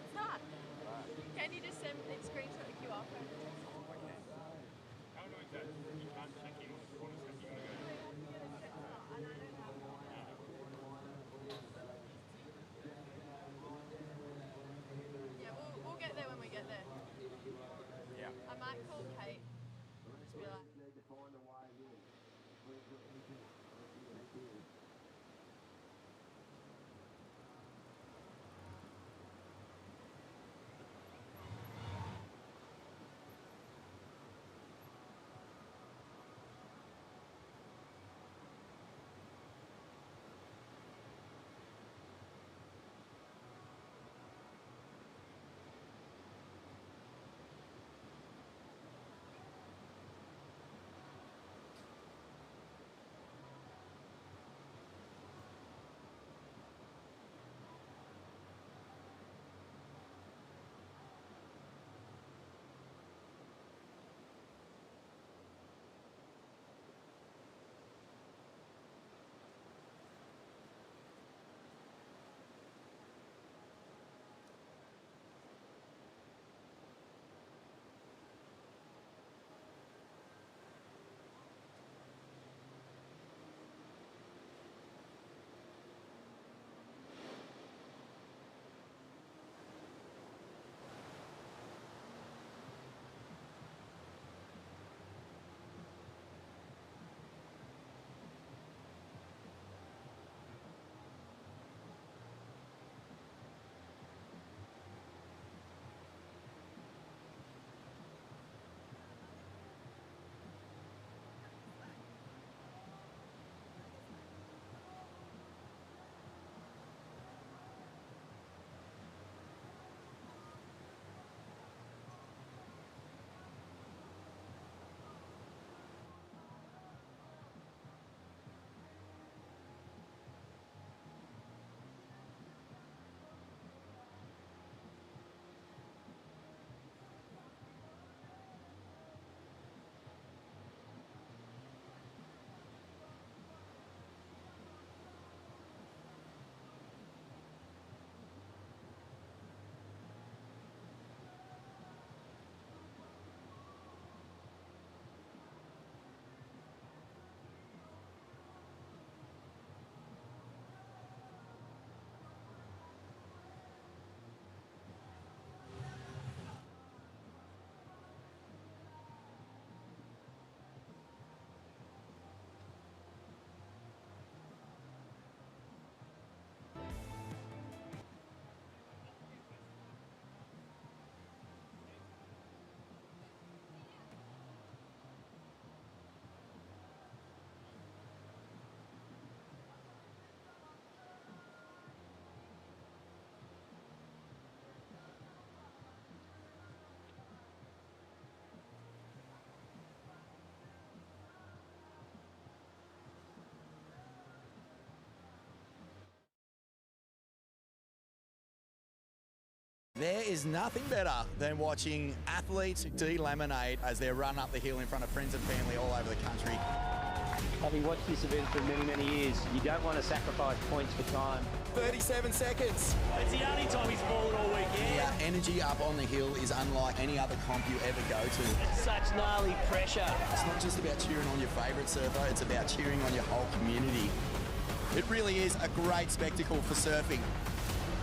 Start. Can you just send a screenshot the QR code? How annoying is that? You can't check in on the corner stuff. You gotta go. Yeah, we'll get there when we get there. Yeah. I might call Kate. Just be like. There is nothing better than watching athletes delaminate as they run up the hill in front of friends and family all over the country. Having watched this event for many, many years, you don't want to sacrifice points for time. 37 seconds. It's the only time he's fallen all weekend. The energy up on the hill is unlike any other comp you ever go to. It's such gnarly pressure. It's not just about cheering on your favourite surfer, it's about cheering on your whole community. It really is a great spectacle for surfing.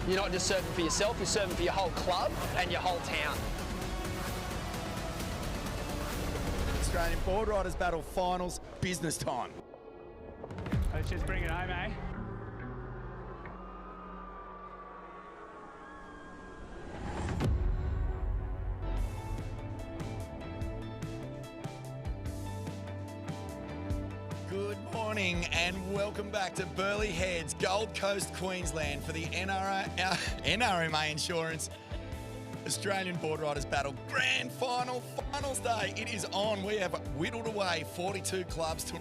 You're not just surfing for yourself, you're surfing for your whole club and your whole town. Australian Boardriders Battle Finals, business time. Let's just bring it home, eh? Good morning and welcome back to Burleigh Heads, Gold Coast, Queensland for the NRMA Insurance Australian Boardriders Battle Grand Final, Finals Day. It is on. We have whittled away 42 clubs to who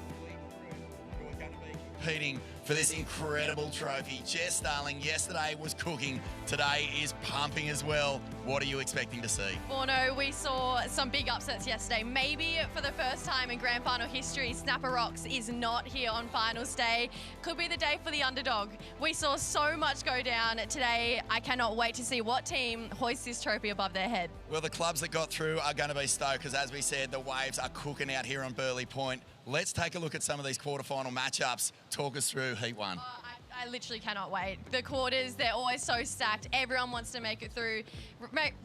are going to be competing for this incredible trophy. Jess Starling yesterday was cooking, today is pumping as well. What are you expecting to see? Oh no, we saw some big upsets yesterday. Maybe for the first time in grand final history, Snapper Rocks is not here on finals day. Could be the day for the underdog. We saw so much go down today. I cannot wait to see what team hoists this trophy above their head. Well, the clubs that got through are going to be stoked because, as we said, the Waves are cooking out here on Burleigh Point. Let's take a look at some of these quarterfinal matchups. Talk us through Heat 1. I literally cannot wait. The quarters, they're always so stacked. Everyone wants to make it through.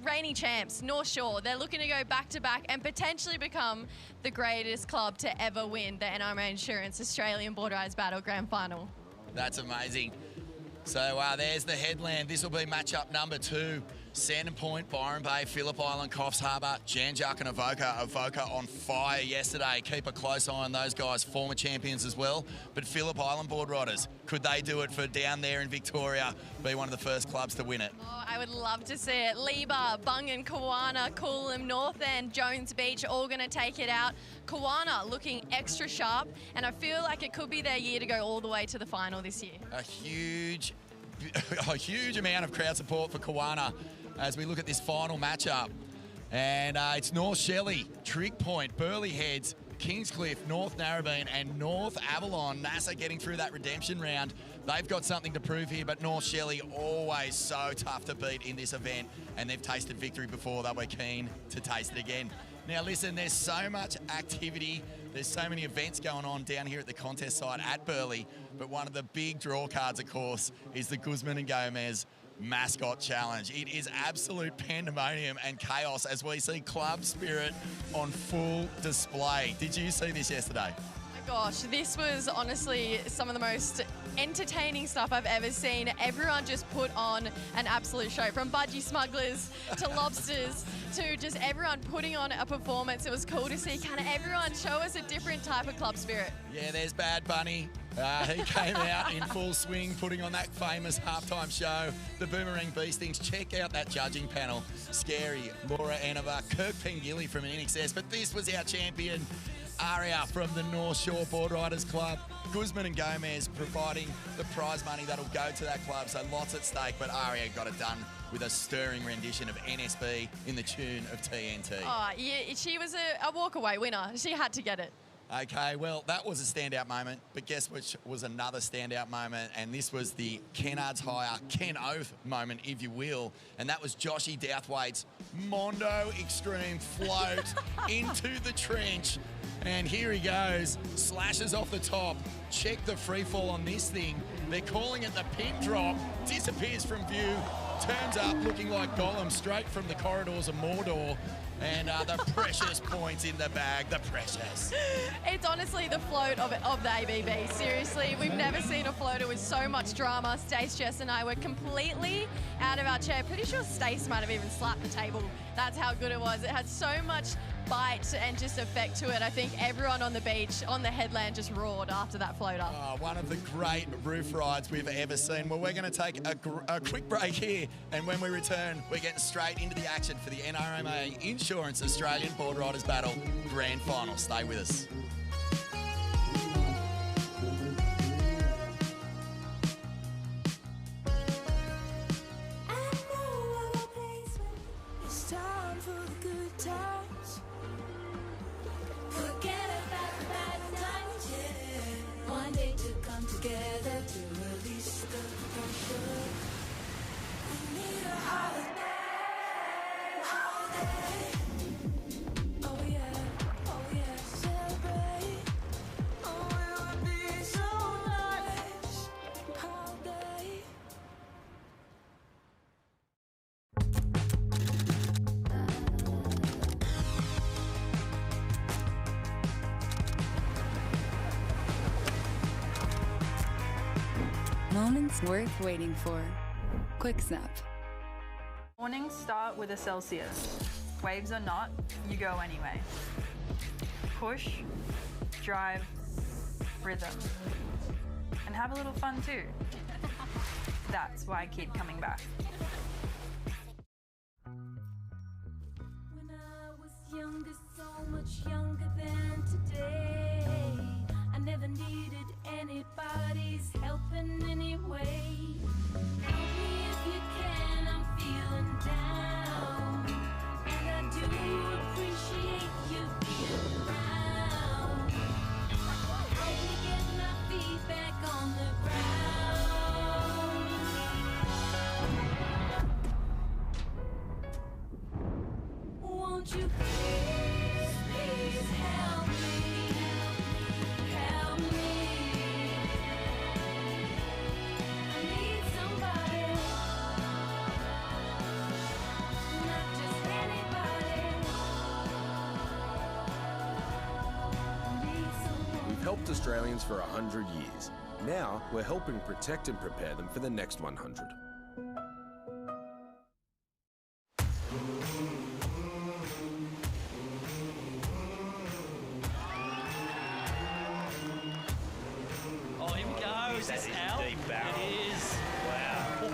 Reigning champs, North Shore, they're looking to go back-to-back and potentially become the greatest club to ever win the NRMA Insurance Australian Boardriders Battle Grand Final. That's amazing. So there's the headland. This will be matchup number 2. Sandon Point, Byron Bay, Phillip Island, Coffs Harbour, Janjuk and Avoca. Avoca on fire yesterday. Keep a close eye on those guys, former champions as well. But Phillip Island Boardriders, could they do it for down there in Victoria, be one of the first clubs to win it? Oh, I would love to see it. Liba, Bungan, Kawana, Coolum, North End, Jones Beach, all going to take it out. Kawana looking extra sharp, and I feel like it could be their year to go all the way to the final this year. A huge amount of crowd support for Kawana as we look at this final matchup. And it's North Shelley, Trick Point, Burleigh Heads, Kingscliff, North Narrabeen and North Avalon. NASA getting through that redemption round. They've got something to prove here, but North Shelley always so tough to beat in this event, and they've tasted victory before. They'll be keen to taste it again. Now listen, there's so much activity. There's so many events going on down here at the contest site at Burleigh, but one of the big draw cards, of course, is the Guzman and Gomez Mascot Challenge. It is absolute pandemonium and chaos as we see club spirit on full display. Did you see this yesterday? Gosh, this was honestly some of the most entertaining stuff I've ever seen. Everyone just put on an absolute show, from budgie smugglers to lobsters to just everyone putting on a performance. It was cool to see kind of everyone show us a different type of club spirit. Yeah, there's Bad Bunny. He came out in full swing, putting on that famous halftime show. The Boomerang Beastings. Check out that judging panel. Scary, Laura Anova, Kirk Pengilly from NXS. But this was our champion, Aria from the North Shore Boardriders Club. Guzman and Gomez providing the prize money that'll go to that club, so lots at stake, but Aria got it done with a stirring rendition of NSB in the tune of TNT. Oh, yeah, she was a walk-away winner. She had to get it. Okay, well, that was a standout moment, but guess which was another standout moment, and this was the Kennards hire, Ken Oath moment, if you will, and that was Joshy Douthwaite's Mondo Extreme float into the trench, and here he goes, slashes off the top. Check the free fall on this thing. They're calling it the pin drop, disappears from view, turns up looking like Gollum straight from the corridors of Mordor. And the precious points in the bag, the precious. It's honestly the float of the ABB. Seriously, we've never seen a floater with so much drama. Stace, Jess and I were completely out of our chair. Pretty sure Stace might have even slapped the table. That's how good it was. It had so much bite and just effect to it. I think everyone on the beach, on the headland, just roared after that floater. Oh, one of the great roof rides we've ever seen. Well, we're going to take a quick break here, and when we return, we're getting straight into the action for the NRMA Insurance Australian Boardriders Battle Grand Final. Stay with us. It's time for the good times. Forget about the bad times, yeah. One day to come together to release the pressure. We need a holiday, holiday. Oh yeah, celebrate. Oh, it would be so nice. Holiday. Moments worth waiting for. Quick Snap. Mornings start with a Celsius. Waves or not, you go anyway. Push, drive, rhythm. And have a little fun too. That's why I keep coming back. When I was younger, so much younger than today, I never needed anybody's help Australians for 100 years. Now, we're helping protect and prepare them for the next 100. Oh, here we go. Is this Al? Deep barrel. It is. Wow.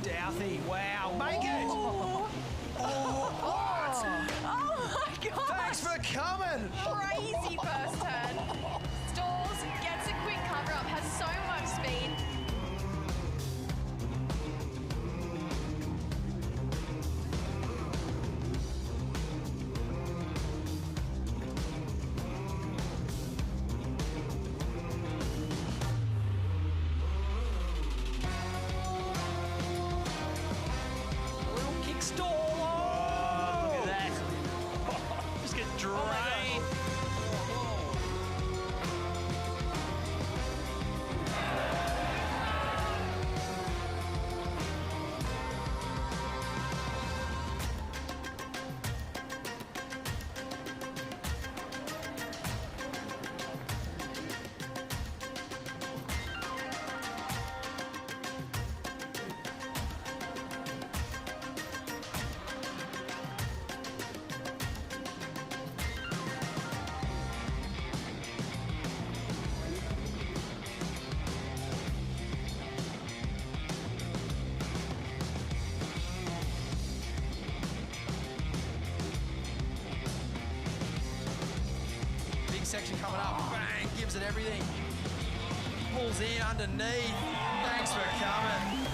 Douthie, wow. Make it! Oh my God! Thanks for coming! Crazy first turn. Stalls, gets a quick cover up, has so much speed. A little kick stall. Oh, look at that. Just get drained. Big section coming up. Bang, gives it everything. Pulls in underneath. Thanks for coming.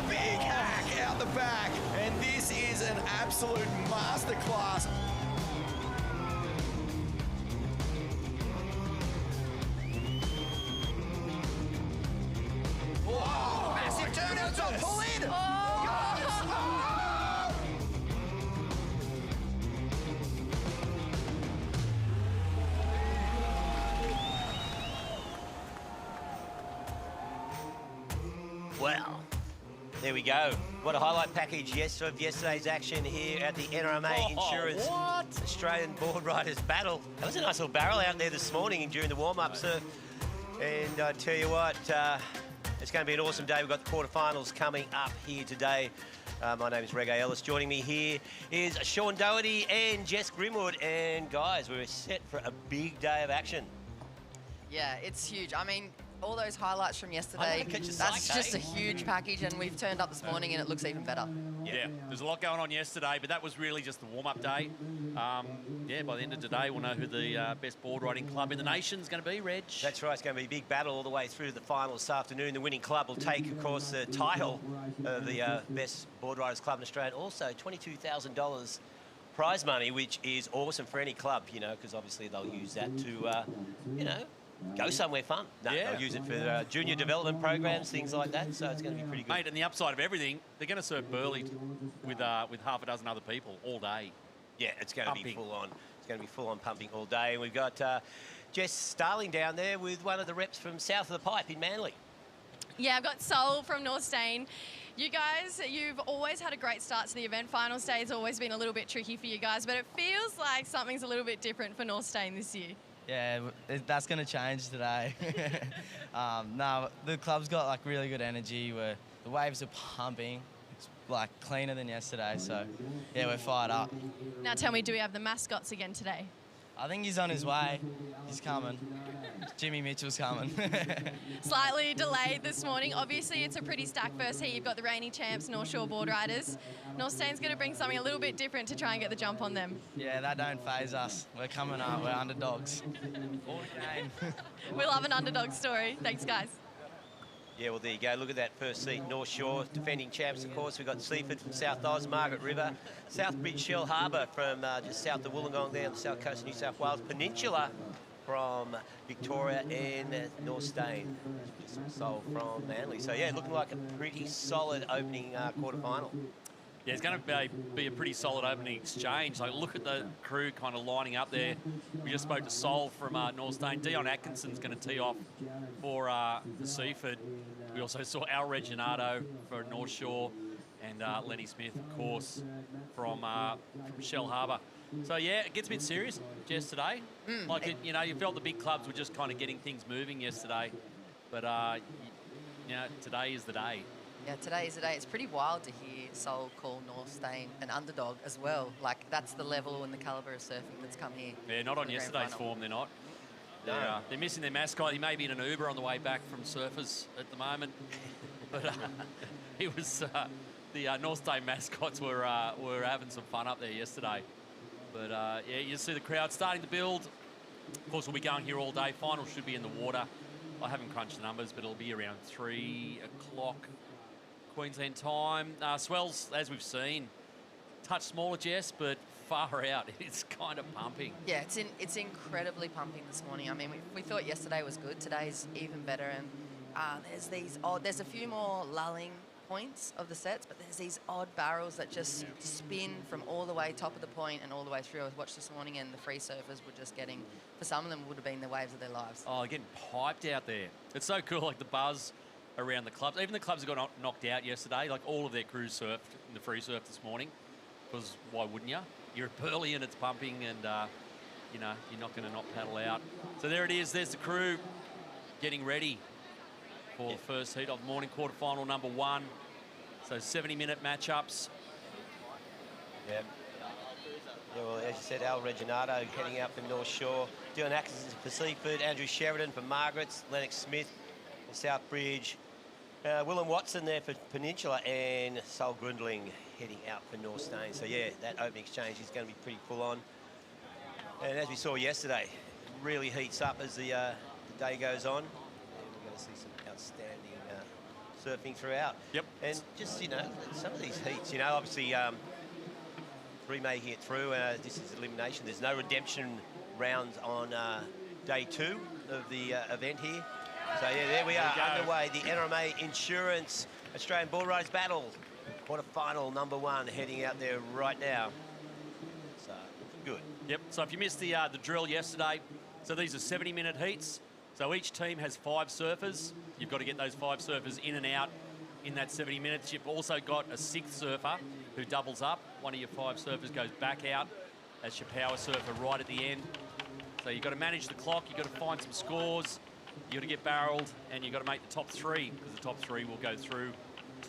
Big hack out the back, and this is an absolute masterclass. Oh, massive turn outside. Pull in. Well, there we go. What a highlight package of yesterday's action here at the NRMA Insurance Australian Boardriders Battle. That was a nice little barrel out there this morning during the warm-up, sir. And I tell you what, it's going to be an awesome day. We've got the quarterfinals coming up here today. My name is Reggae Ellis. Joining me here is Sean Doherty and Jess Grimwood. And guys, we're set for a big day of action. Yeah, it's huge. I mean, all those highlights from yesterday, catch a that's psych, just eh? a huge package, and we've turned up this morning and it looks even better. Yeah, there's a lot going on yesterday, but that was really just the warm-up day. Yeah, by the end of today, we'll know who the best board riding club in the nation is going to be, Reg. That's right, it's going to be a big battle all the way through to the final this afternoon. The winning club will take, of course, the title of the best board riders club in Australia. Also, $22,000 prize money, which is awesome for any club, you know, because obviously they'll use that to, you know, go somewhere fun. No, Yeah. they'll use it for junior development programs, things like that, so it's going to be pretty good. Mate, and the upside of everything, they're going to serve Burleigh with half a dozen other people all day. Yeah, it's going to be full on. It's going to be full on pumping all day. And we've got Jess Starling down there with one of the reps from south of the pipe in Manly. Yeah, I've got Sol from North Stain. You guys, you've always had a great start to the event. Finals day has always been a little bit tricky for you guys, but it feels like something's a little bit different for North Stain this year. Yeah, that's going to change today. No, the club's got like really good energy. The waves are pumping. It's like cleaner than yesterday, so yeah, we're fired up. Now tell me, do we have the mascots again today? I think he's on his way. He's coming. Jimmy Mitchell's coming. Slightly delayed this morning. Obviously, it's a pretty stacked first heat. You've got the reigning champs, North Shore Boardriders. North Stain's going to bring something a little bit different to try and get the jump on them. Yeah, that don't faze us. We're coming up. We're underdogs. All game. We love an underdog story. Thanks, guys. Yeah, well, there you go. Look at that first seat. North Shore, defending champs, of course. We've got Seaford from South Oz, Margaret River, Southbridge Shell Harbour from just south of Wollongong there on the south coast of New South Wales, Peninsula from Victoria, and North Stain, Sol from Manly. So, yeah, looking like a pretty solid opening quarterfinal. Yeah, it's going to be a pretty solid opening exchange. Like, look at the crew kind of lining up there. We just spoke to Sol from Northstein. Dion Atkinson's going to tee off for the Seaford. We also saw Al Reginato for North Shore and Lenny Smith, of course, from Shell Harbour. So, yeah, it gets a bit serious just today. Like, you know, you felt the big clubs were just kind of getting things moving yesterday. But, you know, today is the day. Yeah, today is the day. It's pretty wild to hear Sol call Northstein an underdog as well. Like, that's the level and the calibre of surfing that's come here. Yeah, not on yesterday's form, they're not. They're missing their mascot. He may be in an Uber on the way back from Surfers at the moment. But it was the Northstein mascots were having some fun up there yesterday. But, yeah, you see the crowd starting to build. Of course, we'll be going here all day. Final should be in the water. I haven't crunched the numbers, but it'll be around 3 o'clock Queensland time. Swells, as we've seen, touch smaller, Jess, but far out. It's kind of pumping. Yeah, it's incredibly pumping this morning. I mean, we thought yesterday was good. Today's even better. And there's a few more lulling points of the sets, but there's these odd barrels that just spin from all the way top of the point and all the way through. I watched this morning, and the free surfers were just getting, for some of them, would have been the waves of their lives. Oh, getting piped out there. It's so cool, like the buzz around the clubs. Even the clubs that got knocked out yesterday, like all of their crews surfed in the free surf this morning, because why wouldn't you? You're at Burleigh and it's pumping, and you know, you're not going to not paddle out. So there it is. There's the crew getting ready for the first heat of the morning, quarterfinal number 1. So 70-minute matchups. Yeah. Yeah, well, as you said, Al Reginato heading out for North Shore. Dion Atkinson for Seaford, Andrew Sheridan for Margaret's, Lennox Smith for Southbridge, Willem Watson there for Peninsula, and Sol Grundling heading out for Northstein. So, yeah, that opening exchange is going to be pretty full on. And as we saw yesterday, it really heats up as the day goes on. And we're going to see some outstanding surfing throughout. Yep. And just, you know, some of these heats, you know, obviously 3 making it through. This is elimination. There's no redemption rounds on day 2 of the event here. So, yeah, there we are, underway. The NRMA Insurance Australian Boardriders Battle. Quarterfinal number 1 heading out there right now. So, good. Yep, so if you missed the drill yesterday, so these are 70-minute heats. So each team has 5 surfers. You've got to get those 5 surfers in and out in that 70 minutes. You've also got a 6th surfer who doubles up. One of your 5 surfers goes back out. That's your power surfer right at the end. So you've got to manage the clock. You've got to find some scores. You've got to get barreled, and you've got to make the top 3, because the top 3 will go through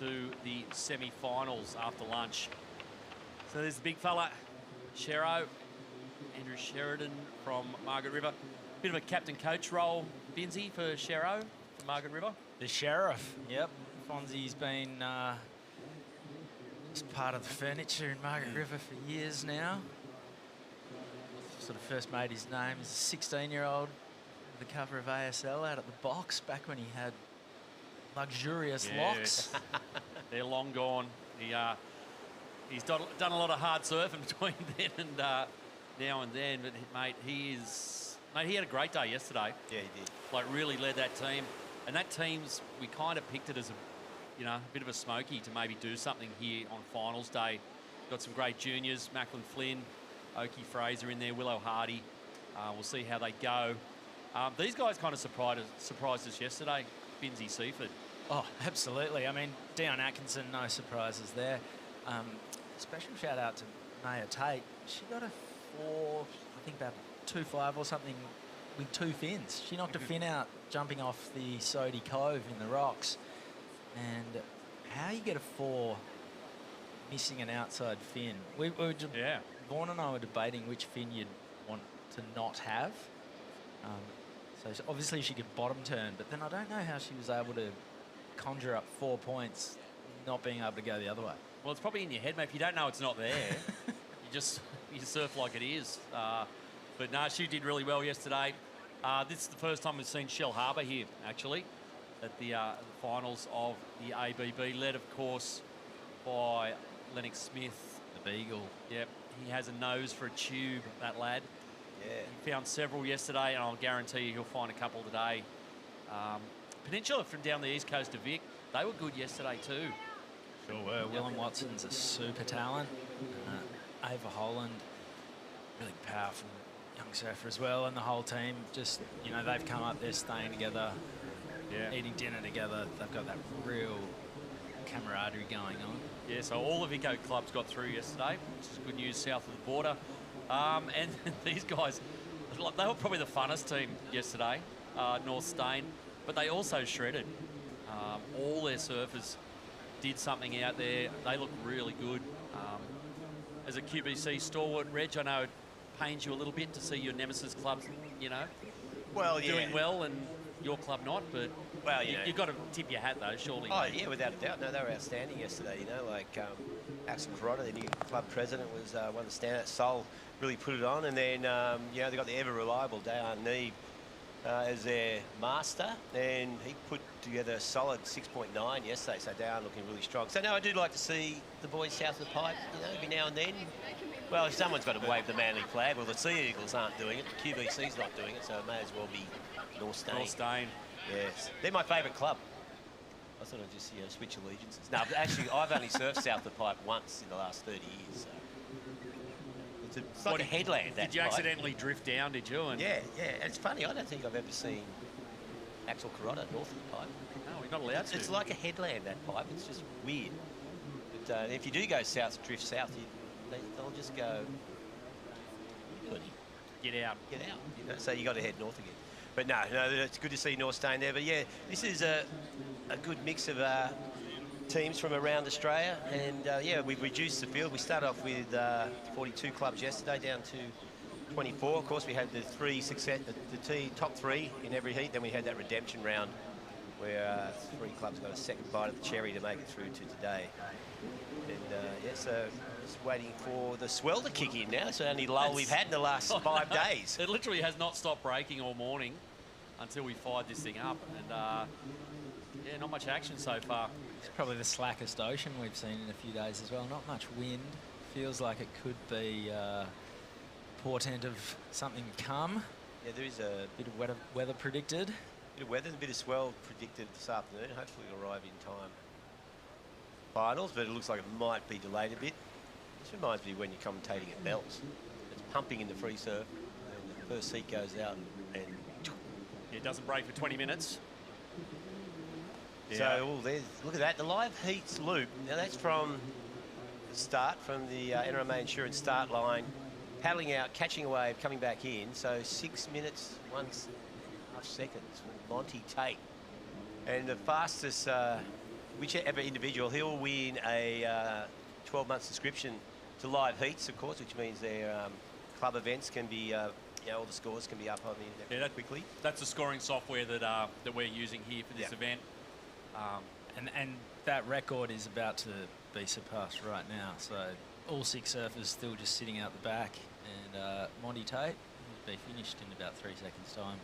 to the semi-finals after lunch. So there's the big fella, Shero, Andrew Sheridan from Margaret River. Bit of a captain-coach role, Binzi, for Shero from Margaret River. The sheriff, yep. Fonzie's been just part of the furniture in Margaret River for years now. Sort of first made his name as a 16-year-old, the cover of ASL out at the box back when he had luxurious locks. They're long gone. He's done a lot of hard surfing between then and now and then, but mate, he had a great day yesterday. Yeah, he did. Like, really led that team, and that team's, we kind of picked it as a bit of a smoky to maybe do something here on finals day. Got some great juniors, Macklin Flynn, Oki Fraser in there, Willow Hardy. We'll see how they go. These guys kind of surprised us yesterday, Binzi Seaford. Oh, absolutely. I mean, Dion Atkinson, no surprises there. Special shout out to Maya Tate. She got a 4, I think about 2.5 or something with 2 fins. She knocked a fin out jumping off the Sodii Cove in the rocks. And how you get a 4 missing an outside fin? We were just, Vaughan and I were debating which fin you'd want to not have. So obviously she could bottom turn, but then I don't know how she was able to conjure up 4 points not being able to go the other way. Well, it's probably in your head, mate. If you don't know it's not there, you surf like it is. But no, she did really well yesterday. This is the first time we've seen Shell Harbour here, actually, at the finals of the ABB, led, of course, by Lennox Smith. The Beagle. Yep, he has a nose for a tube, that lad. Yeah. He found several yesterday, and I'll guarantee you he'll find a couple today. Peninsula from down the east coast of Vic, they were good yesterday too. Sure were. Willem Watson's a super talent. Ava Holland, really powerful young surfer as well, and the whole team just, you know, they've come up there staying together, eating dinner together. They've got that real camaraderie going on. Yeah, so all the Vico clubs got through yesterday, which is good news south of the border. And these guys, they were probably the funnest team yesterday, North Stain, but they also shredded. All their surfers did something out there. They look really good. As a QBC stalwart, Reg, I know it pains you a little bit to see your nemesis clubs, you know, doing well and your club not, but you've got to tip your hat, though, surely. Oh, yeah, without a doubt. No, they were outstanding yesterday, you know, like Axel Carrota, the new club president, was one of the standouts. Sol really put it on, and then, you know, they got the ever-reliable Dayan Neeb as their master, and he put together a solid 6.9 yesterday, so Dayan looking really strong. So, no, I do like to see the boys south of the pipe, you know, every now and then. Well, if someone's got to wave the Manly flag, well, the Sea Eagles aren't doing it, the QBC's not doing it, so it may as well be North Stain. North Stain. Yes, they're my favourite club. I thought I'd just, you know, switch allegiances. No, but actually, I've only surfed south of the pipe once in the last 30 years, so. It's like a headland, that Did you pipe. accidentally drift down, did you? And Yeah, and it's funny, I don't think I've ever seen Axel Carrota north of the pipe. No, we're not allowed to. It's like a headland, that pipe. It's just weird. But if you do go south, drift south, they'll just go, get out. Get out. You know? So you got to head north again. But no, it's good to see North Stain there. But yeah, this is a good mix of teams from around Australia, and yeah, we've reduced the field. We started off with 42 clubs yesterday, down to 24. Of course, we had the top three in every heat. Then we had that redemption round where 3 clubs got a second bite of the cherry to make it through to today. And yeah, so just waiting for the swell to kick in now. It's the only lull we've had in the last 5 days. It literally has not stopped breaking all morning until we fired this thing up, and yeah, not much action so far. It's probably the slackest ocean we've seen in a few days as well. Not much wind. Feels like it could be portent of something to come. Yeah, there is a bit of weather predicted. Bit of weather, a bit of swell predicted this afternoon. Hopefully it'll arrive in time. Finals, but it looks like it might be delayed a bit. This reminds me when you're commentating at Bells. It's pumping in the free surf, and the first heat goes out, and it doesn't break for 20 minutes. Yeah. So, look at that. The live heats loop. Now that's from the start, from the NRMA insurance start line, paddling out, catching a wave, coming back in. So 6 minutes, 1.5 seconds with Monty Tate. And the fastest, whichever individual, he'll win a 12-month subscription to live heats, of course, which means their club events can be, you know, all the scores can be up on the internet quickly. That's the scoring software that we're using here for this event. And that record is about to be surpassed right now. So all 6 surfers still just sitting out the back, and Monty Tate will be finished in about 3 seconds' time.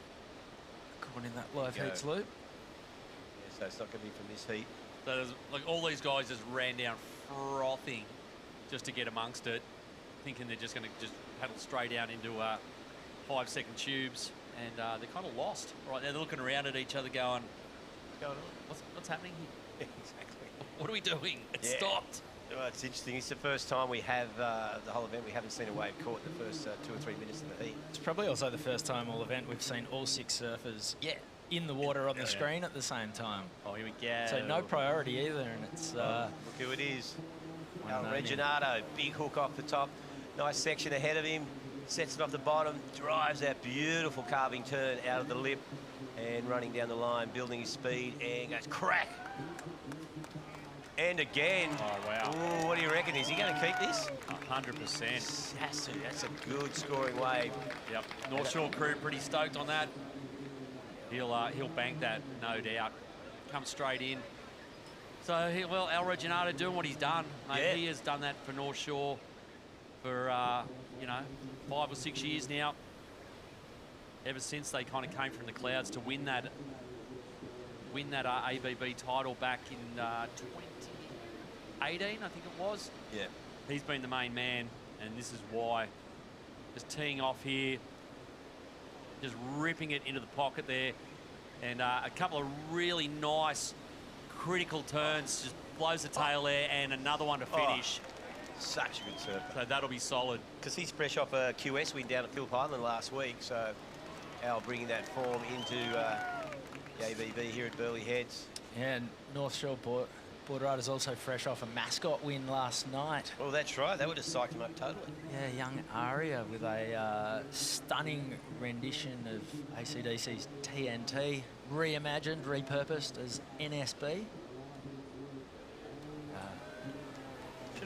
Caught in that live heats loop. Yeah, so it's not going to be from this heat. So there's, like, all these guys just ran down frothing just to get amongst it, thinking they're just going to just paddle straight down into 5-second tubes, and they're kind of lost. Right, they're looking around at each other going, what's happening here? Exactly. What are we doing? It stopped. Well, it's interesting. It's the first time we have the whole event. We haven't seen a wave caught in the first 2 or 3 minutes of the heat. It's probably also the first time all event we've seen all 6 surfers in the water on the screen at the same time. Oh, here we go. So no priority either, and it's... look who it is. Reginato, big hook off the top. Nice section ahead of him. Sets it off the bottom, drives that beautiful carving turn out of the lip, and running down the line, building his speed, and goes crack. And again. Oh, wow. Ooh, what do you reckon? Is he going to keep this? 100%. Has to. That's a good scoring wave. Yep. North Shore crew pretty stoked on that. He'll bank that, no doubt. Come straight in. So, well, Al Reginato doing what he's done. Mate, he has done that for North Shore for, you know, 5 or 6 years now. Ever since they kind of came from the clouds to win that ABB title back in 2018, I think it was. Yeah. He's been the main man, and this is why. Just teeing off here, just ripping it into the pocket there, and a couple of really nice critical turns, just blows the tail there, and another one to finish. Such a good serve. So that'll be solid. Because he's fresh off a QS win down at Phillip Island last week, so Al bringing that form into the ABB here at Burleigh Heads. Yeah, and North Shore Boardriders also fresh off a mascot win last night. Well, that's right. They would have psyched him up totally. Yeah, young Aria with a stunning rendition of AC/DC's TNT, reimagined, repurposed as NSB.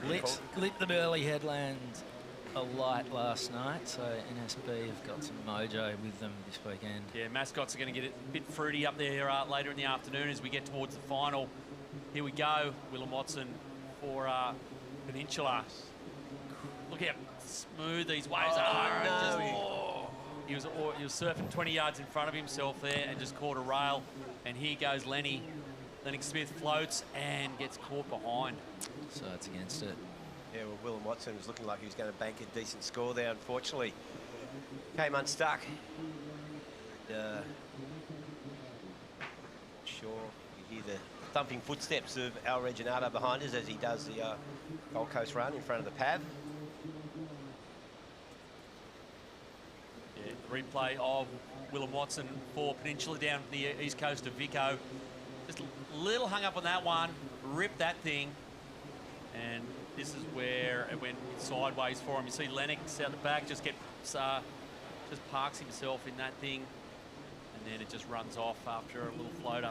Lit the Burleigh headland alight last night, so NSB have got some mojo with them this weekend. Yeah, mascots are going to get a bit fruity up there later in the afternoon as we get towards the final. Here we go, Willem Watson for Peninsula. Look how smooth these waves are. He was surfing 20 yards in front of himself there and just caught a rail. And here goes Lenny. Lennox Smith floats and gets caught behind. So it's against it. Yeah, well, Willem Watson was looking like he was going to bank a decent score there. Unfortunately, came unstuck. And, sure, you hear the thumping footsteps of Al Reginato behind us as he does the Gold Coast run in front of the Pav. Yeah, replay of Willem Watson for Peninsula down the east coast of Vico. Just a little hung up on that one, ripped that thing, and this is where it went sideways for him. You see Lennox out the back just parks himself in that thing, and then it just runs off after a little floater.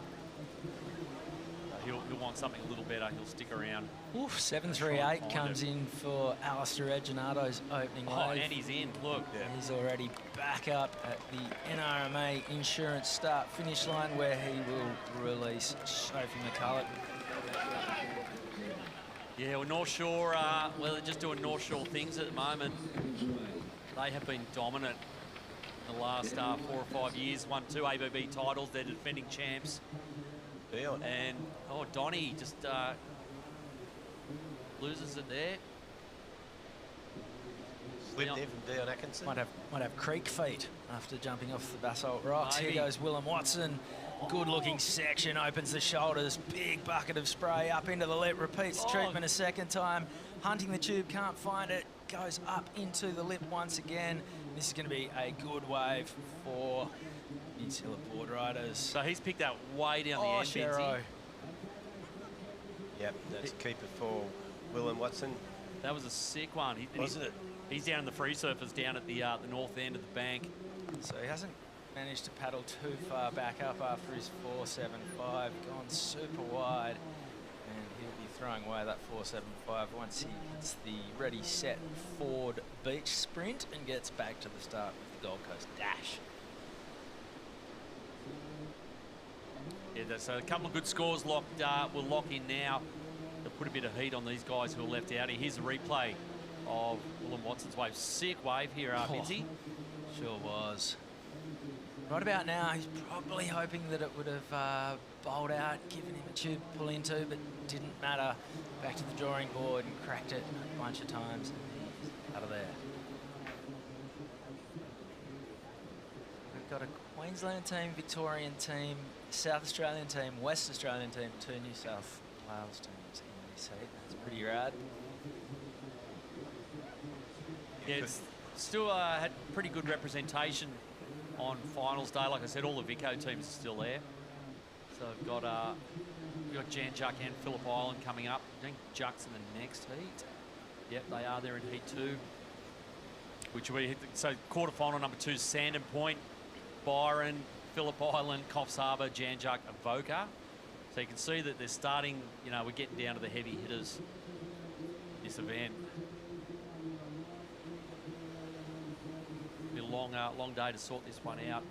He'll want something a little better. He'll stick around. Oof, 738 comes in for Alistair Reginato's opening wave. And he's in, look. Yeah. He's already back up at the NRMA insurance start finish line where he will release Sophie McCulloch. Yeah, well, North Shore, well, they're just doing North Shore things at the moment. They have been dominant in the last 4 or 5 years. Won 2 ABB titles. They're defending champs. And, Donnie just loses it there. Slipped there from Dion Atkinson. Might have creek feet after jumping off the basalt rocks. Maybe. Here goes Willem Watson. Good looking section, opens the shoulders, big bucket of spray up into the lip, repeats the treatment a second time. Hunting the tube, can't find it, goes up into the lip once again. This is going to be a good wave for Peninsula Boardriders. So he's picked that way down the end, Shero. Yep, that's keeper for Willem Watson. That was a sick one. Wasn't it? He's down in the free surfers down at the north end of the bank. So he hasn't managed to paddle too far back up after his 475, gone super wide, and he'll be throwing away that 475 once he hits the ready, set, forward beach sprint and gets back to the start with the Gold Coast dash. Yeah, so a couple of good scores will lock in now. They'll put a bit of heat on these guys who are left out here. Here's a replay of Willem Watson's wave. Sick wave here, Vincy. Sure was. Right about now, he's probably hoping that it would have bowled out, given him a tube to pull into, but didn't matter. Back to the drawing board and cracked it a bunch of times, and he's out of there. We've got a Queensland team, Victorian team, South Australian team, West Australian team, 2 New South Wales teams in this heat. That's pretty rad. Yeah, it's still had pretty good representation on finals day. Like I said, all the Vico teams are still there. So we've got Jan Juck and Phillip Island coming up. I think Juck's in the next heat. Yep, they are there in heat 2. Which will be, so quarterfinal number 2, Sandon Point, Byron, Phillip Island, Coffs Harbour, Jan Juck, Avoca. So you can see that they're starting, we're getting down to the heavy hitters this event. Be a long day to sort this one out.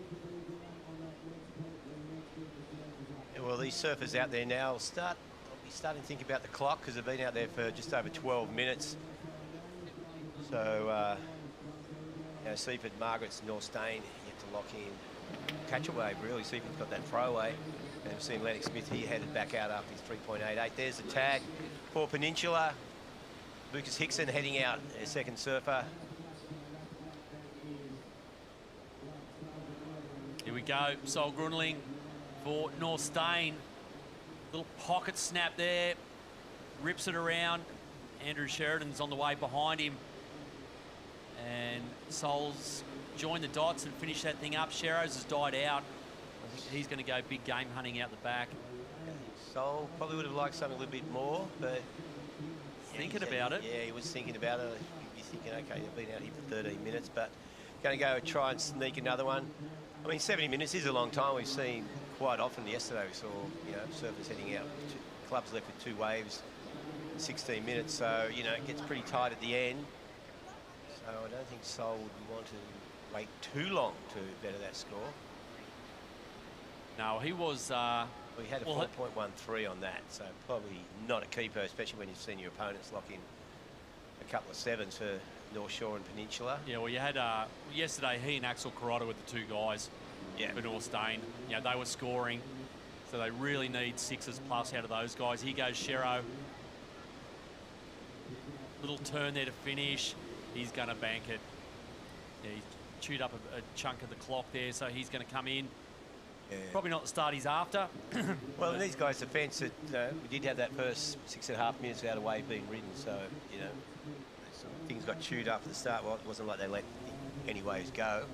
Yeah, well, these surfers out there now will be starting to think about the clock because they've been out there for just over 12 minutes. So, Seaford, Margaret's, Norstein yet to lock in. Catch a wave, really. Seaford's got that throwaway. And we've seen Lennox Smith here headed back out after his 3.88. There's the tag for Peninsula. Lucas Hickson heading out, their second surfer. Here we go, Sol Grunling for Norstein. Little pocket snap there. rips it around. Andrew Sheridan's on the way behind him. And Sol's joined the dots and finished that thing up. Sherrows has died out. I think he's going to go big game hunting out the back. Sol probably would have liked something a little bit more, but... Thinking about it. Yeah, he was thinking about it. You'd be thinking, okay, they've been out here for 13 minutes, but going to go try and sneak another one. I mean, 70 minutes is a long time. We've seen quite often. Yesterday we saw, surfers heading out, clubs left with 2 waves in 16 minutes. So, it gets pretty tight at the end. So I don't think Sol would want to wait too long to better that score. No, he was... we had a 4.13 on that, so probably not a keeper, especially when you've seen your opponents lock in a couple of 7s for North Shore and Peninsula. Yeah, well, you had yesterday he and Axel Carrota were the 2 guys for North Stain. They were scoring, so they really need 6s plus out of those guys. Here goes Sherro. Little turn there to finish. He's going to bank it. Yeah, he chewed up a chunk of the clock there, so he's going to come in. Yeah. Probably not the start he's after. Well, in these guys' defence, we did have that first 6.5 minutes without a wave being ridden, so, things got chewed up at the start. Well, it wasn't like they let any waves go.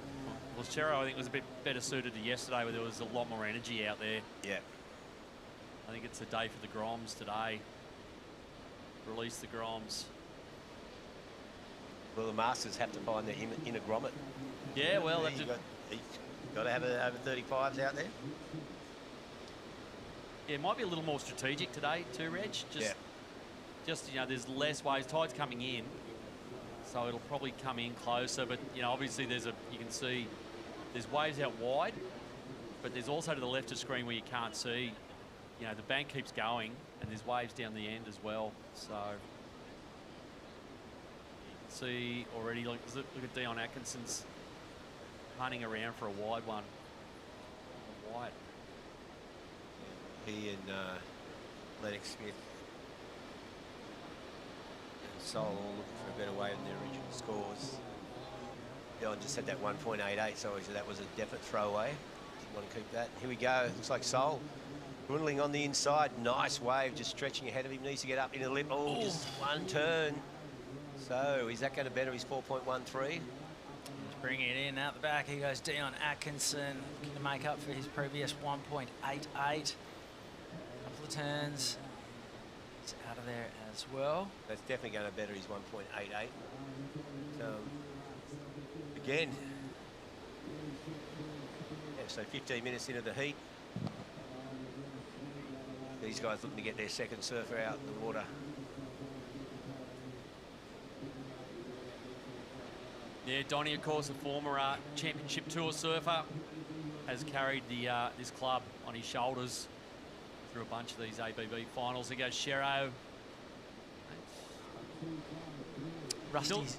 Well, Sherro, I think, was a bit better suited to yesterday, where there was a lot more energy out there. Yeah. I think it's a day for the Groms today. Release the Groms. Well, the Masters have to find their inner grommet. Yeah, well, you've got to have over 35s out there. Yeah, it might be a little more strategic today too, Reg. Just there's less waves. Tide's coming in, so it'll probably come in closer. But obviously you can see there's waves out wide, but there's also to the left of screen where you can't see. The bank keeps going, and there's waves down the end as well. So you can see already. Look at Dion Atkinson's hunting around for a wide one. Wide. He and Lennox Smith and Sol all looking for a better way than their original scores. Dion just had that 1.88, so that was a definite throwaway. Didn't want to keep that. Here we go. Looks like Sol dwindling on the inside. Nice wave, just stretching ahead of him. Needs to get up into the lip. Oh, just one turn. So is that going to better his 4.13? Bringing it in out the back. Here goes Dion Atkinson, looking to make up for his previous 1.88. Couple of turns. He's out of there as well. That's definitely going to better his 1.88. Again, so 15 minutes into the heat. These guys looking to get their second surfer out in the water. Yeah, Donnie, of course, a former championship tour surfer, has carried this club on his shoulders through a bunch of these ABB finals. Here goes Sherro.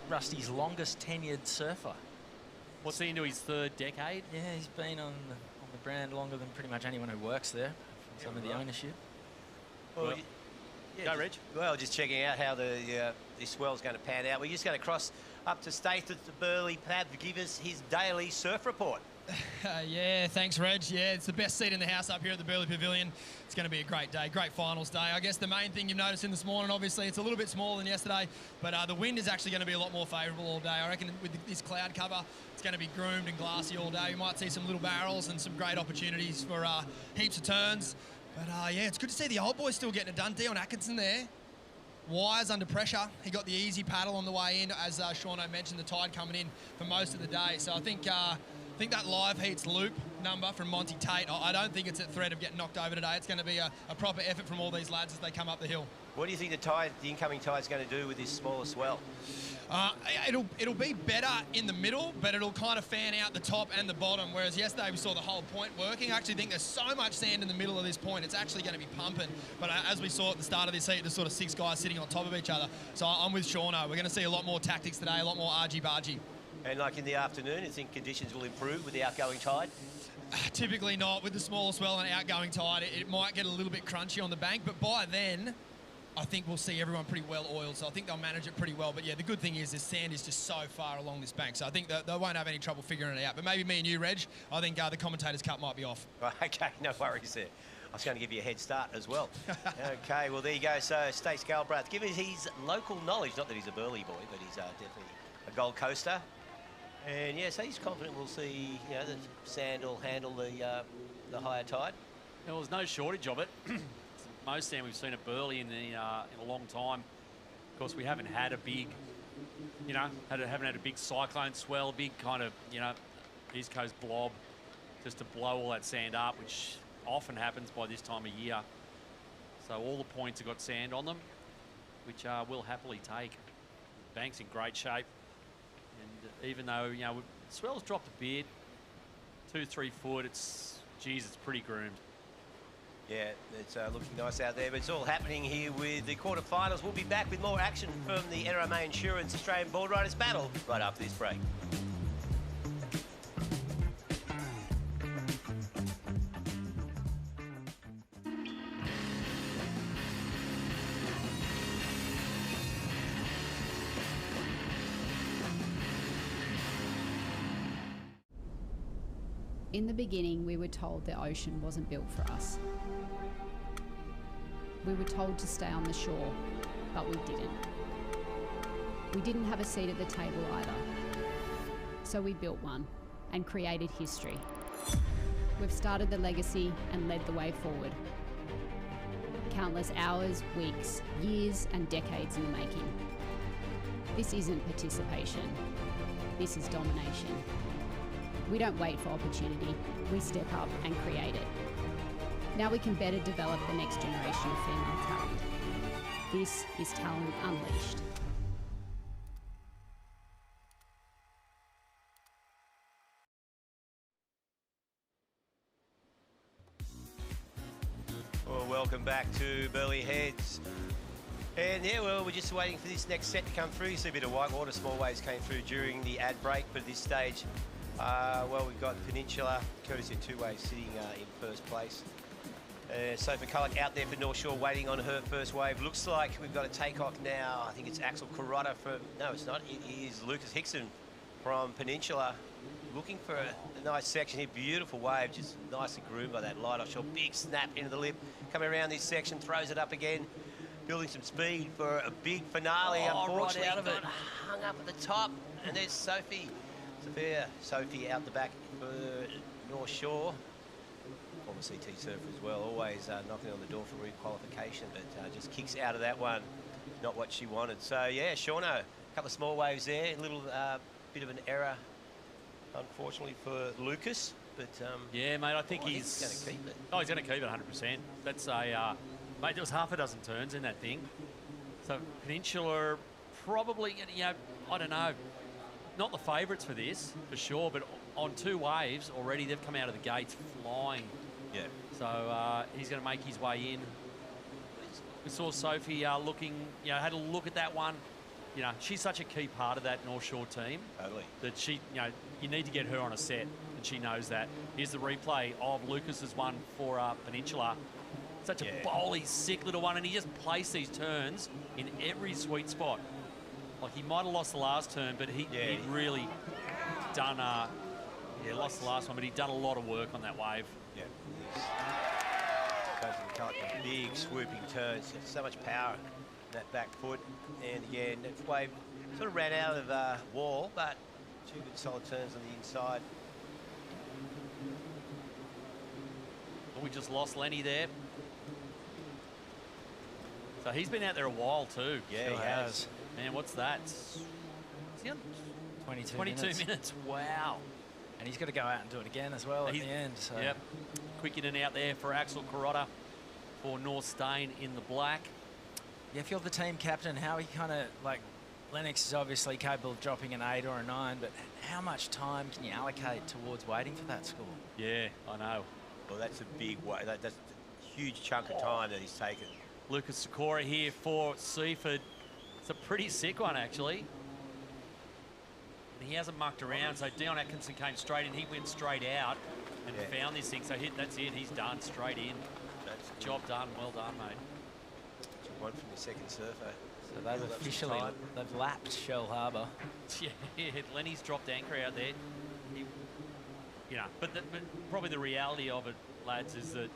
Rusty's longest tenured surfer. What's he into his 3rd decade? Yeah, he's been on the brand longer than pretty much anyone who works there. Some of the ownership. Well, go, Reg. Well, just checking out how this swell's going to pan out. We're just going to cross up to Statham to Burleigh. Pav, give us his daily surf report. Yeah, thanks, Reg. Yeah, it's the best seat in the house up here at the Burleigh Pavilion. It's going to be a great day, great finals day. I guess the main thing you've noticed in this morning, obviously, it's a little bit smaller than yesterday, but the wind is actually going to be a lot more favourable all day. I reckon with this cloud cover, it's going to be groomed and glassy all day. You might see some little barrels and some great opportunities for heaps of turns. But, yeah, it's good to see the old boys still getting it done. Dion Atkinson there. Wires under pressure. He got the easy paddle on the way in, as Shauno mentioned, the tide coming in for most of the day. So I think that live heats loop number from Monty Tate, I don't think it's at threat of getting knocked over today. It's going to be a proper effort from all these lads as they come up the hill. What do you think the incoming tide's going to do with this smaller swell? It'll be better in the middle, but it'll kind of fan out the top and the bottom, whereas yesterday we saw the whole point working. I actually think there's so much sand in the middle of this point, it's actually going to be pumping. But as we saw at the start of this heat, there's sort of 6 guys sitting on top of each other. So I'm with Shauno. We're going to see a lot more tactics today, a lot more argy-bargy. And like in the afternoon, you think conditions will improve with the outgoing tide? Typically not. With the smaller swell and outgoing tide, it might get a little bit crunchy on the bank, but by then, I think we'll see everyone pretty well oiled, so I think they'll manage it pretty well. But yeah, the good thing is the sand is just so far along this bank, so I think they won't have any trouble figuring it out. But maybe me and you, Reg, I think the commentator's cut might be off. Okay, no worries there. I was going to give you a head start as well. Okay, well, there you go. So, Stace Galbraith, given his local knowledge, not that he's a Burleigh boy, but he's definitely a Gold Coaster. And, yeah, so he's confident we'll see, you know, the sand will handle the higher tide. Well, there's no shortage of it. Most sand we've seen at Burleigh in a long time. Of course, we haven't had a big, you know, haven't had a big cyclone swell, big kind of, you know, East Coast blob just to blow all that sand up, which often happens by this time of year. So all the points have got sand on them, which we'll happily take. The bank's in great shape. And even though, you know, swell's dropped a bit, 2-3 foot, it's pretty groomed. Yeah, it's looking nice out there, but it's all happening here with the quarterfinals. We'll be back with more action from the NRMA Insurance Australian Boardriders battle right after this break. In the beginning, we were told the ocean wasn't built for us. We were told to stay on the shore, but we didn't. We didn't have a seat at the table either. So we built one and created history. We've started the legacy and led the way forward. Countless hours, weeks, years, and decades in the making. This isn't participation. This is domination. We don't wait for opportunity, we step up and create it. Now we can better develop the next generation of female talent. This is Talent Unleashed. Well, welcome back to Burleigh Heads. And yeah, well, we're just waiting for this next set to come through. You see a bit of whitewater, small waves came through during the ad break, but at this stage, well, we've got Peninsula, courtesy of 2 waves, sitting in first place. Sophie Culloch out there for North Shore, waiting on her first wave. Looks like we've got a takeoff now. I think it's Axel Carrotta from... No, it's not. It is Lucas Hickson from Peninsula. Looking for a nice section here. Beautiful wave, just nicely groomed by that light offshore. Big snap into the lip. Coming around this section, throws it up again. Building some speed for a big finale. Unfortunately, right out of it. got hung up at the top. And there's Sophie Sophie out the back for North Shore. Former CT surfer as well, always knocking on the door for re-qualification, but just kicks out of that one. Not what she wanted. So, yeah, Shauna, a couple of small waves there. A little bit of an error, unfortunately, for Lucas. But yeah, mate, I think he's going to keep it. Oh, he's going to keep it 100%. That's a... mate, there was half a dozen turns in that thing. So Peninsula probably, you know, I don't know. Not the favourites for this, for sure, but on 2 waves already, they've come out of the gates flying. Yeah. So he's going to make his way in. We saw Sophie looking, you know, had a look at that one. You know, she's such a key part of that North Shore team. Totally. That she, you know, you need to get her on a set, and she knows that. Here's the replay of Lucas's one for Peninsula. Such a bowly, sick little one, and he just placed these turns in every sweet spot. Like, he might have lost the last turn, but he'd really done, lost the last one, but he'd done a lot of work on that wave. Yeah. Goes to the cut, big swooping turns, so much power in that back foot. And again, that wave sort of ran out of the wall, but 2 good solid turns on the inside. Well, we just lost Lenny there. So he's been out there a while too. Yeah, he has. Man, what's that? Is he on 22 minutes? Wow. And he's got to go out and do it again as well at the end. So. Yep. Quick in and out there for Axel Carrotta for North Stain in the black. Yeah, if you're the team captain, how he kind of, like, Lennox is obviously capable of dropping an 8 or a 9, but how much time can you allocate towards waiting for that score? Yeah, I know. Well, that's a big way. That's a huge chunk of time that he's taken. Lucas Sikora here for Seaford. It's a pretty sick one, actually. He hasn't mucked around, so Dion Atkinson came straight in. He went straight out and found this thing. So that's it. He's done straight in. That's job done. Well done, mate. One from the second surfer. So they've officially they've lapped Shell Harbour. Yeah, Lenny's dropped anchor out there. You know, but probably the reality of it, lads, is that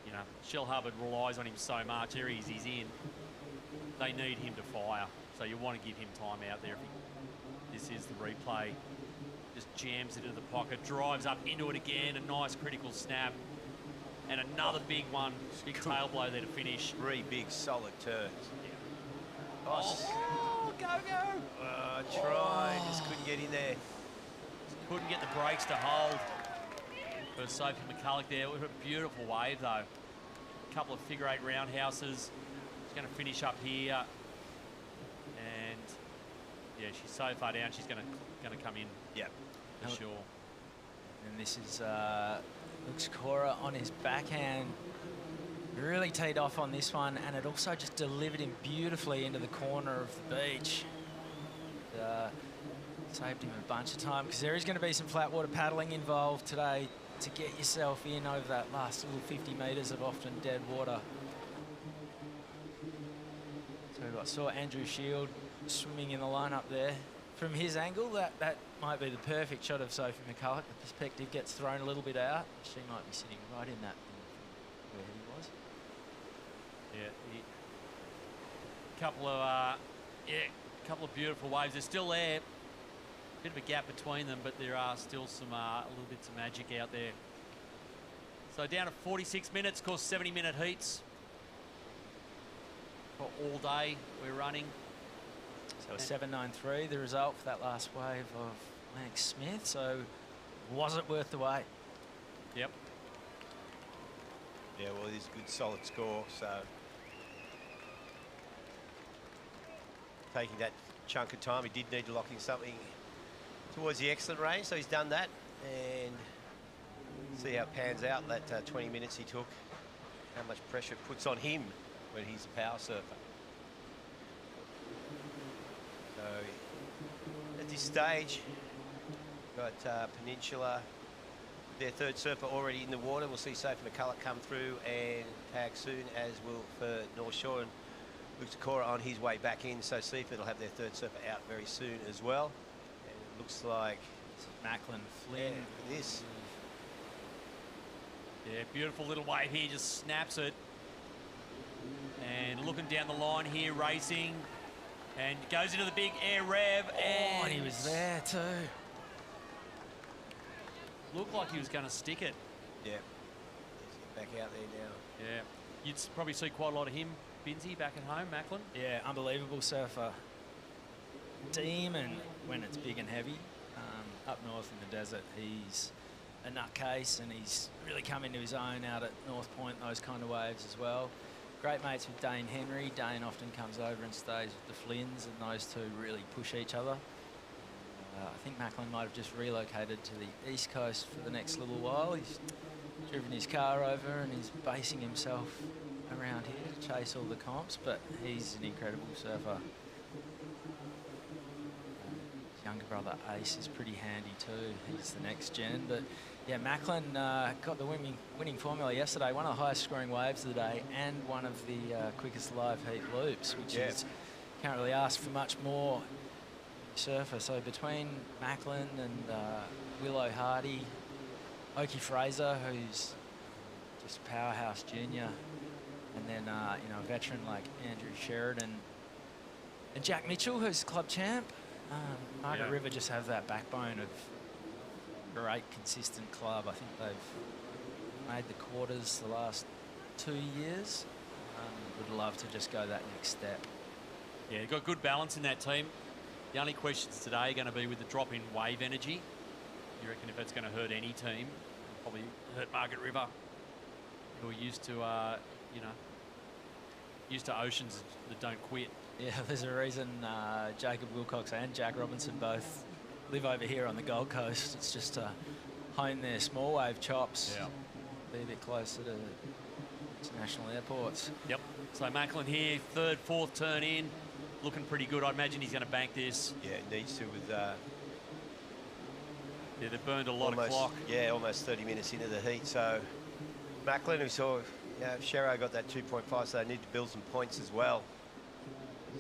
you know, Shell Hubbard relies on him so much. Here he's in. They need him to fire, so you want to give him time out there. This is the replay. Just jams it into the pocket, drives up into it again, a nice critical snap. And another big one, big tail blow there to finish. 3 big solid turns. Yeah. Oh, go! Try, just couldn't get in there. Couldn't get the brakes to hold for Sophie McCulloch there. It was a beautiful wave though. A couple of figure 8 roundhouses. She's going to finish up here. And yeah, she's so far down, she's going to come in. Yep. For sure. And this is looks Cora on his backhand. Really teed off on this one, and it also just delivered him beautifully into the corner of the beach. Saved him a bunch of time, because there is going to be some flat water paddling involved today to get yourself in over that last little 50 metres of often dead water. So I saw Andrew Shield swimming in the lineup there. From his angle, that might be the perfect shot of Sophie McCulloch. The perspective gets thrown a little bit out. She might be sitting right in that where he was. Yeah, couple of beautiful waves. They're still there. Bit of a gap between them, but there are still some little bits of magic out there. So down to 46 minutes, of course, 70-minute heats for all day we're running. So 7.93, the result for that last wave of Lance Smith. So was it worth the wait? Yep. Yeah, well, it is a good solid score, so taking that chunk of time, he did need to lock in something towards the excellent range, so he's done that, and see how it pans out, that 20 minutes he took, how much pressure it puts on him when he's a power surfer. So at this stage, got Peninsula, their 3rd surfer already in the water. We'll see Sophie McCulloch come through and tag soon, as will for North Shore, and Luke Cora on his way back in. So Seaford will have their 3rd surfer out very soon as well. And it looks like Macklin Flynn. Yeah, this. Yeah, beautiful little wave here, just snaps it. And looking down the line here, racing. And goes into the big air rev. And he was there too. Looked like he was going to stick it. Yeah. He's back out there now. Yeah. You'd probably see quite a lot of him, Binsey, back at home, Macklin. Yeah, unbelievable surfer. Demon when it's big and heavy. Up north in the desert, he's a nutcase, and he's really come into his own out at North Point, those kind of waves as well. Great mates with Dane Henry. Dane often comes over and stays with the Flynns, and those two really push each other. I think Macklin might have just relocated to the east coast for the next little while. He's driven his car over and he's basing himself around here to chase all the comps, but he's an incredible surfer. His younger brother Ace is pretty handy too. He's the next gen, but yeah, Macklin got the winning formula yesterday, one of the highest scoring waves of the day and one of the quickest live heat loops, which is, can't really ask for much more surfer. So between Macklin and Willow Hardy, Oki Fraser, who's just a powerhouse junior, and then you know, a veteran like Andrew Sheridan and Jack Mitchell, who's club champ. Margaret River just have that backbone of great consistent club. I think they've made the quarters the last 2 years. Would love to just go that next step. Yeah, got good balance in that team. The only questions today are going to be with the drop in wave energy. You reckon if that's going to hurt any team, probably hurt Margaret River, who are used to, you know, used to oceans that don't quit. Yeah, there's a reason Jacob Wilcox and Jack Robinson both live over here on the Gold Coast. It's just to hone their small wave chops, be a bit closer to international airports. Yep. So Macklin here, 3rd, 4th turn in. Looking pretty good. I imagine he's going to bank this. Yeah, it needs to with... yeah, they've burned a lot of clock. Yeah, almost 30 minutes into the heat. So Macklin, who saw, you know, Shero got that 2.5, so they need to build some points as well.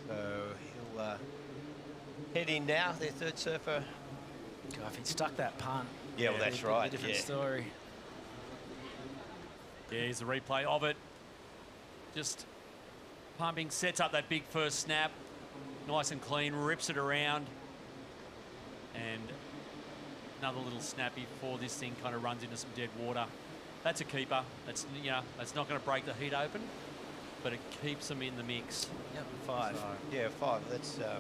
So he'll head in now, their 3rd surfer. God, if he'd stuck that punt. Yeah, well, that's right. A different story. Yeah, here's the replay of it. Just pumping, sets up that big first snap. Nice and clean, rips it around. And another little snappy before this thing kind of runs into some dead water. That's a keeper. That's, you know, that's not going to break the heat open, but it keeps them in the mix. Yep, 5. So, yeah, 5. That's a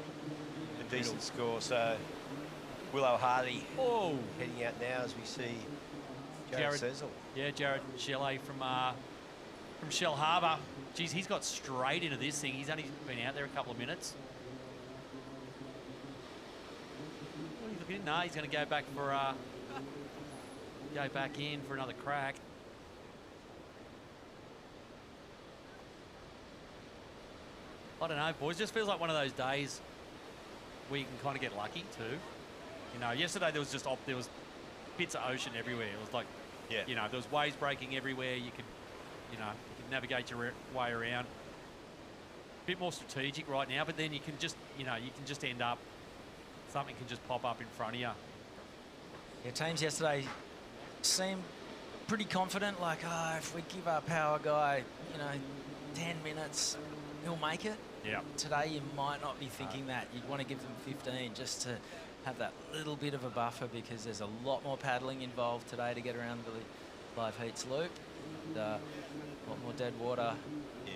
decent score. So Willow Hardy heading out now as we see Jared Cecil. Yeah, Jared Shelley from Shell Harbour. Geez, he's got straight into this thing. He's only been out there a couple of minutes. What are you looking at? No, he's going to go back for in for another crack. I don't know, boys. Just feels like one of those days where you can kind of get lucky too. You know, yesterday there was just there was bits of ocean everywhere. It was like, you know, there was waves breaking everywhere. You could, you know, you could navigate your way around. A bit more strategic right now, but then you can just, you know, you can just end up, something can just pop up in front of you. Yeah, teams yesterday seemed pretty confident, like, if we give our power guy, you know, 10 minutes, he'll make it. Yeah. Today you might not be thinking that. You'd want to give them 15 just to have that little bit of a buffer, because there's a lot more paddling involved today to get around the live heats loop. And, a lot more dead water. Yeah.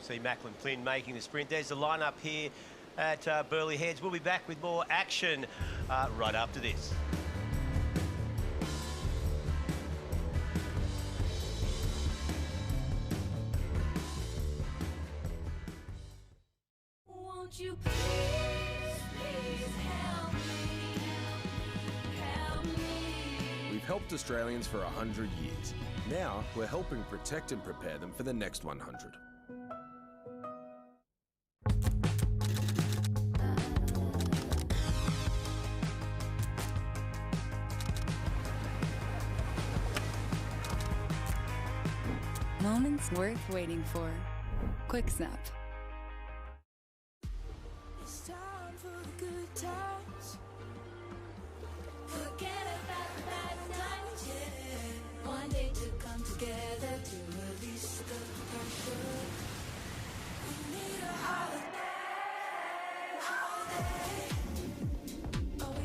See Macklin Flynn making the sprint. There's the lineup here at Burleigh Heads. We'll be back with more action right after this. Won't you please, please help me, help me. We've helped Australians for 100 years. Now we're helping protect and prepare them for the next 100. Moments worth waiting for. Quick Snap. It's time for the good times. Forget about the bad times, yeah. One day to come together to release the pressure. We need a holiday, holiday. Oh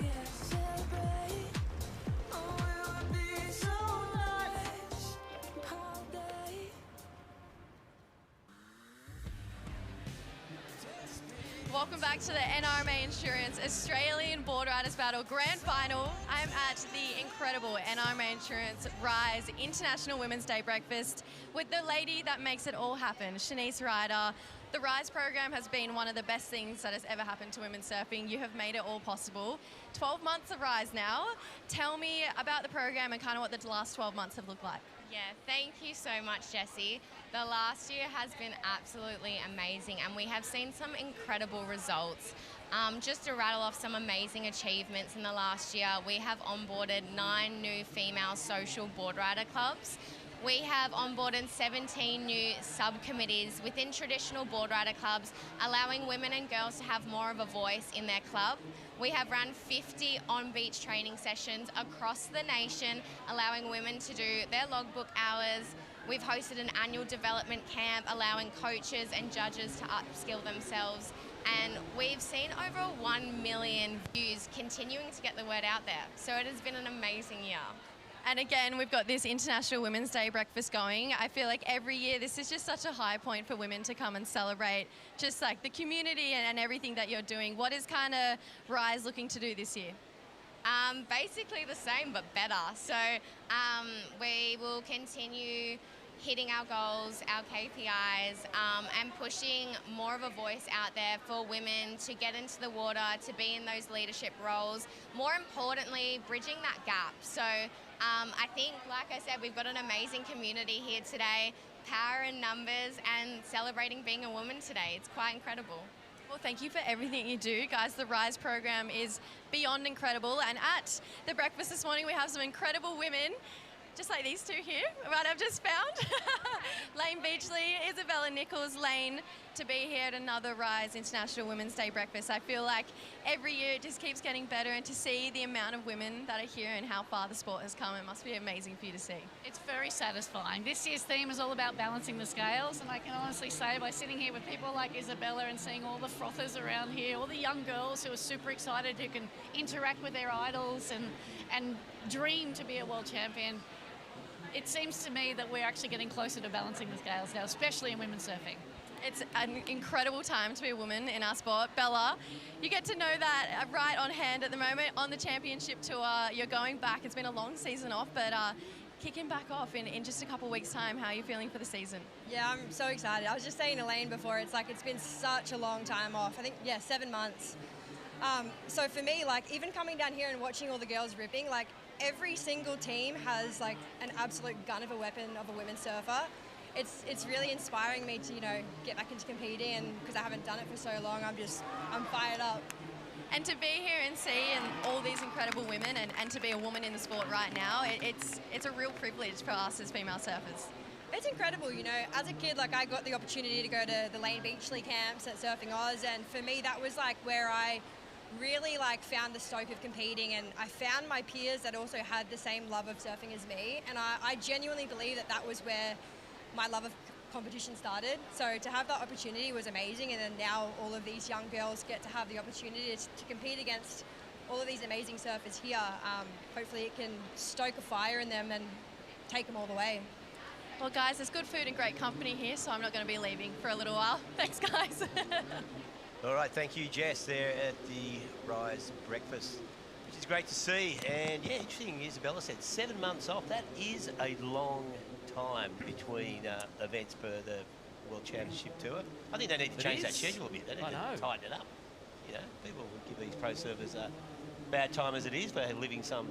yeah, celebrate. Oh, it would be so nice. Holiday. Welcome back to the NRMA Insurance Australian Boardriders Battle Grand Final. I'm at the incredible NRMA Insurance Rise International Women's Day Breakfast with the lady that makes it all happen, Shanice Ryder. The Rise program has been one of the best things that has ever happened to women's surfing. You have made it all possible. 12 months of Rise now. Tell me about the program and kind of what the last 12 months have looked like. Yeah, thank you so much, Jessie. The last year has been absolutely amazing, and we have seen some incredible results. Just to rattle off some amazing achievements in the last year, we have onboarded 9 new female social board rider clubs. We have onboarded 17 new subcommittees within traditional board rider clubs, allowing women and girls to have more of a voice in their club. We have run 50 on-beach training sessions across the nation, allowing women to do their logbook hours. We've hosted an annual development camp, allowing coaches and judges to upskill themselves. And we've seen over 1 million views, continuing to get the word out there. So it has been an amazing year. And again, we've got this International Women's Day breakfast going. I feel like every year this is just such a high point for women to come and celebrate just like the community and everything that you're doing. What is kind of Rise looking to do this year? Basically the same, but better. So we will continue hitting our goals, our KPIs, and pushing more of a voice out there for women to get into the water, to be in those leadership roles. More importantly, bridging that gap. So I think, like I said, we've got an amazing community here today, power in numbers, and celebrating being a woman today. It's quite incredible. Well, thank you for everything you do, guys. The Rise program is beyond incredible. And at the breakfast this morning, we have some incredible women, just like these two here, right, I've just found. Lane Beachley, Isabella Nichols, Lane, to be here at another Rise International Women's Day breakfast. I feel like every year it just keeps getting better, and to see the amount of women that are here and how far the sport has come, it must be amazing for you to see. It's very satisfying. This year's theme is all about balancing the scales, and I can honestly say by sitting here with people like Isabella and seeing all the frothers around here, all the young girls who are super excited, who can interact with their idols and dream to be a world champion, it seems to me that we're actually getting closer to balancing the scales now, especially in women's surfing. It's an incredible time to be a woman in our sport. Bella, you get to know that right on hand at the moment on the championship tour. You're going back. It's been a long season off, but kicking back off in just a couple of weeks' time. How are you feeling for the season? Yeah, I'm so excited. I was just saying to Elaine before, it's like it's been such a long time off. I think, 7 months. So for me, like even coming down here and watching all the girls ripping, like every single team has like an absolute gun of a weapon of a women's surfer. It's really inspiring me to, get back into competing, and because I haven't done it for so long, I'm fired up. And to be here and see all these incredible women and to be a woman in the sport right now, it's a real privilege for us as female surfers. It's incredible, as a kid, like I got the opportunity to go to the Lane Beachley camps at Surfing Oz, and for me that was like where I really found the stoke of competing, and I found my peers that also had the same love of surfing as me, and I genuinely believe that was where my love of competition started. So to have that opportunity was amazing, and then now all of these young girls get to have the opportunity to compete against all of these amazing surfers here. Hopefully it can stoke a fire in them and take them all the way. Well guys, there's good food and great company here, so I'm not going to be leaving for a little while. Thanks guys. All right, thank you, Jess, there at the Rise Breakfast, which is great to see. And yeah, interesting, Isabella said 7 months off. That is a long time between events per the World Championship Tour. I think they need to change that schedule a bit. They need to tighten it up. People would give these pro surfers a bad time as it is for living some,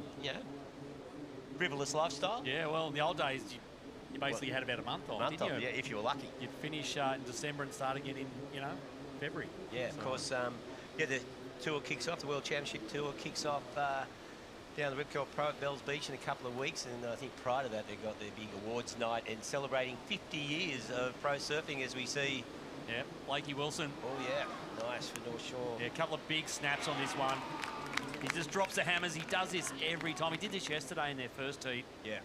frivolous lifestyle. Yeah, well, in the old days, you basically had about a month off, didn't you? Yeah, if you were lucky. You'd finish in December and start again in, February. Yeah, of course. The tour kicks off, the World Championship Tour kicks off down the Rip Curl Pro at Bells Beach in a couple of weeks, and I think prior to that they've got their big awards night and celebrating 50 years of pro surfing as we see. Yeah, Blakey Wilson. Oh yeah, nice for North Shore. Yeah, a couple of big snaps on this one. He just drops the hammers. He does this every time. He did this yesterday in their first heat. Yeah.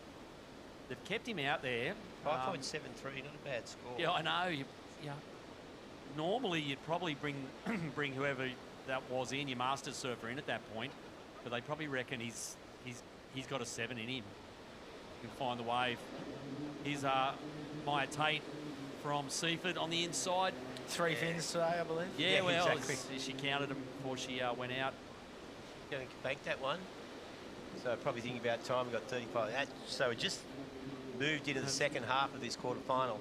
They've kept him out there. 5.73, not a bad score. Yeah, I know. Normally you'd probably bring whoever that was in, your Masters surfer in at that point, but they probably reckon he's got a 7 in him. He can find the wave. Here's Maya Tate from Seaford on the inside. 3 fins today, I believe. Yeah, well, exactly. She counted them before she went out. Going to bank that one. So probably thinking about time, we got 35. So it just moved into the second half of this quarterfinal.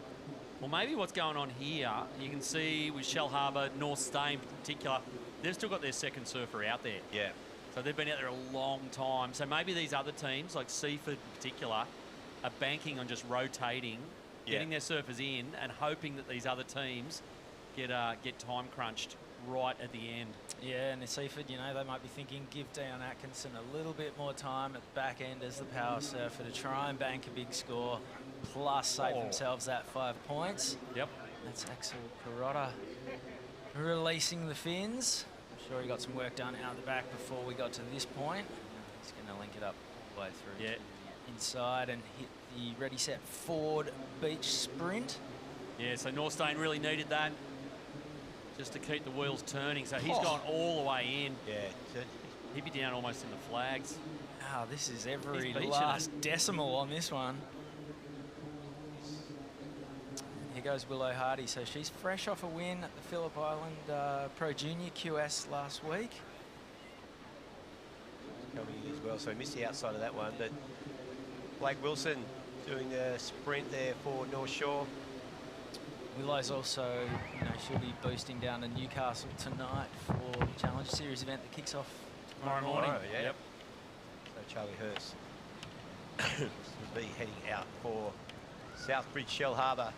Well, maybe what's going on here, you can see with Shell Harbour, North Stay in particular, they've still got their second surfer out there. Yeah. So they've been out there a long time. So maybe these other teams, like Seaford in particular, are banking on just rotating, getting their surfers in, and hoping that these other teams get time crunched right at the end. Yeah, and the Seaford, they might be thinking, give Dion Atkinson a little bit more time at the back end as the power surfer to try and bank a big score, plus save themselves that 5 points. Yep. That's Axel Carrotta releasing the fins. I'm sure he got some work done out the back before we got to this point. He's going to link it up all the way through to the inside and hit the ready, set, forward beach sprint. Yeah, so Norstein really needed that just to keep the wheels turning. So he's gone all the way in. Yeah. He'd be down almost in the flags. Oh, this is every last decimal on this one. Here goes Willow Hardy. So she's fresh off a win at the Phillip Island Pro Junior QS last week. Coming in as well, so he missed the outside of that one. But Blake Wilson doing the sprint there for North Shore. Willow's also, she'll be boosting down to Newcastle tonight for the Challenge Series event that kicks off tomorrow morning. Yep. So Charlie Hurst will be heading out for Southbridge Shell Harbour.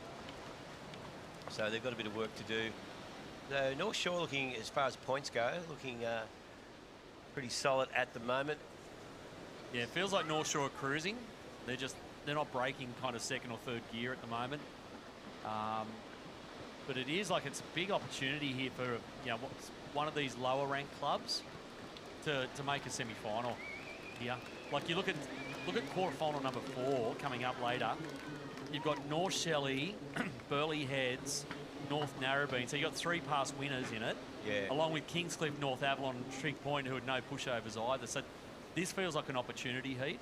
So they've got a bit of work to do. So North Shore looking, as far as points go, looking pretty solid at the moment. Yeah, it feels like North Shore are cruising. They're not breaking kind of second or third gear at the moment. But it is like it's a big opportunity here for one of these lower ranked clubs to make a semi-final here. Like you look at quarterfinal number 4 coming up later. You've got North Shelley, Burleigh Heads, North Narrabeen. So you've got 3 past winners in it. Yeah. Along with Kingscliff, North Avalon, and Trig Point, who had no pushovers either. So this feels like an opportunity heat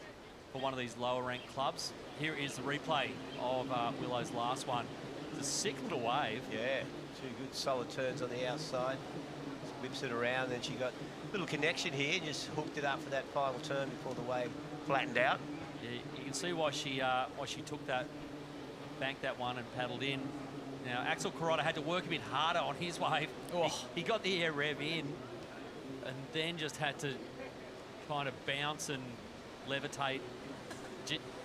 for one of these lower ranked clubs. Here is the replay of Willow's last one. It's a sick little wave. Yeah, 2 good solid turns on the outside. Just whips it around, then she got a little connection here, just hooked it up for that final turn before the wave flattened out. Yeah, you can see why she took that, banked that one and paddled in. Now, Axel Carrotto had to work a bit harder on his wave. Oh. He got the air rev in and then just had to kind of bounce and levitate,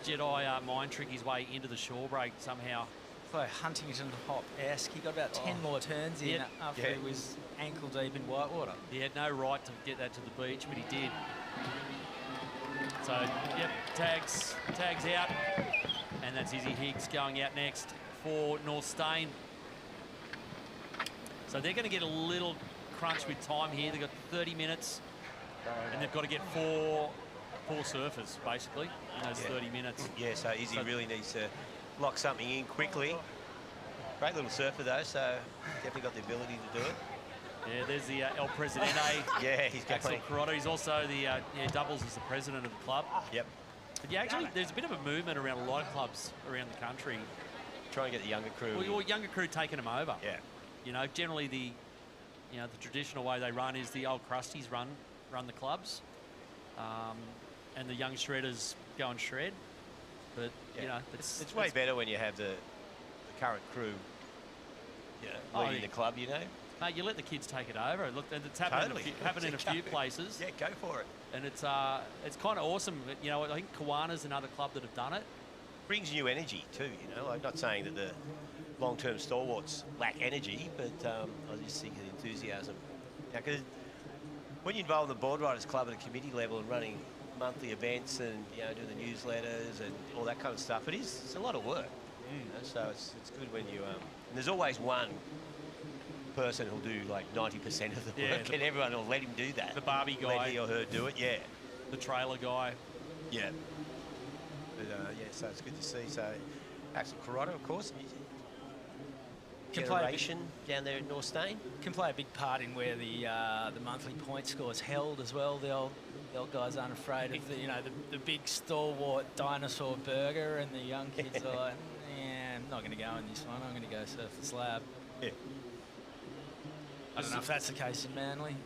Jedi mind trick his way into the shore break somehow. So Huntington Hop-esque. He got about 10 more turns in after he was ankle deep in whitewater. He had no right to get that to the beach, but he did. So, yep, tags out. And that's Izzy Higgs going out next for North Stain. So they're going to get a little crunch with time here. They've got 30 minutes, and they've got to get four surfers, basically, in those 30 minutes. Yeah, so Izzy really needs to lock something in quickly. Great little surfer, though, so definitely got the ability to do it. Yeah, there's the El Presidente. Yeah, he's got Axel Carrotto. He's also the doubles as the president of the club. Yep. But yeah, actually, there's a bit of a movement around a lot of clubs around the country. Try and get the younger crew. Well, younger crew taking them over. Yeah. You know, generally the traditional way they run is the old crusties run the clubs, and the young shredders go and shred. But you know, it's way better when you have the current crew, leading the club. You know. Mate, you let the kids take it over. Look, it's happening in a few places. Yeah, go for it. And it's kind of awesome. You know, I think Kiwana's another club that have done it. Brings new energy too. You know, I'm not saying that the long-term stalwarts lack energy, but I just think the enthusiasm. Because when you're involved in the Boardriders Club at a committee level and running monthly events and doing the newsletters and all that kind of stuff, it's a lot of work. You know, so it's good when you and there's always one person who'll do like 90% of the work, and everyone will let him do that. The Barbie guy. Let he or her do it, yeah. The trailer guy. Yeah. But so it's good to see. So Axel Carrotto, of course, generation down there at North Stain. Can play a big part in where the monthly point score is held as well. The old guys aren't afraid of the big stalwart dinosaur burger, and the young kids are like, I'm not going to go in this one. I'm going to go surf the slab. Yeah. I don't know if that's the case in Manly.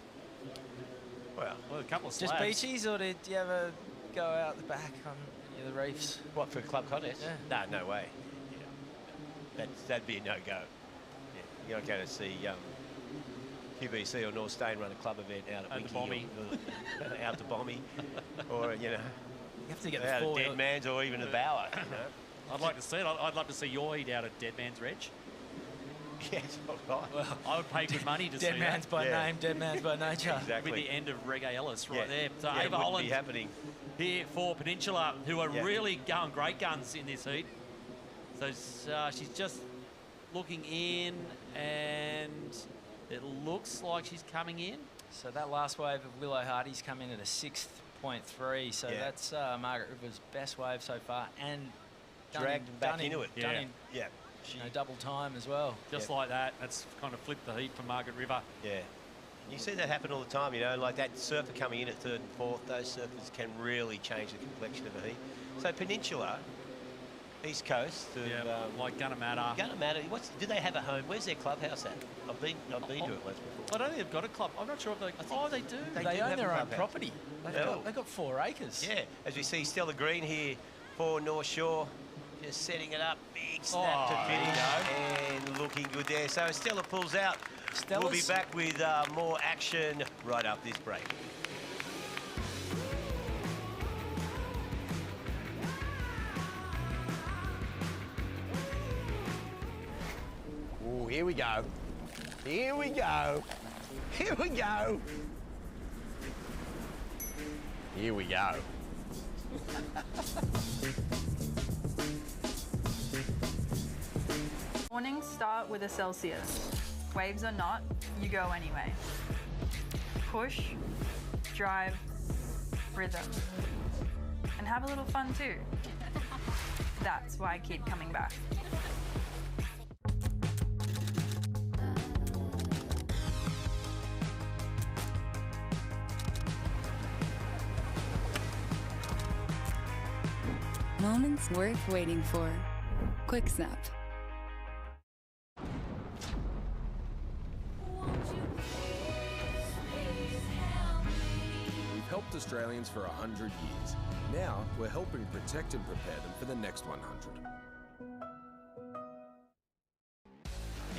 Well, a couple of just slabs. beachies, or did you ever go out the back on the reefs? What, for a club contest? Yeah. No way. Yeah. That'd be a no-go. Yeah. You're not going to see QBC or North Stain run a club event out at Winky out to Bommy, or you have to get out the at Dead Man's or even the Bower. I'd like to see it. I'd love to see your heat out at Dead Man's Reg. Yes, all right. Well, I would pay good money to see Dead Man's by name, Dead Man's by nature. Exactly. With the end of Reggae Ellis right there. So it Ava wouldn't Holland be happening here for Peninsula, who are really going great guns in this heat. So she's just looking in, and it looks like she's coming in. So that last wave of Willow Hardy's come in at a 6.3. So that's Margaret River's best wave so far, and dragged back into it. Done in double time as well. Just like that. That's kind of flipped the heat for Margaret River. Yeah. You see that happen all the time, like that surfer coming in at third and fourth. Those surfers can really change the complexion of a heat. So Peninsula, East Coast, like Gunnamatta. Do they have a home? Where's their clubhouse at? I've been to it once before. I don't think they've got a club. I'm not sure if they. They do. They own their own property. They've got 4 acres. Yeah. As we see Stella Green here for North Shore. Just setting it up, big snap to finish, and looking good there. So Stella pulls out. We'll be back with more action right after this break. Oh, here we go. Here we go. Here we go. Here we go. Mornings start with a Celsius. Waves or not, you go anyway. Push, drive, rhythm. And have a little fun too. That's why I keep coming back. Moments worth waiting for. Quick Snap. We've helped Australians for 100 years. Now we're helping protect and prepare them for the next 100.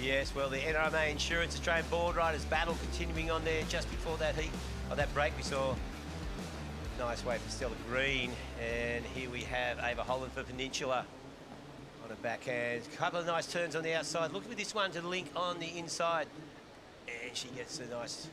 Yes, well, the NRMA Insurance Australian Boardriders battle continuing on there. Just before that heat, or that break, we saw a nice way for Stella Green. And here we have Ava Holland for Peninsula on a backhand. A couple of nice turns on the outside. Looking for this one to link on the inside. And she gets a nice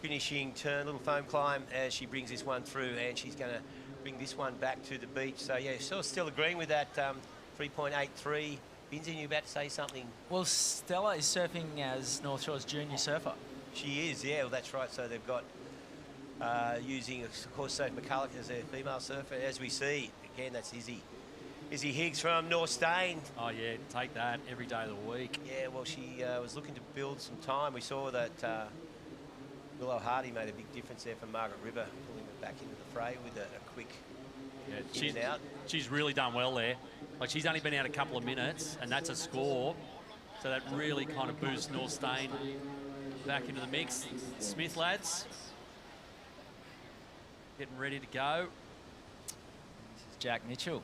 finishing turn, little foam climb as she brings this one through. And she's going to bring this one back to the beach. So, yeah, saw Stella Green with that 3.83. Binzi, you about to say something? Well, Stella is surfing as North Shore's junior surfer. She is, yeah, well, that's right. So they've got using, of course, Sophie McCulloch as their female surfer. As we see, again, that's Izzy Higgs from North Stain. Oh, yeah, take that every day of the week. Yeah, well, she was looking to build some time. We saw that Willow Hardy made a big difference there for Margaret River, pulling her back into the fray with a quick in and out. She's really done well there. Like, she's only been out a couple of minutes, and that's a score. So that really kind of boosts North Stain back into the mix. Smith lads, getting ready to go. This is Jack Mitchell,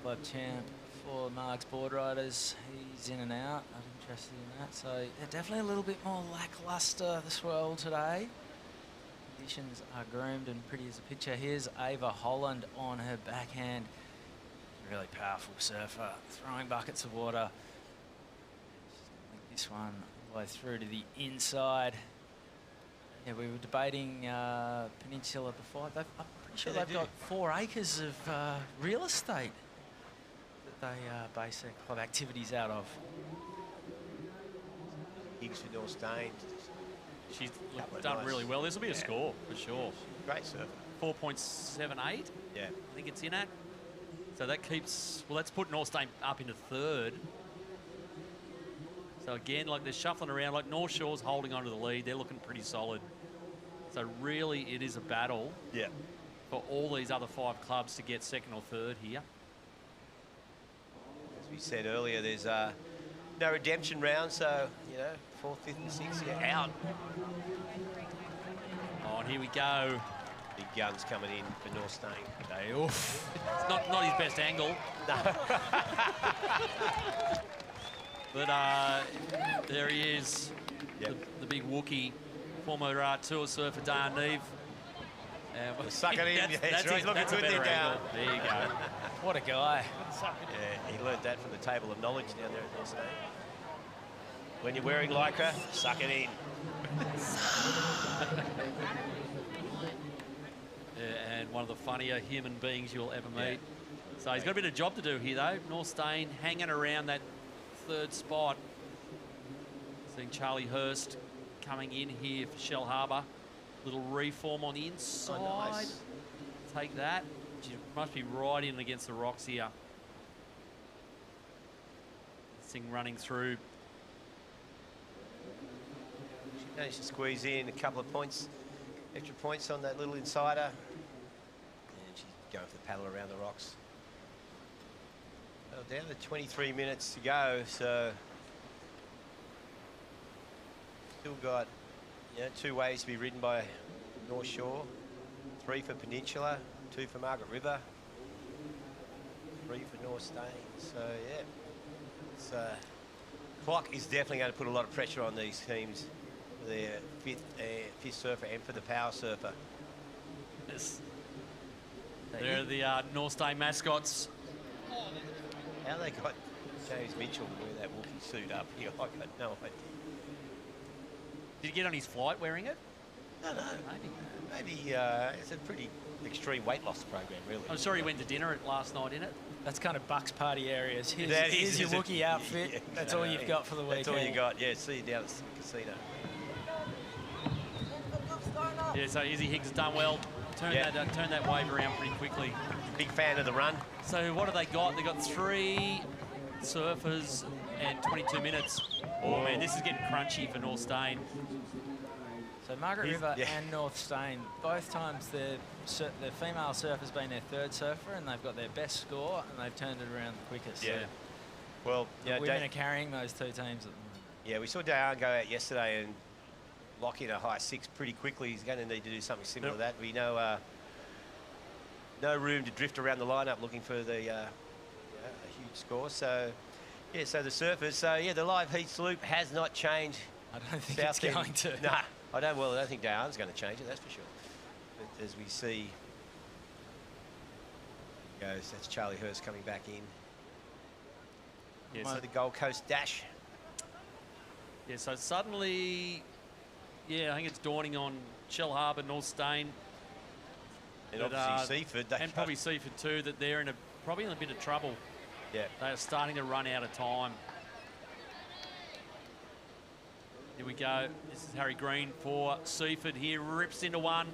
club champ for Marg's Boardriders. He's in and out. I'm interested in that. So yeah, definitely a little bit more lackluster the swirl today. Conditions are groomed and pretty as a picture. Here's Ava Holland on her backhand. Really powerful surfer, throwing buckets of water. She's going to link this one all the way through to the inside. Yeah, we were debating Peninsula before. I'm pretty sure they've got 4 acres of real estate that they base their club activities out of. Higgs for North Stain. She's done really well. This will be a score for sure. Great surfer. 4.78. Yeah. I think it's in at. So that keeps, well, let's put North Stain up into third. So again, like they're shuffling around, like North Shore's holding onto the lead. They're looking pretty solid. So really it is a battle for all these other 5 clubs to get second or third here. As we said earlier, there's no redemption round, so, you know, 4th, 5th and 6th, out. Oh, and here we go. Big guns coming in for North Stain. Okay, oof. It's not his best angle. No. But there he is, the big Wookie, former tour surfer Dan Neve. Suck it in. That's right. He's looking good there, down. There you go. What a guy. Yeah, he learned that from the table of knowledge down there at North Stain. When you're wearing lycra, suck it in. And one of the funnier human beings you'll ever meet. So he's got a bit of job to do here, though. North Stain hanging around that 3rd spot. Seeing Charlie Hurst coming in here for Shell Harbour. Little reform on the inside. Oh, nice. Take that. She must be right in against the rocks here. This thing running through. She managed to squeeze in a couple of points, extra points on that little insider. And she's going for the paddle around the rocks. Well, down to 23 minutes to go, so still got 2 waves to be ridden by North Shore, 3 for Peninsula, 2 for Margaret River, 3 for North Stain. So yeah, it's, clock is definitely going to put a lot of pressure on these teams. Their 5th surfer and for the power surfer. Yes. They're the North Stain mascots. How they got James Mitchell to wear that Wookiee suit up here, I got no idea. Did he get on his flight wearing it? No. Maybe. Maybe it's a pretty extreme weight loss program, really. I'm sure he went to dinner last night, innit? That's kind of Bucks party areas. That Here's your is it? Wookiee outfit. Yeah, That's all you've got for the weekend. That's all you got. Yeah, see you down at the casino. Yeah, so Izzy Higgs has done well. Turn that wave around pretty quickly. Big fan of the run. So what have they got? They got 3 surfers and 22 minutes. Oh man, this is getting crunchy for North Stain. So Margaret River and North Stain, both times the female surfer's been their 3rd surfer, and they've got their best score, and they've turned it around the quickest. Yeah. So well, the women are carrying those 2 teams at the moment. Yeah, we saw Daiwa go out yesterday and lock in a high 6 pretty quickly. He's going to need to do something similar to that. We know no room to drift around the lineup looking for the a huge score. So yeah, so the surfers. So yeah, the live heats loop has not changed. I don't think it's going to. Nah, I don't. Well, I don't think Daiwa's going to change it. That's for sure. But as we see, goes. That's Charlie Hurst coming back in. Yeah, so the Gold Coast dash. Yeah, so suddenly, yeah, I think it's dawning on Shell Harbour, North Stain. And obviously Seaford. And probably Seaford too, that they're probably in a bit of trouble. Yeah. They are starting to run out of time. Here we go. This is Harry Green for Seaford here. Rips into one.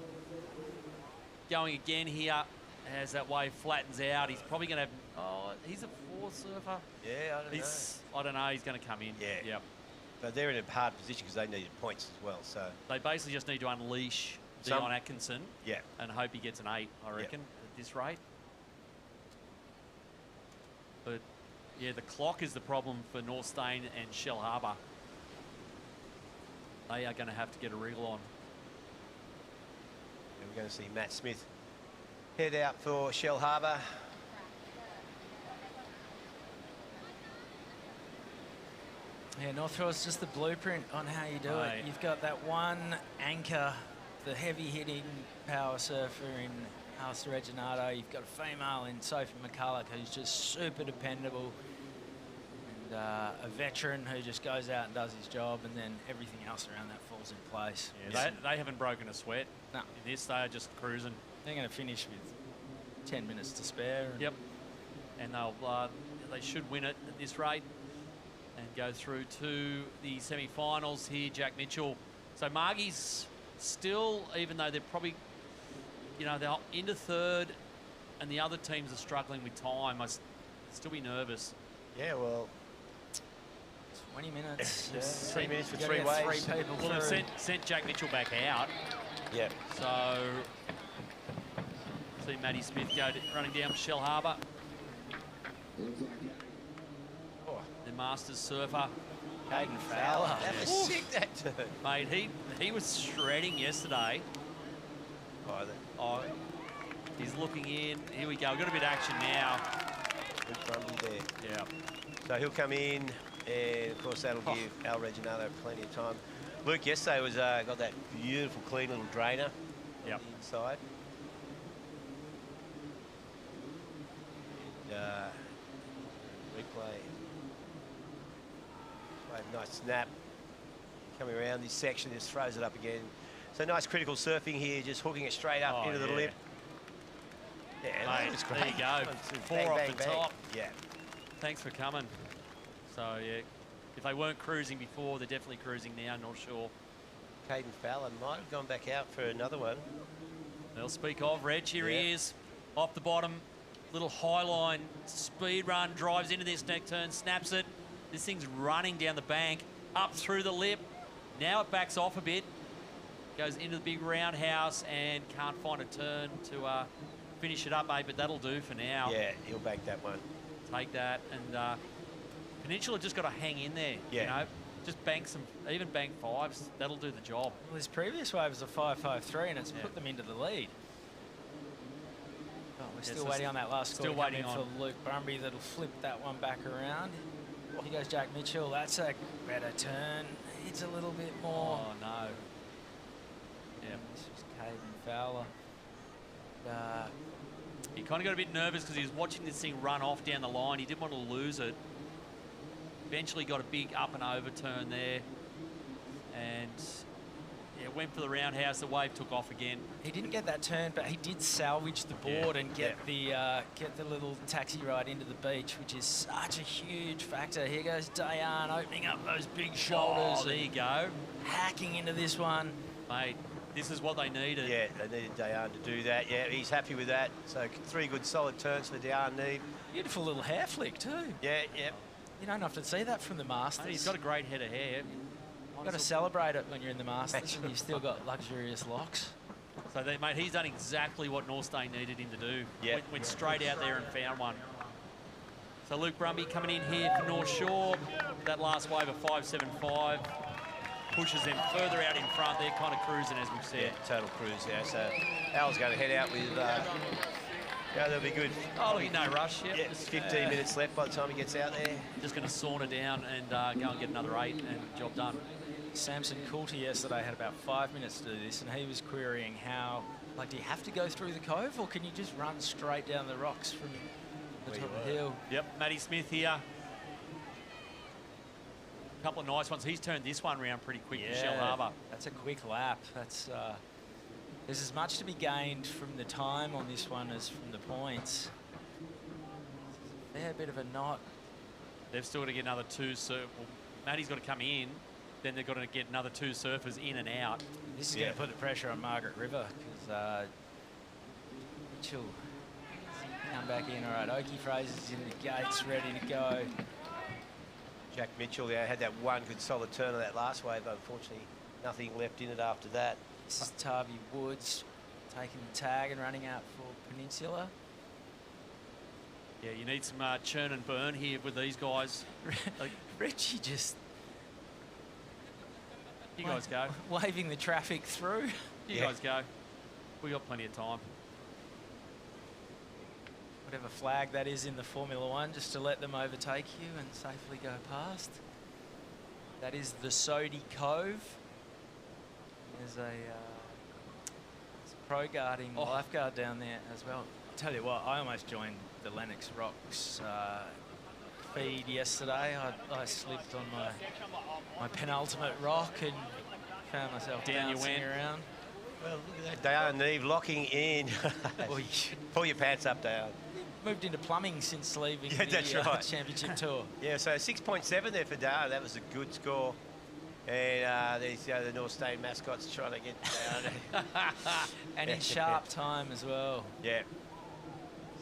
Going again here as that wave flattens out. He's probably going to have... Oh, he's a 4 surfer. Yeah, I don't know. I don't know. He's going to come in. Yeah. Yep. But they're in a hard position because they needed points as well. So they basically just need to unleash Dion Atkinson. Yeah. And hope he gets an 8, I reckon, at this rate. But yeah, the clock is the problem for North Stain and Shell Harbour. They are going to have to get a wriggle on. And we're going to see Matt Smith head out for Shell Harbour. Yeah, North Shore is just the blueprint on how you do it. You've got that one anchor, the heavy-hitting power surfer in Alistair Reginato. You've got a female in Sophie McCulloch who's just super dependable. And a veteran who just goes out and does his job, and then everything else around that falls in place. Yeah, they haven't broken a sweat. No. In this, they are just cruising. They're going to finish with 10 minutes to spare. Yep. And they should win it at this rate and go through to the semi-finals here. Jack Mitchell. So Margie's still, even though they're probably, they're into 3rd and the other teams are struggling with time, I still be nervous. Yeah, well, 20 minutes. 3 minutes for 3 waves. 3 people well, they've sent Jack Mitchell back out. Yeah. So, see Matty Smith running down for Shell Harbour. The Masters surfer. Caden Fowler. Have a sick that turn. Mate, he was shredding yesterday. He's looking in. Here we go. We've got a bit of action now. Good rumble there. Yeah. So he'll come in, and of course that'll give Al Reginato plenty of time. Luke yesterday was got that beautiful, clean little drainer. Yep. Inside. And, replay. Nice snap. Coming around this section, just throws it up again. So nice critical surfing here, just hooking it straight up into the lip. Yeah, mate, that's great. there you go. 4 Bang, off bang, the bang. top. Yeah. Thanks for coming. So, yeah, if they weren't cruising before, they're definitely cruising now, not sure. Caden Fowler might have gone back out for another one. They'll speak of. Reg, here he is. Off the bottom, little high line, speed run, drives into this neck turn, snaps it. This thing's running down the bank, up through the lip. Now it backs off a bit, goes into the big roundhouse and can't find a turn to finish it up, mate, but that'll do for now. Yeah, he'll bank that one. Take that, and Peninsula just got to hang in there, just bank even bank 5s, that'll do the job. Well, his previous wave was a 5.53 and it's put them into the lead. Oh, we're still waiting on that last score. Still waiting for Luke Brumby that'll flip that one back around. Here goes Jack Mitchell. That's a better turn. It's a little bit more. Oh, no. Yeah. This is Caden Fowler. He kind of got a bit nervous because he was watching this thing run off down the line. He didn't want to lose it. Eventually got a big up and over turn there. And yeah, went for the roundhouse. The wave took off again. He didn't get that turn, but he did salvage the board and get the little taxi ride into the beach, which is such a huge factor. Here goes Dayan opening up those big shoulders. Oh, there you go. Hacking into this one. Mate, this is what they needed. Yeah, they needed Dayan to do that. Yeah, he's happy with that. So 3 good solid turns for Dayan Neve. Beautiful little hair flick too. Yeah, yeah. You don't often see that from the Masters. Mate, he's got a great head of hair. You've got to celebrate it when you're in the Masters and you've still got luxurious locks. So, mate, he's done exactly what Norstein needed him to do. Yeah. Went straight out there and found one. So Luke Brumby coming in here for North Shore. That last wave of 5.75 pushes them further out in front. They're kind of cruising, as we've said. Yeah, total cruise, yeah. So Al's going to head out with... yeah, that'll be good. Oh, no rush. Yep. Yeah, 15 minutes left by the time he gets out there. Just going to sauna down and go and get another 8 and job done. Samson Coulter yesterday had about 5 minutes to do this, and he was querying how, like, do you have to go through the cove, or can you just run straight down the rocks from the top of the hill? Yep, Matty Smith here. A couple of nice ones. He's turned this one around pretty quick, Michelle Harbour. That's a quick lap. That's there's as much to be gained from the time on this one as from the points. A fair bit of a knot. They've still got to get another 2 well, Matty's got to come in, then they've got to get another 2 surfers in and out. This is going to put the pressure on Margaret River, because Mitchell come back in. All right, Oakey Fraser's in the gates, ready to go. Jack Mitchell, yeah, had that one good solid turn on that last wave, but unfortunately nothing left in it after that. This is Tavi Woods taking the tag and running out for Peninsula. Yeah, you need some churn and burn here with these guys. Like, Richie just... You guys go. Waving the traffic through. You guys go. We got plenty of time. Whatever flag that is in the Formula One, just to let them overtake you and safely go past. That is the Sodii Cove. There's a pro guarding lifeguard down there as well. I'll tell you what, I almost joined the Lennox Rocks feed yesterday. I slipped on my penultimate rock and found myself bouncing around. Well, look at that. Dayan Neve locking in. Pull your pants up, Dayan. Moved into plumbing since leaving the championship tour. Yeah, so 6.7 there for Dayan. That was a good score. And there's the North State mascots trying to get down. And in sharp time as well. Yeah.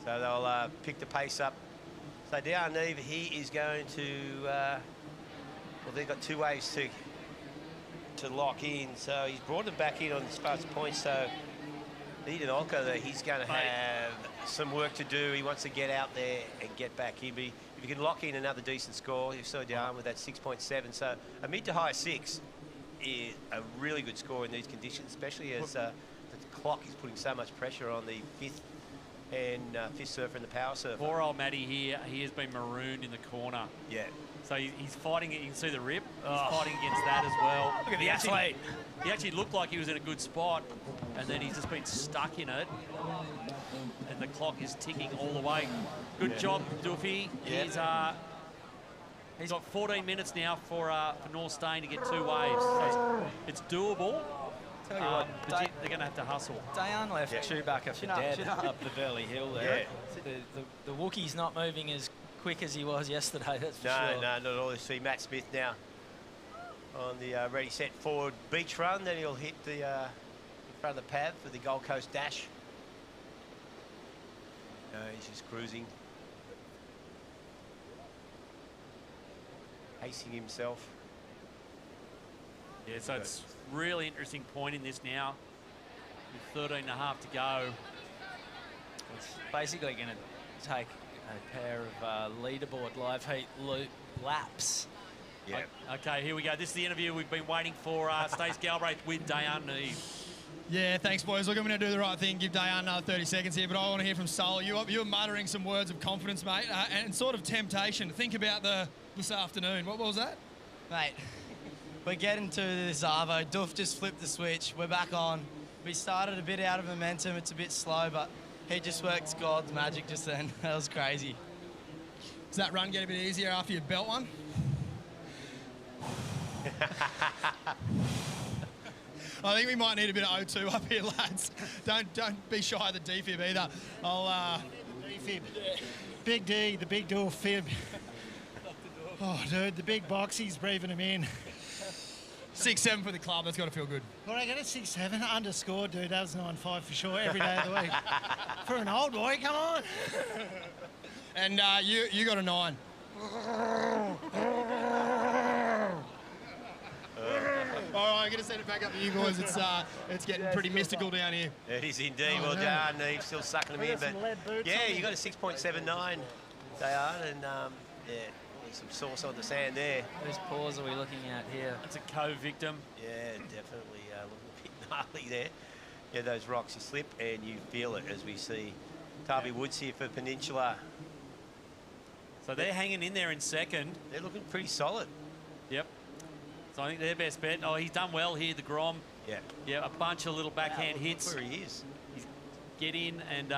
So they'll pick the pace up. So Dayan Neve, he is going to... well, they've got 2 waves to lock in. So he's brought them back in on as far as points. So Eden Olka, he's going to have some work to do. He wants to get out there and get back in. But if you can lock in another decent score, you've slowed down with that 6.7. So a mid to high 6 is a really good score in these conditions, especially as the clock is putting so much pressure on the 5th and 5th surfer and the power surfer. Poor old Matty here, he has been marooned in the corner. Yeah. So he's fighting it. You can see the rip. He's fighting against that as well. Look at the athlete. He actually looked like he was in a good spot, and then he's just been stuck in it. And the clock is ticking all the way. Good job, Duffy. Yeah. He's got 14 minutes now for North Stain to get 2 waves. So it's doable. Tell you what, they're going to have to hustle. Dayan left Chewbacca for dead up the Burleigh Hill there. Yeah. The Wookie's not moving as quick as he was yesterday, that's for sure. No, not at all. You see Matt Smith now on the ready, set, forward beach run. Then he'll hit the in front of the Pav for the Gold Coast dash. No, he's just cruising. Pacing himself. Yeah, so it's really interesting point in this now. With 13 and a half to go. It's basically going to take a pair of leaderboard live heat laps. Yeah. Okay, here we go. This is the interview we've been waiting for. Stace Galbraith with Dayan Neve. Yeah, thanks, boys. Look, I'm going to do the right thing, give Dayan another 30 seconds here, but I want to hear from Sol. You were muttering some words of confidence, mate, and sort of temptation. Think about this afternoon. What was that? Mate, we're getting to this Arvo. Duff just flipped the switch. We're back on. We started a bit out of momentum. It's a bit slow, but he just worked God's magic just then. That was crazy. Does that run get a bit easier after you belt one? I think we might need a bit of O2 up here, lads. Don't be shy of the defib either. I'll defib. Big D, the big door fib. Oh, dude, the big box, he's breathing him in. 6-7 for the club. That's got to feel good. Well, I got a 6-7 underscore, dude. That was 9-5 for sure every day of the week. For an old boy, come on. And you got a 9. All right, I'm going to send it back up to you guys. It's getting pretty mystical down here. It is indeed. Well done. He's still sucking them in. But yeah, you got a 6.79, they are. And yeah, some sauce on the sand there. Whose paws are we looking at here? That's a co-victim. Yeah, definitely looking a bit gnarly there. Yeah, those rocks, you slip and you feel it as we see Tarby Woods here for Peninsula. So they're hanging in there in second. They're looking pretty solid. Yep. So I think their best bet. Oh, he's done well here, the Grom. Yeah. Yeah, a bunch of little backhand hits. Where he is. He's get in and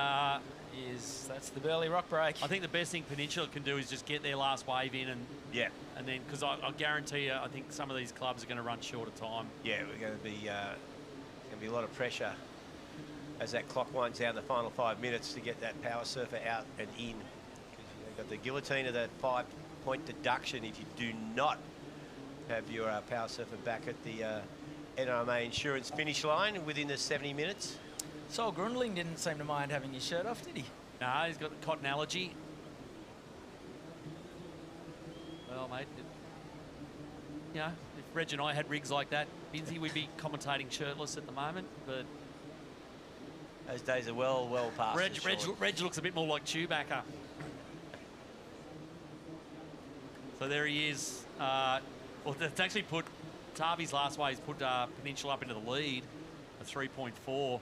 that's the Burleigh rock break. I think the best thing Peninsula can do is just get their last wave in and then because I guarantee you, I think some of these clubs are going to run short of time. Yeah, we're going to be a lot of pressure as that clock winds down the final 5 minutes to get that power surfer out and in. Because you've got the guillotine of that 5-point deduction if you do not have your power surfer back at the NRMA insurance finish line within the 70 minutes. Sol Grundling didn't seem to mind having his shirt off, did he? No, he's got the cotton allergy. Well, mate, you know, if Reg and I had rigs like that, Binsey, we'd be commentating shirtless at the moment, but... Those days are well past. Reg looks a bit more like Chewbacca. So there he is. Well, it's actually put... Tarby's last way has put Peninsula up into the lead, a 3.4. So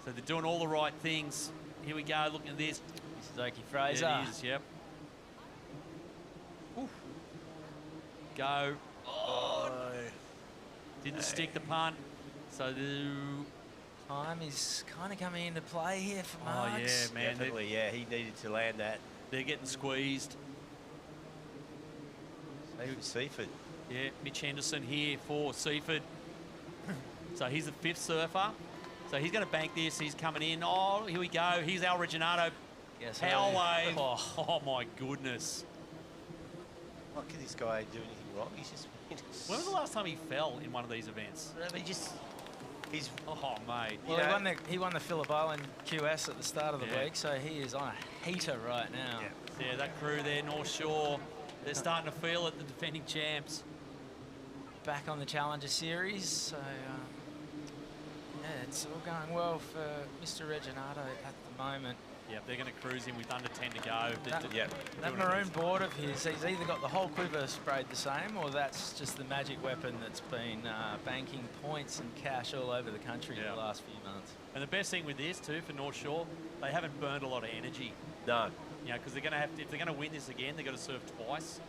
they're doing all the right things. Here we go, looking at this. This is Oki Fraser. There it is, yep. Oof. Go. Oh. Didn't stick the punt. So the time is kind of coming into play here for Marks. Oh, yeah, man. Definitely, yeah, he needed to land that. They're getting squeezed. Seaford. Yeah, Mitch Henderson here for Seaford. So he's the 5th surfer. So he's going to bank this. He's coming in. Oh, here we go. Here's Al Reginato. Yes, Power wave. Oh, my goodness. What can this guy do anything wrong? He's just... When was the last time he fell in one of these events? He's... Oh, mate. Well, he won the Phillip Island QS at the start of the week, so he is on a heater right now. Yeah, that crew there, North Shore, they're starting to feel it, the defending champs. Back on the Challenger Series, so yeah, it's all going well for Mr. Reginato at the moment. Yep, they're going to cruise him with under 10 to go. That maroon board of his, he's either got the whole quiver sprayed the same, or that's just the magic weapon that's been banking points and cash all over the country in the last few months. And the best thing with this too for North Shore, they haven't burned a lot of energy. No. You know, because they're going to have to, if they're going to win this again, they've got to serve twice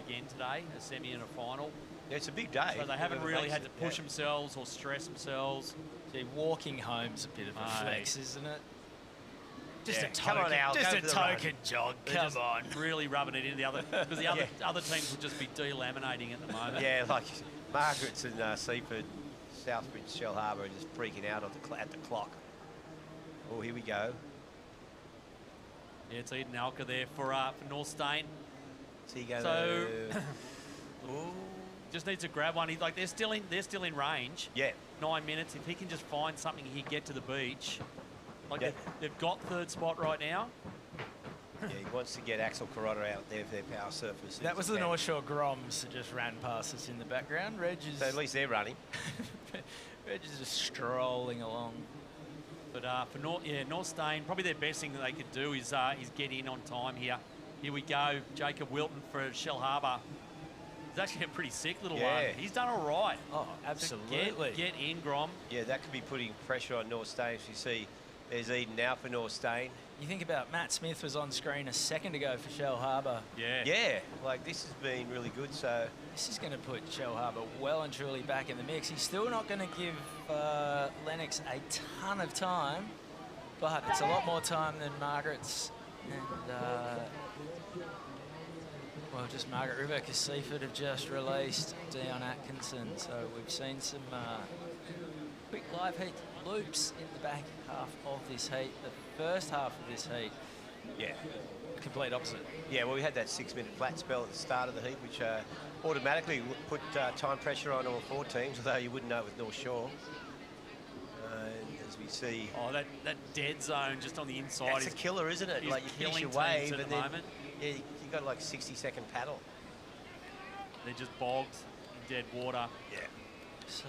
again today, a semi and a final. Yeah, it's a big day. So they haven't really had to push themselves or stress themselves. See, walking home's a bit of a flex, isn't it? Just a token, come on, Al, just a token jog. They're Come on. Really rubbing it in the other, because the other teams will just be delaminating at the moment. Yeah, like Margaret's and Seaford, Southbridge, Shell Harbour are just freaking out at the clock. Oh, here we go. Yeah, it's Eden Alka there for North Stain. So you go. So just needs to grab one. He's like they're still in range. Yeah. 9 minutes. If he can just find something, he get to the beach. Like they've got 3rd spot right now. Yeah, he wants to get Axel Carrotta out there for their power surfers. That was the North Shore Groms that just ran past us in the background. Reg is... So at least they're running. Reg is just strolling along. But for North Stain, probably their best thing that they could do is get in on time here. Here we go, Jacob Wilton for Shell Harbour. He's actually a pretty sick little one. He's done all right. Oh, absolutely. So get in, Grom. Yeah, that could be putting pressure on North Stain. As you see, there's Eden now for North Stain. You think about Matt Smith was on screen a second ago for Shell Harbour. Yeah, like this has been really good. So this is going to put Shell Harbour well and truly back in the mix. He's still not going to give Lennox a ton of time, but it's a lot more time than Margaret's. And well, just Margaret River, because Seaford have just released Dion Atkinson. So we've seen some live heat loops in the back half of this heat. The first half of this heat, Yeah. complete opposite. Yeah, well, we had that 6-minute flat spell at the start of the heat, which automatically put time pressure on all 4 teams, although you wouldn't know it with North Shore. As we see... Oh, that dead zone just on the inside. That's a killer, isn't it? Like, you finish your wave, and then yeah, you got like 60-second paddle. They're just bogged in dead water. Yeah. So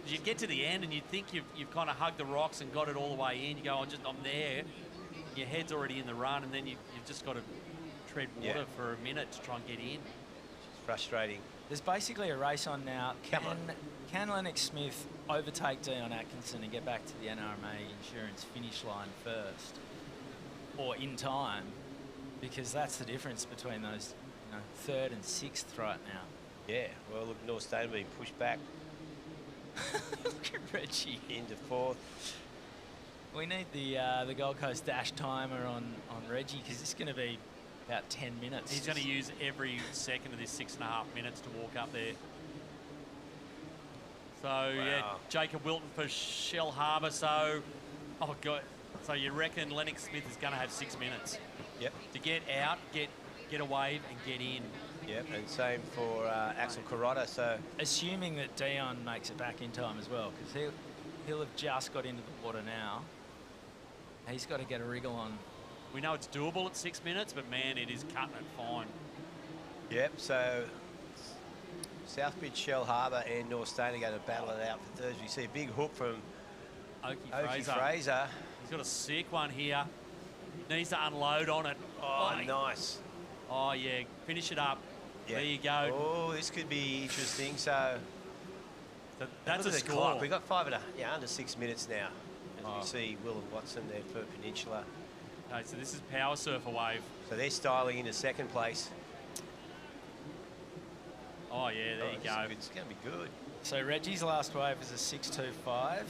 you get to the end and you think you've kind of hugged the rocks and got it all the way in. You go, I'm there. Your head's already in the run, and then you've just got to tread water for a minute to try and get in. It's frustrating. There's basically a race on now. Can Lennox Smith overtake Dion Atkinson and get back to the NRMA insurance finish line first, or in time? Because that's the difference between those, you know, 3rd and 6th right now. Yeah. Well, look, North State being pushed back. Look at Reggie into 4th. We need the Gold Coast dash timer on Reggie, because it's going to be about 10 minutes. He's going to use every second of this 6.5 minutes to walk up there. So, yeah, Jacob Wilton for Shell Harbour. So, oh, God. So you reckon Lennox Smith is going to have 6 minutes? Yep. To get out, get a wave and get in. Yep, and same for Axel Carrotta. So, assuming that Dion makes it back in time as well, because he'll have just got into the water now. He's got to get a wriggle on. We know it's doable at 6 minutes, but man, it is cutting it fine. Yep, so Southbridge, Shell Harbour and North State are going to battle it out for Thursday. We see a big hook from Oki Fraser. He's got a sick one here. Needs to unload on it. Oh, nice. Oh, yeah, finish it up. Yeah. There you go. Oh, this could be interesting. So that's a score. Clock. We've got under 6 minutes now. As we see Will and Watson there for Peninsula. Okay, so this is Power Surfer wave. So they're styling into 2nd place. Oh, yeah, there you go. It's going to be good. So Reggie's last wave is a 6.25.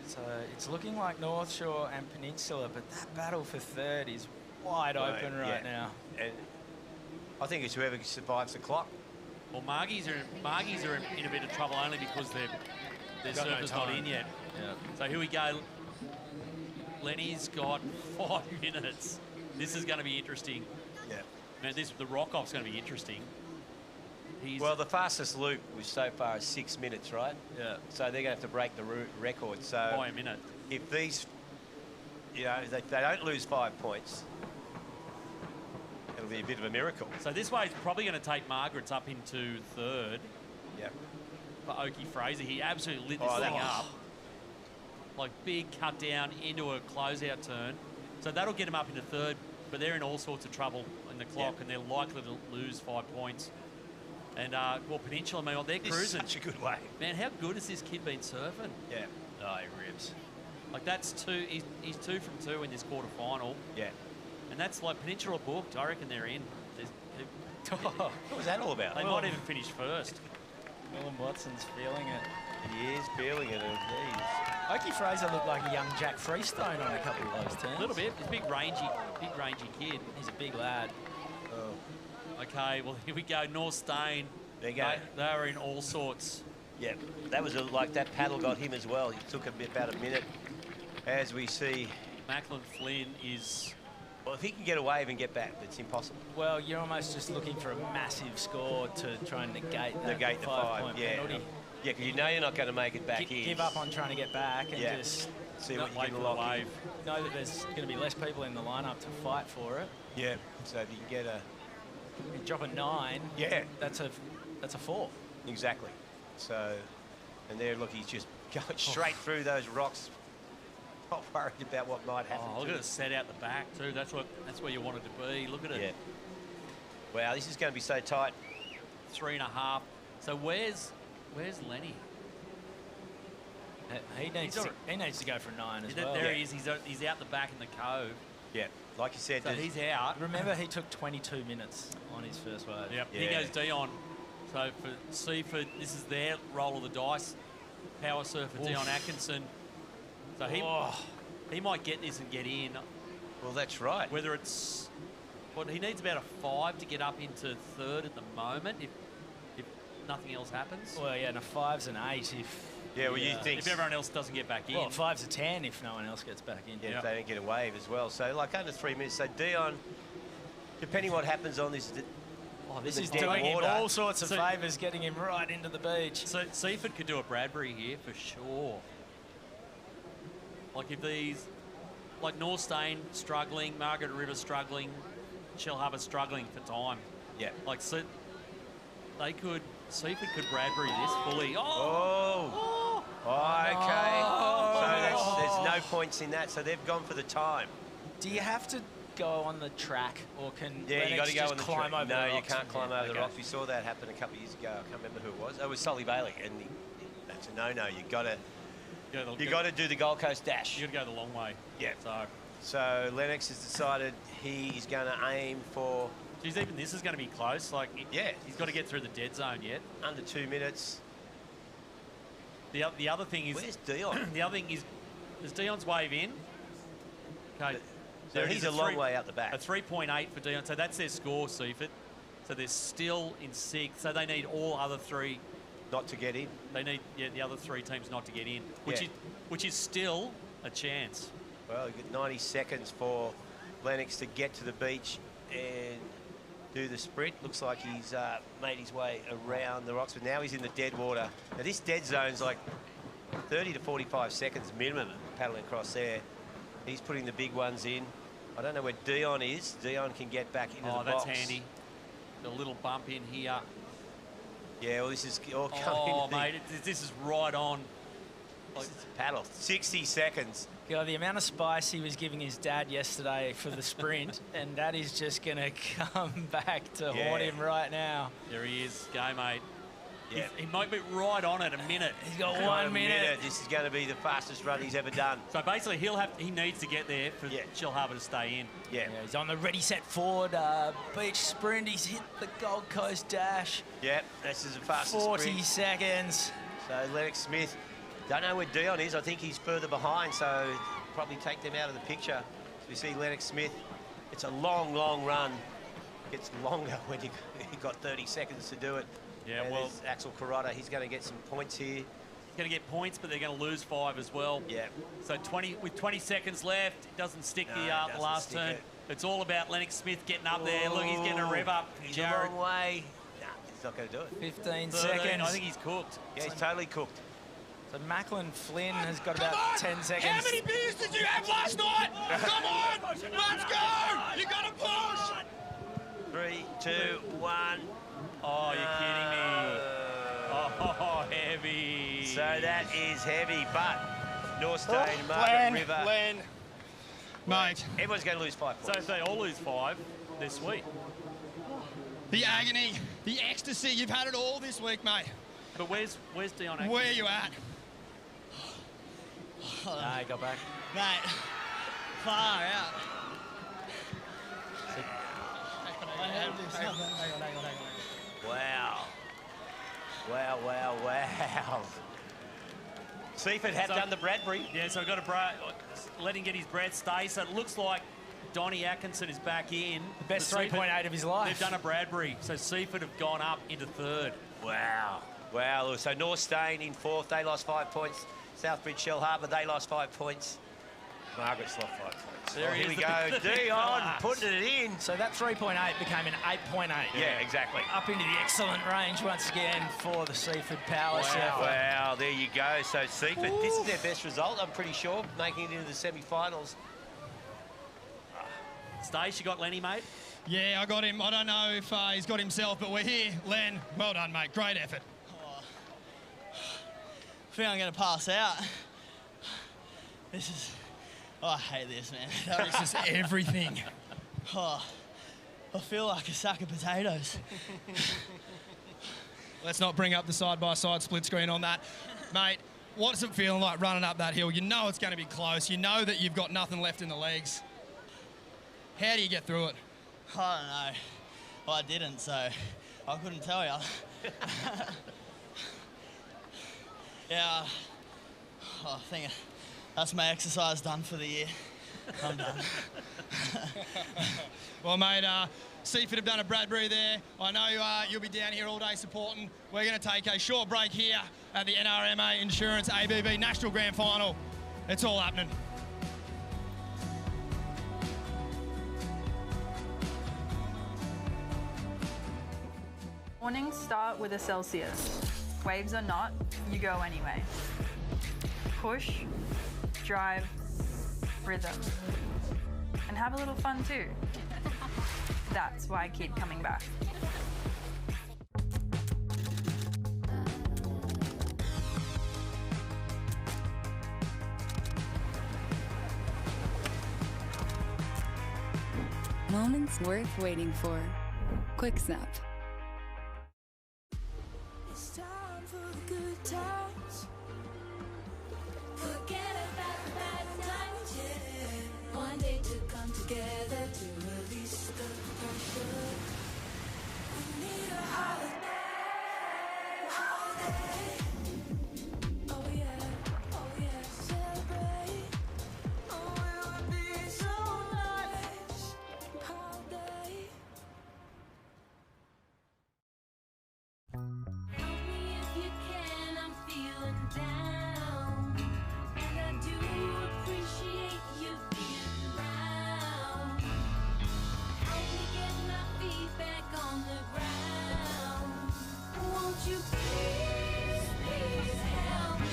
So it's looking like North Shore and Peninsula, but that battle for 3rd is wide open right now. And I think it's whoever survives the clock. Well, Margies are in a bit of trouble only because their server's not in yet. Yeah. So here we go. Lenny's got 5 minutes. This is going to be interesting. Yeah. Man, the rock-off's going to be interesting. Well, the fastest loop was so far is 6 minutes, right? Yeah. So they're going to have to break the record. So by a minute. If these, you know, they don't lose 5 points, it'll be a bit of a miracle. So this way is probably going to take Margaret's up into 3rd. Yeah. For Oki Fraser, he absolutely lit this thing up. Like big cut down into a closeout turn. So that'll get him up into 3rd, but they're in all sorts of trouble in the clock, and they're likely to lose 5 points. And, well, Peninsula, meanwhile, they're cruising. Such a good way. Man, how good has this kid been surfing? Yeah. Oh, he rips. Like, that's 2. He's 2 from 2 in this quarterfinal. Yeah. And that's like Peninsula booked. I reckon they're in. What was that all about? They might even finish first. Willem Watson's feeling it. He is feeling it, indeed. Oki Fraser looked like a young Jack Freestone on a couple of those turns. A little bit. He's a big rangy kid. He's a big lad. Oh. Okay, well, here we go. North Stain. There you go. They are in all sorts. Yeah, that was like that paddle got him as well. He took about a minute. As we see, Macklin Flynn is... Well, if he can get a wave and get back, it's impossible. Well, you're almost just looking for a massive score to try and negate that the 5-point penalty. Yeah, because you know you're not going to make it back in. Give up on trying to get back and just see what you wait can for lock the wave. Know that there's going to be less people in the lineup to fight for it. Yeah, so if you can get you drop a 9. Yeah, that's a 4. Exactly. So, and there, look, he's just going straight through those rocks. Not worried about what might happen. Oh, look at it set out the back too. That's where you want it to be. Look at it. Yeah. Wow, this is going to be so tight. 3.5. So where's Lenny? He needs to go for a 9 as well. There he is. He's out the back in the cove. Yeah, like you said. So he's out. Remember, he took 22 minutes on his first wave. Yep. Yeah. Here goes Dion. So for Seaford, this is their roll of the dice. Power surfer Dion Atkinson. So he might get this and get in. Well, that's right. Whether it's... Well, he needs about a 5 to get up into 3rd at the moment if nothing else happens. Well, yeah, and a 5's an 8 Yeah, well, you think... If everyone else doesn't get back in. Well, 5's a 10 if no one else gets back in. Yeah, if they don't get a wave as well. So, like, under 3 minutes. So, Dion, depending what happens on this... This is doing him all sorts of favours, getting him right into the beach. So, Seaford could do a Bradbury here for sure. Like, if these... Like, Northstain struggling, Margaret River struggling, Shellharbour struggling for time. Yeah. Like, so they could... Seaford could Bradbury this fully. Okay. So there's no points in that. So they've gone for the time. Do you have to go on the track, or can you got to go on the climb track? over No, the you rocks? can't climb over the rocks. We saw that happen a couple of years ago. I can't remember who it was. Oh, it was Sully Bailey, and that's a no-no. You got to do the Gold Coast dash. You got to go the long way. Yeah. So Lennox has decided he is going to aim for. Geez, even this is going to be close. Like, he's got to get through the dead zone yet. Under 2 minutes. The other thing is... Where's Dion? The other thing is Dion's wave in? Okay. So he's a long way out the back. A 3.8 for Dion. So that's their score, Seaford. So they're still in 6th. So they need all other 3... Not to get in. They need the other 3 teams not to get in, which is still a chance. Well, you've got 90 seconds for Lennox to get to the beach and do the sprint. Looks like he's made his way around the rocks, but now he's in the dead water. Now this dead zone's like 30 to 45 seconds minimum paddling across there. He's putting the big ones in. I don't know where Dion is. Dion can get back into the box. That's handy. A little bump in here. Yeah, well, this is all coming. Oh, mate, this is right on. Like, paddle. 60 seconds. God, the amount of spice he was giving his dad yesterday for the sprint, and that is just going to come back to haunt him right now. There he is. Go, mate. Yeah. He might be right on it a minute. He's got 1 minute. This is going to be the fastest run he's ever done. So basically, he needs to get there for Shellharbour to stay in. Yeah. He's on the ready, set, forward beach sprint. He's hit the Gold Coast dash. Yeah, this is the fastest 40 sprint. seconds. So Lennox Smith, don't know where Dion is. I think he's further behind, so probably take them out of the picture. So we see Lennox Smith. It's a long, long run. Gets longer when you've got 30 seconds to do it. Yeah, and well, there's Axel Carrotta, he's going to get some points here. He's going to get points, but they're going to lose 5 as well. Yeah. So with 20 seconds left, it doesn't stick the last turn. It's all about Lennox Smith getting up there. Look, he's getting a rev up. He's a long way. Nah, he's not going to do it. 15 13, seconds. I think he's cooked. Yeah, he's totally cooked. So Macklin Flynn has got about 10 seconds. How many beers did you have last night? Come on, let's go! You got to push! 3, 2, 1. Oh, you're kidding me. Oh, heavy. So that is heavy, but Northstain, Margaret River. Len. Mate. Everyone's going to lose 5 So points. if they all lose 5, they're sweet. The agony, the ecstasy, you've had it all this week, mate. But where's Dion Atkins? Where are you at? Nah, he got back. Mate, far out. Wow. Wow, wow, wow. Seaford had done the Bradbury. Yeah, so we've got to let him get his breath stay. So it looks like Donnie Atkinson is back in. The best 3.8 of his life. They've done a Bradbury. So Seaford have gone up into 3rd. Wow. Wow. So Northstain in 4th. They lost 5 points. Southbridge Shellharbour, they lost 5 points. Margaret's lost 5 points. There here he we is, go. the big Dion class. putting it in. So that 3.8 became an 8.8. Yeah, exactly. Up into the excellent range once again for the Seaford Power Surfer. Wow, there you go. So Seaford, this is their best result, I'm pretty sure, making it into the semi-finals. Stace, you got Lenny, mate? Yeah, I got him. I don't know if he's got himself, but we're here. Len, well done, mate. Great effort. I think I'm going to pass out. This is... Oh, I hate this, man. This is everything. Oh, I feel like a sack of potatoes. Let's not bring up the side-by-side split screen on that. Mate, what's it feeling like running up that hill? You know it's going to be close. You know that you've got nothing left in the legs. How do you get through it? I don't know. Well, I didn't, so I couldn't tell you. Yeah, I think that's my exercise done for the year. I'm done. Well, mate, Seaford have done a Bradbury there. I know you'll be down here all day supporting. We're going to take a short break here at the NRMA Insurance ABB National Grand Final. It's all happening. Mornings start with a Celsius. Waves or not, you go anyway. Push, drive, rhythm. And have a little fun too. That's why I keep coming back. Moments worth waiting for. Quick Snap. It's time for the good times. Forget about the bad times, yeah. One day to come together to release the pressure. We need a holiday, holiday. Oh yeah, celebrate. Oh, it would be so nice. Holiday. Help me if you can, I'm feeling down. And I do appreciate you being around. Help me get my feet back on the ground. Won't you please, please help me,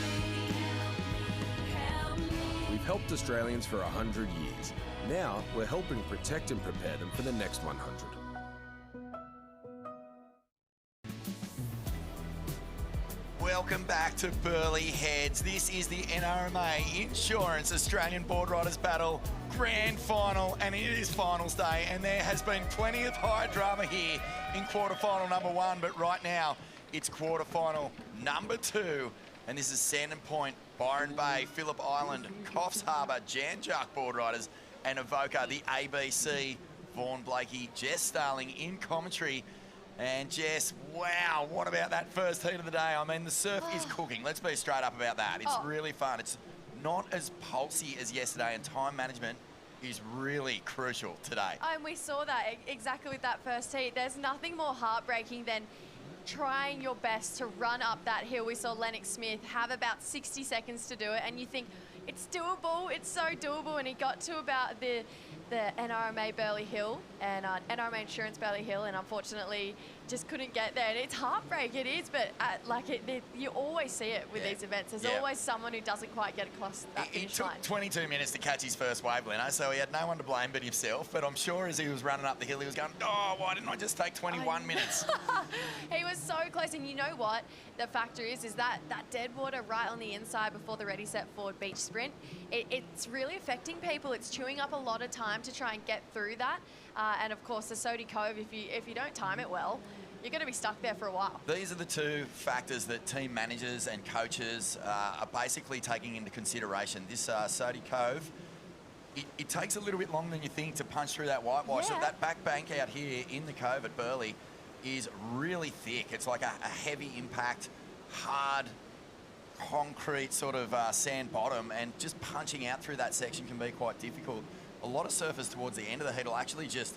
help me. We've helped Australians for 100 years. Now we're helping protect and prepare them for the next 100. Welcome back to Burleigh Heads. This is the NRMA Insurance Australian Boardriders Battle Grand Final, and it is finals day, and there has been plenty of high drama here in quarterfinal number 1, but right now it's quarterfinal number 2, and this is Sandon Point, Byron Bay, Phillip Island, Coffs Harbour, Jan Juk Boardriders, and Avoca, the ABC, Vaughan Blakey, Jess Starling in commentary. And Jess, wow, what about that first heat of the day? I mean, the surf is cooking. Let's be straight up about that. It's really fun. It's not as pulsy as yesterday, and time management is really crucial today. And we saw that exactly with that first heat. There's nothing more heartbreaking than trying your best to run up that hill. We saw Lennox Smith have about 60 seconds to do it, and you think, it's doable, it's so doable, and he got to about the NRMA Burleigh Hill and NRMA Insurance Burleigh Hill, and unfortunately just couldn't get there. And it's heartbreak, it is, but you always see it with these events. There's always someone who doesn't quite get across that finish line. It took 22 minutes to catch his first wave, Leno, so he had no one to blame but himself. But I'm sure as he was running up the hill, he was going, oh, why didn't I just take 21 minutes? He was so close, and you know what? The factor is that dead water right on the inside before the ready, set, forward beach sprint, it's really affecting people. It's chewing up a lot of time to try and get through that. And of course, the Sodii Cove, if you don't time it well, you're going to be stuck there for a while. These are the two factors that team managers and coaches are basically taking into consideration. This Sodii Cove, it takes a little bit longer than you think to punch through that whitewash. Yeah. That back bank out here in the cove at Burleigh is really thick. It's like a heavy impact, hard, concrete sort of sand bottom, and just punching out through that section can be quite difficult. A lot of surfers towards the end of the heat will actually just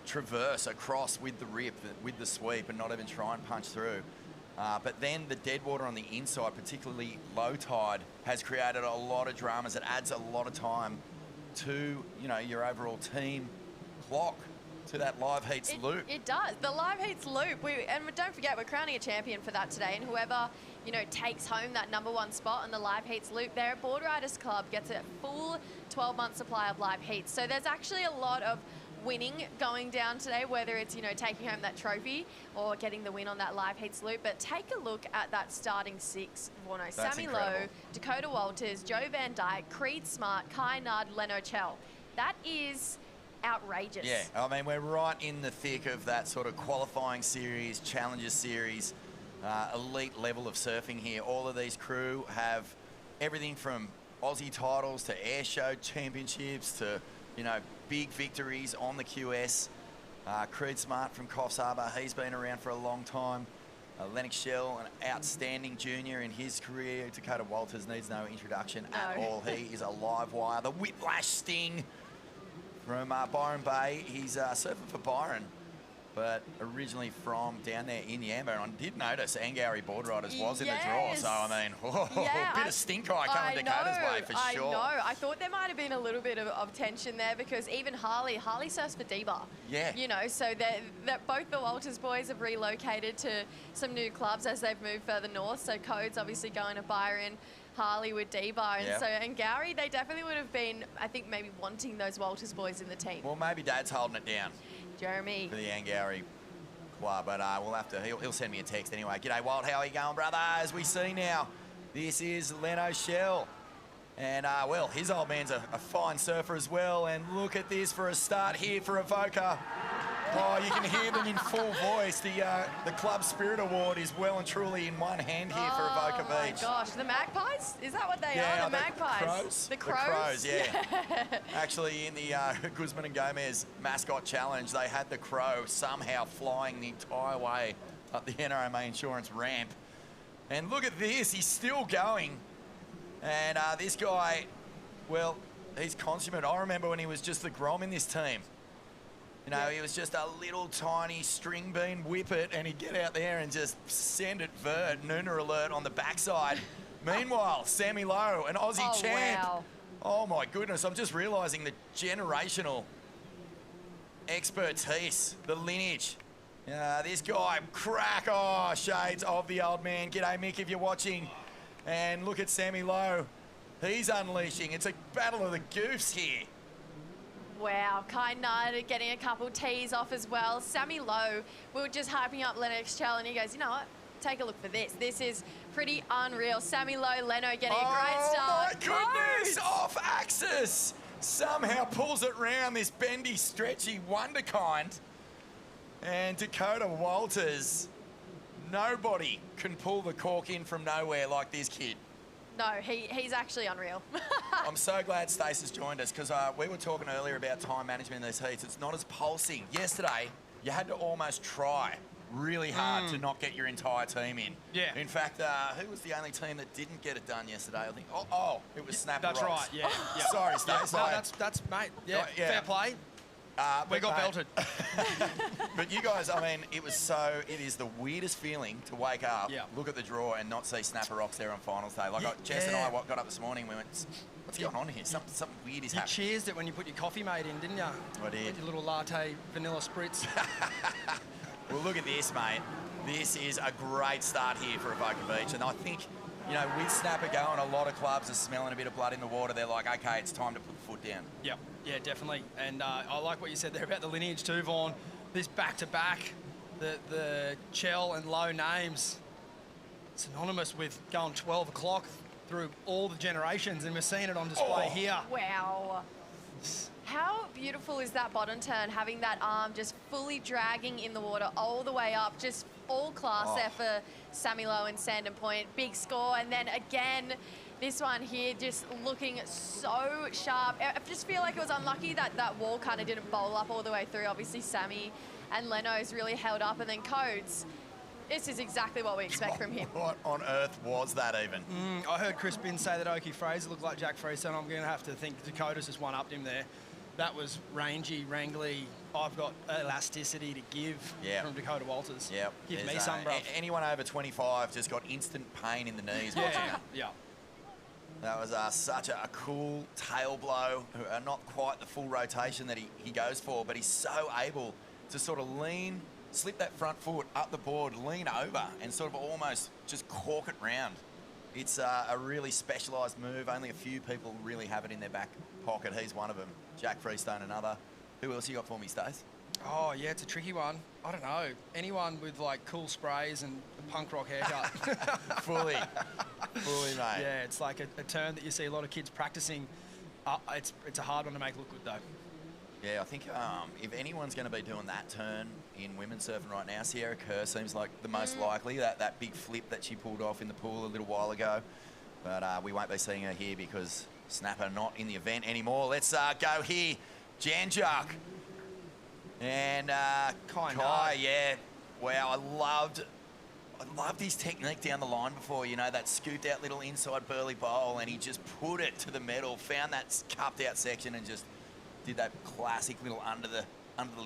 traverse across with the rip, with the sweep, and not even try and punch through. But then the dead water on the inside, particularly low tide, has created a lot of dramas. It adds a lot of time to, you know, your overall team clock, to that live heats loop. It does. The live heats loop. And don't forget, we're crowning a champion for that today. And whoever, you know, takes home that #1 spot on the live heats loop there at Boardriders Club gets a full 12-month supply of live heats. So there's actually a lot of winning going down today, whether it's, you know, taking home that trophy or getting the win on that live heats loop. But take a look at that starting 6. Warno, Sammy Lowe, Dakota Walters, Joe Van Dyke, Creed Smart, Kennards, Leno Chell. That is outrageous. Yeah, I mean, we're right in the thick of that sort of qualifying series, challenges series, elite level of surfing here. All of these crew have everything from Aussie titles to air show championships to, you know, big victories on the QS. Creed Smart from Coffs Harbour, he's been around for a long time. Lennox Shell, an outstanding junior in his career. Dakota Walters needs no introduction at all. He is a live wire. The Whiplash Sting from Byron Bay. He's surfing for Byron, but originally from down there in Yamba. And I did notice Angourie Boardriders was in the draw. So, I mean, a bit of stink eye coming Dakota's way for sure. I know. I thought there might have been a little bit of tension there because even Harley surfs for D-Bar. Yeah. You know, so that both the Walters boys have relocated to some new clubs as they've moved further north. So Code's obviously going to Byron, Harley with D-Bar. And so Angourie, they definitely would have been, I think, maybe wanting those Walters boys in the team. Well, maybe Dad's holding it down. Jeremy. For the Angourie club, but we'll have to, he'll send me a text anyway. G'day, Walt, how are you going, brother? As we see now, this is Leno Shell. And, well, his old man's a fine surfer as well. And look at this for a start here for Avoca. Oh, you can hear them in full voice. The Club Spirit Award is well and truly in one hand here for Avoca Beach. Oh, my gosh. The Magpies? Is that what they are? The Magpies? Crows? The Crows? The Crows, yeah. Actually, in the Guzman and Gomez mascot challenge, they had the Crow somehow flying the entire way up the NRMA insurance ramp. And look at this. He's still going. And this guy, well, he's consummate. I remember when he was just the Grom in this team. You know, he was just a little tiny string bean whippet, and he'd get out there and just send it vert, Nooner alert on the backside. Meanwhile, Sammy Lowe, an Aussie champ. Wow. Oh my goodness, I'm just realising the generational expertise, the lineage. This guy, crack, shades of the old man. G'day, Mick, if you're watching. And look at Sammy Lowe. He's unleashing. It's a battle of the goofs here. Wow, Kennards getting a couple tees off as well. Sammy Lowe, we were just hyping up Lennox Shell, and he goes, you know what? Take a look for this. This is pretty unreal. Sammy Lowe, Leno getting a great start. Oh, my goodness! Off axis. Somehow pulls it round, this bendy, stretchy wonderkind. And Dakota Walters, nobody can pull the cork in from nowhere like this kid. No, he's actually unreal. I'm so glad Stace has joined us because we were talking earlier about time management in these heats. It's not as pulsing. Yesterday, you had to almost try really hard to not get your entire team in. Yeah. In fact, who was the only team that didn't get it done yesterday? I think. It was Snapper That's Rocks. right. Yeah. Sorry, Stace. No, that's mate. Yeah. Fair play. We got belted. But you guys, I mean, it is the weirdest feeling to wake up, look at the draw and not see Snapper Rocks there on finals day. Like Jess and I got up this morning, we went, what's going on here? Something weird is happening. You cheersed it when you put your coffee mate in, didn't you? I did. With your little latte vanilla spritz. Well, look at this, mate. This is a great start here for Avoca Beach. And I think, you know, with Snapper going, a lot of clubs are smelling a bit of blood in the water. They're like, okay, it's time to put the foot down. Yep. Yeah, definitely. And I like what you said there about the lineage too, Vaughn. This back-to-back, the Chell and Low names, synonymous with going 12 o'clock through all the generations, and we're seeing it on display here. Wow. How beautiful is that bottom turn, having that arm just fully dragging in the water all the way up, just all class there for Sammy Lowe and Sandon Point. Big score, and then again, this one here just looking so sharp. I just feel like it was unlucky that that wall kind of didn't bowl up all the way through. Obviously, Sammy and Leno's really held up, and then Codes. This is exactly what we expect from him. What on earth was that even? I heard Chris Bin say that Oki Fraser looked like Jack Freestone. I'm going to have to think Dakota's just one-upped him there. That was rangy, wrangly. I've got elasticity to give from Dakota Walters. Yep. Give me some, bro. Anyone over 25 just got instant pain in the knees. Yeah. That was such a cool tail blow. Not quite the full rotation that he goes for, but he's so able to sort of lean, slip that front foot up the board, lean over, and sort of almost just cork it round. It's a really specialised move. Only a few people really have it in their back pocket. He's one of them. Jack Freestone, another. Who else you got for me, Stace? Oh, yeah, it's a tricky one. I don't know. Anyone with, like, cool sprays and a punk rock haircut. Fully, mate. Yeah, it's like a turn that you see a lot of kids practicing. It's a hard one to make look good, though. Yeah, I think if anyone's going to be doing that turn in women's surfing right now, Sierra Kerr seems like the most likely. That big flip that she pulled off in the pool a little while ago. But we won't be seeing her here because Snapper not in the event anymore. Let's go here. Janjuk. And Kai, yeah. Wow, I loved his technique down the line before, you know, that scooped out little inside Burleigh bowl, and he just put it to the metal, found that cupped out section and just did that classic little under the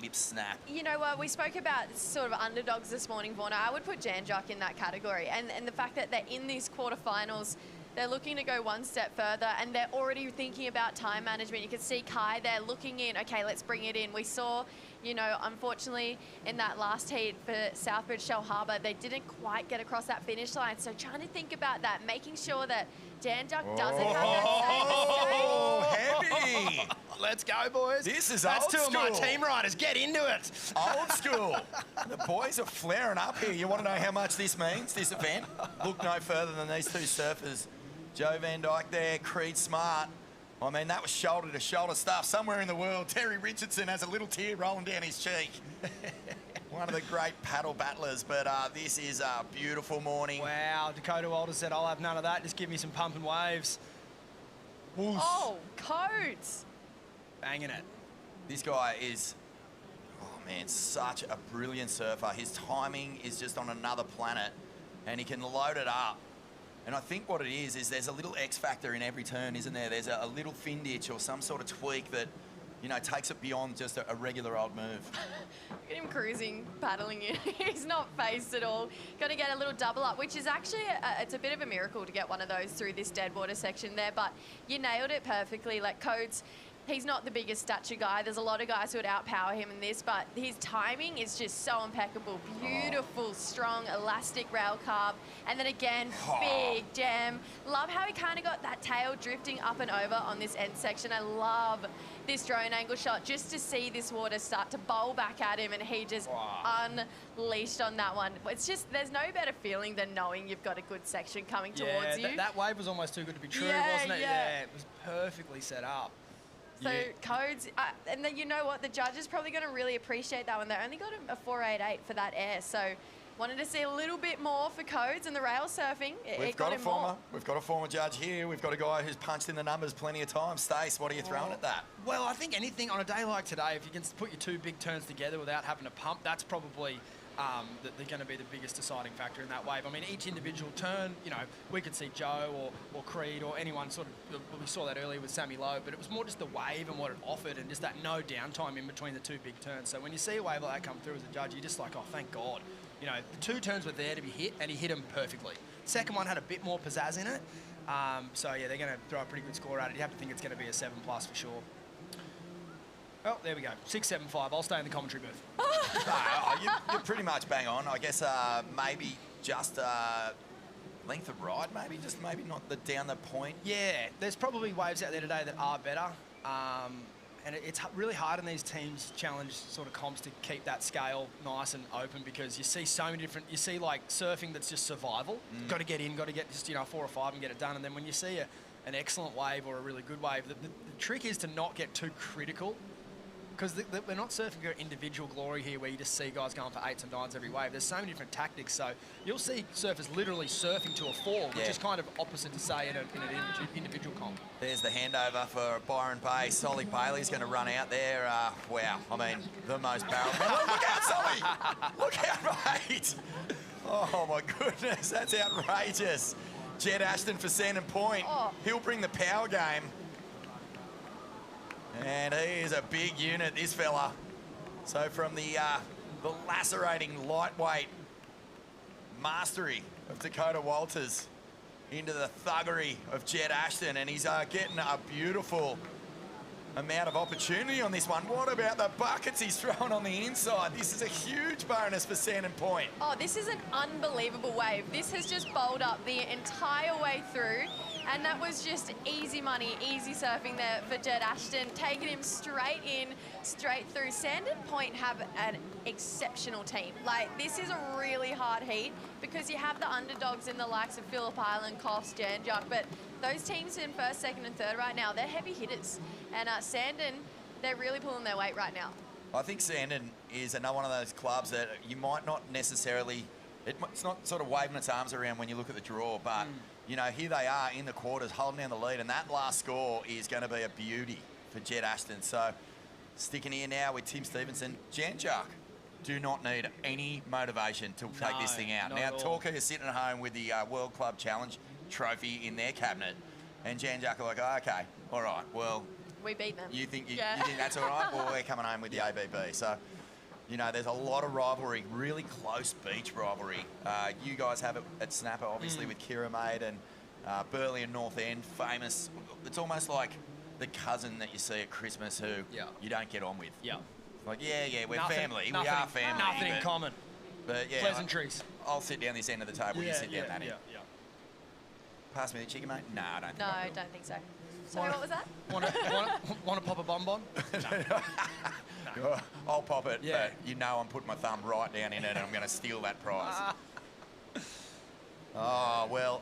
lip snap. You know what, we spoke about sort of underdogs this morning, Vorna. I would put Janjak in that category. And the fact that they're in these quarterfinals, they're looking to go one step further, and they're already thinking about time management. You can see Kai there looking in, okay, let's bring it in. We saw, you know, unfortunately, in that last heat for Southbridge Shell Harbour, they didn't quite get across that finish line. So trying to think about that, making sure that Janjak doesn't have that same mistake. Heavy! Let's go, boys. This is That's old two school. of my team riders. Get into it. Old school. The boys are flaring up here. You want to know how much this means, this event? Look no further than these two surfers. Joe Van Dyke there, Creed Smart. I mean, that was shoulder-to-shoulder stuff. Somewhere in the world, Terry Richardson has a little tear rolling down his cheek. One of the great paddle battlers, but this is a beautiful morning. Wow, Dakota Walters said, I'll have none of that. Just give me some pumping waves. Woof. Oh, Codes. Banging it. This guy is, oh man, such a brilliant surfer. His timing is just on another planet, and he can load it up. And I think what it is there's a little X factor in every turn, isn't there? There's a little fin ditch or some sort of tweak that, you know, takes it beyond just a regular old move. Look at him cruising, paddling in. He's not phased at all. Got to get a little double up, which is actually, it's a bit of a miracle to get one of those through this dead water section there, but you nailed it perfectly. Like Codes, he's not the biggest stature guy. There's a lot of guys who would outpower him in this, but his timing is just so impeccable. Beautiful, strong, elastic rail carb. And then again, big jam. Love how he kind of got that tail drifting up and over on this end section. I love this drone angle shot just to see this water start to bowl back at him, and he just unleashed on that one. It's just, there's no better feeling than knowing you've got a good section coming towards you. That wave was almost too good to be true, wasn't it? Yeah, it was perfectly set up. So Codes, and then you know what, the judges probably going to really appreciate that one. They only got a 488 for that air, so wanted to see a little bit more for Codes and the rail surfing. We've got a former judge here. We've got a guy who's punched in the numbers plenty of times. Stace, what are you throwing at that? Well, I think anything on a day like today, if you can put your two big turns together without having to pump, that's probably they're going to be the biggest deciding factor in that wave. I mean, each individual turn, you know, we could see Joe or Creed or anyone sort of, we saw that earlier with Sammy Lowe, but it was more just the wave and what it offered and just that no downtime in between the two big turns. So when you see a wave like that come through as a judge, you're just like, oh, thank God. You know, the two turns were there to be hit, and he hit them perfectly. Second one had a bit more pizzazz in it. So, yeah, they're going to throw a pretty good score at it. You have to think it's going to be a 7+ for sure. Oh, there we go. 675. I'll stay in the commentary booth. You're pretty much bang on. I guess maybe just length of ride, maybe not down the point. Yeah, there's probably waves out there today that are better. And it's really hard in these teams challenge sort of comps to keep that scale nice and open, because you see so many different, you see like surfing that's just survival. Got to get in, got to get just, you know, 4 or 5 and get it done. And then when you see an excellent wave or a really good wave, the trick is to not get too critical, because we're not surfing for individual glory here where you just see guys going for 8s and 9s every wave. There's so many different tactics. So you'll see surfers literally surfing to a 4, which is kind of opposite to say in an individual comp. There's the handover for Byron Bay. Solly Bailey's going to run out there. Wow, I mean, the most barrel. Look out, Solly! Look out, mate! Oh, my goodness, that's outrageous. Jed Ashton for Sandon Point. He'll bring the power game. And he is a big unit, this fella. So from the lacerating lightweight mastery of Dakota Walters into the thuggery of Jed Ashton, and he's getting a beautiful amount of opportunity on this one. What about the buckets he's throwing on the inside? This is a huge bonus for Sandon Point. Oh, this is an unbelievable wave. This has just bowled up the entire way through, and that was just easy money, easy surfing there for Jed Ashton, taking him straight in, straight through. Sandon Point have an exceptional team. Like, this is a really hard heat because you have the underdogs in the likes of Phillip Island, Coffs, Janjak, but those teams in first, second and third right now, they're heavy hitters. And Sandon, they're really pulling their weight right now. I think Sandon is another one of those clubs that you might not necessarily, it's not sort of waving its arms around when you look at the draw, but you know, here they are in the quarters holding down the lead, and that last score is going to be a beauty for Jed Ashton. So sticking here now with Tim Stevenson. Janjak, do not need any motivation to take this thing out. not Now, at all. Talker is sitting at home with the World Club Challenge trophy in their cabinet, and Jan Jack are like, oh, okay, all right, well, We beat them. you think Yeah. you think that's all right? Well, we're coming home with the ABB. So, you know, there's a lot of rivalry, really close beach rivalry. You guys have it at Snapper, obviously, with Kira Maid and Burleigh and North End, famous. It's almost like the cousin that you see at Christmas who you don't get on with. Yeah. Like, yeah, we're Nothing- family. We nothing- are family. nothing in but- common. But yeah, Pleasantries. I'll sit down this end of the table. You sit down that end. yeah. Pass me the chicken, mate. No, I don't think No, I I will. don't think so. Sorry, what was that? Want to pop a bonbon? I'll pop it, but you know I'm putting my thumb right down in it and I'm going to steal that prize. Oh, well,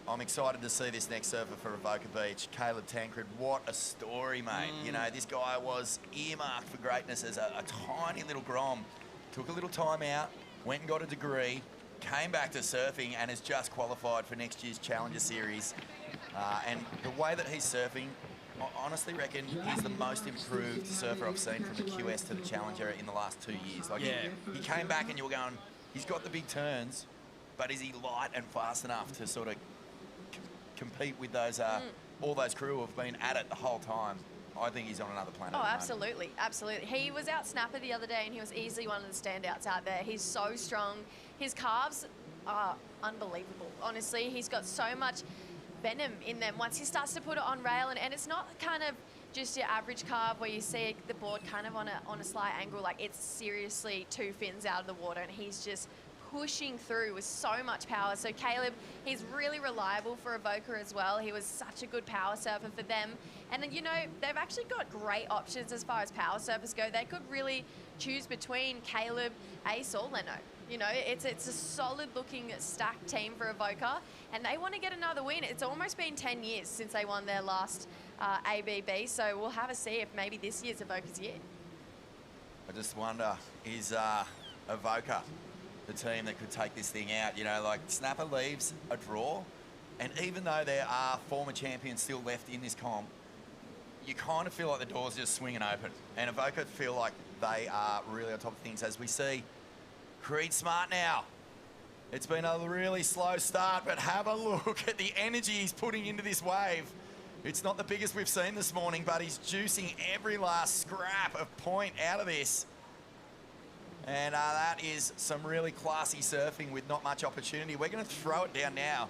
I'm excited to see this next surfer for Avoca Beach. Caleb Tancred, what a story, mate. You know, this guy was earmarked for greatness as a tiny little grom. Took a little time out, went and got a degree, came back to surfing and has just qualified for next year's Challenger Series. And the way that he's surfing, I honestly reckon he's the most improved surfer I've seen from the QS to the Challenger in the last 2 years. Like he came back and you were going, he's got the big turns, but is he light and fast enough to sort of compete with those all those crew who have been at it the whole time? I think he's on another planet. Oh, at the moment. absolutely, absolutely. He was out snapper the other day and he was easily one of the standouts out there. He's so strong. His calves are unbelievable, honestly. He's got so much venom in them once he starts to put it on rail, and it's not kind of just your average carve where you see the board kind of on a slight angle. Like, it's seriously 2 fins out of the water, and he's just pushing through with so much power. So Caleb, he's really reliable for Avoca as well. He was such a good power surfer for them. And then, you know, they've actually got great options as far as power surfers go. They could really choose between Caleb, Ace, or Leno. You know, it's a solid-looking, stacked team for Avoca, and they want to get another win. It's almost been 10 years since they won their last ABB, so we'll have a see if maybe this year's Avoca's year. I just wonder, is Avoca the team that could take this thing out? You know, like, Snapper leaves a draw, and even though there are former champions still left in this comp, you kind of feel like the door's just swinging open, and Avoca feel like they are really on top of things. As we see Creed Smart now. It's been a really slow start, but have a look at the energy he's putting into this wave. It's not the biggest we've seen this morning, but he's juicing every last scrap of point out of this. And that is some really classy surfing with not much opportunity. We're going to throw it down now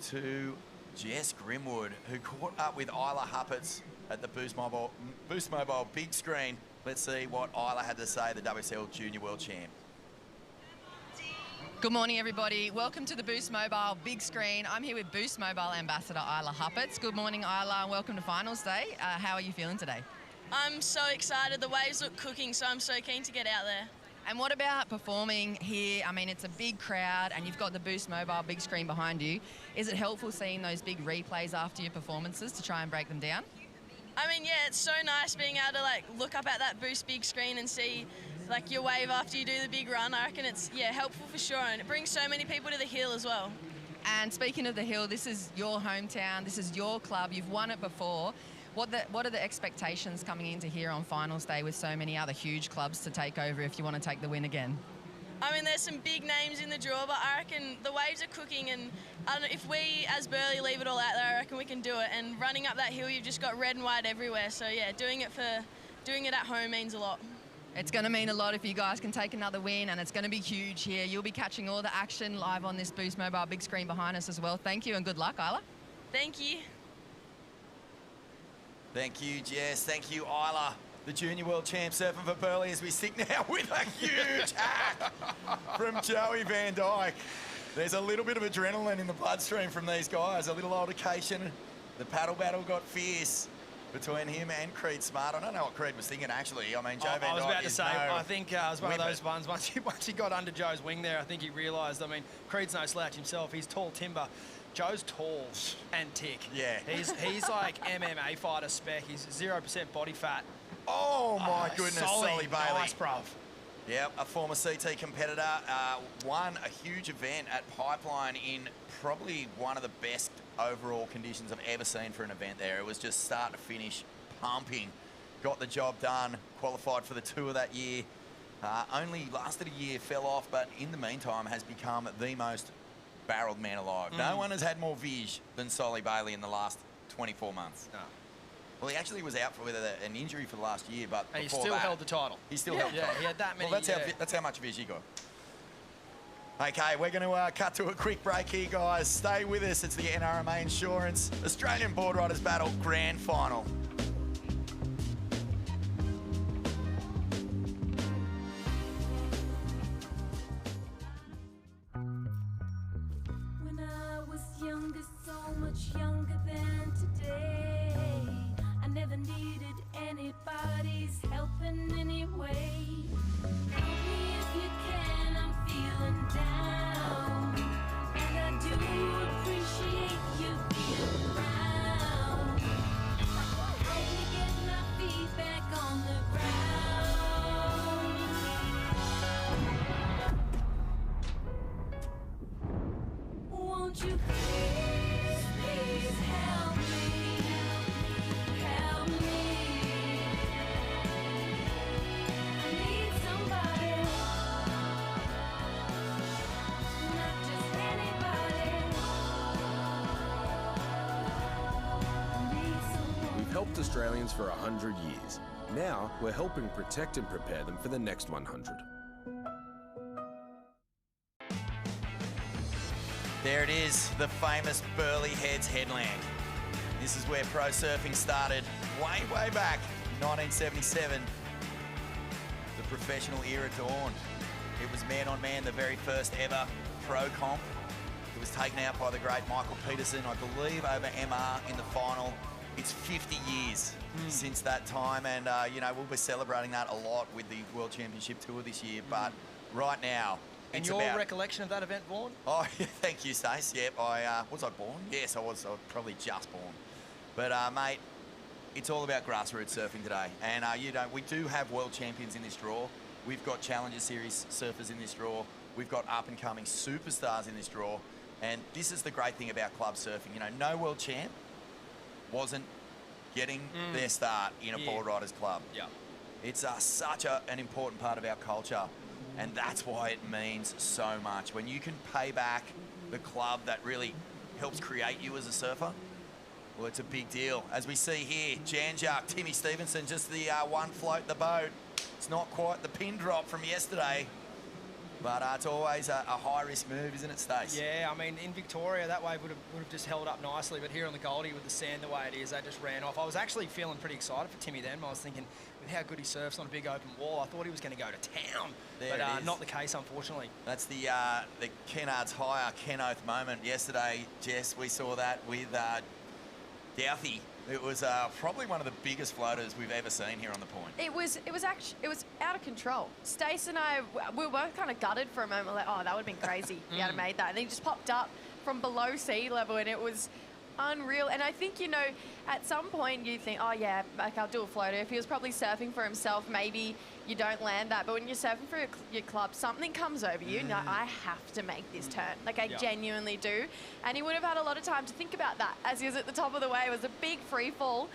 to Jess Grimwood, who caught up with Isla Hupperts at the Boost Mobile big screen. Let's see what Isla had to say, the WSL Junior World Champ. Good morning, everybody. Welcome to the Boost Mobile big screen. I'm here with Boost Mobile Ambassador Isla Hupperts. Good morning, Isla, and welcome to Finals Day. How are you feeling today? I'm so excited. The waves look cooking, so I'm so keen to get out there. And what about performing here? I mean, it's a big crowd, and you've got the Boost Mobile big screen behind you. Is it helpful seeing those big replays after your performances to try and break them down? I mean, yeah, it's so nice being able to like look up at that Boost big screen and see like your wave after you do the big run. I reckon it's helpful for sure, and it brings so many people to the hill as well. And speaking of the hill, this is your hometown, this is your club, you've won it before. What are the expectations coming into here on Finals Day with so many other huge clubs to take over if you want to take the win again? I mean, there's some big names in the draw, but I reckon the waves are cooking, and I don't know, if we as Burleigh leave it all out there, I reckon we can do it. And running up that hill, you've just got red and white everywhere. So yeah, doing it at home means a lot. It's going to mean a lot if you guys can take another win, and it's going to be huge here. You'll be catching all the action live on this Boost Mobile big screen behind us as well. Thank you and good luck, Isla. Thank you. Thank you, Jess. Thank you, Isla, the Junior World Champ surfing for Burleigh, as we stick now with a huge hack from Joey Van Dyke. There's a little bit of adrenaline in the bloodstream from these guys, a little altercation. The paddle battle got fierce between him and Creed Smart. I don't know what Creed was thinking, actually. I mean, Joe Van Dyke I was about to say, no I think it was one of those whippet. ones, once he got under Joe's wing there, I think he realised, I mean, Creed's no slouch himself. He's tall timber. Joe's tall and tick. Yeah. He's like MMA fighter spec. He's 0% body fat. Oh, my goodness, Sully Bailey. Nice, bruv. Yep, a former CT competitor, won a huge event at Pipeline in probably one of the best overall conditions I've ever seen for an event there. It was just start to finish pumping. Got the job done, qualified for the tour that year. Only lasted a year, fell off, but in the meantime has become the most barreled man alive. No one has had more viz than Solly Bailey in the last 24 months. No. Well, he actually was out with an injury for the last year, but And he before still that, held the title. He still held the Yeah, title. he had that many. Well, that's how much viz he got. Okay, we're going to cut to a quick break here, guys. Stay with us. It's the NRMA Insurance Australian Boardriders Battle Grand Final. When I was younger, so much younger than today, I never needed anybody's help in any way. Help me if you can, I'm feeling down, and I do appreciate you being around. Help me get my feet back on the ground. Won't you please, please help me, help me. I need somebody, not just anybody. I need someone. We've helped Australians for 100 years. Now we're helping protect and prepare them for the next 100. There it is, the famous Burleigh Heads headland. This is where pro surfing started way, way back, 1977. The professional era dawned. It was man on man, the very first ever pro comp. It was taken out by the great Michael Peterson, I believe, over MR in the final. It's 50 years since that time, and you know, we'll be celebrating that a lot with the World Championship Tour this year. But right now, And it's your about... recollection of that event, Vaughan? Oh, yeah, thank you, Stace. Yep, was I born? Yes, I was probably just born. But mate, it's all about grassroots surfing today, and we do have world champions in this draw. We've got Challenger Series surfers in this draw. We've got up-and-coming superstars in this draw, and this is the great thing about club surfing. You know, no world champ wasn't getting their start in a board riders club. Yeah. It's such an important part of our culture, and that's why it means so much. When you can pay back the club that really helps create you as a surfer, well, it's a big deal. As we see here, Janjak, Timmy Stevenson, just the one float the boat. It's not quite the pin drop from yesterday, but it's always a high-risk move, isn't it, Stace? Yeah, I mean, in Victoria, that wave would have just held up nicely, but here on the Goldie with the sand the way it is, they just ran off. I was actually feeling pretty excited for Timmy then. I was thinking, with how good he surfs on a big open wall, I thought he was going to go to town. There But it is. not the case, unfortunately. That's the Kennards hire Ken Oath moment. Yesterday, Jess, we saw that with Douthie. It was probably one of the biggest floaters we've ever seen here on the point. It was out of control. Stace and I, we were both kind of gutted for a moment, like, oh, that would have been crazy if he had made that. And then he just popped up from below sea level, and it was unreal. And I think, you know, at some point you think, oh yeah, like I'll do a floater. If he was probably surfing for himself, maybe you don't land that. But when you're surfing for your club, something comes over you. No, I have to make this turn. Like I genuinely do. And he would have had a lot of time to think about that as he was at the top of the wave. It was a big free fall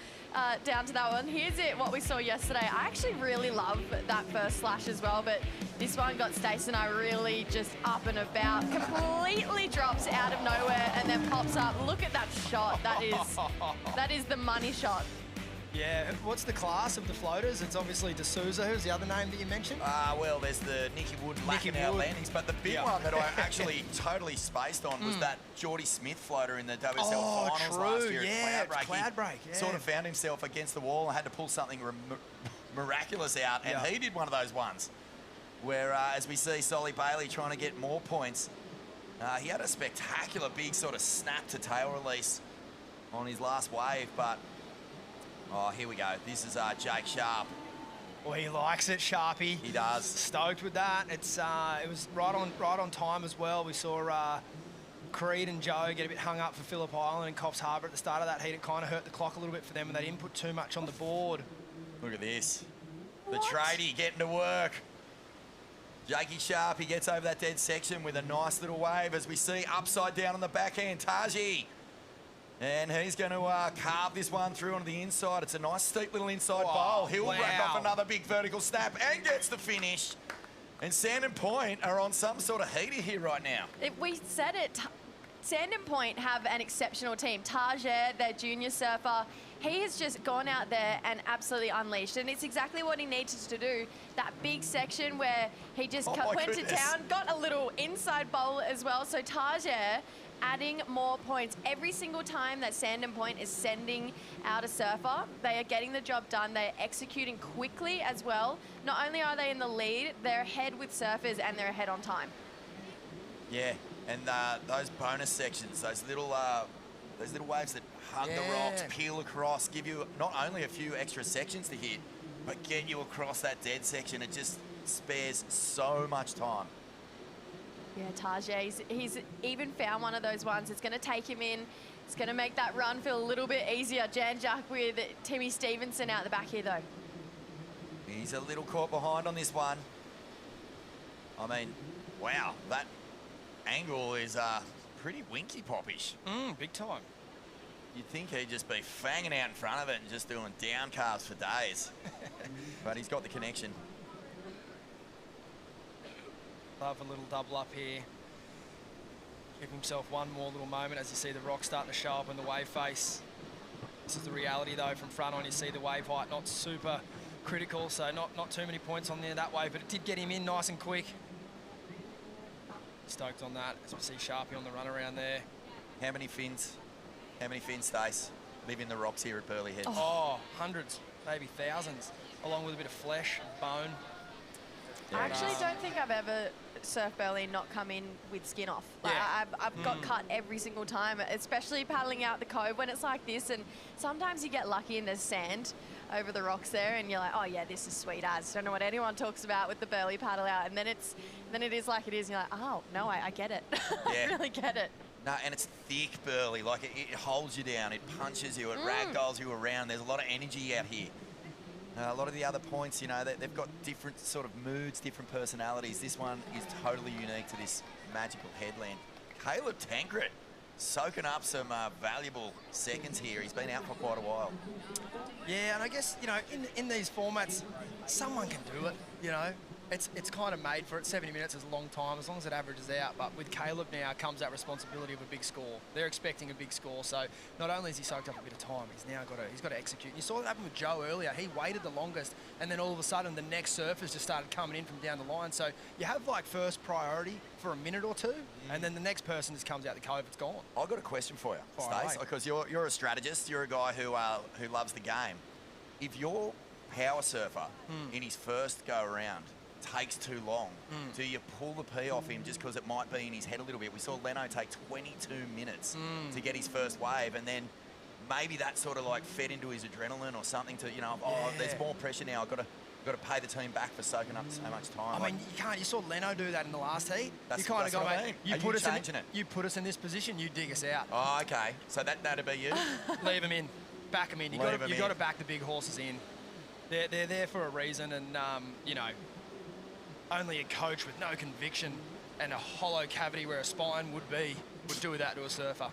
down to that one. Here's what we saw yesterday. I actually really love that first slash as well, but this one got Stace and I really just up and about. Completely drops out of nowhere and then pops up. Look at that shot. That is the money shot. Yeah, what's the class of the floaters? It's obviously D'Souza. Who's the other name that you mentioned? Well, there's the Nicky Wood lacking our landings, but the big one that I actually totally spaced on was that Geordie Smith floater in the WSL finals last year at Cloudbreak. Cloudbreak, He sort of found himself against the wall and had to pull something miraculous out, and he did one of those ones where, as we see Solly Bailey trying to get more points, he had a spectacular big sort of snap to tail release on his last wave, but oh, here we go. This is Jake Sharp. Well, he likes it, Sharpie. He does. Stoked with that. It's it was right on time as well. We saw Creed and Joe get a bit hung up for Phillip Island and Coffs Harbour at the start of that heat. It kind of hurt the clock a little bit for them, and they didn't put too much on the board. Look at this. The tradie getting to work. Jakey Sharp, he gets over that dead section with a nice little wave, as we see upside down on the backhand, Taji. And he's going to carve this one through onto the inside. It's a nice steep little inside bowl. He'll rack off another big vertical snap and gets the finish. And Sand and Point are on some sort of heater here right now. If we said it, Sand and Point have an exceptional team. Tajir, their junior surfer, he has just gone out there and absolutely unleashed. And it's exactly what he needed to do. That big section where he just went to town, got a little inside bowl as well. So Tajir adding more points. Every single time that Sand and Point is sending out a surfer, they are getting the job done. They're executing quickly as well. Not only are they in the lead, they're ahead with surfers and they're ahead on time. Yeah, and those bonus sections, those little waves that hug the rocks, peel across, give you not only a few extra sections to hit, but get you across that dead section. It just spares so much time. Yeah, Tajir, he's even found one of those ones. It's going to take him in. It's going to make that run feel a little bit easier. Jan Jack with Timmy Stevenson out the back here, though. He's a little caught behind on this one. I mean, wow, that angle is pretty winky poppish. Big time. You'd think he'd just be fanging out in front of it and just doing down calves for days. But he's got the connection. Love a little double up here. Give himself one more little moment as you see the rock starting to show up in the wave face. This is the reality though from front on. You see the wave height not super critical, so not too many points on there that way, but it did get him in nice and quick. Stoked on that as we see Sharpie on the run around there. How many fins? How many fins, Stace, live in the rocks here at Burleigh Heads? Oh, hundreds, maybe thousands, along with a bit of flesh and bone. I actually don't think I've ever surfed Burleigh and not come in with skin off. Like, I've got cut every single time, especially paddling out the cove when it's like this. And sometimes you get lucky and there's sand over the rocks there, and you're like, oh yeah, this is sweet as. Don't know what anyone talks about with the Burleigh paddle out, and then it is like it is. And you're like, oh no, I get it. I really get it. No, and it's thick Burleigh. Like it holds you down, it punches you, it ragdolls you around. There's a lot of energy out here. A lot of the other points, you know, they've got different sort of moods, different personalities. This one is totally unique to this magical headland. Caleb Tancred soaking up some valuable seconds here. He's been out for quite a while. Yeah, and I guess, you know, in these formats, someone can do it, you know. It's kind of made for it. 70 minutes is a long time, as long as it averages out. But with Caleb now comes that responsibility of a big score. They're expecting a big score, so not only has he soaked up a bit of time, he's got to execute. You saw that happen with Joe earlier. He waited the longest, and then all of a sudden the next surfers just started coming in from down the line. So you have like first priority for a minute or two, and then the next person just comes out the cove. It's gone. I've got a question for you, Stace, because you're a strategist. You're a guy who loves the game. If your power surfer in his first go around takes too long, do you pull the P off him just because it might be in his head a little bit? We saw Leno take 22 minutes to get his first wave, and then maybe that sort of like fed into his adrenaline or something to, you know, there's more pressure now. I've got to pay the team back for soaking up so much time. I mean, you can't. You saw Leno do that in the last heat. That's, you kind of go, what I mate. mean. You You put us in this position. You dig us out. Oh, okay. So that'd be you. Leave them in. Back them in. You got to back the big horses in. They're there for a reason, and you know. Only a coach with no conviction and a hollow cavity where a spine would do that to a surfer.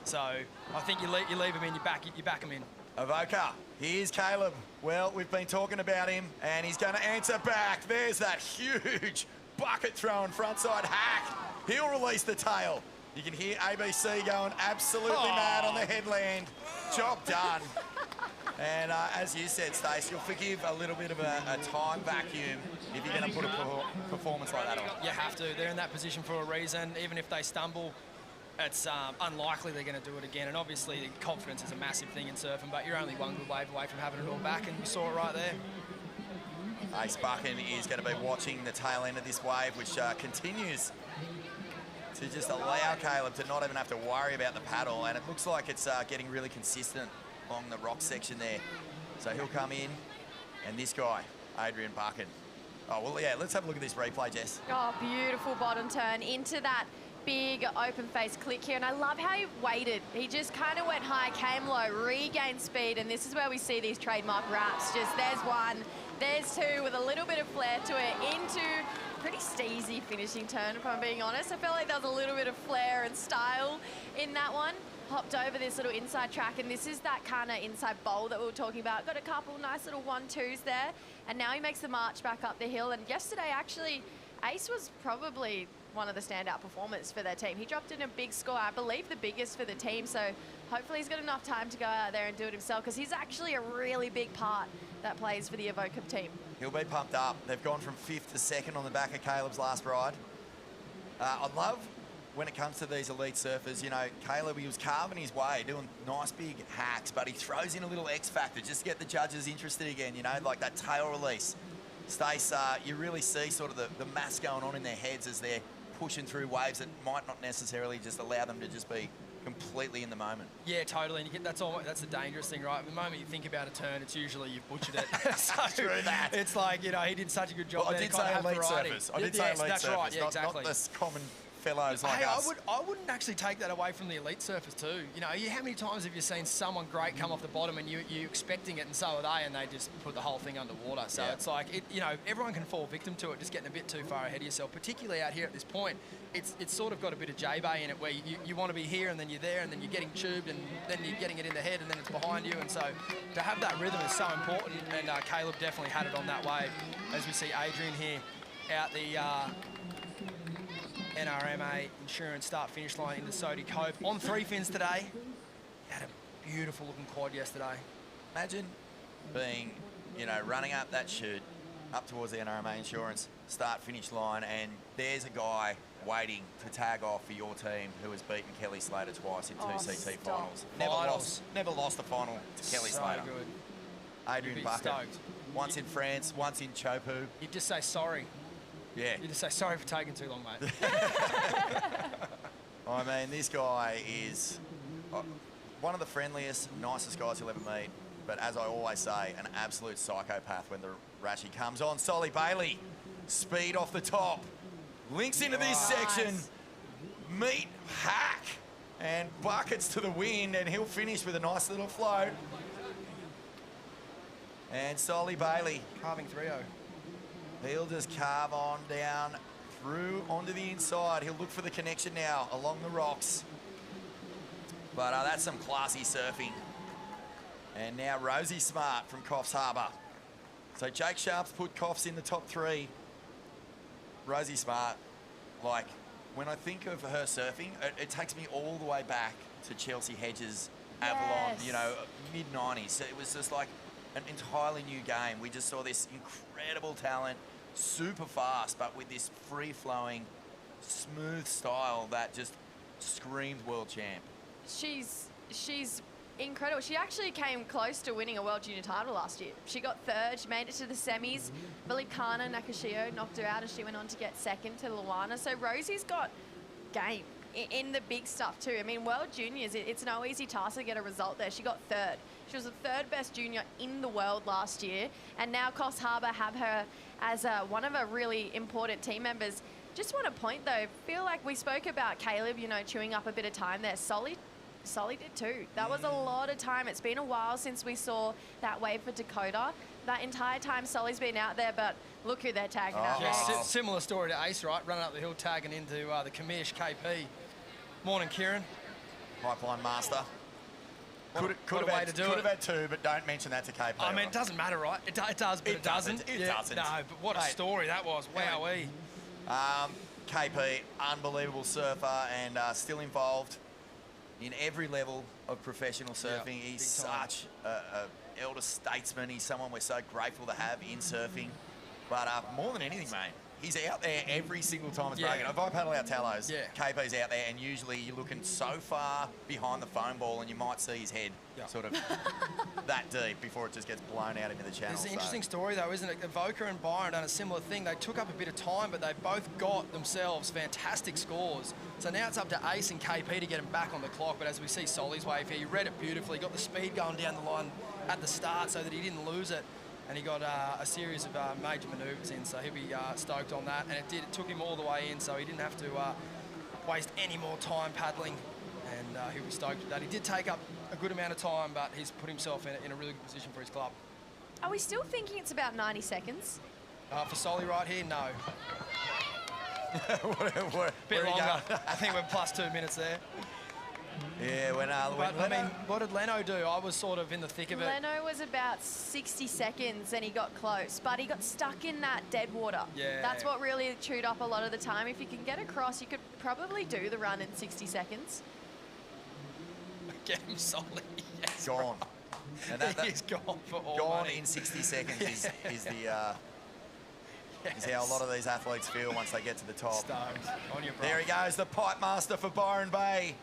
So I think you leave him in, you back him in. Avoca, here's Caleb. Well, we've been talking about him, and he's going to answer back. There's that huge bucket throwing frontside hack. He'll release the tail. You can hear ABC going absolutely mad on the headland. Job done. And as you said, Stace, you'll forgive a little bit of a time vacuum if you're going to put a performance like that on. You have to. They're in that position for a reason. Even if they stumble, it's unlikely they're going to do it again. And obviously, confidence is a massive thing in surfing, but you're only one good wave away from having it all back, and you saw it right there. Ace Buchan is going to be watching the tail end of this wave, which continues to just allow Caleb to not even have to worry about the paddle, and it looks like it's getting really consistent along the rock section there. So he'll come in, and this guy, Adrian Buchan. Oh, well, yeah, let's have a look at this replay, Jess. Oh, beautiful bottom turn into that big open face click here, and I love how he waited. He just kind of went high, came low, regained speed, and this is where we see these trademark wraps. Just there's one, there's two with a little bit of flair to it into pretty steezy finishing turn, if I'm being honest. I felt like there was a little bit of flair and style in that one. hopped over this little inside track, and this is that kind of inside bowl that we were talking about. Got a couple nice little 1-2s there, and now he makes the march back up the hill. And yesterday, actually, Ace was probably one of the standout performers for their team. He dropped in a big score, I believe the biggest for the team, so hopefully he's got enough time to go out there and do it himself, because he's actually a really big part that plays for the Evoca team. He'll be pumped up. They've gone from 5th to 2nd on the back of Caleb's last ride. I love when it comes to these elite surfers, you know, Caleb, he was carving his way, doing nice big hacks, but he throws in a little X factor just to get the judges interested again, you know, like that tail release. Stace, you really see sort of the mass going on in their heads as they're pushing through waves that might not necessarily just allow them to just be completely in the moment. Yeah, totally. And that's the dangerous thing, right? The moment you think about a turn, it's usually you've butchered it. So True that. It's like, you know, he did such a good job. Well, I there did to say kind of have elite variety. surfers. I did say elite that's surfers, right. Yeah, not exactly. this common fellows like Hey, us. I wouldn't actually take that away from the elite surfers too. You know, how many times have you seen someone great come off the bottom and you're expecting it, and so are they, and they just put the whole thing underwater. So Yeah. it's like, you know, everyone can fall victim to it, just getting a bit too far ahead of yourself, particularly out here at this point. It's sort of got a bit of J-Bay in it, where you want to be here and then you're there and then you're getting tubed and then you're getting it in the head and then it's behind you. And so to have that rhythm is so important, and Caleb definitely had it on that wave. As we see Adrian here out the NRMA insurance start-finish line into Sodii Cove on 3 fins today. Had a beautiful looking quad yesterday. Imagine being, you know, running up that chute up towards the NRMA insurance start-finish line, and there's a guy waiting to tag off for your team who has beaten Kelly Slater twice in two CT finals. Never lost a final to Kelly So Slater. good. Adrian You'd be Bucket. stoked. Once in France, once in Chopu. You just say sorry. Yeah. You just say sorry for taking too long, mate. I mean, this guy is one of the friendliest, nicest guys you'll ever meet. But as I always say, an absolute psychopath when the Rashi comes on. Solly Bailey, speed off the top. Links into this section. Meet, hack, and buckets to the wind, and he'll finish with a nice little float. And Solly Bailey. Carving 3-0. He'll just carve on down through onto the inside. He'll look for the connection now along the rocks. But that's some classy surfing. And now Rosie Smart from Coffs Harbour. So Jake Sharp's put Coffs in the top 3. Rosie Smart, like, when I think of her surfing, it takes me all the way back to Chelsea Hedges, Avalon, you know, mid-90s. So it was just like an entirely new game. We just saw this incredible talent, super fast, but with this free-flowing, smooth style that just screamed world champ. She's incredible. She actually came close to winning a World Junior title last year. She got 3rd, she made it to the semis. I believe Kana Nakashio knocked her out and she went on to get 2nd to Luana. So Rosie's got game in the big stuff too. I mean, World Juniors, it's no easy task to get a result there. She got 3rd. She was the 3rd best junior in the world last year, and now Coffs Harbour have her as one of her really important team members. Just want to point though, feel like we spoke about Caleb, you know, chewing up a bit of time there. Solly did too. That was a lot of time. It's been a while since we saw that wave for Dakota. That entire time Solly's been out there, but look who they're tagging out Yeah, there. similar story to Ace, right? Running up the hill, tagging into the Kamish KP. Morning, Kieran. Pipeline master. Could What a way to do it. have had 2, but don't mention that to KP. I mean, it doesn't matter, right? It does, but it doesn't. It doesn't. No, but what a story that was. Wowee. KP, unbelievable surfer, and still involved in every level of professional surfing. He's such a elder statesman. He's someone we're so grateful to have in surfing. But more than anything, mate, he's out there every single time it's breaking. If I paddle out Talos, KP's out there, and usually you're looking so far behind the foam ball and you might see his head sort of that deep before it just gets blown out into the channel. It's an interesting story, though, isn't it? Evoca and Byron done a similar thing. They took up a bit of time, but they both got themselves fantastic scores. So now it's up to Ace and KP to get him back on the clock. But as we see Solly's wave here, he read it beautifully, got the speed going down the line at the start so that he didn't lose it. And he got a series of major manoeuvres in, so he'll be stoked on that. And it took him all the way in, so he didn't have to waste any more time paddling, and he'll be stoked with that. He did take up a good amount of time, but he's put himself in a really good position for his club. Are we still thinking it's about 90 seconds? For Solly right here, no. Bit Bit longer. I think we're plus 2 minutes there. Yeah, when I mean, what did Leno do? I was sort of in the thick of it. Leno was about 60 seconds and he got close, but he got stuck in that dead water. Yeah. That's what really chewed up a lot of the time. If you can get across, you could probably do the run in 60 seconds. Get him solid. Yes, Gone. And he's gone for all Gone money. in 60 seconds is how a lot of these athletes feel once they get to the top. Stoked. On your There he goes, the pipe master for Byron Bay.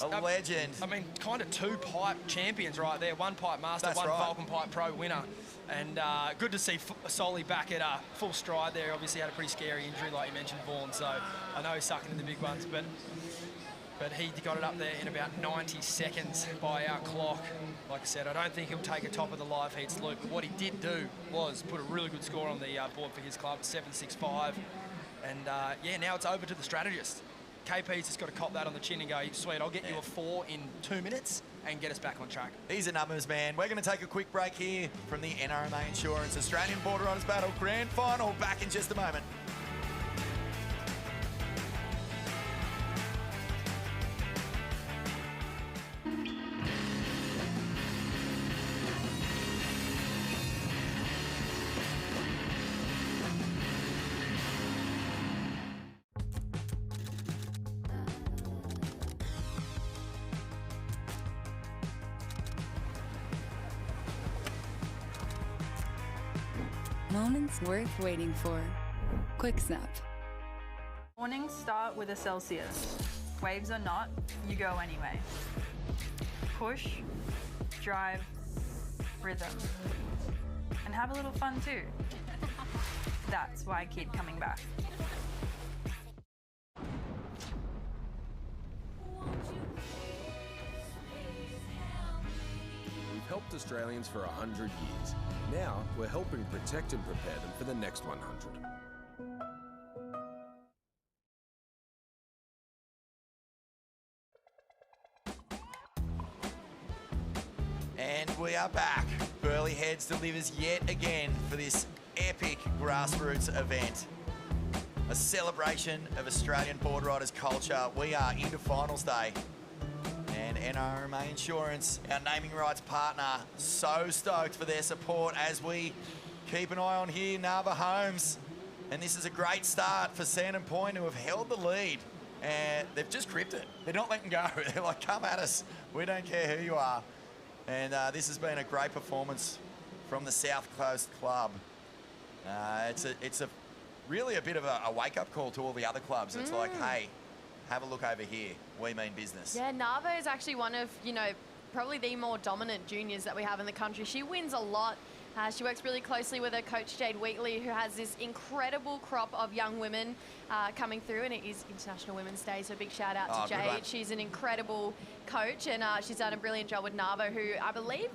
A legend. I mean, kind of two pipe champions right there. One pipe master, That's one right. Vulcan pipe pro winner. And good to see Sodii back at full stride there. Obviously had a pretty scary injury, like you mentioned, Vaughan. So I know he's sucking in the big ones, but he got it up there in about 90 seconds by our clock. Like I said, I don't think he'll take a top of the live heats, Luke. But what he did do was put a really good score on the board for his club, 7.65. And yeah, now it's over to the strategist. KP's just got to cop that on the chin and go, sweet, I'll get you a 4 in 2 minutes and get us back on track. He's a numbers man. We're going to take a quick break here from the NRMA Insurance Australian Boardriders Battle Grand Final. Back in just a moment. Moments worth waiting for. Quick Snap. Mornings start with a Celsius. Waves or not, you go anyway. Push, drive, rhythm. And have a little fun too. That's why I keep coming back. We've helped Australians for 100 years. Now, we're helping protect and prepare them for the next 100. And we are back. Burleigh Heads delivers yet again for this epic grassroots event. A celebration of Australian board riders culture. We are into finals day. And NRMA Insurance, our naming rights partner, so stoked for their support as we keep an eye on here, Narva Holmes. And this is a great start for Sandon Point, who have held the lead. And they've just gripped it. They're not letting go. They're like, come at us. We don't care who you are. And this has been a great performance from the South Coast Club. It's really a bit of a wake-up call to all the other clubs. It's like, hey, have a look over here. We mean business. Yeah, Narva is actually one of, probably the more dominant juniors that we have in the country. She wins a lot. She works really closely with her coach, Jade Wheatley, who has this incredible crop of young women coming through, and it is International Women's Day, so big shout out to Jade. She's an incredible coach, and she's done a brilliant job with Narva, who I believe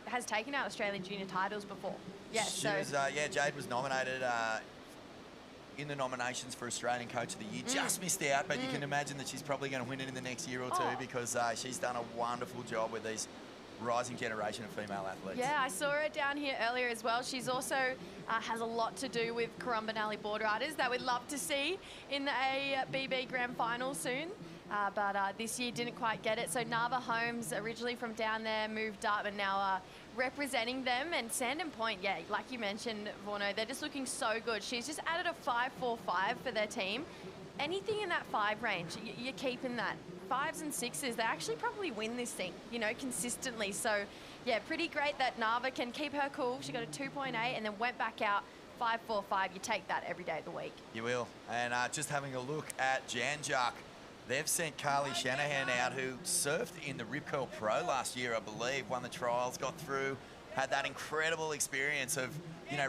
has taken out Australian junior titles before. Yes, Jade was nominated in the nominations for Australian Coach of the Year. Just missed out, but you can imagine that she's probably going to win it in the next year or two because she's done a wonderful job with these rising generation of female athletes. Yeah, I saw her down here earlier as well. She's also has a lot to do with Currumbinally Boardriders that we'd love to see in the ABB Grand Final soon. But this year didn't quite get it. So Narva Holmes, originally from down there, moved up and now representing them. And Sandon Point, yeah, like you mentioned, Vorno, they're just looking so good. She's just added a 5.45 for their team. Anything in that 5 range, you're keeping that. 5s and 6s, they actually probably win this thing, consistently. So, yeah, pretty great that Narva can keep her cool. She got a 2.8 and then went back out 5.45. You take that every day of the week. You will. And just having a look at Janjuk, they've sent Carly Shanahan out, who surfed in the Rip Curl Pro last year, I believe, won the trials, got through, had that incredible experience of,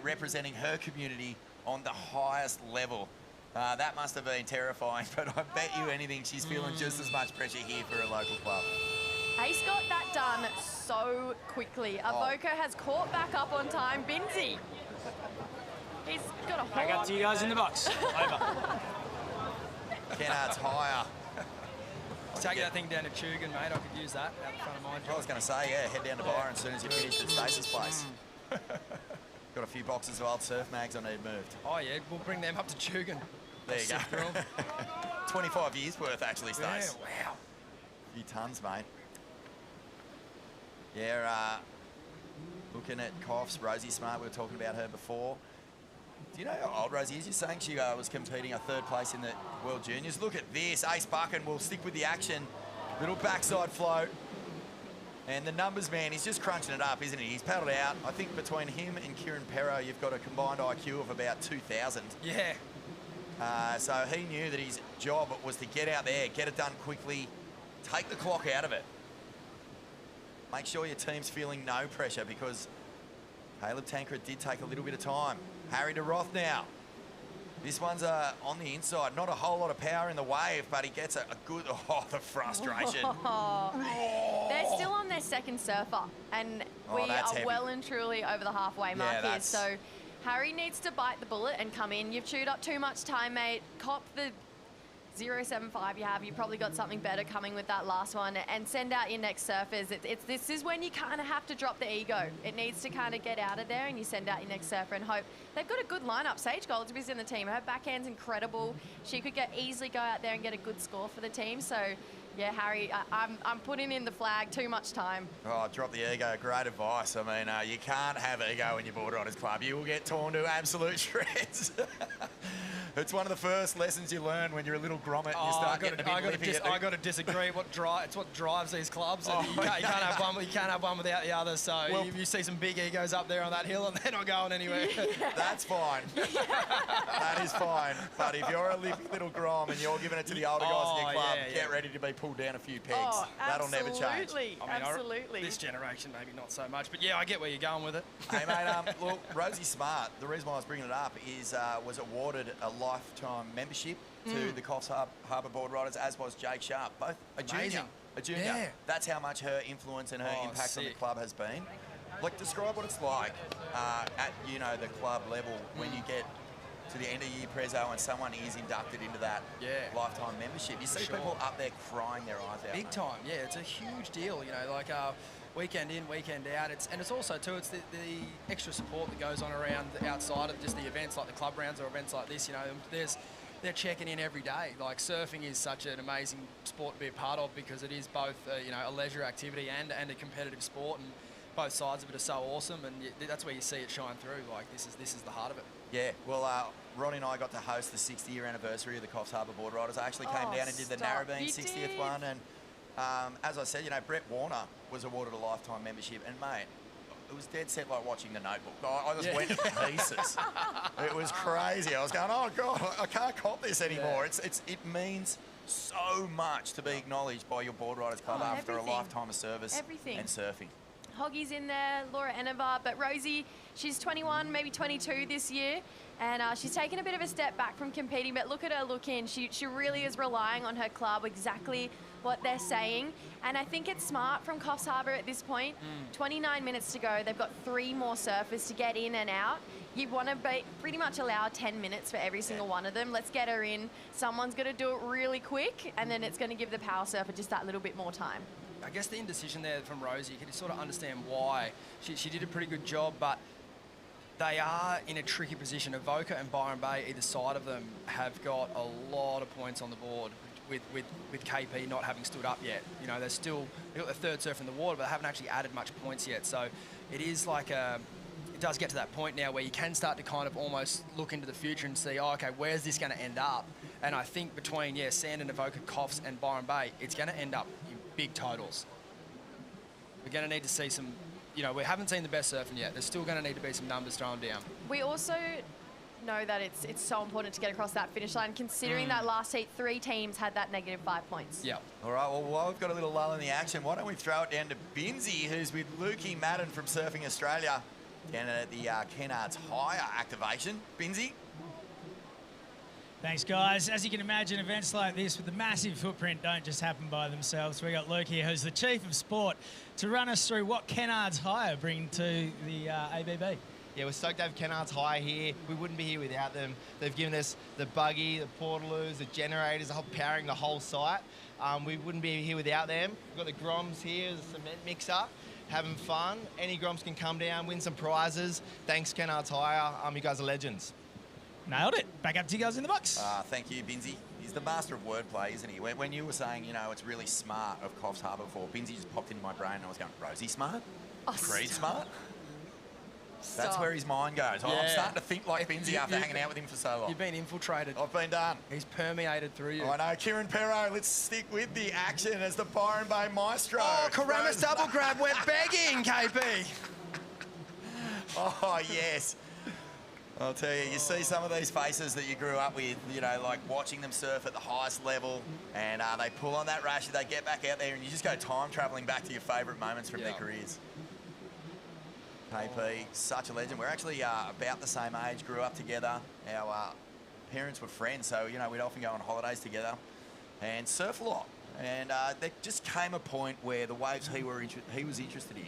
representing her community on the highest level. That must have been terrifying, but I bet you anything she's feeling just as much pressure here for a local club. Ace got that done so quickly. Avoca has caught back up on time. Binzi, he's got a horn. Back up to you guys in the box. Over. Kennards higher. Take that thing down to Chugan, mate. I could use that out the front of mine. I was going to say, yeah, head down to Byron as soon as you finish at Stacey's place. Got a few boxes of old surf mags I need moved. Oh, yeah, we'll bring them up to Chugan. There you go. 25 years worth, actually, Stace. Yeah, wow. few tons, mate. Yeah, looking at Coffs, Rosie Smart, we were talking about her before. Do you know how old Rosie is? You're saying she was competing a 3rd place in the World Juniors. Look at this. Ace Buchan will stick with the action. Little backside float. And the numbers man, he's just crunching it up, isn't he? He's paddled out. I think between him and Kieran Perro, you've got a combined IQ of about 2,000. Yeah. So he knew that his job was to get out there, get it done quickly, take the clock out of it. Make sure your team's feeling no pressure because Caleb Tankred did take a little bit of time. Harry de Roth now. This one's on the inside. Not a whole lot of power in the wave, but he gets a good... Oh, the frustration. They're still on their 2nd surfer, and we are heavy. well and truly over the halfway mark here. that's- So Harry needs to bite the bullet and come in. You've chewed up too much time, mate. Cop the 0.75 you have. You've probably got something better coming with that last one, and send out your next surfers. This is when you kind of have to drop the ego. It needs to kind of get out of there, and you send out your next surfer and hope. They've got a good lineup. Sage Goldsby's in the team. Her backhand's incredible. She could easily go out there and get a good score for the team. So, yeah, Harry, I'm putting in the flag. Too much time. Oh, drop the ego. Great advice. I mean, you can't have ego in your Board Riders Club. You will get torn to absolute shreds. It's one of the first lessons you learn when you're a little grommet and you start getting a bit lippy at the- I got to disagree. It's what drives these clubs. And you can't have one without the other. So you see some big egos up there on that hill, and they're not going anywhere. That's fine. That is fine. But if you're a lippy little grom and you're giving it to the older guys in your club, get ready to be pulled down a few pegs. That'll never change. Absolutely. Absolutely. This generation, maybe not so much. But yeah, I get where you're going with it. Hey, mate, look, Rosie Smart, the reason why I was bringing it up is was awarded a lifetime membership to the Coffs Harbour Board Riders, as was Jake Sharp, both a junior. Yeah. That's how much her influence and her impact on the club has been. Like, describe what it's like at, the club level when you get to the end of year prezzo and someone is inducted into that lifetime membership. You see people up there crying their eyes out. Big time, yeah. It's a huge deal, like weekend in, weekend out. It's also, too, it's the extra support that goes on around outside of just the events like the club rounds or events like this. They're checking in every day. Like, surfing is such an amazing sport to be a part of because it is both, a leisure activity and a competitive sport, and both sides of it are so awesome, and that's where you see it shine through. Like, this is the heart of it. Yeah, well, Ronnie and I got to host the 60-year anniversary of the Coffs Harbour Board Riders. I actually came down and did the Narrabeen 60th one, and as I said, Brett Warner was awarded a lifetime membership, and mate, it was dead set like watching The Notebook. I just went to pieces. It was crazy. I was going, oh God, I can't cop this anymore. It means so much to be acknowledged by your Board Riders Club after a lifetime of service and surfing. Hoggy's in there, Laura Enevar, but Rosie, she's 21, maybe 22 this year, and she's taken a bit of a step back from competing, but look at her look in. She really is relying on her club, exactly what they're saying, and I think it's smart from Coffs Harbour at this point. 29 minutes to go. They've got 3 more surfers to get in and out. You want to pretty much allow 10 minutes for every single one of them. Let's get her in. Someone's going to do it really quick, and then it's going to give the power surfer just that little bit more time. I guess the indecision there from Rosie, you can sort of understand why. She did a pretty good job, but they are in a tricky position. Avoca and Byron Bay, either side of them, have got a lot of points on the board with KP not having stood up yet. They've got the 3rd surf in the water, but they haven't actually added much points yet. So it is like it does get to that point now where you can start to kind of almost look into the future and see, okay, where's this going to end up? And I think between, Sandon, Avoca, Coffs and Byron Bay, it's going to end up in big totals. We're going to need to see some, we haven't seen the best surfing yet. There's still going to need to be some numbers thrown down. We also know that it's so important to get across that finish line, considering that last heat, 3 teams had that -5 points. Yeah. All right, well, while we've got a little lull in the action, why don't we throw it down to Binsey, who's with Lukey Madden from Surfing Australia, down at the Kennards Hire activation. Binsey? Thanks, guys. As you can imagine, events like this with a massive footprint don't just happen by themselves. We got Luke here, who's the Chief of Sport, to run us through what Kennards Hire bring to the ABB. Yeah, we're stoked to have Kennards Hire here. We wouldn't be here without them. They've given us the buggy, the portaloos, the generators, powering the whole site. We wouldn't be here without them. We've got the Groms here, the cement mixer, having fun. Any Groms can come down, win some prizes. Thanks, Kennards Hire. You guys are legends. Nailed it. Back up to you guys in the box. Thank you, Binsey. he's the master of wordplay, isn't he? When you were saying, you know, it's really smart of Coffs Harbour before, Binsey just popped into my brain and I was going, Rosie smart? Oh, Creed smart? That's Stop. where his mind goes. I'm Yeah. starting to think like Binsey after hanging out with him for so long. You've been infiltrated. I've been done. He's permeated through you. I know. Kieran Perro, let's stick with the action as the Byron Bay Maestro. Oh, Karamas throws- double grab. We're begging, KP. Oh, yes. I'll tell you, you see some of these faces that you grew up with, you know, like watching them surf at the highest level, and they pull on that rash, they get back out there, and you just go time travelling back to your favourite moments from their careers. KP, such a legend. We're actually about the same age, grew up together. Our parents were friends, so, you know, we'd often go on holidays together and surf a lot. And there just came a point where the waves he was interested in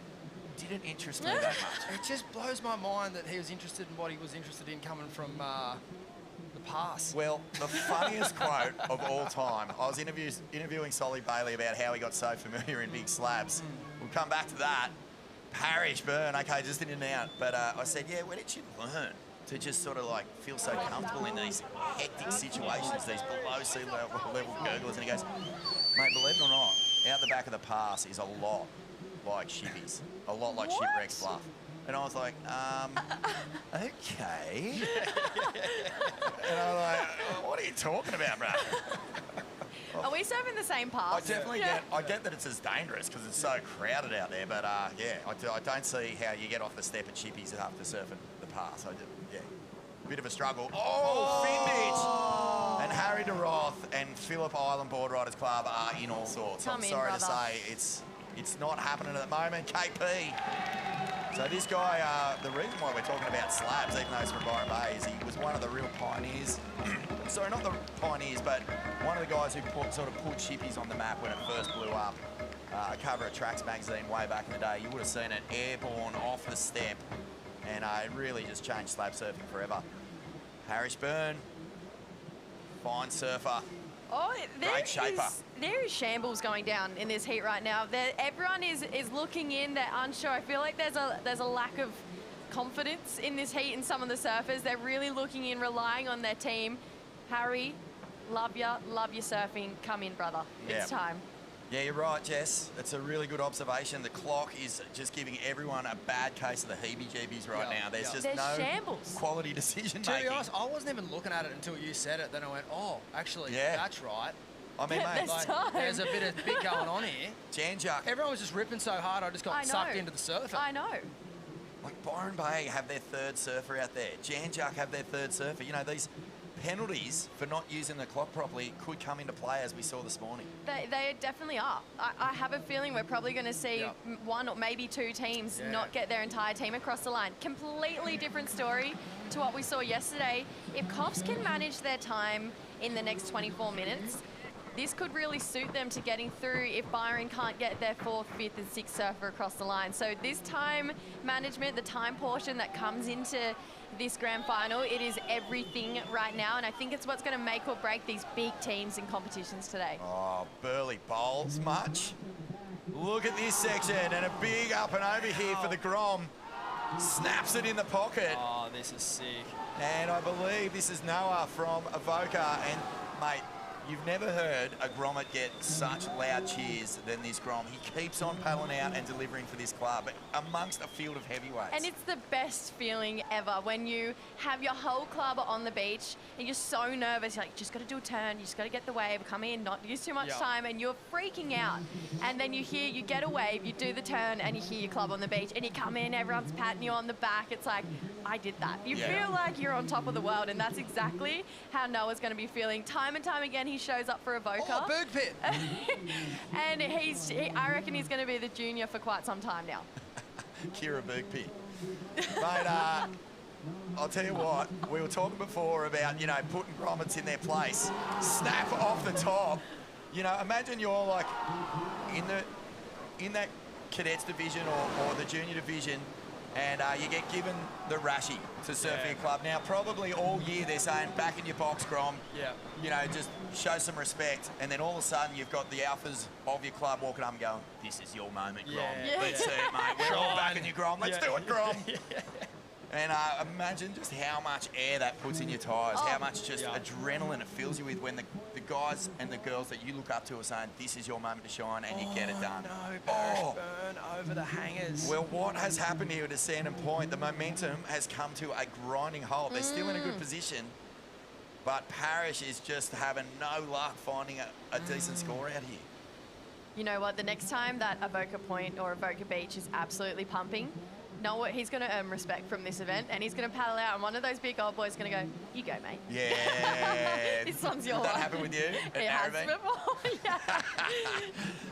didn't interest me that much. It just blows my mind that he was interested in what he was interested in coming from the past. Well, the funniest quote of all time, I was interviewing Solly Bailey about how he got so familiar in big slabs. We'll come back to that. Parish burn, okay, just in and out. But I said, yeah, where did you learn to just sort of like feel so comfortable in these hectic situations, these below sea level gurglers? And he goes, mate, believe it or not, out the back of the pass is a lot like shippies, a lot like Shipwreck's Bluff. And I was like, okay. And I was like, what are you talking about, bro? Are we surfing the same path? I definitely get that it's as dangerous because it's so crowded out there, but yeah, I don't see how you get off the step at Chippies after surfing the pass. Yeah, bit of a struggle. Oh, Findage! And Harry DeRoth and Phillip Island Boardriders Club are in all sorts. Come I'm in, sorry to brother. say it's not happening at the moment. KP. So this guy, the reason why we're talking about slabs, even though he's from Byron Bay, is he was one of the real pioneers. Sorry, not the pioneers, but one of the guys who sort of put Chippies on the map when it first blew up. A cover of Tracks magazine way back in the day. You would have seen it airborne off the step, and it really just changed slab surfing forever. Harish Byrne, fine surfer. Oh, Great shaper. There is shambles going down in this heat right now. Everyone is looking in. They're unsure. I feel like there's a lack of confidence in this heat in some of the surfers. They're really looking in, relying on their team. Harry, love your surfing. Come in, brother. Yeah. It's time. Yeah, you're right, Jess. It's a really good observation. The clock is just giving everyone a bad case of the heebie-jeebies right now. There's just no shambles. quality decision To be making. honest, I wasn't even looking at it until you said it. Then I went, oh, actually, Yeah. that's right. I mean, mate, there's a bit going on here. Janjuk. Everyone was just ripping so hard, I just got sucked into the surfing. I know. Like Byron Bay have their third surfer out there. Janjuk have their third surfer. You know, these penalties for not using the clock properly could come into play, as we saw this morning. They definitely are. I have a feeling we're probably going to see one or maybe two teams not get their entire team across the line. Completely different story to what we saw yesterday. If Coffs can manage their time in the next 24 minutes, this could really suit them to getting through if Byron can't get their 4th, 5th and 6th surfer across the line. So this time management, the time portion that comes into this grand final, it is everything right now, and I think it's what's going to make or break these big teams in competitions today. Oh, Burleigh bowls much. Look at this section, and a big up and over here for the Grom. Snaps it in the pocket. Oh, this is sick. And I believe this is Noah from Avoca, and mate, you've never heard a grommet get such loud cheers than this Grom. He keeps on paddling out and delivering for this club amongst a field of heavyweights. And it's the best feeling ever when you have your whole club on the beach and you're so nervous. You're like, just got to do a turn, you just got to get the wave, come in, not use too much time, and you're freaking out. And then you get a wave, you do the turn, and you hear your club on the beach, and you come in, everyone's patting you on the back. It's like, I did that. You feel like you're on top of the world, and that's exactly how Noah's going to be feeling. Time and time again, he shows up for Avoca. Oh, Berg Pit! And I reckon he's going to be the junior for quite some time now. Kira Bergpit. Mate, I'll tell you what, we were talking before about, you know, putting grommets in their place. Snap off the top. You know, imagine you're like in that cadets division or the junior division, and you get given the Rashi to surf your club. Now, probably all year they're saying, back in your box, Grom. Yeah. You know, just show some respect. And then all of a sudden, you've got the alphas of your club walking up and going, this is your moment, Grom. Yeah. Let's see it, mate. We're all back in your Grom. Let's do it, Grom. And imagine just how much air that puts in your tyres, how much just adrenaline it fills you with when the guys and the girls that you look up to are saying, this is your moment to shine, and you get it done. No, Parrish burn over the hangers. Well, what has happened here at Sandon Point, the momentum has come to a grinding halt. They're still in a good position, but Parrish is just having no luck finding a decent score out here. You know what? The next time that Avoca Point or Avoca Beach is absolutely pumping, know what? He's going to earn respect from this event, and he's going to paddle out, and one of those big old boys is going to go, you go, mate. Yeah. This one's your Did that one. happen with you? It has before, yeah.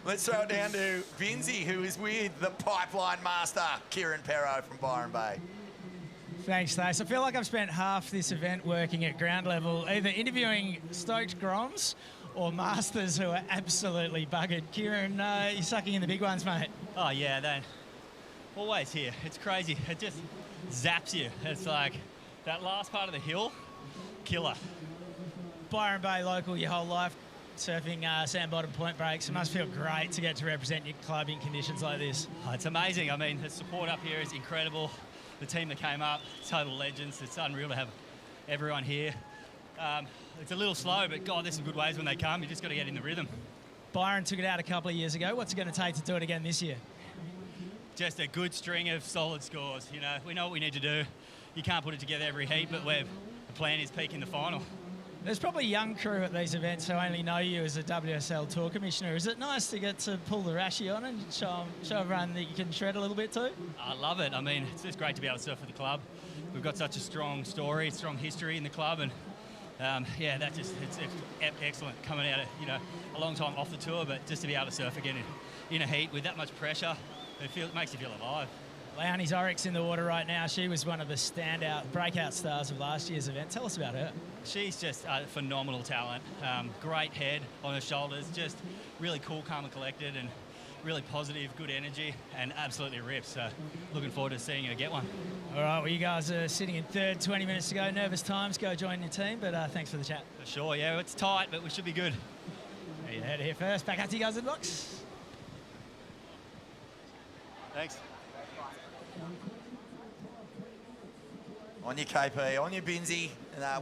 Let's throw it down to Vinzi, who is with the pipeline master, Kieran Perro from Byron Bay. Thanks, Thace. I feel like I've spent half this event working at ground level, either interviewing stoked Groms or masters who are absolutely buggered. Kieran, you're sucking in the big ones, mate. Oh, yeah, they're always here. It's crazy. It just zaps you. It's like that last part of the hill, killer. Byron Bay local your whole life, surfing sand bottom point breaks. It must feel great to get to represent your club in conditions like this. Oh, it's amazing. I mean, the support up here is incredible. The team that came up, total legends. It's unreal to have everyone here. It's a little slow, but God, there's some good waves when they come. You just got to get in the rhythm. Byron took it out a couple of years ago. What's it going to take to do it again this year? Just a good string of solid scores. You know, we know what we need to do. You can't put it together every heat, but the plan is peak in the final. There's probably a young crew at these events who only know you as a WSL Tour Commissioner. Is it nice to get to pull the Rashi on and show everyone that you can shred a little bit too? I love it. I mean, it's just great to be able to surf for the club. We've got such a strong story, strong history in the club, and yeah, it's excellent coming out of, you know, a long time off the tour, but just to be able to surf again in a heat with that much pressure, it makes you feel alive. Leonie's Oryx in the water right now. She was one of the standout breakout stars of last year's event. Tell us about her. She's just a phenomenal talent. Great head on her shoulders, just really cool, calm and collected, and really positive, good energy, and absolutely ripped. So looking forward to seeing her get one. All right, well, you guys are sitting in third, 20 minutes to go. Nervous times, go join your team, but thanks for the chat. For sure, yeah, it's tight, but we should be good. You heard it here first. Back out to you guys in the box. Thanks. On your KP, on your Binzi.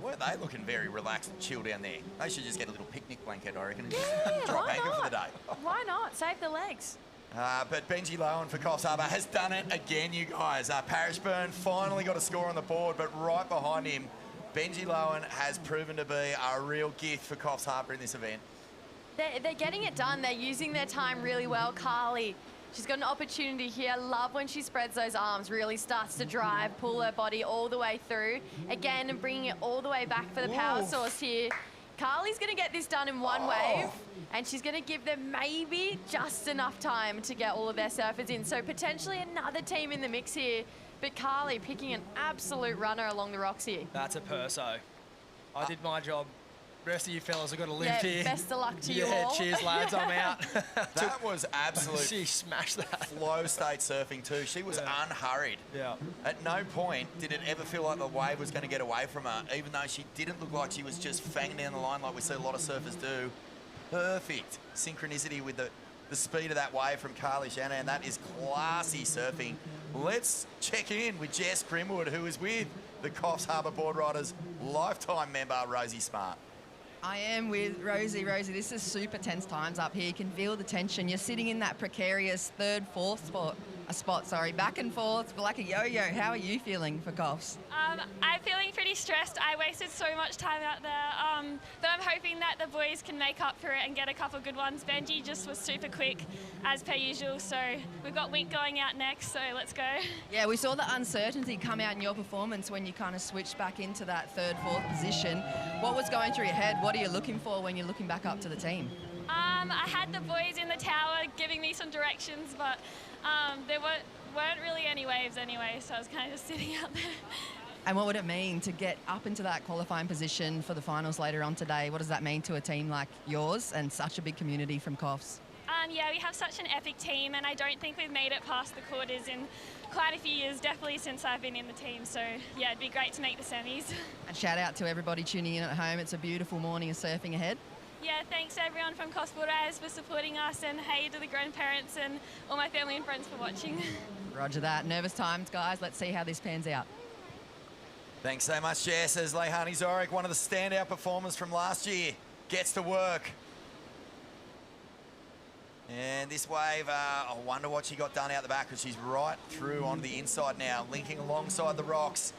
Weren't they looking very relaxed and chill down there? They should just get a little picnic blanket, I reckon, and just drop anchor for the day. Why not? Save the legs. But Benji Lowen for Coffs Harbour has done it again, you guys. Parrish Byrne finally got a score on the board, but right behind him, Benji Lowen has proven to be a real gift for Coffs Harbour in this event. They're getting it done. They're using their time really well. Carly, she's got an opportunity here. Love when she spreads those arms, really starts to drive, pull her body all the way through. Again, and bringing it all the way back for the power source here. Carly's going to get this done in one wave, and she's going to give them maybe just enough time to get all of their surfers in. So potentially another team in the mix here, but Carly picking an absolute runner along the rocks here. That's a perso. I did my job. Rest of you fellas have got to live here. Best of luck to you all. Yeah, cheers, lads. I'm out. That was absolute she smashed that. Flow state surfing too. She was unhurried. Yeah. At no point did it ever feel like the wave was going to get away from her, even though she didn't look like she was just fanging down the line like we see a lot of surfers do. Perfect synchronicity with the speed of that wave from Carly Shannon, and that is classy surfing. Let's check in with Jess Grimwood, who is with the Coffs Harbour Boardriders lifetime member, Rosie Smart. I am with Rosie. Rosie, this is super tense times up here. You can feel the tension. You're sitting in that precarious third, fourth spot, back and forth like a yo-yo. How are you feeling for Coffs? I'm feeling pretty stressed. I wasted so much time out there, but I'm hoping that the boys can make up for it and get a couple good ones. Benji just was super quick, as per usual, so we've got Wink going out next, so let's go. Yeah, we saw the uncertainty come out in your performance when you kind of switched back into that third, fourth position. What was going through your head? What are you looking for when you're looking back up to the team? I had the boys in the tower giving me some directions, but there weren't really any waves anyway, so I was kind of just sitting out there. And what would it mean to get up into that qualifying position for the finals later on today? What does that mean to a team like yours and such a big community from Coffs? Yeah, we have such an epic team, and I don't think we've made it past the quarters in quite a few years, definitely since I've been in the team. So, yeah, it'd be great to make the semis. And shout out to everybody tuning in at home. It's a beautiful morning of surfing ahead. Yeah, thanks everyone from Coffs Boardriders for supporting us, and hey to the grandparents and all my family and friends for watching. Roger that. Nervous times, guys. Let's see how this pans out. Thanks so much, Jess, as Leilani Zorek, one of the standout performers from last year, gets to work. And this wave, I wonder what she got done out the back, because she's right through onto the inside now, linking alongside the rocks.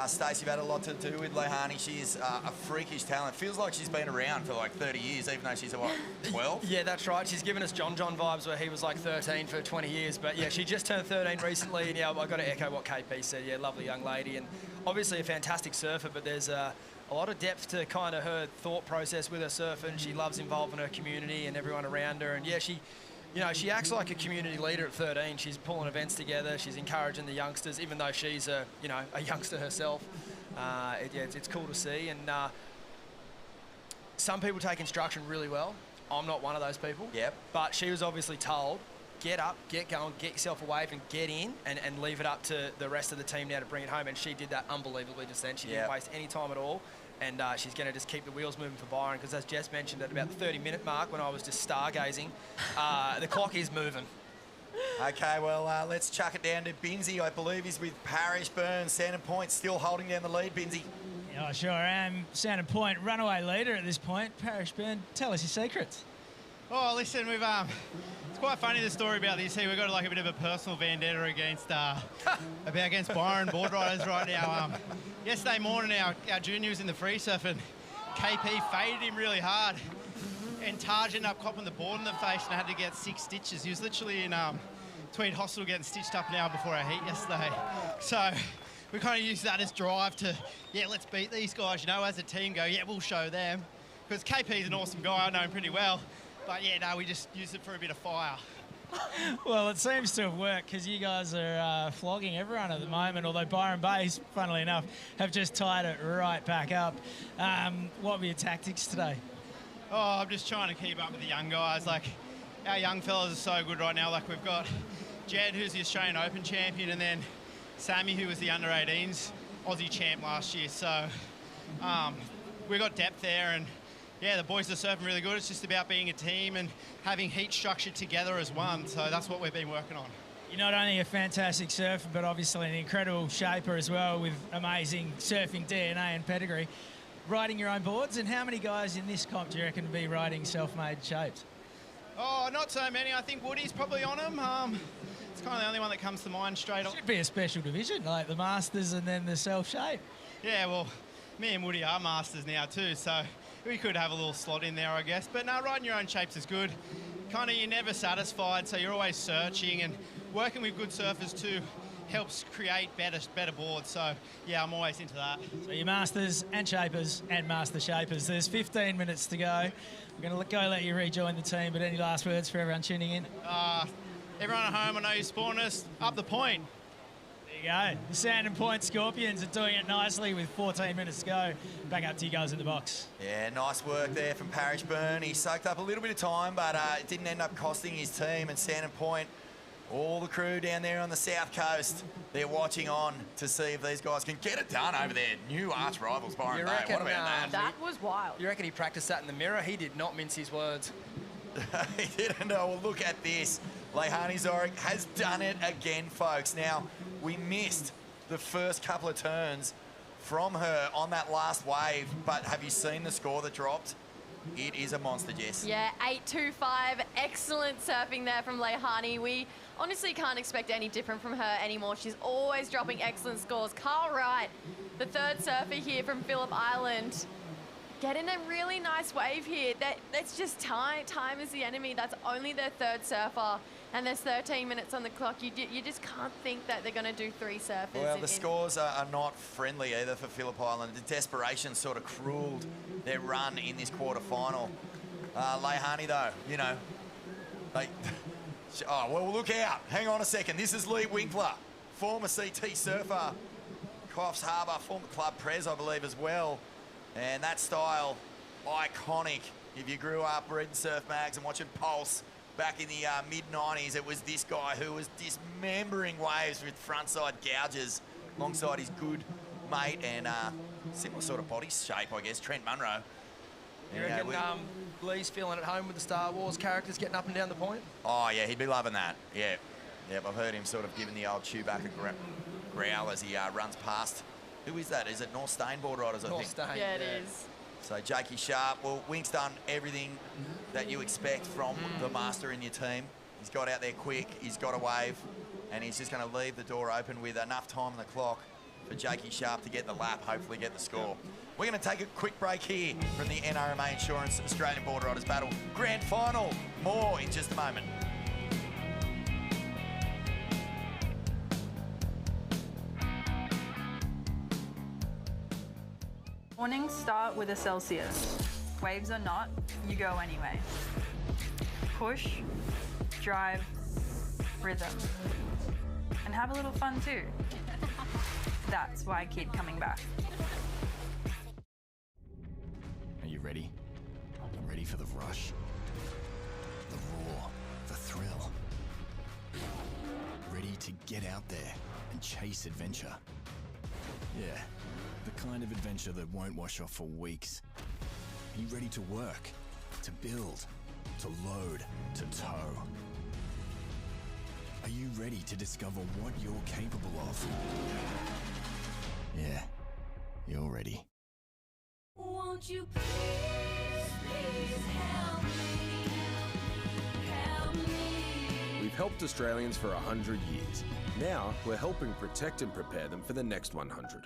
Stacey had a lot to do with Leilani. She's a freakish talent. Feels like she's been around for like 30 years, even though she's, what, 12? Yeah, that's right. She's given us John vibes where he was like 13 for 20 years. But yeah, she just turned 13 recently. And yeah, I got to echo what KP said. Yeah, lovely young lady. And obviously a fantastic surfer, but there's a lot of depth to kind of her thought process with her surfing. She loves involving her community and everyone around her. And yeah, she acts like a community leader at 13. She's pulling events together. She's encouraging the youngsters, even though she's a youngster herself. It's cool to see. And some people take instruction really well. I'm not one of those people. Yep. But she was obviously told, get up, get going, get yourself a wave and get in and leave it up to the rest of the team now to bring it home. And she did that unbelievably just then. She didn't waste any time at all. And she's going to just keep the wheels moving for Byron, because as Jess mentioned, at about the 30-minute mark when I was just stargazing, the clock is moving. Okay, well, let's chuck it down to Binzi. I believe he's with Parish Burns. Sandon Point still holding down the lead, Binzi. Yeah, I sure am. Sandon Point, runaway leader at this point. Parish Burns, tell us your secrets. Oh, listen, we've it's quite funny, the story about this here. We've got like a bit of a personal vendetta against Byron Boardriders right now. Yesterday morning, our junior was in the free surf and KP faded him really hard. And Taj ended up copping the board in the face and had to get 6 stitches. He was literally in Tweed Hospital getting stitched up an hour before our heat yesterday. So we kind of used that as drive to, yeah, let's beat these guys, you know, as a team go, yeah, we'll show them. Because KP's an awesome guy, I know him pretty well. But yeah, no, we just used it for a bit of fire. Well, it seems to have worked, because you guys are flogging everyone at the moment, although Byron Bays, funnily enough, have just tied it right back up. What were your tactics today? Oh, I'm just trying to keep up with the young guys. Like, our young fellas are so good right now. Like, we've got Jed, who's the Australian Open champion, and then Sammy, who was the under-18s Aussie champ last year. So we've got depth there, and yeah, the boys are surfing really good. It's just about being a team and having heat structured together as one. So that's what we've been working on. You're not only a fantastic surfer, but obviously an incredible shaper as well, with amazing surfing DNA and pedigree. Riding your own boards, and how many guys in this comp do you reckon to be riding self-made shapes? Oh, not so many. I think Woody's probably on them. It's kind of the only one that comes to mind straight off. Should be a special division, like the Masters and then the self-shape. Yeah, well, me and Woody are Masters now too, so we could have a little slot in there, I guess. But no, riding your own shapes is good. Kind of, you're never satisfied, so you're always searching, and working with good surfers too helps create better boards. So yeah, I'm always into that. So you're Masters and Shapers and Master Shapers. There's 15 minutes to go. We're going to let you rejoin the team, but any last words for everyone tuning in? Everyone at home, I know you're supporting us. Up the point. There you go. The Sandon Point Scorpions are doing it nicely with 14 minutes to go. Back up to you guys in the box. Yeah, nice work there from Parish Burn. He soaked up a little bit of time, but it didn't end up costing his team. And Sandon Point, all the crew down there on the south coast, they're watching on to see if these guys can get it done over their new arch rivals, Byron Bay. What about that? That was wild. You reckon he practiced that in the mirror? He did not mince his words. He didn't know. Well, look at this. Leilani Zorek has done it again, folks. Now, we missed the first couple of turns from her on that last wave, but have you seen the score that dropped? It is a monster, Jess. Yeah, 8.25. Excellent surfing there from Leilani. We honestly can't expect any different from her anymore. She's always dropping excellent scores. Carl Wright, the third surfer here from Phillip Island, getting a really nice wave here. That's just time. Time is the enemy. That's only their third surfer, and there's 13 minutes on the clock. You just can't think that they're going to do 3 surfers. Well, the scores are not friendly either for Phillip Island. The desperation sort of cruelled their run in this quarterfinal. Leilani, though, you know, oh, well, look out. Hang on a second. This is Lee Winkler, former CT surfer, Coffs Harbour, former club pres, I believe, as well. And that style, iconic. If you grew up reading surf mags and watching Pulse back in the mid-90s, it was this guy who was dismembering waves with frontside gouges alongside his good mate and similar sort of body shape, I guess, Trent Munro. You reckon Lee's feeling at home with the Star Wars characters getting up and down the point? Oh, yeah, he'd be loving that. Yeah. Yep, I've heard him sort of giving the old Chewbacca growl as he runs past Who is that? Is it North Stain Boardriders, I North think? Stain, Yeah, it is. So Jakey Sharp, well, Wink's done everything that you expect from the master in your team. He's got out there quick, he's got a wave, and he's just going to leave the door open with enough time on the clock for Jakey Sharp to get the lap, hopefully get the score. We're going to take a quick break here from the NRMA Insurance Australian Boardriders Battle Grand Final. More in just a moment. Mornings start with a Celsius. Waves or not, you go anyway. Push, drive, rhythm. And have a little fun too. That's why I keep coming back. Are you ready? Ready for the rush? The roar, the thrill. Ready to get out there and chase adventure. Yeah, the kind of adventure that won't wash off for weeks. Are you ready to work, to build, to load, to tow? Are you ready to discover what you're capable of? Yeah, you're ready. Won't you please, please help me? Help me. We've helped Australians for 100 years. Now we're helping protect and prepare them for the next 100.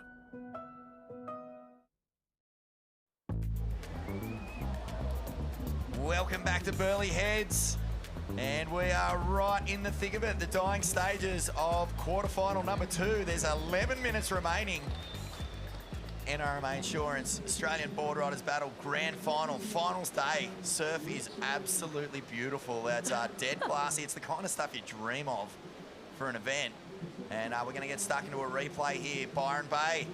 Welcome back to Burleigh Heads. And we are right in the thick of it, the dying stages of quarterfinal number 2. There's 11 minutes remaining. NRMA Insurance Australian Boardriders Battle Grand Final, finals day. Surf is absolutely beautiful. That's dead classy. It's the kind of stuff you dream of for an event. And we're going to get stuck into a replay here. Byron Bay.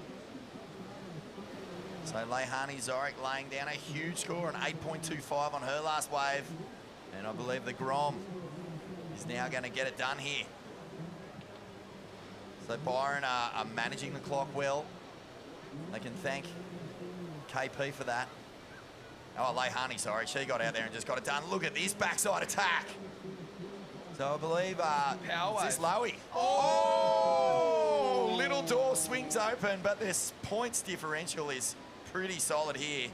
So Lehani Zorik laying down a huge score, an 8.25 on her last wave. And I believe the Grom is now going to get it done here. So Byron are managing the clock well. They can thank KP for that. Oh, Lehani, sorry. She got out there and just got it done. Look at this backside attack. So I believe, is this Lowy? Oh! Little door swings open, but this points differential is pretty solid here.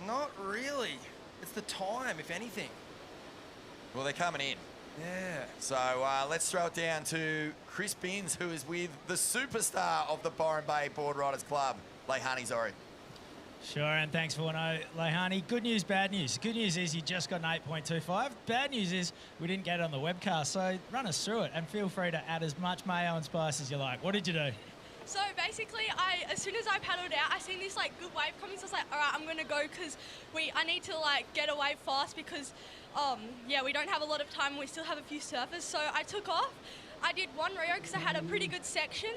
Not really. It's the time, if anything. Well, they're coming in. Yeah. So let's throw it down to Chris Binns, who is with the superstar of the Byron Bay Boardriders Club, Lehani Zori. Sure, and thanks for Lehani. Good news, bad news. Good news is you just got an 8.25. Bad news is we didn't get it on the webcast, so run us through it and feel free to add as much mayo and spice as you like. What did you do? So basically, as soon as I paddled out, I seen this like good wave coming. So I was like, all right, I'm gonna go because I need to like get a wave fast because, yeah, we don't have a lot of time. We still have a few surfers. So I took off. I did one Rio because I had a pretty good section,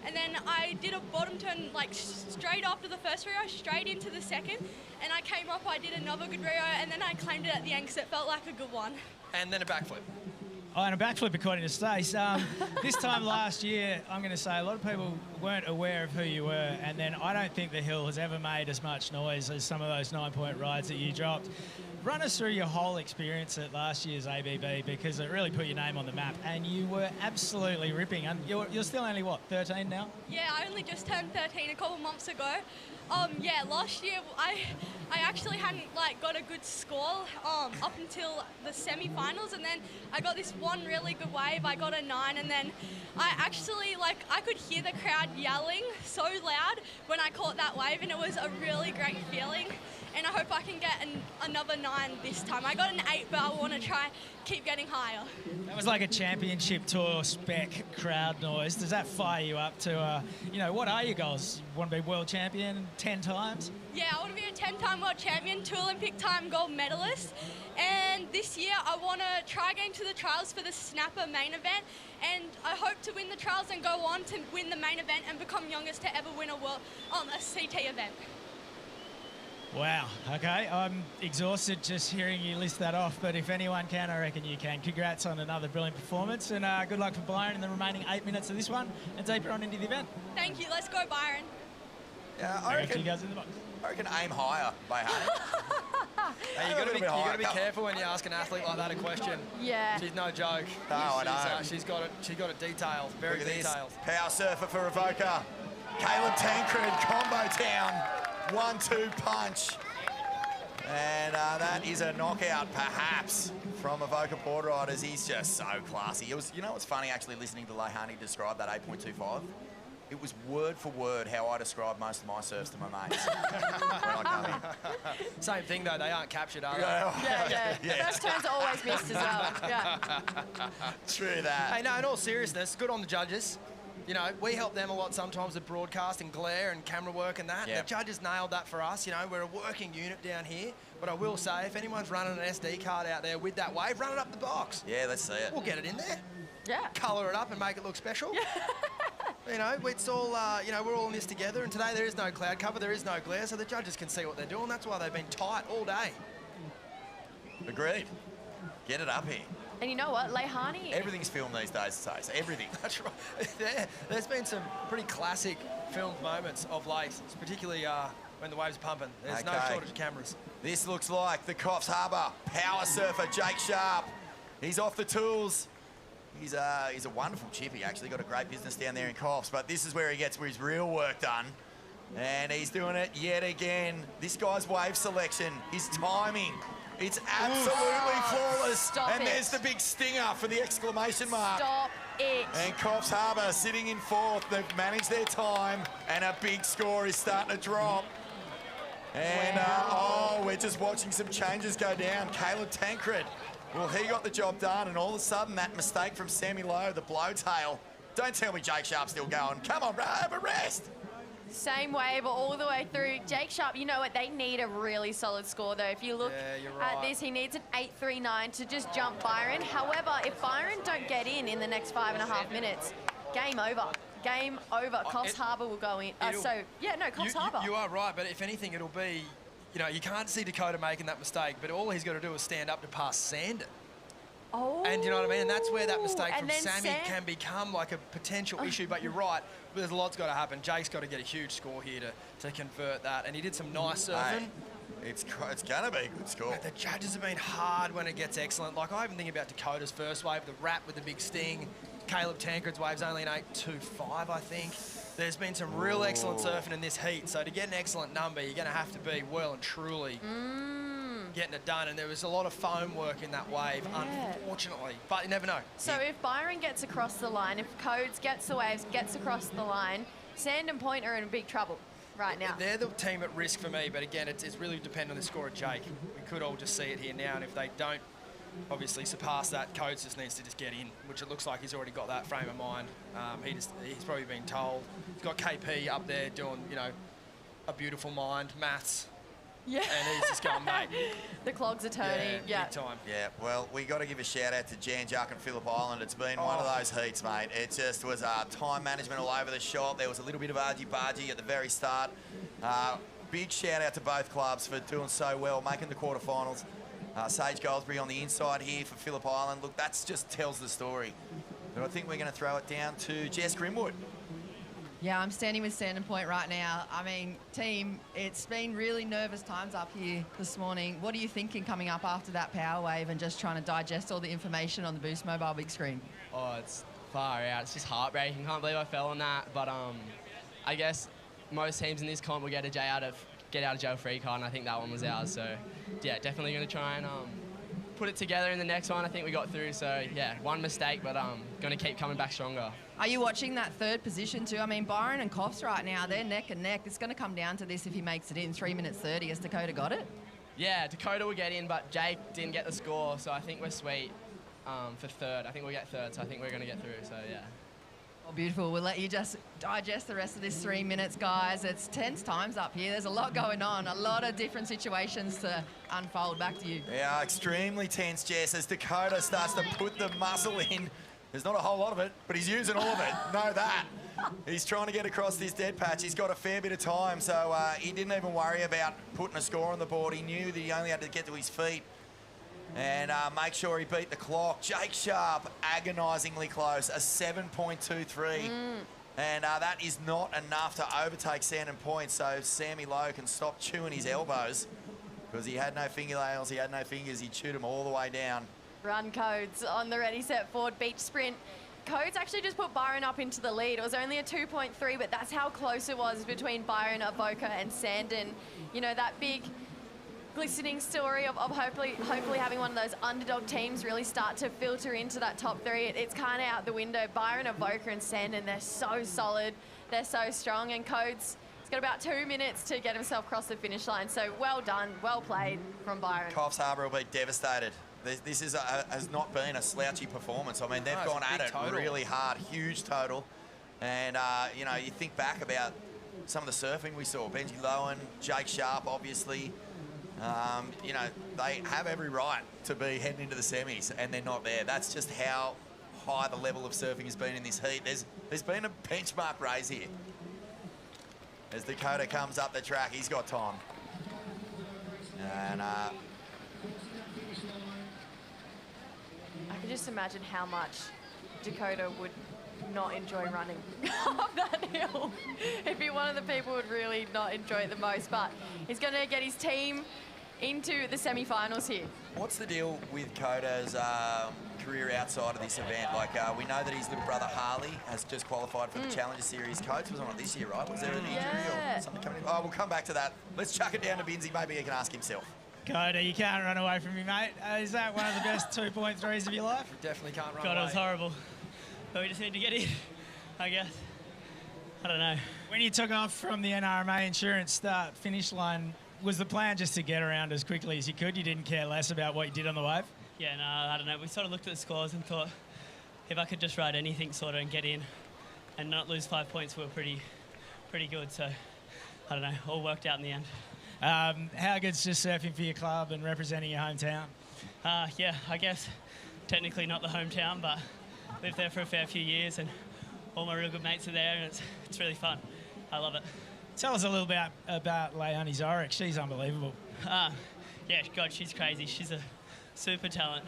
and then I did a bottom turn like straight after the first Rio, straight into the second, and I came up. I did another good Rio, and then I claimed it at the end because it felt like a good one. And then a backflip. Oh, and a backflip according to Stace. This time last year, I'm going to say a lot of people weren't aware of who you were, and then I don't think the hill has ever made as much noise as some of those 9-point rides that you dropped. Run us through your whole experience at last year's ABB because it really put your name on the map, and you were absolutely ripping. And you're still only, what, 13 now? Yeah, I only just turned 13 a couple months ago. Yeah, last year I actually hadn't like got a good score up until the semi-finals, and then I got this one really good wave. I got a 9, and then I actually I could hear the crowd yelling so loud when I caught that wave, and it was a really great feeling. And I hope I can get another 9 this time. I got an 8, but I want to try keep getting higher. That was like a championship tour spec crowd noise. Does that fire you up to, what are your goals? You want to be world champion 10 times? Yeah, I want to be a 10-time world champion, 2 Olympic time gold medalist. And this year I want to try getting to the trials for the Snapper main event. And I hope to win the trials and go on to win the main event and become youngest to ever win a CT event. Wow, okay. I'm exhausted just hearing you list that off, but if anyone can, I reckon you can. Congrats on another brilliant performance, and good luck for Byron in the remaining 8 minutes of this one, and deeper on into the event. Thank you. Let's go, Byron. Yeah, I reckon, goes in the box. I reckon aim higher, Lehani. Hey, you got to be careful when you ask an athlete like that a question. Yeah. She's no joke. No, I know. She's got it detailed, very Look at detailed. This. Power surfer for Avoca. Caleb Tancred, combo town, 1-2 punch. And that is a knockout, perhaps, from Avoca Boardriders. He's just so classy. It was, you know what's funny, actually, listening to Lehani describe that 8.25? It was word for word how I describe most of my serves to my mates when I come in. Same thing, though. They aren't captured, are they? Yeah. First turns are always missed as well. Yeah. True that. Hey, no, in all seriousness, good on the judges. You know, we help them a lot sometimes with broadcast and glare and camera work and that. Yep. The judges nailed that for us. You know, we're a working unit down here. But I will say, if anyone's running an SD card out there with that wave, run it up the box. Yeah, let's see it. We'll get it in there. Yeah. Colour it up and make it look special. You know, it's all, you know, we're all in this together. And today there is no cloud cover, there is no glare, so the judges can see what they're doing. That's why they've been tight all day. Agreed. Get it up here. And you know what, Lehani... Everything's filmed these days, so everything. That's right. There's been some pretty classic filmed moments of late, particularly when the waves are pumping. There's no shortage of cameras. This looks like the Coffs Harbour power surfer, Jake Sharp. He's off the tools. He's a wonderful chip. He actually got a great business down there in Coffs, but this is where he gets his real work done. And he's doing it yet again. This guy's wave selection, his timing, it's absolutely flawless. Stop it. There's the big stinger for the exclamation mark. Stop it. And Coffs Harbour sitting in fourth. They've managed their time, and a big score is starting to drop. And, we're just watching some changes go down. Caleb Tancred, well, he got the job done, and all of a sudden, that mistake from Sammy Lowe, the blowtail. Don't tell me Jake Sharp's still going. Come on, bro, have a rest. Same wave all the way through. Jake Sharp, you know what? They need a really solid score, though. If you look at this, he needs an 8.39 to just jump Byron. However, if Byron don't get in the next 5.5 minutes, game over. Game over. Coffs Harbour will go in. Coffs Harbour. You are right, but if anything, it'll be, you know, you can't see Dakota making that mistake, but all he's got to do is stand up to pass Sandon. Oh. And you know what I mean? And that's where that mistake And from then Sammy can become like a potential issue, but you're right. There's a lot's got to happen. Jake's got to get a huge score here to convert that. And he did some nice surfing. Hey, it's going to be a good score. But the judges have been hard when it gets excellent. Like, I even think about Dakota's first wave, the wrap with the big sting. Caleb Tancred's wave's only an 8.25, I think. There's been some real excellent surfing in this heat. So to get an excellent number, you're going to have to be well and truly getting it done. And there was a lot of foam work in that wave, unfortunately. But you never know. So if Byron gets across the line, if Codes gets the waves, gets across the line, Sand and Point are in big trouble right now. They're the team at risk for me, but again, it's really dependent on the score of Jake. We could all just see it here now, and if they don't obviously surpass that, Codes just needs to just get in, which it looks like he's already got that frame of mind. He's probably been told. He's got KP up there doing, you know, a beautiful mind, maths. Yeah. And he's just going, mate. The clogs are turning. Yeah, big time. Yeah, well, we got to give a shout out to Jan Juck and Phillip Island. It's been one of those heats, mate. It just was time management all over the shop. There was a little bit of argy-bargy at the very start. Big shout out to both clubs for doing so well, making the quarterfinals. Sage Goldsbury on the inside here for Phillip Island. Look, that just tells the story. But I think we're going to throw it down to Jess Grimwood. Yeah, I'm standing with Sand and Point right now. I mean, team, it's been really nervous times up here this morning. What are you thinking coming up after that power wave and just trying to digest all the information on the Boost Mobile big screen? Oh, it's far out. It's just heartbreaking. Can't believe I fell on that. But I guess most teams in this comp will get out of jail free card, and I think that one was ours. So yeah, definitely going to try and put it together in the next one. I think we got through. So yeah, one mistake, but going to keep coming back stronger. Are you watching that third position too? I mean, Byron and Coffs right now, they're neck and neck. It's going to come down to this if he makes it in 3 minutes 30. Has Dakota got it? Yeah, Dakota will get in, but Jake didn't get the score, so I think we're sweet for third. I think we'll get third, so I think we're going to get through, so yeah. Oh, beautiful. We'll let you just digest the rest of this 3 minutes, guys. It's tense times up here. There's a lot going on, a lot of different situations to unfold. Back to you. Yeah, extremely tense, Jess, as Dakota starts to put the muscle in. There's not a whole lot of it, but he's using all of it. Know that. He's trying to get across this dead patch. He's got a fair bit of time, so he didn't even worry about putting a score on the board. He knew that he only had to get to his feet and make sure he beat the clock. Jake Sharp, agonisingly close, a 7.23. And that is not enough to overtake Sand and Point, so Sammy Lowe can stop chewing his elbows because he had no fingernails, he had no fingers, he chewed them all the way down. Run Codes on the ready, set, forward, beach sprint. Codes actually just put Byron up into the lead. It was only a 2.3, but that's how close it was between Byron, Avoca, and Sandon. You know, that big glistening story of hopefully having one of those underdog teams really start to filter into that top three. It's kind of out the window. Byron, Avoca, and Sandon, they're so solid. They're so strong. And Codes, he's got about 2 minutes to get himself across the finish line. So well done, well played from Byron. Coffs Harbour will be devastated. This has not been a slouchy performance. I mean, they've gone at it really hard, huge total. And, you know, you think back about some of the surfing we saw. Benji Lowen, Jake Sharp, obviously. You know, they have every right to be heading into the semis, and they're not there. That's just how high the level of surfing has been in this heat. There's been a benchmark raise here. As Dakota comes up the track, he's got time. And I can just imagine how much Dakota would not enjoy running up that hill. He'd be one of the people who would really not enjoy it the most, but he's going to get his team into the semi-finals here. what's the deal with Coda's career outside of this event? Like, we know that his little brother Harley has just qualified for the Challenger Series. Codes was on it this year, right? Was there an injury or something coming in? Oh, we'll come back to that. Let's chuck it down to Binzi. Maybe he can ask himself. Coda, you can't run away from me, mate. Is that one of the best 2.3s of your life? You definitely can't run God, away. it was horrible. But we just need to get in, I guess. I don't know. When you took off from the NRMA insurance start-finish line, was the plan just to get around as quickly as you could? You didn't care less about what you did on the wave? Yeah, no, I don't know. We sort of looked at the scores and thought if I could just ride anything sort of and get in and not lose 5 points, we were pretty good. So, I don't know, all worked out in the end. How good's just surfing for your club and representing your hometown? Yeah, I guess technically not the hometown, but lived there for a fair few years and all my real good mates are there and it's really fun. I love it. Tell us a little bit about Leonie Zorich. She's unbelievable. Yeah, God, she's crazy. She's a super talent.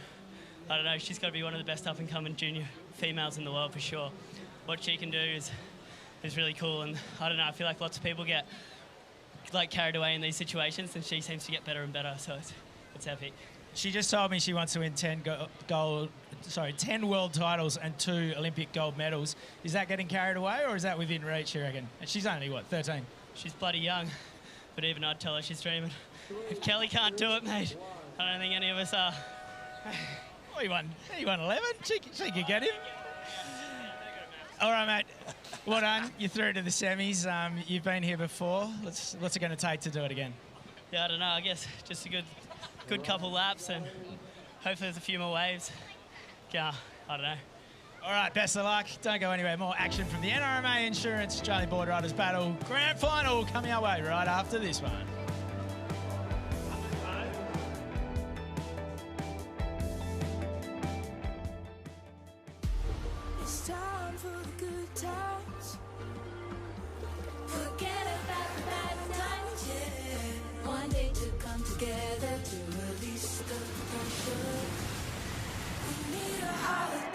I don't know, she's got to be one of the best up-and-coming junior females in the world for sure. What she can do is really cool, and I don't know, I feel like lots of people get like carried away in these situations and she seems to get better and better, so it's epic. She just told me she wants to win 10 world titles and 2 Olympic gold medals. Is that getting carried away or is that within reach, you reckon? And she's only, what, 13? She's bloody young, but even I'd tell her she's dreaming. If Kelly can't do it, mate, I don't think any of us are. Well, he won 11. She could get him. All right, mate. Well done. You're through to the semis. You've been here before. What's it going to take to do it again? Yeah, I don't know. I guess just a good couple laps and hopefully there's a few more waves. Yeah, I don't know. All right, best of luck. Don't go anywhere. More action from the NRMA Insurance Australian Boardriders Battle Grand Final coming our way right after this one. It's time for the good times. Forget about the bad times, yeah. One day to come together to release the pressure. We need a holiday.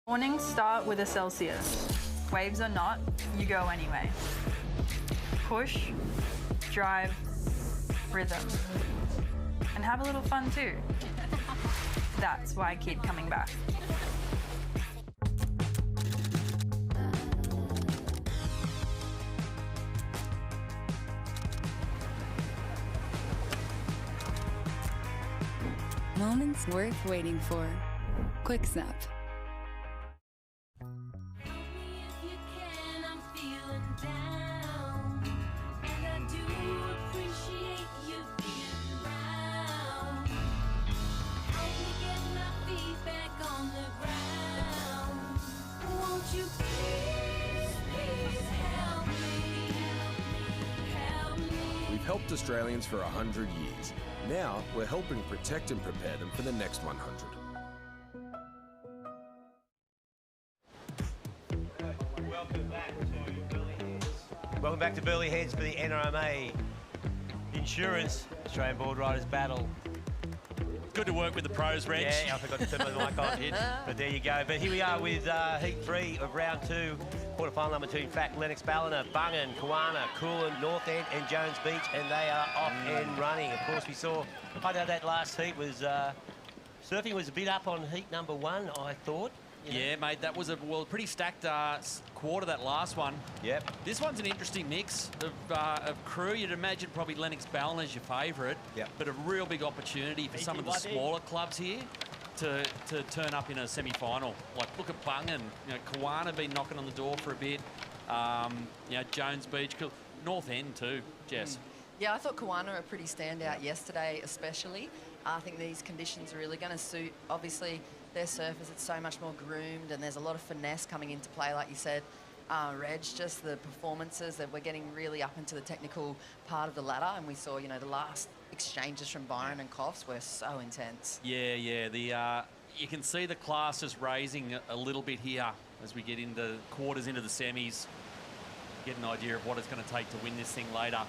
Mornings start with a Celsius. Waves or not, you go anyway. Push, drive, rhythm. And have a little fun too. That's why I keep coming back. Moments worth waiting for. Quick Snap. We've helped Australians for 100 years. Now we're helping protect and prepare them for the next 100. Welcome back to Burleigh Heads for the NRMA Insurance Australian Boardriders Battle. Good to work with the pros, Reg. Yeah, I forgot to turn my mic on. But there you go. But here we are with Heat 3 of round 2. Quarterfinal number 2. In fact, Lennox, Ballina, Bungan, Kawana, Coolin, North End and Jones Beach. And they are off and running. Of course, we saw, I know that last heat was, surfing was a bit up on heat number 1, I thought. Yeah, mate, that was a pretty stacked quarter, that last one. Yep. This one's an interesting mix of crew. You'd imagine probably Lennox Ballina is your favourite. Yep. But a real big opportunity for some of the smaller clubs here to turn up in a semi-final. Like, look at Bungan. You know, Kawana been knocking on the door for a bit. You know, Jones Beach, North End too, Jess. Yeah, I thought Kawana were pretty standout yesterday, especially. I think these conditions are really going to suit, obviously, their surface. It's so much more groomed and there's a lot of finesse coming into play, like you said, Reg, just the performances that we're getting really up into the technical part of the ladder. And we saw, you know, the last exchanges from Byron and Coffs were so intense. Yeah, yeah. You can see the class is raising a little bit here as we get into quarters into the semis. Get an idea of what it's going to take to win this thing later.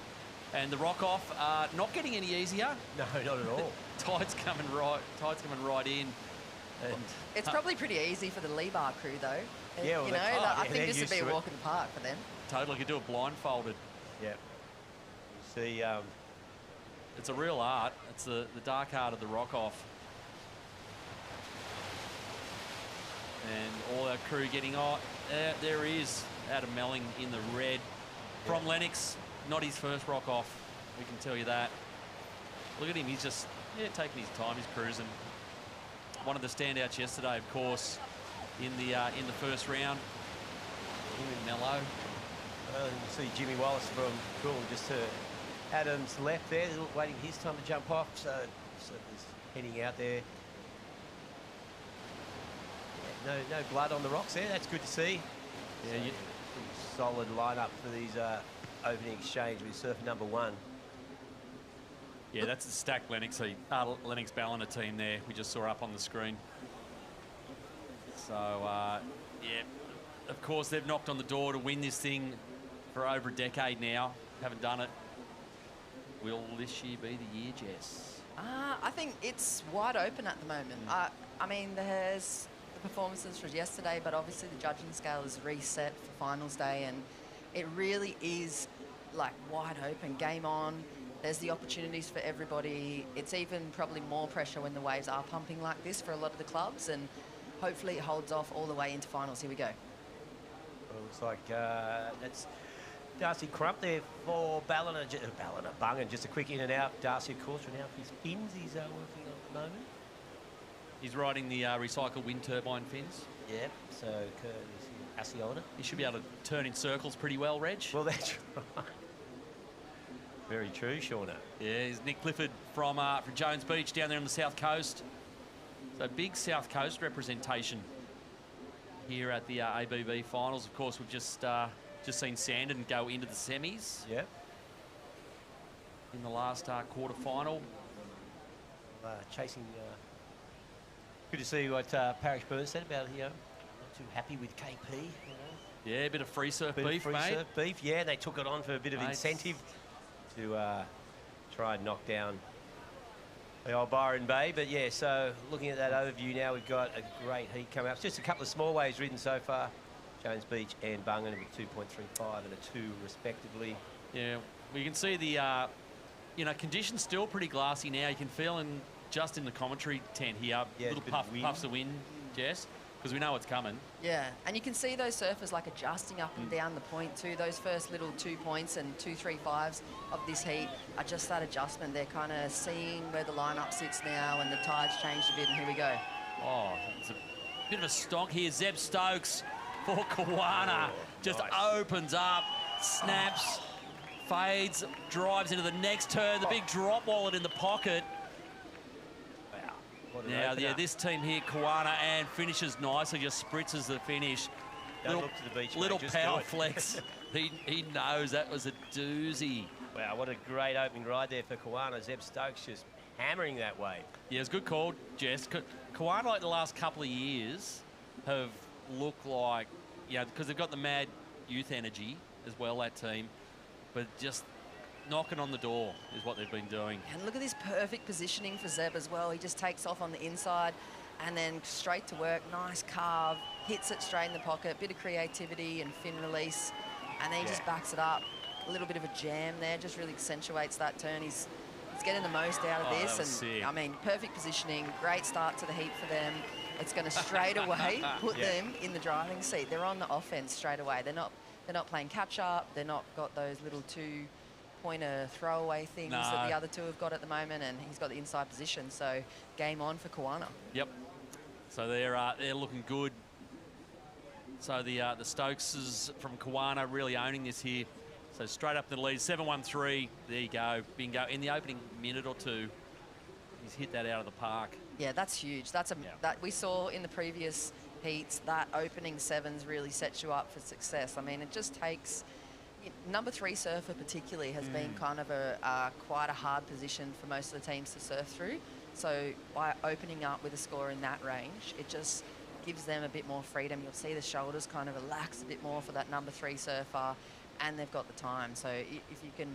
And the rock-off, not getting any easier. No, not at all. Tide's coming right in. And It's probably pretty easy for the lee bar crew, though. Yeah, well, you know, I think this would be a it. walk in the park for them. Totally, could do it blindfolded. Yeah. See, it's a real art. It's the dark art of the rock-off. And all our crew getting on. There he is, Adam Melling in the red. From Lennox, not his first rock-off, we can tell you that. Look at him, he's just taking his time, he's cruising. One of the standouts yesterday, of course, in the first round. Mellow. You see Jimmy Wallace from Coolin just to Adam's left there, waiting for his time to jump off. So he's heading out there. Yeah, no blood on the rocks there. That's good to see. Yeah, pretty solid lineup for these opening exchange with surfer number 1. Yeah, that's the stacked Lennox Ballina team there we just saw up on the screen. So, yeah, of course, they've knocked on the door to win this thing for over a decade now. Haven't done it. Will this year be the year, Jess? I think it's wide open at the moment. I mean, there's the performances from yesterday, but obviously the judging scale is reset for finals day, and it really is like wide open, game on. There's the opportunities for everybody. It's even probably more pressure when the waves are pumping like this for a lot of the clubs, and hopefully it holds off all the way into finals. Here we go. Well, it looks like that's Darcy Crump there for Ballina, Bungan, just a quick in and out. Darcy, of course, now his fins he's working on at the moment. He's riding the recycled wind turbine fins. Yep, so ACCIONA. He should be able to turn in circles pretty well, Reg. Well, that's right. Very true, Shauna. Yeah, he's Nick Clifford from Jones Beach down there on the south coast. So big south coast representation here at the ABB finals. Of course, we've just seen Sandon go into the semis. Yep. In the last quarter final. Chasing. Good to see what Parish Burns said about not too happy with KP. You know? Yeah, a bit of free surf beef, mate. Surf beef, yeah. They took it on for a bit of incentive to try and knock down the old Byron Bay. But yeah, so looking at that overview now, we've got a great heat coming up. It's just a couple of small waves ridden so far. Jones Beach and Bungan with 2.35 and a 2 respectively. Yeah, we can see the conditions still pretty glassy now. You can feel just in the commentary tent here, little puffs of wind, Jess, because we know what's coming. Yeah, and you can see those surfers like adjusting up and down the point too. Those first little 2 points and 2-3-5s of this heat are just that adjustment. They're kind of seeing where the lineup sits now, and the tide's changed a bit, and here we go. Oh, it's a bit of a stonk here. Zeb Stokes for Kawana just opens up, snaps, fades, drives into the next turn. The big drop wallet in the pocket. Now, yeah, this team here, Kawana, and finishes nicely, just spritzes the finish. Don't look to the beach, little mate, power flex. he knows that was a doozy. Wow, what a great opening ride there for Kawana. Zeb Stokes just hammering that wave. Yeah, it's a good call, Jess. Kawana, like the last couple of years, have looked like, because they've got the mad youth energy as well, that team, but just knocking on the door is what they've been doing. And look at this perfect positioning for Zeb as well. He just takes off on the inside and then straight to work. Nice carve, hits it straight in the pocket, bit of creativity and fin release, and then he just backs it up. A little bit of a jam there, just really accentuates that turn. He's getting the most out of this. That was And sick. I mean, perfect positioning, great start to the heat for them. It's going to straight away put them in the driving seat. They're on the offense straight away. They're not playing catch up. They're not got those little 2-pointer throwaway things that the other two have got at the moment, and he's got the inside position. So game on for Kawana. Yep. So they're looking good. So the Stokeses from Kawana really owning this here. So straight up the lead, 7-1-3. There you go, bingo. In the opening minute or two, he's hit that out of the park. Yeah, that's huge. That we saw in the previous heats. That opening sevens really sets you up for success. I mean, it just takes. Number 3 surfer particularly has been kind of quite a hard position for most of the teams to surf through. So by opening up with a score in that range, it just gives them a bit more freedom. You'll see the shoulders kind of relax a bit more for that number 3 surfer, and they've got the time. So if you can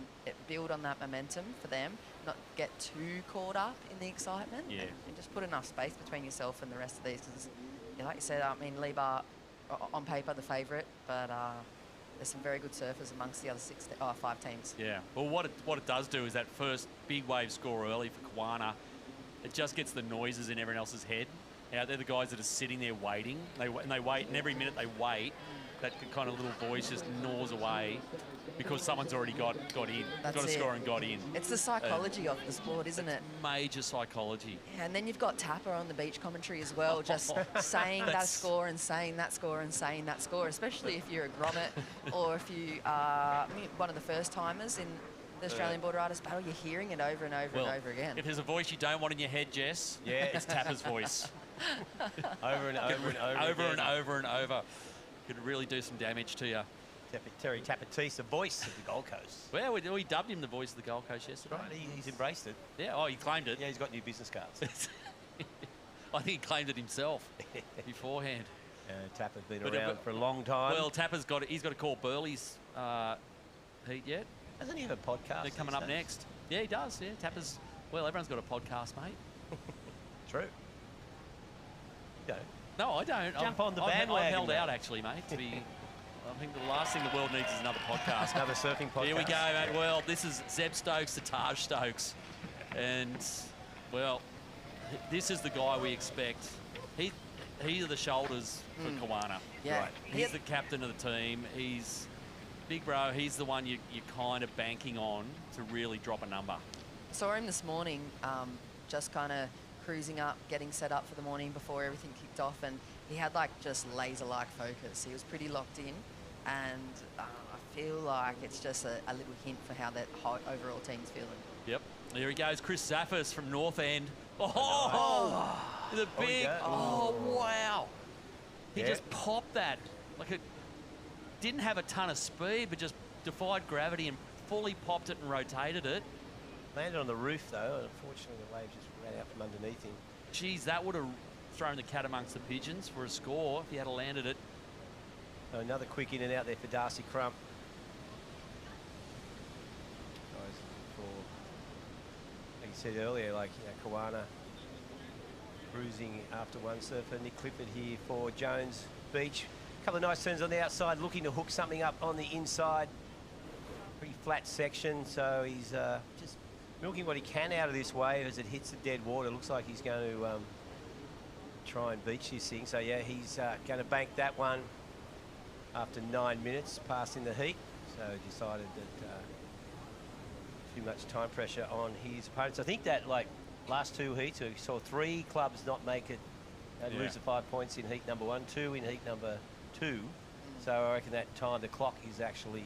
build on that momentum for them, not get too caught up in the excitement, and just put enough space between yourself and the rest of these. Because, like you said, I mean, Liebart, on paper, the favourite, but there's some very good surfers amongst the other 5 teams. Yeah. Well, what it does do is that first big wave score early for Kawana, it just gets the noises in everyone else's head. They're the guys that are sitting there waiting. They wait, and every minute they wait, that kind of little voice just gnaws away because someone's already got in, got a score and got in. It's the psychology of the sport, isn't it? Major psychology. Yeah, and then you've got Tapper on the beach commentary as well, just saying that score and saying that score and saying that score, especially if you're a grommet or if you are one of the first timers in the Australian Boardriders battle. You're hearing it over and over and over again. If there's a voice you don't want in your head, Jess, it's Tapper's voice. Over and over and over. Over and over and over. Could really do some damage to you. Terry Tapatis, the voice of the Gold Coast. Well, we dubbed him the voice of the Gold Coast yesterday. Right, he's embraced it. Yeah, he claimed it. Yeah, he's got new business cards. I think he claimed it himself beforehand. Tapper's been around for a long time. Well, he's got to call Burleigh's heat yet. Doesn't he have a podcast? They're coming up next. Yeah, he does. Yeah, Tapper's. Well, everyone's got a podcast, mate. True. You don't. No, I don't. Jump on the bandwagon. I've held out, actually, mate. I think the last thing the world needs is another podcast. Another surfing podcast. Here we go, mate. Well, this is Zeb Stokes to Taj Stokes. And, well, this is the guy we expect. He's the shoulders for Kawana. Yeah. Right. He's the captain of the team. He's big bro. He's the one you're kind of banking on to really drop a number. Saw him this morning, just kind of cruising up, getting set up for the morning before everything kicked off, and he had like just laser-like focus. He was pretty locked in, and I feel like it's just a little hint for how that whole overall team's feeling. Yep. There he goes, Chris Zaffis from North End. The big, wow. He just popped that. Like it didn't have a ton of speed, but just defied gravity and fully popped it and rotated it. Landed on the roof, though. Unfortunately, the wave just ran out from underneath him. Geez, that would have thrown the cat amongst the pigeons for a score if he had landed it. So another quick in and out there for Darcy Crump. Guys, like you said earlier, like Kawana cruising after one surfer. Nick Clifford here for Jones Beach. A couple of nice turns on the outside, looking to hook something up on the inside. Pretty flat section, so he's just milking what he can out of this wave as it hits the dead water. Looks like he's going to try and beach this thing. So yeah, he's going to bank that one after 9 minutes passing the heat. So decided that too much time pressure on his opponents. I think that like last 2 heats, we saw 3 clubs not make it and lose the 5 points in heat number 1, 2 in heat number 2. So I reckon that time the clock is actually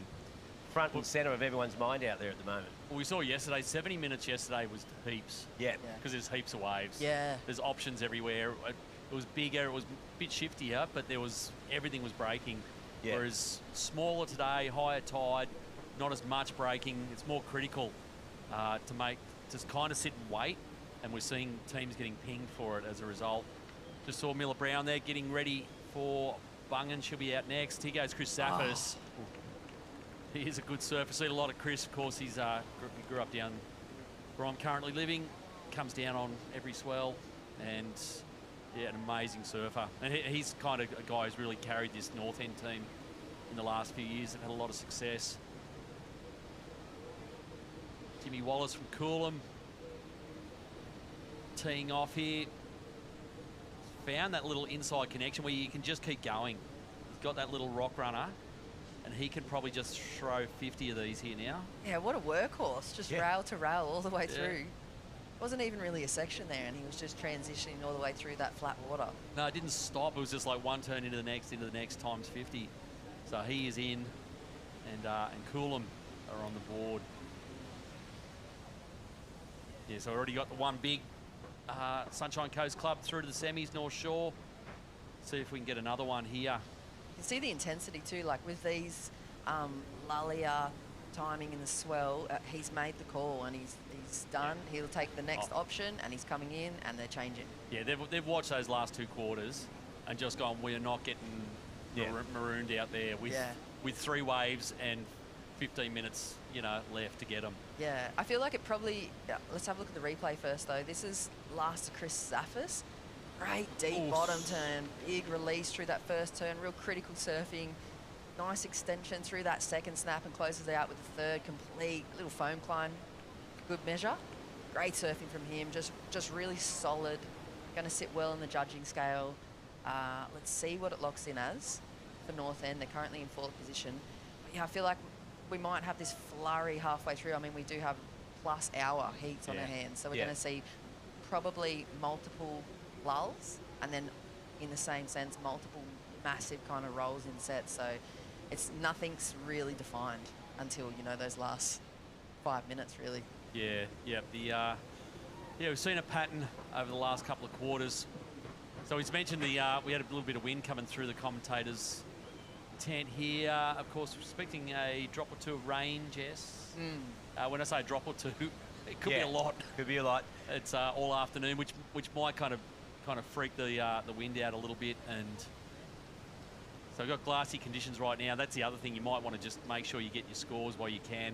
front and centre of everyone's mind out there at the moment. Well, we saw yesterday, 70 minutes yesterday was heaps. Yeah. Because there's heaps of waves. Yeah. There's options everywhere. It was bigger, it was a bit shiftier, but everything was breaking. Yeah. Whereas smaller today, higher tide, not as much breaking. It's more critical to kind of sit and wait, and we're seeing teams getting pinged for it as a result. Just saw Miller Brown there getting ready for Bungan. She'll be out next. Here goes Chris Zaffis. He is a good surfer. Seen a lot of Chris, of course. He's grew up down where I'm currently living. Comes down on every swell, and yeah, an amazing surfer. And he's kind of a guy who's really carried this North End team in the last few years and had a lot of success. Jimmy Wallace from Coolum teeing off here. Found that little inside connection where you can just keep going. He's got that little rock runner, and he can probably just throw 50 of these here now. Yeah, what a workhorse. Just rail to rail all the way through. Wasn't even really a section there, and he was just transitioning all the way through that flat water. No, it didn't stop. It was just like one turn into the next times 50. So he is in, and Coolum are on the board. Yeah, so already got the one big Sunshine Coast Club through to the semis, North Shore. See if we can get another one here. You can see the intensity too, like with these lullier timing in the swell, he's made the call and he's done. He'll take the next option and he's coming in and they're changing. Yeah, they've watched those last two quarters and just gone, we're not getting marooned out there with 3 waves and 15 minutes, you know, left to get them. Yeah, I feel like it probably, let's have a look at the replay first though. This is last to Chris Zaffis. Great deep bottom turn, big release through that first turn, real critical surfing. Nice extension through that second snap and closes out with the third complete little foam climb. Good measure. Great surfing from him, just really solid. Going to sit well in the judging scale. Let's see what it locks in as for North End. They're currently in 4th position. But yeah, I feel like we might have this flurry halfway through. I mean, we do have plus hour heats on our hands, so we're going to see probably multiple lulls, and then in the same sense, multiple massive kind of rolls in sets. So nothing's really defined until, you know, those last 5 minutes, really. Yeah, we've seen a pattern over the last couple of quarters. So he's mentioned we had a little bit of wind coming through the commentators' tent here. Of course, we're expecting a drop or two of rain, Jess. When I say a drop or two, it could be a lot. Could be a lot. It's all afternoon, which might kind of freak the wind out a little bit. And so we've got glassy conditions right now. That's the other thing. You might want to just make sure you get your scores while you can.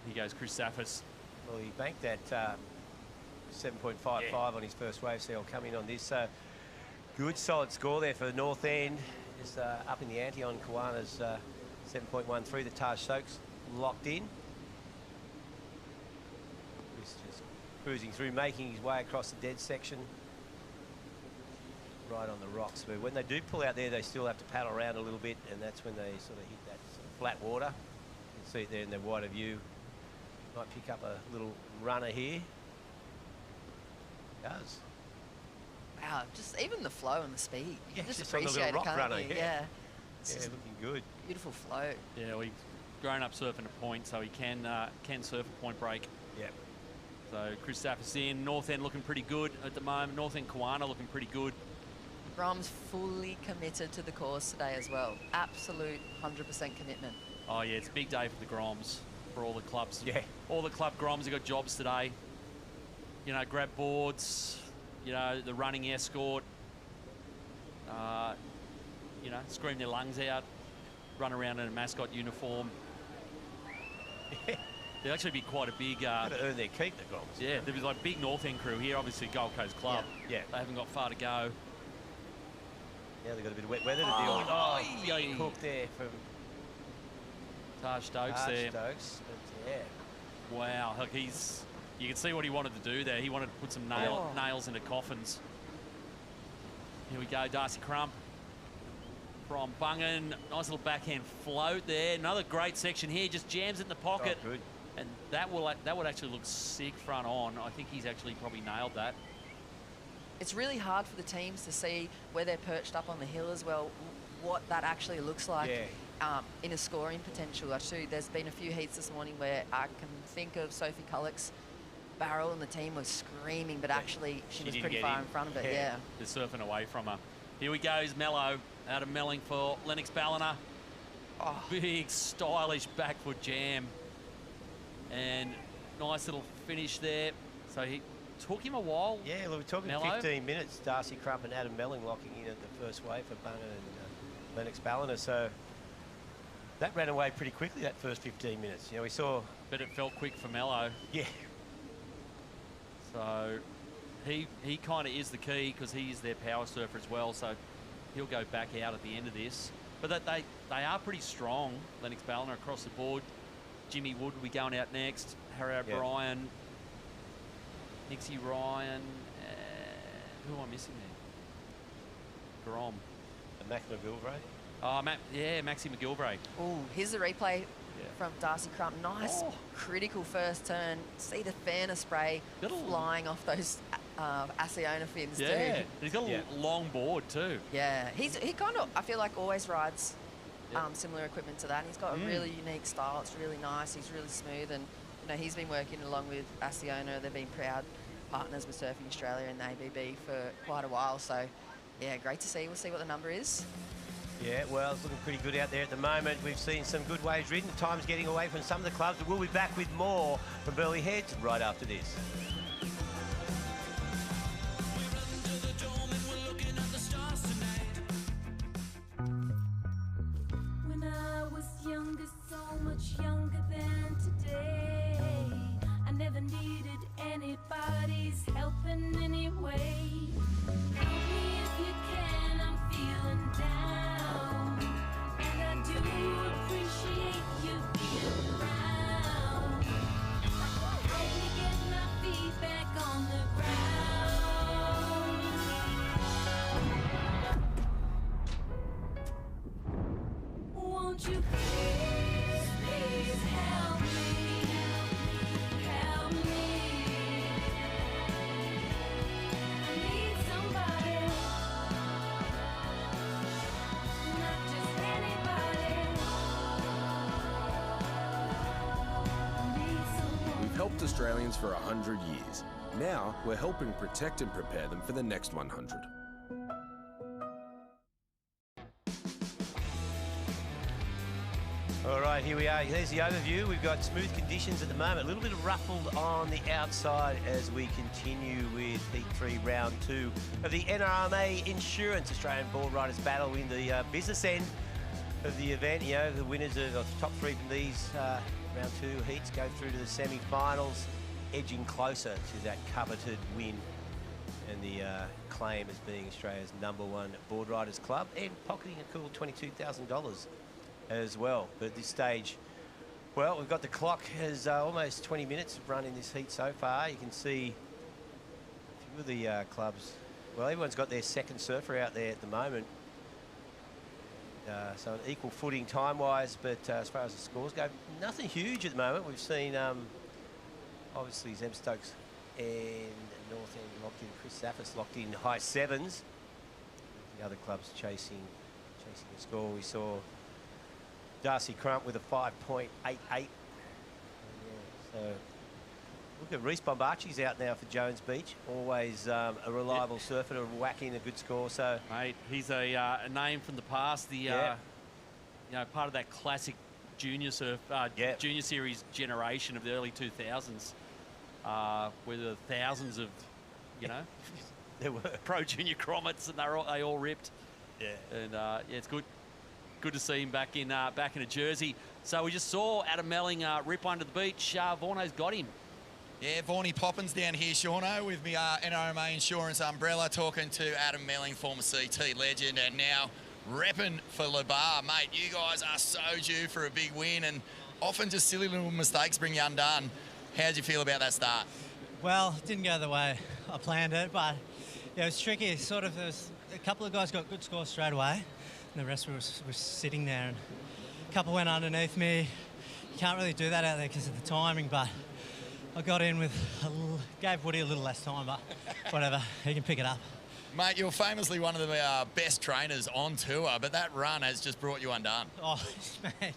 Here goes Chris Zaffis. Well, he banked that 7.55 on his first wave, so he'll come in on this. So good, solid score there for North End. Just up in the ante on Kiwana's 7.13. The Taj Stokes locked in. Chris just cruising through, making his way across the dead section. Right on the rocks. But when they do pull out there, they still have to paddle around a little bit, and that's when they sort of hit that sort of flat water. You can see it there in the wider view. Might pick up a little runner here. Does. Wow, just even the flow and the speed. You can just just on the appreciate little it, rock can't runner, you? yeah. It's Yeah, just looking good. beautiful flow. Yeah, we've grown up surfing a point, so he can surf a point break. Yep. So Chris Zaffis in. North End looking pretty good at the moment. North End Kiwana looking pretty good. Grom's fully committed to the course today as well. Absolute 100% commitment. Oh yeah, it's a big day for the Groms, for all the clubs. Yeah. All the club Groms have got jobs today. You know, grab boards, you know, the running escort, you know, scream their lungs out, run around in a mascot uniform. There'll actually be quite a big... Got to earn their keep, the Groms. Yeah, there was like big North End crew here, obviously Gold Coast Club. Yeah. They haven't got far to go. Yeah, they've got a bit of wet weather to deal with. Oh, big hook there from Taj Stokes there. Stokes, but yeah. Wow, look, you can see what he wanted to do there. He wanted to put some nails into coffins. Here we go, Darcy Crump from Bungan. Nice little backhand float there. Another great section here, just jams it in the pocket. Oh, good. And that would actually look sick front on. I think he's actually probably nailed that. It's really hard for the teams to see where they're perched up on the hill as well, what that actually looks like in a scoring potential. Actually, there's been a few heats this morning where I can think of Sophie Culloch's barrel and the team was screaming, but actually she was pretty far in front of it, yeah. They're surfing away from her. Here we go, is Mello out of Melling for Lennox Ballina. Oh. Big, stylish back foot jam. And nice little finish there. So he took him a while. Yeah, look, we're talking Mello. 15 minutes. Darcy Crump and Adam Melling locking in at the first wave for Bungan and Lennox Ballina. So That ran away pretty quickly, that first 15 minutes. You know, we saw... But it felt quick for Mello. Yeah. So he kind of is the key because he's their power surfer as well. So he'll go back out at the end of this. But that they are pretty strong, Lennox Ballina across the board. Jimmy Wood will be going out next. Harry O'Brien, Nixie Ryan. Who am I missing there? Grom. Mac McGilvray. Oh, Maxie McGilvray. Oh, here's the replay from Darcy Crump. Nice critical first turn. See the fairness spray flying off those ACCIONA fins too. Yeah, he's got a long board too. Yeah, he kind of, I feel like, always rides similar equipment to that. He's got a really unique style. It's really nice. He's really smooth, and you know he's been working along with ACCIONA. They've been proud partners with Surfing Australia and the ABB for quite a while. So yeah, great to see. We'll see what the number is. Yeah, well, it's looking pretty good out there at the moment. We've seen some good waves ridden. The time's getting away from some of the clubs, but we'll be back with more from Burleigh Heads right after this. When I was younger, so much younger than today, I never needed anybody's help in any way. Help me if you can, I'm feeling down, and I do appreciate you being around. Help me get my feet back on the ground. Won't you please, please help me, help me. I need somebody, not just anybody. I need someone. We've helped Australians for 100 years. Now we're helping protect and prepare them for the next 100. All right, here we are. Here's the overview. We've got smooth conditions at the moment. A little bit ruffled on the outside as we continue with Heat 3, Round 2 of the NRMA Insurance Australian Boardriders battle in the business end of the event. You know, the winners of the top 3 from these Round 2 heats go through to the semi-finals, edging closer to that coveted win and the claim as being Australia's #1 Boardriders club and pocketing a cool $22,000 as well. But at this stage, well, we've got the clock has almost 20 minutes of run in this heat so far. You can see a few of the clubs, well, everyone's got their second surfer out there at the moment. So an equal footing time-wise, but as far as the scores go, nothing huge at the moment. We've seen, obviously, Zem Stokes and North End locked in. Chris Zaffis locked in high 7s. The other clubs chasing the score. We saw Darcy Crump with a 5.88. So look at Reece Bombachi's out now for Jones Beach. Always a reliable surfer to whack in a good score. So mate, he's a name from the past. The you know, part of that classic junior surf, junior series generation of the early 2000s, where there were thousands of, you know, there were pro junior cromets, and they all ripped. Yeah, and yeah, it's good. Good to see him back in a jersey. So we just saw Adam Melling rip one to the beach. Vorno's got him. Yeah, Vorney Poppins down here, Shauno, with me NRMA Insurance umbrella, talking to Adam Melling, former CT legend, and now repping for Le Bar. Mate, you guys are so due for a big win, and often just silly little mistakes bring you undone. How'd you feel about that start? Well, it didn't go the way I planned it, but yeah, it was tricky. Sort of, there's a couple of guys got good scores straight away. And the rest were sitting there, and a couple went underneath me. You can't really do that out there because of the timing, but I got in with gave Woody a little less time, but whatever, he can pick it up. Mate, you're famously one of the best trainers on tour, but that run has just brought you undone. Oh, man,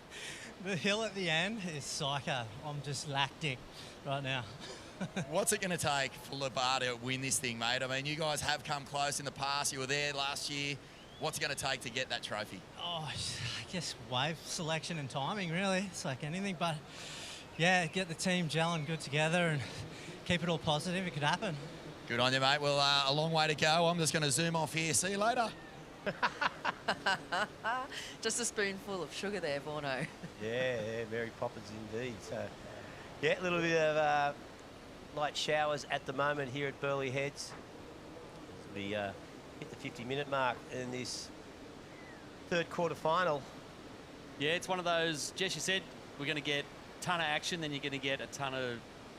the hill at the end is psycho. I'm just lactic right now. What's it going to take for Le Bar to win this thing, mate? I mean, you guys have come close in the past. You were there last year. What's it going to take to get that trophy? Oh, I guess wave selection and timing, really. It's like anything, but yeah, get the team gelling good together and keep it all positive. It could happen. Good on you, mate. Well, a long way to go. I'm just going to zoom off here. See you later. Just a spoonful of sugar there, Vorno. Yeah, Mary Poppins indeed. So, yeah, a little bit of light showers at the moment here at Burleigh Heads. As we hit the 50-minute mark in this third quarter final. Yeah, it's one of those, Jess, you said we're going to get a ton of action, then you're going to get a ton of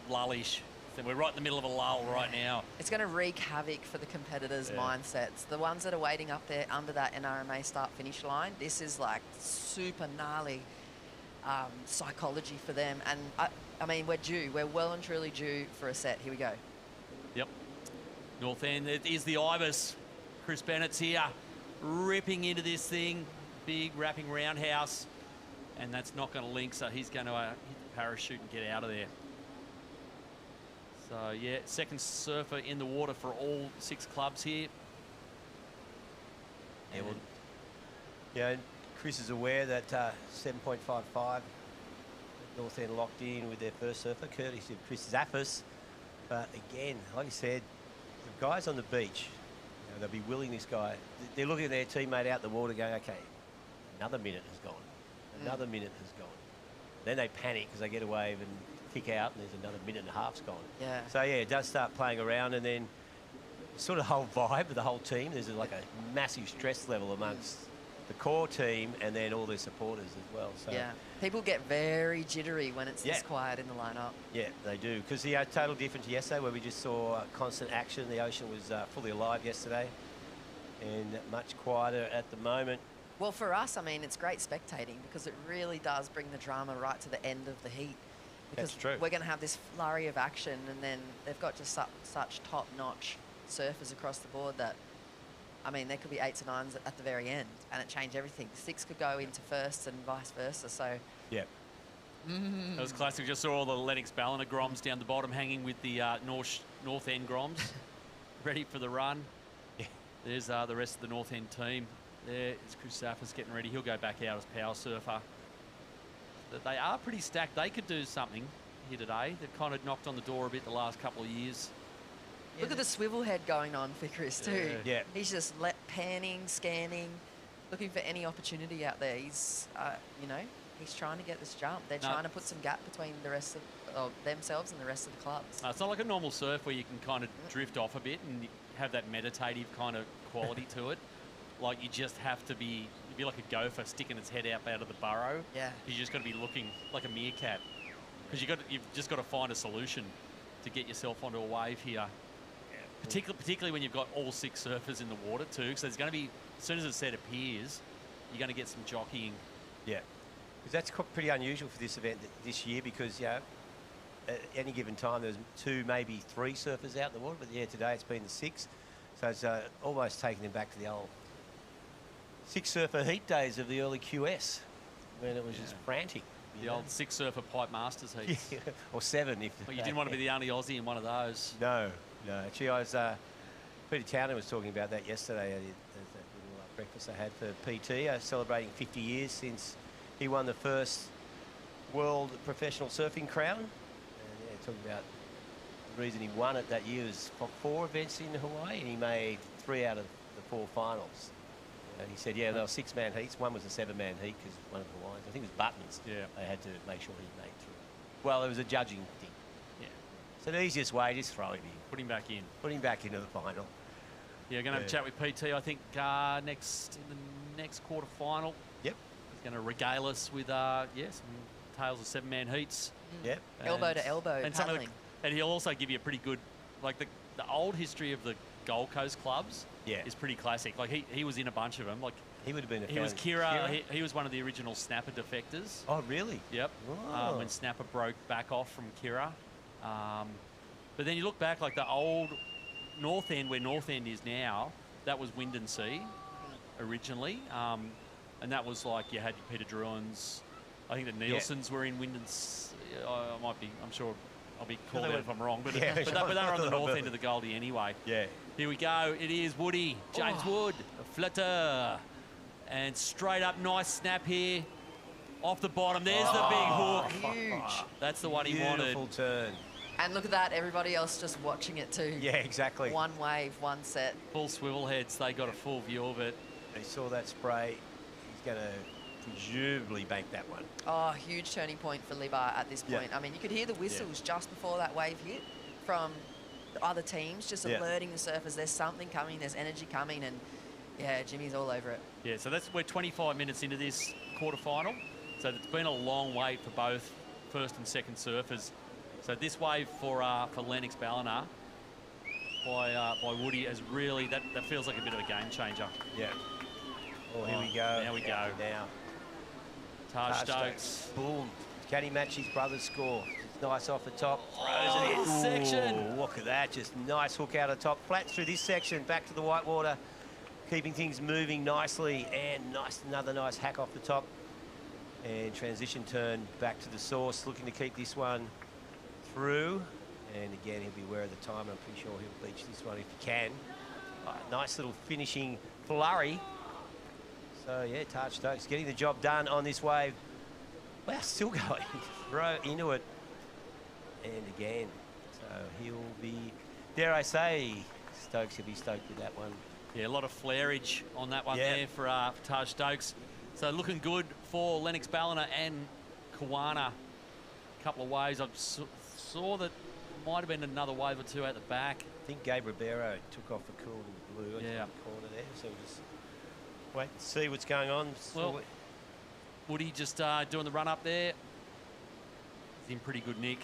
lullish. So we're right in the middle of a lull right now. It's going to wreak havoc for the competitors' mindsets. The ones that are waiting up there under that NRMA start-finish line, this is like super gnarly psychology for them. And I mean, we're due. We're well and truly due for a set. Here we go. Yep. North End, it is the Ibis. Chris Bennett's here, ripping into this thing. Big wrapping roundhouse. And that's not going to link, so he's going to hit the parachute and get out of there. So, yeah, second surfer in the water for all 6 clubs here. Yeah, well, yeah, Chris is aware that 7.55 North End locked in with their first surfer, courtesy of Chris Zaffis. But again, like I said, the guys on the beach, you know, they'll be willing this guy. They're looking at their teammate out the water going, okay, another minute has gone. Another minute has gone. Then they panic because they get a wave and kick out, and there's another minute and a half's gone. Yeah. So yeah, it does start playing around, and then sort of whole vibe of the whole team. There's like a massive stress level amongst the core team and then all their supporters as well. So Yeah. People get very jittery when it's this quiet in the lineup. yeah, they do. Because the total difference yesterday, where we just saw constant action. The ocean was fully alive yesterday, and much quieter at the moment. Well, for us, I mean, it's great spectating because it really does bring the drama right to the end of the heat. Because That's true. we're going to have this flurry of action, and then they've got just such top-notch surfers across the board that, I mean, there could be 8s and 9s at the very end, and it changed everything. 6 could go into first and vice versa, so... Yeah. That was classic. Just saw all the Lennox Ballina Groms down the bottom hanging with the North End Groms ready for the run. Yeah. There's the rest of the North End team. There is Chris Zaffis getting ready. He'll go back out as power surfer. They are pretty stacked. They could do something here today. They've kind of knocked on the door a bit the last couple of years. Look at the swivel head going on for Chris too. Yeah. He's just panning, scanning, looking for any opportunity out there. He's, you know, he's trying to get this jump. They're trying to put some gap between the rest of themselves and the rest of the clubs. It's not like a normal surf where you can kind of drift off a bit and have that meditative kind of quality to it. Like you just have to be, you'd be like a gopher sticking its head out of the burrow. Yeah. You just got to be looking like a meerkat because you've just got to find a solution to get yourself onto a wave here. Particularly when you've got all 6 surfers in the water too, because there's going to be, as soon as the set appears, you're going to get some jockeying. Yeah, because that's pretty unusual for this event this year because, yeah, at any given time there's 2, maybe 3 surfers out in the water, but yeah, today it's been the 6. So it's almost taking them back to the old 6 surfer heat days of the early QS when it was just frantic. The old 6 surfer pipe masters heats. Yeah, or 7 if... Well, you didn't want to be the only Aussie in one of those. No. Actually, I was... Peter Towner was talking about that yesterday at that little breakfast I had for PT, celebrating 50 years since he won the first World Professional Surfing Crown. And yeah, talking about the reason he won it that year was for 4 events in Hawaii, and he made 3 out of the 4 finals. And he said, yeah, there were 6-man heats. One was a 7-man heat because one of the Hawaiians, I think it was Buttons. Yeah. They had to make sure he made through. Well, it was a judging thing. Yeah. So the easiest way, just throw him in. Put him back in. Put him back into the final. Yeah, going to have a chat with PT, I think, in the next quarter final. Yep. He's going to regale us with, some tales of 7-man heats. Yep. Elbow to elbow and paddling. And he'll also give you a pretty good, like the old history of the Gold Coast clubs is pretty classic. Like he was in a bunch of them. Like he would have been. He was Kira. He was one of the original Snapper defectors. Oh, really? Yep. Oh. When Snapper broke back off from Kira. But then you look back, like the old North End, where North End is now, that was Wind and Sea originally. And that was like you had your Peter Druins. I think the Nielsen's were in Wind and Sea. I'm sure I'll be called out if I'm wrong. But, but they were on the north end of the Goldie anyway. Yeah. Here we go. It is Woody. James Wood. A flitter. And straight up, nice snap here. Off the bottom. There's the big hook. Huge. That's the one he wanted. Beautiful turn. And look at that, everybody else just watching it too. Yeah, exactly. One wave, one set. Full swivel heads, they got a full view of it. He saw that spray. He's going to presumably bank that one. Oh, huge turning point for Libar at this Yeah. point. I mean, you could hear the whistles just before that wave hit from the other teams, just alerting the surfers there's something coming, there's energy coming, and yeah, Jimmy's all over it. Yeah, so we're 25 minutes into this quarterfinal. So it's been a long wait for both first and second surfers. So this wave for Lennox Ballina by Woody is really, that feels like a bit of a game changer. Yeah. Oh, here we go. There we go. Now. Taj Stokes. Boom. Can he match his brother's score? It's nice off the top. Throws it in. This section. Ooh, look at that. Just nice hook out of the top. Flat through this section. Back to the whitewater. Keeping things moving nicely. And another nice hack off the top. And transition turn back to the source. Looking to keep this one through. And again, he'll be aware of the time. I'm pretty sure he'll beach this one if he can. Nice little finishing flurry. So, yeah, Taj Stokes getting the job done on this wave. Wow, still going. Throw into it. And again. So he'll be, dare I say, Stokes will be stoked with that one. Yeah, a lot of flairage on that one there for Taj Stokes. So looking good for Lennox Ballina and Kawana. A couple of waves. I saw that might have been another wave or two at the back. I think Gabe Ribeiro took off the cool and blue in the corner there. So we'll just wait and see what's going on. Well, Woody just doing the run up there. He's in pretty good nick.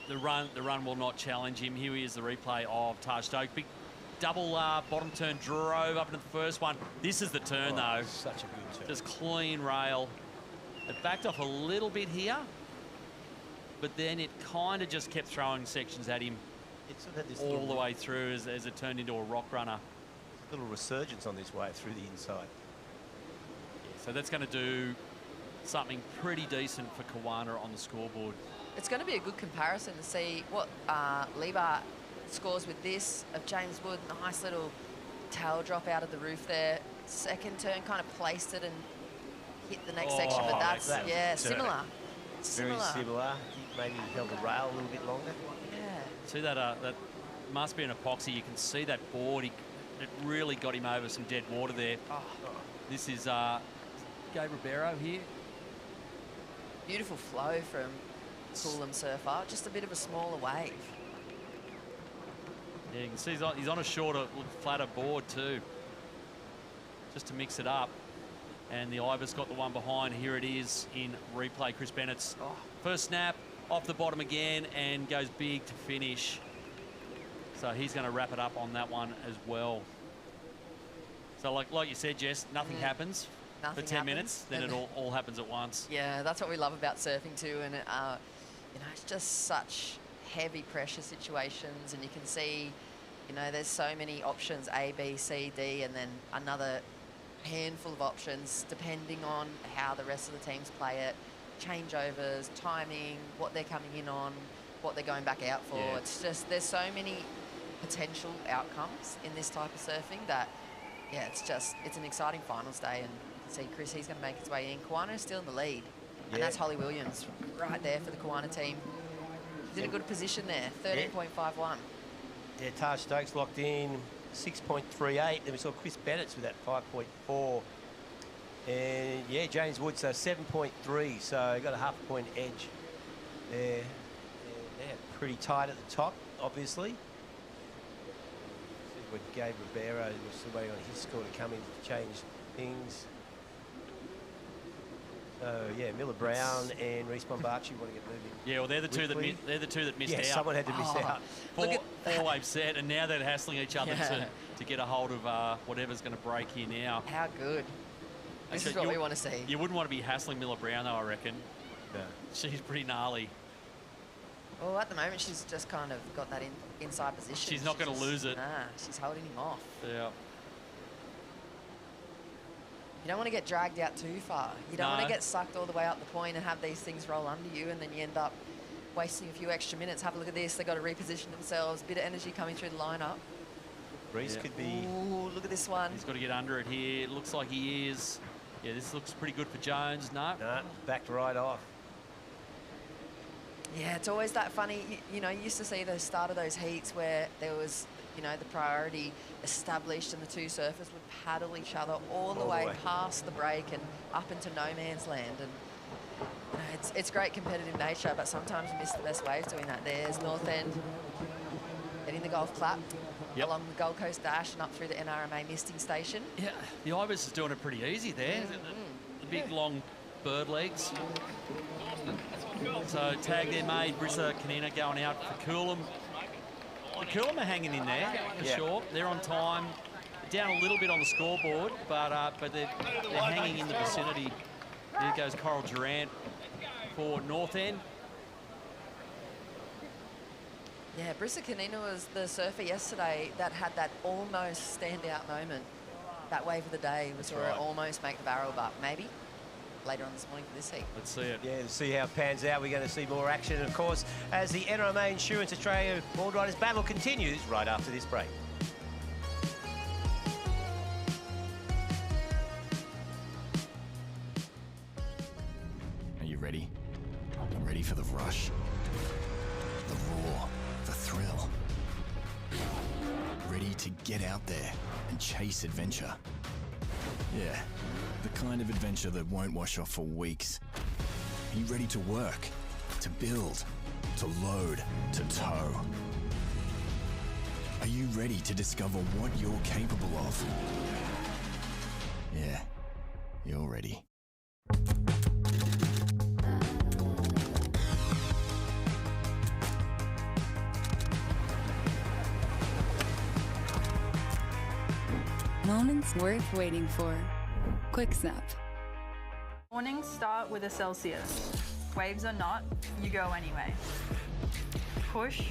The run will not challenge him. Here he is, the replay of Taj Stokes. Big double bottom turn, drove up into the first one. This is the turn though. Such a good turn. Just clean rail. It backed off a little bit here, but then it kind of just kept throwing sections at him all the way through as it turned into a rock runner. A little resurgence on this wave through the inside. So that's going to do something pretty decent for Kawana on the scoreboard. It's going to be a good comparison to see what Libar scores with this of James Wood. Nice little tail drop out of the roof there. Second turn kind of placed it and hit the next section, but that's similar. Very similar. Maybe held the rail a little bit longer. Yeah. See that that must be an epoxy. You can see that board. It really got him over some dead water there. This is Gabe Ribeiro here. Beautiful flow from Coolum surfer. Just a bit of a smaller wave. Yeah, you can see he's on a shorter, flatter board too, just to mix it up. And the Ibis got the one behind. Here it is in replay. Chris Bennett's first snap off the bottom again and goes big to finish. So he's going to wrap it up on that one as well. So like you said, Jess, nothing happens for 10 minutes, then it all happens at once. Yeah, that's what we love about surfing too. And it's just such heavy pressure situations, and you can see, there's so many options, A, B, C, D, and then another handful of options depending on how the rest of the teams play it, changeovers, timing, what they're coming in on, what they're going back out for. Yeah. It's just, there's so many potential outcomes in this type of surfing that, it's an exciting finals day. And you can see Chris, he's going to make his way in. Kawana is still in the lead, and that's Holly Williams right there for the Kawana team. He's in a good position there, 13.51. Yeah, Taj Stokes locked in 6.38. Then we saw Chris Bennett's with that 5.4. And yeah, James Wood, so 7.3. So got a half a point edge there. And pretty tight at the top, obviously. See what Gabe Ribeiro was still waiting on his score to come in to change things. So yeah, Miller Brown and Reece Bombachi want to get moving. Yeah, well, they're the two that missed out. Someone had to miss out. Four wave set, and now they're hassling each other to get a hold of whatever's going to break here now. How good. This is what we want to see. You wouldn't want to be hassling Miller Brown, though, I reckon. No. She's pretty gnarly. Well, at the moment, she's just kind of got that inside position. She's not going to lose it. Nah, she's holding him off. Yeah. You don't want to get dragged out too far. You don't want to get sucked all the way up the point and have these things roll under you, and then you end up wasting a few extra minutes. Have a look at this. They've got to reposition themselves. A bit of energy coming through the lineup. Reece could be... Ooh, look at this one. He's got to get under it here. It looks like he is. Yeah, this looks pretty good for Jones. No. No, backed right off. Yeah, it's always that funny. You know, you used to see the start of those heats where there was, you know, the priority established and the two surfers would paddle each other all the way past the break and up into no man's land. And you know, it's great competitive nature, but sometimes you miss the best waves doing that. There's North End getting the golf clap along the Gold Coast Dash and up through the NRMA misting station. Yeah, the Ibis is doing it pretty easy there. The big long bird legs. So tag there made, Brissa Canina going out for Coolum. The Coolum are hanging in there for sure. They're on time, down a little bit on the scoreboard, but they're hanging in the vicinity. There goes Coral Durant for North End. Yeah, Brissa Canina was the surfer yesterday that had that almost standout moment. That wave of the day was where it almost make the barrel, but maybe later on this morning for this heat. Let's see it. Yeah, to see how it pans out. We're going to see more action, of course, as the NRMA Insurance Australia Boardriders battle continues right after this break. Are you ready? Ready for the rush? The roar, the thrill. Ready to get out there and chase adventure? Yeah, the kind of adventure that won't wash off for weeks. Are you ready to work, to build, to load, to tow? Are you ready to discover what you're capable of? Yeah, you're ready. Moments worth waiting for. Quick Snap. Mornings start with a Celsius. Waves or not, you go anyway. Push,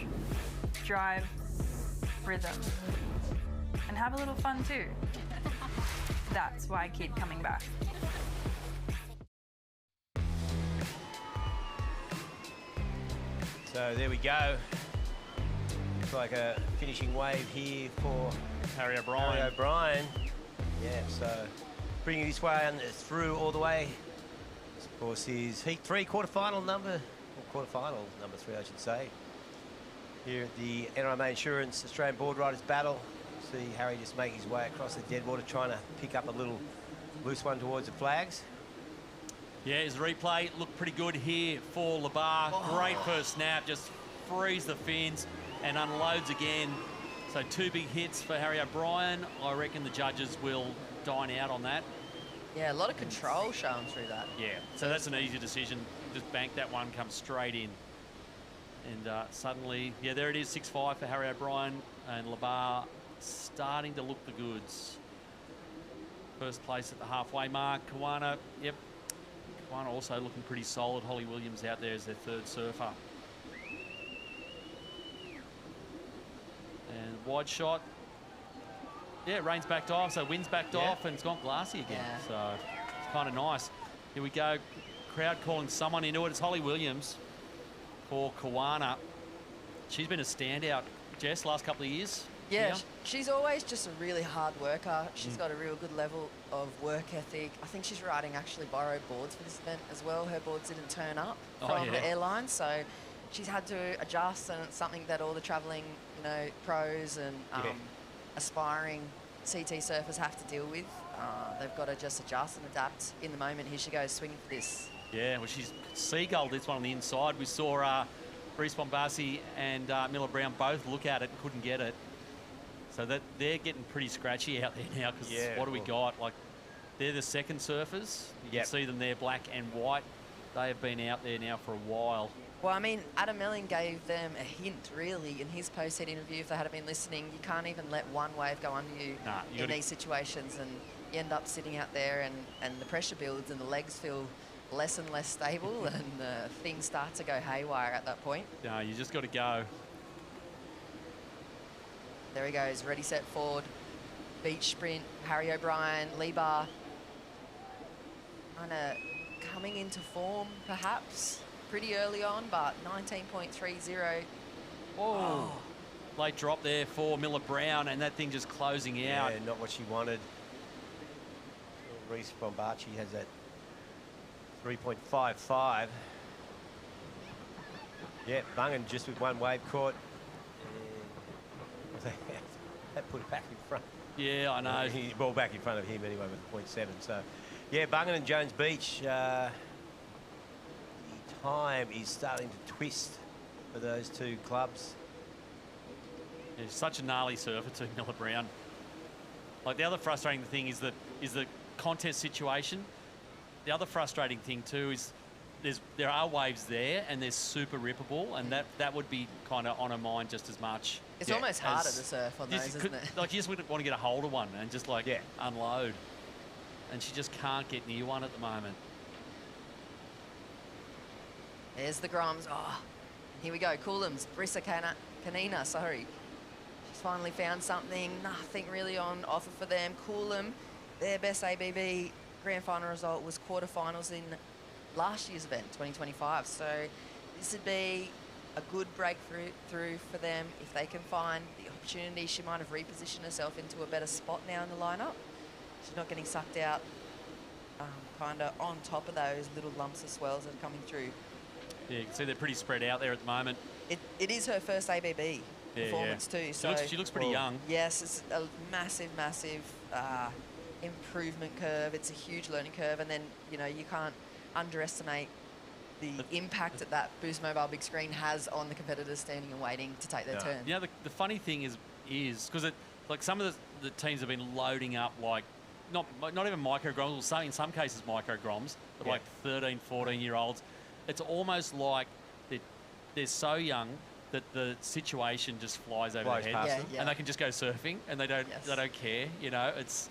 drive, rhythm. And have a little fun too. That's why I keep coming back. So there we go. Looks like a finishing wave here for Harry O'Brien. Harry O'Brien. Yeah, so bringing this one through all the way. This, of course, is Heat 3, quarterfinal number 3, I should say. Here at the NRMA Insurance Australian Boardriders battle. See Harry just make his way across the deadwater, trying to pick up a little loose one towards the flags. Yeah, his replay looked pretty good here for Labar. Great first snap, just frees the fins and unloads again. So 2 big hits for Harry O'Brien. I reckon the judges will dine out on that. Yeah, a lot of control shown through that. Yeah, so that's an easy decision. Just bank that one, come straight in. And suddenly, yeah, there it is, 6-5 for Harry O'Brien, and Labar starting to look the goods. First place at the halfway mark. Kawana, yep. Kawana also looking pretty solid. Holly Williams out there as their third surfer. And wide shot. Yeah, rain's backed off, so wind's backed off, and it's gone glassy again. So it's kind of nice. Here we go. Crowd calling someone into it. It's Holly Williams for Kawana. She's been a standout, Jess, last couple of years. Yeah, she's always just a really hard worker. She's got a real good level of work ethic. I think she's riding actually borrowed boards for this event as well. Her boards didn't turn up from the airline, so she's had to adjust, and it's something that all the travelling, you know, pros and aspiring CT surfers have to deal with. They've got to just adjust and adapt in the moment. Here she goes, swinging for this. Yeah, well, she's seagulled this one on the inside. We saw Reece Bombassi and Miller Brown both look at it and couldn't get it. So that they're getting pretty scratchy out there now, because what do we got? Like, they're the second surfers. You can see them there, black and white. They have been out there now for a while. Well, I mean, Adam Melling gave them a hint, really, in his post-heat interview. If they had been listening, you can't even let one wave go under you in these situations, and you end up sitting out there, and the pressure builds, and the legs feel less and less stable, and things start to go haywire at that point. No, you just got to go. There he goes, ready, set, forward. Beach sprint, Harry O'Brien, Lebar. Kind of coming into form, perhaps. Pretty early on, but 19.30. Whoa. Late drop there for Miller Brown, and that thing just closing out. Yeah, not what she wanted. Reece Bombacci has that 3.55. Yeah, Bungan just with one wave caught. And that put it back in front. Yeah, I know. Ball back in front of him anyway with 0.7. So, yeah, Bungan and Jones Beach. The time is starting to twist for those two clubs. Yeah, such a gnarly surfer too, Miller Brown. Like, the other frustrating thing is the contest situation. The other frustrating thing too is there are waves there and they're super rippable, and that would be kind of on her mind just as much. It's almost harder to surf on those, isn't it? Like, you just wouldn't want to get a hold of one and just like unload. And she just can't get near one at the moment. There's the Groms. Oh, here we go. Coolums. Brissa Canina, sorry. She's finally found something. Nothing really on offer for them. Coolum, their best ABB grand final result was quarterfinals in last year's event, 2025. So this would be a good breakthrough for them if they can find the opportunity. She might have repositioned herself into a better spot now in the lineup. She's not getting sucked out kind of on top of those little lumps of swells that are coming through. Yeah, you can see they're pretty spread out there at the moment. It is her first ABB performance too. So she looks pretty young. Yes, it's a massive improvement curve. It's a huge learning curve, and then you can't underestimate the impact that Boost Mobile big screen has on the competitors standing and waiting to take their turn. Yeah, the funny thing is because like some of the teams have been loading up like not even micro groms, or in some cases micro groms, but like 13, 14-year-olds. It's almost like they're so young that the situation just flies over their heads, and they can just go surfing, and they don't care. It's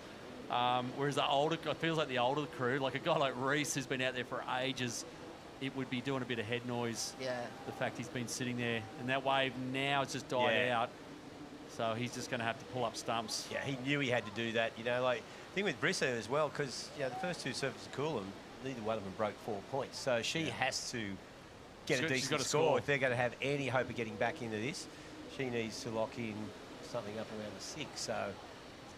whereas it feels like the older crew, like a guy like Reese who's been out there for ages, it would be doing a bit of head noise. Yeah. The fact he's been sitting there, and that wave now it's just died out, so he's just going to have to pull up stumps. Yeah, he knew he had to do that. Like thing with Brissa as well, because the first two surfers of Coolum, neither one of them broke 4 points, so she has to get a decent score if they're going to have any hope of getting back into this. She needs to lock in something up around the 6, so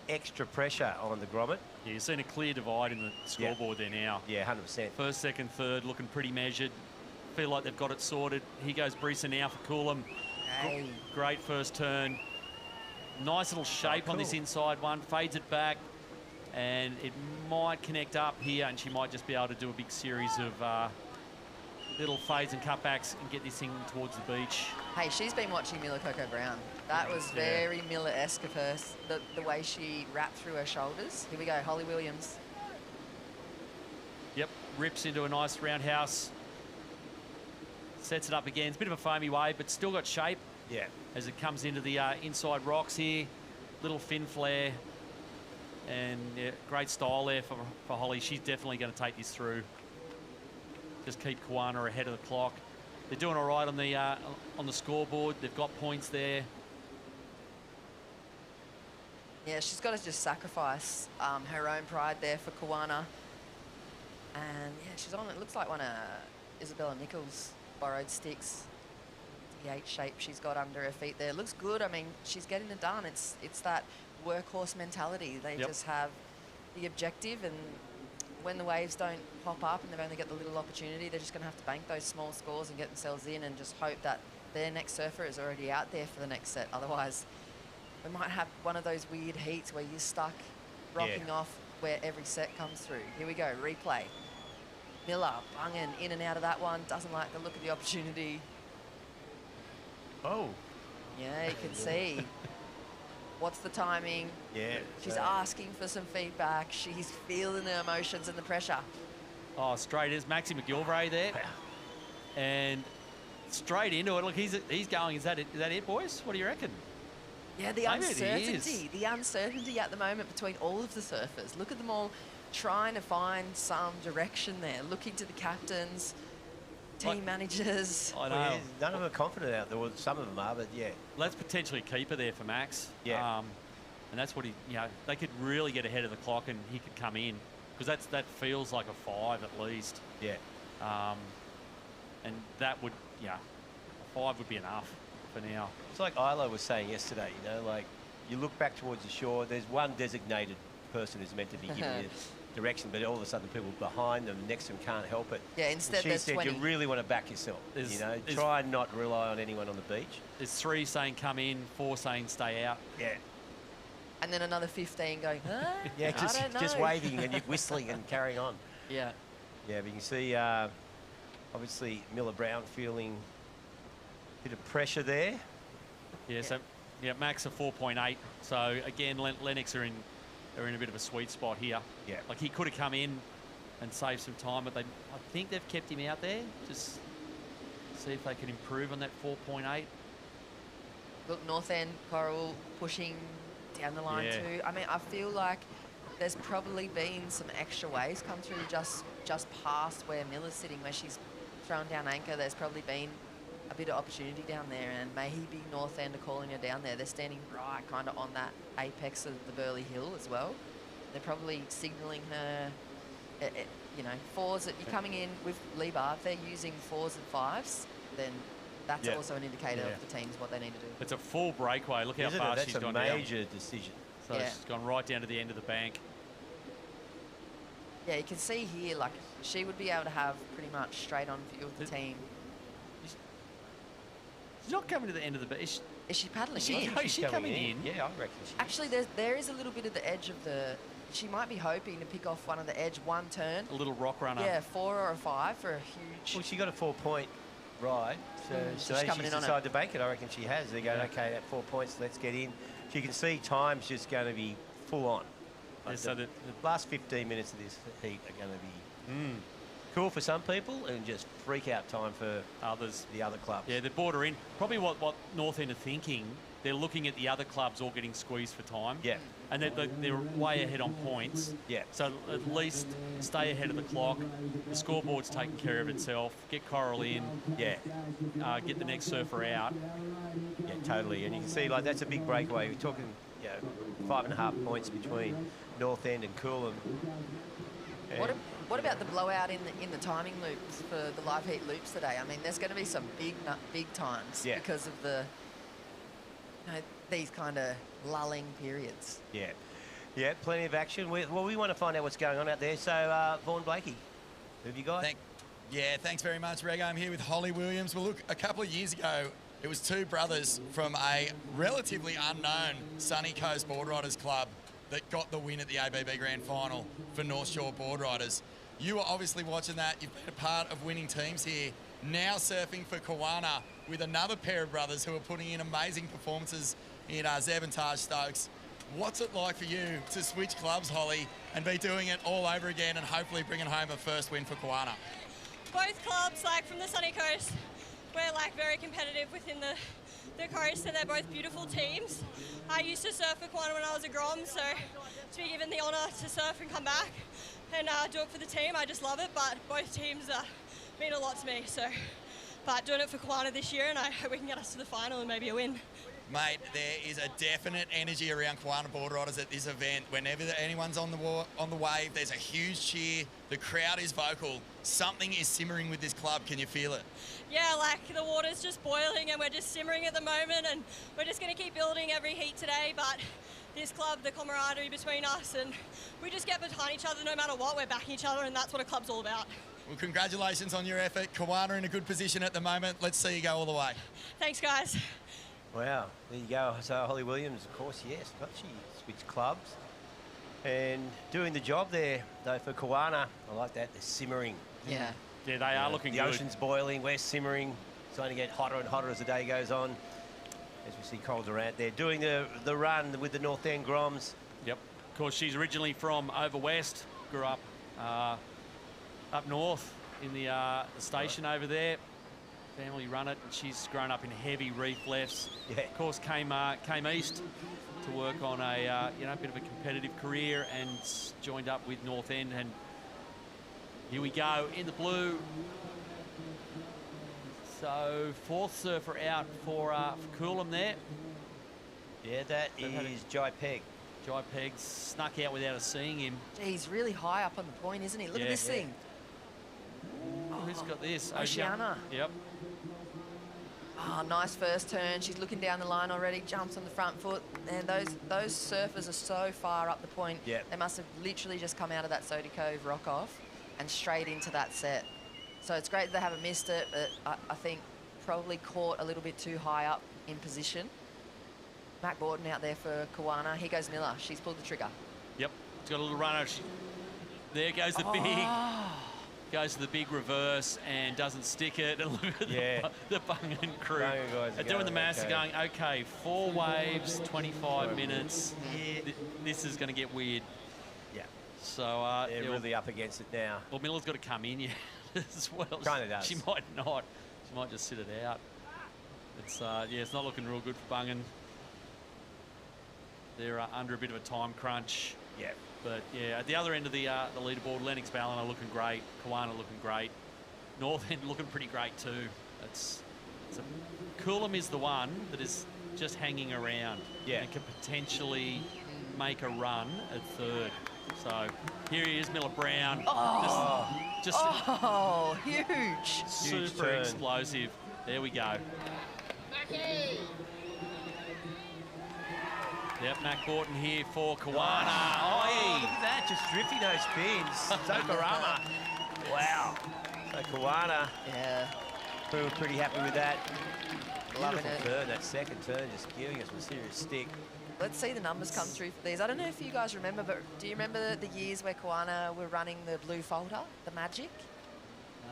extra pressure on the grommet. Yeah, you've seen a clear divide in the scoreboard there now. Yeah, 100%. First, second, third, looking pretty measured. Feel like they've got it sorted. Here goes Brisa now for Coolum. Hey. Great first turn. Nice little shape on this inside one. Fades it back, and it might connect up here, and she might just be able to do a big series of little fades and cutbacks and get this thing towards the beach. Hey, she's been watching Miller Coco Brown. That was very Miller-esque of her, the way she wrapped through her shoulders. Here we go, Holly Williams. Yep, rips into a nice roundhouse. Sets it up again. It's a bit of a foamy wave, but still got shape. Yeah. As it comes into the inside rocks here. Little fin flare. And great style there for Holly. She's definitely going to take this through. Just keep Kiwana ahead of the clock. They're doing all right on the scoreboard. They've got points there. Yeah, she's got to just sacrifice her own pride there for Kiwana. And yeah, she's on, it looks like one of Isabella Nichols' borrowed sticks. The 8 shape she's got under her feet there. Looks good. I mean, she's getting it done. It's that workhorse mentality. They just have the objective, and when the waves don't pop up and they've only got the little opportunity, they're just going to have to bank those small scores and get themselves in and just hope that their next surfer is already out there for the next set. Otherwise, we might have one of those weird heats where you're stuck rocking off where every set comes through. Here we go, replay. Miller, Bungan in and out of that one. Doesn't like the look of the opportunity. Oh. Yeah, you can see. What's the timing? Yeah. She's asking for some feedback. She's feeling the emotions and the pressure. Oh, straight is Maxi McGilvray there. And straight into it. Look, he's going. Is that it, boys? What do you reckon? Yeah, the uncertainty at the moment between all of the surfers. Look at them all trying to find some direction there, looking to the captains, team managers. I know. None of them are confident out there. Well, some of them are, but yeah. Let's potentially keep her there for Max. Yeah. And that's what they could really get ahead of the clock and he could come in, because that feels like a 5 at least. Yeah. And that would, a 5 would be enough for now. It's like Isla was saying yesterday, like you look back towards the shore, there's one designated person who's meant to be giving you direction, but all of a sudden people behind them, next to them can't help it. Yeah, instead she there's said 20. you really want to back yourself. Try and not rely on anyone on the beach. There's 3 saying come in, 4 saying stay out. Yeah. And then another 15 going, huh? Yeah, I don't know. just waving and you're whistling and carrying on. Yeah. Yeah, but you can see, obviously, Miller Brown feeling a bit of pressure there. Yeah, so max of 4.8. So again, Lennox are in a bit of a sweet spot here. Yeah. Like he could have come in and saved some time, but I think they've kept him out there. Just see if they can improve on that 4.8. Look, North End, Coral pushing down the line too. I mean, I feel like there's probably been some extra waves come through just past where Miller's sitting, where she's thrown down anchor. There's probably been a bit of opportunity down there, and maybe North End are calling her down there. They're standing right kind of on that apex of the Burleigh Hill as well. They're probably signalling her, you know, 4s that you're coming in with Lebar. If they're using 4s and 5s, then that's also an indicator of the teams, what they need to do. It's a full breakaway. Look how fast she's gone down. That's a major decision. So she's gone right down to the end of the bank. Yeah, you can see here, like, she would be able to have pretty much straight on view of the team. She's not coming to the end of the bank. Is she paddling in? Is she coming in? Yeah, I reckon she Actually, there is a little bit of the edge of the... She might be hoping to pick off one of the edge, one turn. A little rock runner. Yeah, 4 or a 5 for a huge... Well, she got a 4-point ride, so she's coming she's in on decided to bank it. I reckon she has. They're going, okay, at 4 points, let's get in. So you can see time's just going to be full on. Like so the last 15 minutes of this heat are going to be cool for some people and just freak out time for others. The other clubs. Yeah, they're border in. Probably what North End are thinking, they're looking at the other clubs all getting squeezed for time. Yeah. And they're way ahead on points. Yeah. So at least stay ahead of the clock. The scoreboard's taking care of itself. Get Coral in. Yeah. Get the next surfer out. Yeah, totally. And you can see, like, that's a big breakaway. We're talking, 5.5 points between North End and Coolum. What about the blowout in the timing loops for the live heat loops today? I mean, there's going to be some big times because of the these kind of lulling periods. Yeah. Yeah, plenty of action. We want to find out what's going on out there. So, Vaughan Blakey, who have you got? Thanks very much, Rego. I'm here with Holly Williams. Well, look, a couple of years ago, it was 2 brothers from a relatively unknown Sunny Coast Boardriders club that got the win at the ABB Grand Final for North Shore Boardriders. You were obviously watching that. You've been a part of winning teams here. Now surfing for Kawana with another pair of brothers who are putting in amazing performances in Zeb and Taj Stokes. What's it like for you to switch clubs, Holly, and be doing it all over again and hopefully bringing home a first win for Kawana? Both clubs, from the Sunny Coast, we're very competitive within the coast, and they're both beautiful teams. I used to surf for Kawana when I was a Grom, so to be given the honour to surf and come back and do it for the team, I just love it. But both teams mean a lot to me. But doing it for Kawana this year, and I hope we can get us to the final and maybe a win. Mate, there is a definite energy around Kawana Boardriders at this event. Whenever anyone's on the wave, there's a huge cheer. The crowd is vocal. Something is simmering with this club. Can you feel it? Yeah, the water's just boiling and we're just simmering at the moment, and we're just going to keep building every heat today. But this club, the camaraderie between us, and we just get behind each other no matter what. We're backing each other, and that's what a club's all about. Well, congratulations on your effort. Kawana in a good position at the moment. Let's see you go all the way. Thanks, guys. Wow, there you go. So Holly Williams, of course, yes, but she switched clubs and doing the job there, though, for Kawana. I like that, they're simmering. Yeah. Yeah, they are looking good. The ocean's boiling, we're simmering. It's going to get hotter and hotter as the day goes on. As we see Coral Durant there doing the run with the North End Groms. Yep. Of course, she's originally from over west, grew up up north in the station over there. Family run it, and she's grown up in heavy reef lefts. Yeah. Of course, came east to work on a bit of a competitive career and joined up with North End. And here we go in the blue. So 4th surfer out for Coolum there. Yeah, that is Jai Peg. Jai Peg snuck out without us seeing him. He's really high up on the point, isn't he? Look at this thing. Who's got this? Oceana. Yep. Oh, nice first turn. She's looking down the line already, jumps on the front foot. And those surfers are so far up the point. Yep. They must have literally just come out of that Sodii Cove rock off and straight into that set. So it's great that they haven't missed it, but I think probably caught a little bit too high up in position. Matt Borden out there for Kawana. Here goes Miller. She's pulled the trigger. Yep, it's got a little runner. There goes the goes to the big reverse and doesn't stick it. And look at the Bungan crew. They're doing the maths and going, okay, 4 waves, 25 minutes. This is going to get weird. Yeah. So they're really up against it now. Well, Miller's got to come in as well. Kind of does. She might not. She might just sit it out. It's it's not looking real good for Bungan. They're under a bit of a time crunch. Yeah. But yeah, at the other end of the leaderboard, Lennox Ballina looking great, Kawana looking great, North End looking pretty great too. Coolum is the one that is just hanging around and can potentially make a run at third. So here he is, Miller Brown. Just huge. Super explosive. There we go. Yep, Mac Borton here for Kawana. Look at that, just drifting those spins. Zokarama. Wow. So Kawana. Yeah. We were pretty happy with that. Loving Beautiful it. turn, that second turn, just giving us a serious stick. Let's see the numbers come through for these. I don't know if you guys remember, but do you remember the years where Kawana were running the blue folder, the Magic?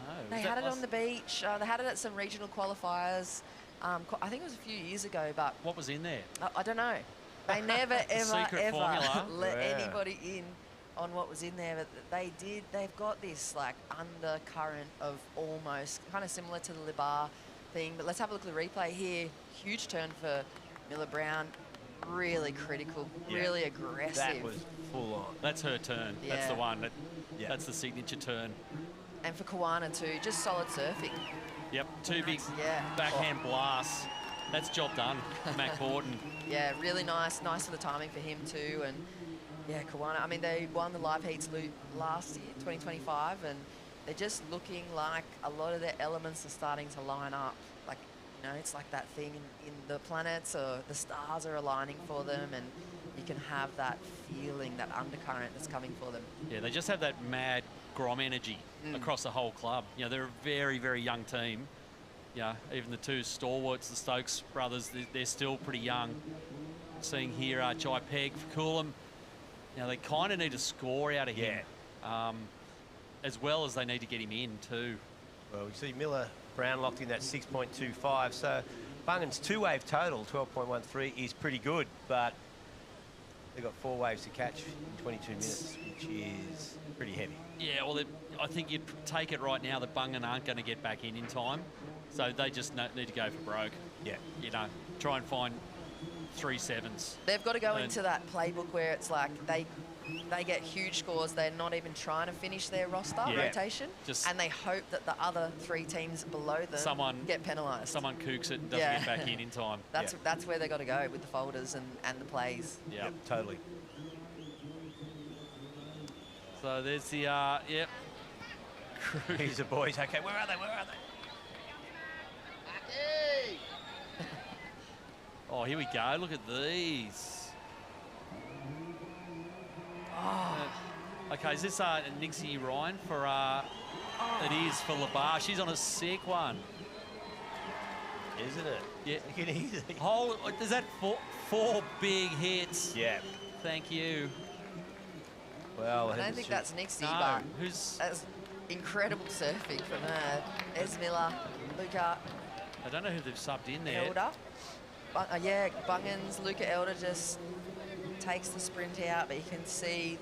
No. They had it on the beach. They had it at some regional qualifiers. I think it was a few years ago, but... What was in there? I don't know. They never, ever, Secret ever formula. let anybody in on what was in there, but they did. They've got this like undercurrent of almost kind of similar to the Libar thing. But let's have a look at the replay here. Huge turn for Miller Brown. Really critical, really aggressive. That was full on. That's her turn. That's the Yeah. one. That's the signature turn. And for Kawana too, just solid surfing. Yep, 2 big backhand blasts. That's job done, Mac Borden. Yeah, really nice. Nice for the timing for him too. And yeah, Kawana, I mean, they won the live heats last year, 2025, and they're just looking like a lot of their elements are starting to line up. Like, you know, it's like that thing in the planets or the stars are aligning for them, and you can have that feeling, that undercurrent that's coming for them. Yeah, they just have that mad Grom energy across the whole club. You know, they're a very, very young team. Yeah, even the 2 stalwarts, the Stokes brothers, they're still pretty young. Seeing here, Jai Peg for Coolum. Now, they kind of need a score out of him, as well as they need to get him in too. Well, we see Miller Brown locked in that 6.25, so Bungan's 2-wave total, 12.13, is pretty good, but they've got 4 waves to catch in 22 minutes, which is pretty heavy. Yeah, well, I think you'd take it right now that Bungan aren't going to get back in time. So they just need to go for broke. Yeah. You know, try and find 3 sevens. They've got to go into that playbook where it's like they get huge scores. They're not even trying to finish their roster rotation. And they hope that the other 3 teams below them get penalised. Someone kooks it and doesn't get back in time. That's where they've got to go with the folders and the plays. Yeah, totally. So there's the, Here's the boys. Okay, where are they? Where are they? Oh, here we go. Look at these. Okay, is this Nixie Ryan for... It is for Labar. She's on a sick one. Isn't it? Yeah. Take it easy. Oh, is that 4 big hits? Yeah. Thank you. Well, I don't think that's Nixie, No, but that's incredible surfing from her. There's Miller, Luca. I don't know who they've subbed in there. Elder. Yeah, Bungans, Luca Elder just takes the sprint out, but you can see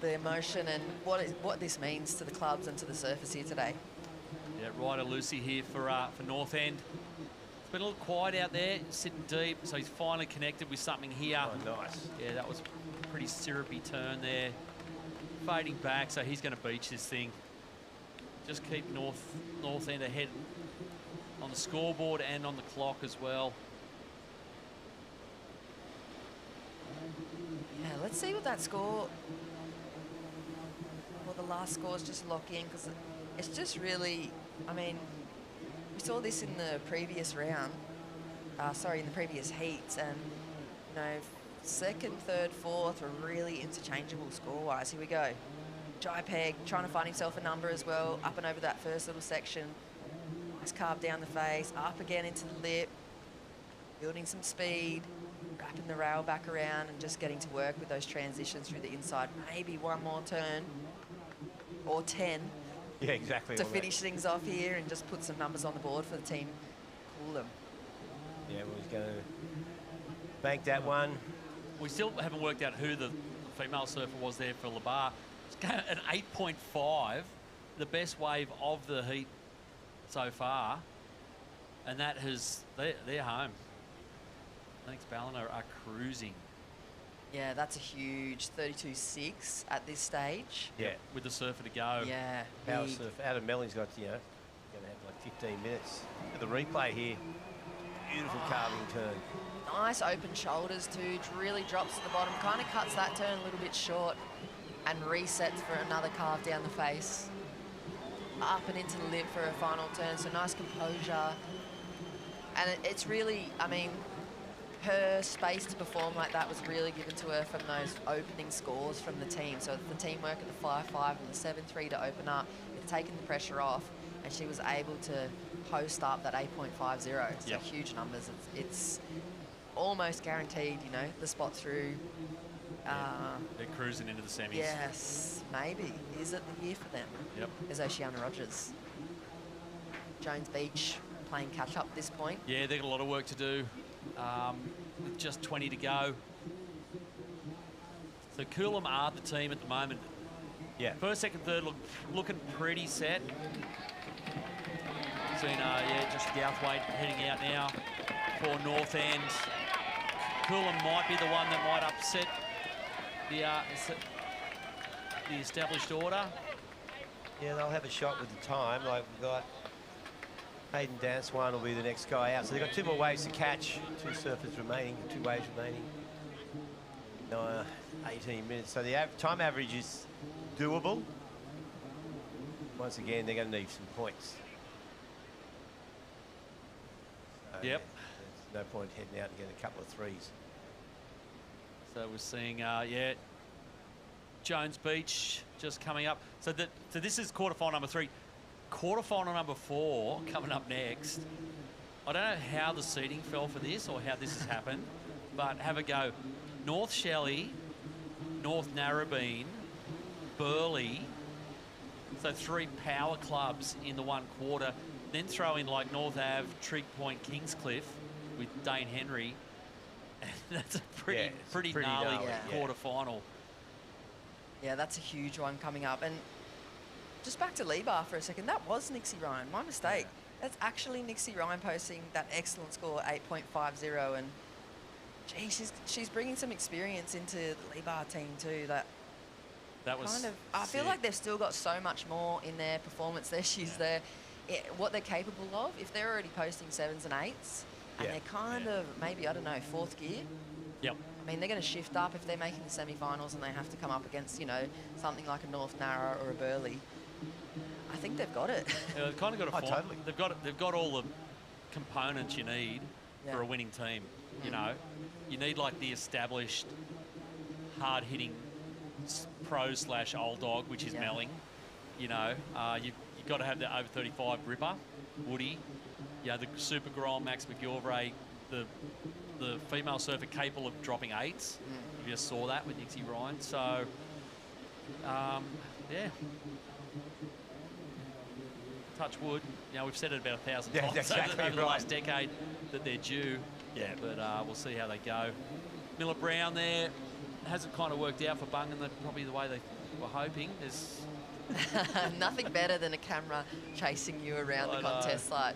the emotion and what this means to the clubs and to the surfers here today. Yeah, Ryder Lucy here for North End. It's been a little quiet out there, sitting deep, so he's finally connected with something here. Oh, nice. Yeah, that was a pretty syrupy turn there. Fading back, so he's going to beach this thing. Just keep North End ahead on the scoreboard and on the clock as well. Yeah, let's see what that score, well, the last scores just lock in, because it's just really, I mean, we we saw this in the previous round, in the previous heats, and, you know, second, third, fourth were really interchangeable score-wise. Here we go. Jai Peg trying to find himself a number as well, up and over that first little section. Nice carve down the face, up again into the lip, building some speed, wrapping the rail back around and just getting to work with those transitions through the inside. Maybe one more turn or 10. Yeah, exactly. To finish things off here and just put some numbers on the board for the team. Cool them. Yeah, we're going to bank that one. We still haven't worked out who the female surfer was there for Labar. It's an 8.5, the best wave of the heat so far. And that has, they're home. Thanks, Ballina are cruising. Yeah, that's a huge 32.6 at this stage. Yeah. With the surfer to go. Yeah. Power big. surf. Adam Melling's got, you know, going to have like 15 minutes. Look at the replay here. Beautiful carving turn. Nice open shoulders too, really drops to the bottom, kind of cuts that turn a little bit short and resets for another carve down the face. Up and into the lip for a final turn, so nice composure. And it's really, I mean, her space to perform like that was really given to her from those opening scores from the team. So the teamwork at the 5-5 and the 7-3 to open up, it's taken the pressure off, and she was able to post up that 8.50. So huge numbers. It's almost guaranteed, you know, the spot through. They're cruising into the semis. Yes, maybe. Is it the year for them? Yep. There's Oceana Rogers. Jones Beach playing catch up at this point. Yeah, they've got a lot of work to do. With just 20 to go. So Coolum are the team at the moment. Yeah. First, second, third looking pretty set. Seen, Josh Gouthwaite heading out now for North End. Coolum might be the one that might upset the established order. Yeah, they'll have a shot with the time. Like we've got Hayden Danswan will be the next guy out. So they've got 2 more waves to catch. 2 surfers remaining, 2 waves remaining. 18 minutes. So the time average is doable. Once again, they're going to need some points. So Yep. There's no point heading out and getting a couple of threes. So we're seeing, Jones Beach just coming up. So this is quarterfinal number 3. Quarterfinal number 4 coming up next. I don't know how the seeding fell for this or how this has happened, but have a go. North Shelley, North Narrabeen, Burleigh. So 3 power clubs in the 1 quarter. Then throw in like North Ave, Trig Point, Kingscliff with Dane Henry. And that's a pretty gnarly quarterfinal. Yeah, that's a huge one coming up. And just back to Lebar for a second, that was Nixie Ryan, my mistake. That's actually Nixie Ryan posting that excellent score, 8.50, and gee, she's bringing some experience into the Lebar team too. That was kind of, I feel like they've still got so much more in their performance there. She's there, what they're capable of. If they're already posting 7s and 8s, and they're kind of maybe, I don't know, 4th gear. Yep. I mean, they're going to shift up if they're making the semi-finals and they have to come up against, you know, something like a North Narra or a Burleigh. I think they've got it. Yeah, they've kind of got a form. Totally. They've got all the components you need for a winning team. You know, you need like the established, hard-hitting pro/old dog, which is Melling. You know, you've got to have the over 35 Ripper, Woody. Yeah, the super Grom, Max McGilvray, the female surfer capable of dropping 8s. You just saw that with Nixie Ryan. So, yeah. Touch wood. You know, we've said it about 1,000 times over the last decade that they're due. Yeah. But we'll see how they go. Miller Brown there hasn't kind of worked out for Bungan probably the way they were hoping. There's nothing better than a camera chasing you around the contest site.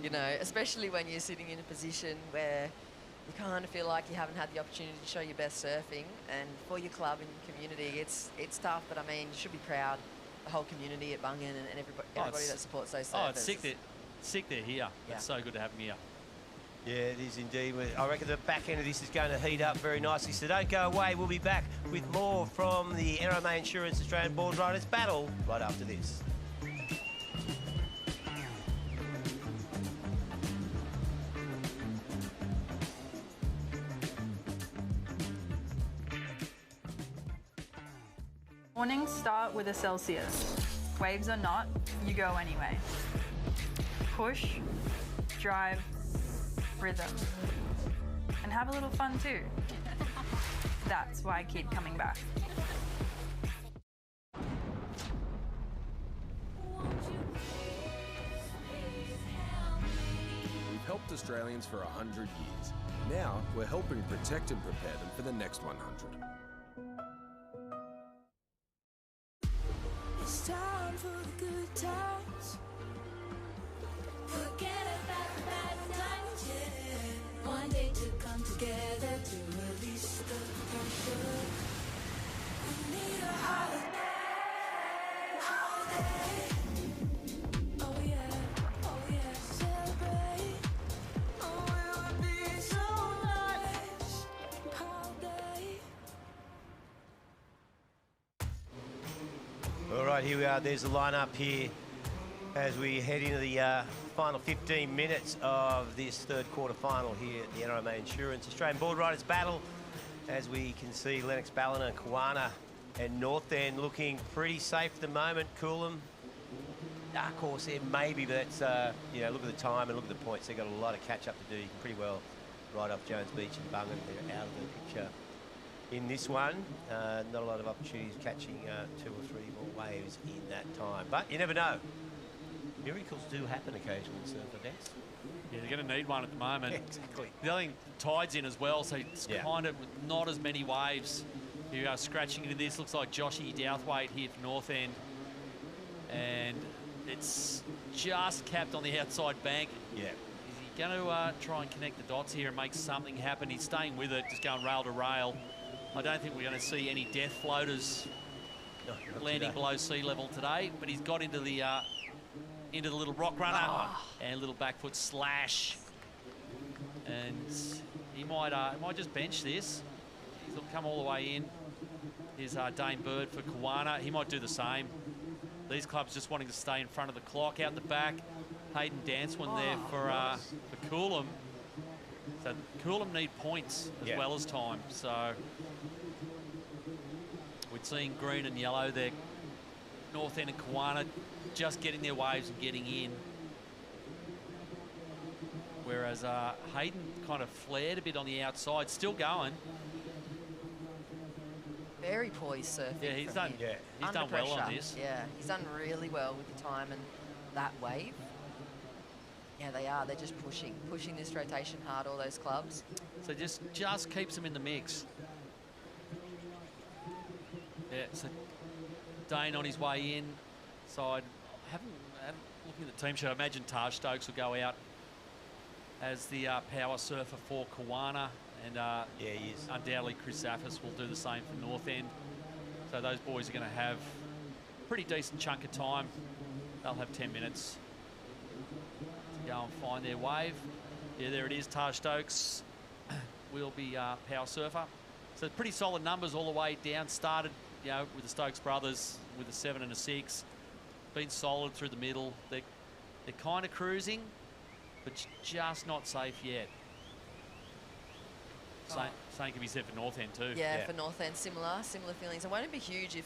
You know, especially when you're sitting in a position where you kind of feel like you haven't had the opportunity to show your best surfing, and for your club and your community, it's tough. But I mean, you should be proud. The whole community at Bungan and everybody that supports those surfers. Oh, it's sick they're here. Yeah. It's so good to have them here. Yeah, it is indeed. I reckon the back end of this is going to heat up very nicely, so don't go away. We'll be back with more from the NRMA Insurance Australian Boardriders battle right after this. Mornings start with a Celsius. Waves or not, you go anyway. Push, drive, rhythm. And have a little fun too. That's why I keep coming back. We've helped Australians for 100 years. Now we're helping protect and prepare them for the next 100. It's time for the good times. Forget about the bad times, yeah. One day to come together to release the pressure. We need a holiday. Oh yeah, celebrate. Oh, it would be so nice. Holiday. All right, here we are. There's the lineup here as we head into the final 15 minutes of this third quarterfinal here at the NRMA Insurance Australian Boardriders battle. As we can see, Lennox Ballina, Kawana and North End looking pretty safe at the moment. Coolum, dark horse there maybe, but that's, you know, look at the time and look at the points. They've got a lot of catch up to do. You can pretty well ride off Jones Beach and Bungan. They're out of the picture in this one. Not a lot of opportunities catching 2 or 3 more waves in that time. But you never know. Miracles do happen occasionally in surf events. Yeah, they're going to need one at the moment. Yeah, exactly. The other thing, tide's in as well, so it's kind of not as many waves. You are scratching into this. Looks like Joshy Douthwaite here for North End. And it's just capped on the outside bank. Yeah. Is he going to try and connect the dots here and make something happen? He's staying with it, just going rail to rail. I don't think we're going to see any death floaters landing below sea level today, but he's got into the little rock runner and a little back foot slash, and he might just bench this. He'll come all the way in. Here's Dane Bird for Kawana. He might do the same. These clubs just wanting to stay in front of the clock. Out the back, Hayden Dancewan there for Coolum. So Coolum need points as well as time. So we're seeing green and yellow there. North End and Kawana just getting their waves and getting in. Whereas Hayden kind of flared a bit on the outside, still going. Very poised surfing. Yeah, he's from done. him. He's Under done well on pressure. this. Yeah, he's done really well with the time and that wave. Yeah, they are. They're just pushing this rotation hard. All those clubs. So just keeps them in the mix. Yeah. So Dane on his way in. Side. Haven't looking at the team sheet. I imagine Taj Stokes will go out as the power surfer for Kawana, and yeah, he is. Undoubtedly Chris Zaffis will do the same for North End. So those boys are going to have a pretty decent chunk of time. They'll have 10 minutes to go and find their wave. Yeah, there it is. Taj Stokes will be power surfer. So pretty solid numbers all the way down. Started, you know, with the Stokes brothers with a 7 and a 6. Been solid through the middle. They're kind of cruising, but just not safe yet. Same can be said for North End too. Yeah, for North End, similar feelings. And won't it be huge if,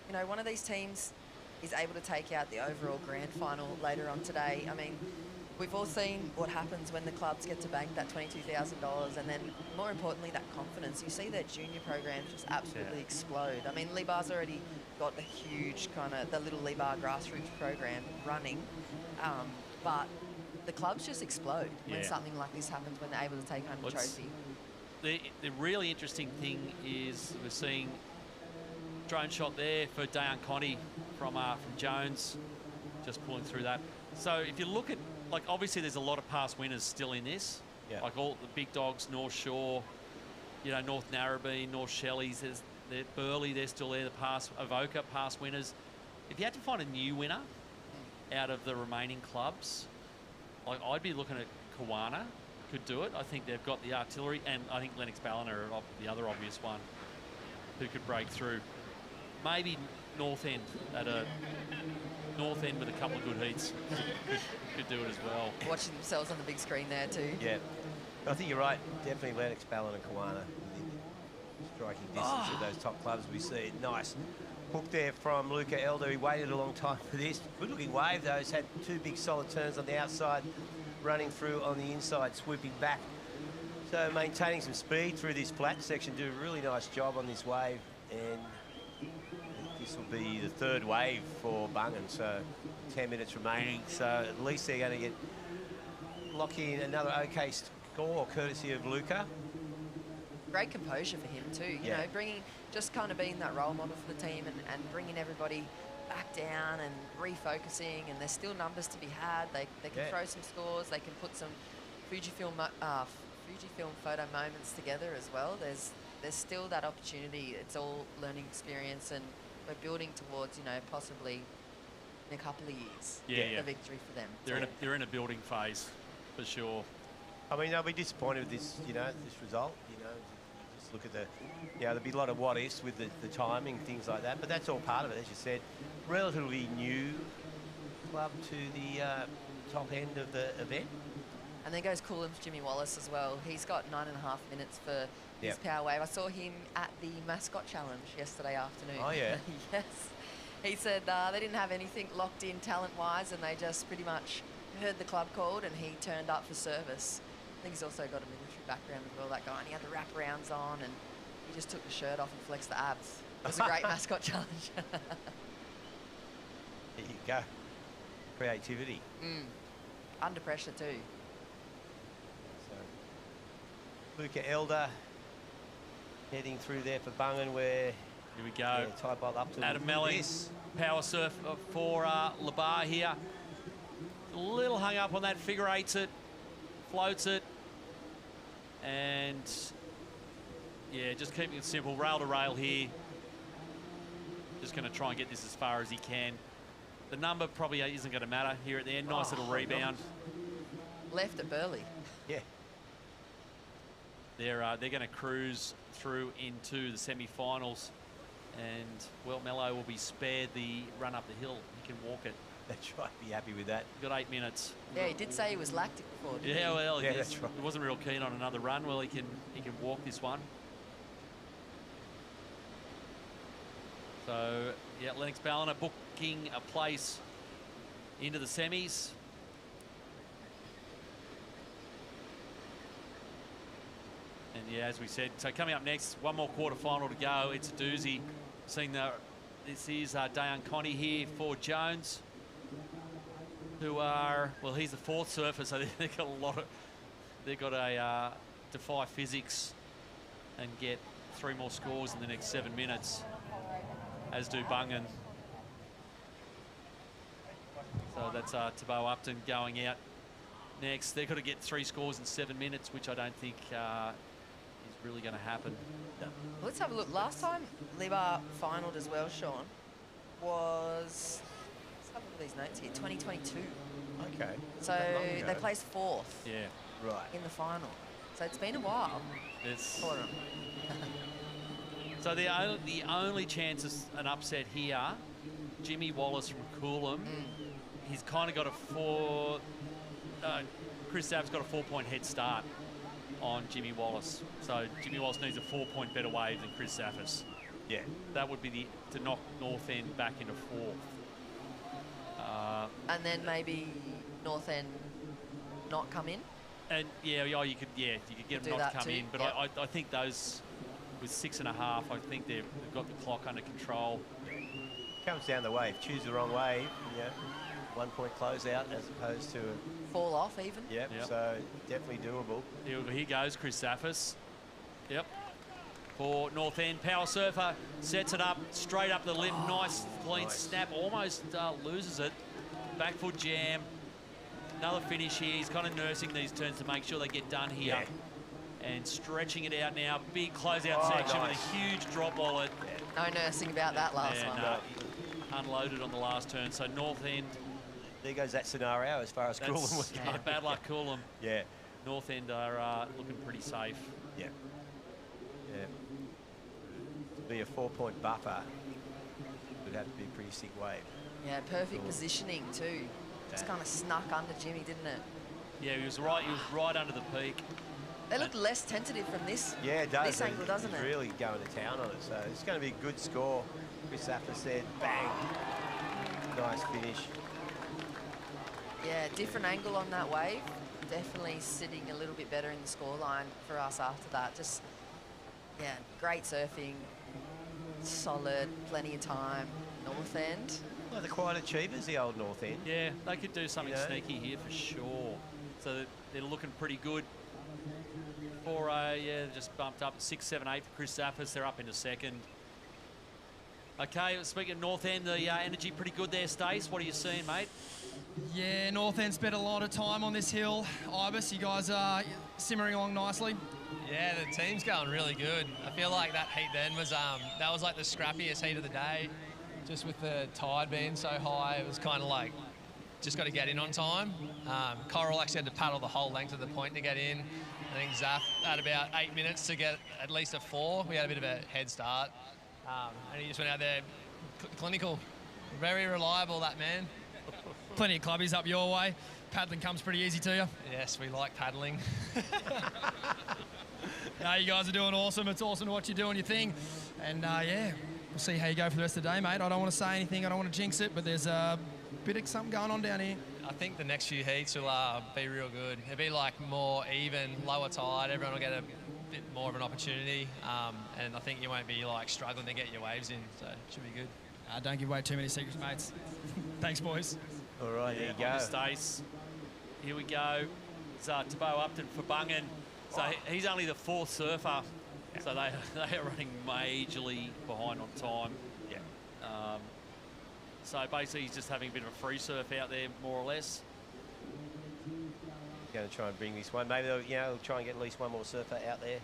you know, one of these teams is able to take out the overall grand final later on today? I mean, we've all seen what happens when the clubs get to bank that $22,000, and then more importantly, that confidence. You see their junior programs just absolutely explode. I mean, Libar's already got a huge kind of, the little Libar grassroots program running, but the clubs just explode when something like this happens, when they're able to take home the trophy. The really interesting thing is we're seeing drone shot there for Dayan Connie from Jones, just pulling through that. So if you look at, like, obviously there's a lot of past winners still in this. Like all the big dogs, North Shore, you know, North Narrabeen, North Shelley's, there's Burleigh, they're still there, the past Avoca, past winners. If you had to find a new winner out of the remaining clubs, like, I'd be looking at Kawana, could do it. I think they've got the artillery, and I think Lennox Ballina are the other obvious one who could break through. Maybe North End with a couple of good heats could do it as well. Watching themselves on the big screen there too. Yeah, I think you're right. Definitely Lennox Ballina and Kawana within striking distance of those top clubs. We see nice hook there from Luca Elder. He waited a long time for this. Good-looking wave, though. He's had 2 big solid turns on the outside, running through on the inside, swooping back. So maintaining some speed through this flat section, do a really nice job on this wave. And this will be the 3rd wave for Bungan, so 10 minutes remaining. So at least they're going to lock in another okay score, courtesy of Luca. Great composure for him too, you know, just kind of being that role model for the team and bringing everybody back down and refocusing, and there's still numbers to be had. They can throw some scores, they can put some Fujifilm photo moments together as well. There's still that opportunity. It's all learning experience, and we're building towards, you know, possibly in a couple of years, a victory for them. They're in a building phase, for sure. I mean, they'll be disappointed with this, you know, this result. You know, just look at the, there'll be a lot of what ifs with the timing, things like that. But that's all part of it, as you said. Relatively new club to the top end of the event. And then goes Coolum's Jimmy Wallace as well. He's got 9.5 minutes for his power wave. I saw him at the mascot challenge yesterday afternoon. Oh, yeah. Yes. He said they didn't have anything locked in talent-wise, and they just pretty much heard the club called, and he turned up for service. I think he's also got a military background as well, that guy, and he had the wraparounds on, and he just took the shirt off and flexed the abs. It was a great mascot challenge. There you go. Creativity. Under pressure too. So, Luca Elder heading through there for Bungan, where here we go. Tie ball up to Adam Melling, power surf for Labar here. A little hung up on that, figure eights it, floats it, and yeah, just keeping it simple, rail to rail here. Just going to try and get this as far as he can. The number probably isn't going to matter here at the end. Nice little rebound. Left at Burleigh. Yeah. They're going to cruise through into the semi-finals, and well, Mello will be spared the run up the hill. He can walk it. That's right. Be happy with that. Got 8 minutes. Yeah, he did say he was lactic before. Yeah, well, that's right. He wasn't real keen on another run. Well, he can walk this one. So yeah, Lennox Ballina booking a place into the semis. And yeah, as we said, so coming up next, one more quarterfinal to go. It's a doozy. Seeing this is Dayan Connie here for Jones, who are, well, he's the 4th surfer, so they've got a lot of, they've got a defy physics and get 3 more scores in the next 7 minutes, as do Bungan. So that's Tabo Upton going out next. They've got to get 3 scores in 7 minutes, which I don't think is really going to happen. No. Let's have a look. Last time Libar finaled as well, Sean, was, let's have a look at these notes here, 2022. Okay. So they placed 4th. Yeah. Right. In the final. So it's been a while. For them. So the only chance is an upset here, Jimmy Wallace from Coolum. He's kind of got a Chris Sav's got a 4-point head start on Jimmy Wallace. So Jimmy Wallace needs a 4-point better wave than Chris Saffis. Yeah. That would be to knock North End back into 4th. And then maybe North End not come in? And yeah, you could get them not to come in. But yep. I think those with 6.5, I think they've got the clock under control. Comes down the wave. Choose the wrong wave. Yeah. 1-point closeout as opposed to fall off even. Yep. So definitely doable. Here goes Chris Saffis. Yep. For North End, power surfer sets it up straight up the lip. Nice clean snap. Almost loses it. Back foot jam. Another finish here. He's kind of nursing these turns to make sure they get done here. Yeah. And stretching it out now. Big closeout section with a huge drop wallet. No nursing about that last one. No. Unloaded on the last turn. So North End. There goes that scenario as far as Coolum was going. Yeah, bad luck Coolum. Yeah. North End are looking pretty safe. Yeah. Yeah. To be a 4-point buffer would have to be a pretty sick wave. Yeah, perfect positioning too. Just kind of snuck under Jimmy, didn't it? Yeah, he was right under the peak. They look less tentative from this, Yeah, it does. this angle, doesn't He's it? really going to town on it. So it's going to be a good score. Chris After said, bang. Nice finish. Yeah, different angle on that wave. Definitely sitting a little bit better in the scoreline for us after that. Just, yeah, great surfing, solid, plenty of time. North end. Well, they're quite achievers, the old North End. Yeah, they could do something You know? sneaky here for sure. So they're looking pretty good. 4-0, yeah, just bumped up 6, 7, 8 for Chris Zaffis. They're up into second. Okay, speaking of North End, the energy pretty good there, Stace. What are you seeing, mate? Yeah, North End spent a lot of time on this hill. Ibis, you guys are simmering along nicely. Yeah, the team's going really good. I feel like that heat then was that was like the scrappiest heat of the day. Just with the tide being so high, it was kind of like just got to get in on time. Coral actually had to paddle the whole length of the point to get in. I think Zaff had about 8 minutes to get at least a 4. We had a bit of a head start. And he just went out there clinical. Very reliable, that man. Plenty of clubbies up your way. Paddling comes pretty easy to you. Yes, we like paddling. No, you guys are doing awesome. It's awesome to watch you doing your thing. And yeah, we'll see how you go for the rest of the day, mate. I don't want to say anything. I don't want to jinx it, but there's a bit of something going on down here. I think the next few heats will be real good. It'll be like more even, lower tide. Everyone will get a bit more of an opportunity. And I think you won't be like struggling to get your waves in. So it should be good. Don't give away too many secrets, mates. Thanks, boys. All right, there you go. On to Stace. Here we go. It's Tabo Upton for Bungan. So he's only the 4th surfer. So they are running majorly behind on time. Yeah. So basically he's just having a bit of a free surf out there, more or less. Going to try and bring this one. Maybe they'll try and get at least one more surfer out there.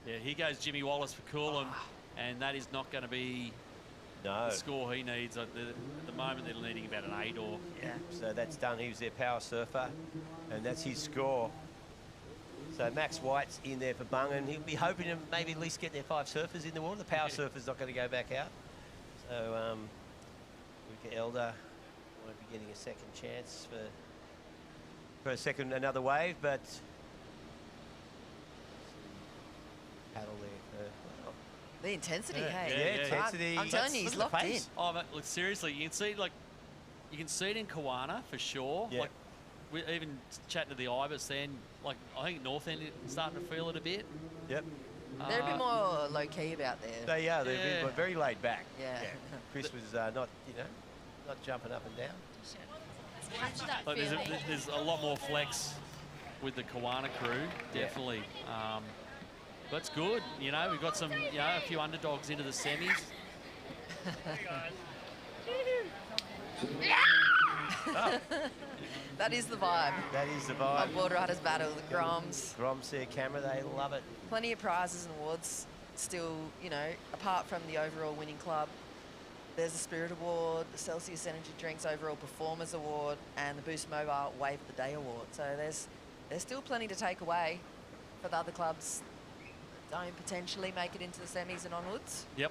Yeah, here goes Jimmy Wallace for Coolum, and that is not going to be the score he needs. At the moment, they're needing about an 8 or... Yeah, so that's done. He was their power surfer, and that's his score. So Max White's in there for Bungan. He'll be hoping to maybe at least get their 5 surfers in the water. The power surfer's not going to go back out. So Luca Elder won't be getting a second chance for another wave, but paddle there for... The intensity, Yeah, hey? yeah, intensity. I'm telling you, he's locked in. Oh, but look, seriously, you can see it in Kawana for sure. Yeah. Like, we even chatting to the Ibis then, like, I think North End is starting to feel it a bit. Yep. They're a bit more low-key about there. They are. They're very laid back. Yeah. Chris was not jumping up and down. Like, there's a lot more flex with the Kawana crew, definitely. That's good. You know, we've got some, a few underdogs into the semis. That is the vibe. That is the vibe. Of Boardriders Battle, the Groms. Groms their camera, they love it. Plenty of prizes and awards still, apart from the overall winning club. There's the Spirit Award, the Celsius Energy Drinks Overall Performers Award, and the Boost Mobile Wave of the Day Award. So there's still plenty to take away for the other clubs that don't potentially make it into the semis and onwards. Yep.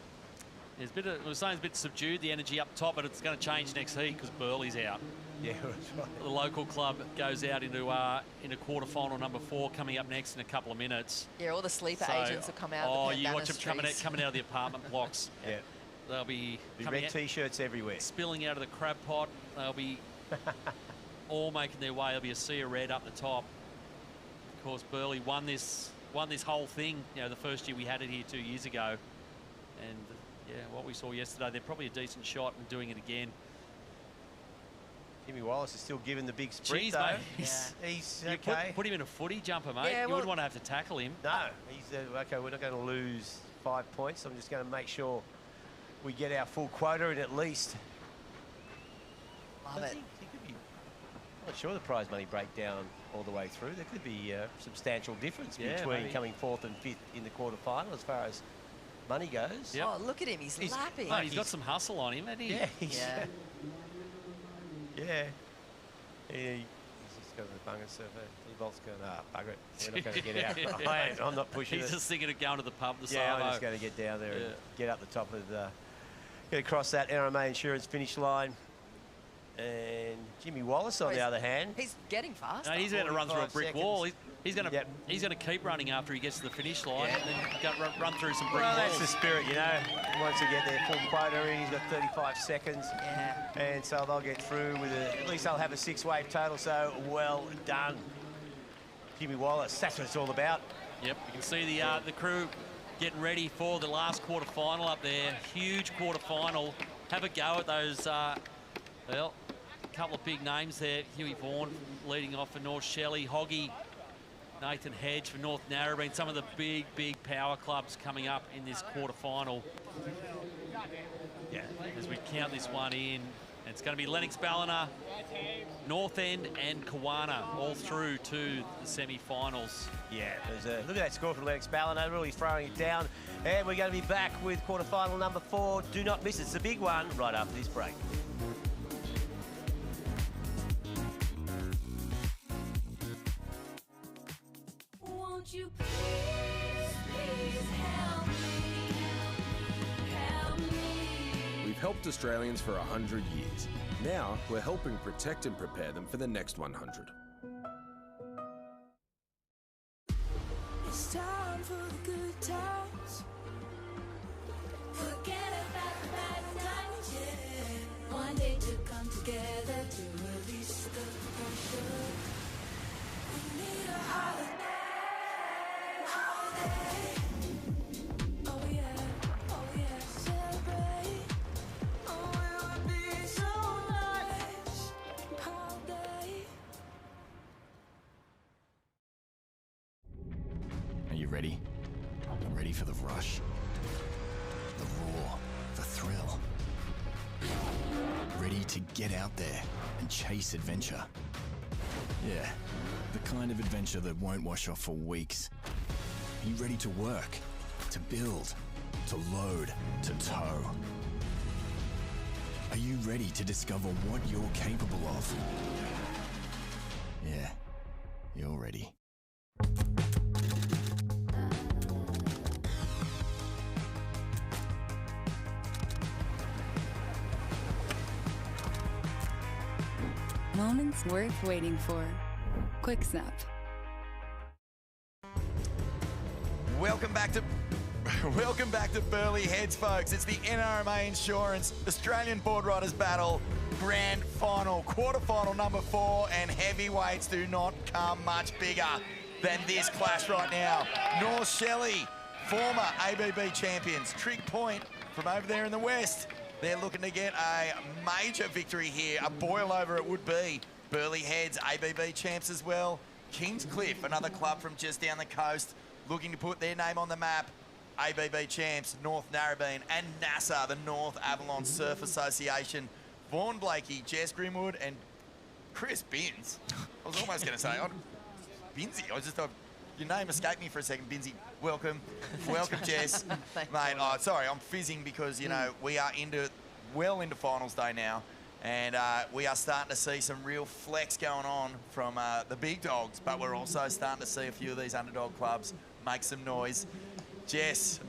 We're saying it's a bit subdued, the energy up top, but it's going to change next heat because Burleigh's out. Yeah, that's right. The local club goes out into quarterfinal number 4 coming up next in a couple of minutes. Yeah, all the sleeper agents will come out. Oh, of the you watch them streets. coming out of the apartment blocks. Yeah. They'll be red T-shirts everywhere. Spilling out of the crab pot. They'll be all making their way. There'll be a sea of red up the top. Of course, Burleigh won this whole thing, the first year we had it here 2 years ago. And what we saw yesterday, they're probably a decent shot in doing it again. Jimmy Wallace is still giving the big sprint, Jeez, though. mate. He's You okay. Put him in a footy jumper, mate. Yeah, You wouldn't want to have to tackle him. No, he's okay. We're not going to lose 5 points. I'm just going to make sure we get our full quota and at least. Love it. I'm not sure the prize money breakdown all the way through. There could be a substantial difference between maybe. coming 4th and 5th in the quarterfinal as far as money goes. Yep. Oh, look at him. He's lapping. Mate, he's got some hustle on him, hasn't he? Yeah, he's Yeah. He's just got the Bungan surfer. Bolt's going, bugger it. We're not going to get out. I'm not pushing He's it. just thinking of going to the pub this Yeah, Savo. I'm just going to get down there and get up the top of the... Get across that NRMA insurance finish line. And Jimmy Wallace, on the other hand. He's getting fast. No, he's going to run through a 45 brick seconds. wall. He's going to keep running after he gets to the finish line and then run through some brick Well, walls. that's the spirit, you know. He wants to get their full quota in. He's got 35 seconds. Yeah. And so they'll get through with at least they'll have a 6-wave total, so well done. Jimmy Wallace, that's what it's all about. Yep, you can see the crew getting ready for the last quarter-final up there. Huge quarter-final. Have a go at those, well, a couple of big names there. Huey Vaughan leading off for North Shelley. Hoggy, Nathan Hedge for North Narrabeen. Some of the big power clubs coming up in this quarter-final. Yeah, as we count this one in, it's going to be Lennox Ballina, North End and Kawana all through to the semi-finals. Yeah, look at that score from Lennox Ballina, really throwing it down. And we're going to be back with quarterfinal number 4. Do not miss it. It's a big one right after this break. Won't you please help me, help me. We've helped Australians for 100 years. Now, we're helping protect and prepare them for the next 100. It's time for the good times. Forget about the bad times, yeah. One day to come together to release the pressure. We need a holiday. Are you ready? Ready for the rush? The roar, the thrill. Ready to get out there and chase adventure. Yeah, the kind of adventure that won't wash off for weeks. Are you ready to work, to build, to load, to tow? Are you ready to discover what you're capable of? Yeah, you're ready. Moments worth waiting for. Quick Snap. Welcome back to Burleigh Heads, folks. It's the NRMA Insurance Australian Boardriders Battle Grand Final, quarterfinal number 4, and heavyweights do not come much bigger than this clash right now. North Shelley, former ABB champions, Trig Point from over there in the west. They're looking to get a major victory here. A boil over it would be. Burleigh Heads, ABB champs as well. Kingscliff, another club from just down the coast, looking to put their name on the map. ABB champs, North Narrabeen, and NASA, the North Avalon Surf Association. Vaughan Blakey, Jess Grimwood, and Chris Binns. I was almost going to say, Binsy. I just thought, your name escaped me for a second, Binsy. Welcome. Welcome, Jess. Mate, oh, sorry, I'm fizzing because, you know, we are well into finals day now. And we are starting to see some real flex going on from the big dogs, but we're also starting to see a few of these underdog clubs make some noise. Jess,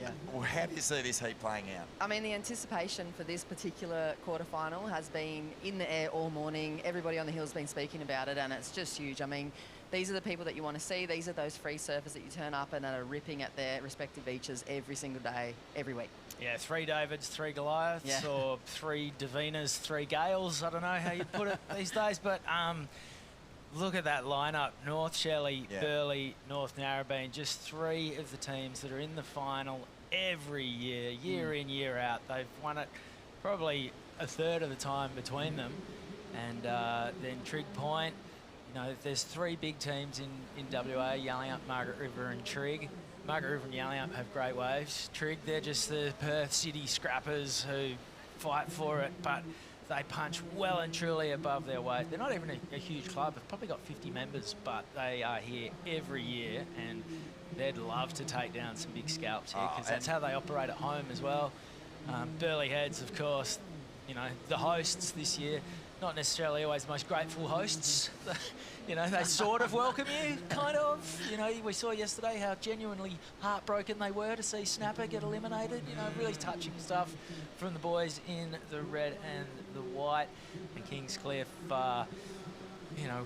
how do you see this heat playing out? I mean, the anticipation for this particular quarterfinal has been in the air all morning. Everybody on the hill's been speaking about it, and it's just huge. I mean, these are the people that you want to see. These are those free surfers that you turn up and that are ripping at their respective beaches every single day, every week. Yeah, 3 Davids, 3 Goliaths, or 3 Davinas, 3 Gales. I don't know how you put it these days, but look at that lineup. North Shelley, Burleigh, North Narrabeen, just 3 of the teams that are in the final every year, year in, year out. They've won it probably a third of the time between them. And then Trig Point, you know, there's 3 big teams in WA, Yallingup, Margaret River and Trig. Margaret River and Yallingup have great waves. Trig, they're just the Perth City scrappers who fight for it, but they punch well and truly above their weight. They're not even a huge club. They've probably got 50 members, but they are here every year, and they'd love to take down some big scalps here because that's how they operate at home as well. Burleigh Heads, of course, you know, the hosts this year. not necessarily always the most grateful hosts. You know, they sort of welcome you, kind of. You know, we saw yesterday how genuinely heartbroken they were to see Snapper get eliminated. You know, really touching stuff from the boys in the red and the white. And Kingscliff, you know,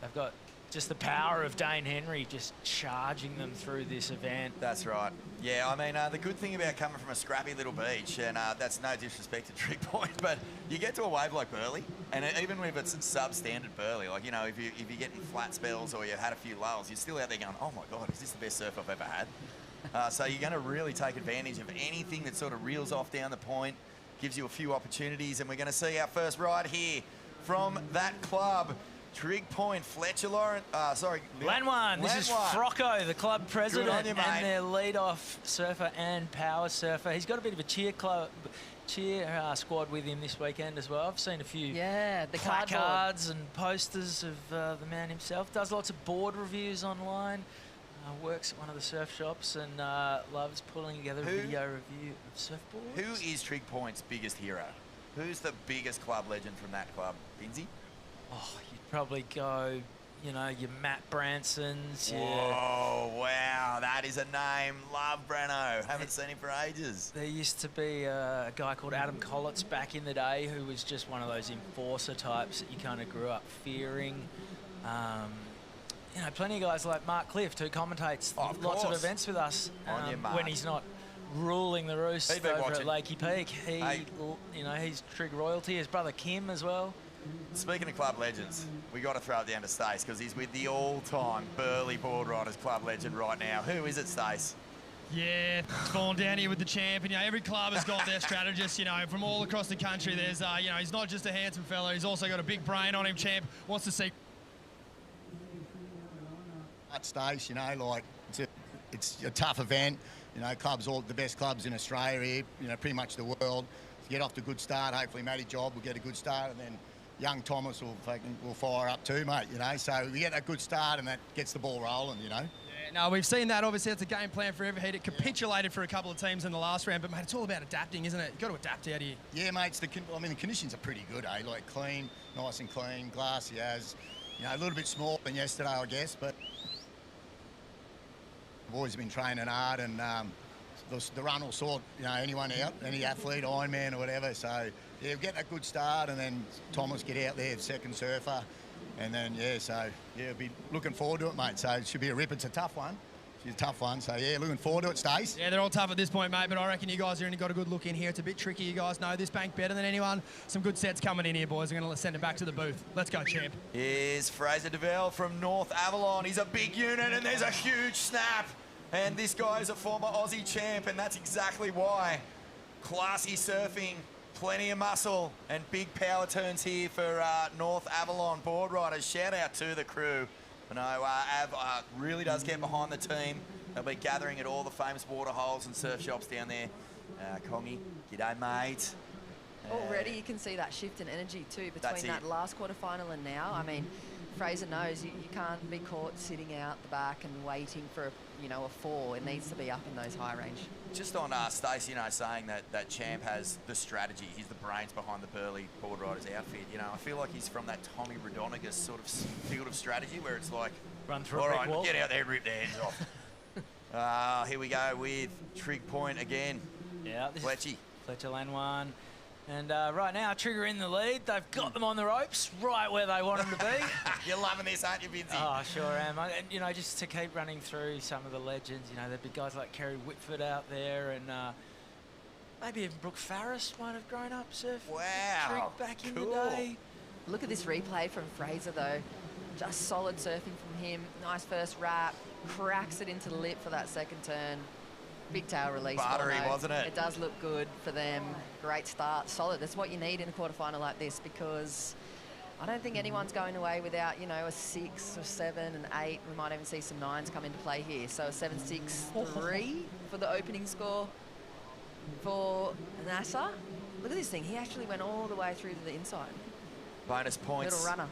they've got just the power of Dane Henry just charging them through this event. That's right. Yeah, I mean, the good thing about coming from a scrappy little beach, and that's no disrespect to Trig Point, but you get to a wave like Burleigh, and even if it's substandard Burleigh, like, you know, if you're getting flat spells or you've had a few lulls, you're still out there going, oh my God, is this the best surf I've ever had? So you're going to really take advantage of anything that sort of reels off down the point, gives you a few opportunities, and we're going to see our first ride here from that club. Trig Point, Fletcher Lawrence, Lanwan, this is Frocko, the club president, on you, and their lead-off surfer and power surfer. He's got a bit of a cheer squad with him this weekend as well. I've seen a few the placards and posters of the man himself. Does lots of board reviews online. Works at one of the surf shops and loves pulling together a video review of surfboards. Who is Trig Point's biggest hero? Who's the biggest club legend from that club? Binsey? Oh, you'd probably go, you know, your Matt Bransons. Whoa, wow, that is a name. Love Brano. Haven't seen him for ages. There used to be a guy called Adam Collitz back in the day who was just one of those enforcer types that you kind of grew up fearing. You know, plenty of guys like Mark Clift who commentates lots of events with us when he's not ruling the roost over at Lakey Peak. You know, he's Trig royalty. His brother Kim as well. Speaking of club legends, we got to throw it down to Stace because he's with the all-time Burleigh Boardriders club legend right now. Who is it, Stace? Yeah, it's fallen down here with the champ. And, you know, every club has got their strategist, you know, from all across the country. There's, you know, he's not just a handsome fella. He's also got a big brain on him, champ. Wants to see... At Stace, you know, like, it's a tough event. You know, the best clubs in Australia here, you know, pretty much the world. To get off to a good start, hopefully Matty Job will get a good start, and then young Thomas will fire up too, mate, you know. So we get a good start and that gets the ball rolling, you know. Yeah, no, we've seen that. Obviously, it's a game plan for every heat. It capitulated for a couple of teams in the last round, but, mate, it's all about adapting, isn't it? You've got to adapt out here. Yeah, mate, I mean, the conditions are pretty good, eh? Like clean, nice and clean, glassy as, you know, a little bit smaller than yesterday, I guess, but the boys have been training hard and the run will sort, you know, anyone out, any athlete, Ironman or whatever. So, yeah, we'll get a good start and then Thomas get out there, second surfer. And then, yeah, so, yeah, we'll be looking forward to it, mate. So it should be a rip. It's a tough one. It's a tough one. So, yeah, looking forward to it, Stace. Yeah, they're all tough at this point, mate, but I reckon you guys have only got a good look in here. It's a bit tricky. You guys know this bank better than anyone. Some good sets coming in here, boys. I'm going to send it back to the booth. Let's go, champ. Here's Fraser DeVille from North Avalon. He's a big unit and there's a huge snap. And this guy is a former Aussie champ, and that's exactly why. Classy surfing, plenty of muscle, and big power turns here for North Avalon Boardriders. Shout out to the crew. I know Av really does get behind the team. They'll be gathering at all the famous water holes and surf shops down there. Kongi, g'day, mate. Already you can see that shift in energy too between that last quarterfinal and now. I mean, Fraser knows you can't be caught sitting out the back and waiting for a 4. It needs to be up in those high range. Just on Stacey, you know, saying that Champ has the strategy. He's the brains behind the Burleigh Boardriders outfit. You know, I feel like he's from that Tommy Rodonigas sort of field of strategy where it's like, run through all a brick right, wall. Get out there and rip their heads off. Here we go with Trig Point again. Yeah, this Fletchy. Fletcher Lanwan. And right now, Trigger in the lead. They've got them on the ropes, right where they want them to be. You're loving this, aren't you, Vincey? Oh, sure am. And, you know, just to keep running through some of the legends, you know, there'd be guys like Kerry Whitford out there and maybe even Brooke Farris might have grown up surfing Trig back in the day. Look at this replay from Fraser, though. Just solid surfing from him. Nice first wrap. Cracks it into the lip for that second turn. Big tail release. Buttery, wasn't it? It does look good for them. Great start. Solid. That's what you need in a quarterfinal like this, because I don't think anyone's going away without, you know, a 6 or 7 and 8. We might even see some 9s come into play here. So a 7-6-3 for the opening score for NASA. Look at this thing. He actually went all the way through to the inside. Bonus points. Little runner.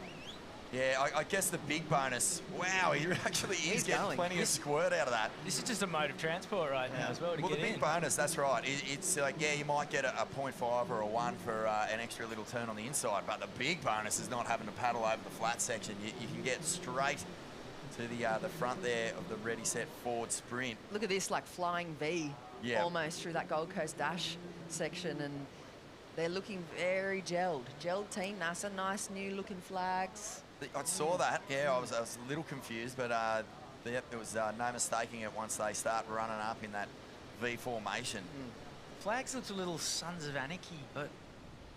Yeah, I guess the big bonus. Wow, he actually is getting plenty of squirt out of that. This is just a mode of transport right now as well to Well, get the big in. bonus, that's right. It's like, yeah, you might get a 0.5 or a 1 for an extra little turn on the inside, but the big bonus is not having to paddle over the flat section. You can get straight to the front there of the ready, set, forward sprint. Look at this, like flying V, Yeah. almost through that Gold Coast Dash section, and they're looking very gelled. Gelled team, NASA, nice new looking flags. I saw that, yeah, I was a little confused, but yep, there was no mistaking it once they start running up in that V formation. Flags looks a little Sons of Anarchy, but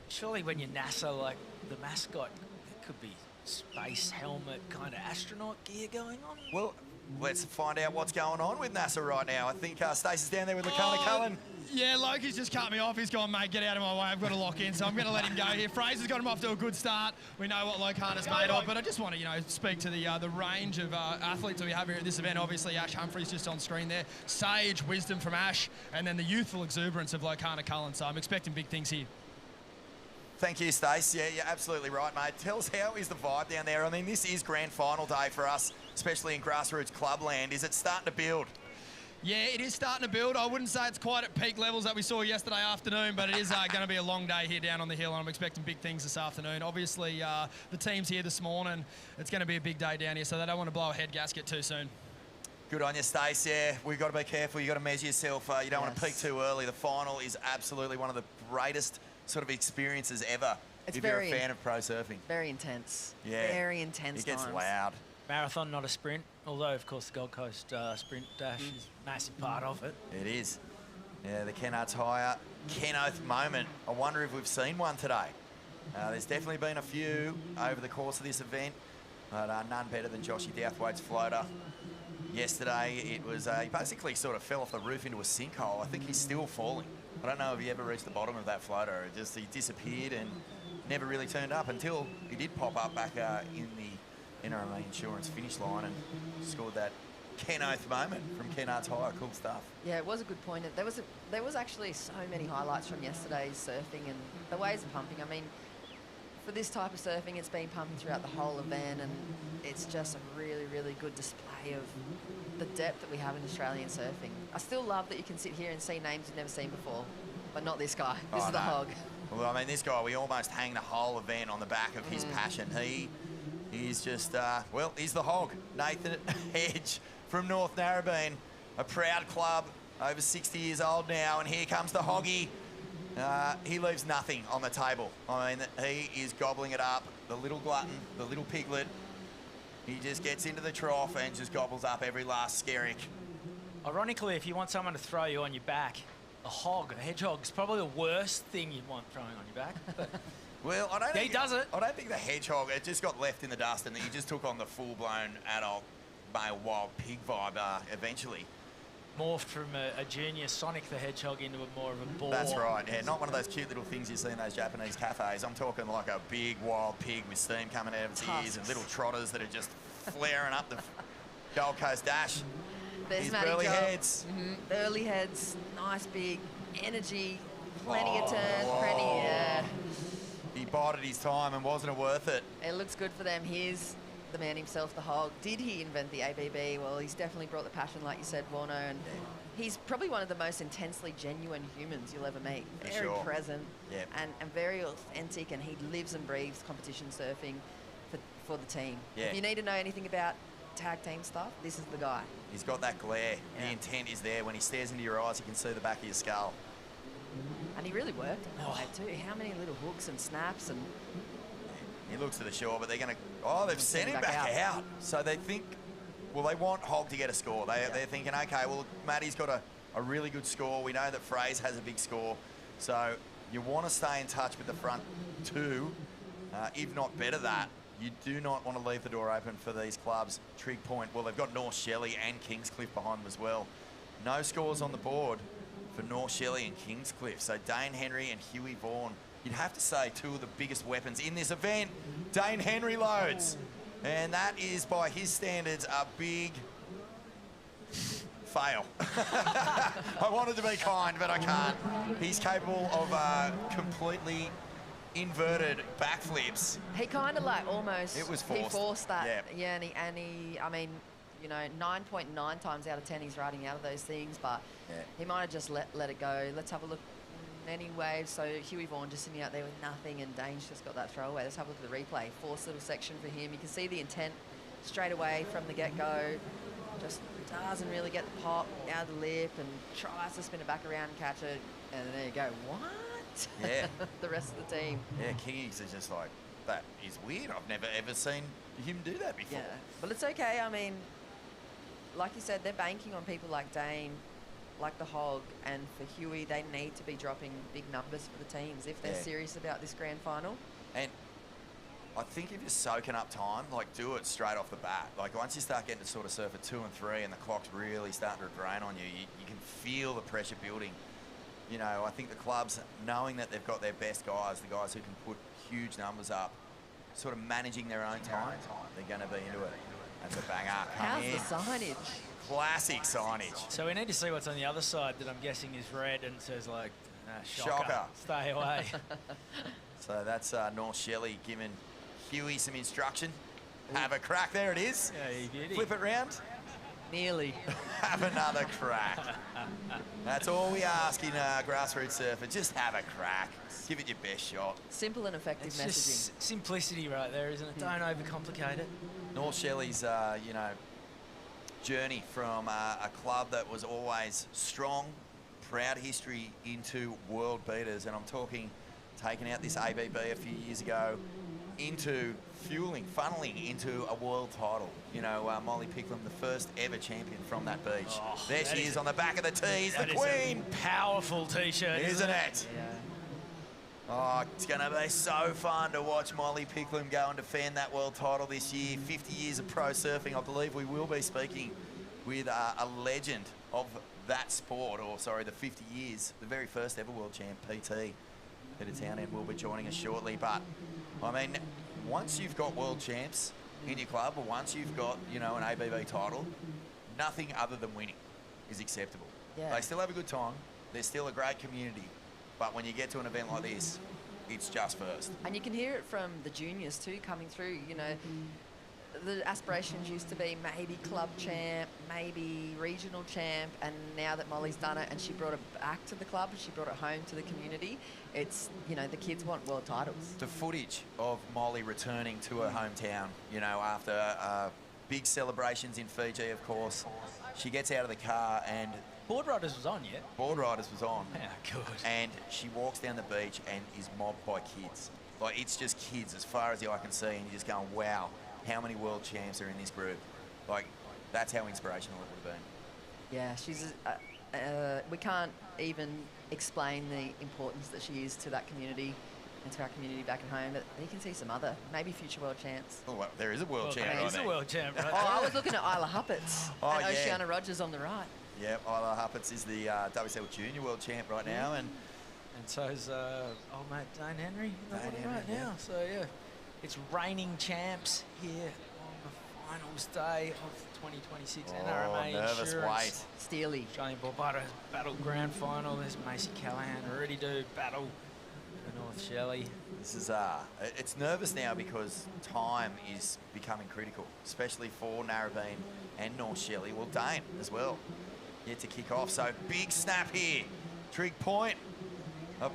surely when you're NASA, like the mascot, it could be space helmet kind of astronaut gear going on. Well, let's find out what's going on with NASA right now. I think Stacey's down there with Lakana Cullen. Yeah, Loki's just cut me off. He's gone, mate, get out of my way. I've got to lock in, so I'm going to let him go here. Fraser's got him off to a good start. We know what Lokana's made of, but I just want to, speak to the range of athletes that we have here at this event. Obviously, Ash Humphreys just on screen there. Sage wisdom from Ash, and then the youthful exuberance of Lokana Cullen. So I'm expecting big things here. Thank you, Stace. Yeah, you're absolutely right, mate. Tell us, how is the vibe down there? I mean, this is grand final day for us, especially in grassroots clubland. Is it starting to build? Yeah, it is starting to build. I wouldn't say it's quite at peak levels that we saw yesterday afternoon, but it is going to be a long day here down on the hill, and I'm expecting big things this afternoon. Obviously, the team's here this morning. It's going to be a big day down here, so they don't want to blow a head gasket too soon. Good on you, Stace. Yeah, we've got to be careful. You've got to measure yourself. You don't want to peak too early. The final is absolutely one of the greatest sort of experiences ever It's if you're a very fan of pro surfing. Very intense. Yeah. Very intense It gets times. loud. Marathon, not a sprint, although, of course, the Gold Coast sprint dash is a massive part of it. It is. Yeah, the Kennards hire. Kenoth moment. I wonder if we've seen one today. There's definitely been a few over the course of this event, but none better than Joshy Douthwaite's floater. Yesterday, it was he basically sort of fell off the roof into a sinkhole. I think he's still falling. I don't know if he ever reached the bottom of that floater. He disappeared and never really turned up until he did pop up back in the NRMA insurance finish line and scored that Kenoth moment from Kennards hire. Cool stuff. Yeah, it was a good point. There was actually so many highlights from yesterday's surfing, and the waves are pumping. I mean, for this type of surfing, it's been pumping throughout the whole event, and it's just a really, really good display of the depth that we have in Australian surfing. I still love that you can sit here and see names you've never seen before, but not this guy. This is the hog. Well, I mean, this guy, we almost hang the whole event on the back of his passion. He's just, well, he's the hog. Nathan Hedge from North Narrabeen, a proud club, over 60 years old now, and here comes the hoggy. He leaves nothing on the table. I mean, he is gobbling it up. The little glutton, the little piglet, he just gets into the trough and just gobbles up every last skerrick. Ironically, if you want someone to throw you on your back, a hedgehog is probably the worst thing you'd want throwing on your back. But well, I don't think he does it. I don't think the hedgehog, it just got left in the dust and he just took on the full-blown adult male wild pig vibe eventually. Morphed from a junior Sonic the Hedgehog into more of a boar. That's right, yeah. Not one of those cute little things you see in those Japanese cafes. I'm talking like a big wild pig with steam coming out of its ears and little trotters that are just flaring up the Gold Coast Dash. There's Burleigh Heads. Burleigh Heads, nice big energy, plenty of turns, yeah. He bided his time and wasn't it worth it? It looks good for them. Here's the man himself, the hog. Did he invent the ABB? Well, he's definitely brought the passion, like you said, Warno, and he's probably one of the most intensely genuine humans you'll ever meet. Very present and very authentic, and he lives and breathes competition surfing for the team. Yeah. If you need to know anything about tag team stuff, this is the guy. He's got that glare. The intent is there. When he stares into your eyes, you can see the back of your skull. And he really worked on that wave too. How many little hooks and snaps and... He looks to the shore, but they're going to... Oh, they've sent him back out. So they think... Well, they want Hog to get a score. They're thinking, OK, well, Matty's got a really good score. We know that Fraze has a big score. So you want to stay in touch with the front two, if not better that. You do not want to leave the door open for these clubs. Trig Point, well, they've got North Shelley and Kingscliff behind them as well. No scores on the board for North Shelley and Kingscliff. So Dane Henry and Huey Vaughan, you'd have to say two of the biggest weapons in this event. Dane Henry loads. And that is, by his standards, a big fail. I wanted to be kind, but I can't. He's capable of completely inverted backflips. He kind of like almost. It was He forced. forced that. Yeah. Yeah, and he, I mean, you know, 9.9 times out of 10 he's riding out of those things, but he might have just let it go. Let's have a look. Any waves. So Huey Vaughan just sitting out there with nothing, and Dane's just got that throwaway. Let's have a look at the replay. Forced little section for him. You can see the intent straight away from the get-go. Just doesn't really get the pop out of the lip and tries to spin it back around and catch it. And there you go. What? Yeah. The rest of the team. Yeah, Kingies is just like, that is weird. I've never ever seen him do that before. Yeah, but it's okay. I mean, like you said, they're banking on people like Dane, like the Hog, and for Huey, they need to be dropping big numbers for the teams if they're serious about this grand final. And I think if you're soaking up time, like, do it straight off the bat. Like, once you start getting to sort of surf at 2 and 3 and the clock's really starting to drain on you, you can feel the pressure building. You know, I think the clubs, knowing that they've got their best guys, the guys who can put huge numbers up, sort of managing their own time, they're going to be into it. That's a banger. How's the signage? Classic signage. So we need to see what's on the other side that I'm guessing is red and says like, Shocker. Stay away. So that's North Shelley giving Huey some instruction. Have a crack. There it is. Yeah, you beauty. Flip it round. Nearly. Have another crack. That's all we ask in grassroots surfing. Just have a crack. Give it your best shot. Simple and effective It's messaging. just simplicity right there, isn't it? Don't overcomplicate it. North Shelley's, you know, journey from a club that was always strong, proud history into world beaters, and I'm talking taking out this ABB a few years ago into funneling into a world title. You know, Molly Picklam, the first ever champion from that beach. There she is on the back of the tees, the queen. Powerful t-shirt, isn't it? Yeah. Oh, it's going to be so fun to watch Molly Picklam go and defend that world title this year. 50 years of pro surfing. I believe we will be speaking with a legend of that sport, or sorry, the 50 years, the very first ever world champ, PT. Peter Townend will be joining us shortly. But, I mean, once you've got world champs in your club, or once you've got, you know, an ABB title, nothing other than winning is acceptable. Yeah. They still have a good time. They're still a great community. But when you get to an event like this, it's just first. And you can hear it from the juniors too coming through. You know, the aspirations used to be maybe club champ, maybe regional champ, and now that Molly's done it and she brought it back to the club and she brought it home to the community, it's, you know, the kids want world titles. The footage of Molly returning to her hometown, you know, after big celebrations in Fiji, of course, she gets out of the car and Boardriders was on, yeah? Boardriders was on. Yeah, good. And she walks down the beach and is mobbed by kids. Like, it's just kids as far as the eye can see, and you're just going, wow, how many world champs are in this group? Like, that's how inspirational it would have been. Yeah, she's, we can't even explain the importance that she is to that community and to our community back at home, but you can see some other, maybe future world champs. Oh, well, there is a world champ. There is a world champ, right? Oh, I was looking at Isla Huppets and yeah. Oceana Rogers on the right. Yep, Isla Huppets is the WSL Junior World Champ right now, and so's old mate Dane Henry Dane Henry, right yeah. now. So yeah, it's reigning champs here on the finals day of 2026 NRMA nervous Insurance. wait. Steely. Australian Boardriders Battle Grand Final. There's Macy Callahan ready to battle for North Shelley. This is it's nervous now because time is becoming critical, especially for Narrabeen and North Shelley. Well, Dane as well. Yet to kick off, so big snap here. Trig point,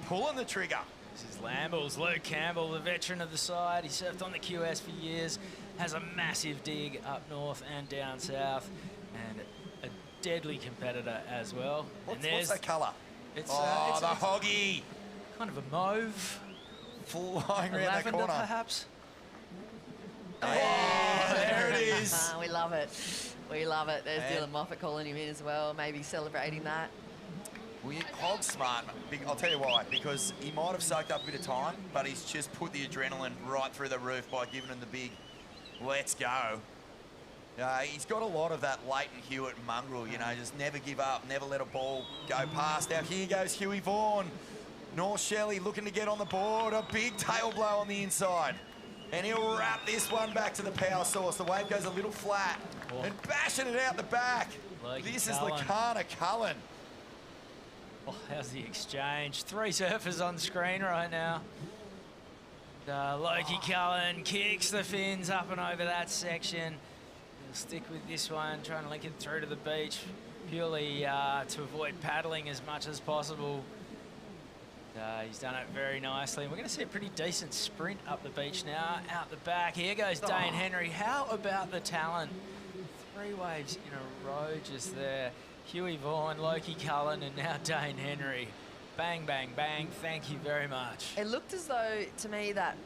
pulling the trigger. This is Lambles, Luke Campbell, the veteran of the side. He surfed on the QS for years, has a massive dig up north and down south, and a deadly competitor as well. What's that colour? It's, the hoggy. Kind of a mauve. Flying around that lavender, corner. perhaps. Oh, there it is. We love it. We love it. There's And- Dylan Moffat calling him in as well, maybe celebrating that. Hog's smart. I'll tell you why. Because he might have soaked up a bit of time, but he's just put the adrenaline right through the roof by giving him the big let's go. He's got a lot of that Leighton Hewitt mongrel, you know, just never give up, never let a ball go past. Now here goes Huey Vaughan. North Shelley looking to get on the board. A big tail blow on the inside. And he'll wrap this one back to the power source. The wave goes a little flat. And bashing it out the back. This is Lakana Cullen. Oh, how's the exchange? 3 surfers on screen right now. Loki Cullen kicks the fins up and over that section. He'll stick with this one, trying to link it through to the beach, purely to avoid paddling as much as possible. He's done it very nicely. We're going to see a pretty decent sprint up the beach now. Out the back, here goes Dane Henry. How about the talent? 3 waves in a row just there. Huey Vaughan, Loki Cullen, and now Dane Henry. Bang, bang, bang. Thank you very much. It looked as though, to me, that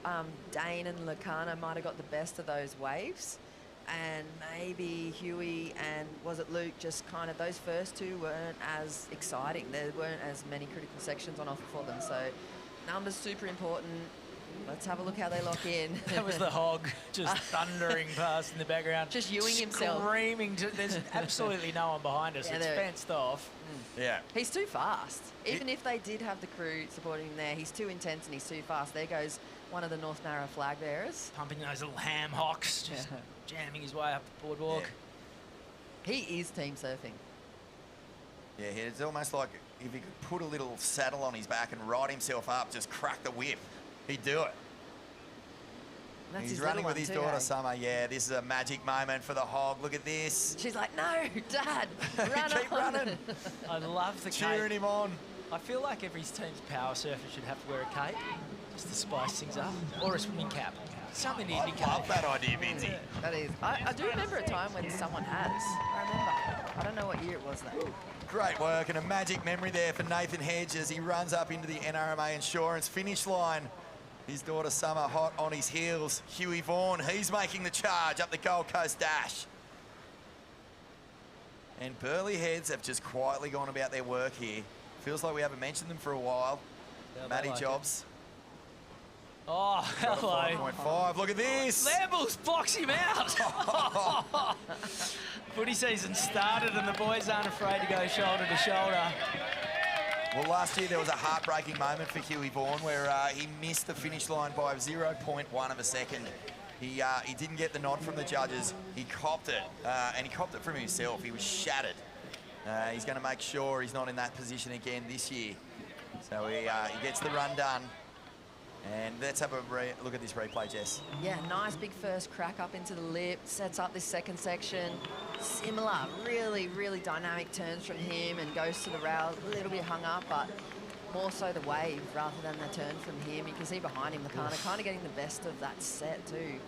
Dane and Lacana might have got the best of those waves. And maybe Huey and, was it Luke, just kind of, those first 2 weren't as exciting. There weren't as many critical sections on offer for them. So numbers super important. Let's have a look how they lock in. That was the hog just thundering past in the background. Just Ewing himself. Screaming. There's absolutely no one behind us. Yeah, It's fenced off. Yeah. He's too fast. Even if they did have the crew supporting him there, he's too intense and he's too fast. There goes one of the North Narra flag bearers. Pumping those little ham hocks, just jamming his way up the boardwalk. He is team surfing. Yeah, it's almost like if he could put a little saddle on his back and ride himself up, just crack the whip, he'd do it. That's He's running with his daughter, Summer. Yeah, this is a magic moment for the hog. Look at this. She's like, no, Dad, run Keep on. running. I love the Cheering cape. him on. I feel like every team's power surfer should have to wear a cape just to spice things up, or a swimming cap. Something to indicate. I love that idea, Vinzi. That is. I do remember a time when someone has. I remember. I don't know what year it was though. Great work and a magic memory there for Nathan Hedge as he runs up into the NRMA Insurance finish line. His daughter Summer hot on his heels. Huey Vaughan, he's making the charge up the Gold Coast Dash. And Burleigh Heads have just quietly gone about their work here. Feels like we haven't mentioned them for a while. Yeah, Matty like Jobs. Oh, hello. 5.5, look at this. Lambles box him out. Footy season started and the boys aren't afraid to go shoulder to shoulder. Well, last year there was a heartbreaking moment for Huey Vaughan where he missed the finish line by 0.1 of a second. He didn't get the nod from the judges. He copped it, and he copped it from himself. He was shattered. He's going to make sure he's not in that position again this year. So he gets the run done. And let's have a look at this replay, Jess. Yeah, nice big first crack up into the lip, sets up this second section. Similar, really, really dynamic turns from him and goes to the rail, a little bit hung up, but more so the wave rather than the turn from him. You can see behind him, Lacana kind of getting the best of that set too.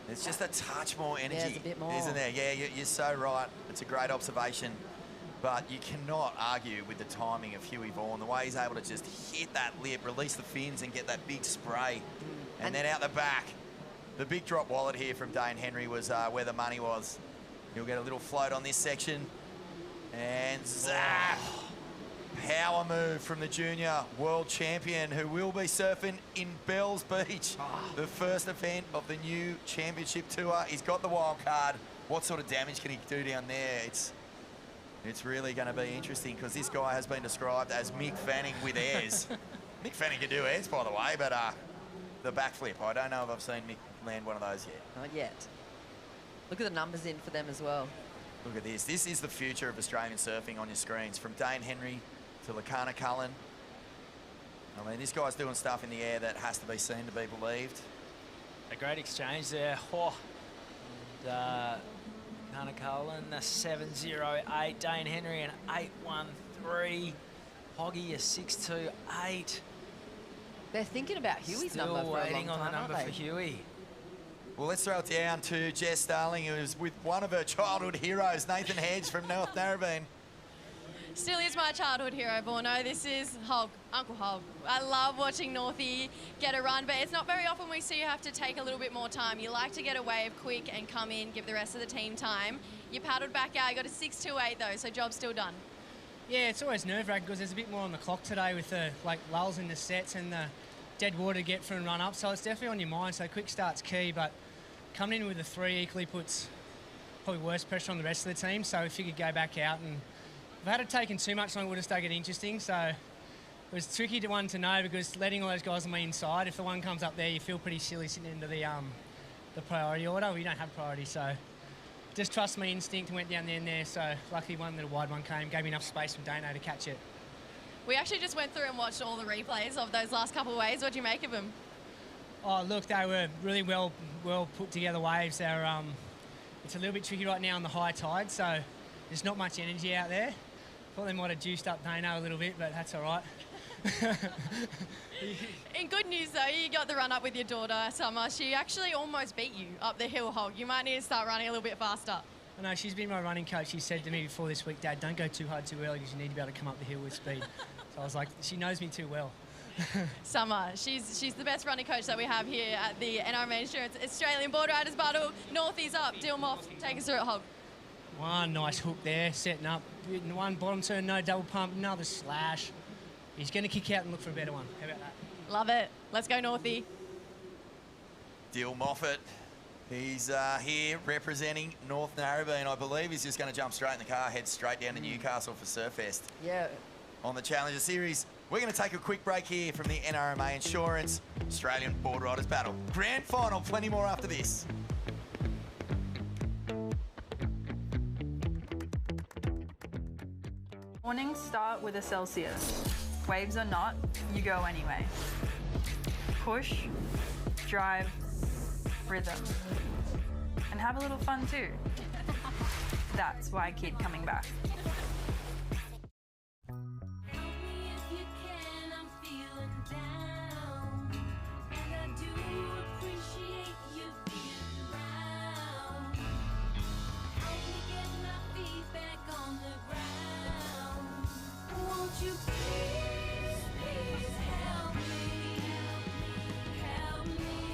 There's just a touch more energy, yeah, it's a bit more. isn't there? Yeah, you're so right. It's a great observation. But you cannot argue with the timing of Huey Vaughan, the way he's able to just hit that lip, release the fins and get that big spray. And then out the back, the big drop wallet here from Dane Henry was where the money was. He'll get a little float on this section. And zap! Power move from the junior world champion who will be surfing in Bells Beach, the first event of the new championship tour. He's got the wild card. What sort of damage can he do down there? It's really going to be interesting because this guy has been described as Mick Fanning with airs. Mick Fanning can do airs, by the way, but the backflip, I don't know if I've seen Mick land one of those yet. Not yet. Look at the numbers in for them as well. Look at this. This is the future of Australian surfing on your screens. From Dane Henry to Lacana Cullen. I mean, this guy's doing stuff in the air that has to be seen to be believed. A great exchange there. Oh. And, Lacana Cullen, a 7.08. Dane Henry, an 8.13. Hoggy, a 6.28. They're thinking about Huey's number for a long time, waiting on the number for Huey. Well, let's throw it down to Jess Starling, who is with one of her childhood heroes, Nathan Hedge from North Narrabeen. Still is my childhood hero, Borno. This is Hog, Uncle Hog. I love watching Northie get a run, but it's not very often we see you have to take a little bit more time. You like to get a wave quick and come in, give the rest of the team time. You paddled back out. You got a 6.28 though, so job's still done. Yeah, it's always nerve-wracking because there's a bit more on the clock today with the lulls in the sets and the dead water to get from and run up. So it's definitely on your mind. So quick start's key, but coming in with a 3 equally puts probably worse pressure on the rest of the team. So if you could go back out, and if I had it taken too much long, it would have started getting interesting. So it was tricky to know because letting all those guys on the inside, if the one comes up there, you feel pretty silly sitting into the priority order. We don't have priority, so just trust my instinct and went down there and there. So luckily one little wide one came, gave me enough space from Dano to catch it. We actually just went through and watched all the replays of those last couple of waves. What do you make of them? Oh, look, they were really well put together waves. They're it's a little bit tricky right now on the high tide, so there's not much energy out there. Thought they might have juiced up Dano a little bit, but that's all right. In good news though, you got the run up with your daughter, Summer. She actually almost beat you up the hill hog. You might need to start running a little bit faster. I know, she's been my running coach. She said to me before this week, Dad, don't go too hard too early because you need to be able to come up the hill with speed. So I was like, she knows me too well. Summer, she's the best running coach that we have here at the NRMA Insurance Australian Boardriders Battle. Northie's up, Dilmoff, take us through it, hog. One nice hook there, setting up. One bottom turn, no double pump, another slash. He's going to kick out and look for a better one. How about that? Love it. Let's go, Northie. Dill Moffat, he's here representing North Narrabeen. I believe he's just going to jump straight in the car, head straight down to Newcastle for Surfest. Yeah. On the Challenger Series. We're going to take a quick break here from the NRMA Insurance Australian Boardriders Battle. Grand Final, plenty more after this. Mornings start with a Celsius. Waves or not, you go anyway. Push, drive, rhythm. And have a little fun too. That's why I keep coming back.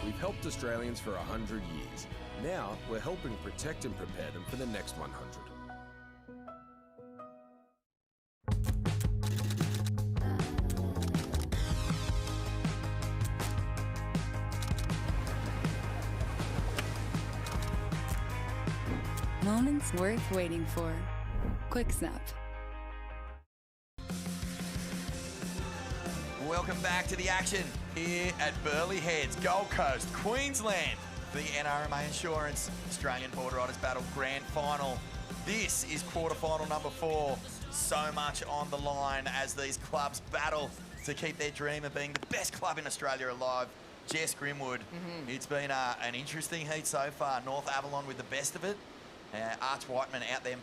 We've helped Australians for 100 years. Now we're helping protect and prepare them for the next 100. Moments worth waiting for. Quick Snap. Welcome back to the action here at Burleigh Heads, Gold Coast, Queensland. The NRMA Insurance Australian Boardriders Battle Grand Final. This is quarterfinal number 4. So much on the line as these clubs battle to keep their dream of being the best club in Australia alive. Jess Grimwood, It's been an interesting heat so far. North Avalon with the best of it. Arch Whiteman out there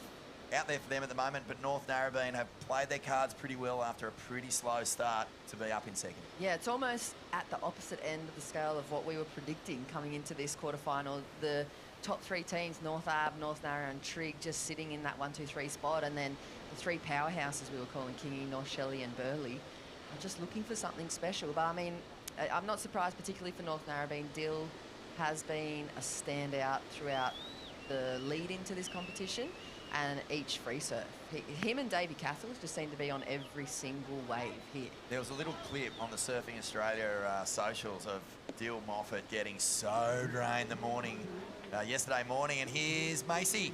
for them at the moment, but North Narrabeen have played their cards pretty well after a pretty slow start to be up in second. Yeah, it's almost at the opposite end of the scale of what we were predicting coming into this quarterfinal. The top 3 teams, North Ave, North Narra and Trig, just sitting in that 1-2-3 spot, and then the 3 powerhouses we were calling Kingy, North Shelley and Burleigh are just looking for something special. But I mean, I'm not surprised, particularly for North Narrabeen. Dill has been a standout throughout the lead into this competition and each free surf. Him and Davey Cathles just seem to be on every single wave here. There was a little clip on the Surfing Australia socials of Dill Moffat getting so drained yesterday morning, and here's Macy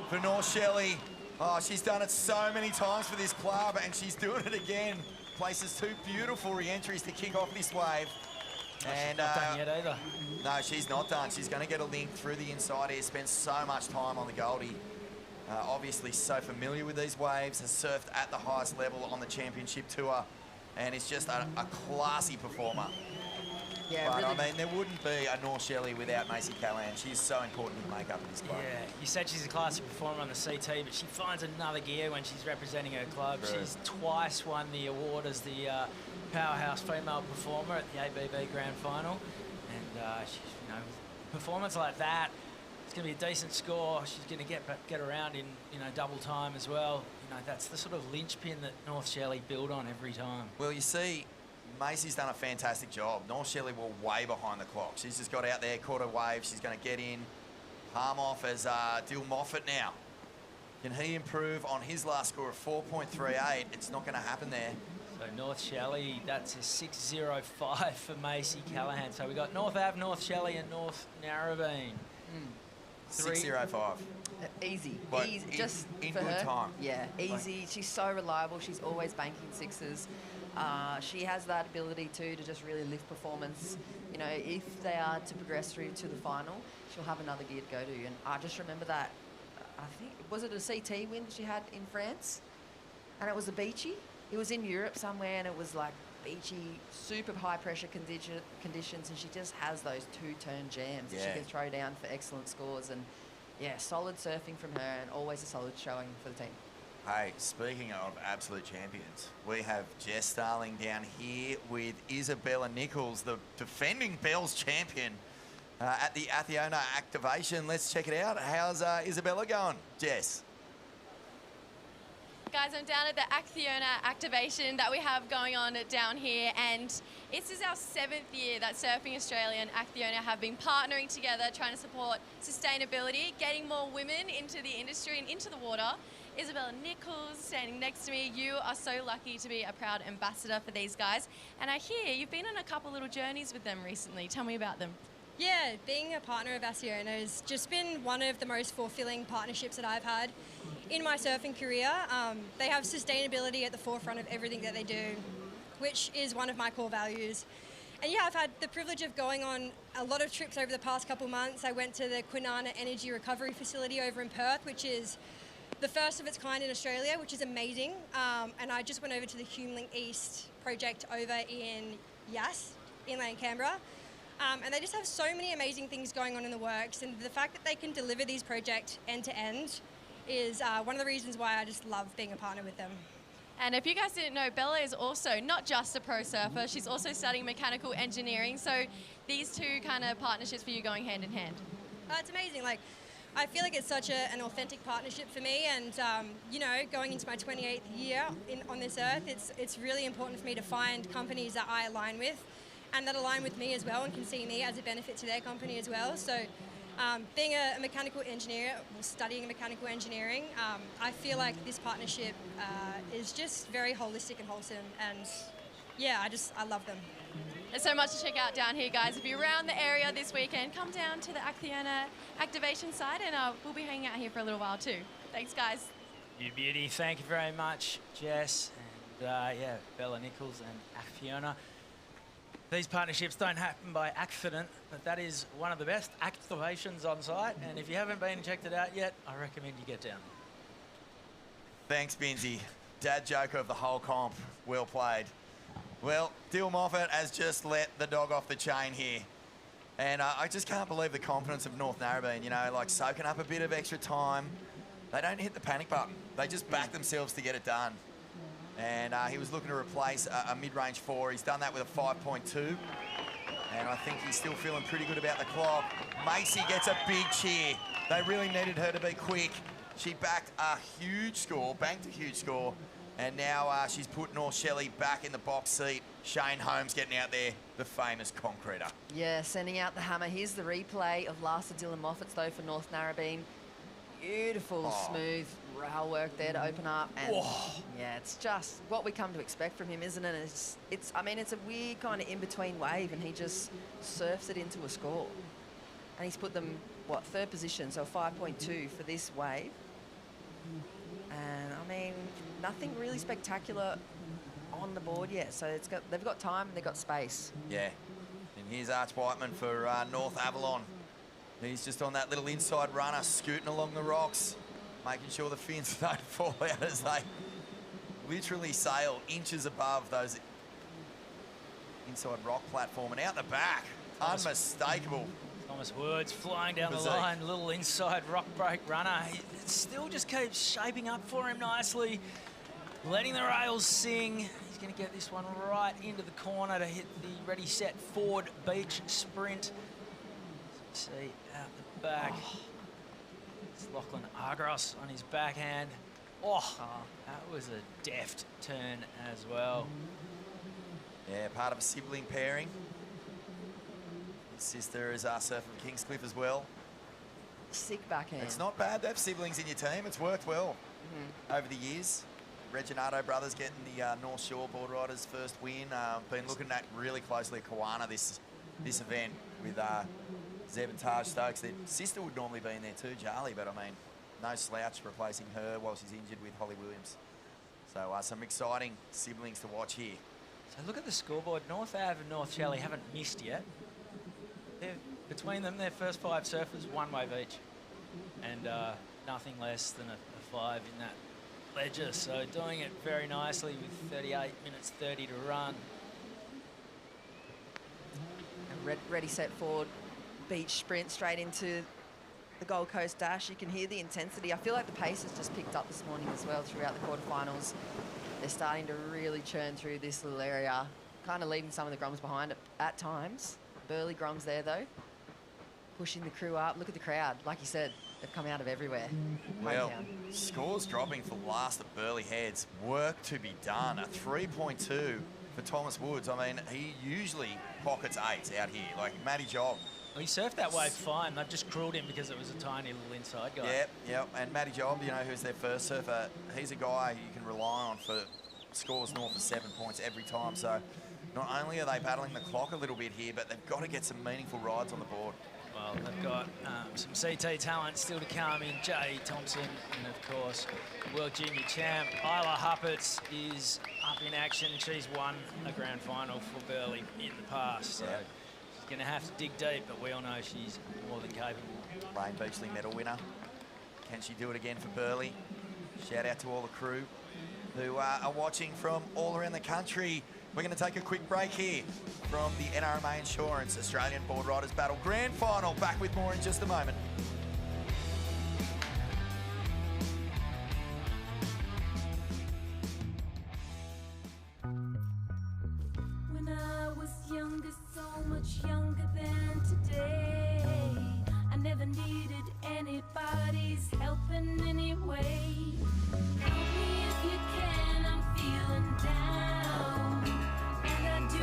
for North Shelley. Oh, she's done it so many times for this club, and she's doing it again. Places 2 beautiful re-entries to kick off this wave. And not done yet either. No, she's not done. She's going to get a link through the inside here. Spends so much time on the Goldie. Obviously so familiar with these waves. Has surfed at the highest level on the championship tour, and is just a classy performer. Yeah, but really. I mean, there wouldn't be a North Shelley without Macy Callahan. She's so important to the makeup of this club. Yeah, you said she's a classy performer on the CT, but she finds another gear when she's representing her club. True. She's twice won the award as the powerhouse female performer at the ABB Grand Final, and she's, performance like that, it's going to be a decent score. She's going to get around in double time as well. That's the sort of linchpin that North Shelley build on every time. Well, you see, Macy's done a fantastic job. North Shelley were way behind the clock. She's just got out there, caught a wave. She's going to get in. Palm off as Dill Moffat now. Can he improve on his last score of 4.38? It's not going to happen there. So North Shelley, that's a 6.05 for Macy Callahan. So we got North Ave, North Shelley and North Narrabeen. 6.05. Easy. But Easy. in, Just in for good her. time. Yeah, easy. She's so reliable. She's always banking 6s. She has that ability too to just really lift performance. If they are to progress through to the final, she'll have another gear to go to. And I just remember that, I think, was it a CT win she had in France? And it was a beachy. It was in Europe somewhere, and it was like beachy, super high pressure conditions, and she just has those two-turn jams that Yeah. she can throw down for excellent scores. And yeah, solid surfing from her, and always a solid showing for the team. Hey, speaking of absolute champions, we have Jess Starling down here with Isabella Nichols, the defending Bells champion at the ACCIONA activation. Let's check it out. How's Isabella going, Jess? Guys, I'm down at the ACCIONA activation that we have going on down here, and this is our 7th year that Surfing Australia and ACCIONA have been partnering together, trying to support sustainability, getting more women into the industry and into the water. Isabella Nichols standing next to me. You are so lucky to be a proud ambassador for these guys. And I hear you've been on a couple little journeys with them recently. Tell me about them. Yeah, being a partner of ACCIONA has just been one of the most fulfilling partnerships that I've had in my surfing career. They have sustainability at the forefront of everything that they do, which is one of my core values. And yeah, I've had the privilege of going on a lot of trips over the past couple months. I went to the Kwinana Energy Recovery Facility over in Perth, which is the first of its kind in Australia, which is amazing. And I just went over to the Humeling East project over in Yass, inland Canberra. And they just have so many amazing things going on in the works. And the fact that they can deliver these projects end to end is one of the reasons why I just love being a partner with them. And if you guys didn't know, Bella is also not just a pro surfer, she's also studying mechanical engineering. So these two kind of partnerships for you going hand in hand. It's amazing. Like, I feel like it's such an authentic partnership for me, and you know, going into my 28th year on this earth, it's really important for me to find companies that I align with, and that align with me as well, and can see me as a benefit to their company as well. So, being a mechanical engineer, or studying mechanical engineering, I feel like this partnership is just very holistic and wholesome, and yeah, I love them. There's so much to check out down here, guys. If you're around the area this weekend, come down to the ACCIONA activation site, and we'll be hanging out here for a little while too. Thanks, guys. You beauty. Thank you very much, Jess. And yeah, Bella Nichols and ACCIONA. These partnerships don't happen by accident, but that is one of the best activations on site. And if you haven't been and checked it out yet, I recommend you get down. Thanks, Binzi. Dad joker of the whole comp. Well played. Well, Dill Moffat has just let the dog off the chain here. And I just can't believe the confidence of North Narrabeen, you know, like soaking up a bit of extra time. They don't hit the panic button. They just back themselves to get it done. And he was looking to replace a mid-range 4. He's done that with a 5.2. And I think he's still feeling pretty good about the clock. Macy gets a big cheer. They really needed her to be quick. She backed a huge score, banked a huge score. And now she's put North Shelley back in the box seat. Shane Holmes getting out there, the famous concreter. Yeah, sending out the hammer. Here's the replay of last of Dylan Moffat's, though, for North Narrabeen. Beautiful, smooth rail work there to open up. And yeah, it's just what we come to expect from him, isn't it? I mean, it's a weird kind of in-between wave, and he just surfs it into a score. And he's put them, what, 3rd position, so 5.2 for this wave. And, I mean, nothing really spectacular on the board yet. So they've got time and they've got space. Yeah. And here's Arch Whiteman for North Avalon. He's just on that little inside runner, scooting along the rocks, making sure the fins don't fall out as they literally sail inches above those inside rock platform. And out the back, unmistakable. Thomas Woods flying down Physique. the line, little inside rock break runner. It still just keeps shaping up for him nicely, letting the rails sing. He's going to get this one right into the corner to hit the ready, set, forward beach sprint. See out the back. It's Lachlan Argros on his backhand. That was a deft turn as well. Yeah, part of a sibling pairing. His sister is surfer from Kingscliff as well. Sick backhand. It's not bad to have siblings in your team. It's worked well over the years. Reginato brothers getting the North Shore Boardriders first win. Been looking at really closely at Kawana this event with Zeb and Taj Stokes. Their sister would normally be in there too, Charlie, but I mean, no slouch replacing her while she's injured with Holly Williams. So some exciting siblings to watch here. So look at the scoreboard. North Ave and North Shelley haven't missed yet. Between them, their first 5 surfers, 1 wave each. And nothing less than a 5 in that ledger. So doing it very nicely with 38 minutes 30 to run. ready, set, forward, beach sprint straight into the Gold Coast Dash. You can hear the intensity. I feel like the pace has just picked up this morning as well throughout the quarterfinals. They're starting to really churn through this little area, kind of leaving some of the Groms behind at times. Burleigh Groms there, though, pushing the crew up. Look at the crowd. Like you said, they've come out of everywhere. Well, scores dropping for last at Burleigh Heads. Work to be done. A 3.2 for Thomas Woods. I mean, he usually pockets 8s out here, like Matty Job. Well, he surfed that wave fine. They've just cruelled him because it was a tiny little inside guy. Yep. And Matty Job, you know, who's their first surfer, he's a guy you can rely on for scores north of 7 points every time. So not only are they battling the clock a little bit here, but they've got to get some meaningful rides on the board. Well, they've got some CT talent still to come in. Jay Thompson and, of course, World Junior Champ. Isla Hupperts is up in action. She's won a grand final for Burleigh in the past. So she's going to have to dig deep, but we all know she's more than capable. Lane Beachley medal winner. Can she do it again for Burleigh? Shout out to all the crew who are watching from all around the country. We're going to take a quick break here from the NRMA Insurance Australian Boardriders Battle Grand Final. Back with more in just a moment. When I was younger, so much younger than today, I never needed anybody's help in any way. Help me if you can, I'm feeling down, and I do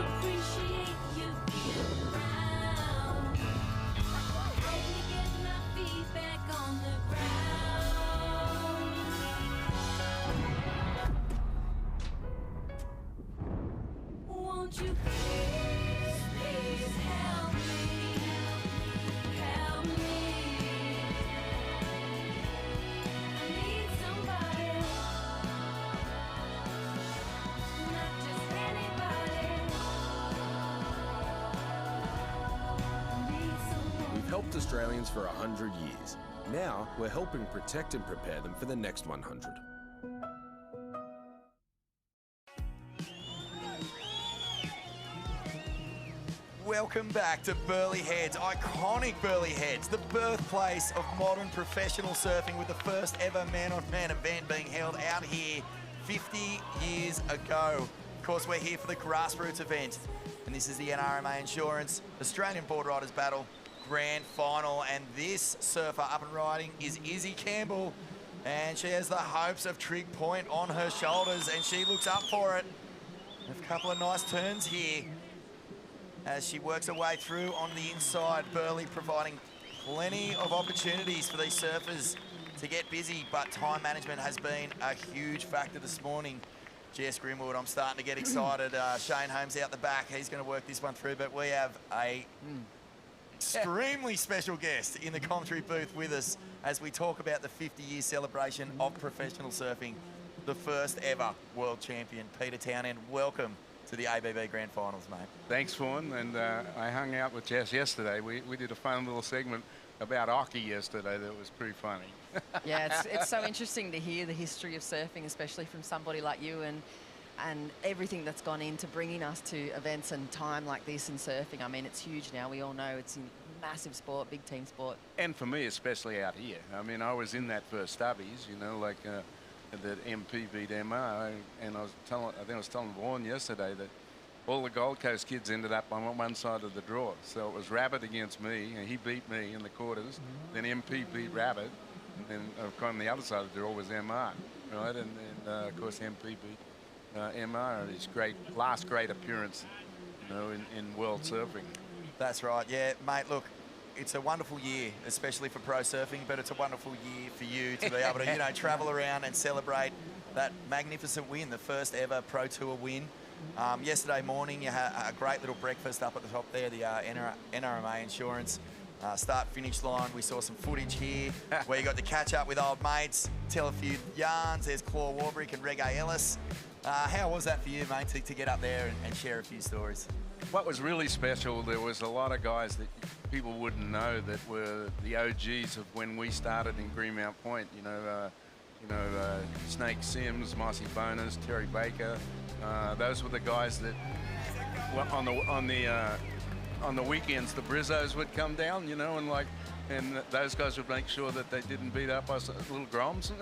appreciate you being around. Help me get my feet back on the ground. Won't you please, please help me, help me. I need somebody, not just anybody. I need someone. We've helped Australians for 100 years. Now we're helping protect and prepare them for the next 100. Welcome back to Burleigh Heads, iconic Burleigh Heads, the birthplace of modern professional surfing, with the first ever man-on-man event being held out here 50 years ago. Of course, we're here for the grassroots event, and this is the NRMA Insurance Australian Boardriders Battle Grand Final, and this surfer up and riding is Izzy Campbell, and she has the hopes of Trig Point on her shoulders, and she looks up for it. A couple of nice turns here as she works her way through on the inside. Burleigh providing plenty of opportunities for these surfers to get busy, but time management has been a huge factor this morning. Jess Grimwood, I'm starting to get excited. Shane Holmes out the back, he's going to work this one through, but we have a extremely special guest in the commentary booth with us as we talk about the 50-year celebration of professional surfing. The first ever world champion, Peter Townend. Welcome to the ABB Grand Finals, mate. Thanks, Fawn, and I hung out with Jess yesterday. We did a fun little segment about hockey yesterday that was pretty funny. Yeah, it's so interesting to hear the history of surfing, especially from somebody like you, and everything that's gone into bringing us to events and time like this in surfing. I mean, it's huge now. We all know it's a massive sport, big team sport. And for me, especially out here. I mean, I was in that first stubbies, you know, like that MP beat MR, and I think I was telling Vaughan yesterday that all the Gold Coast kids ended up on one side of the draw. So it was Rabbit against me, and he beat me in the quarters. Then MP beat Rabbit, and then on the other side of the draw was MR, right? And of course MP beat MR in his last great appearance, you know, in world surfing. That's right, yeah, mate. Look, it's a wonderful year, especially for pro surfing, but it's a wonderful year for you to be able to, you know, travel around and celebrate that magnificent win, the first ever Pro Tour win. Yesterday morning, you had a great little breakfast up at the top there, the NRMA Insurance start-finish line. We saw some footage here where you got to catch up with old mates, tell a few yarns. There's Claw Warbrick and Reggae Ellis. How was that for you, mate, to get up there and share a few stories? What was really special, there was a lot of guys that people wouldn't know that were the OGs of when we started in Greenmount Point. You know, Snake Sims, Mossy Boners, Terry Baker. Those were the guys that were on the on the weekends, the Brizzos would come down, you know, and like, and those guys would make sure that they didn't beat up us little groms.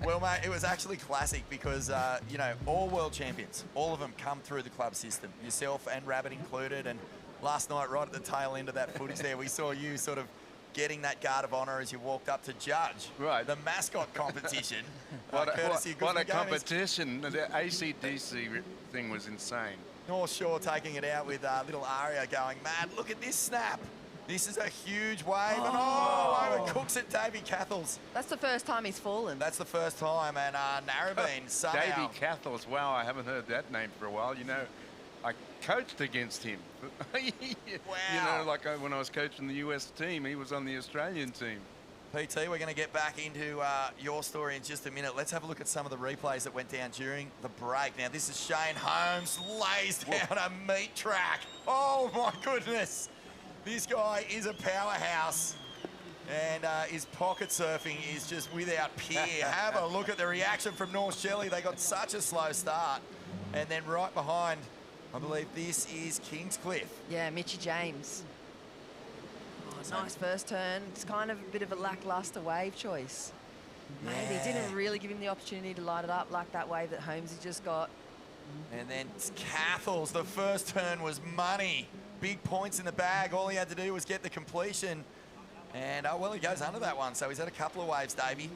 Well, mate, it was actually classic because, you know, all world champions, all of them come through the club system, yourself and Rabbit included. And last night, right at the tail end of that footage there, we saw you sort of getting that guard of honour as you walked up to judge the mascot competition. What Guzman a competition. The ACDC thing was insane. North Shore taking it out with little Aria going, mad, look at this snap. This is a huge wave, and over cooks it, Davey Cathles. That's the first time he's fallen. That's the first time, and Narrabeen somehow... Davey Cathles, wow, I haven't heard that name for a while. You know, I coached against him. Wow. You know, like when I was coaching the US team, he was on the Australian team. PT, we're going to get back into your story in just a minute. Let's have a look at some of the replays that went down during the break. Now, this is Shane Holmes, lays down a meat track. Oh, my goodness. This guy is a powerhouse, and his pocket surfing is just without peer. Have a look at the reaction from North Shelley. They got such a slow start. And then right behind, I believe this is Kingscliff. Yeah, Mitchy James. Oh, nice first turn. It's kind of a bit of a lackluster wave choice. Maybe didn't really give him the opportunity to light it up like that wave that Holmes has just got. And then Cathles, the first turn was money. Big points in the bag. All he had to do was get the completion. And, oh, well, he goes under that one. So he's had a couple of waves, Davey.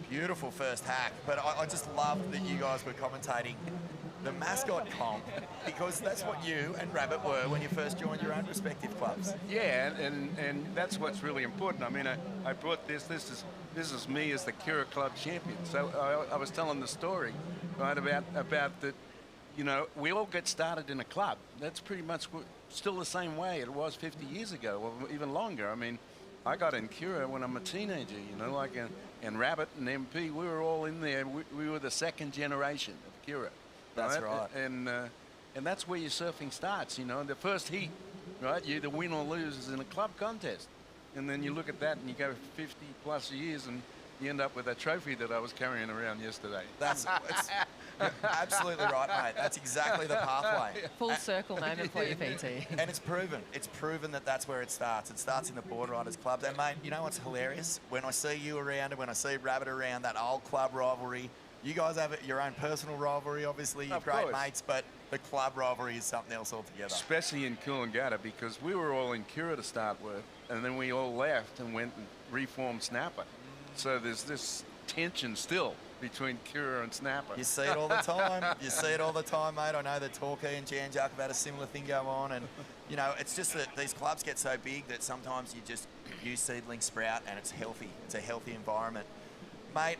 Beautiful first hack. But I just loved that you guys were commentating the mascot comp, because that's what you and Rabbit were when you first joined your own respective clubs. Yeah, and that's what's really important. I mean, I brought this is me as the Kira Club champion. So I was telling the story, right, about that, you know, we all get started in a club. That's pretty much still the same way it was 50 years ago, or even longer. I mean, I got in Kira when I'm a teenager, you know, like, and Rabbit and MP, we were all in there. We were the second generation of Kira. That's right. And that's where your surfing starts, you know. The first heat, right, you either win or lose is in a club contest. And then you look at that and you go 50 plus years and you end up with a trophy that I was carrying around yesterday. You're absolutely right, mate. That's exactly the pathway. Full circle moment for you, PT. And it's proven. It's proven that that's where it starts. It starts in the Boardriders clubs. And, mate, you know what's hilarious? When I see you around and when I see Rabbit around, that old club rivalry, you guys have your own personal rivalry, obviously. You're great mates, but the club rivalry is something else altogether. Especially in Coolangatta, because we were all in Kira to start with, and then we all left and went and reformed Snapper. So there's this tension still between Kira and Snapper. You see it all the time. You see it all the time, mate. I know that Torquay and Jan Jack have had a similar thing go on, and, you know, it's just that these clubs get so big that sometimes you just use seedling sprout, and it's healthy. It's a healthy environment. Mate,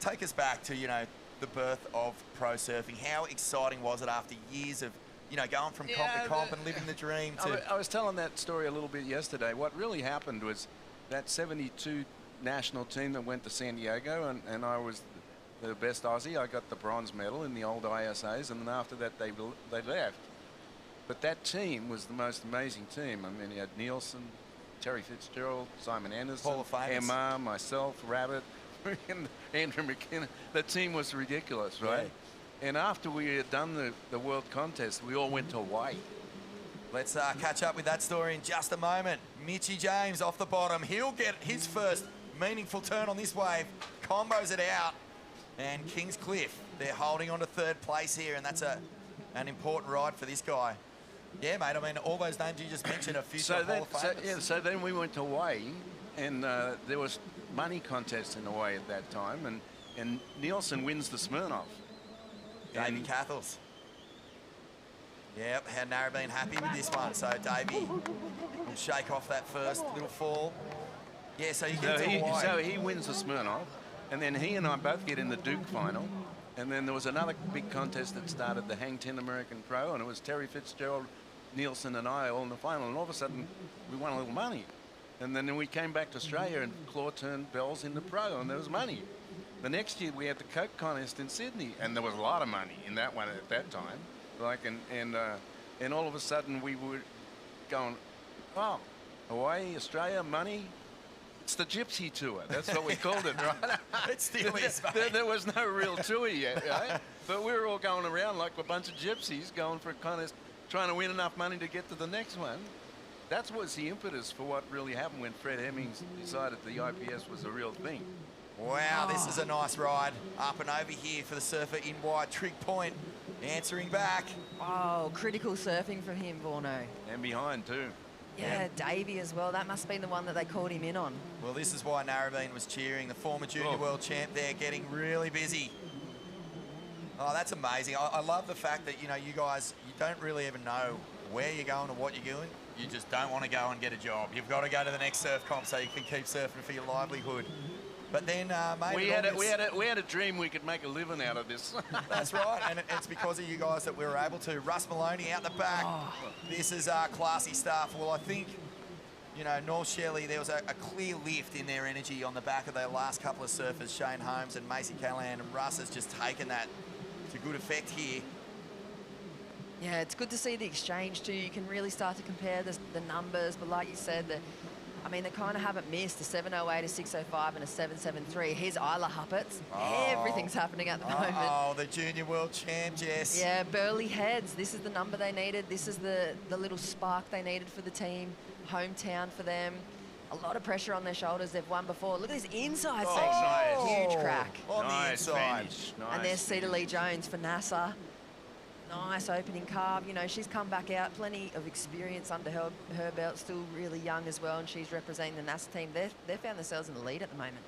take us back to, you know, the birth of pro surfing. How exciting was it after years of, you know, going from comp to comp and living the dream to... I was telling that story a little bit yesterday. What really happened was that 72 national team that went to San Diego, and I was the best Aussie. I got the bronze medal in the old ISAs, and then after that they left. But that team was the most amazing team. I mean, you had Nielsen, Terry Fitzgerald, Simon Anderson, Hall of Famers. Emma, myself, Rabbit, and Andrew McKenna. The team was ridiculous, right? Yeah. And after we had done the world contest, we all went to Hawaii. Let's catch up with that story in just a moment. Mitchy James off the bottom. He'll get his first meaningful turn on this wave. Combos it out. And Kingscliff, they're holding on to third place here, and that's an important ride for this guy. Yeah, mate, I mean, all those names you just mentioned are future Hall of Famers. So then we went to Hawaii, and there was money contests in Hawaii at that time, and Nielsen wins the Smirnoff. Davey Cathles. Yep, had Narrabeen happy with this one. So Davey will shake off that first little fall. Yeah, so you get to Hawaii. So he wins the Smirnoff, and then he and I both get in the Duke final. And then there was another big contest that started, the Hang 10 American Pro, and it was Terry Fitzgerald, Nielsen, and I all in the final. And all of a sudden, we won a little money. And then we came back to Australia, and Claw turned bells in the pro, and there was money. The next year, we had the Coke contest in Sydney, and there was a lot of money in that one at that time. Like, and all of a sudden, we were going, oh, Hawaii, Australia, money. It's the Gypsy Tour. That's what we called it, right? It still is, mate. There was no real tour yet, right? But we were all going around like a bunch of gypsies going for a contest trying to win enough money to get to the next one. That was the impetus for what really happened when Fred Hemmings decided the IPS was a real thing. Wow, this is a nice ride. Up and over here for the surfer in wide. Trig Point answering back. Oh, critical surfing from him, Vorno. And behind too. Yeah, Davey as well. That must have been the one that they called him in on. Well, this is why Narrabeen was cheering. The former junior world champ there getting really busy. Oh, that's amazing. I love the fact that, you know, you guys, you don't really even know where you're going or what you're doing. You just don't want to go and get a job. You've got to go to the next surf comp so you can keep surfing for your livelihood. But then, mate, we had a dream we could make a living out of this. That's right, and it's because of you guys that we were able to. Russ Maloney out the back. This is classy stuff. Well, I think, you know, North Shelley, there was a clear lift in their energy on the back of their last couple of surfers, Shane Holmes and Macy Callahan, and Russ has just taken that to good effect here. Yeah, it's good to see the exchange too. You can really start to compare the numbers, but like you said, I mean, they kind of haven't missed a 708, a 605, and a 773. Here's Isla Huppets. Everything's happening at the moment. Oh, the junior world champ, Jess. Yeah, Burleigh Heads. This is the number they needed. This is the little spark they needed for the team. Hometown for them. A lot of pressure on their shoulders. They've won before. Look at this inside section. Nice. Huge crack. On the inside. Finish. And there's Cedar Lee Jones for NASA. Nice opening carve. You know, she's come back out, plenty of experience under her belt, still really young as well, and she's representing the NASA team. They've found themselves in the lead at the moment.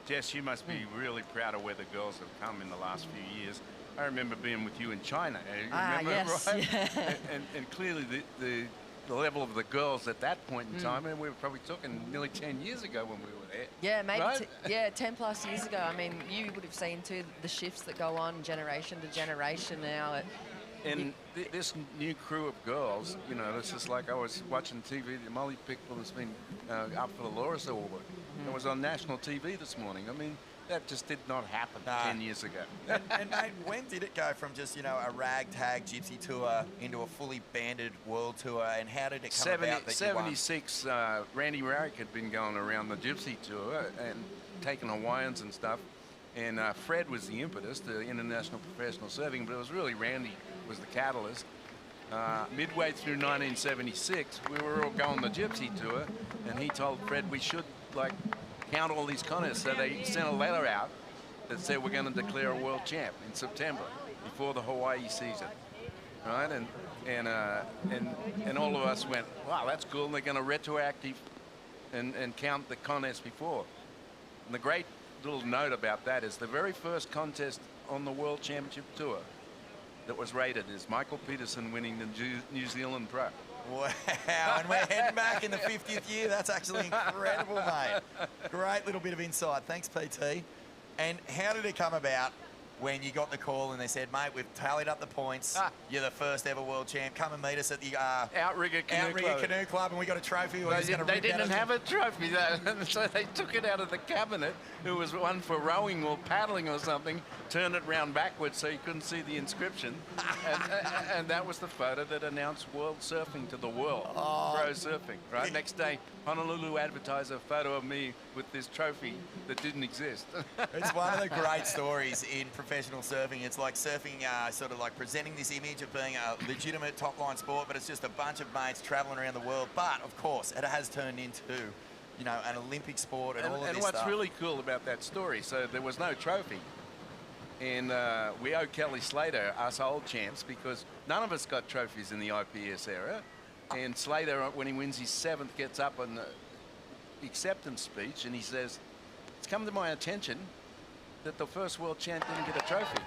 Jess, you must be really proud of where the girls have come in the last few years. I remember being with you in China. You remember, yes, right? yeah. And clearly the level of the girls at that point in time, and we were probably talking nearly 10 years ago when we were there. Yeah, maybe, right? 10 plus years ago. I mean, you would have seen too the shifts that go on generation to generation now. And this new crew of girls, you know, it's just like I was watching TV, the Molly Pickle has been up for the Loris Award. It was on national TV this morning. I mean, that just did not happen 10 years ago. And mate, when did it go from just, you know, a ragtag gypsy tour into a fully banded world tour, and how did it come about that you won? 76, Randy Rarick had been going around the gypsy tour and taking Hawaiians and stuff. And Fred was the impetus to international professional surfing, but it was really Randy was the catalyst. Midway through 1976, we were all going the gypsy tour, and he told Fred we should like count all these contests. So they sent a letter out that said we're going to declare a world champ in September before the Hawaii season, right? And all of us went, wow, that's cool. And they're going to retroactive and count the contests before. And the great little note about that is the very first contest on the World Championship Tour that was rated is Michael Peterson winning the New Zealand Pro. Wow, and we're heading back in the 50th year. That's actually incredible, mate. Great little bit of insight. Thanks, PT. And how did it come about when you got the call and they said, mate, we've tallied up the points. You're the first ever world champ. Come and meet us at the Outrigger Canoe Club, and we got a trophy. They didn't have a trophy, so they took it out of the cabinet. It was one for rowing or paddling or something. Turned it round backwards so you couldn't see the inscription. and that was the photo that announced world surfing to the world. Pro surfing, right? Next day, Honolulu advertised a photo of me with this trophy that didn't exist. It's one of the great stories in professional surfing. It's like surfing, sort of like presenting this image of being a legitimate top-line sport, but it's just a bunch of mates traveling around the world. But, of course, it has turned into, you know, an Olympic sport and all of this stuff. And what's really cool about that story, so there was no trophy. And we owe Kelly Slater, us old champs, because none of us got trophies in the IPS era. And Slater, when he wins his 7th, gets up on the acceptance speech and he says, it's come to my attention that the first world champ didn't get a trophy.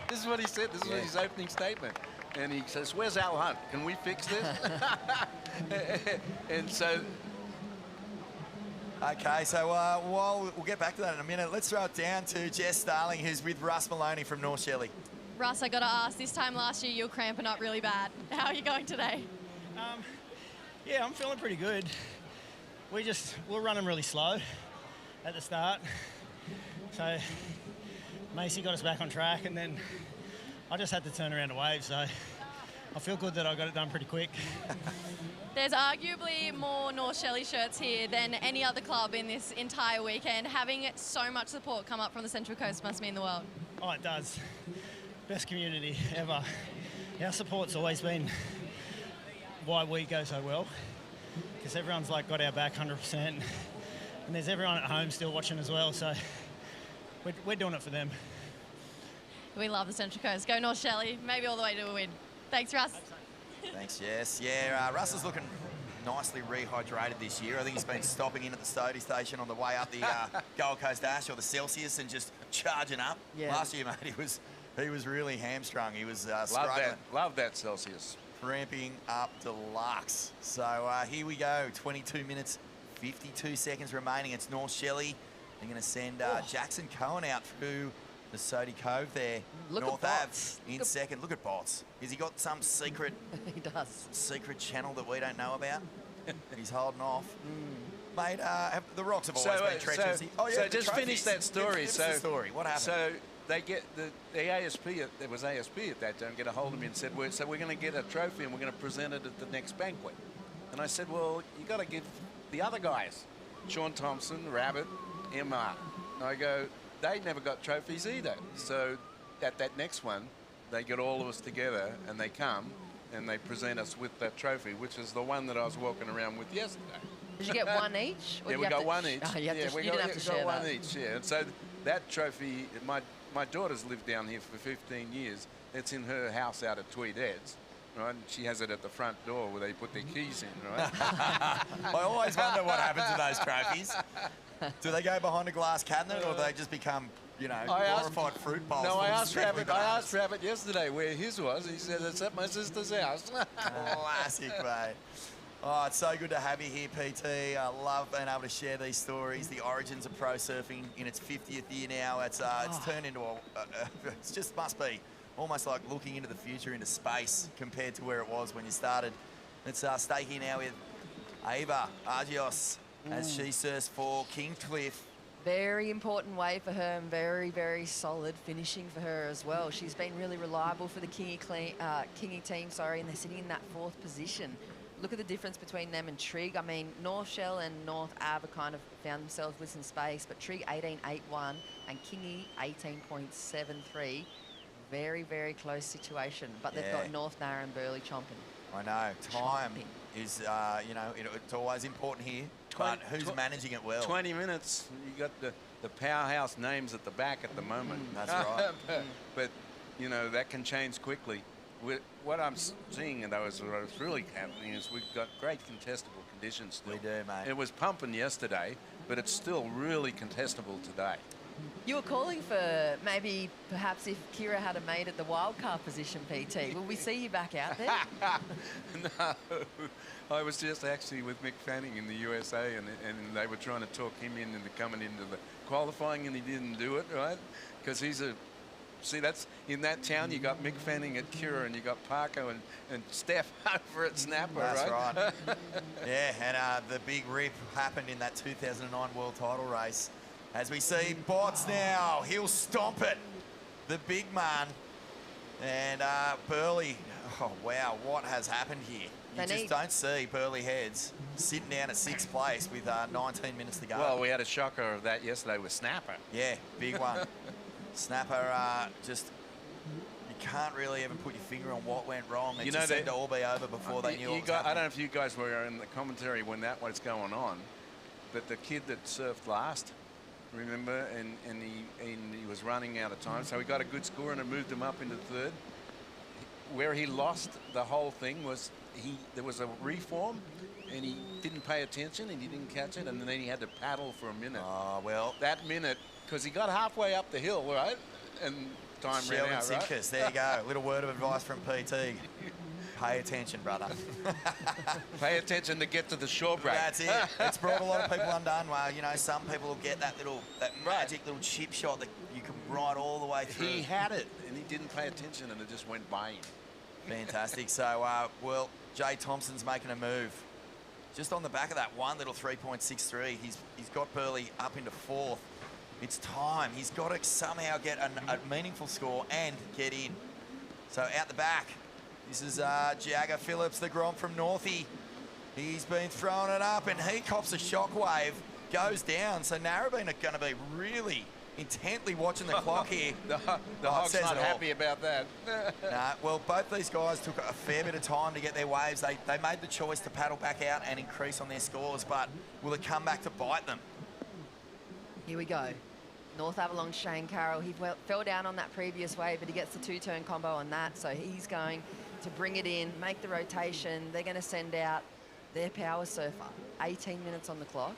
This is what he said. This was his opening statement. And he says, where's Al Hunt? Can we fix this? And so... Okay, so while we'll get back to that in a minute, let's throw it down to Jess Starling, who's with Russ Maloney from North Shelley. Russ, I got to ask, this time last year you were cramping up really bad. How are you going today? Yeah, I'm feeling pretty good. We're running really slow at the start. So Macy got us back on track, and then I just had to turn around a wave, so I feel good that I got it done pretty quick. There's arguably more North Shelley shirts here than any other club in this entire weekend. Having so much support come up from the Central Coast must mean the world. Oh, it does. Best community ever. our support's always been why we go so well, because everyone's like got our back 100%, and there's everyone at home still watching as well, so we're doing it for them. We love the Central Coast. Go North Shelley, maybe all the way to a win. Thanks, Russ. Thanks, Jess. Yeah, Russ is looking nicely rehydrated this year. I think he's been stopping in at the Sodii station on the way up the Gold Coast Ash or the Celsius and just charging up. Yeah. Last year, mate, he was really hamstrung. He was struggling. Love that Celsius. Cramping up deluxe. So here we go, 22 minutes, 52 seconds remaining. It's North Shelley. They're going to send Jackson Cohen out through the Sodii Cove there. Look North at Ave Bots. in second. Look at Bots. Has he got some secret He does. secret channel that we don't know about? He's holding off. Mate, the rocks have always been treacherous. So just finish that story. Give us the story. What happened? So they get the ASP, there was ASP at that time, get a hold of me and said, we're going to get a trophy and we're going to present it at the next banquet. And I said, well, you got to give the other guys, Sean Thompson, Rabbit, MR. And I go, they never got trophies either. So at that next one, they get all of us together and they come and they present us with that trophy, which is the one that I was walking around with yesterday. Did you get one each? Or Yeah, do we you have got to- one each. Oh, you Yeah, didn't have to share one that. each, yeah. And so that trophy, my daughter's lived down here for 15 years. It's in her house out at Tweed Heads. Right? And she has it at the front door where they put their keys in, right? I always wonder what happens to those trophies. Do they go behind a glass cabinet or do they just become, you know, glorified fruit bowls? No, full I of asked strictly Rabbit. bananas? Yesterday where his was. He said it's at my sister's house. Classic, mate. Oh, it's so good to have you here, PT. I love being able to share these stories. The origins of pro surfing in its 50th year now. It's turned into it just must be almost like looking into the future, into space, compared to where it was when you started. Let's stay here now with Ava Argios as she surfs for Kingscliff. Very important wave for her and very, very solid finishing for her as well. She's been really reliable for the Kingy team, and they're sitting in that 4th position. Look at the difference between them and Trig. I mean, North Shell and North Ave have kind of found themselves with some space, but Trig 18.81 and Kingy 18.73. Very, very close situation, but they've got North Narra and Burleigh chomping. I know. Time is, you know, it's always important here, but who's managing it well? 20 minutes. You got the powerhouse names at the back at the moment. That's right. but, you know, that can change quickly. What I'm seeing, though, is what's really happening is we've got great contestable conditions still. We do, mate. It was pumping yesterday, but it's still really contestable today. You were calling for maybe, perhaps if Kira had made it the wildcard position, PT. Will we see you back out there? No, I was just actually with Mick Fanning in the USA, and they were trying to talk him into coming into the qualifying, and he didn't do it, right? Because he's a... See, that's in that town. You got Mick Fanning at Kira, and you got Parko and Steph over at Snapper, That's right? Yeah, and the big rip happened in that 2009 World Title race. As we see Bots now, he'll stomp it. The big man. And Burleigh, oh wow, what has happened here? You just don't see Burleigh Heads sitting down at 6th place with 19 minutes to go. Well, we had a shocker of that yesterday with Snapper. Yeah, big one. Snapper, just, you can't really even put your finger on what went wrong. It just seemed to all be over before they knew what was happening. I don't know if you guys were in the commentary when that was going on, but the kid that surfed last, remember, and he was running out of time, so he got a good score and it moved him up into 3rd. Where he lost the whole thing was there was a reform and he didn't pay attention and he didn't catch it, and then he had to paddle for a minute. Oh, well. That minute, because he got halfway up the hill, right? And time ran out, right? Sinkers. There you go. Little word of advice from PT. Pay attention, brother. Pay attention to get to the shore break. That's it. It's brought a lot of people undone. Well, you know, some people will get that magic little chip shot that you can ride all the way through. He had it, and he didn't pay attention, and it just went by him. Fantastic. So, well, Jay Thompson's making a move. Just on the back of that one little 3.63, he's got Burleigh up into 4th. It's time. He's got to somehow get a meaningful score and get in. So out the back, this is Jagger Phillips, the Grom from Northie. He's been throwing it up and he cops a shockwave, goes down. So Narrabeen are going to be really intently watching the clock here. The Oh, it Hog's says not it all. happy about that. Nah, well, both these guys took a fair bit of time to get their waves. They made the choice to paddle back out and increase on their scores, but will it come back to bite them? Here we go. North Avalon Shane Carroll, he fell down on that previous wave, but he gets the two-turn combo on that, so he's going to bring it in, make the rotation. They're going to send out their power surfer. 18 minutes on the clock.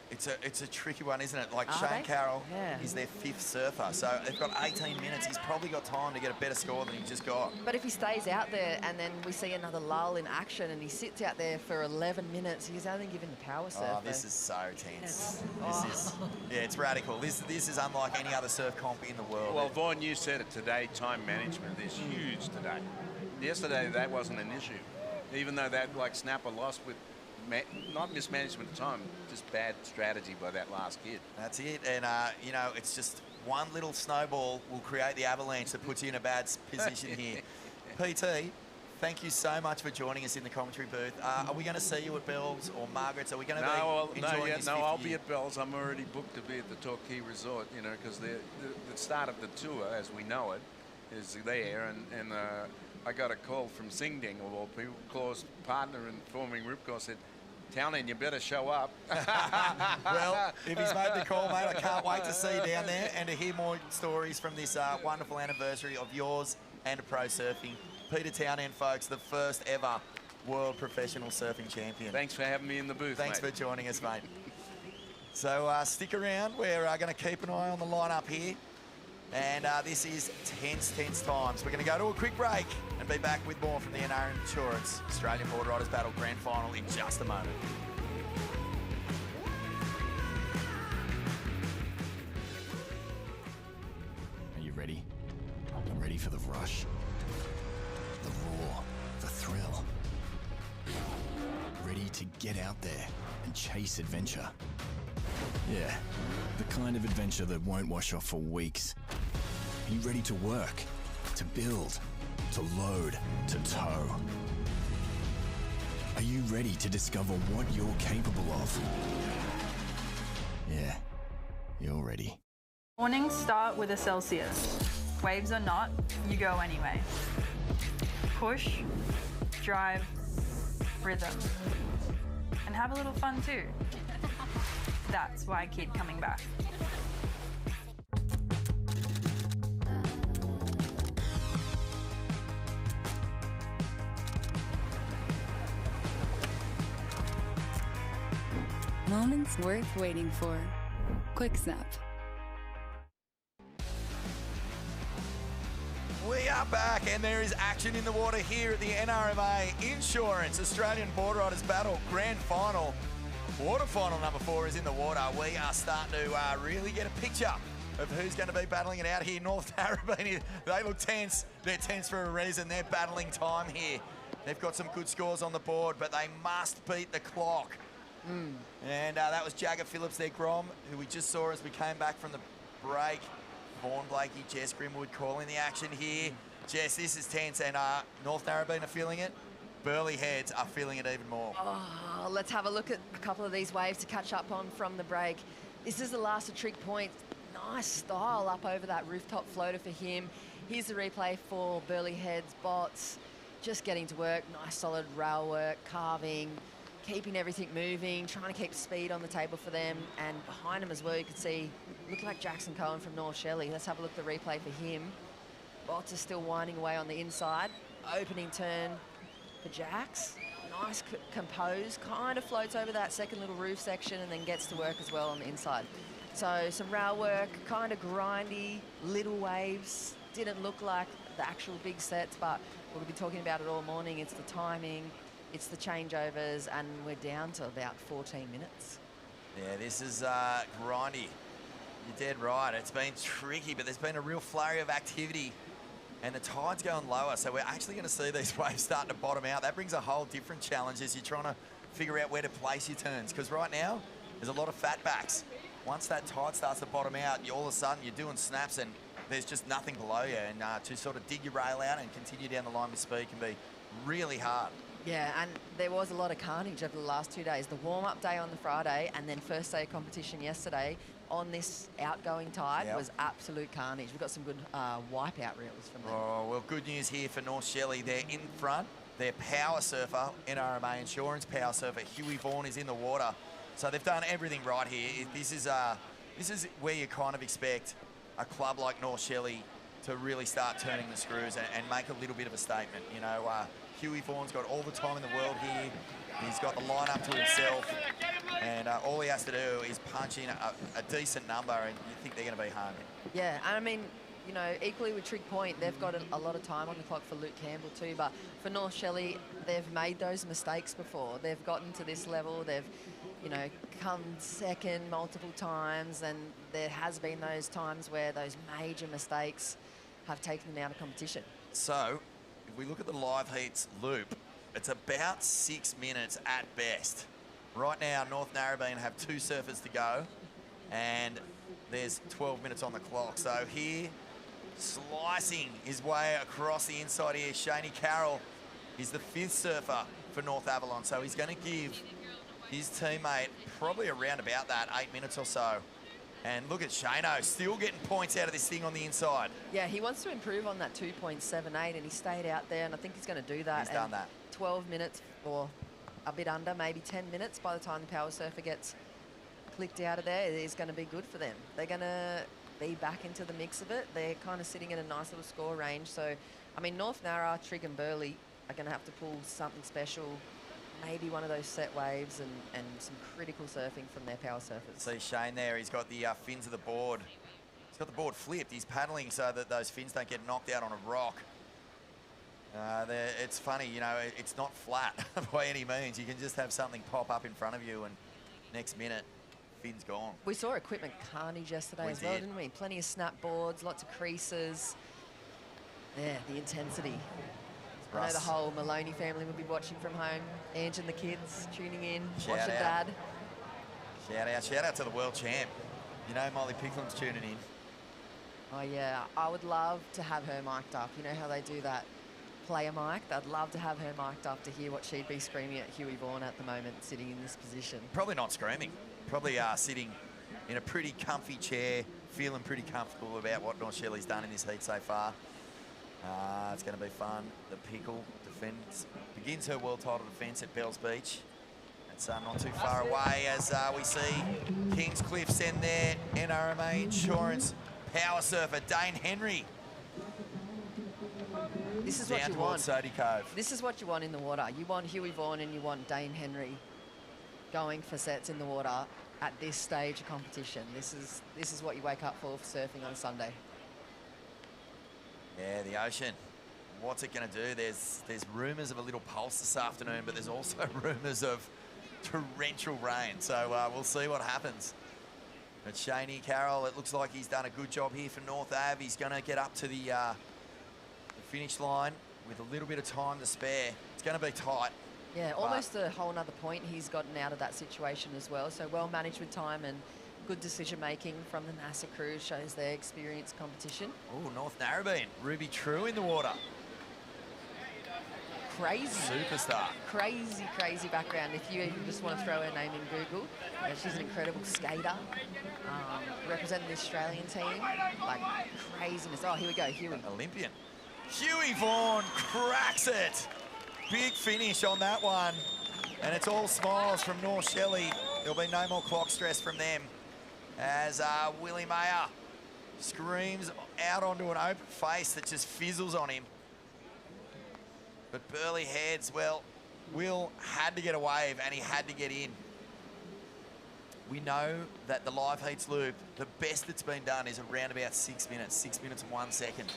It's a tricky one, isn't it? Like Are Shane they? Carroll Yeah. is their 5th surfer, so they've got 18 minutes. He's probably got time to get a better score than he just got. But if he stays out there and then we see another lull in action and he sits out there for 11 minutes, he's only given the power surf. Oh, this is so tense. It's- This is, yeah, it's radical. This is unlike any other surf comp in the world. Well, Vaughan, you said it today, time management is huge today. Yesterday, that wasn't an issue. Even though that, like, Snapper lost with not mismanagement of time, just bad strategy by that last kid. That's it. And, you know, it's just one little snowball will create the avalanche that puts you in a bad position here. PT, thank you so much for joining us in the commentary booth. Are we going to see you at Bell's or Margaret's? Are we going to be enjoying this 50 I'll be year? at Bell's. I'm already booked to be at the Torquay Resort, you know, because the start of the tour, as we know it, is there. And I got a call from Singding, of all people, Claw's partner in forming Ripcord, said, Townend, you better show up. Well, if he's made the call, mate, I can't wait to see you down there and to hear more stories from this wonderful anniversary of yours and pro surfing. Peter Townend, folks, the first ever world professional surfing champion. Thanks for having me in the booth, Thanks mate. for joining us, mate. So stick around. We're going to keep an eye on the lineup here. And this is tense times. We're going to go to a quick break and be back with more from the NRMA Insurance Australian Boardriders Battle Grand Final in just a moment. Are you ready? I'm ready for the rush, the roar, the thrill. Ready to get out there and chase adventure. Yeah, the kind of adventure that won't wash off for weeks. Are you ready to work, to build, to load, to tow? Are you ready to discover what you're capable of? Yeah, you're ready. Mornings start with a Celsius. Waves or not, you go anyway. Push, drive, rhythm. And have a little fun too. That's why I keep coming back. Moments worth waiting for. Quick Snap. We are back and there is action in the water here at the NRMA Insurance Australian Boardriders Battle Grand Final. Quarterfinal number 4 is in the water. We are starting to really get a picture of who's going to be battling it out here. North Narrabeen, they look tense. They're tense for a reason. They're battling time here. They've got some good scores on the board, but they must beat the clock. And that was Jagger Phillips, their Grom, who we just saw as we came back from the break. Vaughan Blakey, Jess Grimwood calling the action here. Jess, this is tense, and North Narrabeen are feeling it. Burleigh Heads are feeling it even more. Oh, let's have a look at a couple of these waves to catch up on from the break. This is the last of Trig Point. Nice style up over that rooftop floater for him. Here's the replay for Burleigh Heads bots. Just getting to work, nice solid rail work, carving, keeping everything moving, trying to keep speed on the table for them. And behind him as well, you could see, look like Jackson Cohen from North Shelley. Let's have a look at the replay for him. Bots are still winding away on the inside. Opening turn for Jax. Nice compose, kind of floats over that second little roof section and then gets to work as well on the inside. So some rail work, kind of grindy, little waves. Didn't look like the actual big sets, but we'll be talking about it all morning. It's the timing, it's the changeovers, and we're down to about 14 minutes. Yeah, this is grindy. You're dead right. It's been tricky, but there's been a real flurry of activity. And the tide's going lower, so we're actually going to see these waves starting to bottom out. That brings a whole different challenge as you're trying to figure out where to place your turns. Because right now, there's a lot of fat backs. Once that tide starts to bottom out, all of a sudden you're doing snaps and there's just nothing below you. And to sort of dig your rail out and continue down the line with speed can be really hard. Yeah, and there was a lot of carnage over the last 2 days. The warm-up day on the Friday and then first day of competition yesterday. on this outgoing tide Yep. was absolute carnage. We've got some good wipeout reels from them. Oh, well, good news here for North Shelley. They're in front. Their power surfer, NRMA Insurance power surfer, Huey Vaughan, is in the water. So they've done everything right here. This is where you kind of expect a club like North Shelley to really start turning the screws and make a little bit of a statement. You know, Huey Vaughan's got all the time in the world here. He's got the lineup to himself, and all he has to do is punch in a decent number, and you think they're going to be home. Yeah, and I mean, you know, equally with Trig Point, they've got a lot of time on the clock for Luke Campbell too, but for North Shelley, they've made those mistakes before. They've gotten to this level, they've, you know, come second multiple times, and there has been those times where those major mistakes have taken them out of competition. So, if we look at the live heats loop, it's about 6 minutes at best. Right now, North Narrabeen have 2 surfers to go, and there's 12 minutes on the clock. So here, slicing his way across the inside here, Shaney Carroll is the 5th surfer for North Avalon. So he's going to give his teammate probably around about that 8 minutes or so. And look at Shano, still getting points out of this thing on the inside. Yeah, he wants to improve on that 2.78, and he stayed out there, and I think he's going to do that. He's done that. 12 minutes or a bit under, maybe 10 minutes by the time the power surfer gets clicked out of there is going to be good for them. They're going to be back into the mix of it. They're kind of sitting in a nice little score range. So, I mean, North Narra, Trig and Burleigh are going to have to pull something special, maybe one of those set waves and some critical surfing from their power surfers. See Shane there, he's got the fins of the board. He's got the board flipped. He's paddling so that those fins don't get knocked out on a rock. It's funny, you know, it's not flat by any means. You can just have something pop up in front of you and next minute, fin's gone. We saw equipment carnage yesterday as well, didn't we? Plenty of snap boards, lots of creases. Yeah, the intensity. I know the whole Maloney family will be watching from home. Ange and the kids tuning in, watching Dad. Shout out to the world champ. You know Molly Pickland's tuning in. Oh yeah, I would love to have her mic'd up. You know how they do that player mic? I'd love to have her mic'd up to hear what she'd be screaming at Huey Vaughan at the moment, sitting in this position. Probably not screaming. Probably sitting in a pretty comfy chair, feeling pretty comfortable about what North Shelley's done in this heat so far. It's going to be fun. The Pickle begins her world title defence at Bells Beach. It's not too far away as we see Kingscliff send their NRMA Insurance power surfer, Dane Henry. This is what you want. Sodii Cove. This is what you want in the water. You want Huey Vaughan and you want Dane Henry going for sets in the water at this stage of competition. This is what you wake up for surfing on Sunday. Yeah, the ocean. What's it going to do? There's rumours of a little pulse this afternoon, but there's also rumours of torrential rain. So we'll see what happens. But Shaney Carroll, it looks like he's done a good job here for North Ave. He's going to get up to the finish line with a little bit of time to spare. It's going to be tight. Yeah, almost a whole nother point he's gotten out of that situation as well. So well managed with time and good decision making from the NASA crew shows their experienced competition. Oh, North Narrabeen, Ruby True in the water. Crazy. Superstar. Crazy, crazy background. If you even just want to throw her name in Google, she's an incredible skater, representing the Australian team. Like craziness. Oh, here we go, Huey. Olympian. Huey Vaughan cracks it. Big finish on that one. And it's all smiles from North Shelley. There'll be no more clock stress from them as Willie Mayer screams out onto an open face that just fizzles on him. But Burleigh Heads, well, Will had to get a wave and he had to get in. We know that the live heats loop, the best that's been done is around about 6 minutes, 6 minutes and 1 second.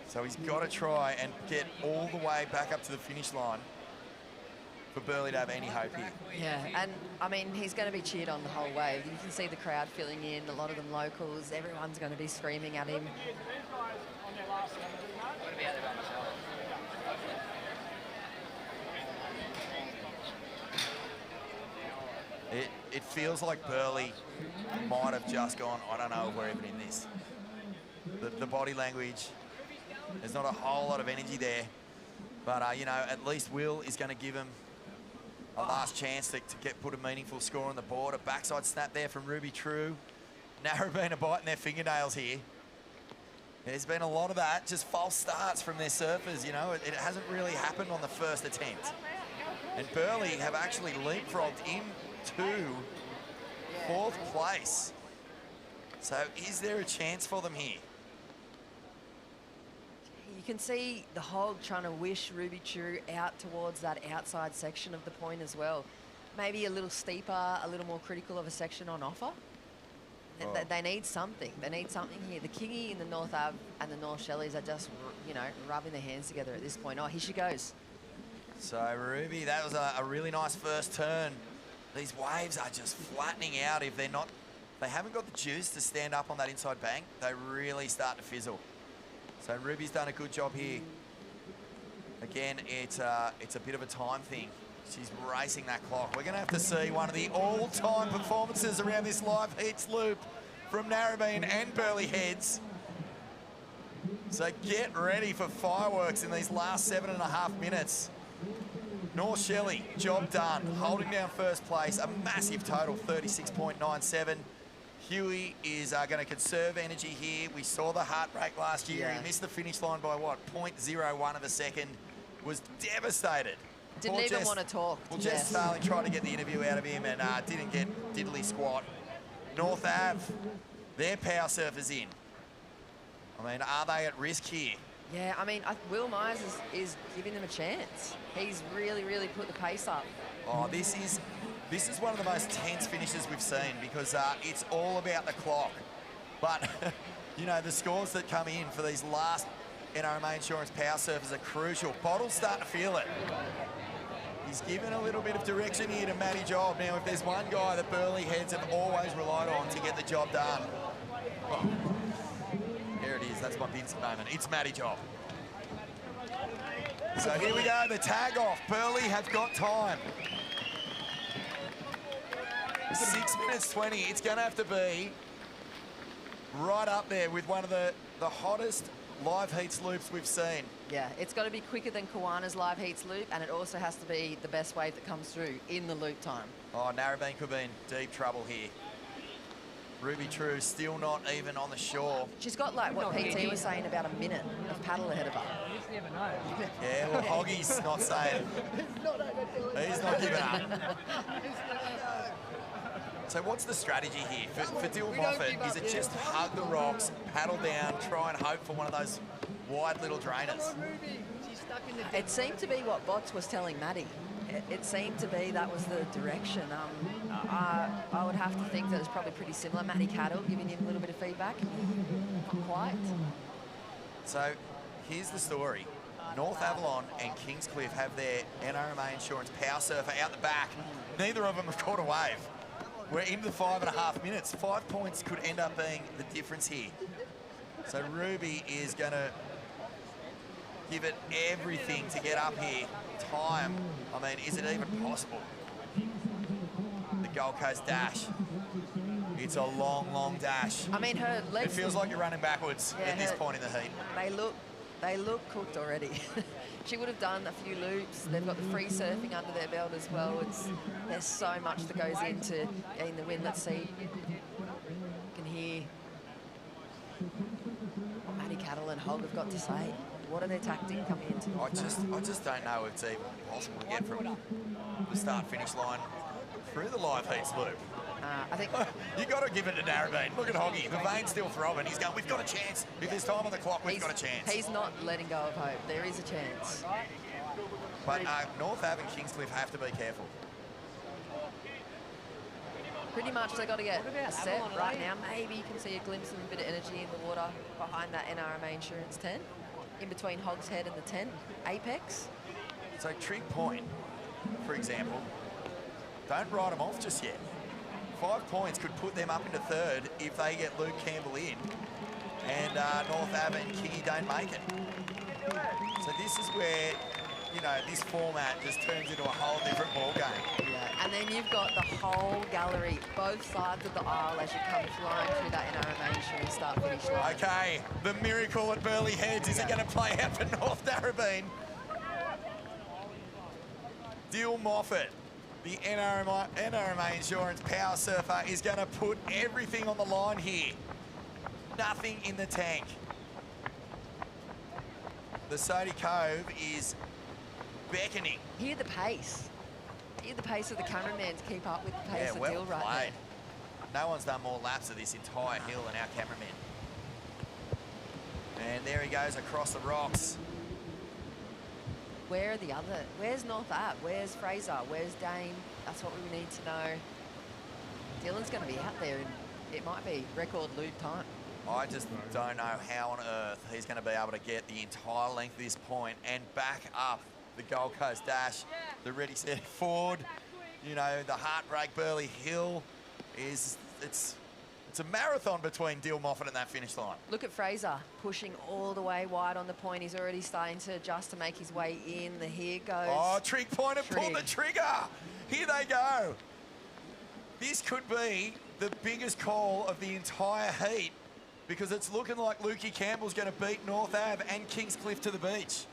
So he's got to try and get all the way back up to the finish line for Burleigh to have any hope here. Yeah, and I mean, he's going to be cheered on the whole way. You can see the crowd filling in, a lot of them locals. Everyone's going to be screaming at him. It feels like Burleigh might have just gone, I don't know if we're even in this. The body language, there's not a whole lot of energy there. But, you know, at least Will is going to give him a last chance to put a meaningful score on the board. A backside snap there from Ruby True. Narrabeen are biting their fingernails here. There's been a lot of that, just false starts from their surfers, you know. It hasn't really happened on the first attempt. And Burleigh have actually leapfrogged into 4th place. So is there a chance for them here? You can see the hog trying to wish Ruby True out towards that outside section of the point as well. Maybe a little steeper, a little more critical of a section on offer. They need something. They need something here. The Kingy in the North Ave and the North Shelleys are just, you know, rubbing their hands together at this point. Oh, here she goes. So Ruby, that was a really nice first turn. These waves are just flattening out if they're not, they haven't got the juice to stand up on that inside bank. They really start to fizzle. So Ruby's done a good job here. Again, it's a bit of a time thing. She's racing that clock. We're going to have to see one of the all-time performances around this live heats loop from Narrabeen and Burleigh Heads. So get ready for fireworks in these last 7.5 minutes. North Shelley, job done, holding down first place, a massive total, 36.97. Huey is going to conserve energy here. We saw the heart rate last year. He missed the finish line by, what, 0.01 of a second. Was devastated. Didn't even want to talk. Well, Jess Starling tried to get the interview out of him and didn't get diddly squat. North Ave, their power surfers in. I mean, are they at risk here? Yeah, I mean, Will Myers is giving them a chance. He's really, really put the pace up. Oh, this is one of the most tense finishes we've seen because it's all about the clock. But, you know, the scores that come in for these last NRMA Insurance power surfers are crucial. Bottle's starting to feel it. He's given a little bit of direction here to Matty Job. Now, if there's one guy that Burleigh Heads have always relied on to get the job done, oh, there it is. That's my Vincent moment. It's Matty Job. So here we go, the tag off. Burleigh have got time. 6 minutes 20. It's going to have to be right up there with one of the hottest live heats loops we've seen. Yeah, it's got to be quicker than Kiwana's live heats loop, and it also has to be the best wave that comes through in the loop time. Oh, Narrabeen could be in deep trouble here. Ruby True still not even on the shore. She's got, like, what PT was saying, about a minute of paddle ahead of her. You just never know. Yeah, well, Hoggy's not saying. He's not giving up. So what's the strategy here for Dill Moffat? Is it just hug the rocks, paddle down, try and hope for one of those wide little drainers? It seemed to be what Bots was telling Maddie. It seemed to be that was the direction. I would have to think that it's probably pretty similar. Matty Cattle giving him a little bit of feedback. Not quite. So here's the story. North Avalon and Kingscliff have their NRMA Insurance power surfer out the back. Neither of them have caught a wave. We're into the 5.5 minutes. 5 points could end up being the difference here. So Ruby is going to give it everything to get up here. Time, I mean, is it even possible? The Gold Coast dash. It's a long, long dash. I mean, her legs... It feels like you're running backwards at this point in the heat. They look cooked already. She would have done a few loops. They've got the free surfing under their belt as well. There's so much that goes into getting the win. Let's see. You can hear what Matty Cattle and Hog have got to say. What are their tactics coming into? I just don't know if it's even possible to get from the start-finish line through the live heats loop. I think you got to give it to Narrabeen. Look at Hoggy. The vein's still throbbing. He's going, we've got a chance. If there's time on the clock, we've got a chance. He's not letting go of hope. There is a chance. But North Ave and Kingscliff have to be careful. Pretty much they've got to get a set right now. Maybe you can see a glimpse of a bit of energy in the water behind that NRMA Insurance 10. In between Hog's Head and the 10, Apex. So Trig Point, for example, don't write them off just yet. 5 points could put them up into third if they get Luke Campbell in and North Ave and Kingy don't make it. So this is where, you know, this format just turns into a whole different ball game. Yeah, and then you've got the whole gallery, both sides of the aisle as you come flying through that NRMA Insurance start-finish line. Okay, the miracle at Burleigh Heads. Is it going to play out for North Narrabeen? Dill Moffat The NRMA Insurance Power Surfer is going to put everything on the line here. Nothing in the tank. The Sodii Cove is beckoning. Hear the pace. Hear the pace of the cameraman to keep up with the pace of well Dill right played. No one's done more laps of this entire hill than our cameraman. And there he goes across the rocks. Where are the other? Where's North Ave? Where's Fraser? Where's Dane? That's what we need to know. Dylan's going to be out there, and it might be record loop time. I just don't know how on earth he's going to be able to get the entire length of this point and back up the Gold Coast Dash. The ready, set, forward. You know, the heartbreak Burleigh Hill is, it's a marathon between Dill Moffat and that finish line. Look at Fraser pushing all the way wide on the point. He's already starting to adjust to make his way in. The here goes. Oh, Trig Point and pull the trigger. Here they go. This could be the biggest call of the entire heat because it's looking like Lukey Campbell's going to beat North Ave and Kingscliff to the beach.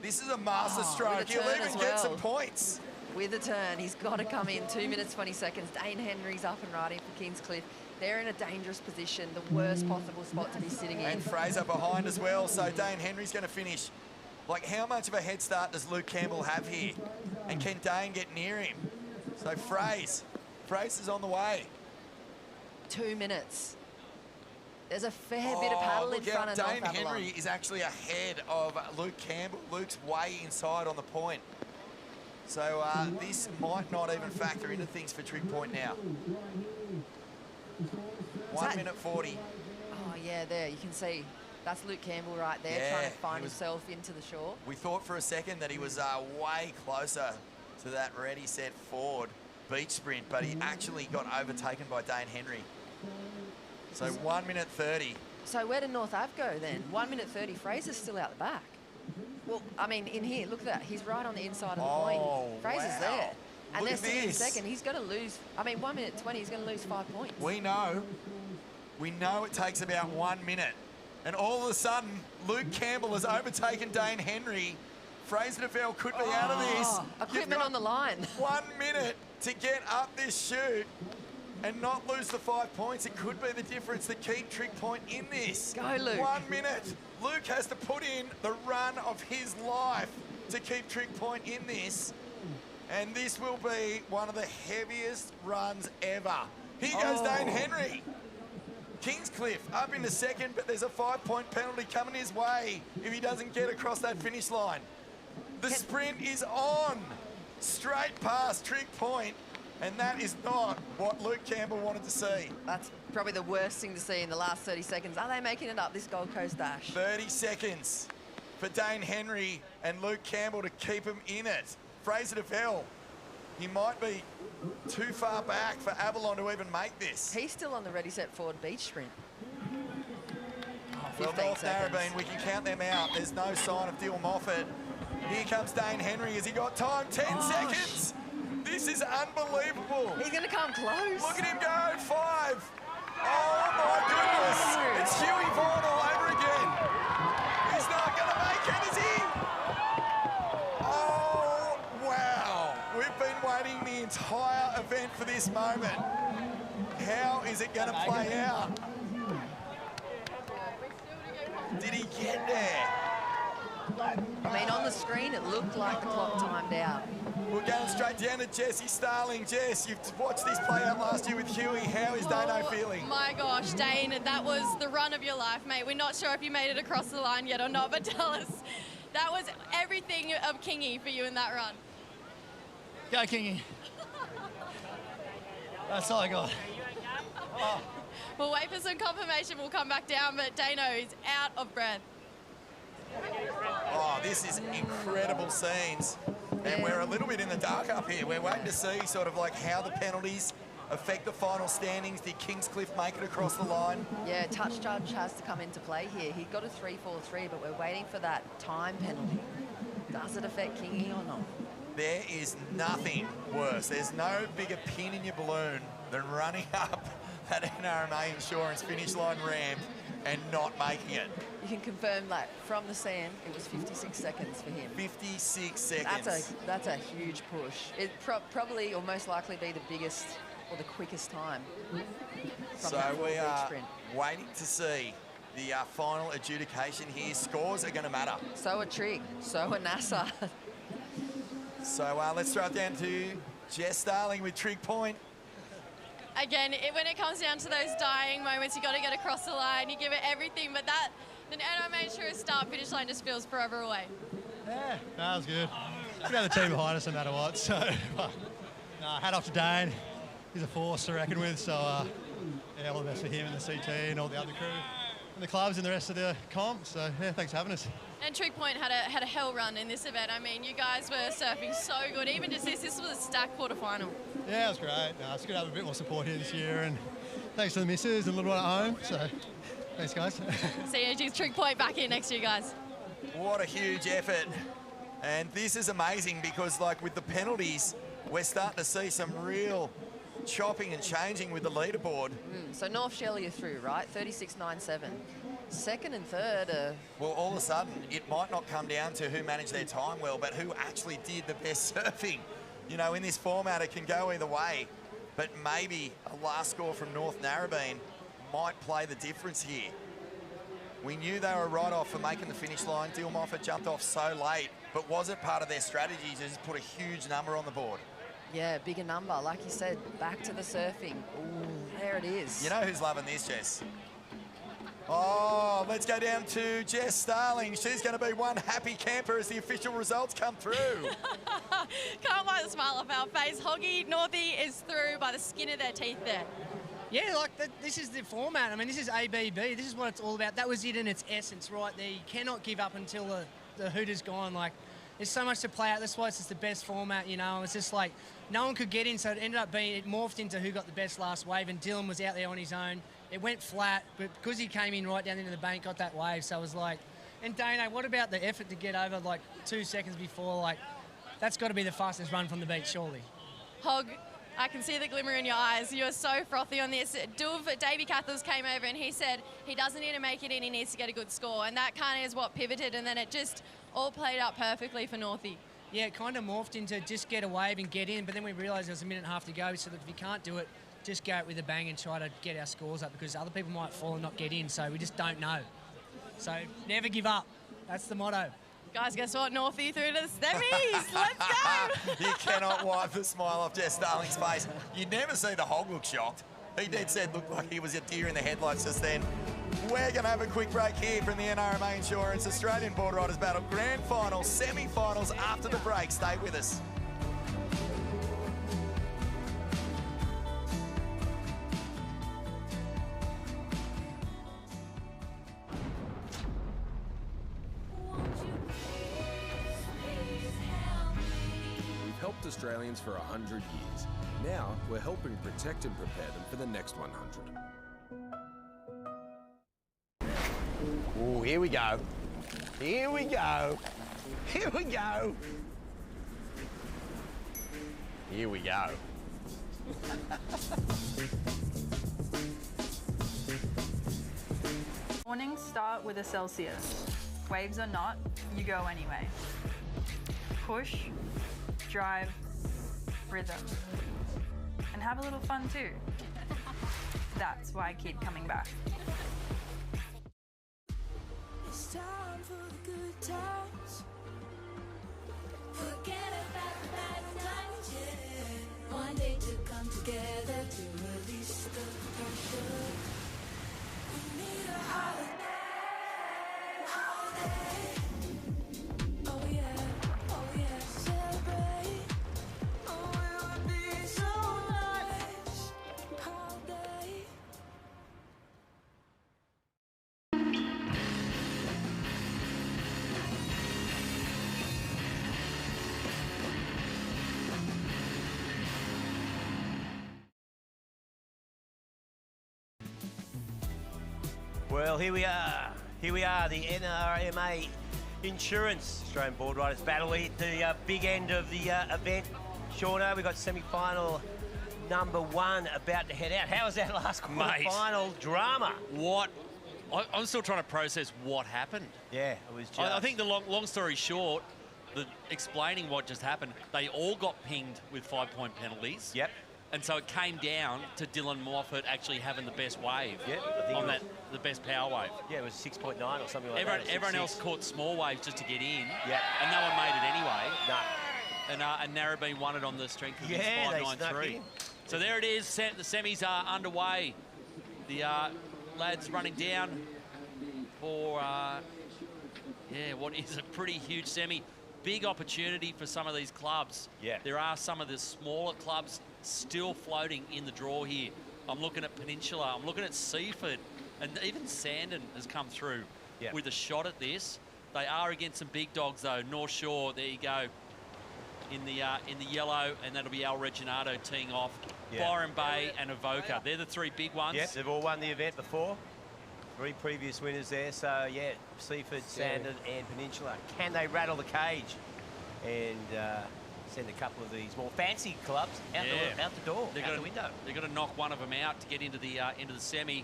This is a master stroke. He'll even get some points. With a turn, he's got to come in. 2 minutes, 20 seconds. Dane Henry's up and riding for Kingscliff. They're in a dangerous position, the worst possible spot to be sitting in. And Fraser behind as well, so Dane Henry's going to finish. Like, how much of a head start does Luke Campbell have here? And can Dane get near him? So Fraser's on the way. 2 minutes. There's a fair bit of paddle in front of North Dane Avalon. Henry is actually ahead of Luke Campbell. Luke's way inside on the point. So this might not even factor into things for Trig Point now. 1 minute 40. Oh, yeah, there. You can see that's Luke Campbell right there trying to find himself into the shore. We thought for a second that he was way closer to that ready, set, forward beach sprint, but he actually got overtaken by Dane Henry. So 1 minute 30. So where did North Ave go then? 1 minute 30. Fraser's still out the back. Well, I mean, in here, look at that. He's right on the inside of the point. Fraser's there. And Look they're at sitting in this. second. He's going to lose. I mean, 1 minute 20, he's going to lose 5 points. We know it takes about 1 minute. And all of a sudden, Luke Campbell has overtaken Dane Henry. Fraser DeVille could be out of this. Equipment on the line. 1 minute to get up this chute and not lose the 5 points. It could be the difference to keep Trig Point in this. Go, Luke. 1 minute. Luke has to put in the run of his life to keep Trig Point in this. And this will be one of the heaviest runs ever. Here goes Dane Henry. Kingscliff up into second, but there's a 5 point penalty coming his way if he doesn't get across that finish line. The sprint is on, straight past Trig Point, and that is not what Luke Campbell wanted to see. That's probably the worst thing to see in the last 30 seconds. Are they making it up, this Gold Coast Dash? 30 seconds for Dane Henry and Luke Campbell to keep him in it. Fraser DeVille, he might be too far back for Avalon to even make this. He's still on the ready, set, forward beach sprint. Well, North Narrabeen, we can count them out. There's no sign of Dill Moffat. Here comes Dane Henry. Has he got time? 10 seconds. This is unbelievable. He's going to come close. Look at him go. 5. Oh, my goodness. It's Huey Vaughan all over again. He's not going to make it, is he? Oh, wow. We've been waiting the entire event for this moment. How is it going to play out? Did he get there? I mean, on the screen, it looked like the clock timed out. We're going straight down to Jesse Starling. Jess, you've watched this play out last year with Huey. How is Dano feeling? My gosh, Dane, that was the run of your life, mate. We're not sure if you made it across the line yet or not, but tell us, that was everything of Kingy for you in that run. Go, Kingy. That's all I got. Oh. We'll wait for some confirmation. We'll come back down, but Dano is out of breath. Oh, this is incredible scenes. And we're a little bit in the dark up here. We're waiting to see sort of like how the penalties affect the final standings. Did Kingscliff make it across the line? Yeah, touch judge has to come into play here. He got a 3-4-3, but we're waiting for that time penalty. Does it affect Kingy or not? There is nothing worse. There's no bigger pin in your balloon than running up that NRMA insurance finish line ramp and not making it. You can confirm that from the sand, it was 56 seconds for him. 56 seconds. That's a huge push. It probably or most likely be the biggest or the quickest time. From So that full we beach are sprint. waiting to see the final adjudication here. Scores are going to matter. So a Trig, so a NASA. So let's throw it down to Jess Starling with trig point. Again, when it comes down to those dying moments, you got to get across the line. You give it everything, but the NRMA insurance start finish line just feels forever away. Yeah, that was good. We have the team behind us no matter what. So, hat off to Dane. He's a force to reckon with. So, yeah, all the best for him and the CT and all the other crew and the clubs and the rest of the comp. So, yeah, thanks for having us. And Trig Point had a hell run in this event. I mean, you guys were surfing so good. Even just this was a stacked quarterfinal. Yeah, it was great. It's good to have a bit more support here this year. And thanks to the missus and a little one at home. So, thanks, guys. CNG's Trig Point back here next to you guys. What a huge effort. And this is amazing because, like, with the penalties, we're starting to see some real chopping and changing with the leaderboard. So North Shelley are through, right? 36.97. Second and third. Well, all of a sudden, it might not come down to who managed their time well, but who actually did the best surfing. You know, in this format, it can go either way. But maybe a last score from North Narrabeen might play the difference here. We knew they were right off for making the finish line. Dill Moffat jumped off so late, but was it part of their strategy to just put a huge number on the board? Yeah, bigger number. Like you said, back to the surfing. Ooh, there it is. You know who's loving this, Jess? Oh, let's go down to Jess Starling. She's going to be one happy camper as the official results come through. Can't wipe the smile off our face. Hoggy Northie is through by the skin of their teeth there. Yeah, like this is the format. I mean, this is ABB. This is what it's all about. That was it in its essence right there. You cannot give up until the hoot is gone. Like, there's so much to play out. That's why it's just the best format, you know. It's just like no one could get in, so it ended up being, it morphed into who got the best last wave, and Dylan was out there on his own. It went flat, but because he came in right down into the bank, got that wave, so it was like, and Dane, what about the effort to get over like 2 seconds before? Like, that's got to be the fastest run from the beach, surely. Hog, I can see the glimmer in your eyes. You are so frothy on this. Davey Cathles came over and he said he doesn't need to make it in, he needs to get a good score, and that kind of is what pivoted, and then it just all played out perfectly for Northie. Yeah, it kind of morphed into just get a wave and get in, but then we realised there was a minute and a half to go, so that if you can't do it, just go out with a bang and try to get our scores up, because other people might fall and not get in, so we just don't know. So never give up. That's the motto. Guys, guess what? Northie through to the semis. Let's go. You cannot wipe the smile off Jess Starling's face. You'd never see the Hog look shocked. He dead said looked like he was a deer in the headlights just then. We're going to have a quick break here from the NRMA Insurance Australian Boardriders Battle Grand Final, semi-finals after the break. Stay with us. We've helped Australians for 100 years. Now we're helping protect and prepare them for the next 100. Oh, here we go. Here we go. Here we go. Here we go. Mornings start with a Celsius. Waves or not, you go anyway. Push, drive, rhythm. And have a little fun too. That's why I keep coming back. It's time for the good times. Forget about the bad times, yeah. One day to come together to release the pressure. We need a holiday. Oh yeah, celebrate. Oh, it would be so nice. Holiday. Well, here we are. Here we are, the NRMA Insurance Australian Boardriders Battle. We hit the big end of the event. Shauna, we've got semi-final number 1 about to head out. How was that last quarter-final drama? What? I'm still trying to process what happened. Yeah, it was just... I think the long story short, explaining what just happened, they all got pinged with 5-point penalties. Yep. And so it came down to Dylan Moffat actually having the best wave. Yep. On the best power wave. Yeah, it was 6.9 or something like that. Everyone else caught small waves just to get in. Yeah. And no one made it anyway. No. And Narrabeen won it on the strength of Yeah, they his snuck 5.93. in. So there it is. The semis are underway. The lads running down for, what is a pretty huge semi. Big opportunity for some of these clubs. Yeah. There are some of the smaller clubs still floating in the draw here. I'm looking at Peninsula. I'm looking at Seaford. And even Sandon has come through with a shot at this. They are against some big dogs, though. North Shore, there you go, in the yellow, and that'll be Al Reginato teeing off. Yeah. Byron Bay and Avoca. They're the 3 big ones. Yes, they've all won the event before. 3 previous winners there. So, yeah, Seaford, Sandon and Peninsula. Can they rattle the cage and send a couple of these more fancy clubs out the door, out the window? They've got to knock one of them out to get into the semi.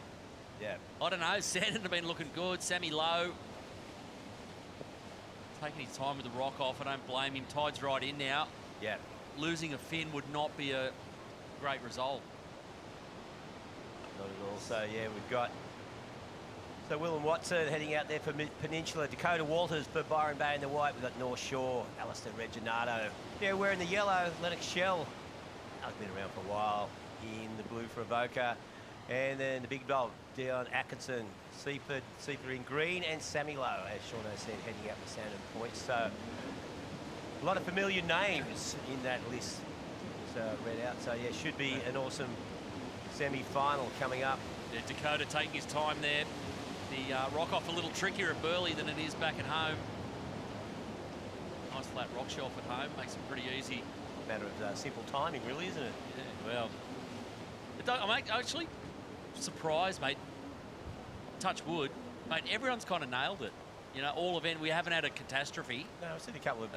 Yeah. I don't know. Sandon have been looking good. Sammy Lowe taking his time with the rock off. I don't blame him. Tide's right in now. Yeah. Losing a fin would not be a great result. Not at all. So, yeah, we've got... So, Will and Watson heading out there for Peninsula. Dakota Walters for Byron Bay in the white. We've got North Shore, Alistair Reginato. Yeah, we're in the yellow. Lennox Shell. I've been around for a while. In the blue for Avoca. And then the big dog, Dion Atkinson. Seaford in green, and Sammy Lowe, as Shauna said, heading out the Sandon points. So, a lot of familiar names in that list read out. So, yeah, should be an awesome semi-final coming up. Yeah, Dakota taking his time there. The rock off a little trickier at Burleigh than it is back at home. Nice flat rock shelf at home, makes it pretty easy. Matter of simple timing, really, isn't it? Yeah, well, I'm actually surprised, mate. Touch wood, mate. Everyone's kind of nailed it. You know, all event we haven't had a catastrophe. No, I've seen a couple of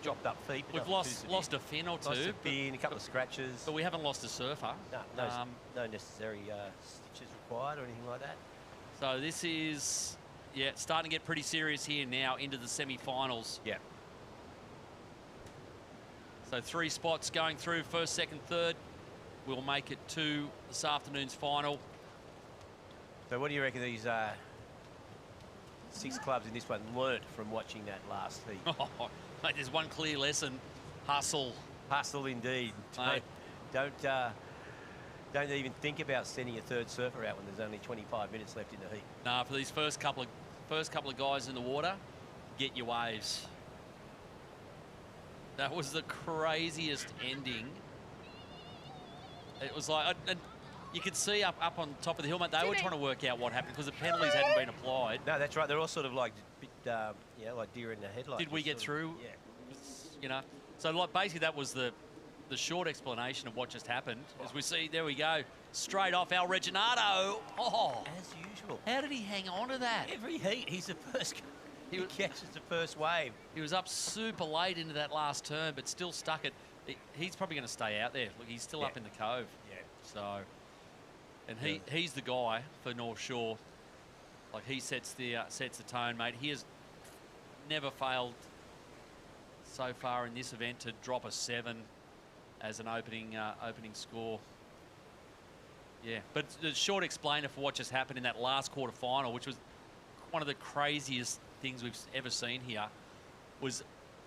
dropped up feet. We've lost a fin or two. Lost a fin, a couple of scratches. But we haven't lost a surfer. No necessary stitches required or anything like that. So this is, starting to get pretty serious here now into the semi-finals. Yeah. So 3 spots going through, first, second, third. We'll make it to this afternoon's final. So what do you reckon these 6 clubs in this one learnt from watching that last heat? Oh, mate, there's one clear lesson. Hustle. Hustle indeed. Don't even think about sending a third surfer out when there's only 25 minutes left in the heat. No, for these first couple of guys in the water, get your waves. That was the craziest ending. It was like, and you could see up on top of the hill, mate, they were trying to work out what happened because the penalties hadn't been applied. No, that's right. They're all sort of like, like deer in the headlights. Did we get through? Yeah. You know, so like basically that was the short explanation of what just happened. As we see, there we go, straight off Al Reginato. Oh, as usual. How did he hang on to that? Every heat, he's the first. He catches the first wave. He was up super late into that last turn, but still stuck it. He's probably going to stay out there. Look, he's still up in the cove. Yeah. So, and he's the guy for North Shore. Like he sets the tone, mate. He has never failed so far in this event to drop a 7 as an opening score. Yeah, but the short explainer for what just happened in that last quarter final, which was one of the craziest things we've ever seen here, was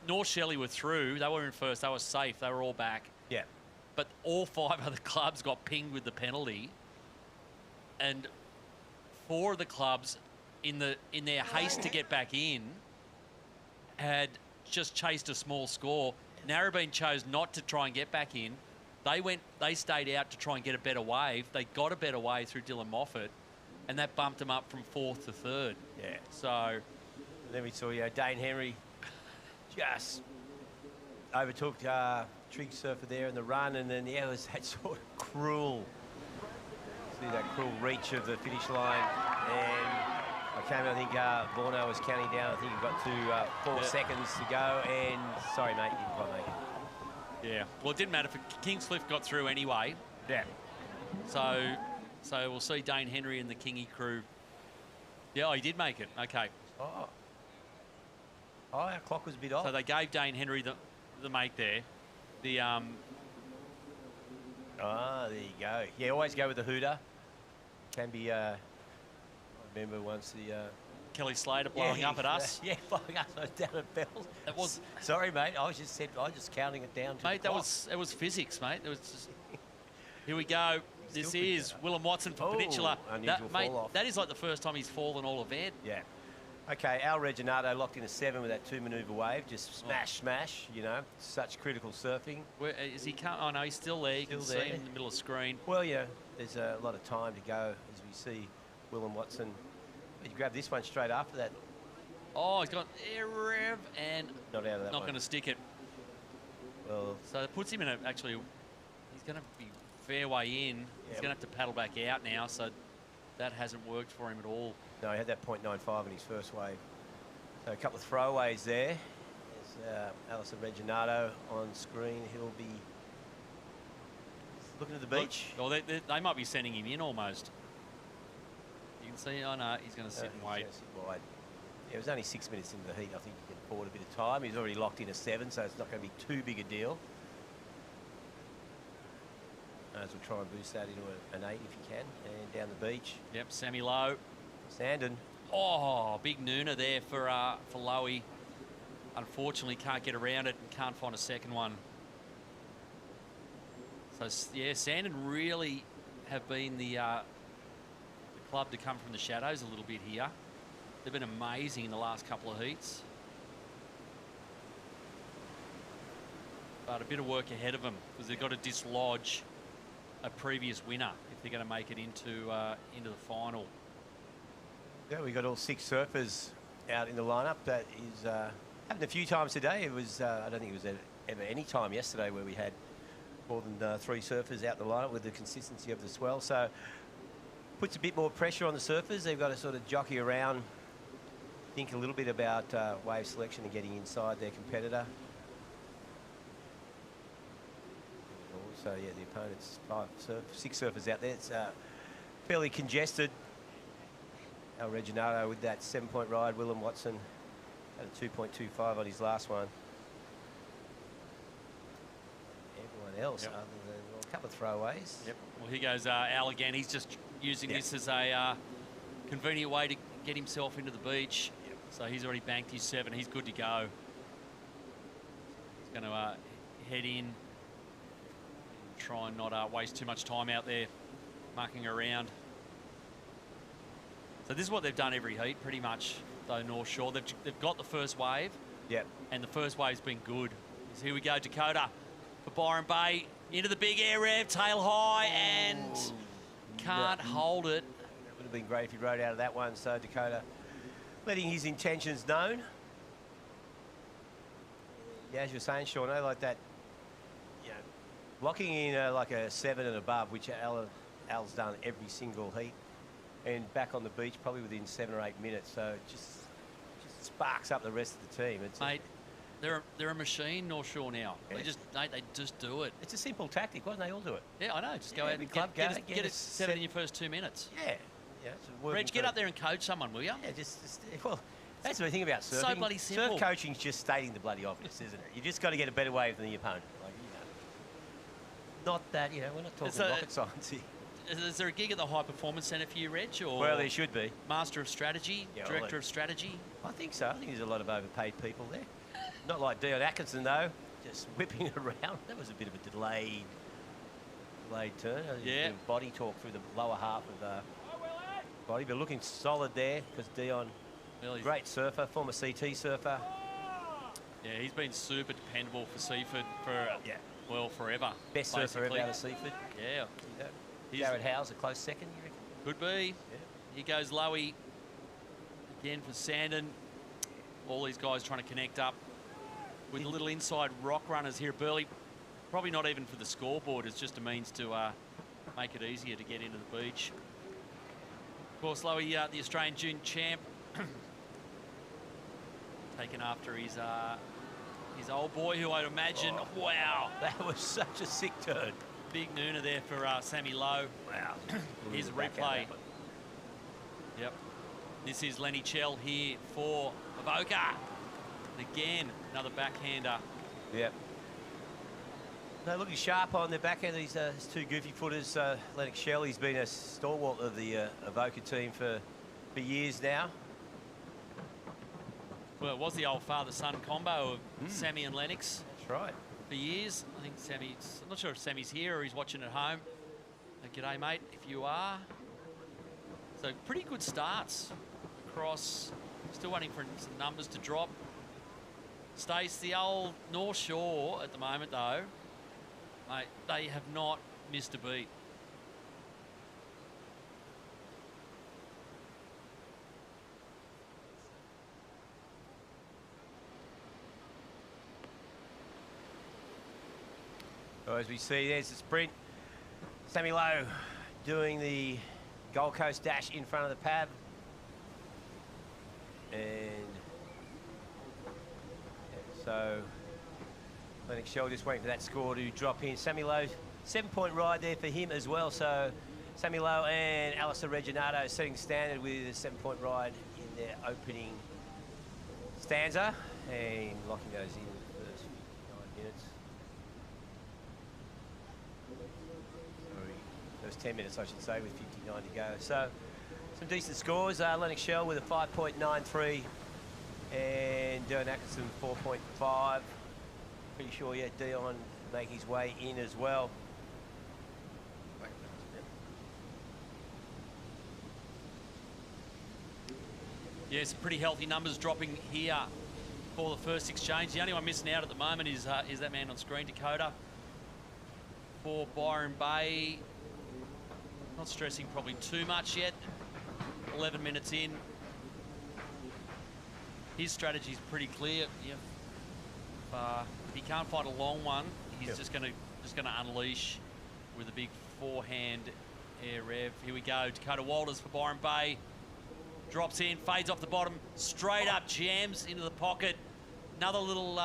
North Shelley were through. They were in first. They were safe. They were all back. Yeah. But all 5 other clubs got pinged with the penalty, and 4 of the clubs, in their haste to get back in, had just chased a small score. Narrabeen chose not to try and get back in. They stayed out to try and get a better wave. They got a better wave through Dylan Moffat, and that bumped them up from 4th to 3rd. Yeah. So, and then we saw Dane Henry just overtook Trig Surfer there in the run, and then it was that sort of cruel. See that cruel reach of the finish line, and I think Borno was counting down. I think he got to 4 seconds to go, and sorry, mate, you didn't quite make it. Yeah, well, it didn't matter. Kingscliff got through anyway. Yeah. So we'll see Dane Henry and the Kingy crew. Yeah, oh, he did make it. Okay. Oh, our clock was a bit off. So they gave Dane Henry the make there. The there you go. Yeah, always go with the hooter. Can be. I remember once the. Kelly Slater blowing up at us. Yeah, blowing us down at Bells. That was. Sorry, mate. I was just counting it down to. Mate, the clock. it was physics, mate. It was just. Here we go. This is Willem Watson for Peninsula. Unusual Mate, fall off. that is like the first time he's fallen all event. Yeah. Okay, Al Reginato locked in a 7 with that 2-manoeuvre wave. Just smash, you know. Such critical surfing. Where is he? Oh, no, he's still there. You can see him in the middle of the screen. Well, yeah, there's a lot of time to go as we see Willem Watson. He grabbed this one straight after that. Oh, he's got air rev and not out of that not one. going to stick it. Well, so it puts him in actually, he's going to be fair way in. He's going to have to paddle back out now, so that hasn't worked for him at all. No, he had that 0.95 in his first wave. So a couple of throwaways there. There's Alison Reginato on screen. He'll be looking at the beach. Well, they might be sending him in almost. You can see, oh no, he's going to sit and wait. Wide. Yeah, it was only 6 minutes into the heat. I think he can afford a bit of time. He's already locked in a 7, so it's not going to be too big a deal. As we'll try and boost that into an 8 if you can. And down the beach. Yep, Sammy Lowe. Sandon. Oh, big nooner there for Lowy. Unfortunately, can't get around it and can't find a second one. So, yeah, Sandon really have been the club to come from the shadows a little bit here. They've been amazing in the last couple of heats. But a bit of work ahead of them because they've got to dislodge a previous winner if they're going to make it into the final. Yeah, we got all 6 surfers out in the lineup. That is happened a few times today. It was I don't think it was ever any time yesterday where we had more than 3 surfers out in the lineup with the consistency of the swell. So puts a bit more pressure on the surfers. They've got to sort of jockey around, think a little bit about wave selection and getting inside their competitor. So yeah, the opponent's 6 surfers out there. It's fairly congested. El Reginato with that 7-point ride. Willem Watson had a 2.25 on his last one. Everyone else, other than a couple of throwaways. Yep. Well, here goes Al again. He's just using this as a convenient way to get himself into the beach. Yep. So he's already banked his 7. He's good to go. He's going to head in. Try and not waste too much time out there mucking around. So this is what they've done every heat pretty much, though, North Shore. They've got the first wave. Yep. And the first wave's been good. So here we go, Dakota for Byron Bay. Into the big air rev, tail high, and can't hold it. It would have been great if he rode out of that one. So Dakota letting his intentions known. Yeah, as you're saying, Sean, like that, locking in like a 7 and above, which Al's done every single heat, and back on the beach probably within 7 or 8 minutes. So it just sparks up the rest of the team. Mate, they're a machine, North Shore now. Yes. They just do it. It's a simple tactic. Why don't they all do it? Yeah, I know. Just go out and get a 7 in your first 2 minutes. Yeah. Reg, get up there and coach someone, will you? Yeah, well, that's the thing about surfing. So bloody simple. Surf coaching's just stating the bloody obvious, isn't it? You just got to get a better wave than the opponent. Not that, we're not talking rocket science here. Is there a gig at the High Performance Centre for you, Reg? Or well, there should be. Master of Strategy, Director of Strategy? I think so. I think there's a lot of overpaid people there. Not like Dion Atkinson, though, just whipping around. That was a bit of a delayed turn. Yeah. Body torque through the lower half of body, but looking solid there because Dion, great surfer, former CT surfer. Yeah, he's been super dependable for Seaford for well, forever. Best surfer ever out of Seaford. Yeah. Jared Howes, a close second, you reckon? Could be. Yeah. Here goes Lowy. Again for Sandon. All these guys trying to connect up with the little inside rock runners here at Burleigh. Probably not even for the scoreboard. It's just a means to make it easier to get into the beach. Of course, Lowy, the Australian June champ. Taken after his old boy, who I'd imagine, wow. That was such a sick turn. Big nooner there for Sammy Lowe. Wow. Here's a Back replay. out that Yep. This is Lenny Chell here for Avoca. And again, another backhander. Yep. No, looking sharp on the backhand. These two goofy footers. Lennox Shell, he's been a stalwart of the Avoca team for years now. Well, it was the old father-son combo of Sammy and Lennox. That's right. For years. I think Sammy's, I'm not sure if Sammy's here or he's watching at home. G'day, mate, if you are. So pretty good starts across. Still waiting for some numbers to drop. Stace, the old North Shore at the moment, though, mate, they have not missed a beat. So as we see, there's the sprint. Sammy Lowe doing the Gold Coast dash in front of the Pav. And so Lennox Shell just waiting for that score to drop in. Sammy Lowe, 7-point ride there for him as well. So Sammy Lowe and Alistair Reginato setting standard with a 7-point ride in their opening stanza and locking those in the first 9 minutes. First 10 minutes, I should say, with 59 to go. So some decent scores. Lennox Shell with a 5.93 and Dylan Atkinson 4.5. Pretty sure, yeah, Dion make his way in as well. Yeah, some pretty healthy numbers dropping here for the first exchange. The only one missing out at the moment is that man on screen, Dakota. For Byron Bay, not stressing probably too much yet. 11 minutes in. His strategy is pretty clear. Yeah. If he can't find a long one, he's just going to unleash with a big forehand air rev. Here we go. Dakota Walters for Byron Bay. Drops in, fades off the bottom, straight up jams into the pocket. Another little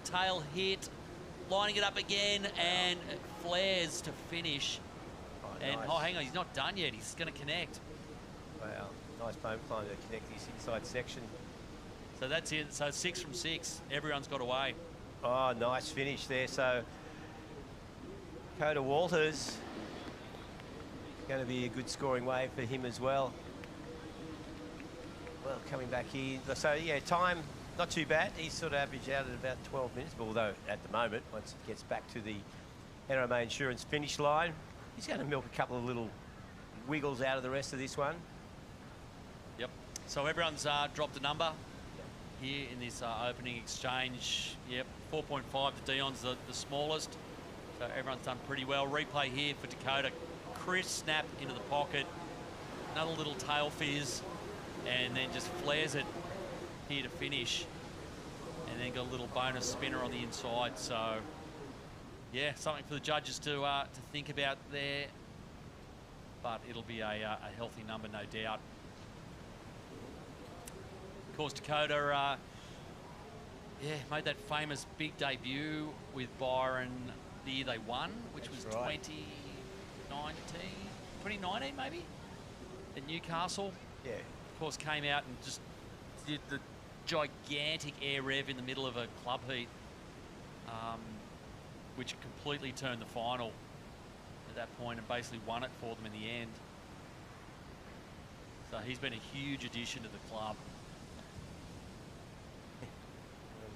tail hit, lining it up again, and flares to finish. And nice. oh, hang on, he's not done yet. He's going to connect. Wow, nice bone climb to connect this inside section. So that's it. So 6 from 6. Everyone's got away. Oh, nice finish there. So Dakota Walters, going to be a good scoring wave for him as well. Well, coming back in. So, yeah, time, not too bad. He's sort of averaged out at about 12 minutes, but although at the moment, once it gets back to the NRMA Insurance finish line, he's going to milk a couple of little wiggles out of the rest of this one. Yep. So everyone's dropped a number here in this opening exchange. Yep, 4.5. The Dion's the smallest. So everyone's done pretty well. Replay here for Dakota. Chris snap into the pocket. Another little tail fizz. And then just flares it here to finish. And then got a little bonus spinner on the inside. So, yeah, something for the judges to think about there. But it'll be a healthy number, no doubt. Of course, Dakota, made that famous big debut with Byron the year they won, which was 2019 maybe, at Newcastle. Yeah. Of course, came out and just did the gigantic air rev in the middle of a club heat, which completely turned the final at that point and basically won it for them in the end. So he's been a huge addition to the club.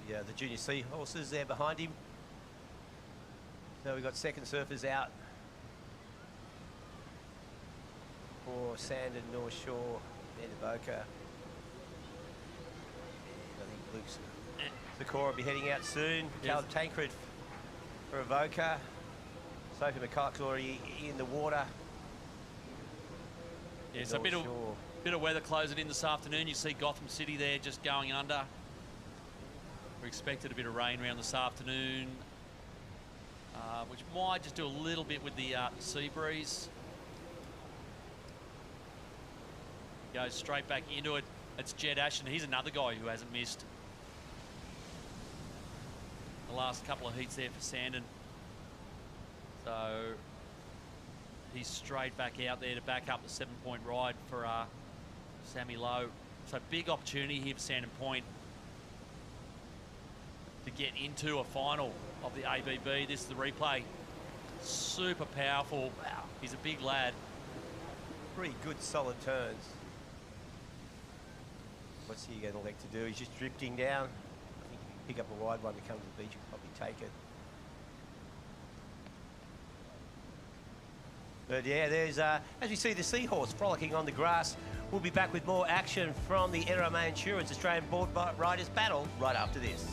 Yeah, the junior seahorses there behind him. So we've got second surfers out for Sandon, North Shore, and Avoca. And I think Luke's Zakora will be heading out soon. Yes. Caleb Tancred for Avoca. Sophie McCulloch's already in the water. Yeah, so a bit of weather closing in this afternoon. You see Gotham City there just going under. We expected a bit of rain around this afternoon, which might just do a little bit with the sea breeze. Goes straight back into it. It's Jed Ashton. He's another guy who hasn't missed the last couple of heats there for Sandon. So he's straight back out there to back up the 7-point ride for Sammy Lowe. So big opportunity here for Sandon Point to get into a final of the ABB. This is the replay. Super powerful. Wow. He's a big lad. Pretty good, solid turns. What's he going to elect to do? He's just drifting down. I think if you pick up a wide one to come to the beach, you'll probably take it. But yeah, there's, as we see the seahorse frolicking on the grass. We'll be back with more action from the NRMA Insurance Australian Boardriders battle right after this.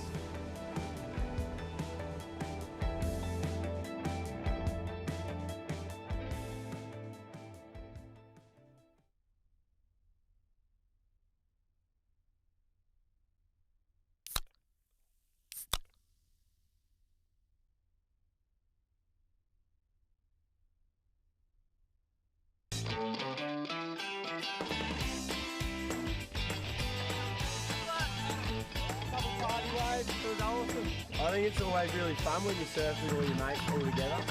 I think it's always really fun when you surf with all your mates all together.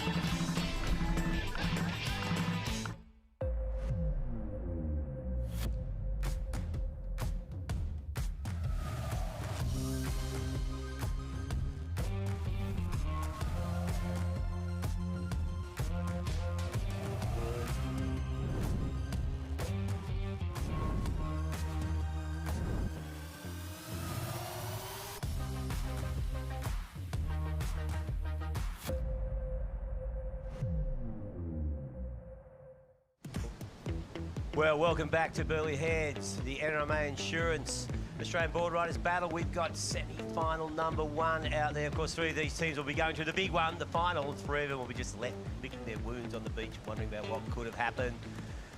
Well, welcome back to Burleigh Heads, the NRMA Insurance Australian Boardriders battle. We've got semi-final number 1 out there. Of course, 3 of these teams will be going to the big one, the final. 3 of them will be just left licking their wounds on the beach, wondering about what could have happened.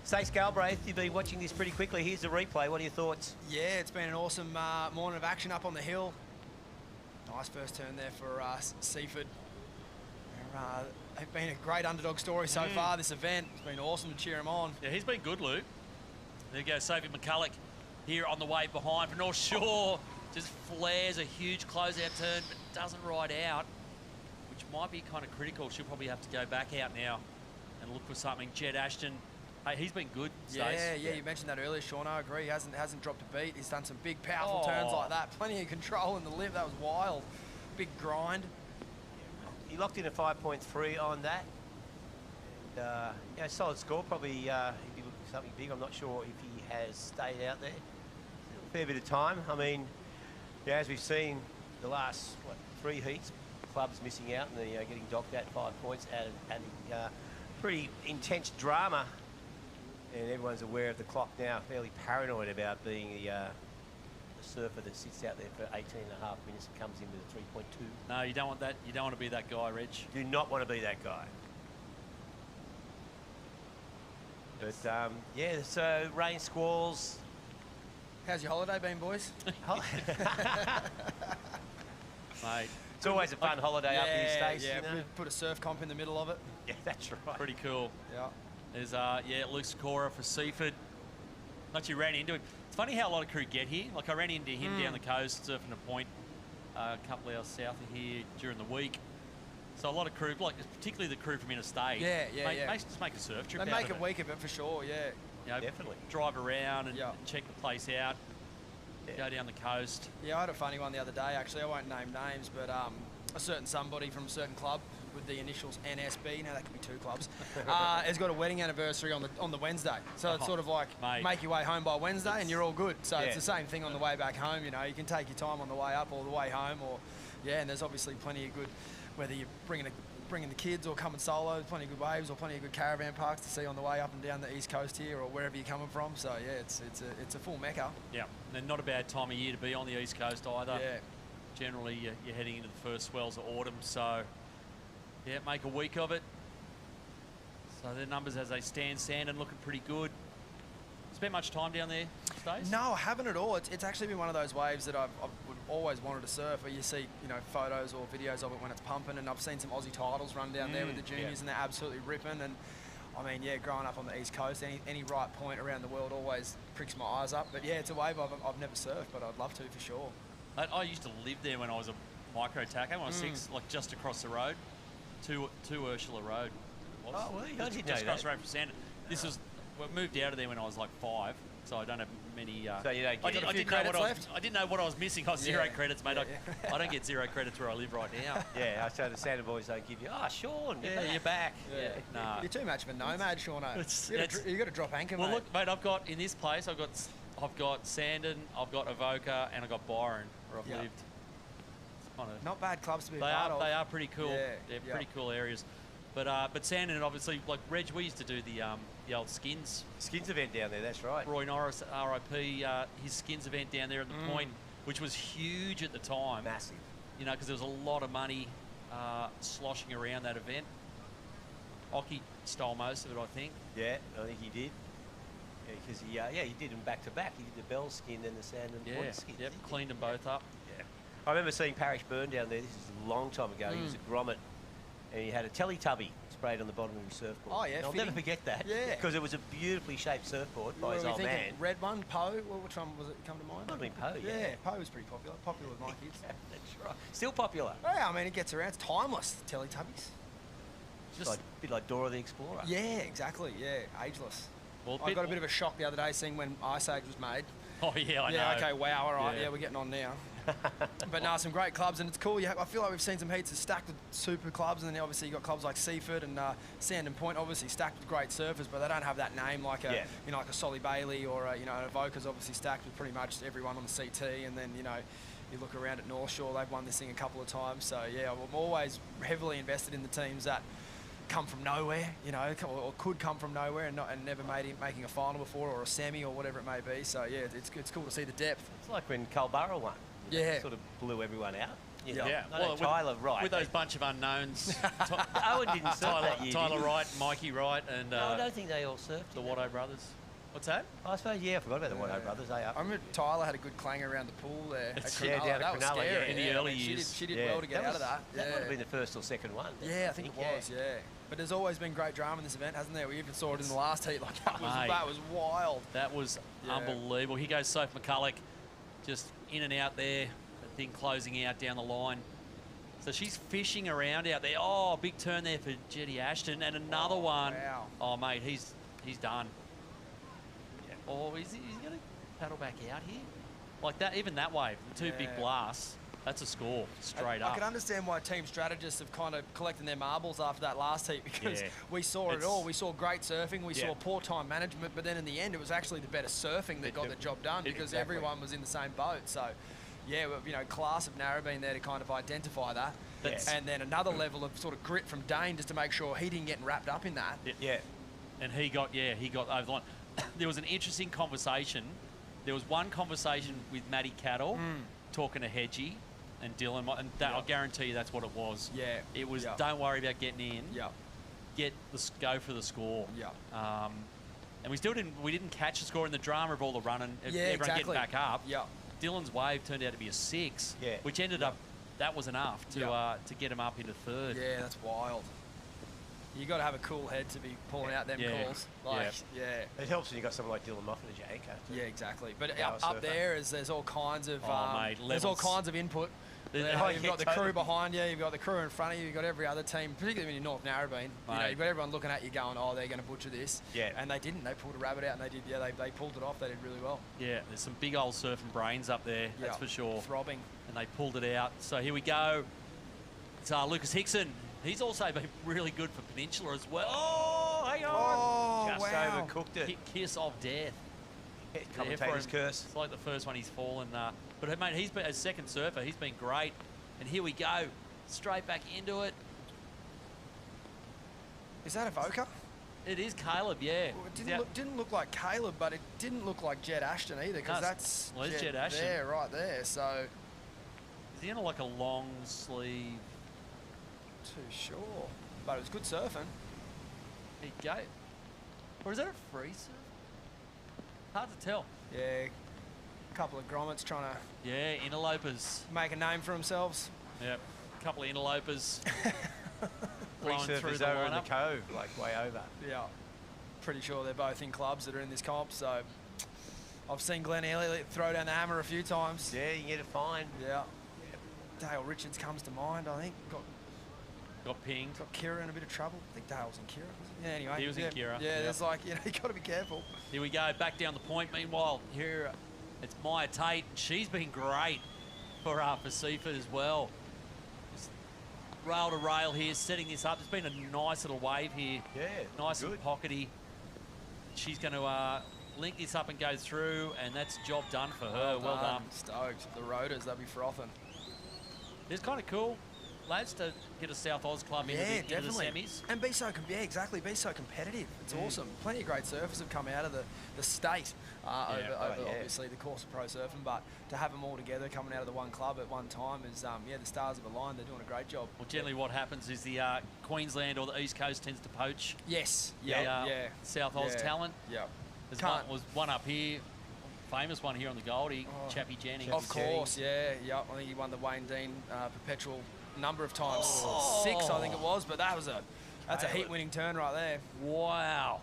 Stace Galbraith, you've been watching this pretty quickly. Here's the replay. What are your thoughts? Yeah, it's been an awesome morning of action up on the hill. Nice first turn there for Seaford. They've been a great underdog story so far this event. It's been awesome to cheer him on. Yeah, he's been good, Luke. There you go, Sophie McCulloch here on the way behind for North Shore. Just flares a huge closeout turn, but doesn't ride out, which might be kind of critical. She'll probably have to go back out now and look for something. Jed Ashton, hey, he's been good, Stace. Yeah, you mentioned that earlier, Sean. I agree. He hasn't dropped a beat. He's done some big, powerful turns like that. Plenty of control in the lip. That was wild. Big grind. He locked in a 5.3 on that. And, yeah, solid score. Probably if he looked for something big, I'm not sure if he has stayed out there. A fair bit of time. I mean, yeah, as we've seen the last, 3 heats, clubs missing out and they're getting docked at 5 points out of having pretty intense drama. And everyone's aware of the clock now, fairly paranoid about being the surfer that sits out there for 18.5 minutes and comes in with a 3.2. No, you don't want that. You don't want to be that guy, Reg. Do not want to be that guy. But yeah, so rain, squalls. How's your holiday been, boys? Mate, it's always a fun holiday up here, Stace. Yeah, you know? put a surf comp in the middle of it. Yeah, that's right. Pretty cool. Yeah. There's yeah, Luke Sikora for Seaford. Actually ran into him. It's funny how a lot of crew get here. Like I ran into him down the coast surfing a point a couple of hours south of here during the week. So a lot of crew, like particularly the crew from interstate, just make a surf trip. They make a week of it for sure. Yeah, you know, definitely drive around and check the place out. Go down the coast. Yeah, I had a funny one the other day. Actually, I won't name names, but a certain somebody from a certain club with the initials NSB, now that could be 2 clubs, has got a wedding anniversary on the Wednesday. So it's sort of like make your way home by Wednesday and you're all good. So it's the same thing on the way back home. You know, you can take your time on the way up or the way home, or and there's obviously plenty of good, whether you're bringing the kids or coming solo, plenty of good waves or plenty of good caravan parks to see on the way up and down the east coast here or wherever you're coming from. So yeah, it's a full mecca. Yeah, and not a bad time of year to be on the east coast either. Yeah. Generally, you're heading into the first swells of autumn, so yeah, make a week of it. So their numbers as they stand, Sandon looking pretty good. Spent much time down there, Stace? No, I haven't at all. It's actually been one of those waves that I've always wanted to surf, where you see, you know, photos or videos of it when it's pumping, and I've seen some Aussie titles run down there with the juniors, and they're absolutely ripping. And I mean, yeah, growing up on the east coast, any right point around the world always pricks my eyes up. But yeah, it's a wave I've never surfed, but I'd love to for sure. I used to live there when I was a micro tacker when I was 6, like just across the road. to Ursula Road. Was. Oh, well, I didn't know just across that. the road from Sandon. This was, we moved out of there when I was like 5, so I don't have many. So you don't get I didn't know what I was missing. I was 0 credits, mate. I don't get 0 credits where I live right now. Yeah, I so the Sandon boys don't give you. Oh, Sean, you're back. Yeah. Nah. You're too much of a nomad, Sean. You got to drop anchor, Well, mate. look, mate. I've got in this place. I've got Sandon. I've got Avoca, and I've got Byron, where I've lived. Kind of, not bad clubs to be a part of. They are pretty cool. Yeah, They're pretty cool areas. But Sandon, obviously, like Reg, we used to do the old skins event down there. That's right. Roy Norris, RIP, his skins event down there at the Point, which was huge at the time. Massive. You know, because there was a lot of money sloshing around that event. Occy stole most of it, I think. Yeah, I think he did. Yeah, because he did them back to back. He did the Bell skin and the Sandon Point skin. Yep, cleaned them both up. Yeah. I remember seeing Parish Byrne down there. This is a long time ago. He was at Grommet, and he had a Teletubby sprayed on the bottom of his surfboard. Oh, yeah, and I'll fitting. never forget that. Yeah. Because it was a beautifully shaped surfboard by his What old were we thinking? man. Red one, Poe. Which one was it come to mind? Might have been Poe, yeah. Yeah, Poe was pretty popular. Popular with my kids. That's right. Still popular. Yeah, I mean, it gets around. It's timeless, Teletubbies. Just like, a bit like Dora the Explorer. Yeah, exactly. Yeah, ageless. Well, I got a bit of a shock the other day seeing when Ice Age was made. Oh, yeah, I know. Yeah, okay, wow, all right. Yeah. Yeah, we're getting on now. But no, some great clubs, and it's cool. I feel like we've seen some heats stacked with super clubs, and then obviously you got clubs like Seaford and Sandon Point, obviously stacked with great surfers, but they don't have that name like a like a Solly Bailey or an Avoca's obviously stacked with pretty much everyone on the CT, and then you look around at North Shore, they've won this thing a couple of times. So yeah, I'm always heavily invested in the teams that come from nowhere, or could come from nowhere and never making a final before or a semi or whatever it may be. So yeah, it's cool to see the depth. It's like when Culburra won. Yeah. Sort of blew everyone out. Yeah. Well, Tyler Wright. With those bunch of unknowns. Owen didn't surf that year, Tyler did he? Wright, Mikey Wright, and No, I don't think they all surfed. the Watto brothers. What's that? I suppose, I forgot about the Watto brothers. They are. I remember Tyler had a good clang around the pool there. At Yeah, Cronulla. down That at was Cronulla, scary. in the early She years. did well to get out of that. That might have been the first or second one. Yeah, I think it was, yeah. But there's always been great drama in this event, hasn't there? We even saw it in the last heat. Like that was wild. That was unbelievable. Here goes Soph McCulloch, just in and out there. That thing closing out down the line. So she's fishing around out there. Oh, big turn there for Jetty Ashton, and another one. Wow. Oh, mate, he's done. Yeah. Oh, he's going to paddle back out here like that. Even that wave, the two big blasts. That's a score straight up. I can understand why team strategists have kind of collecting their marbles after that last heat, because we saw it all. We saw great surfing, we saw poor time management, but then in the end it was actually the better surfing that got the job done, because everyone was in the same boat. So yeah, class of Narrabeen there to kind of identify that. And then another level of sort of grit from Dane just to make sure he didn't get wrapped up in that. Yeah. And he got over the line. There was an interesting conversation. There was one conversation with Matty Cattle talking to Hedgie and Dylan, and I'll guarantee you that's what it was. Yeah. It was, don't worry about getting in. Yeah. Go for the score. Yeah. And we didn't catch the score in the drama of all the running, everyone getting back up. Yeah. Dylan's wave turned out to be a 6, which ended up, that was enough to get him up into third. Yeah, that's wild. You got to have a cool head to be pulling out them calls. It helps when you got someone like Dylan Moffat as your anchor. Yeah, exactly. But up there, there's all kinds of there's all kinds of input. You've got the crew behind you, you've got the crew in front of you, you've got every other team, particularly when you're North Narrabeen. You've got everyone looking at you going, oh, they're going to butcher this. Yeah. And they didn't. They pulled a rabbit out and they did. Yeah, they pulled it off. They did really well. Yeah, there's some big old surfing brains up there, that's for sure. Throbbing. And they pulled it out. So here we go. It's Lucas Hickson. He's also been really good for Peninsula as well. Oh, hang on. Oh, just overcooked it. Kiss of death. Commentator's curse. It's like the first one he's fallen. But, mate, he's been a second surfer. He's been great. And here we go. Straight back into it. Is that Avoca? It is Caleb, yeah. Well, it didn't look like Caleb, but it didn't look like Jet Ashton either, because that's Jet Ashton. there, right there. So is he in like a long sleeve? Too sure, but it was good surfing. There you go. Or is that a free surf? Hard to tell. Yeah, a couple of grommets trying to. Yeah, interlopers. Make a name for themselves. Yep, a couple of interlopers. Free surfers over in the cove, like way over. Yeah, pretty sure they're both in clubs that are in this comp. So I've seen Glenn Elliott throw down the hammer a few times. Yeah, you can get a fine. Yeah. Dale Richards comes to mind, I think. got pinged. Got Kira in a bit of trouble. I think Dale was in Kira. Yeah, anyway. He was in Kira. Yeah, Yep. there's like, you got to be careful. Here we go, back down the point. Meanwhile, here it's Maya Tate. She's been great for Seaford as well. Just rail to rail here, setting this up. There's been a nice little wave here. Yeah, nice good. and pockety. She's going to link this up and go through, and that's job done for her. Well done. Stoked. The rotors, they'll be frothing. It's kind of cool, lads, to get a South Oz club into the semis. And be so, exactly, be so competitive. It's awesome. Plenty of great surfers have come out of the state over obviously the course of pro surfing, but to have them all together coming out of the one club at one time is, the stars have aligned. They're doing a great job. Well, generally what happens is the Queensland or the East Coast tends to poach. Yes. South Oz talent. Yep. There's one up here, famous one here on the Goldie, Chappie Jennings. Of course, I think he won the Wayne Dean Perpetual number of times. 6, I think it was, but that's a heat-winning turn right there. Wow.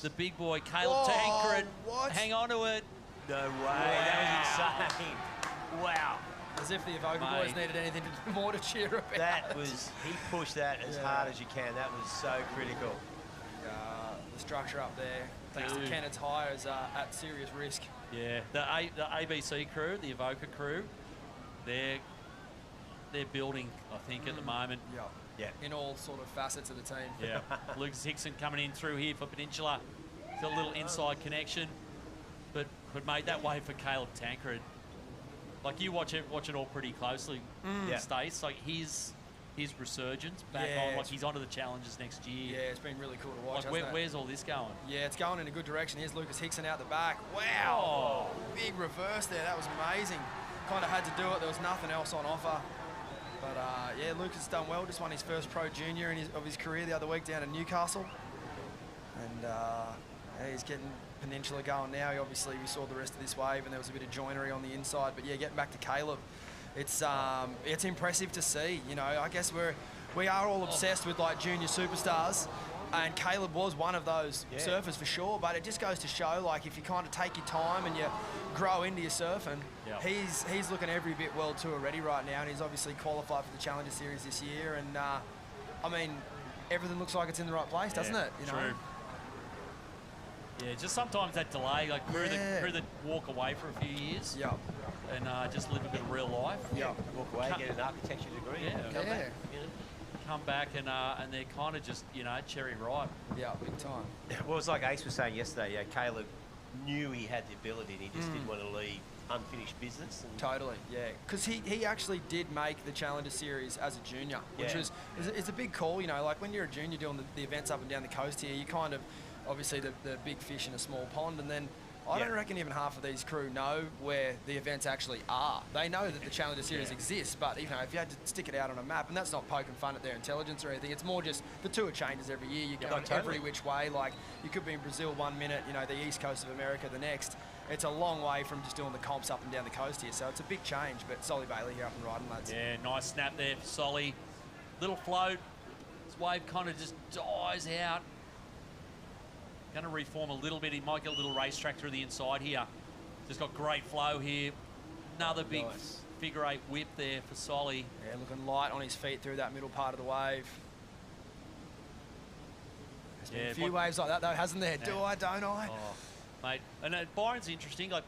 The big boy, Caleb Tancred. What? Hang on to it. No way. That was insane. Wow. As if the Evoca boys needed anything more to cheer about. That was, he pushed that as hard as you can. That was so critical. The structure up there, thanks to Kennards high, is at serious risk. Yeah, the ABC crew, the Evoca crew, they're building, I think, at the moment. Yeah. In all sort of facets of the team. Yeah. Lucas Hickson coming in through here for Peninsula. Got a little inside connection, but made that way for Caleb Tancred. Like, you watch it all pretty closely, Stace. Like, his resurgence back on, like he's onto the challenges next year. Yeah, it's been really cool to watch. Like, where's all this going? Yeah, it's going in a good direction. Here's Lucas Hickson out the back. Wow, big reverse there. That was amazing. Kind of had to do it. There was nothing else on offer. But yeah, Lucas has done well. Just won his first pro junior of his career the other week down in Newcastle. And he's getting Peninsula going now. Obviously, we saw the rest of this wave, and there was a bit of joinery on the inside. But yeah, getting back to Caleb. It's impressive to see. You know, I guess we are all obsessed with like junior superstars, and Caleb was one of those surfers for sure. But it just goes to show, like, if you kind of take your time and you grow into your surfing, he's looking every bit World Tour ready right now, and he's obviously qualified for the Challenger Series this year. And I mean, everything looks like it's in the right place, doesn't it? You know? True. Yeah, just sometimes that delay, like through the walk away for a few years. And just live a bit of real life. Walk away, get an architecture degree. Come back and they're kind of just, cherry ripe. Yeah, big time. Well, it's like Ace was saying yesterday, Caleb knew he had the ability and he just didn't want to leave unfinished business. Totally, because he actually did make the Challenger Series as a junior, which it's a big call, like when you're a junior doing the events up and down the coast here, you kind of, obviously the big fish in a small pond, and then I don't reckon even half of these crew know where the events actually are. They know that the Challenger Series exists, but if you had to stick it out on a map, and that's not poking fun at their intelligence or anything, it's more just the tour changes every year. You go every which way. Like, you could be in Brazil 1 minute, the east coast of America the next. It's a long way from just doing the comps up and down the coast here, so it's a big change. But Solly Bailey here up and riding, lads. Yeah, nice snap there for Solly. Little float. This wave kind of just dies out. Going to reform a little bit. He might get a little racetrack through the inside here. Just got great flow here. Another big figure 8 whip there for Solly. Yeah, looking light on his feet through that middle part of the wave. There's been a few waves like that though, hasn't there? Do I, don't I? Oh, mate. And Byron's interesting. Like,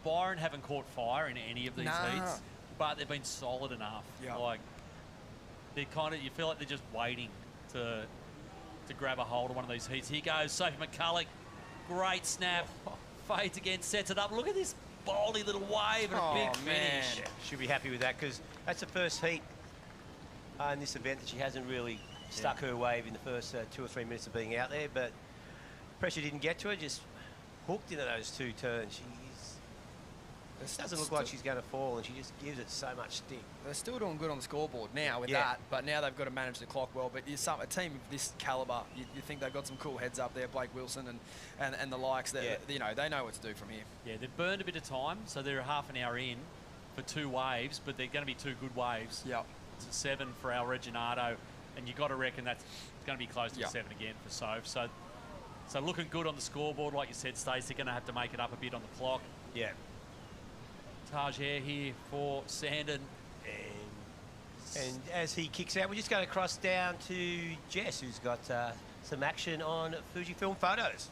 Byron haven't caught fire in any of these heats, but they've been solid enough. Like, they're kind of, you feel like they're just waiting to grab a hold of one of these heats. Here goes Sophie McCulloch. Great snap. Fades again, sets it up. Look at this boldy little wave and a big finish. Should be happy with that, because that's the first heat in this event that she hasn't really stuck her wave in the first 2 or 3 minutes of being out there, but pressure didn't get to her, just hooked into those 2 turns. It doesn't look like she's going to fall, and she just gives it so much stick. They're still doing good on the scoreboard now with that, but now they've got to manage the clock well. But a team of this calibre, you think they've got some cool heads up there, Blake Wilson and the likes. That they know what to do from here. Yeah, they've burned a bit of time, so they're half an hour in for 2 waves, but they're going to be 2 good waves. It's a 7 for our Reginato, and you've got to reckon that's going to be close to a 7 again for Soph. So looking good on the scoreboard, like you said, Stace. They're going to have to make it up a bit on the clock. Yeah. Taj Hare here for Sandon. And And as he kicks out, we're just going across down to Jess, who's got some action on Fujifilm photos.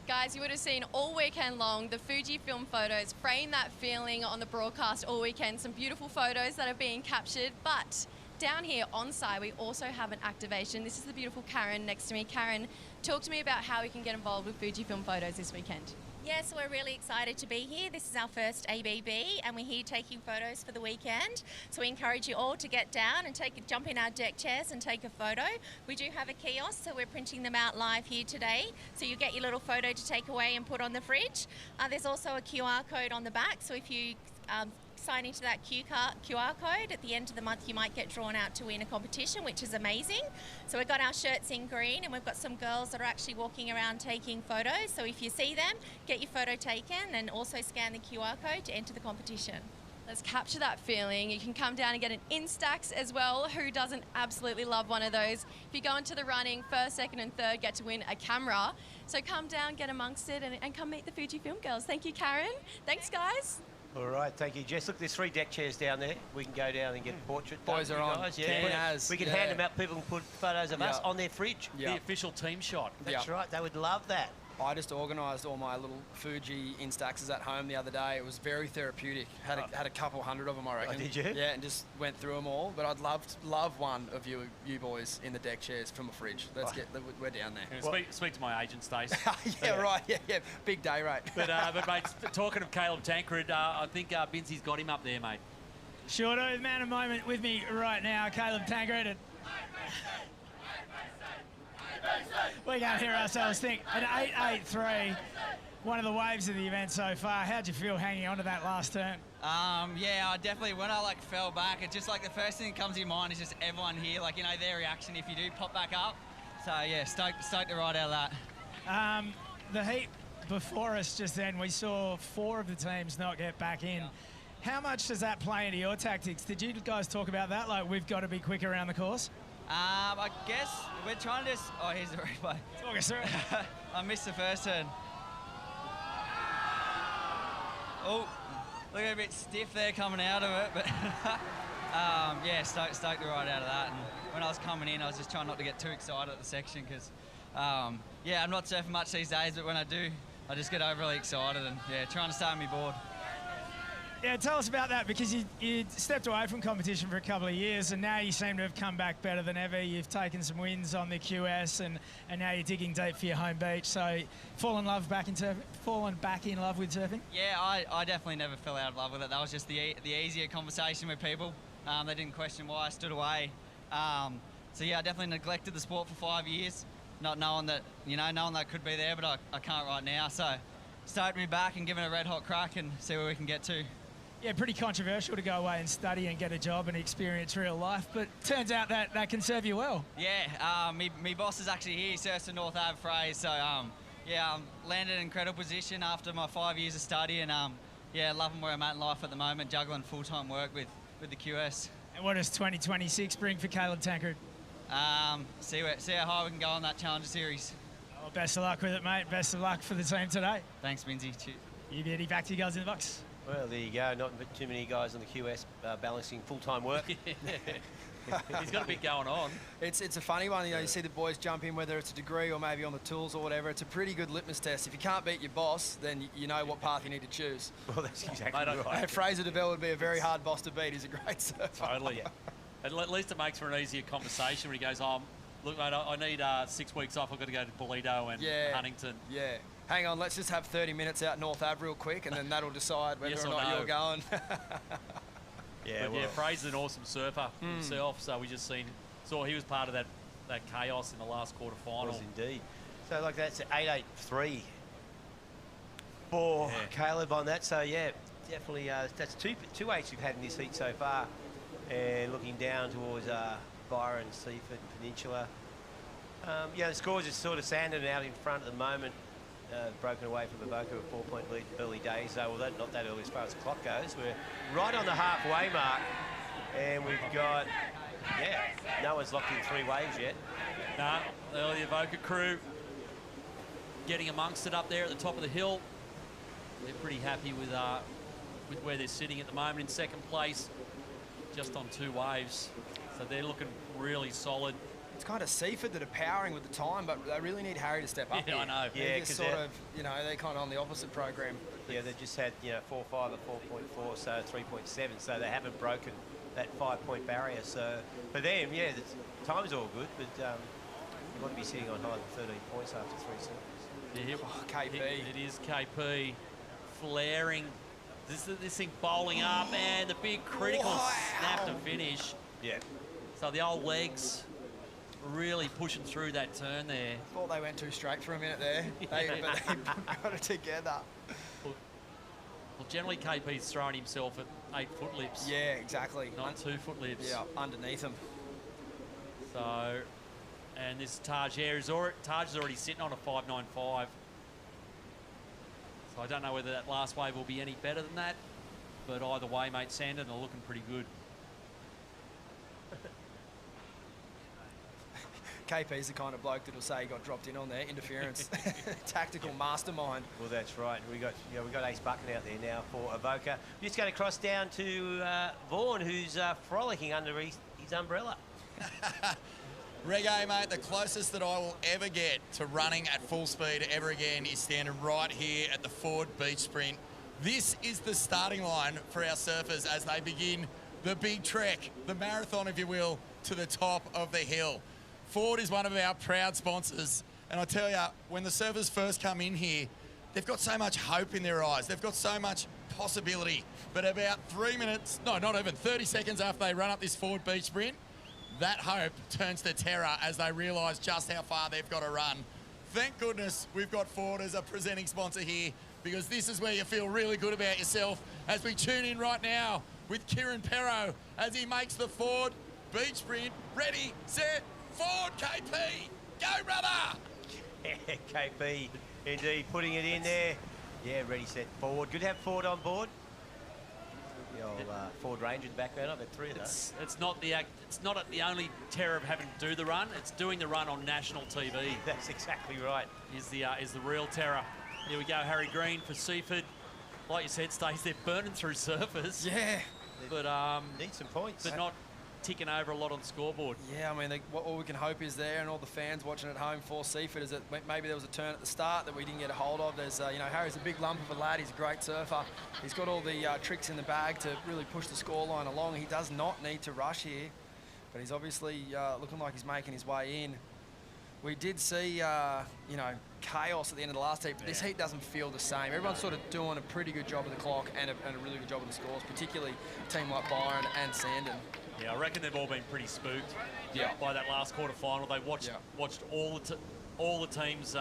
Guys, you would have seen all weekend long the Fujifilm photos frame that feeling on the broadcast all weekend. Some beautiful photos that are being captured, but down here on site we also have an activation. This is the beautiful Karen next to me. Karen, talk to me about how we can get involved with Fujifilm photos this weekend. Yes, we're really excited to be here. This is our first ABB and we're here taking photos for the weekend. So we encourage you all to get down and jump in our deck chairs and take a photo. We do have a kiosk, so we're printing them out live here today. So you get your little photo to take away and put on the fridge. There's also a QR code on the back, so if you sign into that QR code, at the end of the month you might get drawn out to win a competition, which is amazing. So we've got our shirts in green and we've got some girls that are actually walking around taking photos. So if you see them, get your photo taken and also scan the QR code to enter the competition. Let's capture that feeling. You can come down and get an Instax as well. Who doesn't absolutely love one of those? If you go into the running, first, second and third get to win a camera. So come down, get amongst it and come meet the Fujifilm girls. Thank you, Karen. Thanks, guys. All right, thank you, Jess. Look, there's 3 deck chairs down there. We can go down and get a portrait. Boys are on. Guys. Yeah. We can hand them out. People can put photos of us on their fridge. The official team shot. That's right. They would love that. I just organised all my little Fuji Instaxes at home the other day. It was very therapeutic. Had a couple hundred of them, I reckon. Oh, did you? Yeah, and just went through them all. But I'd love one of you boys in the deck chairs from a fridge. We're down there. Speak to my agent, Stace. Right. Yeah. Big day rate. But mate, talking of Caleb Tancred, I think Binsy's got him up there, mate. Sure do. Man of moment with me right now, Caleb Tancred. We can't hear ourselves think. An 8.83, one of the waves of the event so far. How'd you feel hanging on to that last turn? Yeah, I definitely, when I fell back, it's just the first thing that comes to your mind is just everyone here, their reaction if you do pop back up. So yeah, stoked to ride out of that. The heat before us just then, we saw 4 of the teams not get back in. How much does that play into your tactics? Did you guys talk about that? We've got to be quick around the course? I guess we're trying to just... Oh, here's the replay. Talk us through it. I missed the first turn. Oh, looking a bit stiff there coming out of it, but yeah, stoked to ride out of that. And when I was coming in, I was just trying not to get too excited at the section because, yeah, I'm not surfing much these days, but when I do, I just get overly excited and, yeah, trying to stay on my board. Yeah, tell us about that, because you stepped away from competition for a couple of years and now you seem to have come back better than ever. You've taken some wins on the QS and now you're digging deep for your home beach. So fallen back in love with surfing? Yeah, I definitely never fell out of love with it. That was just the easier conversation with people. They didn't question why I stood away. So yeah, I definitely neglected the sport for 5 years, not knowing that, knowing that I could be there, but I can't right now. So stoked me back and giving it a red hot crack and see where we can get to. Yeah, pretty controversial to go away and study and get a job and experience real life, but turns out that can serve you well. Yeah, me boss is actually here. He surfs in North Ave Fraser, so yeah, landed in an incredible position after my 5 years of study, and yeah, loving where I'm at in life at the moment, juggling full-time work with the QS. And what does 2026 bring for Caleb Tancred? See how high we can go on that Challenger Series. Well, best of luck with it, mate. Best of luck for the team today. Thanks, Minzy. Cheers. You beauty, back to you guys in the box. Well, there you go. Not too many guys on the QS balancing full-time work. He's got a bit going on. It's a funny one. You see the boys jump in, whether it's a degree or maybe on the tools or whatever. It's a pretty good litmus test. If you can't beat your boss, then you know what path you need to choose. Well, that's exactly right. Fraser DeVille would be a very hard boss to beat. He's a great surfer. Totally. At least it makes for an easier conversation when he goes, look, mate, I need 6 weeks off. I've got to go to Toledo and Huntington. Yeah. Hang on, let's just have 30 minutes out North Ave real quick, and then that'll decide whether or not you're going. Yeah, Fraser's an awesome surfer himself, so we just saw he was part of that chaos in the last quarterfinal. Was indeed. So like that's 8.83 for Caleb on that. So yeah, definitely that's two eights we've had in this heat so far, and looking down towards Byron, Seaford, Peninsula. Yeah, the scores are sort of sanded out in front at the moment. Broken away from Avoca, a 4-point lead early days, so not that early as far as the clock goes. We're right on the halfway mark, and we've got, no one's locked in 3 waves yet. No, the Avoca crew getting amongst it up there at the top of the hill. They're pretty happy with where they're sitting at the moment. In second place, just on 2 waves. So they're looking really solid. It's kind of Seaford that are powering with the time, but they really need Harry to step up. Yeah, here. I know. They're Yeah, just 'cause sort they're- of, you know, they're kind of on the opposite program. Yeah, they just had, 4.5 or 4.4, so 3.7, so they haven't broken that 5-point barrier. So for them, yeah, the time's all good, but you want to be sitting on higher than 13 points after 3 circles. Yeah, KP. It is KP flaring. This thing bowling up, and the big critical snap to finish. Yeah. So the old legs really pushing through that turn there. Thought they went too straight for a minute there. But they got it together. Well, generally KP's throwing himself at 8 foot lips. Yeah, exactly. Not 2 foot lips. Yeah, underneath him. So, and this Taj here is already sitting on a 5.95. So I don't know whether that last wave will be any better than that, but either way, mate, Sandon are looking pretty good. KP's the kind of bloke that'll say he got dropped in on there, interference, tactical mastermind. Well, that's right. We got Ace Bucket out there now for Avoca. We're just going to cross down to Vaughan, who's frolicking under his umbrella. Reggae, mate, the closest that I will ever get to running at full speed ever again is standing right here at the Ford Beach Sprint. This is the starting line for our surfers as they begin the big trek, the marathon, if you will, to the top of the hill. Ford is one of our proud sponsors, and I tell you, when the surfers first come in here, they've got so much hope in their eyes. They've got so much possibility. But about 3 minutes, no, not even 30 seconds after they run up this Ford Beach Sprint, that hope turns to terror as they realise just how far they've got to run. Thank goodness we've got Ford as a presenting sponsor here, because this is where you feel really good about yourself as we tune in right now with Kieran Perro as he makes the Ford Beach Sprint. Ready, set, Ford, KP, go brother! KP, indeed, putting it in there. Yeah, ready, set, forward. Good to have Ford on board. The old Ford Ranger in the background. I've had 3 of those. It's not the only terror of having to do the run. It's doing the run on national TV. That's exactly right. Is the real terror. Here we go, Harry Green for Seaford. Like you said, Stace, they're burning through surfers. Yeah. But need some points. But not ticking over a lot on the scoreboard. Yeah, I mean, all we can hope is there, and all the fans watching at home for Seaford, is that maybe there was a turn at the start that we didn't get a hold of. There's, Harry's a big lump of a lad. He's a great surfer. He's got all the tricks in the bag to really push the scoreline along. He does not need to rush here, but he's obviously looking like he's making his way in. We did see, chaos at the end of the last heat, but this heat doesn't feel the same. Everyone's sort of doing a pretty good job of the clock and a really good job of the scores, particularly a team like Byron and Sandon. Yeah, I reckon they've all been pretty spooked by that last quarter-final. They watched all the teams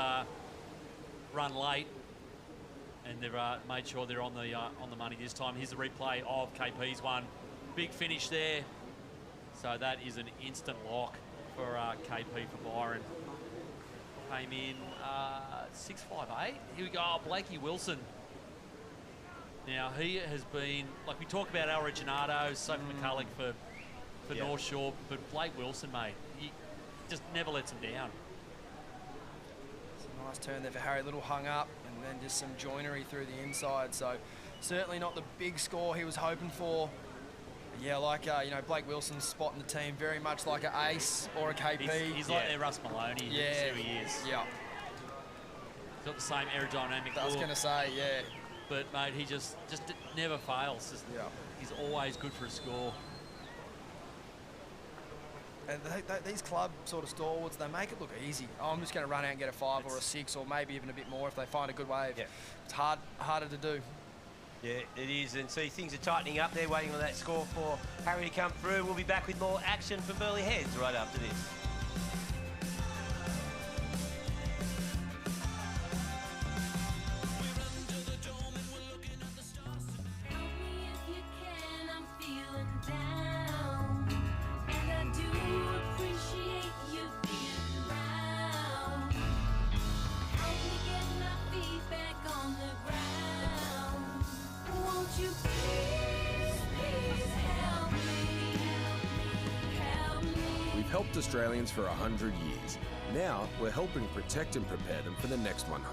run late, and they've made sure they're on the money this time. Here's the replay of KP's one. Big finish there. So that is an instant lock for KP for Byron. Came in 6.58. Here we go, Blakey Wilson. Now, he has been, like we talk about Al Reginato, Sophie McCulloch for North Shore, but Blake Wilson, mate, he just never lets him down. It's a nice turn there for Harry, a little hung up, and then just some joinery through the inside. So certainly not the big score he was hoping for. But yeah, like, Blake Wilson's spotting the team very much like an Ace or a KP. He's like their Russ Maloney. Yeah. That's who he is. Yeah. He's got the same aerodynamic I was look. going to say, yeah. But, mate, he just never fails. He's always good for a score. And these club sort of stalwarts, they make it look easy. Oh, I'm just going to run out and get a 5 or a 6 or maybe even a bit more if they find a good wave. Yeah. It's harder to do. Yeah, it is. And see, things are tightening up. They're waiting on that score for Harry to come through. We'll be back with more action from Burleigh Heads right after this. We've helped Australians for 100 years. Now, we're helping protect and prepare them for the next 100.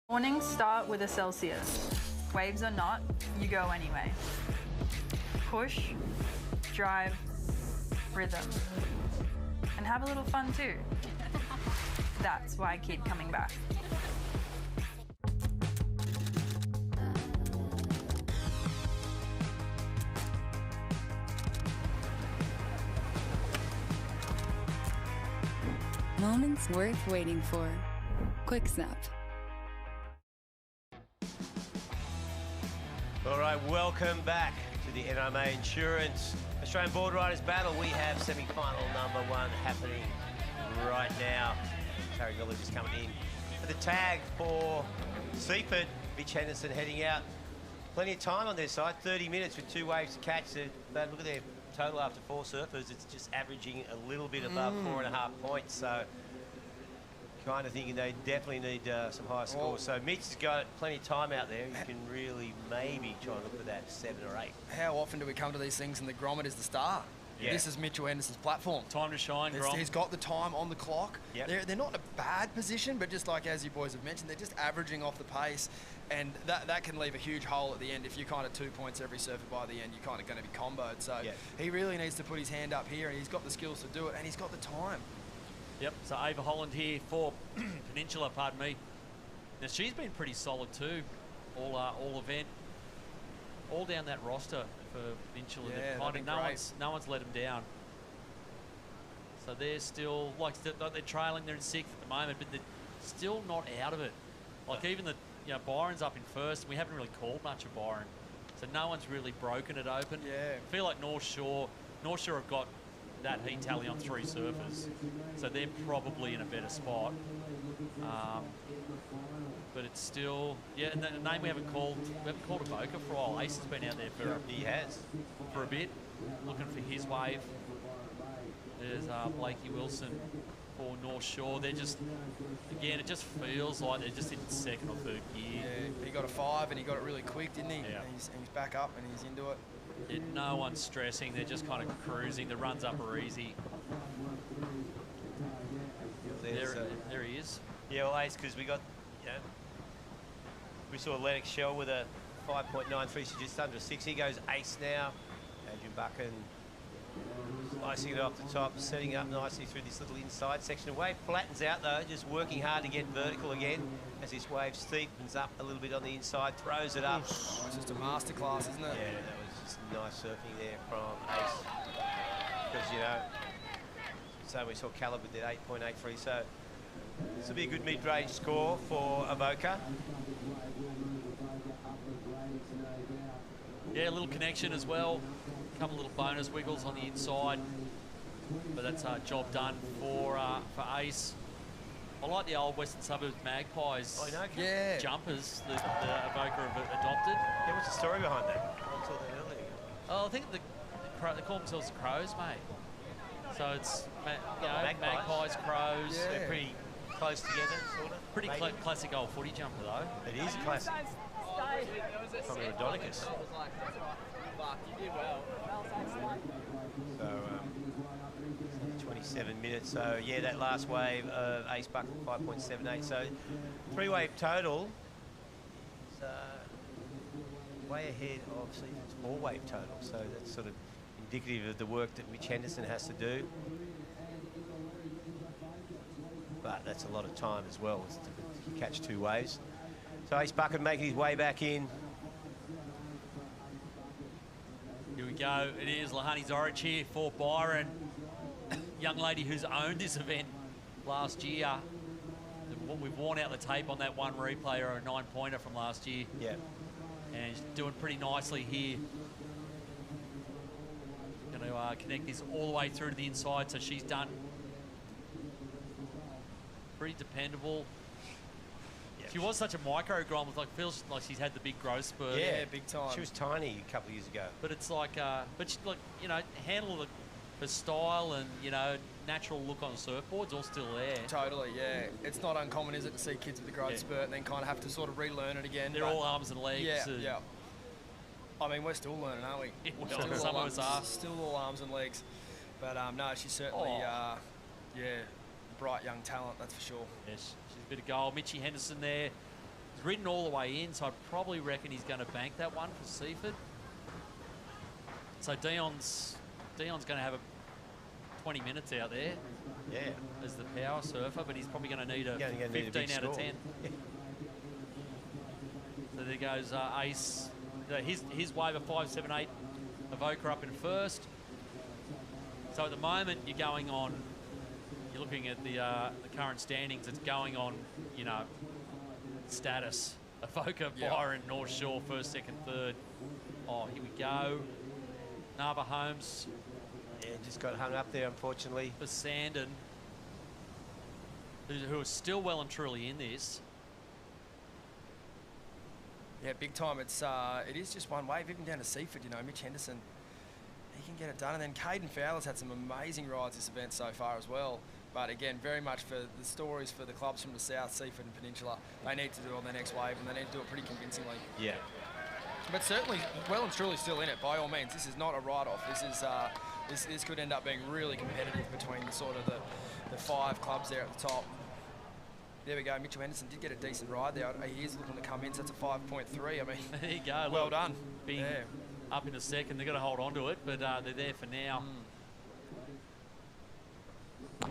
Mornings start with a Celsius. Waves or not, you go anyway. Push, drive, rhythm. And have a little fun too. That's why I keep coming back. Moments worth waiting for. Quick Snap. All right, welcome back to the NRMA Insurance Australian Boardriders battle. We have semi-final number 1 happening right now. Terry Miller just coming in for the tag for Seaford. Mitch Henderson heading out. Plenty of time on their side, 30 minutes with 2 waves to catch. But look at their total after 4 surfers. It's just averaging a little bit above 4.5 points. So kind of thinking they definitely need some higher scores. So Mitch has got plenty of time out there. You can really maybe try and look for that 7 or 8. How often do we come to these things and the grommet is the star? Yeah. This is Mitchell Henderson's platform. Time to shine, Grom. He's got the time on the clock. Yep. They're not in a bad position, but just like as you boys have mentioned, they're just averaging off the pace, and that can leave a huge hole at the end. If you're kind of 2 points every surfer by the end, you're kind of going to be comboed. So he really needs to put his hand up here, and he's got the skills to do it, and he's got the time. Yep, so Ava Holland here for Peninsula, pardon me. Now, she's been pretty solid too, all event. All down that roster for Peninsula. Yeah, no one's let them down. So they're still, they're trailing, they're in 6th at the moment, but they're still not out of it. Like even Byron's up in 1st, we haven't really called much of Byron. So no one's really broken it open. Yeah. I feel like North Shore have got that heat tally on 3 surfers. So they're probably in a better spot. But it's still, and the name we haven't called Avoca for a while. Ace has been out there for a bit, looking for his wave. There's Blakey Wilson for North Shore. They're just, again, it just feels like they're just in 2nd or 3rd gear. Yeah, he got a 5 and he got it really quick, didn't he? Yeah. And he's back up and he's into it. Yeah, no one's stressing. They're just kind of cruising. The runs up are easy. There he is. Yeah, well, Ace, because we got, we saw Lennox Shell with a 5.93, so just under a 6. He goes Ace now. Adrian Buchan slicing it off the top, setting up nicely through this little inside section of wave. Flattens out though, just working hard to get vertical again as this wave steepens up a little bit on the inside, throws it up. It's just a masterclass, isn't it? Yeah, that was just nice surfing there from Ace. Because, so we saw Caleb with that 8.83, so this will be a good mid-range score for Avoca. Yeah, a little connection as well. A couple little bonus wiggles on the inside. But that's a job done for Ace. I like the old Western Suburbs Magpies jumpers that Avoca have adopted. Yeah, what's the story behind that? I saw that earlier. Oh, I think they call themselves the Crows, mate. So it's Magpies, Crows. Yeah. They're pretty close together, sort of. Pretty classic old footy jumper, though. It is a classic. From Adonicus. So, 27 minutes. So, yeah, that last wave of Ace Buck 5.78. So, 3-wave total. Is, way ahead of Season's 4-wave total. So, that's sort of indicative of the work that Mitch Henderson has to do. But that's a lot of time as well to catch 2 waves. So Ace Bucket making his way back in. Here we go. It is Lahani Zorich here for Byron. Young lady who's owned this event last year. We've worn out the tape on that one replay, or a 9-pointer from last year. Yeah. And she's doing pretty nicely here. Going to connect this all the way through to the inside, so she's done. Pretty dependable. Yeah. She was such a micro grom, feels like she's had the big growth spurt. Yeah, big time. She was tiny a couple of years ago. But it's like, handle her style and, natural look on surfboards all still there. Totally, yeah. It's not uncommon, is it, to see kids with the growth spurt and then kind of have to sort of relearn it again. They're all arms and legs. Yeah. I mean, we're still learning, aren't we? Yeah, some of us are. Still all arms and legs. But no, she's certainly, bright young talent, that's for sure. Yes, she's a bit of gold. Mitchie Henderson there. ridden all the way in, so I probably reckon he's going to bank that one for Seaford. So Dion's going to have 20 minutes out there. Yeah. As the power surfer, but he's probably going to need a Gonna need a 15 big out of score. 10. So there goes Ace. His wave of 5, 7, 8. Evoker up in first. So at the moment, you're going on. You're looking at the current standings. It's going on, you know, status. Evoker, Byron, North Shore, first, second, third. Oh, here we go. Narva Holmes. Yeah, just got hung up there, unfortunately. For Sandon, who is still well and truly in this. Yeah, big time. It is just one wave, even down to Seaford, you know, Mitch Henderson, he can get it done. And then Caden Fowler's had some amazing rides this event so far as well. But again, very much for the stories for the clubs from the South, Seaford and Peninsula, they need to do on their next wave, and they need to do it pretty convincingly. Yeah. But certainly, well and truly still in it, by all means. This is not a write-off. This could end up being really competitive between the sort of the 5 clubs there at the top. There we go. Mitchell Henderson did get a decent ride there. He is looking to come in, so that's a 5.3. I mean, there you go. Well done. Being up in a second, they've got to hold on to it, but they're there for now. So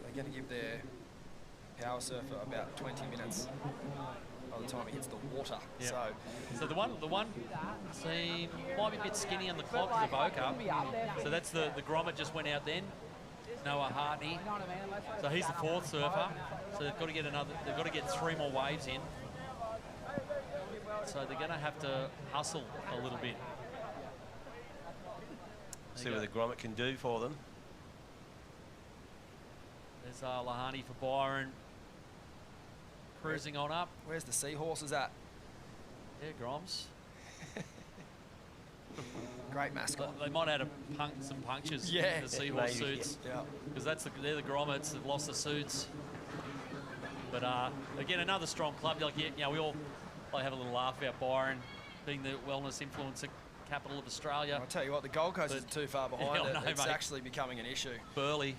they're going to give their power surfer about 20 minutes by the time he hits the water. Yep. So the one see might be a bit skinny on the clock for the Evoker. So that's the grommet just went out then. Noah Hartney. So he's the 4th surfer. So they've got to get they've got to get 3 more waves in. So they're going to have to hustle a little bit. See what the grommet can do for them. There's Lahani for Byron. Cruising on up. Where's the seahorses at? Yeah, Groms. Great mascot. They might have some punctures in the seahorse suits. Because they're the grommets that lost the suits. But again, another strong club. Like, yeah, we all have a little laugh about Byron being the wellness influencer capital of Australia. I'll tell you what, the Gold Coast isn't too far behind it. It's actually becoming an issue. Burleigh.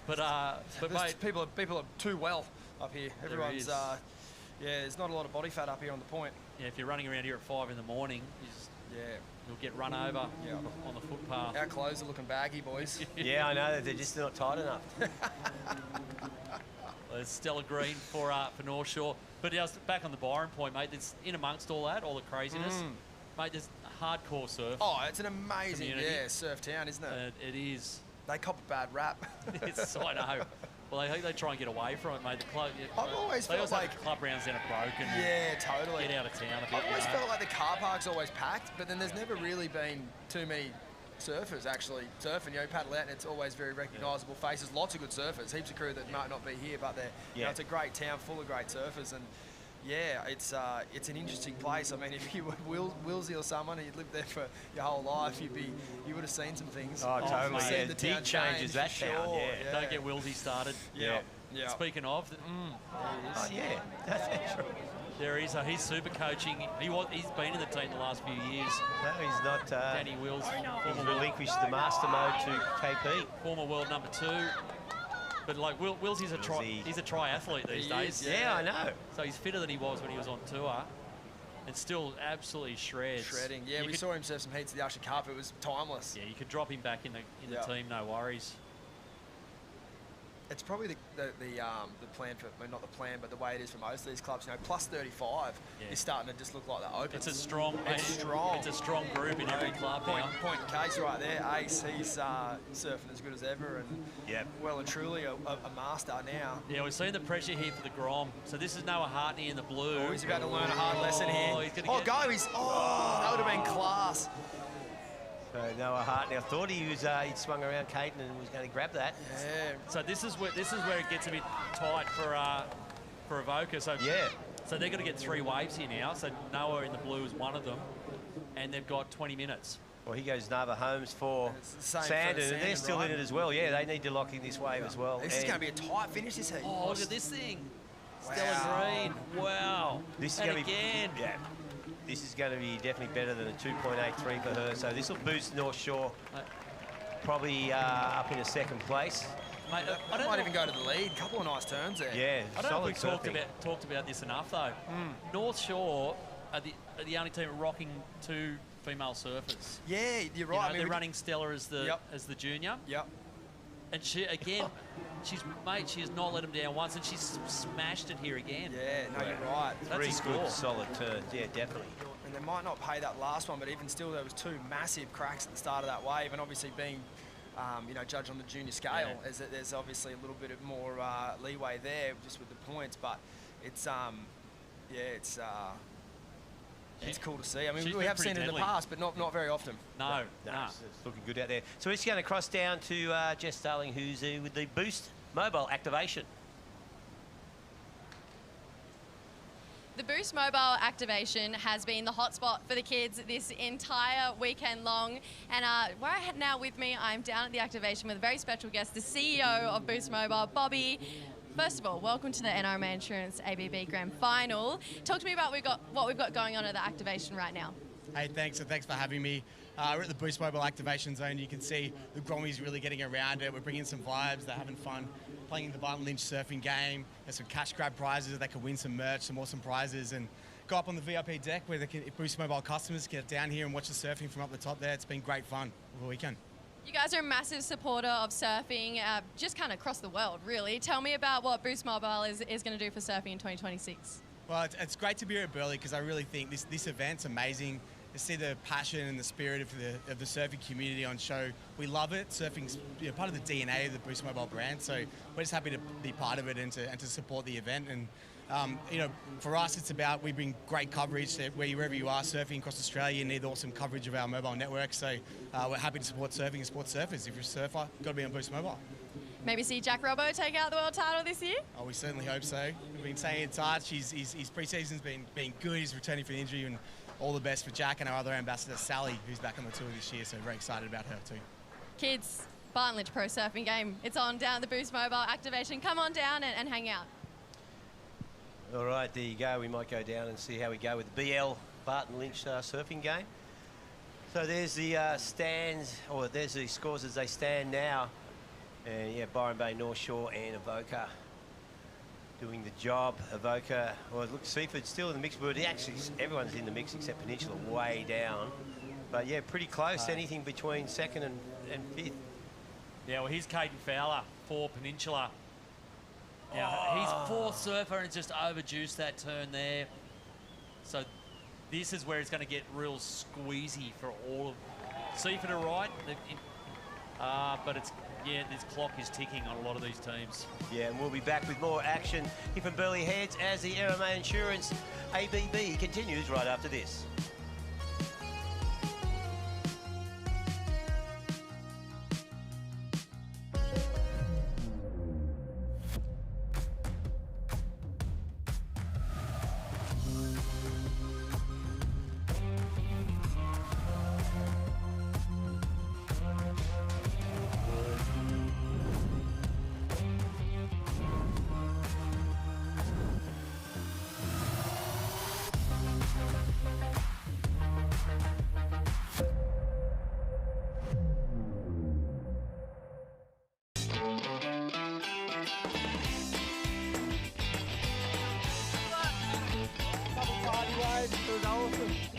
but mate, people are too well up here. Everyone's there's not a lot of body fat up here on the point. Yeah, if you're running around here at 5 in the morning, you'll get run over on the footpath. Our clothes are looking baggy, boys. Yeah, I know. They're just not tight enough. There's Stella Green for North Shore. But back on the Byron point, mate, there's in amongst all that, all the craziness, mate, there's hardcore surf. Oh, it's an amazing, community. surf town, isn't it? It is. They cop a bad rap. I know. Well, I think they try and get away from it, mate. The club. I've always they felt also like have club rounds down at Broken. Yeah, totally. Get out of town a bit. I've always felt like the car park's always packed, but then there's never really been too many surfers actually surfing. You know, paddle out and it's always very recognisable faces. Lots of good surfers. Heaps of crew that might not be here, but they're. You know, it's a great town full of great surfers, and it's an interesting place. I mean, if you were Willsey or someone, you'd lived there for your whole life, you would have seen some things. Oh, totally. Seen the town big changes that town. Yeah. Don't get Willsey started. Yeah. Speaking of, oh yeah, that's true. There he is. So he's super coaching. He's been in the team the last few years. No, he's not. Danny Wills. He's relinquished the master mode to KP. Former world number 2. But like Wills, he's a triathlete these days. Yeah, I know. So he's fitter than he was when he was on tour, and still absolutely shreds. Shredding. Yeah, we saw him surf some heats at the Usher Cup. It was timeless. Yeah, you could drop him back in the team, no worries. It's probably the plan for, well, not the plan, but the way it is for most of these clubs. You know, plus 35 is starting to just look like the open. It's a strong. It's strong. It's a strong group in every club now. Point and case right there. Ace, he's surfing as good as ever, and well and truly a master now. Yeah, we're seeing the pressure here for the Grom. So this is Noah Hartney in the blue. Oh, he's about to learn a hard lesson here. He's gonna that would have been class. So Noah Hartney, I thought he'd swung around Caden and was going to grab that. Yeah. So this is where it gets a bit tight for Evoker. So so they're going to get 3 waves here now. So Noah in the blue is one of them, and they've got 20 minutes. Well, he goes Nava Holmes for Sandon, and they're still in it as well. Yeah, they need to lock in this wave as well. This is going to be a tight finish this heat. Oh, look at this thing. Stella Green. Wow. This is going to be This is going to be definitely better than a 2.83 for her. So this will boost North Shore probably up in a second place. Mate, I don't might know- even go to the lead. Couple of nice turns there. Yeah, I don't know if solid we surfing. talked about this enough, though. North Shore are the only team rocking 2 female surfers. Yeah, you're You right. know, I mean, they're we- running Stella as the junior. Yep. And she again, she has not let them down once, and she's smashed it here again. Yeah, no, you're right. That's Three a score. good, solid turns. Yeah, definitely. And they might not pay that last one, but even still, there was 2 massive cracks at the start of that wave, and obviously being, judged on the junior scale, is that there's obviously a little bit of more leeway there just with the points, but it's it's cool to see. I mean, She's we been have pretty seen it in the deadly. past, but not very often. No. It's looking good out there. So it's going to cross down to Jess Starling, who's with the Boost mobile activation. The Boost mobile activation has been the hotspot for the kids this entire weekend long. And where I had now with me, I'm down at the activation with a very special guest, the CEO of Boost Mobile, Bobby. First of all, welcome to the NRMA Insurance ABB Grand Final. Talk to me about what we've got going on at the activation right now. Hey, thanks for having me. We're at the Boost Mobile Activation Zone. You can see the Grommies really getting around it. We're bringing some vibes. They're having fun playing the Violent Lynch surfing game. There's some cash grab prizes. They can win some merch, some awesome prizes, and go up on the VIP deck where they can, Boost Mobile customers can get down here and watch the surfing from up the top there. It's been great fun over the weekend. You guys are a massive supporter of surfing, just kind of across the world, really. Tell me about what Boost Mobile is going to do for surfing in 2026. Well, it's great to be here at Burleigh because I really think this event's amazing. To see the passion and the spirit of the surfing community on show. We love it. Surfing's part of the DNA of the Boost Mobile brand, so we're just happy to be part of it and to support the event. And for us, it's about we bring great coverage to wherever you are surfing across Australia. You need awesome coverage of our mobile network, so we're happy to support surfing and support surfers. If you're a surfer, you've got to be on Boost Mobile. Maybe see Jack Robbo take out the world title this year? Oh, we certainly hope so. We've been saying it's hard. His pre-season's been good. He's returning from injury, and all the best for Jack and our other ambassador, Sally, who's back on the tour this year, so very excited about her too. Kids, Barton Lynch Pro Surfing Game. It's on down at the Boost Mobile activation. Come on down and hang out. All right, there you go. We might go down and see how we go with the BL Barton Lynch surfing game. So there's the stands, or there's the scores as they stand now. And yeah, Byron Bay, North Shore and Avoca doing the job. Avoca, well, look, Seaford's still in the mix, but actually everyone's in the mix except Peninsula way down. But yeah, pretty close, anything between second and fifth. Yeah, well, here's Caden Fowler for Peninsula. Now, he's fourth surfer and just overjuiced that turn there. So this is where it's going to get real squeezy for all of Seaford are right, but it's, yeah, this clock is ticking on a lot of these teams. Yeah, and we'll be back with more action here from Burleigh Heads as the NRMA Insurance ABB continues right after this.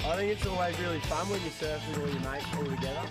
I think it's always really fun when you surf with all your mates all together.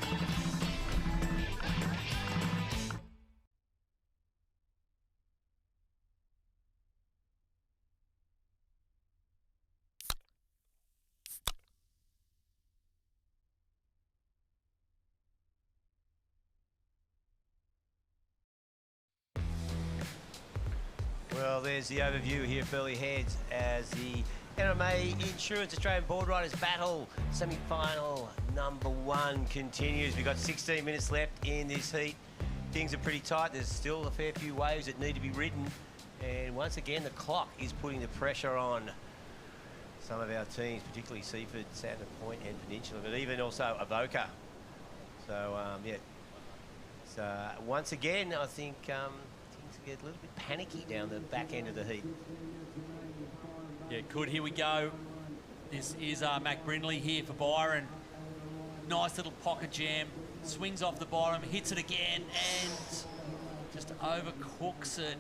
Well, there's the overview here at Burleigh Heads as the NRMA Insurance Australian Boardriders Battle Semi-Final #1 continues. We've got 16 minutes left in this heat. Things are pretty tight. There's still a fair few waves that need to be ridden. And once again, the clock is putting the pressure on some of our teams, particularly Seaford, Sandon Point and Peninsula, but even also Avoca. So, yeah. So, once again, I think things get a little bit panicky down the back end of the heat. Yeah, good. Here we go. This is Mac Brindley here for Byron. Nice little pocket jam. Swings off the bottom, hits it again, and just overcooks it.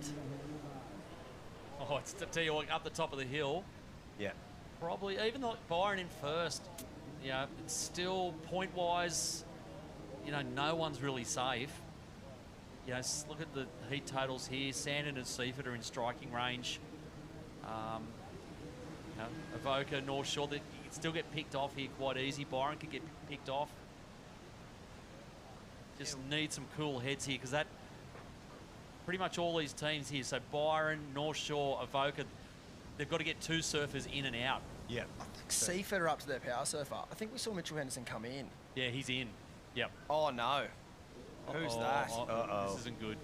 Oh, it's to tell you what, up the top of the hill. Yeah. Probably, even though Byron in first, you know, it's still point-wise, you know, no one's really safe. You know, look at the heat totals here. Sandon and Seaford are in striking range. You know, Avoca, North Shore, they can still get picked off here quite easy. Byron could get picked off. Just need some cool heads here because that pretty much all these teams here. So Byron, North Shore, Avoca, they've got to get 2 surfers in and out. Yeah. Seaford are up to their power surfer. I think we saw Mitchell Henderson come in. Yeah, he's in. Yep. Oh, no. Who's that? This isn't good.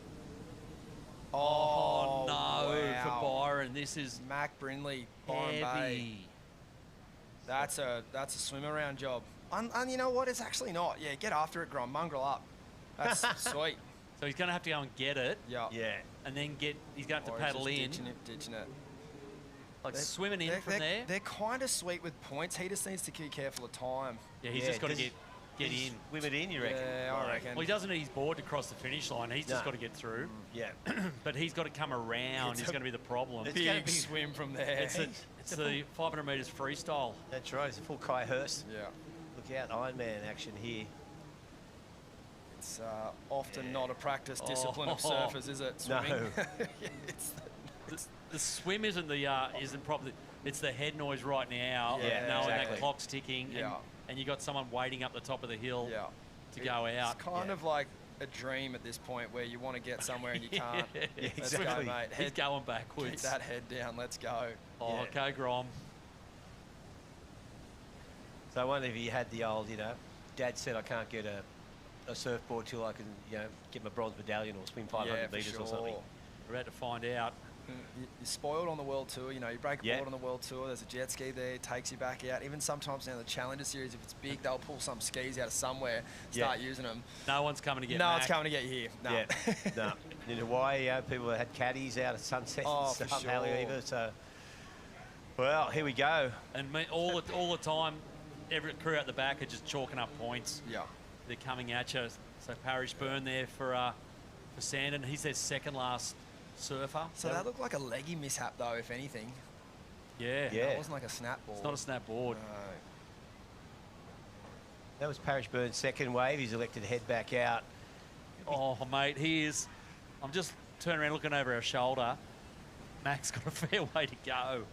Oh, no, wow. for Byron. This is Mac Brindley, Byron Bay. heavy. That's a swim around job. And you know what? It's actually not. Yeah, get after it, Grom. Mongrel up. That's sweet. So he's going to have to go and get it. Yeah. Yeah. And then he's going to have to paddle in. Ditching it. Like swimming in from there. They're kind of sweet with points. He just needs to be careful of time. Yeah, he's just got to get in. Swim it in, you reckon? Yeah, I reckon. Well, he doesn't need his board to cross the finish line. He's just got to get through. Yeah. But he's got to come around. It's going to be the problem. It's big swim from there. It's the 500 metres freestyle. That's right. It's a full Kai Hurst. Yeah. Look out, Ironman action here. It's often not a practice discipline of surfers, is it? Swimming? No. The swim isn't probably. It's the head noise right now. Yeah, knowing exactly. that clock's ticking. And you got someone waiting up the top of the hill to go out. It's kind of like a dream at this point where you want to get somewhere and you can't. Let's go, mate. He's going backwards. Keep that head down. Let's go. Oh, okay, Grom. So I wonder if he had the old, you know, Dad said I can't get a surfboard till I can, you know, get my bronze medallion or swim 500 metres or something. We're about to find out. You're spoiled on the World Tour. You know, you break a board on the World Tour. There's a jet ski there, takes you back out. Even sometimes now the Challenger Series, if it's big, they'll pull some skis out of somewhere, start using them. No one's coming to get No Mac. one's coming to get you here. No. Yeah. No. In Hawaii, people had caddies out at sunset and for stuff, sure. Haleiwa, so... Well, here we go. And all the time, every crew out the back are just chalking up points. Yeah. They're coming at you. So Parish Byrne there for Sandon. He's their second last surfer. So that looked like a leggy mishap, though, if anything. Yeah. It wasn't like a snap board. It's not a snap board. No. That was Parish Byrne's second wave. He's elected to head back out. Oh, mate, he is. I'm just turning around looking over our shoulder. Mac's got a fair way to go.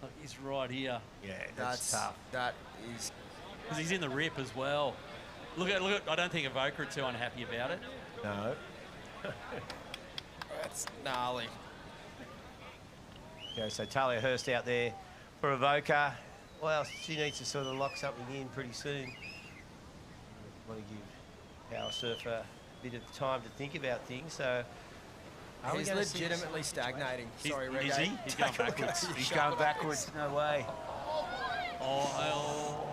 Look, he's right here. Yeah, that's tough. That is... Because he's in the rip as well. Look at. I don't think Avoca are too unhappy about it. No. That's gnarly. Okay, so Talia Hurst out there for Avoca. Well, she needs to sort of lock something in pretty soon. Want to give Power Surfer a bit of time to think about things, so... He's legitimately stagnating. Sorry, Reggae. Is he? He's going backwards. He's going backwards. No way. Oh.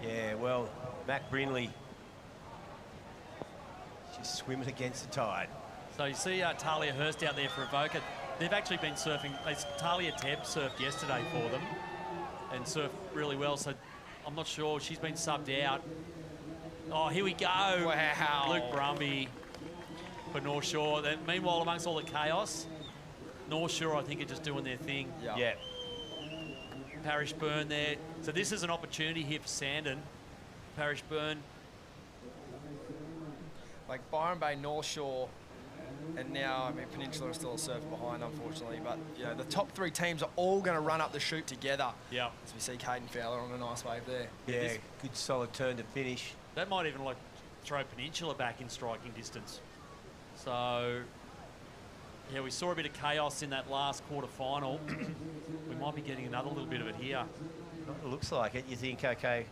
Yeah, well, Mac Brindley just swimming against the tide. So you see Talia Hurst out there for Avoca. They've actually been surfing. Talia Tebb surfed yesterday for them and surfed really well. So I'm not sure. She's been subbed out. Oh, here we go. Wow. Luke Brumby for North Shore. Then, meanwhile, amongst all the chaos, North Shore, I think, are just doing their thing. Yeah. Parish Byrne there. So this is an opportunity here for Sandon. Parish Byrne. Like Byron Bay, North Shore, and now, I mean, Peninsula are still a surf behind, unfortunately. But, you know, the top 3 teams are all going to run up the chute together. Yeah. As we see Caden Fowler on a nice wave there. Yeah, good solid turn to finish. That might even like throw Peninsula back in striking distance. So, yeah, we saw a bit of chaos in that last quarter-final. We might be getting another little bit of it here. It looks like it. You think, okay.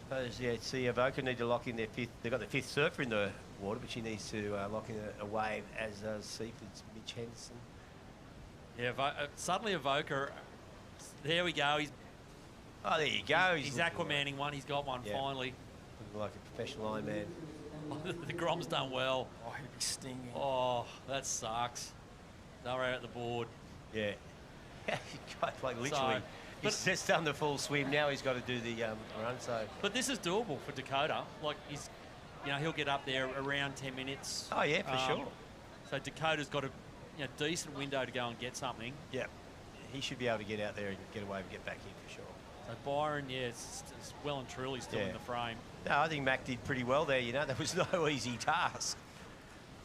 Suppose, yeah, see, Avoca need to lock in their 5th. They've got the 5th surfer in the water, but she needs to lock in a wave, as does Seaford's Mitch Henderson. Yeah, suddenly Avoca, there we go. Oh, there you go. He's Aquamaning one. He's got one finally. Looking like a professional Ironman. The Grom's done well. Oh, he'd be stinging. Oh, that sucks. They're out the board. Yeah. Like literally. He's just done the full swim. Now he's got to do the run. So. But this is doable for Dakota. Like you know, he'll get up there around 10 minutes. Oh, yeah, for sure. So Dakota's got a decent window to go and get something. Yeah, he should be able to get out there and get away and get back in for sure. So Byron, yeah, it's well and truly still in the frame. No, I think Mac did pretty well there, you know. That was no easy task.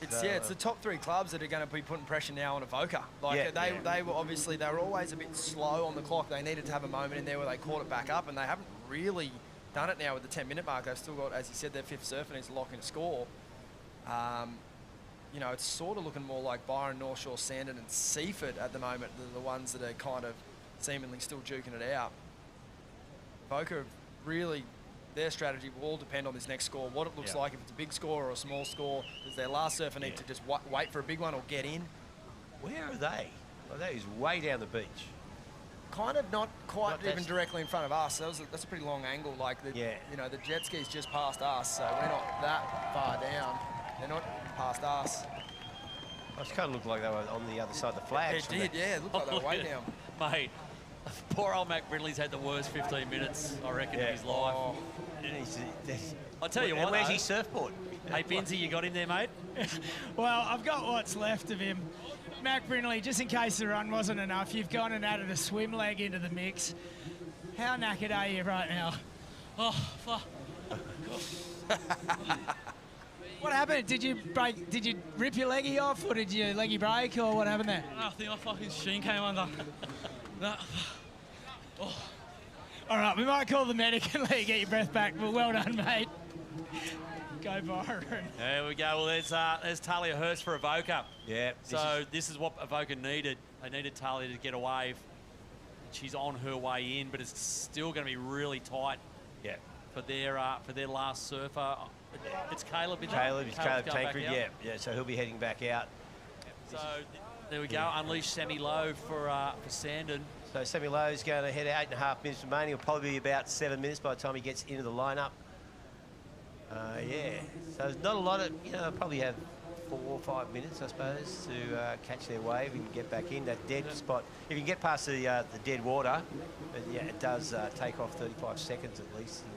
It's it's the top 3 clubs that are going to be putting pressure now on Avoca. Like they were obviously they were always a bit slow on the clock. They needed to have a moment in there where they caught it back up, and they haven't really done it now with the 10-minute mark. They've still got, as you said, their 5th surfer needs to lock in a score. You know, it's sort of looking more like Byron, North Shore, Sandon, and Seaford at the moment. They're the ones that are kind of seemingly still duking it out. Avoca really. Their strategy will all depend on this next score, what it looks like, if it's a big score or a small score. Does their last surfer need to just wait for a big one or get in? Where are they? Well, that is way down the beach. Kind of not quite even directly in front of us. That's a pretty long angle. Like, you know, the jet ski's just past us, so we're not that far down. They're not past us. It kind of looked like they were on the other side of the flags. It did, yeah. It looked like they were way down. Mate, poor old Mac Brindley's had the worst 15 minutes, I reckon, of his life. I'll tell you what, where's his surfboard? Hey, Benzie, you got him there, mate? Well, I've got what's left of him. Mac Brindley, just in case the run wasn't enough, you've gone and added a swim leg into the mix. How knackered are you right now? Oh, fuck. What happened? Did you rip your leggy off, or did your leggy break, or what happened there? I think my fucking shin came under. Oh. All right, we might call the medic and let you get your breath back, but well done, mate. Go, Byron. There we go. Well, there's Talia Hurst for Avoca. Yeah. This is what Avoca needed. They needed Talia to get a wave. She's on her way in, but it's still going to be really tight. Yeah. For their last surfer. It's Caleb. Caleb Tancred. Yeah. So he'll be heading back out. So there we go. Unleash semi-low for Sandon. So semi-low is going to head out 8.5 minutes remaining. It'll probably be about 7 minutes by the time he gets into the lineup. Yeah. So there's not a lot of, you know, probably have 4 or 5 minutes, I suppose, to catch their wave and get back in that dead spot. If you can get past the dead water, yeah, it does take off 35 seconds at least. And,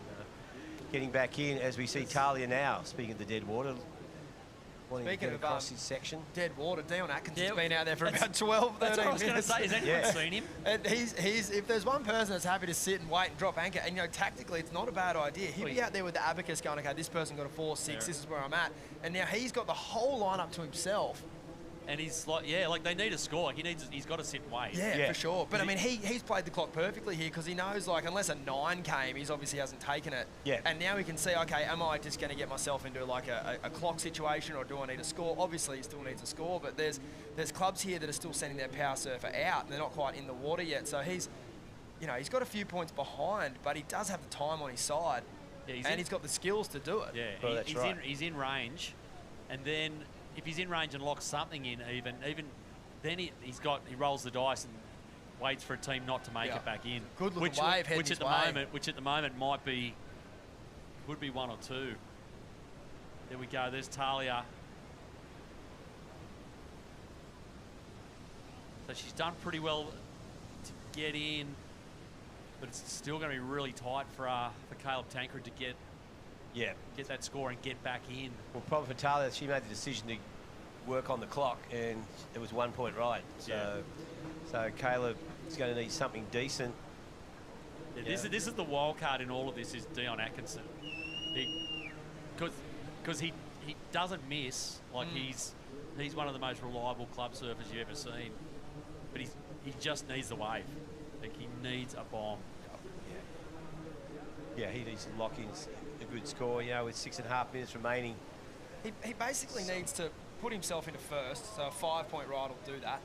getting back in as we see Talia now, speaking of the dead water. Speaking of across his section. Dead water, Dion Atkinson's been out there for about 12, 13 that's what I was minutes. going to say. Has anyone seen him? And if there's one person that's happy to sit and wait and drop anchor, and you know, tactically it's not a bad idea. He'd be out there with the abacus going, okay, this person got a 4-6, this is where I'm at. And now he's got the whole lineup to himself. And he's like, like they need a score. He's got to sit and wait. Yeah, for sure. But I mean, he's played the clock perfectly here because he knows, like, unless a 9 came, he's obviously hasn't taken it. Yeah. And now he can see, okay, am I just going to get myself into like a clock situation, or do I need a score? Obviously, he still needs a score, but there's clubs here that are still sending their power surfer out, and they're not quite in the water yet. So he's got a few points behind, but he does have the time on his side, and he's got the skills to do it. Yeah, well, that's right. He's in range, and then if he's in range and locks something in, even then he rolls the dice and waits for a team not to make it back in. Good looking wave heading which at the moment would be 1 or 2. There we go. There's Talia. So she's done pretty well to get in, but it's still going to be really tight for Caleb Tancred to get that score and get back in. Well, problem for Talia, she made the decision to work on the clock, and it was 1 point right. So Caleb is going to need something decent. Yeah, this is the wild card in all of this is Dion Atkinson, because he doesn't miss. Like he's one of the most reliable club surfers you've ever seen, but he just needs the wave. Like he needs a bomb. Yeah, he needs to lock in a good score. You know, with 6.5 minutes remaining. He basically needs to put himself into first, so a 5-point ride will do that.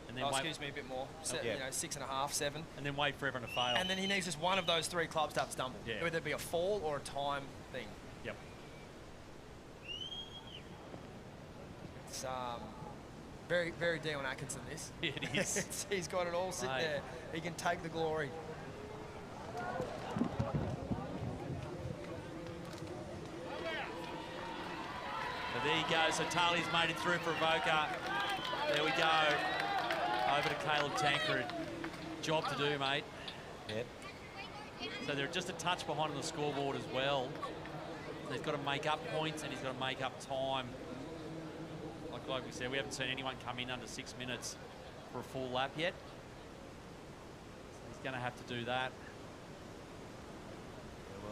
And then excuse me, a bit more. You know, 6.5, 7. And then wait for everyone to fail. And then he needs just one of those 3 clubs to have stumble. Yeah. Whether it be a fall or a time thing. Yep. It's very, very Dion Atkinson, this. It is. He's got it all sitting there. He can take the glory. There you go. So Talia's made it through for Avoca. There we go. Over to Caleb Tancred. Job to do, mate. Yep. So they're just a touch behind on the scoreboard as well. he's got to make up points and he's got to make up time. Like we said, we haven't seen anyone come in under 6 minutes for a full lap yet. So he's going to have to do that.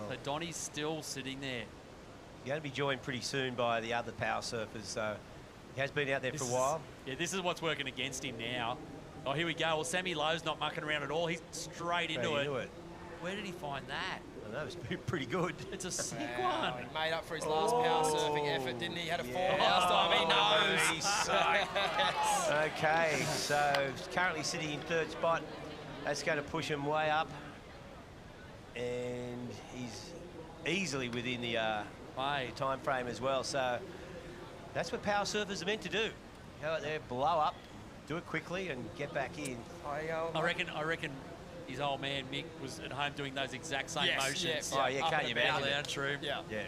So Donnie's still sitting there. Going to be joined pretty soon by the other power surfers. So he has been out there for a while. Yeah, this is what's working against him now. Oh, here we go. Well, Sammy Lowe's not mucking around at all. He's straight into it. Where did he find that? I know, it's pretty good. It's a sick one. He made up for his last power surfing effort, didn't he? He had a fall last time. He knows. Okay, so he's currently sitting in third spot. That's going to push him way up. And he's easily within the time frame as well. So that's what power surfers are meant to do. Go out there, blow up, do it quickly, and get back in. I reckon his old man Mick was at home doing those exact same motions. Yes, Oh yeah, can't you imagine? Down, true. Yeah. Yeah.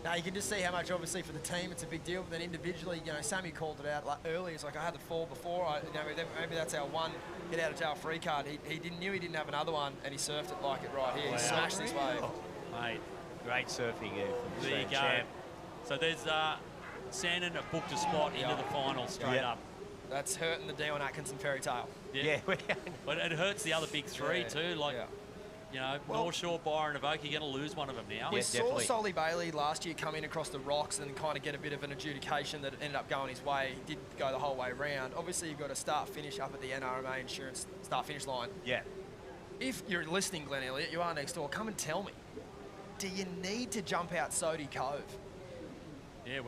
Now you can just see how much, obviously, for the team it's a big deal. But then individually, you know, Sammy called it out like early. It's like I had the fall before. Maybe that's our one get out of jail free card. He knew he didn't have another one, and he surfed it like it right here. He smashed this wave. Mate, great surfing here. From there you go. champ. So there's Sandon booked a spot into the final straight up. That's hurting the Dion Atkinson fairy tale. Yeah. But it hurts the other big three too. Like, you know, North Shore, Byron, Avoke, you're going to lose one of them now. We saw Solly Bailey last year come in across the rocks and kind of get a bit of an adjudication that ended up going his way. He did go the whole way round. Obviously, you've got to start-finish up at the NRMA insurance start-finish line. Yeah. If you're listening, Glenn Elliott, you are next door, come and tell me, do you need to jump out Sodii Cove? Yeah,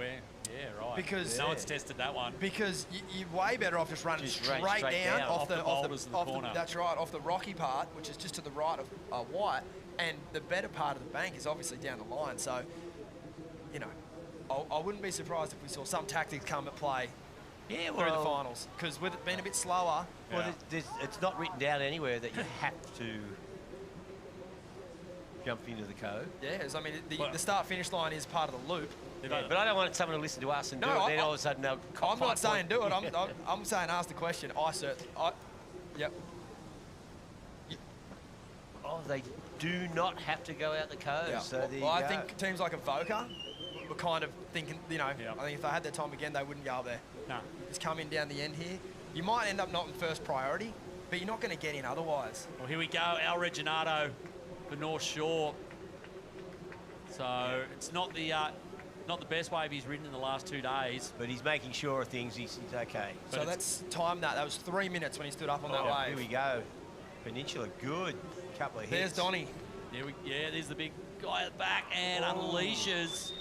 right. Because no one's tested that one. Because you're way better off just running straight down off the corner. That's right, off the rocky part, which is just to the right of White, and the better part of the bank is obviously down the line. So, you know, I wouldn't be surprised if we saw some tactics come at play through the finals. Because with it being a bit slower, it's not written down anywhere that you have to jump into the cove. Yes, I mean the start-finish line is part of the loop. Yeah, but I don't want someone to listen to us and do it. Then all of a sudden they'll I'm not saying do it. I'm saying ask the question. Yep. Oh, they do not have to go out the cove. Yeah. So I think teams like Avoca were kind of thinking, you know, I think if they had their time again, they wouldn't go up there. No. Just come in down the end here. You might end up not in first priority, but you're not going to get in otherwise. Well, here we go. Al Reginato for North Shore. So it's not the best wave he's ridden in the last 2 days. But he's making sure of things. He's okay. So that's time that. That was 3 minutes when he stood up on that wave. Here we go. Peninsula, good. Couple of hits. There's Donnie. There's the big guy at the back and unleashes.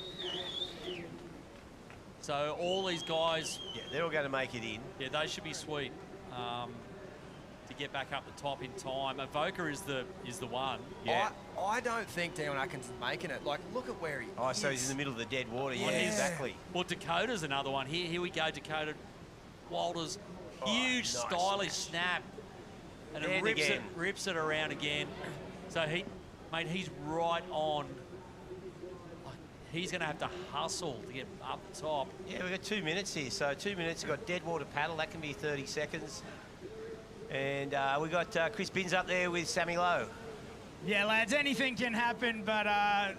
So all these guys... Yeah, they're all going to make it in. Yeah, they should be sweet to get back up the top in time. Avoca is the one. Yeah. I don't think Dion Atkinson's making it. Like, look at where he is. So he's in the middle of the dead water. Yeah, exactly. Well, Dakota's another one. Here we go, Dakota. Walters, huge stylish snap. And it rips it around again. So he's right on. He's going to have to hustle to get up the top. Yeah, we've got 2 minutes here. So 2 minutes, we've got dead water paddle. That can be 30 seconds. And we've got Chris Binns up there with Sammy Lowe. Yeah, lads, anything can happen, but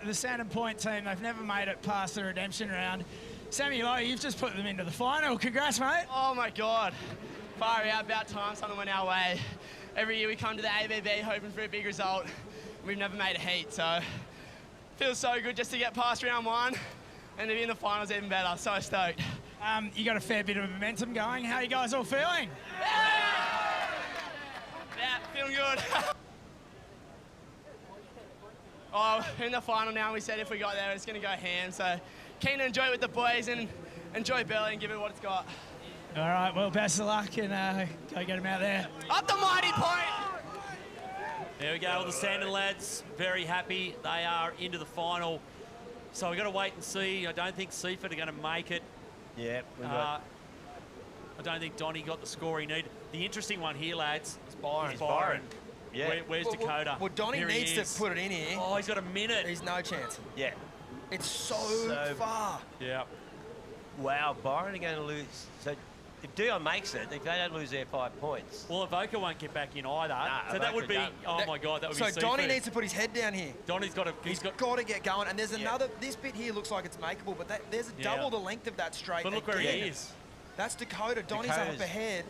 the Sandon Point team, they've never made it past the redemption round. Sammy Lowe, you've just put them into the final. Congrats, mate. Oh, my God. Far out, about time something went our way. Every year we come to the ABB hoping for a big result. We've never made a heat, so feels so good just to get past round one and to be in the finals even better. So stoked. You got a fair bit of momentum going. How are you guys all feeling? Yeah, feeling good. Oh, we're in the final now. We said if we got there, it's going to go ham. So keen to enjoy it with the boys and enjoy Burleigh and give it what it's got. All right, well, best of luck and go get them out there. Up the mighty point! There we go, all the Sandon lads, very happy. They are into the final. So we've got to wait and see. I don't think Seaford are going to make it. Yeah. I don't think Donnie got the score he needed. The interesting one here, lads, is Byron. Yeah. Where's Dakota? Well, Donnie needs to put it in here. Oh, he's got a minute. He's no chance. Yeah. It's so far. Yeah. Wow, Byron are going to lose. So If Dion makes it, if they don't lose their 5 points. Well, Avoca won't get back in either. Nah, so that would Avoca be, don't. oh my God, that would be So Donnie seafood. needs to put his head down here. Donnie's got to, He's got to get going. And there's another, this bit here looks like it's makeable, but there's double the length of that straight. But look where he is. That's Dakota. Donnie's up ahead.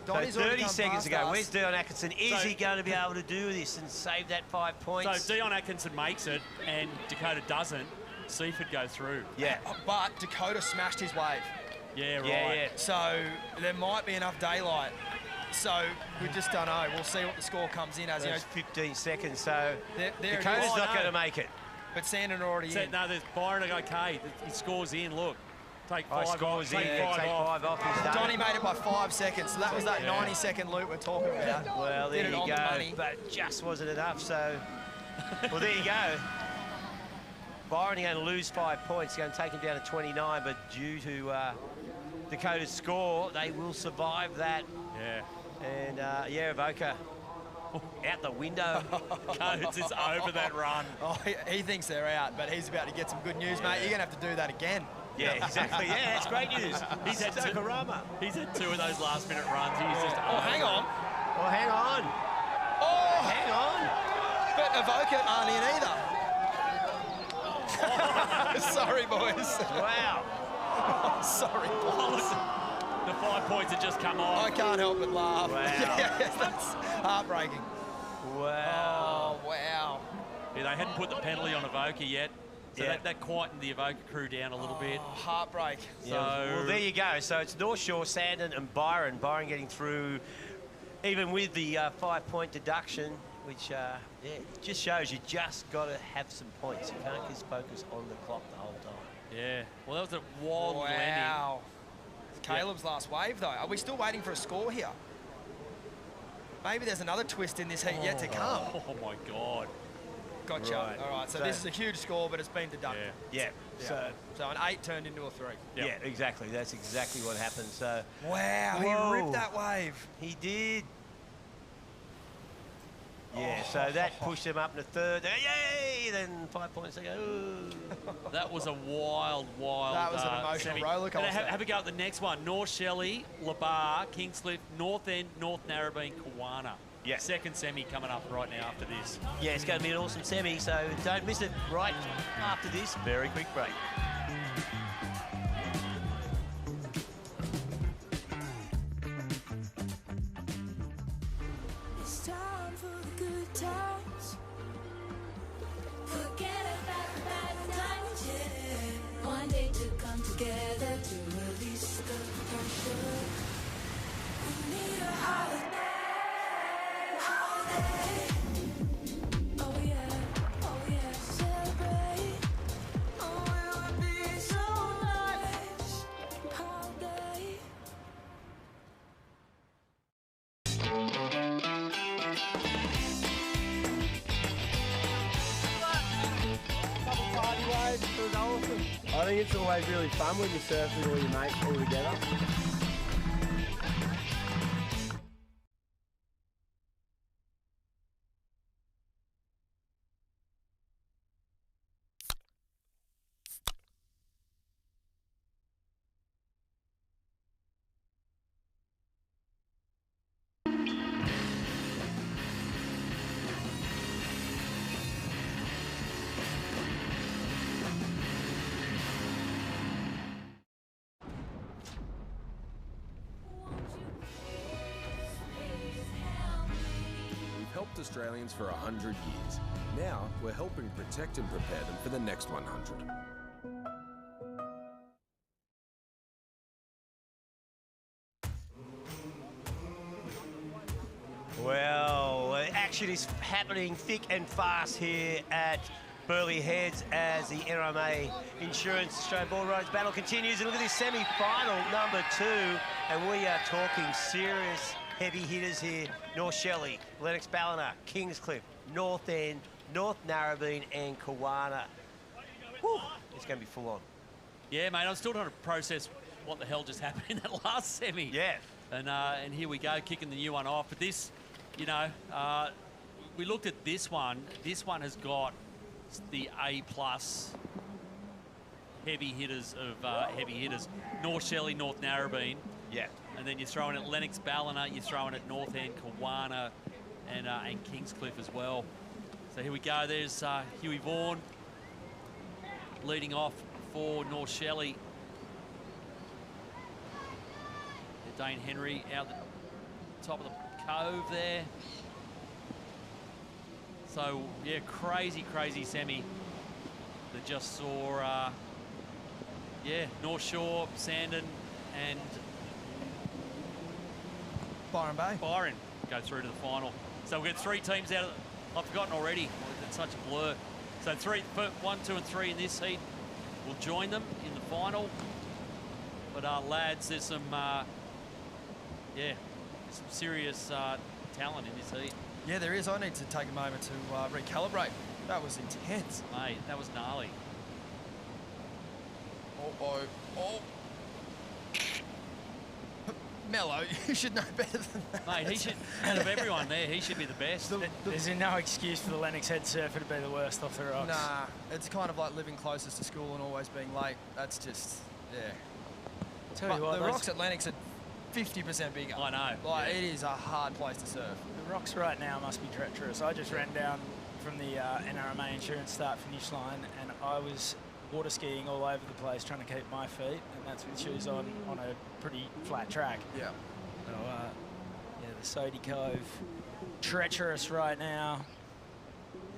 So Donnie's 30 seconds to go. Where's Dion Atkinson? Is So- he going to be able to do this and save that 5 points? So Dion Atkinson makes it and Dakota doesn't. Seaford go through. Yeah. But Dakota smashed his wave. Yeah, right. Yeah. So there might be enough daylight. So we just don't know. We'll see what the score comes in as. There's 15 seconds, so there Dakota's not going to make it. But Sandon already in. No, there's Byron okay. He scores in, look. Take Oh, 5 scores off. in. Take 5 Take off. 5 off. He's done. Donnie made it by 5 seconds, so that was that 90-second loop we're talking about. Well, there Did it you on go. the money. But just wasn't enough, so... Well, there you go. Byron going to lose 5 points. Going to take him down to 29, but due to Dakota's score, they will survive that. Yeah. And, yeah, Avoca out the window. Coates is over that run. Oh, he thinks they're out, but he's about to get some good news, mate. You're going to have to do that again. Yeah, exactly. Yeah, that's great news. He's had two of those last-minute runs. He's just... Oh, hang on. Oh, hang on. Oh! Hang on. But Avoca aren't in either. Sorry, boys. Wow. Sorry, boys. The 5 points had just come off. I can't help but laugh. Wow. Yes, that's heartbreaking. Wow. Oh, wow. Yeah, they hadn't put the penalty on Avoca yet. So that quietened the Avoca crew down a little bit. Heartbreak. So, well, there you go. So it's North Shore, Sandon and Byron. Byron getting through even with the 5-point deduction, which just shows you just got to have some points. You can't just focus on the clock the whole time. Yeah. Well, that was a wild landing. Wow. Caleb's last wave, though. Are we still waiting for a score here? Maybe there's another twist in this heat yet to come. Oh, my God. Gotcha. Right. All right, so this is a huge score, but it's been deducted. Yeah. So an 8 turned into a 3. Yeah, exactly. That's exactly what happened. So Wow, Whoa. he ripped that wave. He did. Yeah, so that pushed him up in the third. Yay! Then 5 points to go. That was a wild. That was an emotional semi. roller coaster. Have a go at the next one. North Shelley, Labar, Kingscliff, North End, North Narrabeen, Kawana. Yeah. Second semi coming up right now after this. Yeah, it's going to be an awesome semi, so don't miss it right after this very quick break. It's time for the good times. Forget about the bad times, yeah. One day to come together to release the pressure. We need a holiday. Oh yeah, celebrate. Oh, it would be so nice. Holiday. I think it's always really fun when you surf with all your mates all together. We've helped Australians for 100 years. Now we're helping protect and prepare them for the next 100. Well, action is happening thick and fast here at Burleigh Heads as the NRMA Insurance Australian Boardriders battle continues. And look at this semi-final number 2. And we are talking serious heavy hitters here. North Shelley, Lennox Ballina, Kingscliff, North End, North Narrabeen and Kawana. Whew, it's going to be full on. Yeah, mate, I'm still trying to process what the hell just happened in that last semi. Yeah. And here we go, kicking the new one off. But this, you know, we looked at this one. This one has got the A+ heavy hitters of heavy hitters. North Shelley, North Narrabeen. Yeah. And then you're throwing at Lennox Ballina, you're throwing at North End, Kawana, and Kingscliff as well. So here we go. There's Huey Vaughan leading off for North Shelley. Dane Henry out the top of the cove there. So, yeah, crazy semi that just saw, North Shore, Sandon, and Byron go through to the final. So we've got 3 teams out of I've forgotten already. It's such a blur. So 1, 2, and 3 in this heat will join them in the final. But lads, there's some, some serious talent in this heat. Yeah, there is. I need to take a moment to recalibrate. That was intense. Mate, that was gnarly. Oh. Mello, you should know better than that. Mate, he should, out of everyone there, he should be the best. There's no excuse for the Lennox Head surfer to be the worst off the rocks. Nah, it's kind of like living closest to school and always being late. That's just, Tell you what, the rocks at Lennox are 50% bigger. I know. Like, it is a hard place to surf. The rocks right now must be treacherous. I just ran down from the NRMA insurance start-finish line, and I was water skiing all over the place trying to keep my feet, and that's with shoes on a pretty flat track. Yeah. So, the Sodii Cove, treacherous right now.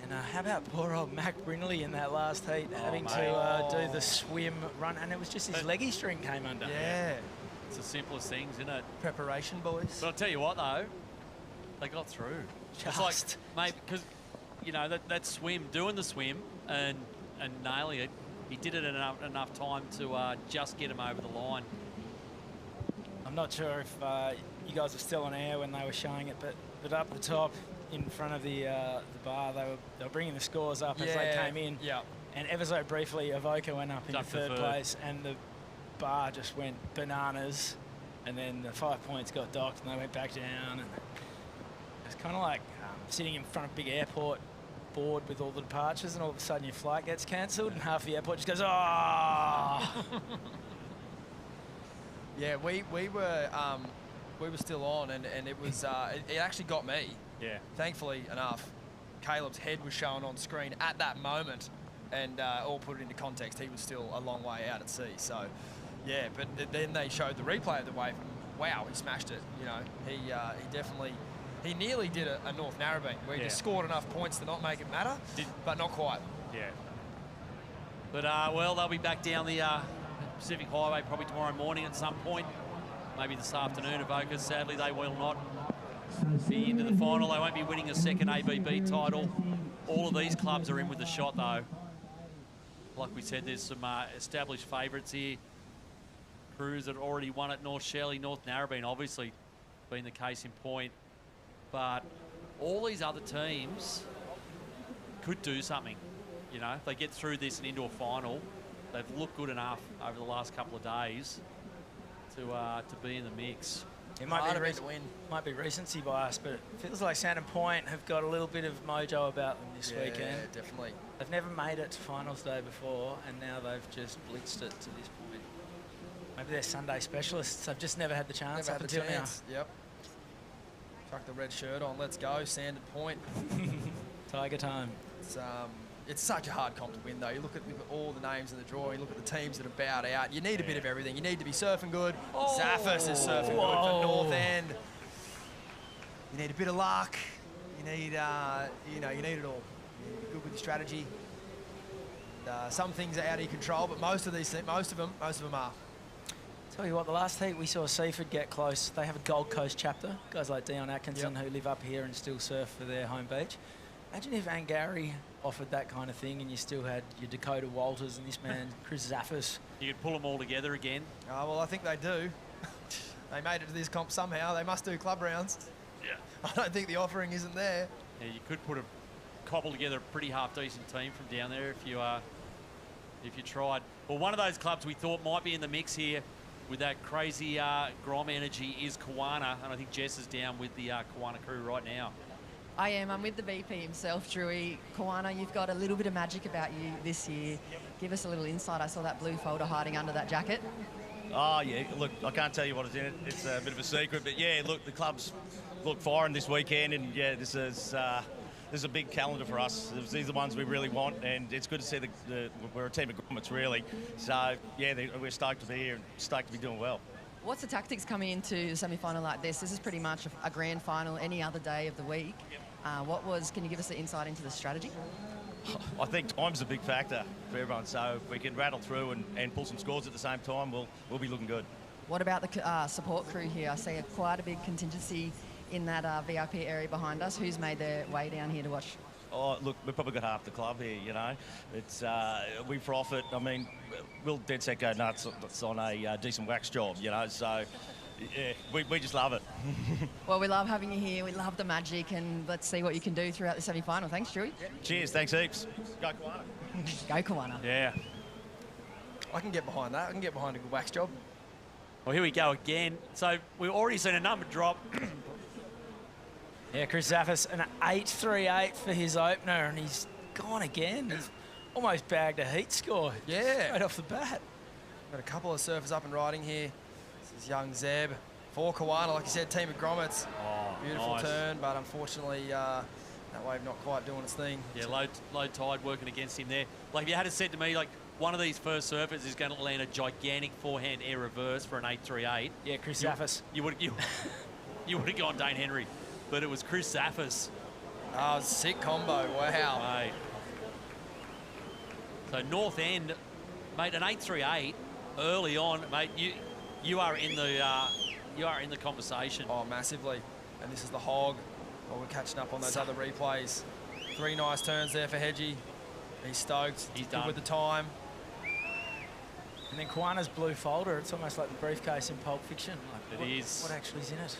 And how about poor old Mac Brindley in that last heat, having to do the swim run, and it was just his leggy string came under. Yeah. It's the simplest things, isn't it? Preparation, boys. But I'll tell you what, though, they got through. It's like, mate, because, that swim, doing the swim and nailing it, he did it enough time to just get him over the line. I'm not sure if you guys were still on air when they were showing it, but up the top in front of the bar, they were bringing the scores up as they came in. Yeah. And ever so briefly, Avoca went up into third place, and the bar just went bananas, and then the 5 points got docked, and they went back down. And it's kind of like sitting in front of a big airport board with all the departures, and all of a sudden your flight gets cancelled, and half the airport just goes, oh! Yeah, we were still on, and it was it actually got me. Yeah. Thankfully enough, Caleb's head was shown on screen at that moment, and all put it into context, he was still a long way out at sea. So, yeah, but then they showed the replay of the wave, and wow, he smashed it. He definitely. He nearly did a North Narrabeen where he just scored enough points to not make it matter, but not quite. Yeah. But, they'll be back down the Pacific Highway probably tomorrow morning at some point. Maybe this afternoon, Avoca. Sadly, they will not be into the final. They won't be winning a second ABB title. All of these clubs are in with a shot, though. Like we said, there's some established favourites here. Crews that already won at North Shelley, North Narrabeen, obviously being the case in point. But all these other teams could do something. If they get through this and into a final, they've looked good enough over the last couple of days to be in the mix. It might be recency bias, but it feels like Sandon Point have got a little bit of mojo about them this weekend. Yeah, definitely. They've never made it to finals day before, and now they've just blitzed it to this point. Maybe they're Sunday specialists. They've just never had the chance up until now. Yep. Chuck the red shirt on. Let's go, Sandon Point. Tiger time. It's such a hard comp to win, though. You look at all the names in the draw, you look at the teams that have bowed out. You need a bit of everything. You need to be surfing good. Zaffis is surfing good for North End. You need a bit of luck. You need, you need it all. You need to be good with your strategy. Some things are out of your control, but most of them are. Tell you what, the last heat we saw Seaford get close. They have a Gold Coast chapter. Guys like Dion Atkinson who live up here and still surf for their home beach. Imagine if Angari offered that kind of thing and you still had your Dakota Walters and this man, Chris Zaffis. You could pull them all together again. Oh, well, I think they do. They made it to this comp somehow. They must do club rounds. Yeah. I don't think the offering isn't there. Yeah, you could cobble together a pretty half-decent team from down there if you tried. Well, one of those clubs we thought might be in the mix here with that crazy Grom energy is Kawana, and I think Jess is down with the Kawana crew right now. I am. I'm with the VP himself, Drewy. Kawana, you've got a little bit of magic about you this year. Give us a little insight. I saw that blue folder hiding under that jacket. Oh, yeah, look, I can't tell you what is in it. It's a bit of a secret, but yeah, look, the club's look firing this weekend, and yeah, this is a big calendar for us. These are the ones we really want, and it's good to see we're a team of grommets, really. So, yeah, we're stoked to be here and stoked to be doing well. What's the tactics coming into the semi-final like this? This is pretty much a grand final any other day of the week. Can you give us an insight into the strategy? I think time's a big factor for everyone, so if we can rattle through and pull some scores at the same time, we'll be looking good. What about the support crew here? I see quite a big contingency in that VIP area behind us. Who's made their way down here to watch? Oh, look, we've probably got half the club here, you know. It's we profit. I mean, we'll dead set go nuts on a decent wax job, you know, so... Yeah, we just love it. Well, we love having you here. We love the magic, and let's see what you can do throughout the semi-final. Thanks, Stewie. Cheers. Thanks heaps. Go Kiwana. Go Kiwana. Yeah. I can get behind that. I can get behind a good wax job. Well, here we go again. So we've already seen a number drop. Yeah, Chris Zaffis, an 8.38 for his opener, and he's gone again. He's almost bagged a heat score. Yeah. Straight off the bat. Got a couple of surfers up and riding here. This is young Zeb. For Kiwana, like you said, team of grommets. Oh, beautiful nice. turn, but unfortunately, that wave not quite doing its thing. Yeah, low tide working against him there. Like, if you had said to me, like, one of these first surfers is going to land a gigantic forehand air reverse for an 8.38. Yeah, Chris Zaffis. You would have gone Dane Henry, but it was Chris Zaffis. Oh, sick combo. Wow. Mate. So North End, mate, an 8.38 early on, mate. You are in the conversation. Oh, massively. And this is the hog. Oh, we're catching up on those other replays. 3 nice turns there for Hedgie. He's stoked. He's good done with the time. And then Kiwana's blue folder, it's almost like the briefcase in Pulp Fiction. Like, It is. What actually is in it?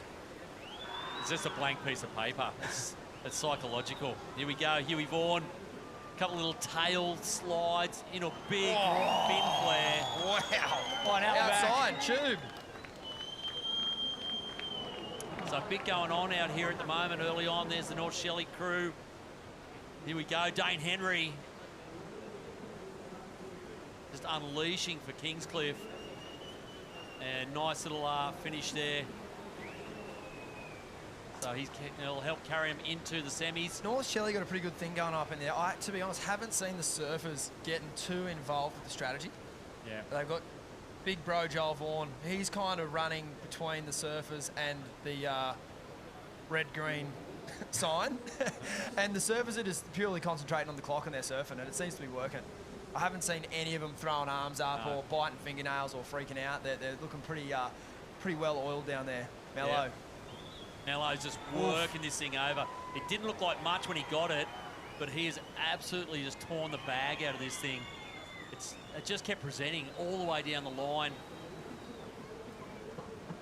It's just a blank piece of paper. It's psychological. Here we go, Huey Vaughan. Couple little tail slides in a big fin flare. Wow. One outside, tube. So a bit going on out here at the moment. Early on, there's the North Shelley crew. Here we go, Dane Henry. Just unleashing for Kingscliff. And nice little finish there. So he'll help carry him into the semis. North Shelley got a pretty good thing going up in there. I, to be honest, haven't seen the surfers getting too involved with the strategy. Yeah. They've got big bro Joel Vaughan. He's kind of running between the surfers and the red-green sign. And the surfers are just purely concentrating on the clock and they're surfing, and it seems to be working. I haven't seen any of them throwing arms up or biting fingernails or freaking out. They're looking pretty well oiled down there. Mellow. Yeah. Mello's just working this thing over. It didn't look like much when he got it, but he has absolutely just torn the bag out of this thing. It just kept presenting all the way down the line.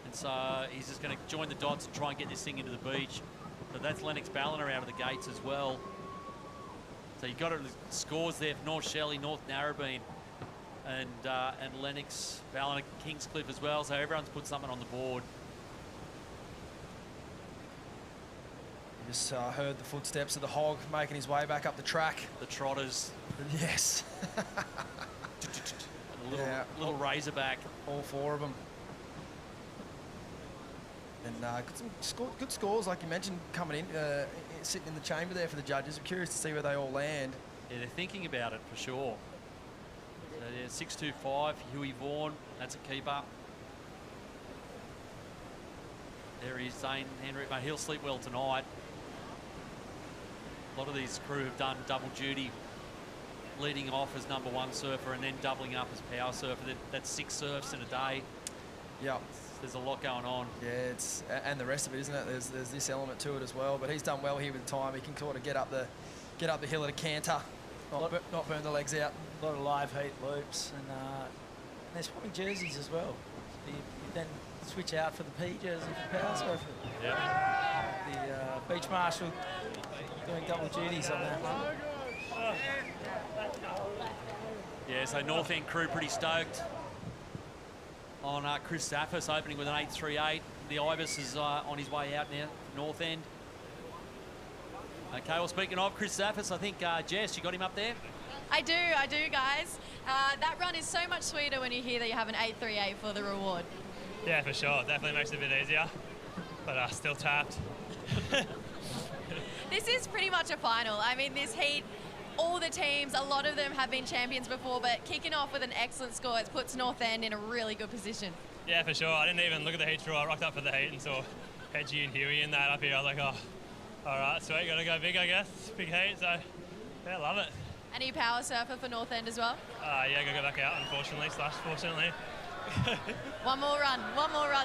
And so he's just going to join the dots and try and get this thing into the beach. So that's Lennox Balliner out of the gates as well. So you got it, scores there for North Shelley, North Narrabeen, and Lennox Balliner, Kingscliff as well. So everyone's put something on the board. Just heard the footsteps of the hog making his way back up the track. The trotters. Yes. A little razorback. All 4 of them. And good scores, like you mentioned, coming in, sitting in the chamber there for the judges. I'm curious to see where they all land. Yeah, they're thinking about it for sure. So, yeah, 6.25, Huey Vaughan, that's a keeper. There he is, Dane Henry. Mate, he'll sleep well tonight. A lot of these crew have done double duty, leading off as #1 surfer and then doubling up as power surfer. That's 6 surfs in a day. Yeah. There's a lot going on. Yeah, and the rest of it, isn't it? There's this element to it as well. But he's done well here with time. He can sort of get up the hill at a canter, not burn the legs out. A lot of live heat loops, and they're swapping jerseys as well. So you then switch out for the P jersey for power surfer. Yeah. The beach marshal doing double duties on that one. Yeah, so North End crew pretty stoked on Chris Zaffis opening with an 8.38. The Ibis is on his way out now, North End. Okay, well, speaking of Chris Zaffis, I think, Jess, you got him up there? I do, guys. That run is so much sweeter when you hear that you have an 838 for the reward. Yeah, for sure. Definitely makes it a bit easier, but still tapped. This is pretty much a final. I mean, this heat, all the teams, a lot of them have been champions before, but kicking off with an excellent score, it puts North End in a really good position. Yeah, for sure. I didn't even look at the heat through. I rocked up for the heat and saw Hedgie and Huey in that up here. I was like, oh, all right, sweet, gotta go big, I guess. Big heat, so yeah, love it. Any power surfer for North End as well? Yeah, gotta go back out, unfortunately, /fortunately. One more run,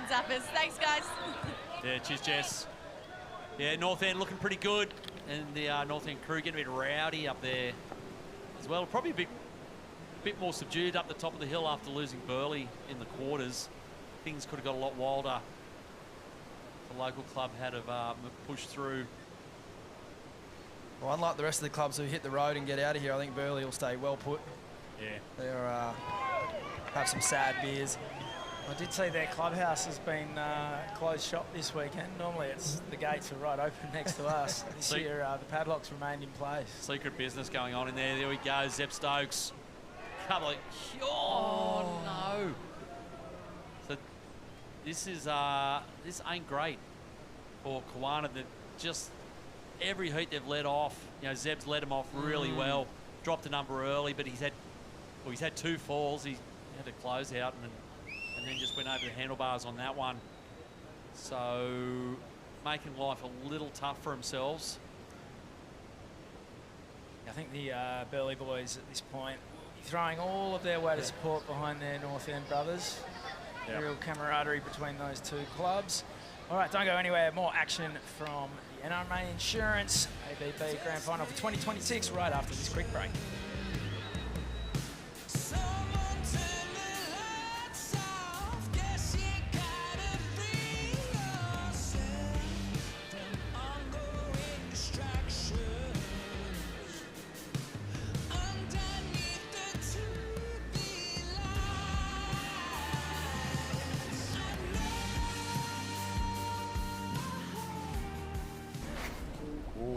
Zappers. Thanks, guys. Yeah, cheers, Jess. Yeah, North End looking pretty good, and the North End crew getting a bit rowdy up there as well. Probably a bit more subdued up the top of the hill after losing Burleigh in the quarters. Things could have got a lot wilder. The local club had to push through. Well, unlike the rest of the clubs who hit the road and get out of here, I think Burleigh will stay well put. Yeah. They'll have some sad beers. I did see their clubhouse has been closed shop this weekend. Normally the gates are right open next to us. This year the padlocks remained in place. Secret business going on in there. There we go, Zeb Stokes. Couple of, oh no. So this ain't great for Kiwana. That just every heat they've let off, you know, Zeb's let him off really well. Dropped a number early, but he's had two falls. He had to close out and then just went over the handlebars on that one. So making life a little tough for themselves. I think the Burleigh boys at this point will be throwing all of their weight of support behind their North End brothers. Real camaraderie between those two clubs. All right, don't go anywhere. More action from the NRMA Insurance ABB Grand Final for 2026 right after this quick break.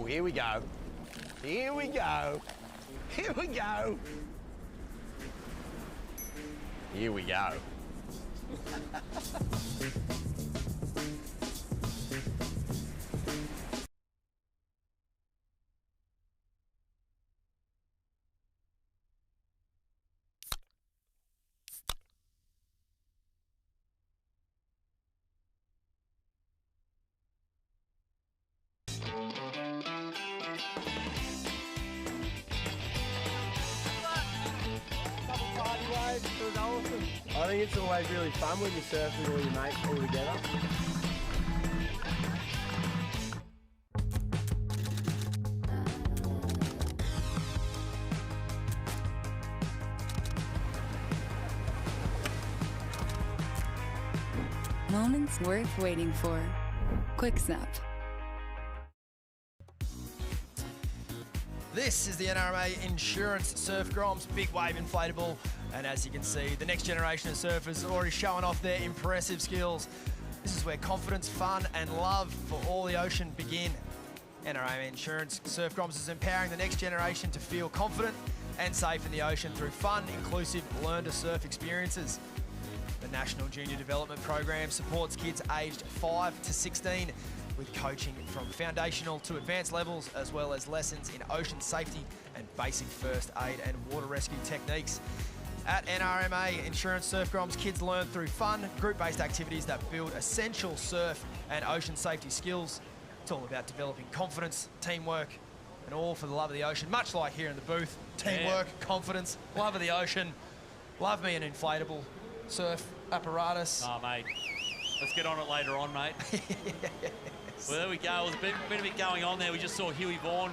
Here we go. Here we go. Here we go. Here we go. I think it's always really fun when you surf with all your mates all together. Moments worth waiting for. Quick Snap. This is the NRMA Insurance Surf Groms Big Wave Inflatable. And as you can see, the next generation of surfers are already showing off their impressive skills. This is where confidence, fun, and love for all the ocean begin. NRMA Insurance Surf Groms is empowering the next generation to feel confident and safe in the ocean through fun, inclusive, learn-to-surf experiences. The National Junior Development Program supports kids aged 5 to 16 with coaching from foundational to advanced levels, as well as lessons in ocean safety and basic first aid and water rescue techniques. At NRMA Insurance Surf Groms, kids learn through fun, group-based activities that build essential surf and ocean safety skills. It's all about developing confidence, teamwork, and all for the love of the ocean, much like here in the booth. Teamwork, confidence, love of the ocean. Love me an inflatable surf apparatus. Oh, mate. Let's get on it later on, mate. Yes. Well, there we go. There's a bit of it going on there. We just saw Huey Vaughan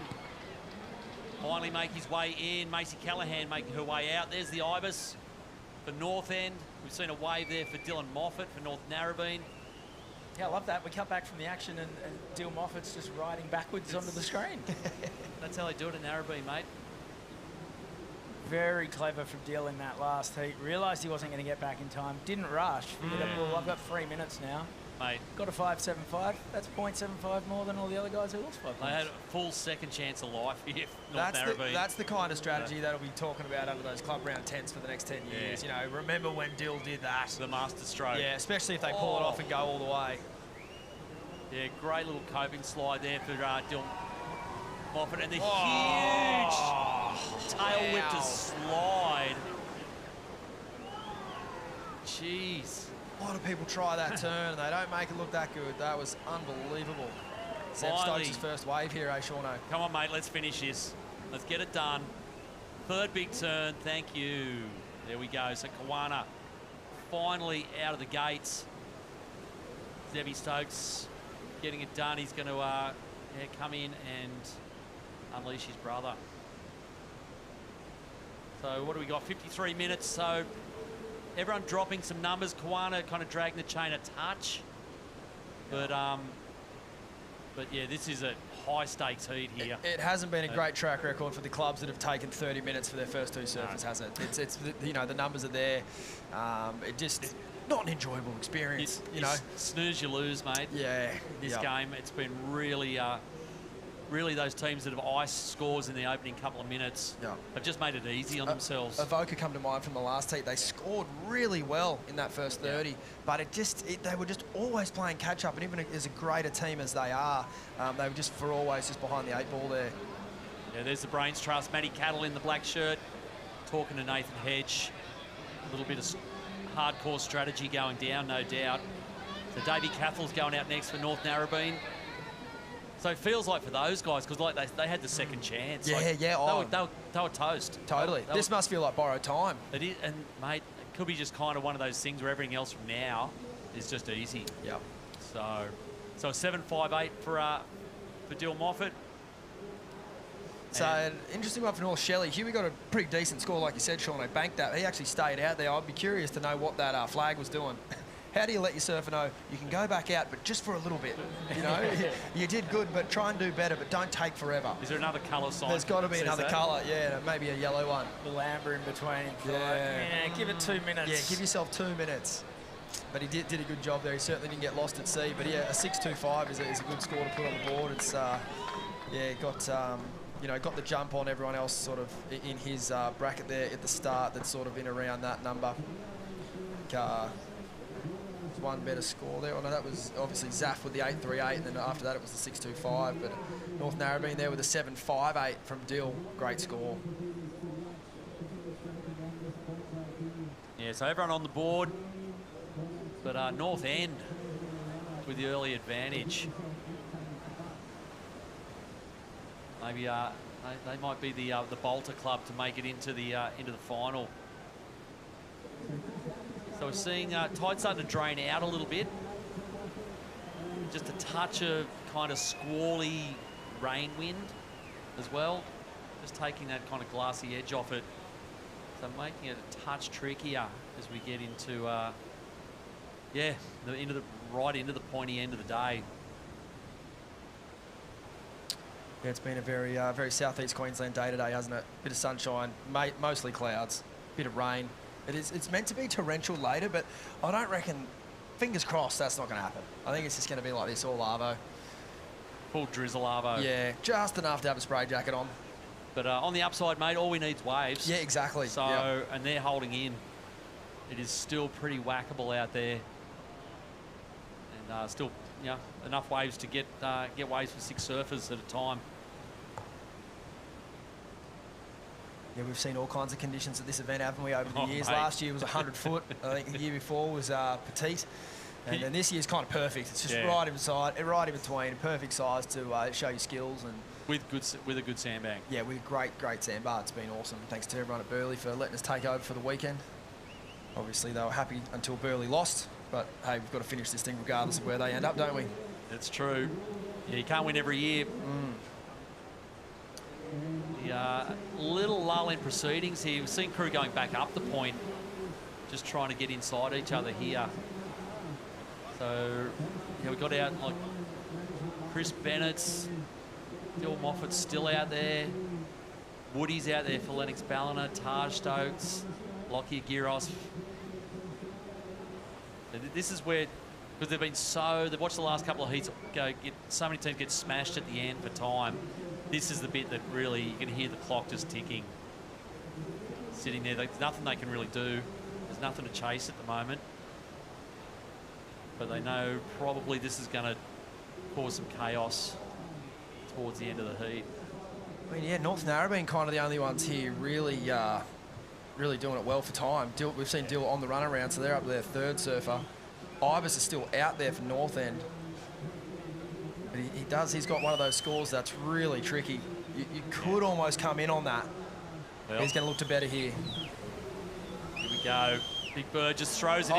finally make his way in. Macy Callahan making her way out. There's the Ibis for North End. We've seen a wave there for Dylan Moffat for North Narrabeen. Yeah, I love that. We cut back from the action and Dylan Moffat's just riding backwards onto the screen. That's how they do it in Narrabeen, mate. Very clever from Dill in that last heat. Realised he wasn't going to get back in time. Didn't rush. I've got 3 minutes now. Mate. Got a 5.75. That's 0.75 more than all the other guys who lost 5 They points. had a full second chance of life here. North That's the kind of strategy that'll be talking about under those club round 10s for the next 10 years. You know, remember when Dill did that? The master stroke. Yeah, especially if they pull it off and go all the way. Yeah, great little coping slide there for Dill Moffat, and the huge tail whip to slide. Jeez. A lot of people try that turn and they don't make it look that good. That was unbelievable. Seb Finally. Stokes' first wave here, Shauna. Come on, mate, let's finish this. Let's get it done. Third big turn, thank you. There we go. So Kawana finally out of the gates. Zebby Stokes getting it done. He's going to come in and unleash his brother. So what do we got? 53 minutes. So everyone dropping some numbers. Kawana kind of dragging the chain a touch. But yeah, this is a high stakes heat here. It hasn't been a great track record for the clubs that have taken 30 minutes for their first 2 surfers, has it? It's you know, the numbers are there. It just not an enjoyable experience, you know. Snooze, you lose, mate. Yeah. This game, it's been really, really those teams that have iced scores in the opening couple of minutes have just made it easy on themselves. Avoca come to mind from the last heat. They scored really well in that first 30, but they were just always playing catch up, and even as a greater team as they are, they were just always just behind the 8 ball there. Yeah, there's the Brains Trust. Matty Cattle in the black shirt, talking to Nathan Hedge. A little bit of hardcore strategy going down, no doubt. So Davey Cathel's going out next for North Narrabeen. So it feels like for those guys, because like they had the second chance. Yeah, like, yeah. They were toast. Totally. This must feel like borrowed time. It is, and mate, it could be just kind of one of those things where everything else from now is just easy. Yep. So a 7.58 for Dill Moffat. So an interesting one for North Shelley. Huey got a pretty decent score, like you said, Sean. They banked that. He actually stayed out there. I'd be curious to know what that flag was doing. How do you let your surfer know you can go back out, but just for a little bit? You know, you did good, but try and do better, but don't take forever. Is there another colour sign? There's got to be another colour, yeah, maybe a yellow one. A little amber in between. Yeah, give it 2 minutes. Yeah, give yourself 2 minutes. But he did a good job there. He certainly didn't get lost at sea. But yeah, a 6.25 is a good score to put on the board. It's got the jump on everyone else sort of in his bracket there at the start. That's sort of in around that number. One better score there. Oh, no, that was obviously Zaff with the 8.38, and then after that it was the 6.25. But North Narrabeen there with a 7.58 from Dill. Great score. Yeah, so everyone on the board, but North End with the early advantage. Maybe they might be the Bolter club to make it into the final. So we're seeing tide starting to drain out a little bit. Just a touch of kind of squally rain wind as well. Just taking that kind of glassy edge off it. So making it a touch trickier as we get into, right into the pointy end of the day. Yeah, it's been a very southeast Queensland day today, hasn't it? Bit of sunshine, mostly clouds, bit of rain. It's meant to be torrential later, but I don't reckon, fingers crossed, that's not going to happen. I think it's just going to be like this all arvo. Full drizzle arvo. Yeah, just enough to have a spray jacket on. But on the upside, mate, all we need is waves. Yeah, exactly. So, and they're holding in. It is still pretty whackable out there. And still, enough waves to get waves for 6 surfers at a time. Yeah, we've seen all kinds of conditions at this event, haven't we, over the years? Mate. Last year was 100 foot. I think the year before was petite. And then this year's kind of perfect. It's just right in between, perfect size to show your skills. And with a good sandbag. Yeah, with a great sandbar. It's been awesome. Thanks to everyone at Burleigh for letting us take over for the weekend. Obviously, they were happy until Burleigh lost. But, hey, we've got to finish this thing regardless of where they end up, don't we? That's true. Yeah, you can't win every year. The little lull in proceedings here. We've seen crew going back up the point, just trying to get inside each other here. So, we got out like Chris Bennett's, Dill Moffat's still out there. Woody's out there for Lennox Ballina, Taj Stokes, Lockyer Giros. This is where because they've watched the last couple of heats so many teams get smashed at the end for time. This is the bit that really, you can hear the clock just ticking. Sitting there, there's nothing they can really do. There's nothing to chase at the moment. But they know probably this is going to cause some chaos towards the end of the heat. I mean, yeah, North Narrabeen being kind of the only ones here really really doing it well for time. We've seen Dill on the run around, so they're up there third surfer. Ibis is still out there for North End. But he's got one of those scores that's really tricky. You could almost come in on that. Well, he's going to look to better here. Here we go. Big Bird just throws it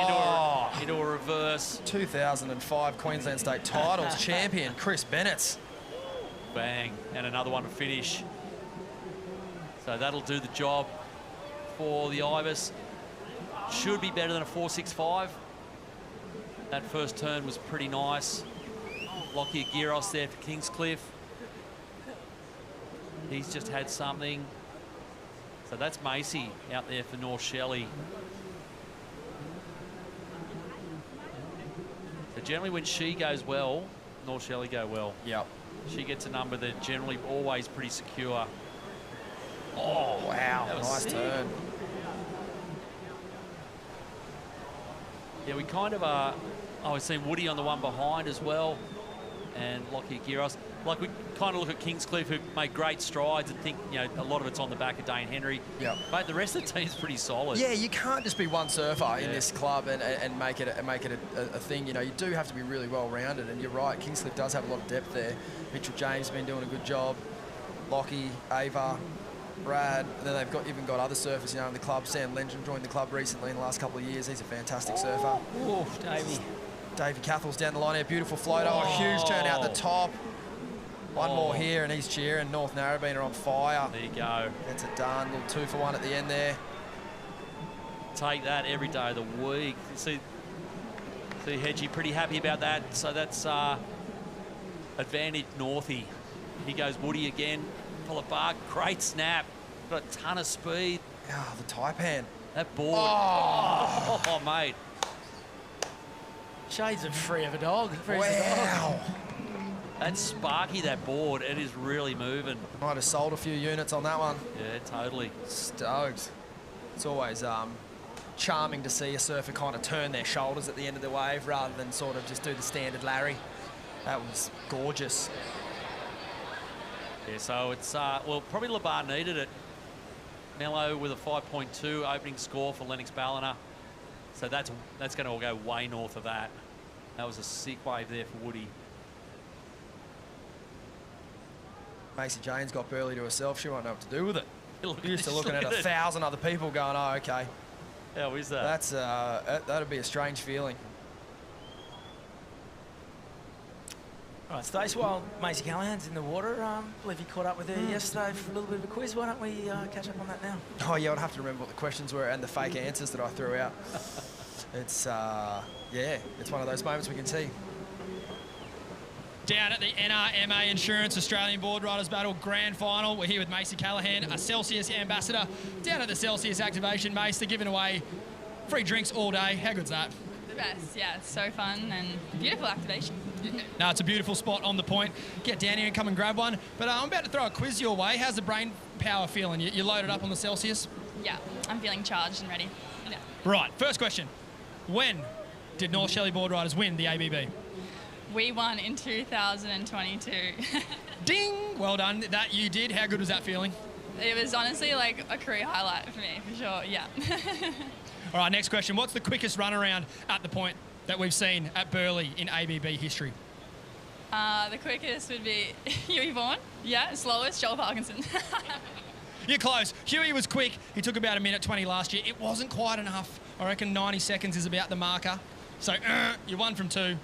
into a reverse. 2005 Queensland State Titles champion, Chris Bennett. Bang, and another one to finish. So that'll do the job for the Ibis. Should be better than a 4.65. That first turn was pretty nice. Lockyer Giros there for Kingscliff. He's just had something. So that's Macy out there for North Shelley. So generally when she goes well, North Shelley go well. Yep. She gets a number that generally always pretty secure. Oh, wow. That was Nice sick. turn. Yeah, we kind of we've seen Woody on the one behind as well, and Lockyer Giros. Like, we kind of look at Kingscliff, who made great strides, and think, you know, a lot of it's on the back of Dane Henry. Yep. But the rest of the team's pretty solid. Yeah, you can't just be one surfer in this club and make it a thing. You know, you do have to be really well rounded, and you're right. Kingscliff does have a lot of depth there. Mitchell James has been doing a good job. Lockie, Ava, Brad. And then they've even got other surfers, you know, in the club. Sam Lengen joined the club recently in the last couple of years. He's a fantastic surfer. Oh, Davey. Davey Cathal's down the line here. Beautiful floater. Oh, huge turn out the top. One more here, and he's cheering. North Narrabeen are on fire. There you go. Gets it done. Little 2-for-1 at the end there. Take that every day of the week. See Hedgie pretty happy about that. So that's advantage Northie. He goes Woody again. Full of bark. Great snap. Got a ton of speed. Oh, the Taipan. That board. Oh, mate. Shades of free of a dog. Wow. That's sparky, that board. It is really moving. Might have sold a few units on that one. Yeah, totally. Stoked. It's always charming to see a surfer kind of turn their shoulders at the end of the wave rather than sort of just do the standard Larry. That was gorgeous. Yeah, so it's, well, probably Labar needed it. Mello with a 5.2 opening score for Lennox Ballina. So that's going to all go way north of that. That was a sick wave there for Woody. Macy Jane's got Burleigh to herself. She won't know what to do with it. Used to looking at look at 1,000 other people going, oh, okay. How is that? That's that'd be a strange feeling. All right, Stace, while Macy Callahan's in the water, I believe you caught up with her yesterday for a little bit of a quiz. Why don't we catch up on that now? Oh, yeah, I'd have to remember what the questions were and the fake answers that I threw out. It's, yeah, it's one of those moments we can see. Down at the NRMA Insurance Australian Boardriders Battle Grand Final, we're here with Macy Callahan, a Celsius ambassador. Down at the Celsius activation, Mace, they're giving away free drinks all day. How good's that? The best, yeah, it's so fun and beautiful activation. No, it's a beautiful spot on the point. Get down here and come and grab one. But I'm about to throw a quiz your way. How's the brain power feeling? You loaded up on the Celsius? Yeah, I'm feeling charged and ready. Yeah. Right, first question. When did North Shelley Boardriders win the ABB? We won in 2022. Ding! Well done. That you did. How good was that feeling? It was honestly like a career highlight for me, for sure, yeah. All right, next question. What's the quickest runaround at the point that we've seen at Burleigh in ABB history? The quickest would be Huey Vaughan. Yeah, slowest, Joel Parkinson. You're close. Huey was quick. He took about 1:20 last year. It wasn't quite enough. I reckon 90 seconds is about the marker. So you're 1 from 2.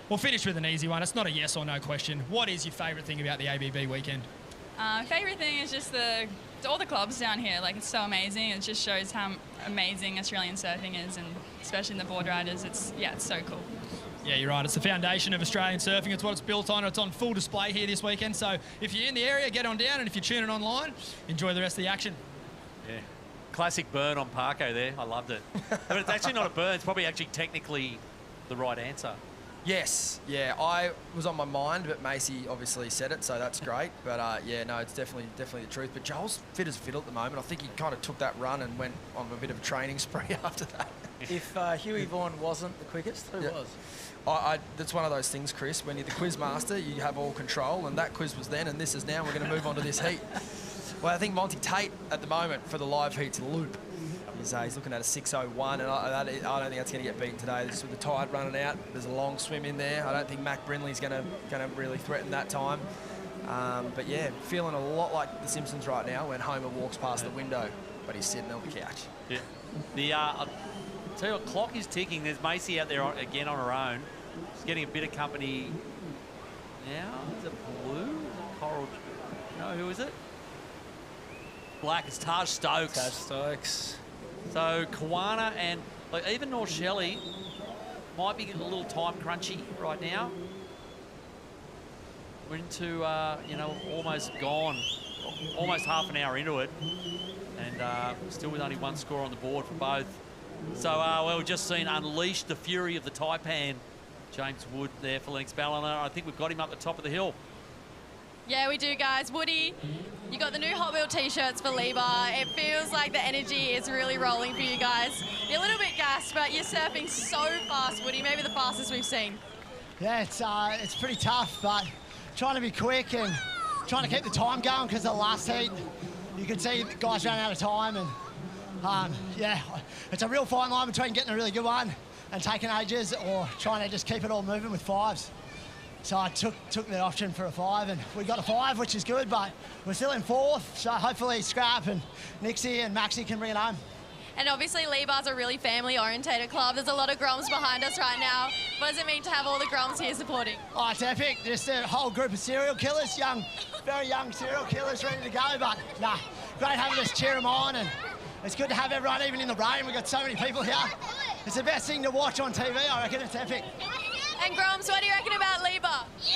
We'll finish with an easy one. It's not a yes or no question. What is your favourite thing about the ABB weekend? Favourite thing is just all the clubs down here. Like, it's so amazing. It just shows how amazing Australian surfing is, and especially in the Boardriders. It's so cool. Yeah, you're right. It's the foundation of Australian surfing. It's what it's built on. It's on full display here this weekend. So if you're in the area, get on down. And if you're tuning online, enjoy the rest of the action. Yeah. Classic burn on Parko there. I loved it. But it's actually not a burn. It's probably actually technically the right answer. Yes, yeah, I was on my mind, but Macy obviously said it, so that's great. But yeah, no, it's definitely the truth. But Joel's fit as fiddle at the moment. I think he kind of took that run and went on a bit of a training spree after that. If Huey Vaughan wasn't the quickest, who was? That's one of those things, Chris. When you're the quiz master, you have all control, and that quiz was then, and this is now. We're going to move on to this heat. Well, I think Monty Tate at the moment for the live heats loop. He's looking at a 6:01, and I don't think that's going to get beaten today. Just with the tide running out, there's a long swim in there. I don't think Mac Brindley's going to really threaten that time. But yeah, feeling a lot like The Simpsons right now when Homer walks past the window, but he's sitting on the couch. Yeah. I'll tell you what, clock is ticking. There's Macy out there again on her own. She's getting a bit of company now. Is it blue? Coral? No, who is it? Black is Taj Stokes. Taj Stokes. So Kawana and even North Shelley might be getting a little time crunchy right now. We're into almost gone, almost half an hour into it, and still with only one score on the board for both. So well, we've just seen unleash the fury of the Taipan. James Wood there for Lennox Ballina. I think we've got him up the top of the hill. Yeah, we do, guys. Woody, you got the new Hot Wheel T-shirts for Liba. It feels like the energy is really rolling for you guys. You're a little bit gassed, but you're surfing so fast, Woody. Maybe the fastest we've seen. Yeah, it's pretty tough, but trying to be quick and trying to keep the time going because the last heat, you could see the guys ran out of time. And yeah, it's a real fine line between getting a really good one and taking ages or trying to just keep it all moving with fives. So I took the option for a 5, and we got a 5, which is good, but we're still in 4th, so hopefully Scrap and Nixie and Maxie can bring it home. And obviously Liba's a really family-orientated club. There's a lot of Groms behind us right now. What does it mean to have all the Groms here supporting? Oh, it's epic. Just a whole group of serial killers, very young serial killers ready to go, but nah, great having us cheer them on, and it's good to have everyone, even in the rain. We've got so many people here. It's the best thing to watch on TV. I reckon it's epic. And Groms, what do you reckon about Liba? Yeah!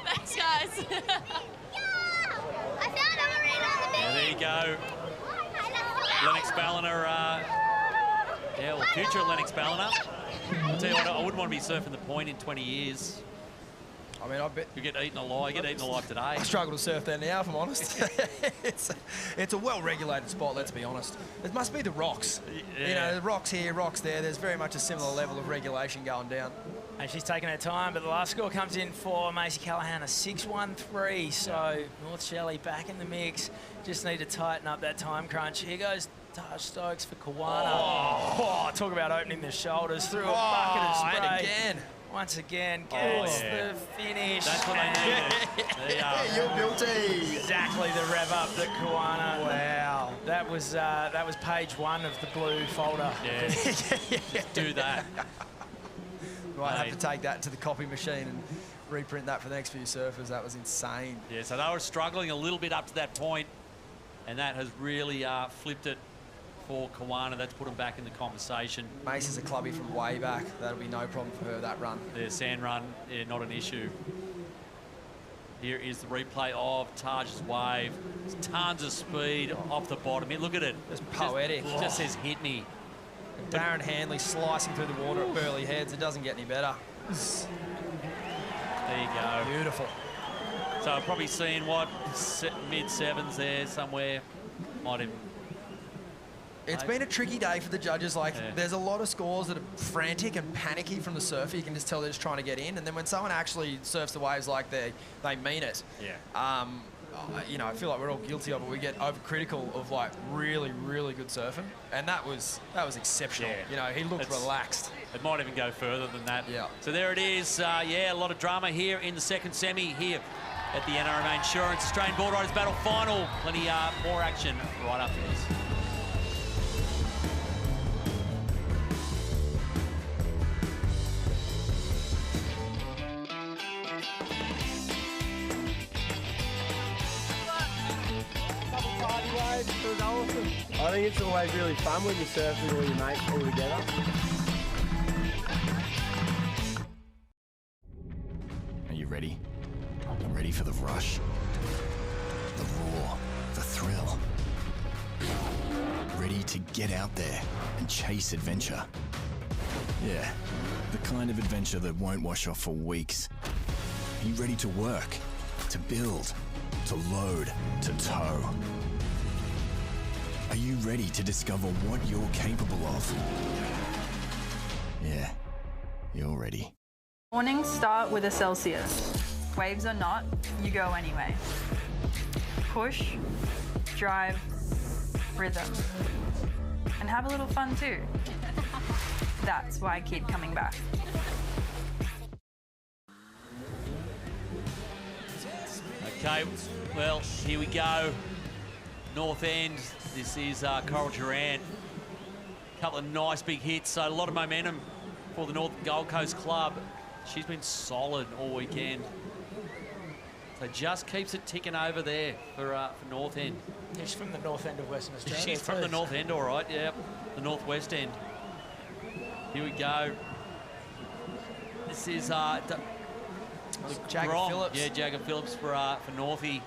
Thanks, guys. Yeah, there you go. Lennox Ballina, future Lennox Ballina. I'll tell you what, I wouldn't want to be surfing the point in 20 years. I mean, I bet you get eaten alive. You get eaten alive today. I struggle to surf there now, if I'm honest. it's a well-regulated spot, let's be honest. It must be the rocks. Yeah. You know, the rocks here, rocks there. There's very much a similar level of regulation going down. And she's taking her time, but the last score comes in for Macy Callahan, a 6:13. So North Shelley back in the mix. Just need to tighten up that time crunch. Here goes Taj Stokes for Kawana. Oh, talk about opening the shoulders through a bucket of spray. And again. Once again, gets the finish. That's what they needed. There you are. You're guilty. Exactly the rev up that Kawana. Wow. That was page 1 of the blue folder. Yeah. Just do that. Might have to take that to the copy machine and reprint that for the next few surfers. That was insane. Yeah, so they were struggling a little bit up to that point, and that has really flipped it for Kawana. That's put them back in the conversation. Mace is a clubby from way back. That'll be no problem for her, that run. The sand run, yeah, not an issue. Here is the replay of Taj's wave. There's tons of speed off the bottom. Look at it. It's poetic. Just says hit me. And Darren Handley slicing through the water at Burleigh Heads. It doesn't get any better. There you go. Beautiful. So I've probably seen what, mid-7s there somewhere. Might have. It's been a tricky day for the judges. There's a lot of scores that are frantic and panicky from the surfer. You can just tell they're just trying to get in. And then when someone actually surfs the waves like they mean it, I feel like we're all guilty of it. We get overcritical of really, really good surfing. And that was exceptional. Yeah. You know, he looked relaxed. It might even go further than that. Yeah. So there it is. A lot of drama here in the second semi here at the NRMA Insurance Australian Boardriders Battle Final. Plenty more action right after this. It was awesome. I think it's always really fun when you surf with all your mates all together. Are you ready? I'm ready for the rush, the roar, the thrill. Ready to get out there and chase adventure. Yeah, the kind of adventure that won't wash off for weeks. Are you ready to work, to build, to load, to tow? Are you ready to discover what you're capable of? Yeah, you're ready. Mornings start with a Celsius. Waves or not, you go anyway. Push, drive, rhythm. And have a little fun too. That's why I keep coming back. Okay, well, here we go. North End, this is Coral Durant. A couple of nice big hits, so a lot of momentum for the North Gold Coast club. She's been solid all weekend. So just keeps it ticking over there for North End. She's from the North End of Western Australia. She's from the North End, all right, yeah. The Northwest End. Here we go. This is Jagger Phillips. Yeah, Jagger Phillips for Northie.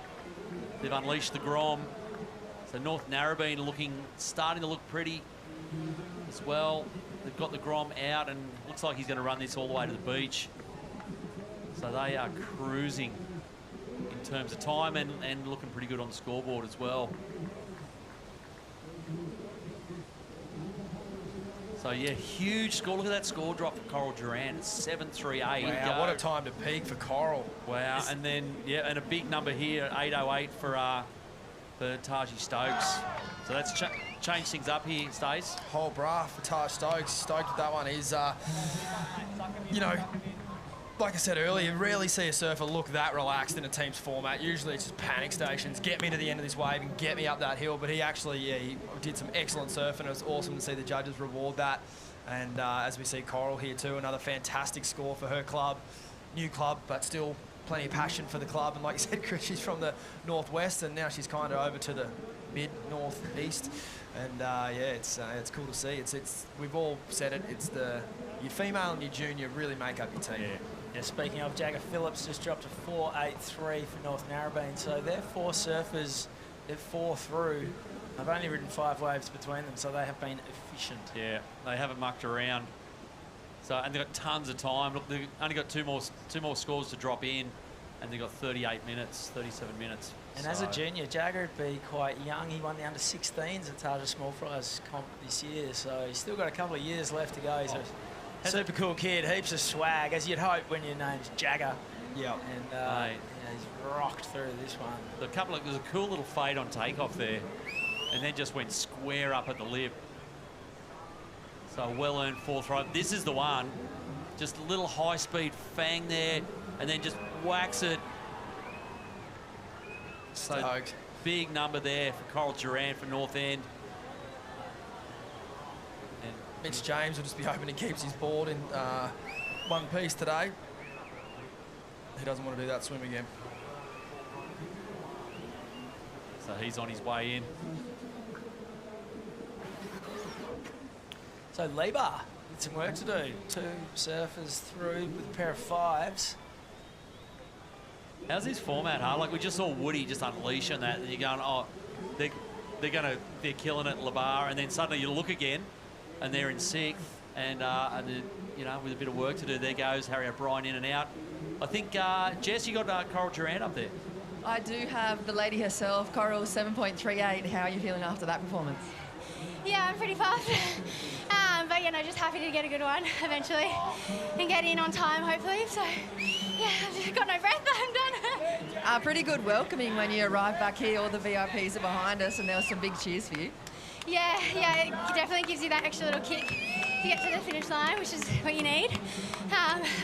They've unleashed the Grom. So North Narrabeen starting to look pretty as well. They've got the Grom out and looks like he's going to run this all the way to the beach. So they are cruising in terms of time and looking pretty good on the scoreboard as well. So yeah, huge score. Look at that score drop for Coral Durant. It's 7-3-8. Wow, what a time to peak for Coral. Wow, and then, yeah, and a big number here, 8:08 for Taji Stokes. So that's changed things up here, Stace. Whole bra for Taj Stokes. Stoked with that one. He's, you know, like I said earlier, you rarely see a surfer look that relaxed in a team's format. Usually it's just panic stations, get me to the end of this wave and get me up that hill. But he actually, yeah, he did some excellent surfing. It was awesome to see the judges reward that. And as we see Coral here too, another fantastic score for her club. New club, but still plenty of passion for the club. And like you said, Chris, she's from the Northwest and now she's kind of over to the mid-northeast. And yeah, it's cool to see. We've all said it, it's your female and your junior really make up your team. Yeah, speaking of, Jagger Phillips just dropped a 4.83 for North Narrabeen. So they're 4 surfers, they're 4 through. I've only ridden 5 waves between them, so they have been efficient. Yeah, they haven't mucked around. So, and they've got tons of time. Look, they've only got two more scores to drop in, and they've got 38 minutes, 37 minutes. And as a junior, Jagger would be quite young. He won the under-16s at Tartar Small Fries comp this year, so he's still got a couple of years left to go. He's a super cool kid, heaps of swag, as you'd hope when your name's Jagger. Yeah. And yeah, he's rocked through this one. There's a cool little fade on takeoff there, and then just went square up at the lip. So well-earned 4th ride. This is the one. Just a little high-speed fang there, and then just whacks it. So big number there for Coral Durant for North End. Mitch James will just be hoping he keeps his board in one piece today. He doesn't want to do that swim again. So he's on his way in. So Lieber with some work to do. 2 surfers through with a pair of 5s. How's this format, huh? Like we just saw Woody just unleashing that, and you're going, oh, they're killing it, Labar, and then suddenly you look again, and they're in 6th, and then, you know, with a bit of work to do, there goes Harry O'Brien in and out. I think Jess, you got Coral Durant up there. I do have the lady herself, Coral 7.38. How are you feeling after that performance? Yeah, I'm pretty fast. But, you know, just happy to get a good one eventually and get in on time, hopefully. So, yeah, I've just got no breath, but I'm done. Pretty good welcoming when you arrive back here. All the VIPs are behind us, and there was some big cheers for you. Yeah, it definitely gives you that extra little kick to get to the finish line, which is what you need.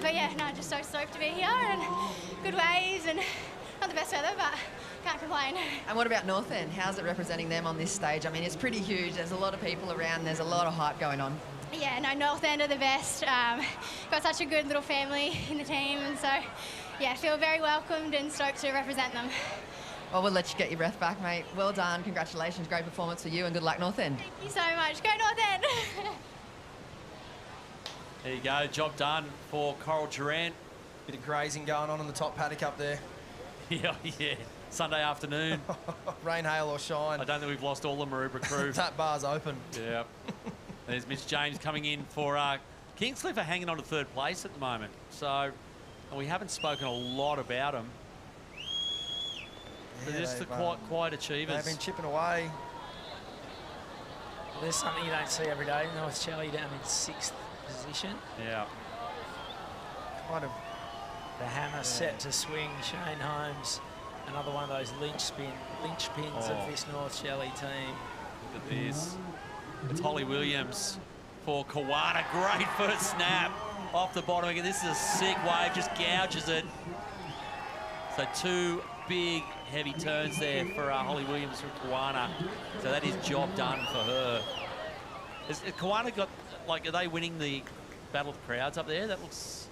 But, yeah, no, just so stoked to be here and good waves and not the best weather, but can't complain. And what about North End? How's it representing them on this stage? I mean, it's pretty huge. There's a lot of people around. There's a lot of hype going on. Yeah, no, North End are the best. Got such a good little family in the team, and so, yeah, feel very welcomed and stoked to represent them. Well, we'll let you get your breath back, mate. Well done. Congratulations. Great performance for you, and good luck, North End. Thank you so much. Go North End. There you go. Job done for Coral Durant. Bit of grazing going on in the top paddock up there. Yeah. Sunday afternoon. Rain, hail or shine. I don't think we've lost all the Maroubra crew. That bar's open. Yeah. There's Mitch James coming in for Kingscliff are hanging on to third place at the moment, so and we haven't spoken a lot about them. They're just the quiet achievers. They've been chipping away. There's something you don't see every day. North Shelley down in 6th position. Yeah. Kind of. The hammer set to swing. Shane Holmes, another one of those linchpins of this North Shelley team. Look at this. It's Holly Williams for Kawana. Great first snap off the bottom. Again, this is a sick wave, just gouges it. So 2 big, heavy turns there for Holly Williams from Kawana. So that is job done for her. Is Kawana got, like, are they winning the Battle of Crowds up there? That looks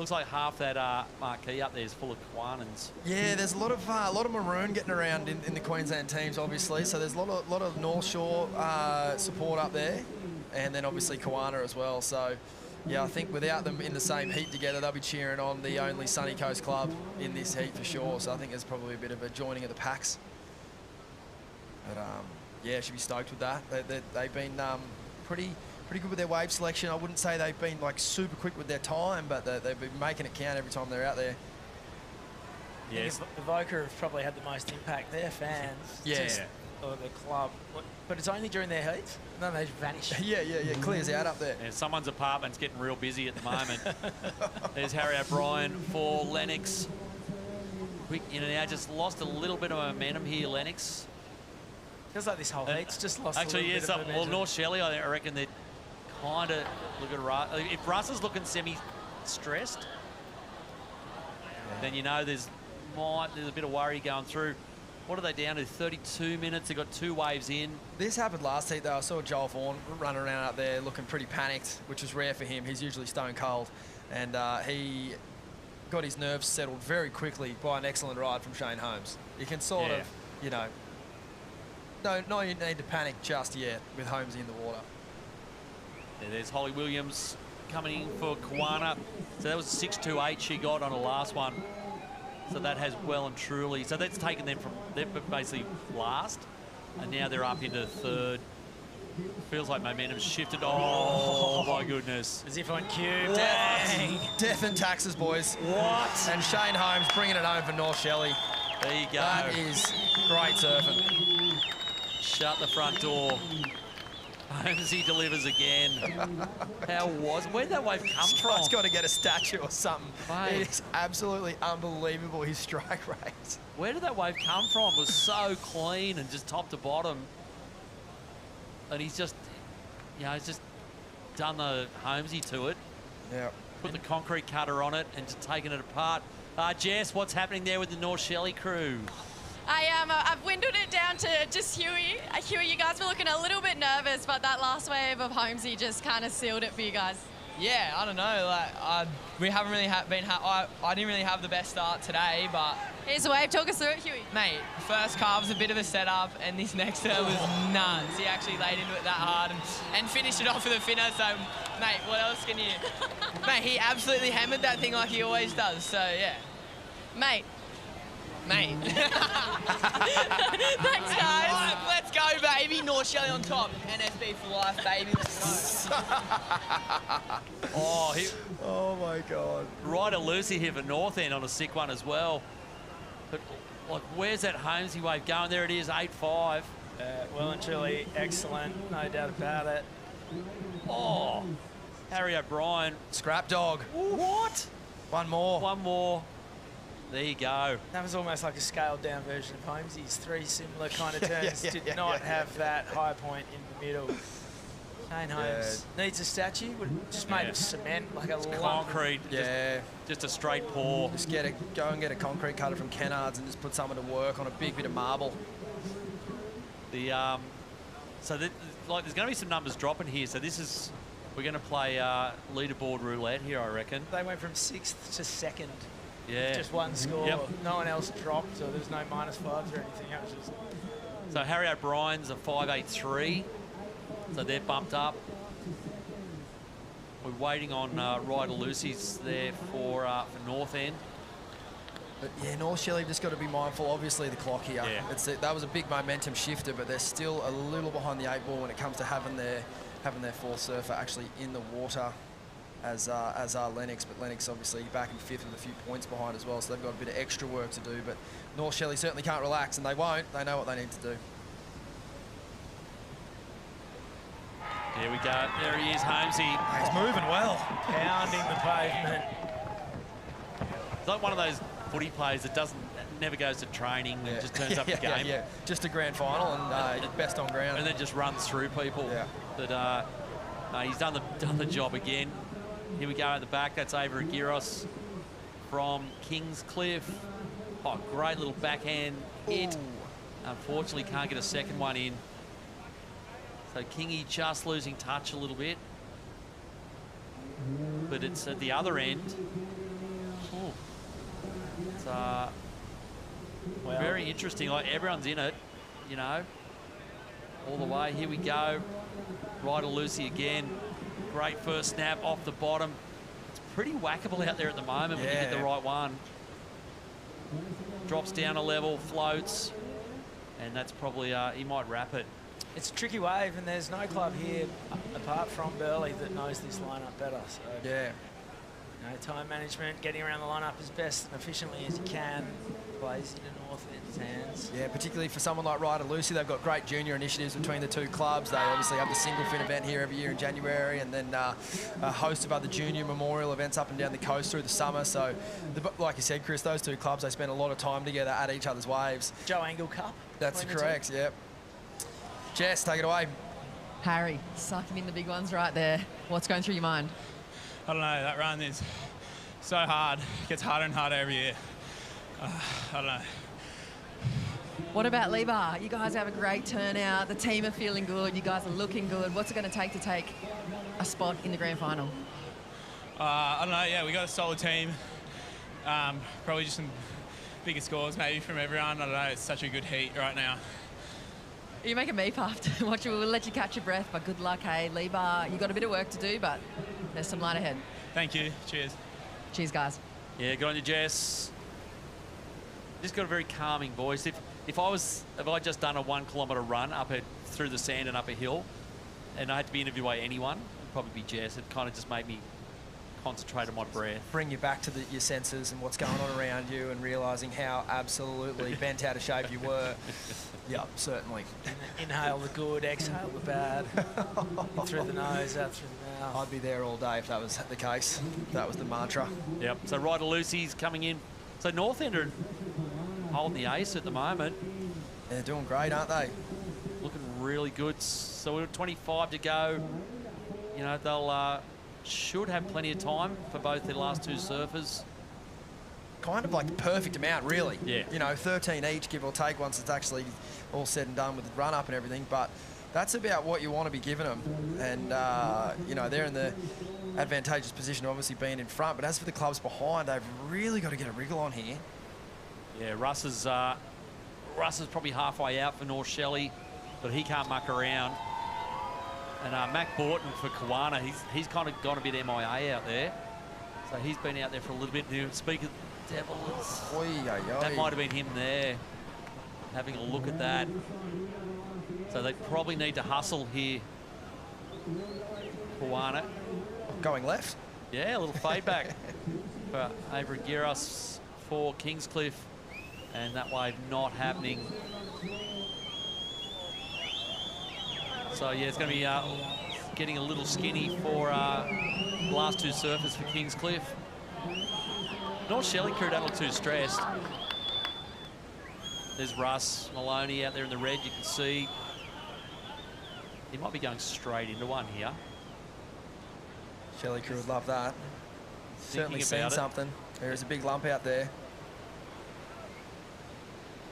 like half that marquee up there is full of Kawanans. Yeah, there's a lot of maroon getting around in the Queensland teams, obviously. So there's a lot of North Shore support up there, and then obviously Kawana as well. So yeah, I think without them in the same heat together, they'll be cheering on the only Sunny Coast club in this heat for sure. So I think there's probably a bit of a joining of the packs. But yeah, should be stoked with that. They've been pretty good with their wave selection. I wouldn't say they've been like super quick with their time, but they've been making it count every time they're out there. Yes, Evoker have probably had the most impact. Their fans, or the club, but it's only during their heats. Then they vanish. Yeah, clears out up there. Yeah, someone's apartment's getting real busy at the moment. There's Harry O'Brien for Lennox. Quick in and out, just lost a little bit of momentum here, Lennox. Feels like this whole heat's just lost Actually, a little bit of well, momentum. North Shelley, I reckon they're kind of look at Russ. If Russ is looking semi-stressed, then you know there's a bit of worry going through. What are they down to? 32 minutes. They've got 2 waves in. This happened last heat, though. I saw Joel Vaughan running around out there looking pretty panicked, which was rare for him. He's usually stone cold. And he got his nerves settled very quickly by an excellent ride from Shane Holmes. You can sort of, you know, no you need to panic just yet with Holmes in the water. Yeah, there's Holly Williams coming in for Kawana. So that was a 6.28 she got on the last one. So that has well and truly. So that's taken them from, they're basically last, and now they're up into 3rd. Feels like momentum's shifted. Oh my goodness. As if on cue. Dang. Death and taxes, boys. What? And Shane Holmes bringing it home for North Shelley. There you go. That is great surfing. Shut the front door. Holmesy delivers again. Where'd that wave come from? He's got to get a statue or something. Mate. It is absolutely unbelievable, his strike rate. Where did that wave come from? It was so clean and just top to bottom. And he's just, he's just done the Holmesy to it. Yeah. Put the concrete cutter on it and just taken it apart. Jess, what's happening there with the North Shelley crew? I've windowed it down to just Huey. Huey, you guys were looking a little bit nervous, but that last wave of Holmesy just kind of sealed it for you guys. Yeah, I don't know. Like, we haven't really I didn't really have the best start today, but here's the wave. Talk us through it, Huey. Mate, first carve was a bit of a setup, and this next turn was nuts. He actually laid into it that hard and finished it off with a finner. So, mate, what else can you? Mate, he absolutely hammered that thing like he always does. So yeah, mate. Thanks, guys. Right, let's go, baby. North Shelley on top. NSB for life, baby. Let's go. Oh, my God. Ryder Lucy here for North End on a sick one as well. But, like, where's that Holmesy wave going? There it is, 8.5. Well and truly excellent, no doubt about it. Oh, Harry O'Brien. Scrap dog. What? One more. One more. There you go. That was almost like a scaled-down version of Holmesy's. 3 similar kind of turns. Did not have that high point in the middle. Shane Holmes needs a statue, just made of cement, like a concrete. Yeah. Just a straight pour. Just go and get a concrete cutter from Kennards and just put someone to work on a big bit of marble. So there's going to be some numbers dropping here. So we're going to play leaderboard roulette here, I reckon. They went from 6th to 2nd. Yeah. Just one score. Yep. No one else dropped, so there's no -5s or anything. It was just. So Harry O'Brien's a 5.83, so they're bumped up. We're waiting on Ryder Lucy's there for North End. But yeah, North Shelley just got to be mindful. Obviously, the clock here. Yeah. That was a big momentum shifter, but they're still a little behind the 8 ball when it comes to having their fourth surfer actually in the water. as are Lennox, but Lennox obviously back in 5th with a few points behind as well, so they've got a bit of extra work to do. But North Shelley certainly can't relax, and they won't. They know what they need to do. Here we go. There he is, Holmesy. He's moving well. Pounding the pavement. He's like one of those footy players that never goes to training and just turns up the game. Yeah, just a grand final and best on ground. And then just runs through people. Yeah. But no, he's done the job again. Here we go at the back. That's Ava Aguirre from Kingscliff. Oh, great little backhand hit. Unfortunately, can't get a second one in. So Kingy just losing touch a little bit. But it's at the other end. Oh. It's very interesting. Like, everyone's in it, you know, all the way. Here we go. Ryder Lucy again. Great first snap off the bottom. It's pretty whackable out there at the moment when you get the right one. Drops down a level, floats, and that's probably, he might wrap it. It's a tricky wave, and there's no club here apart from Burleigh that knows this lineup better. So yeah, you know, time management, getting around the lineup as best and efficiently as you can, plays into North End's hands. Yeah, particularly for someone like Ryder Lucy, they've got great junior initiatives between the two clubs. They obviously have the single fin event here every year in January, and then a host of other junior memorial events up and down the coast through the summer. So, like you said, Chris, those two clubs, they spend a lot of time together at each other's waves. Joe Angle Cup. That's correct, yep. Jess, take it away. Harry, sucking in the big ones right there. What's going through your mind? I don't know, that run is so hard. It gets harder and harder every year. I don't know. What about Lebar? You guys have a great turnout. The team are feeling good. You guys are looking good. What's it going to take a spot in the grand final? I don't know, yeah, we got a solid team. Probably just some bigger scores maybe from everyone. I don't know, it's such a good heat right now. You're making me puffed. We'll let you catch your breath, but good luck, hey. Lebar, you've got a bit of work to do, but there's some light ahead. Thank you. Cheers. Cheers, guys. Yeah, good on you, Jess. Just got a very calming voice. If I just done a 1 kilometre run through the sand and up a hill, and I had to be interviewed by anyone, it'd probably be Jess. It kind of just made me concentrate on my breath. Bring you back to your senses and what's going on around you, and realising how absolutely bent out of shape you were. Yeah, certainly. Inhale the good, exhale the bad. In through the nose, out through the mouth. I'd be there all day if that was the case. That was the mantra. Yep. So Ryder Lucy's coming in. So North End are holding the ace at the moment. They're doing great, aren't they? Looking really good. So we've got 25 to go. You know, they'll should have plenty of time for both their last two surfers. Kind of like the perfect amount, really. Yeah. You know, 13 each, give or take, once it's actually all said and done with the run-up and everything. But that's about what you want to be giving them. And, you know, they're in the advantageous position of obviously being in front. But as for the clubs behind, they've really got to get a wriggle on here. Yeah, Russ is probably halfway out for North Shelley, but he can't muck around. And Mac Borton for Kawana, he's kind of gone a bit MIA out there. So he's been out there for a little bit. Speak of the Devils, that might have been him there, having a look at that. So they probably need to hustle here. Kawana. Going left? Yeah, a little fade back for Avery Giros for Kingscliff. And that wave not happening. So, yeah, it's going to be getting a little skinny for the last two surfers for Kingscliff. North Shelley crew don't look too stressed. There's Russ Maloney out there in the red, you can see. He might be going straight into one here. Shelley crew would love that. Certainly seen something. There is a big lump out there.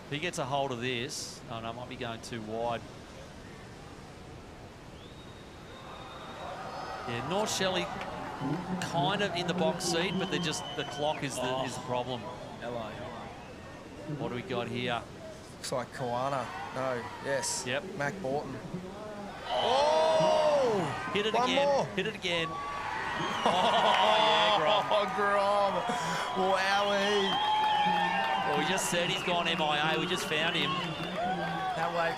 If he gets a hold of this, oh no, might be going too wide. Yeah, North Shelley kind of in the box seat, but they're just, the clock is the problem. Hello. What do we got here? Looks like Kawana. No, yes. Yep. Mac Borton. Oh! Hit it One again. more. Hit it again. Oh, yeah, Grom. Oh, Grom. Wowee. Well, we just said he's gone MIA. We just found him. That wave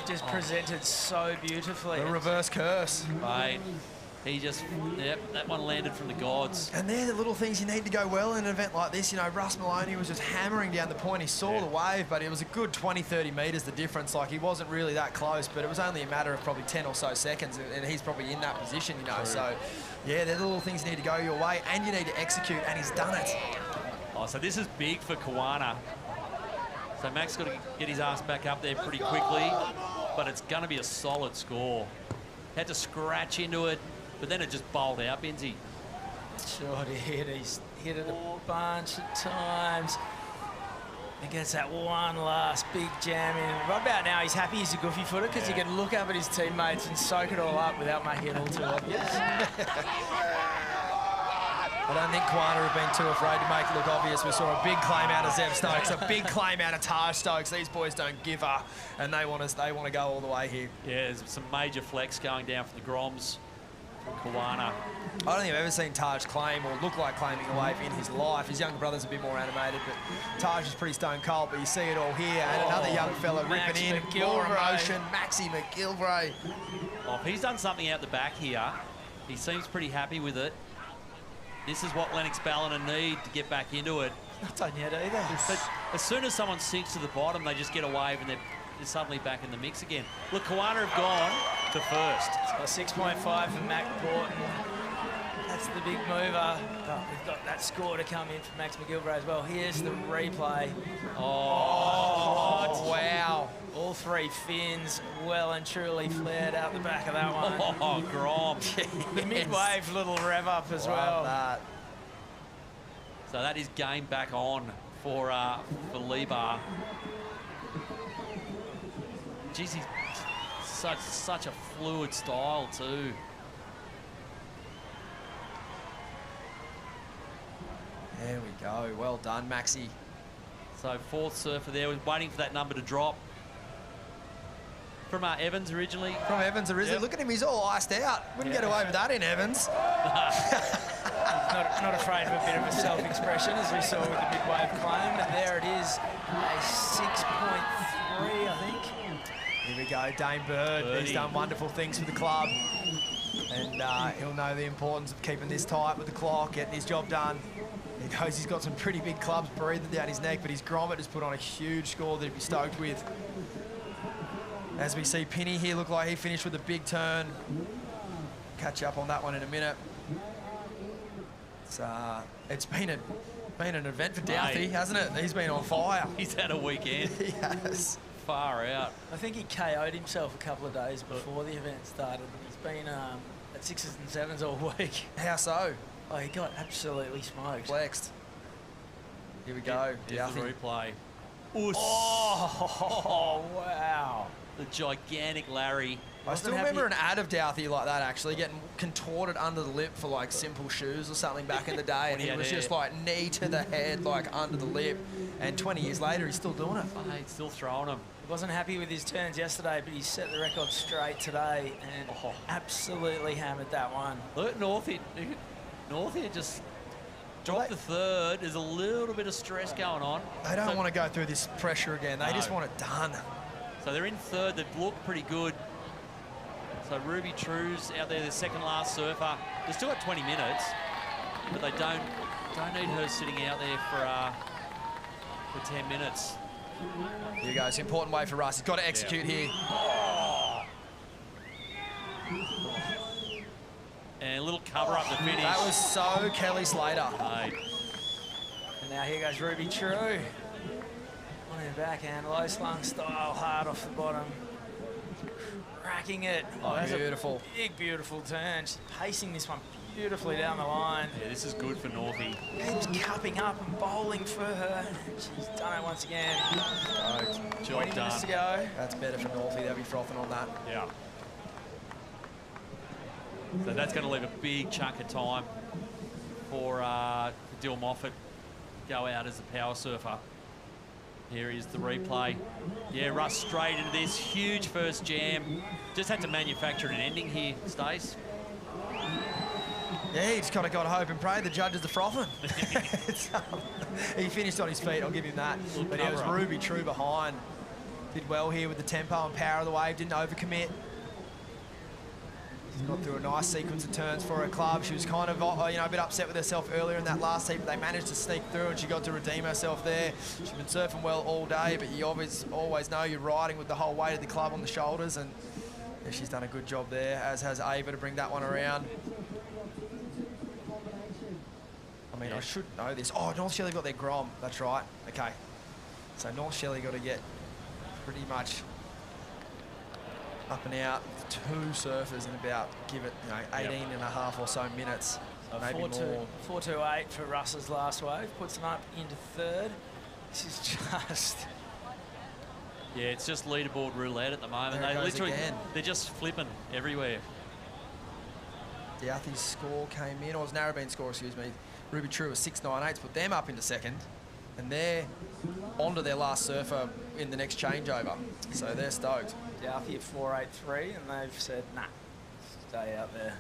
just presented so beautifully. The reverse curse. Mate. He just, yep, that one landed from the gods. And they're the little things you need to go well in an event like this. You know, Russ Maloney was just hammering down the point. He saw the wave, but it was a good 20, 30 metres, the difference. Like, he wasn't really that close, but it was only a matter of probably 10 or so seconds, and he's probably in that position, you know. True. So, yeah, they're the little things you need to go your way, and you need to execute, and he's done it. Oh, so this is big for Kawana. So Mac's got to get his ass back up there pretty quickly, but it's going to be a solid score. Had to scratch into it, but then it just bowled out, Benzie. Sure did. He's hit it a bunch of times. He gets that one last big jam in. Right about now, he's happy he's a goofy footer because he can look up at his teammates and soak it all up without making it all too obvious. I don't think Kawana have been too afraid to make it look obvious. We saw a big claim out of Zev Stokes, a big claim out of Taj Stokes. These boys don't give up, and they want to go all the way here. Yeah, there's some major flex going down for the Groms from Kawana. I don't think I've ever seen Taj claim or look like claiming a wave in his life. His younger brother's a bit more animated, but Taj is pretty stone cold, but you see it all here. And another young fella ripping in. More emotion, Maxi McGilvray. Oh, if he's done something out the back here, he seems pretty happy with it. This is what Lennox Ballina need to get back into it. Not done yet either. But as soon as someone sinks to the bottom, they just get a wave and they're suddenly back in the mix again. Look, Kawana have gone to first. It's got 6.5 for Mac Porton. That's the big mover. But we've got that score to come in for Max McGilvray as well. Here's the replay. Oh, wow. All three fins well and truly flared out the back of that one. Oh, Grom. The mid-wave little rev up as well. That. So that is game back on for Libar. Geez, he's such a fluid style too. There we go. Well done, Maxi. So fourth surfer there, was waiting for that number to drop. From Evans originally. From Evans originally. Yep. Look at him, he's all iced out. Wouldn't get away with that in Evans. not afraid of a bit of a self-expression, as we saw with the mid-wave claim. And there it is, a 6.3, I think. Here we go, Dane Bird. Birdie. He's done wonderful things for the club. And he'll know the importance of keeping this tight with the clock, getting his job done. He knows he's got some pretty big clubs breathing down his neck, but his grommet has put on a huge score that he'd be stoked with. As we see Pinny here look like he finished with a big turn. Catch up on that one in a minute. It's been an event for Douthie, hasn't it? He's been on fire. He's had a weekend. He has. Far out. I think he KO'd himself a couple of days before the event started. He's been at 6s and 7s all week. How so? Oh, he got absolutely smoked. Flexed. Here we go. Here's the replay. Oh, wow. The gigantic Larry. I still remember an ad of Douthie like that, actually, getting contorted under the lip for, like, simple shoes or something back in the day, and he was just, like, knee to the head, like, under the lip. And 20 years later, he's still doing it. Oh, he's still throwing them. He wasn't happy with his turns yesterday, but he set the record straight today and absolutely hammered that one. Look at Northie just dropped the third. There's a little bit of stress going on. They don't want to go through this pressure again. They just want it done. So they're in third. They've looked pretty good. So Ruby True's out there, the second last surfer. They've still got 20 minutes, but they don't need her sitting out there for 10 minutes. Here you go. It's an important way for Russ. He's got to execute here. Oh. And a little cover up the finish. That was so Kelly Slater. Mate. And now here goes Ruby True. On her backhand, low slung style, hard off the bottom. Cracking it. Oh, that's beautiful. A big, beautiful turn. She's pacing this one beautifully down the line. Yeah, this is good for Northie. Keeps cupping up and bowling for her. She's done it once again. Job 20 done. minutes to go. That's better for Northie. They'll be frothing on that. Yeah. So that's going to leave a big chunk of time for Dill Moffat go out as the power surfer. Here is the replay. Yeah, Russ straight into this. Huge first jam. Just had to manufacture an ending here, Stace. Yeah, he just kind of got to hope and pray the judges are frothing. He finished on his feet, I'll give him that. But it was Ruby True behind. Did well here with the tempo and power of the wave, didn't overcommit. She's got through a nice sequence of turns for her club. She was kind of, a bit upset with herself earlier in that last heat, but they managed to sneak through and she got to redeem herself there. She's been surfing well all day, but you always know you're riding with the whole weight of the club on the shoulders, and yeah, she's done a good job there, as has Ava, to bring that one around. I mean, I should know this. Oh, North Shelley got their Grom. That's right. Okay. So North Shelley got to get pretty much up and out with 2 surfers in about, give it, 18 and a half or so minutes. So maybe more. 4-2-8 for Russ's last wave. Puts them up into 3rd. This is just... Yeah, it's just leaderboard roulette at the moment. There it goes again. They're just flipping everywhere. Douthie's score came in, or was Narrabeen's score, excuse me. Ruby True was 6.98, put them up into 2nd. And they're onto their last surfer in the next changeover. So they're stoked. Douthie at 4.83, and they've said, nah, stay out there.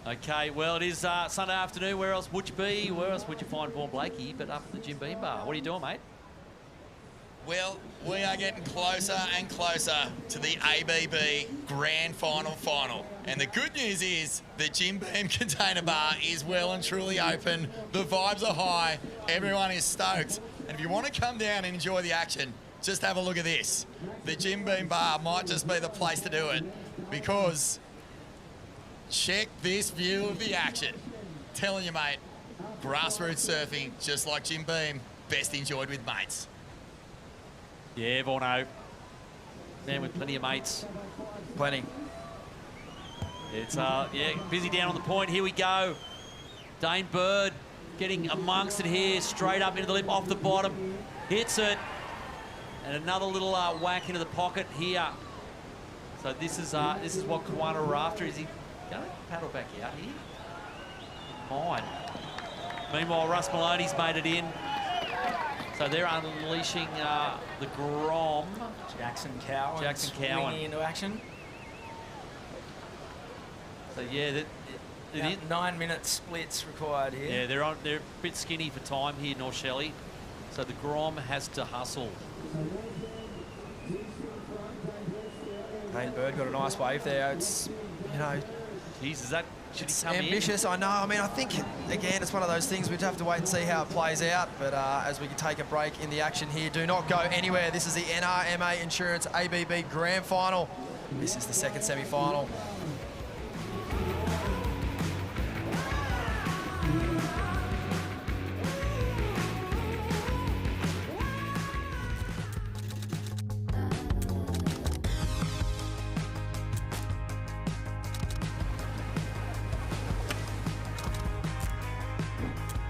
Okay, well, it is Sunday afternoon. Where else would you be? Where else would you find Vaughan Blakey but up at the Jim Beam Bar? What are you doing, mate? Well, we are getting closer and closer to the ABB Grand Final. And the good news is the Jim Beam Container Bar is well and truly open. The vibes are high. Everyone is stoked. And if you want to come down and enjoy the action, just have a look at this. The Jim Beam Bar might just be the place to do it, because check this view of the action. Telling you, mate, grassroots surfing, just like Jim Beam, best enjoyed with mates. Yeah, Vorno. Man with plenty of mates. Plenty. It's, busy down on the point. Here we go. Dane Bird getting amongst it here. Straight up into the lip, off the bottom. Hits it. And another little whack into the pocket here. So this is what Kiwana are after. Is he going to paddle back out here? Mine. Meanwhile, Russ Maloney's made it in. So they're unleashing the Grom. Jackson Cowan swinging into action. So yeah, 9-minute splits required here. Yeah, they're a bit skinny for time here, North Shelley. So the Grom has to hustle. Dane Bird got a nice wave there. It's, Jeez, should he come ambitious, in? I know. I mean, I think, again, it's one of those things we'd have to wait and see how it plays out. But as we can take a break in the action here, do not go anywhere. This is the NRMA Insurance ABB Grand Final. This is the 2nd semi-final.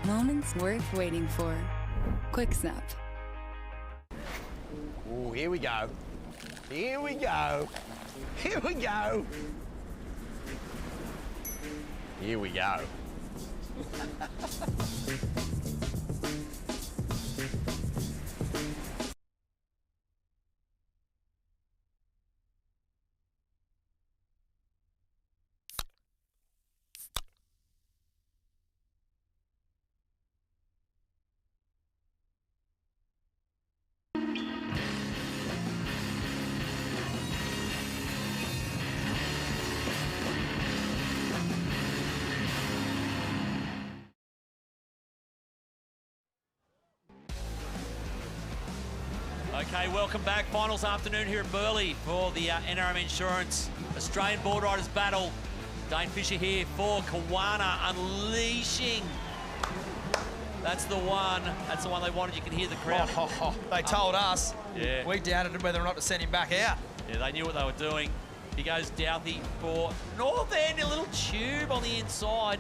Moments worth waiting for. Quick Snap. Oh, here we go. Here we go. Here we go. Here we go. Okay, welcome back. Finals afternoon here in Burleigh for the NRMA Insurance Australian Boardriders battle. Dane Fisher here for Kiwana, unleashing. That's the one. That's the one they wanted. You can hear the crowd. They told us. Yeah. We doubted whether or not to send him back out. Yeah, they knew what they were doing. He goes Douthie for North End, a little tube on the inside.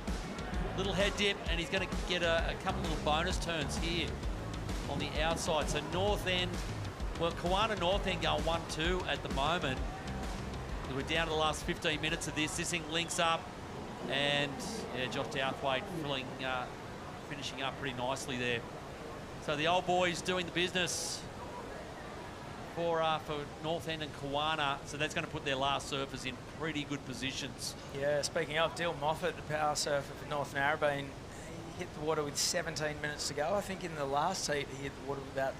Little head dip, and he's going to get a couple little bonus turns here on the outside. So North End, well, Kiwana North End going 1-2 at the moment. We're down to the last 15 minutes of this. This thing links up, and yeah, Josh Douthwaite finishing up pretty nicely there. So the old boys doing the business for North End and Kiwana. So that's going to put their last surfers in pretty good positions. Yeah, speaking of, Dill Moffat, the power surfer for North Narrabeen, he hit the water with 17 minutes to go. I think in the last heat he hit the water with about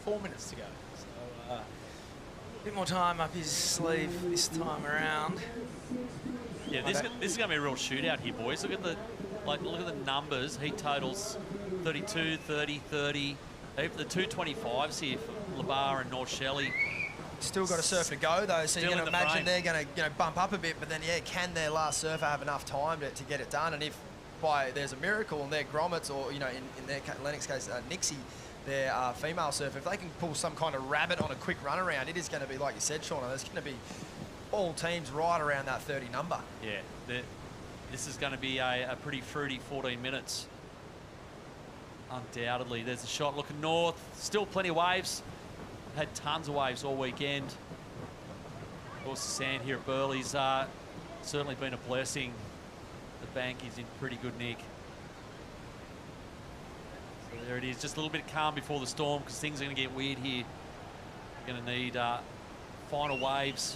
4 minutes to go. So a bit more time up his sleeve this time around. Yeah, this is going to be a real shootout here, boys. Look at the numbers. Heat totals 32, 30, 30. The 225s here for Labar and North Shelley. Still got a surf to go though, so Still you're going to imagine frame. they're going to bump up a bit, but then can their last surfer have enough time to get it done? And if there's a miracle and their grommets, or in their Lennox case, Nixie, their female surfer, if they can pull some kind of rabbit on a quick run around, it is going to be, like you said, Shauna, there's going to be all teams right around that 30 number. Yeah, this is going to be a pretty fruity 14 minutes. Undoubtedly. There's a shot looking north. Still plenty of waves. Had tons of waves all weekend. Of course, the sand here at Burleigh's certainly been a blessing. The bank is in pretty good nick. So there it is. Just a little bit calm before the storm, because things are going to get weird here. Going to need final waves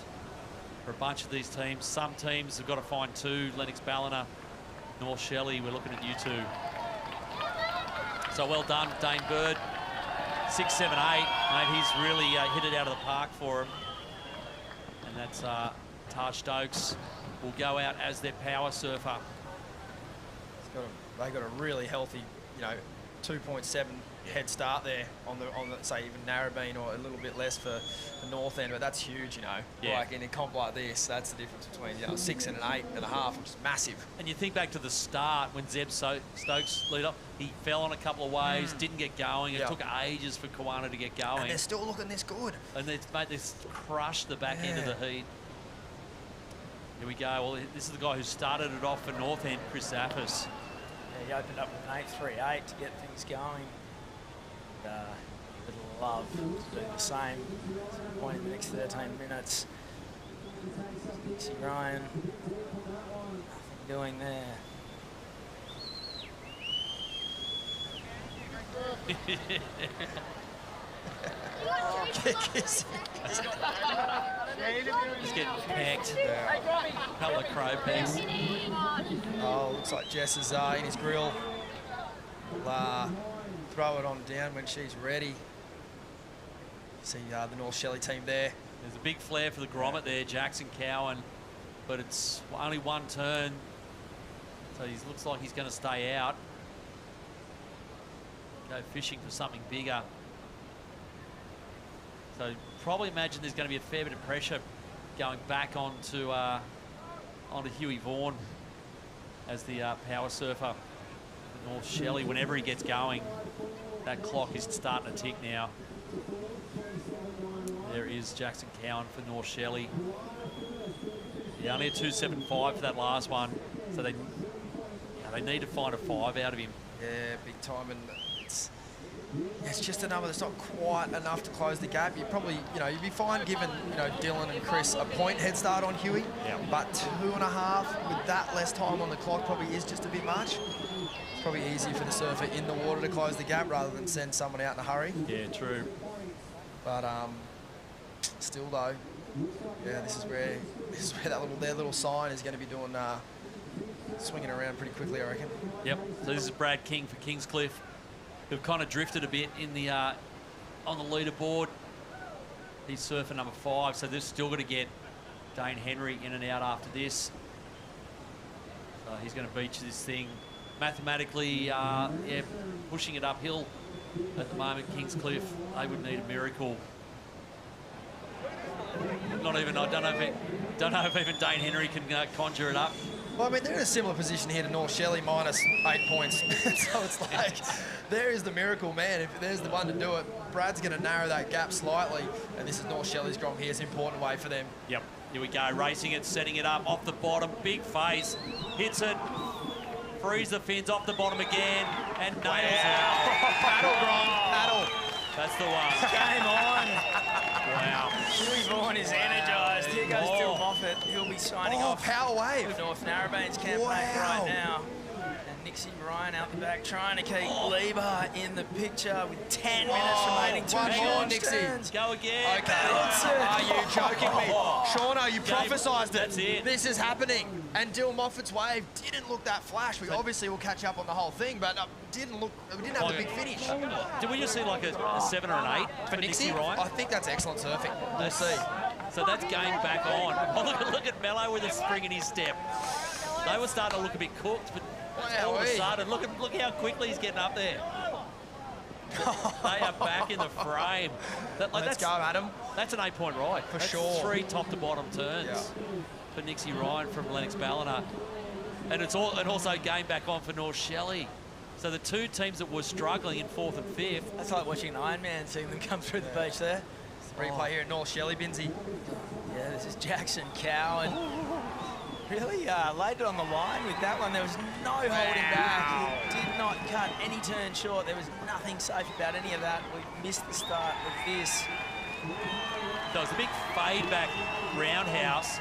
for a bunch of these teams. Some teams have got to find 2. Lennox Ballina, North Shelley. We're looking at you 2. So well done, Dane Bird. 6, 7, 8. Mate, he's really hit it out of the park for him. And that's Taj Stokes will go out as their power surfer. They got a really healthy, 2.7 head start there on the say even Narrabeen, or a little bit less for the north end, but that's huge, Yeah. Like in a comp like this, that's the difference between 6 and an 8.5, which is massive. And you think back to the start when Zeb Stokes lead up, he fell on a couple of waves, didn't get going. It took ages for Kiwana to get going. And they're still looking this good. And they crushed the back end of the heat. Here we go. Well, this is the guy who started it off for North End, Chris Zappis. Yeah, he opened up with an 8.38 to get things going. And, Little Love to do the same. Some point in the next 13 minutes. Dixie Ryan, nothing doing there. He's getting pecked. A couple of crow pecks. Oh, looks like Jess is in his grill. Throw it on down when she's ready. See the North Shelley team there. There's a big flare for the grommet there, Jackson Cowan, but it's only one turn, so he looks like he's going to stay out. Go fishing for something bigger. So probably imagine there's going to be a fair bit of pressure going back onto Huey Vaughan as the power surfer. North Shelley, whenever he gets going, that clock is starting to tick now. There is Jackson Cowan for North Shelley. Yeah, only a 2.75 for that last one, so they need to find a 5 out of him. Yeah, big time, and it's just a number that's not quite enough to close the gap. You probably, you'd be fine giving, Dylan and Chris a point head start on Huey, but 2.5 with that less time on the clock probably is just a bit much. It's probably easier for the surfer in the water to close the gap rather than send someone out in a hurry. Yeah, true. But still though, yeah, this is where their little sign is going to be doing swinging around pretty quickly, I reckon. Yep. So this is Brad King for Kingscliff, who've kind of drifted a bit in the on the leaderboard. He's surfing number 5, so they've still got to get Dane Henry in and out after this. So he's going to beach this thing mathematically. Pushing it uphill at the moment. Kingscliff, they would need a miracle. Not even, I don't know if even Dane Henry can conjure it up. Well, I mean, they're in a similar position here to North Shelley, minus 8 points. So it's like, there is the miracle, man. If there's the one to do it, Brad's going to narrow that gap slightly. And this is North Shelley's grom here. It's an important way for them. Yep. Here we go. Racing it, setting it up off the bottom. Big face. Hits it. Frees the fins off the bottom again. And nails it. Paddle, Grom. Paddle. That's the one. Game on. Wow. Huey Vaughan is energised. Here goes Dill Moffat. He'll be signing off. Power wave. North Narrabane's campaign right now. And Nixie Ryan out the back trying to keep Lieber in the picture with 10 minutes remaining. One more, Nixie. Go again. Okay. Are you joking me? Shauna, you prophesised it. That's it. This is happening. And Dill Moffat's wave didn't look that flash. We obviously will catch up on the whole thing, but we didn't have a big finish. Did we just see like a 7 or an 8 for Nixie Ryan? I think that's excellent surfing. We'll see. So that's game back on. Oh, look at Mello with a spring in his step. They were starting to look a bit cooked, but all of a sudden, look how quickly he's getting up there. They are back in the frame. Let's go, Adam. That's an 8-point ride. For that's sure. 3 top-to-bottom turns for Nixie Ryan from Lennox Ballina. And also game back on for North Shelley. So the two teams that were struggling in 4th and 5th. That's like watching an Ironman seeing them come through the beach there. Replay here at North Shelley, Binsey. Yeah, this is Jackson Cowan. Really laid it on the line with that one. There was no holding back. He did not cut any turn short. There was nothing safe about any of that. We missed the start of this. There was a big fade back roundhouse,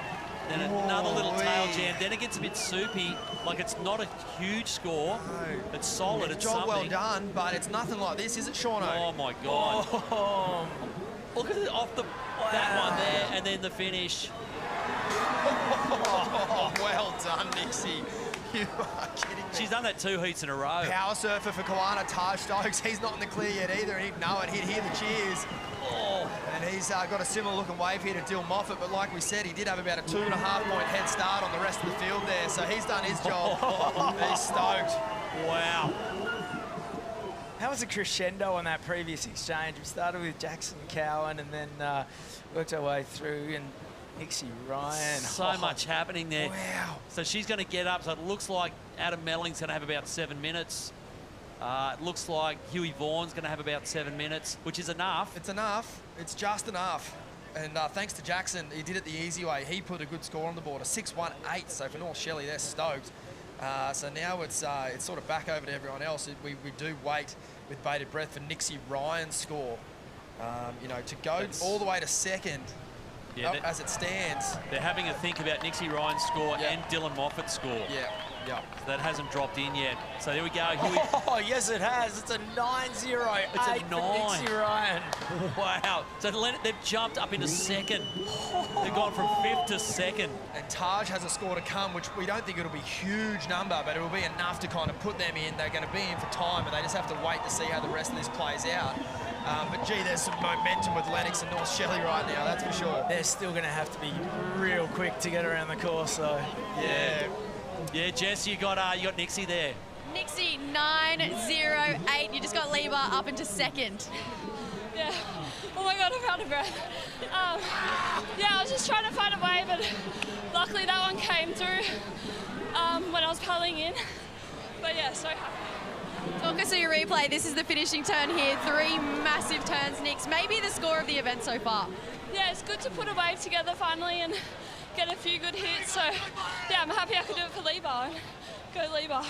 then another little tail jam. Then it gets a bit soupy. Like, it's not a huge score. No. It's solid. It's job well something. done, but it's nothing like this, is it, Shauno? Oh my God! Oh. Look at it off that one there, and then the finish. Oh, well done, Nixie. You are kidding me. She's done that 2 heats in a row. Power surfer for Kiwana, Taj Stokes. He's not in the clear yet either, and he'd know it. He'd hear the cheers. Oh. And he's got a similar looking wave here to Dill Moffat, but like we said, he did have about a 2.5-point head start on the rest of the field there, so he's done his job. He's stoked. Wow. How was a crescendo on that previous exchange? We started with Jackson Cowan and then worked our way through, and Nixie Ryan. So much happening there. Wow. So she's going to get up. So it looks like Adam Melling's going to have about 7 minutes. It looks like Huey Vaughan's going to have about 7 minutes, which is enough. It's enough. It's just enough. And thanks to Jackson, he did it the easy way. He put a good score on the board, a 6-1-8. So for North Shelley, they're stoked. So now it's sort of back over to everyone else. We do wait with bated breath for Nixie Ryan's score. You know, to go all the way to second. Yeah, as it stands. They're having a think about Nixie Ryan's score and Dylan Moffat's score. Yeah. So that hasn't dropped in yet. So there we go. Huey. Oh, yes, it has. It's a 9-0. It's a 9. Nixie Ryan. Wow. So they've jumped up into second. They've gone from 5th to 2nd. And Taj has a score to come, which we don't think it'll be a huge number, but it will be enough to kind of put them in. They're going to be in for time, but they just have to wait to see how the rest of this plays out. But gee, there's some momentum with Lennox and North Shelley right now, that's for sure. They're still going to have to be real quick to get around the course, though. Yeah, Jess, you got Nixie there. Nixie 9-0-8. You just got Lieber up into 2nd. Yeah. Oh my God, I'm out of breath. Yeah, I was just trying to find a way, but luckily that one came through when I was paddling in. But yeah, so happy. Talk us through your replay. This is the finishing turn here. 3 massive turns, Nix. Maybe the score of the event so far. Yeah, it's good to put a wave together finally and get a few good hits. So yeah, I'm happy I could do it for Lieber. Go Lieber.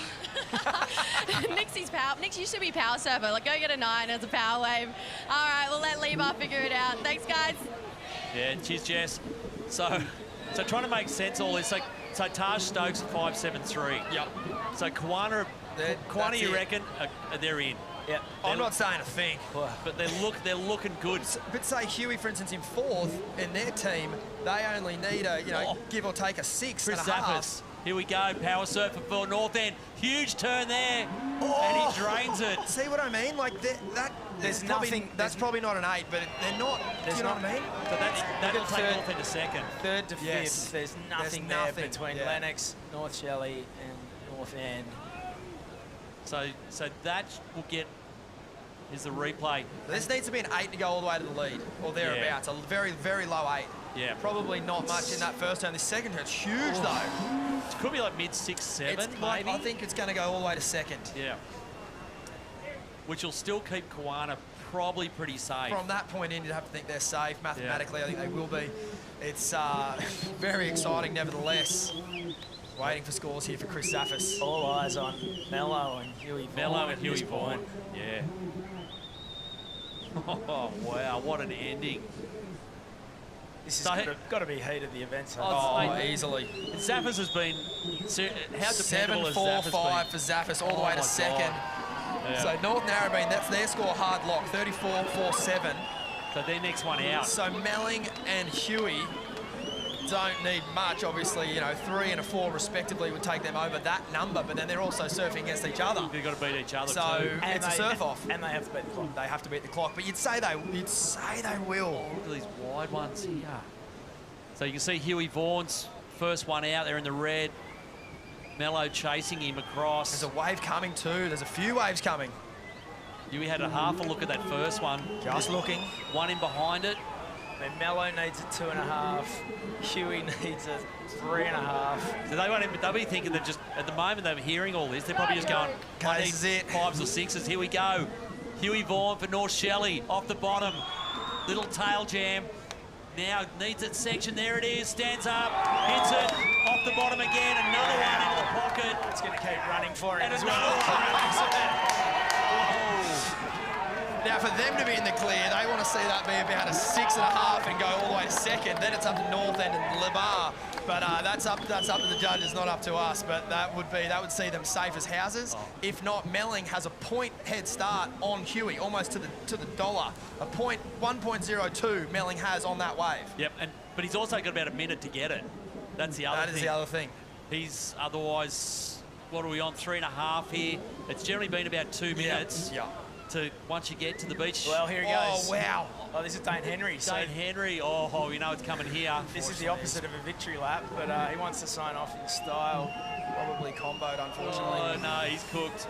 Nixie's power. Nix, you should be power server. Like, go get a 9 as a power wave. All right, we'll let Lieber figure it out. Thanks, guys. Yeah, cheers, Jess. So trying to make sense of all this. So Taj Stokes 5-7-3. Yep. So Kiwana, you reckon they're in? Yep. I'm not saying a thing. But they're looking good. But say Huey, for instance, in 4th in their team, they only need a give or take a 6.5. Here we go, power surfer for North End. Huge turn there, and he drains it. See what I mean? Like there's probably, nothing. That's probably not an 8, but they're not. Do you know what I mean? So that'll take North End to 2nd. 3rd to 5th. There's nothing there between Lennox, North Shelley, and North End. So that will get. Is the replay. This needs to be an 8 to go all the way to the lead, or thereabouts. A very, very low 8. Yeah. Probably not much in that first turn. This second turn's huge, though. It could be like mid 6-7, maybe. I think it's going to go all the way to 2nd. Yeah. Which will still keep Kiwana probably pretty safe. From that point in, you'd have to think they're safe. Mathematically, I think they will be. It's very exciting, nevertheless. Waiting for scores here for Chris Zaffis. All eyes on Mello and Huey Vaughan. Yeah. Oh, wow, what an ending. This has got to be heat of the event. Easily. Zaffis has been... How dependable has Zaffis been? 7-4-5 for Zaffis, all the way to 2nd. Yeah. So North Narrabeen, that's their score hard lock, 34-4-7. So their next one out. So Melling and Huey don't need much, obviously. 3 and a 4 respectively would take them over that number, but then they're also surfing against each other. They've got to beat each other too. It's a surf-off. And they have to beat the clock. They have to beat the clock, but you'd say they will. Look at these wide ones here. So you can see Huey Vaughan's first one out there in the red. Mello chasing him across. There's a wave coming too. There's a few waves coming. Huey had a half a look at that first one. Just looking. One in behind it. And Mello needs a 2.5. Huey needs a 3.5. So they'll be thinking that just at the moment they're hearing all this, they're probably just going, I need 5s or 6s. Here we go. Huey Vaughan for North Shelley off the bottom. Little tail jam. Now needs it section. There it is. Stands up. Hits it. Off the bottom again. Another one into the pocket. It's going to keep running for it and as another well. Now, for them to be in the clear, they want to see that be about a 6.5 and go all the way to second. Then it's up to North End and Lebar. But that's up to the judges, not up to us. But that would see them safe as houses. If not, Melling has a point head start on Huey, almost to the dollar. 1.02 Melling has on that wave. Yep, but he's also got about a minute to get it. That's the other thing. That is the other thing. He's otherwise, what are we on, 3.5 here? It's generally been about 2 minutes. Yeah. To once you get to the beach. Well, here he goes. Oh, wow. Oh, this is Dane Henry. Dane Henry, oh, you know it's coming here. This is the opposite of a victory lap, but he wants to sign off in style. Probably comboed, unfortunately. Oh, no, he's cooked.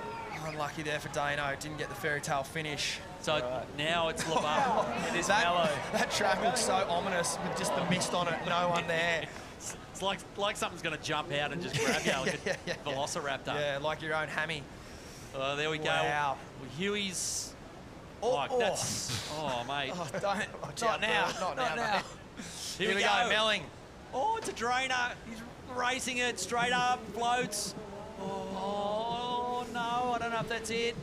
Unlucky there for Dano. Didn't get the fairy tale finish. So now it's Lebar. It is Mello. That track looks so ominous with just the mist on it, no one there. It's like something's going to jump out and just grab you like a velociraptor. Yeah, like your own hammy. Oh, there we go. Wow. Well, Huey's... that's... Oh, mate. Oh, don't. Not now. Not now, mate. Here we go, Melling. Oh, it's a drainer. He's racing it straight up, floats. Oh, no, I don't know if that's it.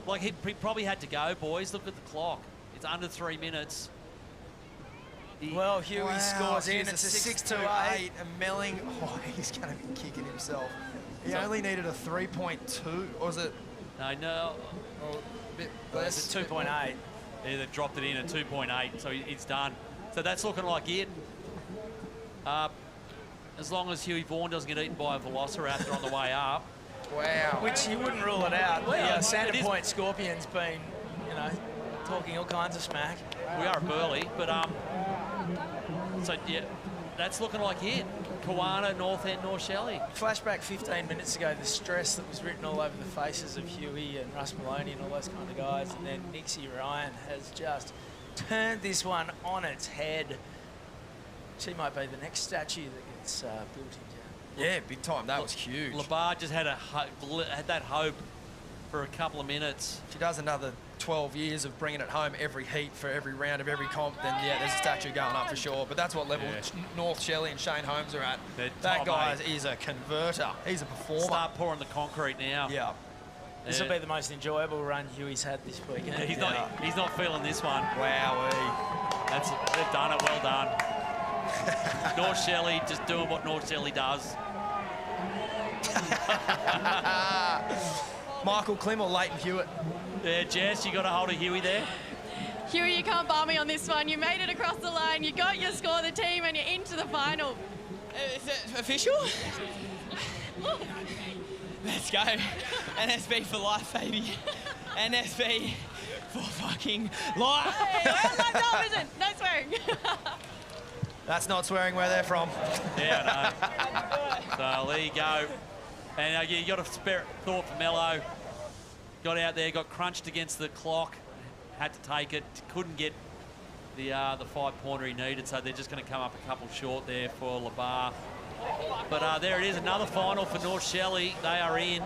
Like, he probably had to go, boys. Look at the clock. It's under 3 minutes. Well, Huey scores in. It's a 6.28, and Melling, he's going to be kicking himself. He only needed a 3.2, or was it? No. Oh, a bit less. It's 2.8. Yeah, they dropped it in at 2.8, so it's done. So that's looking like it. As long as Huey Vaughan doesn't get eaten by a velociraptor on the way up. Wow. Which you wouldn't rule it out. Well, the Santa Point Scorpions been, talking all kinds of smack. We are at Burleigh, but so yeah, that's looking like it. Kawana, North End, North Shelley. Flashback 15 minutes ago, the stress that was written all over the faces of Huey and Russ Maloney and all those kind of guys, and then Nixie Ryan has just turned this one on its head. She might be the next statue that gets built in town. Yeah, big time. That was huge. Lebar just had that hope for a couple of minutes. She does another 12 years of bringing it home every heat for every round of every comp, then yeah, there's a statue going up for sure. But that's what level North Shelley and Shane Holmes are at. That guy is a converter. He's a performer. Start pouring the concrete now. Yeah. This will be the most enjoyable run Huey's had this weekend. He's not feeling this one. Wowee. They've done it. Well done. North Shelley just doing what North Shelley does. Michael Klim or Leighton Hewitt? Yeah, Jess, you got a hold of Huey there? Huey, you can't bar me on this one. You made it across the line, you got your score, the team, and you're into the final. Is it official? Let's go. NSB for life, baby. NSB for fucking life. Hey, where's my television? No swearing. That's not swearing where they're from. Yeah, I know. So there you go. And you got a spare thought for Mello. Got out there, got crunched against the clock, had to take it, couldn't get the 5-pointer he needed, so they're just going to come up a couple short there for Lebar. But there it is, another final for North Shelley. They are in.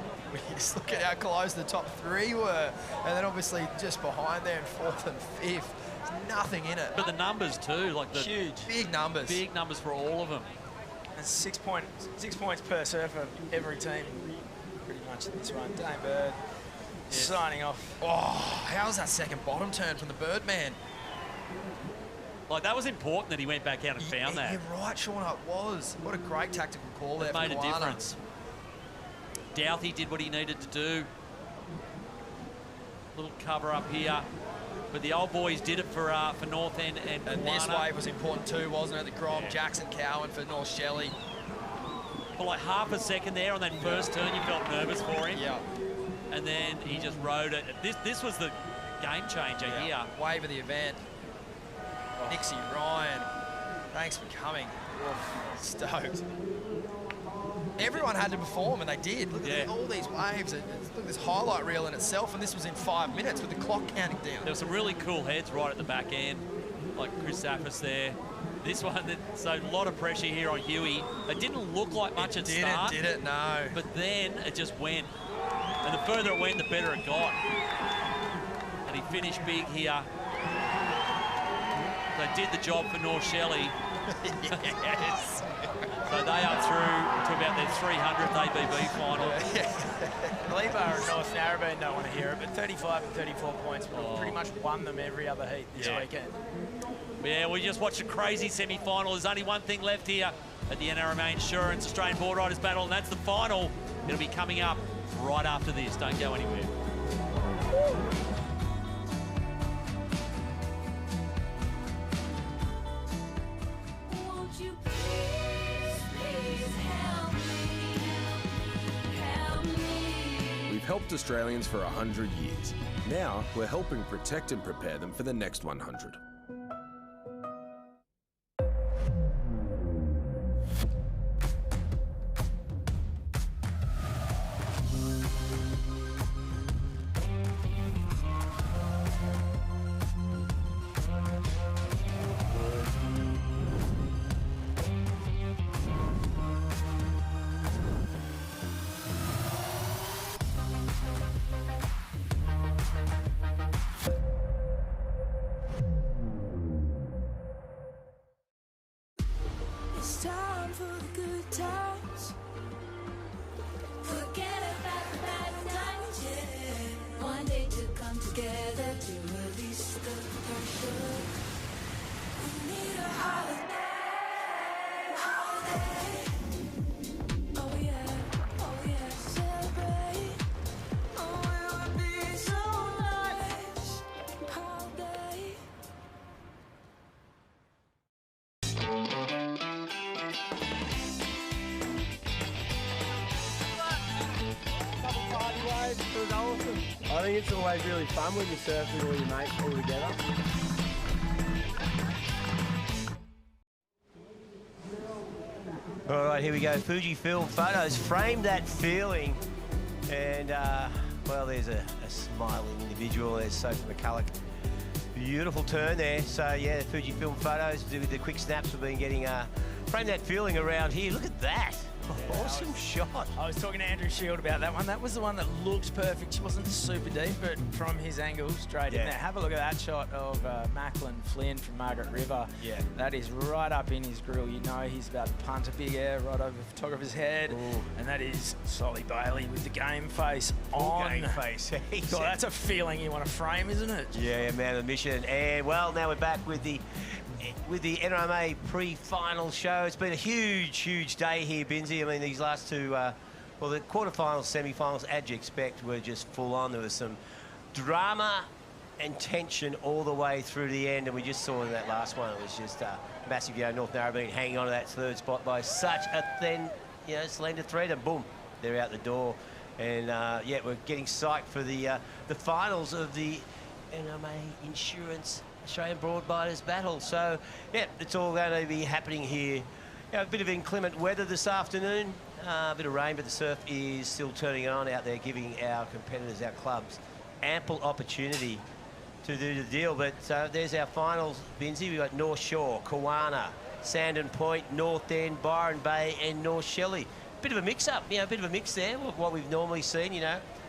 Just look at how close the top three were, and then obviously just behind there in 4th and 5th. There's nothing in it. But the numbers too, like the huge, big numbers. Big numbers for all of them. And 6 points per surfer, every team, pretty much in this one. Dane Bird signing off. Oh, how's that second bottom turn from the Birdman? Like, that was important that he went back out and found that. You're right, Sean, it was. What a great tactical call there. It made a difference. Douthie did what he needed to do. Little cover up here. But the old boys did it for North End and this wave was important too, wasn't it? The Grom, Jackson Cowan for North Shelley. For like half a second there on that first turn, you felt nervous for him. Yeah. And then he just rode it. This was the game changer here. Wave of the event. Nixie Ryan, thanks for coming. Stoked. Everyone had to perform, and they did. Look at all these waves. Look at this highlight reel in itself, and this was in 5 minutes with the clock counting down. There were some really cool heads right at the back end, like Chris Zaffis there. This one, so a lot of pressure here on Huey. It didn't look like much at start. Did it? No. But then it just went. And the further it went, the better it got. And he finished big here. They did the job for North Shelley. Yes. So they are through to about their 300th ABB final. Lever and North Narrabeen don't want to hear it, but 35 and 34 points would have pretty much won them every other heat this weekend. Yeah, we just watched a crazy semi-final. There's only one thing left here at the NRMA Insurance Australian Boardriders battle, and that's the final. It'll be coming up right after this. Don't go anywhere. We've helped Australians for 100 years. Now we're helping protect and prepare them for the next 100. It's time for the good times. Forget about the bad times, yeah. One day to come together to release the pressure. We need a holiday. Oh yeah, celebrate. Oh, it would be so nice. Holiday. I think it's always really fun when you surf with all your mates all together. All right, here we go. Fujifilm photos frame that feeling. And, well, there's a smiling individual. There's Sophie McCulloch. Beautiful turn there. So, yeah, Fujifilm photos with the quick snaps we've been getting. Frame that feeling around here. Look at that. Yeah, awesome shot. I was talking to Andrew Shield about that one. That was the one that looked perfect. She wasn't super deep, but from his angle, straight in there. Have a look at that shot of Macklin Flynn from Margaret River. Yeah. That is right up in his grill. You know he's about to punt a big air right over the photographer's head. Ooh. And that is Solly Bailey with the game face on. Game face. God, that's a feeling you want to frame, isn't it? Yeah, man of the mission. And, well, now we're back with the NRMA pre-final show. It's been a huge day here, Binzi. I mean, these last two, well, the quarterfinals, semi-finals, as you expect, were just full on. There was some drama and tension all the way through the end, and we just saw in that last one, it was just massive, North Narrabeen hanging on to that third spot by such a thin, slender thread, and boom, they're out the door. And, yeah, we're getting psyched for the finals of the NRMA Insurance Australian Boardriders battle. So, yeah, it's all going to be happening here. A bit of inclement weather this afternoon, a bit of rain, but the surf is still turning on out there, giving our competitors, our clubs, ample opportunity to do the deal. But there's our finals, Binzi. We've got North Shore, Kawana, Sandon Point, North End, Byron Bay, and North Shelley. Bit of a mix-up, a bit of a mix there, what we've normally seen,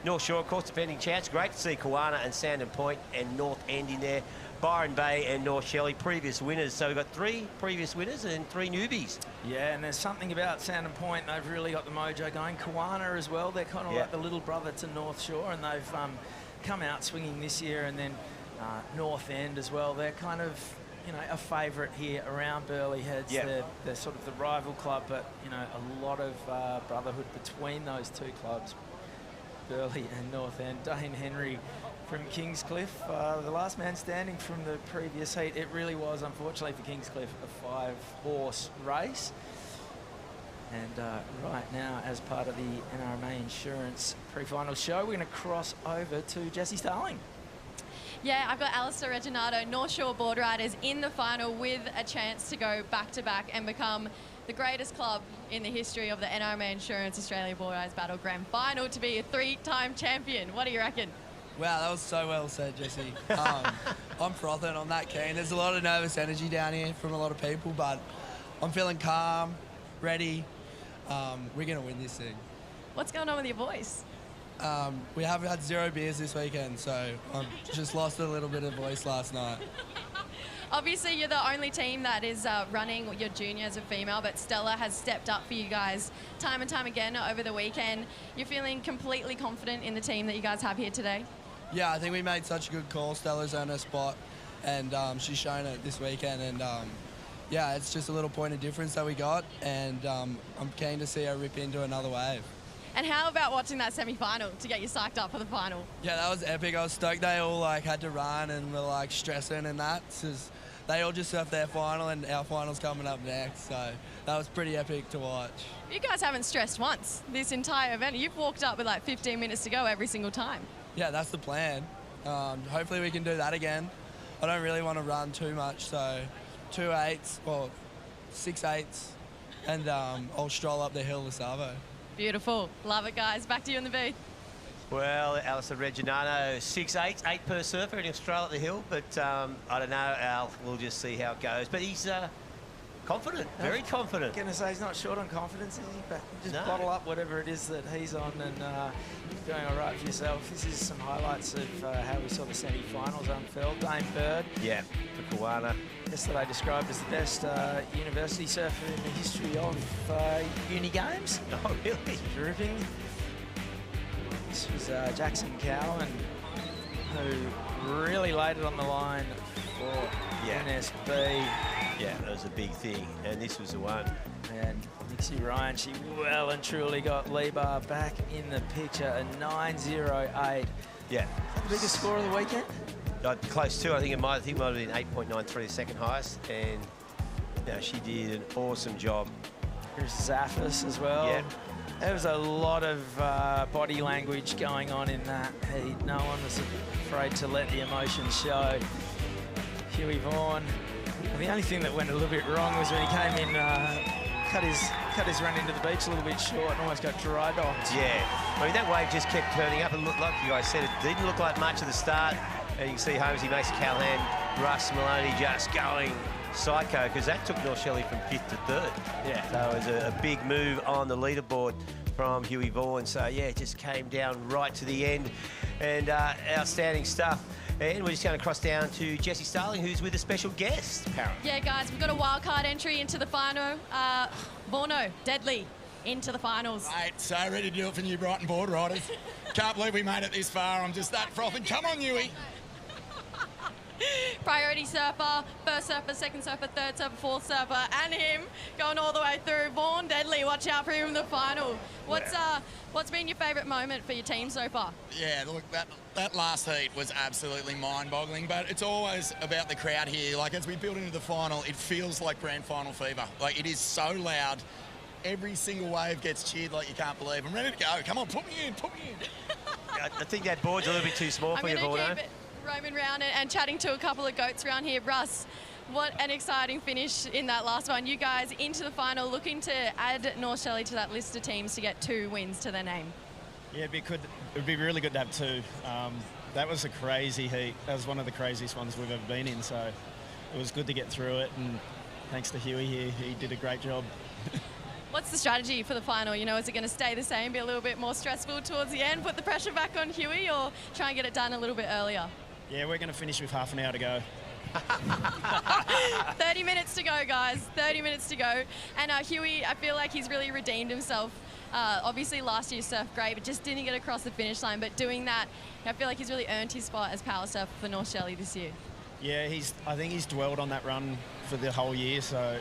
North Shore, of course, defending champs. Great to see Kawana and Sandon Point and North End in there. Byron Bay and North Shelley, previous winners. So we've got 3 previous winners and 3 newbies. Yeah, and there's something about Sandon Point. They've really got the mojo going. Kawana as well. They're kind of like the little brother to North Shore, and they've come out swinging this year. And then North End as well. They're kind of, a favourite here around Burleigh Heads. Yeah. They're sort of the rival club, but, a lot of brotherhood between those two clubs, Burleigh and North End. Dane Henry from Kingscliff, the last man standing from the previous heat. It really was, unfortunately for Kingscliff, a 5-horse race. And right now, as part of the NRMA Insurance pre-final show, we're going to cross over to Jessie Starling. Yeah, I've got Alistair Reginato, North Shore Boardriders in the final with a chance to go back-to-back and become the greatest club in the history of the NRMA Insurance Australia Boardriders Battle Grand Final to be a 3-time champion. What do you reckon? Wow, that was so well said, Jesse. I'm frothing on that keen. There's a lot of nervous energy down here from a lot of people, but I'm feeling calm, ready. We're going to win this thing. What's going on with your voice? We have had 0 beers this weekend, so I just lost a little bit of voice last night. Obviously, you're the only team that is running your junior as a female, but Stella has stepped up for you guys time and time again over the weekend. You're feeling completely confident in the team that you guys have here today? Yeah, I think we made such a good call. Stella's earned her spot, and she's shown it this weekend. And yeah, it's just a little point of difference that we got, and I'm keen to see her rip into another wave. And how about watching that semi-final to get you psyched up for the final? Yeah, that was epic. I was stoked they all had to run and were stressing and that, because they all just surfed their final and our final's coming up next. So that was pretty epic to watch. You guys haven't stressed once this entire event. You've walked up with 15 minutes to go every single time. Yeah, that's the plan. Hopefully we can do that again. I don't really want to run too much, so 2 8s or 6 8s, and I'll stroll up the hill to Savo. Beautiful. Love it, guys. Back to you in the booth. Well, Alistair Reginato, 6 8s, 8 per surfer, and he'll stroll up the hill. But I don't know, Al. We'll just see how it goes. But he's confident, very confident. I'm going to say he's not short on confidence, is he? But just bottle up whatever it is that he's on and doing all right for yourself. This is some highlights of how we saw the semi-finals unfurl. Dame Bird. Yeah, the Koala. Yesterday described as the best university surfer in the history of uni games. Oh, really? Dripping. This was Jackson Cowan, who really laid it on the line for NSB. Yeah, that was a big thing, and this was the one. And Nixie Ryan, she well and truly got Lebar back in the picture, a 9.08. Yeah. The biggest score of the weekend? Close to, I think it might have been 8.93, the second highest, and she did an awesome job. Here's Zaffis as well. Yeah. There was a lot of body language going on in that heat. No one was afraid to let the emotions show. Huey Vaughan. The only thing that went a little bit wrong was when he came in, cut his run into the beach a little bit short and almost got dry docked. Yeah, I mean, that wave just kept turning up. It looked like you guys said, it didn't look like much at the start. And you can see Holmesy, Mason Callahan, Russ Maloney just going psycho, because that took North Shelley from 5th to 3rd. Yeah. So it was a big move on the leaderboard from Huey Vaughan. So yeah, it just came down right to the end, and outstanding stuff. And we're just going to cross down to Jessie Starling, who's with a special guest, apparently. Yeah, guys, we've got a wild card entry into the final. Vorno, Deadly, into the finals. Mate, so ready to do it for New Brighton Boardriders. Can't believe we made it this far. I'm just that frothing. Come on, Huey. Priority surfer, first surfer, second surfer, third surfer, fourth surfer, and him going all the way through. Vaughan Deadly, watch out for him in the final. What's been your favourite moment for your team so far? Yeah, look, that last heat was absolutely mind-boggling, but it's always about the crowd here. As we build into the final, it feels like grand final fever. It is so loud. Every single wave gets cheered like you can't believe. I'm ready to go. Come on, put me in. I think that board's a little bit too small for you, Vorno. Roaming around and chatting to a couple of goats around here. Russ, what an exciting finish in that last one. You guys into the final, looking to add North Shelley to that list of teams to get 2 wins to their name. Yeah, it would be really good to have 2. That was a crazy heat. That was one of the craziest ones we've ever been in, so it was good to get through it, and thanks to Huey here, he did a great job. What's the strategy for the final? Is it going to stay the same, be a little bit more stressful towards the end, put the pressure back on Huey, or try and get it done a little bit earlier? Yeah, we're going to finish with half an hour to go. 30 minutes to go, guys. 30 minutes to go. And Huey, I feel like he's really redeemed himself. Obviously, last year surfed great, but just didn't get across the finish line. But doing that, I feel like he's really earned his spot as power surfer for North Shelley this year. Yeah, I think he's dwelled on that run for the whole year, so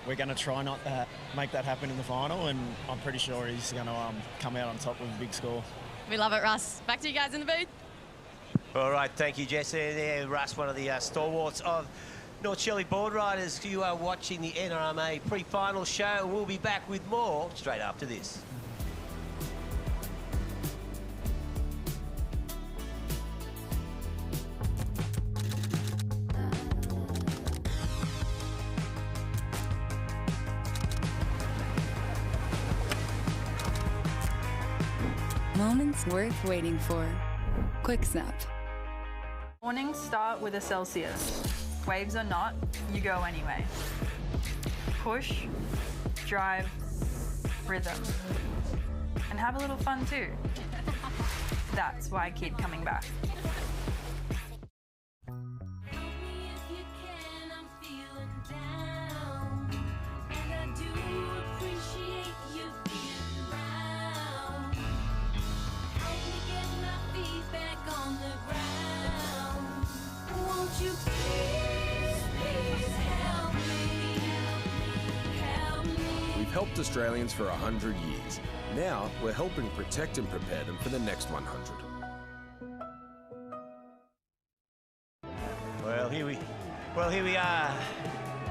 we're going to try not to make that happen in the final, and I'm pretty sure he's going to come out on top with a big score. We love it, Russ. Back to you guys in the booth. All right, thank you, Jesse. There, Russ, one of the stalwarts of North Shelley Boardriders. You are watching the NRMA pre-final show. We'll be back with more straight after this. Moments worth waiting for. Quick Snap. Mornings start with a Celsius. Waves or not, you go anyway. Push, drive, rhythm. And have a little fun too. That's why Kid coming back. We've helped Australians for 100 years. Now we're helping protect and prepare them for the next 100. Well, here we are.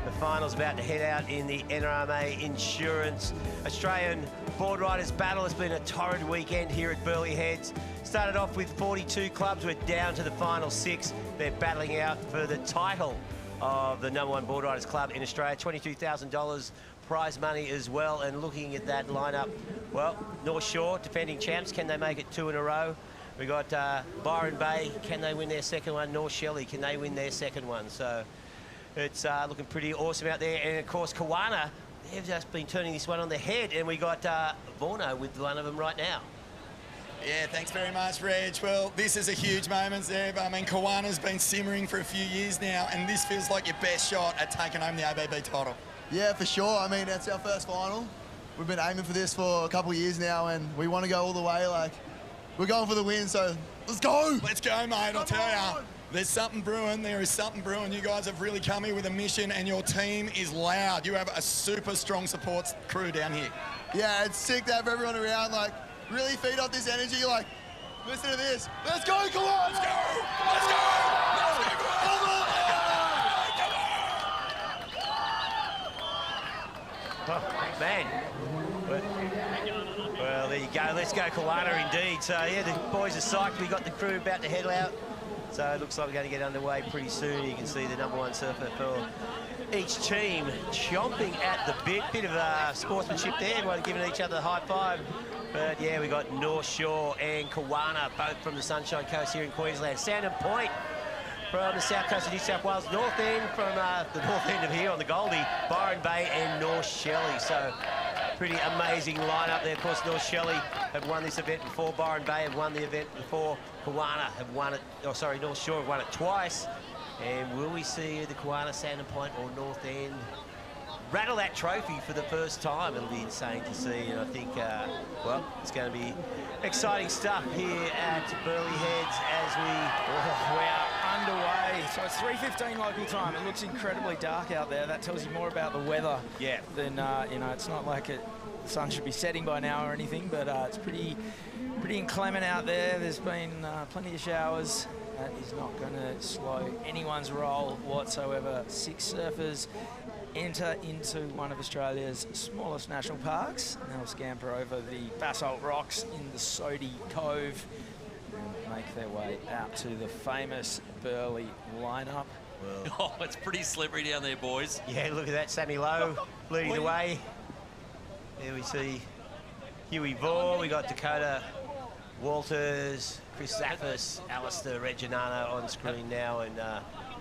The final's about to head out in the NRMA Insurance Australian Boardriders battle. It's been a torrid weekend here at Burleigh Heads. Started off with 42 clubs. We're down to the final 6. They're battling out for the title of the #1 Boardriders club in Australia. $22,000 prize money as well. And looking at that lineup, well, North Shore, defending champs. Can they make it 2 in a row? We got Byron Bay. Can they win their second one? North Shelley. Can they win their second one? So it's looking pretty awesome out there. And of course, Kawana, they've just been turning this one on the head. And we got Vorno with one of them right now. Yeah, thanks very much, Reg. Well, this is a huge moment, Zeb. I mean, Kawana's been simmering for a few years now, and this feels like your best shot at taking home the ABB title. Yeah, for sure. I mean, that's our first final. We've been aiming for this for a couple of years now, and we want to go all the way. Like, we're going for the win, so let's go. Let's go, mate. I'll tell you. There's something brewing. There is something brewing. You guys have really come here with a mission, and your team is loud. You have a super strong support crew down here. Yeah, it's sick to have everyone around, like, really feed off this energy. Like, listen to this. Let's go, come on! Let's go! Let's go! Let's go! Come on! Oh, man. Well, there you go. Let's go, Kawana, indeed. So, yeah, the boys are psyched. We got the crew about to head out. So it looks like we're going to get underway pretty soon. You can see the #1 surfer for each team chomping at the bit. Bit of sportsmanship there. Everyone giving each other a high five. But, yeah, we got North Shore and Kawana, both from the Sunshine Coast here in Queensland. Sandon Point from the south coast of New South Wales. North End from the north end of here on the Goldie. Byron Bay and North Shelley. So pretty amazing lineup there. Of course, North Shelley have won this event before. Byron Bay have won the event before. Kawana have won it. Oh, sorry, North Shore have won it twice. And will we see the Kawana, Sandon Point or North End rattle that trophy for the first time? It'll be insane to see, and I think, well, it's going to be exciting stuff here at Burleigh Heads as we are underway. So it's 3:15 local time. It looks incredibly dark out there. That tells you more about the weather than, you know, it's not like the sun should be setting by now or anything, but it's pretty inclement out there. There's been plenty of showers. That is not going to slow anyone's roll whatsoever. 6 surfers enter into one of Australia's smallest national parks. They'll scamper over the basalt rocks in the Sodii Cove and make their way out to the famous Burleigh lineup. Oh, it's pretty slippery down there, boys. Yeah, look at that, Sammy Lowe leading the way. There we see Huey Vore, we got Dakota Walters, Chris Zaffis, Alistair Reginana on screen now, and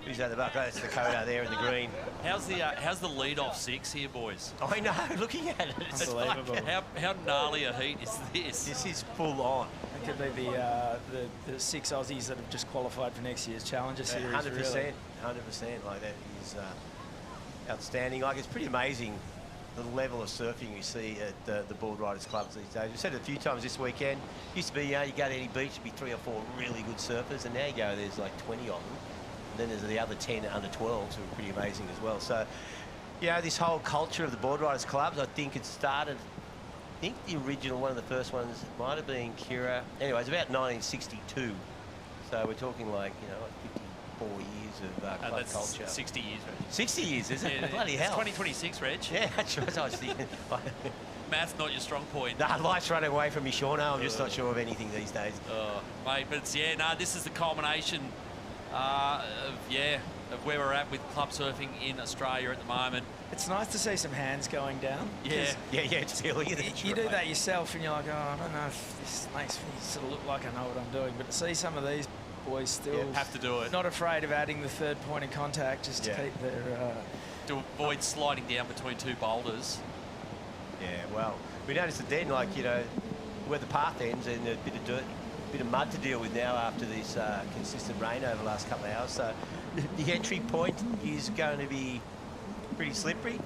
who's at the back? Oh, that's Dakota there in the green. How's the lead-off 6 here, boys? I know, looking at it, it's unbelievable. like, how gnarly a heat is this? This is full on. It could be the 6 Aussies that have just qualified for next year's Challenger Series. 100%, really. 100%. Like that is outstanding. Like, it's pretty amazing the level of surfing you see at the Boardriders clubs these days. We've said it a few times this weekend. Used to be, you know, you go to any beach, there'd be 3 or 4 really good surfers, and now you go, there's like 20 of them. And then there's the other 10 under 12s who are pretty amazing as well. So, you know, this whole culture of the Boardriders clubs, I think it started, I think the original, one of the first ones might have been Kira. Anyway, it's about 1962. So we're talking like, you know, like 54 years of club that's culture. 60 years, Reg. 60 years, is it? Yeah, Bloody it's hell. 2026, Reg. Yeah, that's right. I was thinking. Math's not your strong point. Nah, life's running away from me, Shauna. I'm just not sure of anything these days. Oh, mate, but it's, yeah, no, this is the culmination of where we're at with club surfing in Australia at the moment. It's nice to see some hands going down. Yeah, it's really you do that yourself and you're like, oh, I don't know if this makes me sort of look like I know what I'm doing. But to see some of these boys still have to do it. Not afraid of adding the third point of contact just to keep their... to avoid sliding down between two boulders. Yeah, well, we noticed it then, like, you know, where the path ends and a bit of dirt, a bit of mud to deal with now after this consistent rain over the last couple of hours. So the entry point is going to be pretty slippery.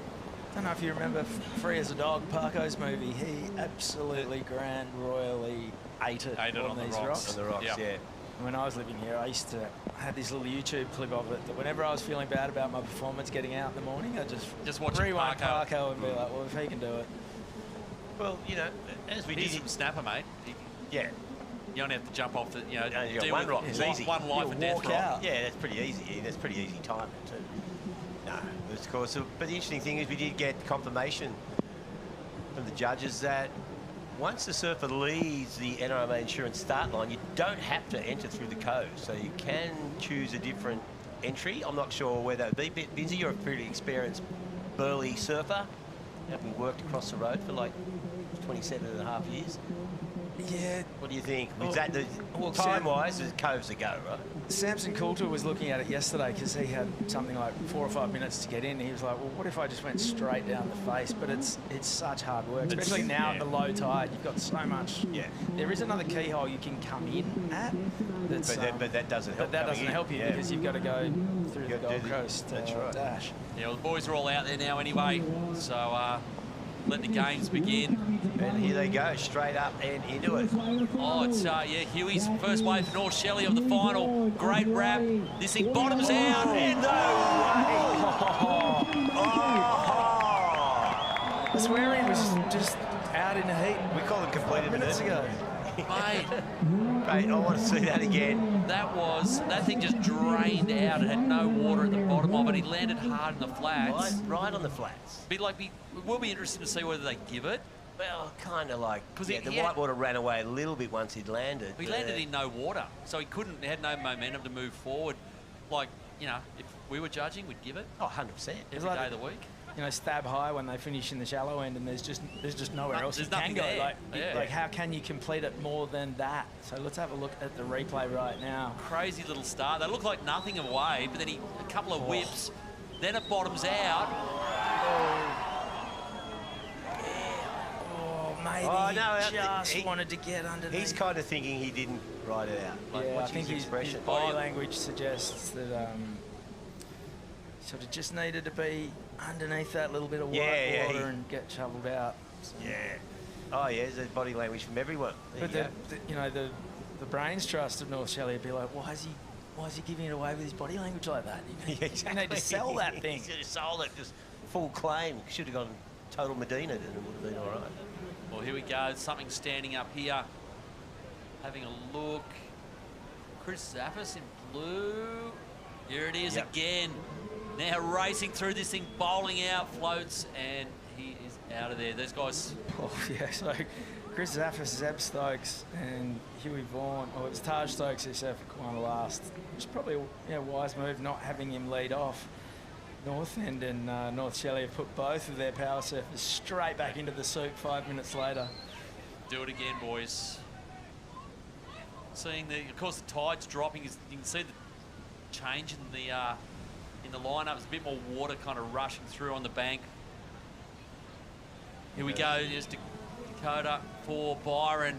I don't know if you remember Free as a Dog, Parko's movie. He absolutely grand royally ate it on these rocks. On the rocks, yeah. When I was living here, I used to have this little YouTube clip of it that whenever I was feeling bad about my performance getting out in the morning, I'd just watch rewind Parko and be like, well, if he can do it. Well, you know, as we did... He's some snapper, mate. Yeah. You only have to jump off the, you know, you got deal one with rock. It's easy. One life and death rock. Yeah, that's pretty easy. That's pretty easy timing too. No, of course. But the interesting thing is we did get confirmation from the judges that once the surfer leaves the NRMA insurance start line, you don't have to enter through the cove. So you can choose a different entry. I'm not sure where that would be. Vinzi, you're a pretty experienced Burleigh surfer, having worked across the road for like 27 and a half years. Yeah. What do you think? Is that the time-wise, the cove's a go, right? Samson Coulter was looking at it yesterday because he had something like 4 or 5 minutes to get in. He was like, well, what if I just went straight down the face? But it's such hard work, especially now at the low tide. You've got so much. Yeah. There is another keyhole you can come in at. That's, but that doesn't help. But that doesn't help you because you've got to go through the Gold Coast dash. Yeah, well, the boys are all out there now anyway, so let the games begin. And here they go, straight up and into it. Oh, it's, Huey's first wave for North Shelley of the final. Great wrap. This thing bottoms out. And I swear he was just out in the heat. We call it completed minutes ago. Mate, I want to see that again. That thing just drained out. It had no water at the bottom of it. He landed hard in the flats. Right on the flats. It will be interesting to see whether they give it. Well, kind of like, the white water ran away a little bit once he'd landed. He landed in no water, so he had no momentum to move forward. Like, you know, if we were judging, we'd give it. Oh, 100%. Every day of the week. You know, stab high when they finish in the shallow end, and there's just nowhere else you can go. Like, how can you complete it more than that? So let's have a look at the replay right now. Crazy little start. They look like nothing away, but then a couple of whips, then it bottoms out. Maybe he wanted to get underneath. He's kind of thinking he didn't ride it out. Like, I think his body language suggests that sort of just needed to be underneath that little bit of white water and get shoveled out. So. Yeah. Oh, yeah, there's body language from everyone. But the brains trust of North Shelley would be like, why is he giving it away with his body language like that? You need to sell that thing. He should have sold it, just full claim. Should have gone total Medina, and it would have been all right. Well, here we go. Something standing up here. Having a look. Chris Zaffis in blue. Here it is again. Now racing through this thing, bowling out, floats, and he is out of there. Those guys... Oh, yeah, so Chris Zaffis, Zeb Stokes, and Huey Vaughan. Oh, it was Taj Stokes who surfed for Quina last. It's probably a wise move not having him lead off. North End and North Shelley have put both of their power surfers straight back into the soup 5 minutes later. Do it again, boys. Seeing of course, the tide's dropping. You can see the change in the lineup. There's a bit more water kind of rushing through on the bank. Here we go. There's Dakota for Byron.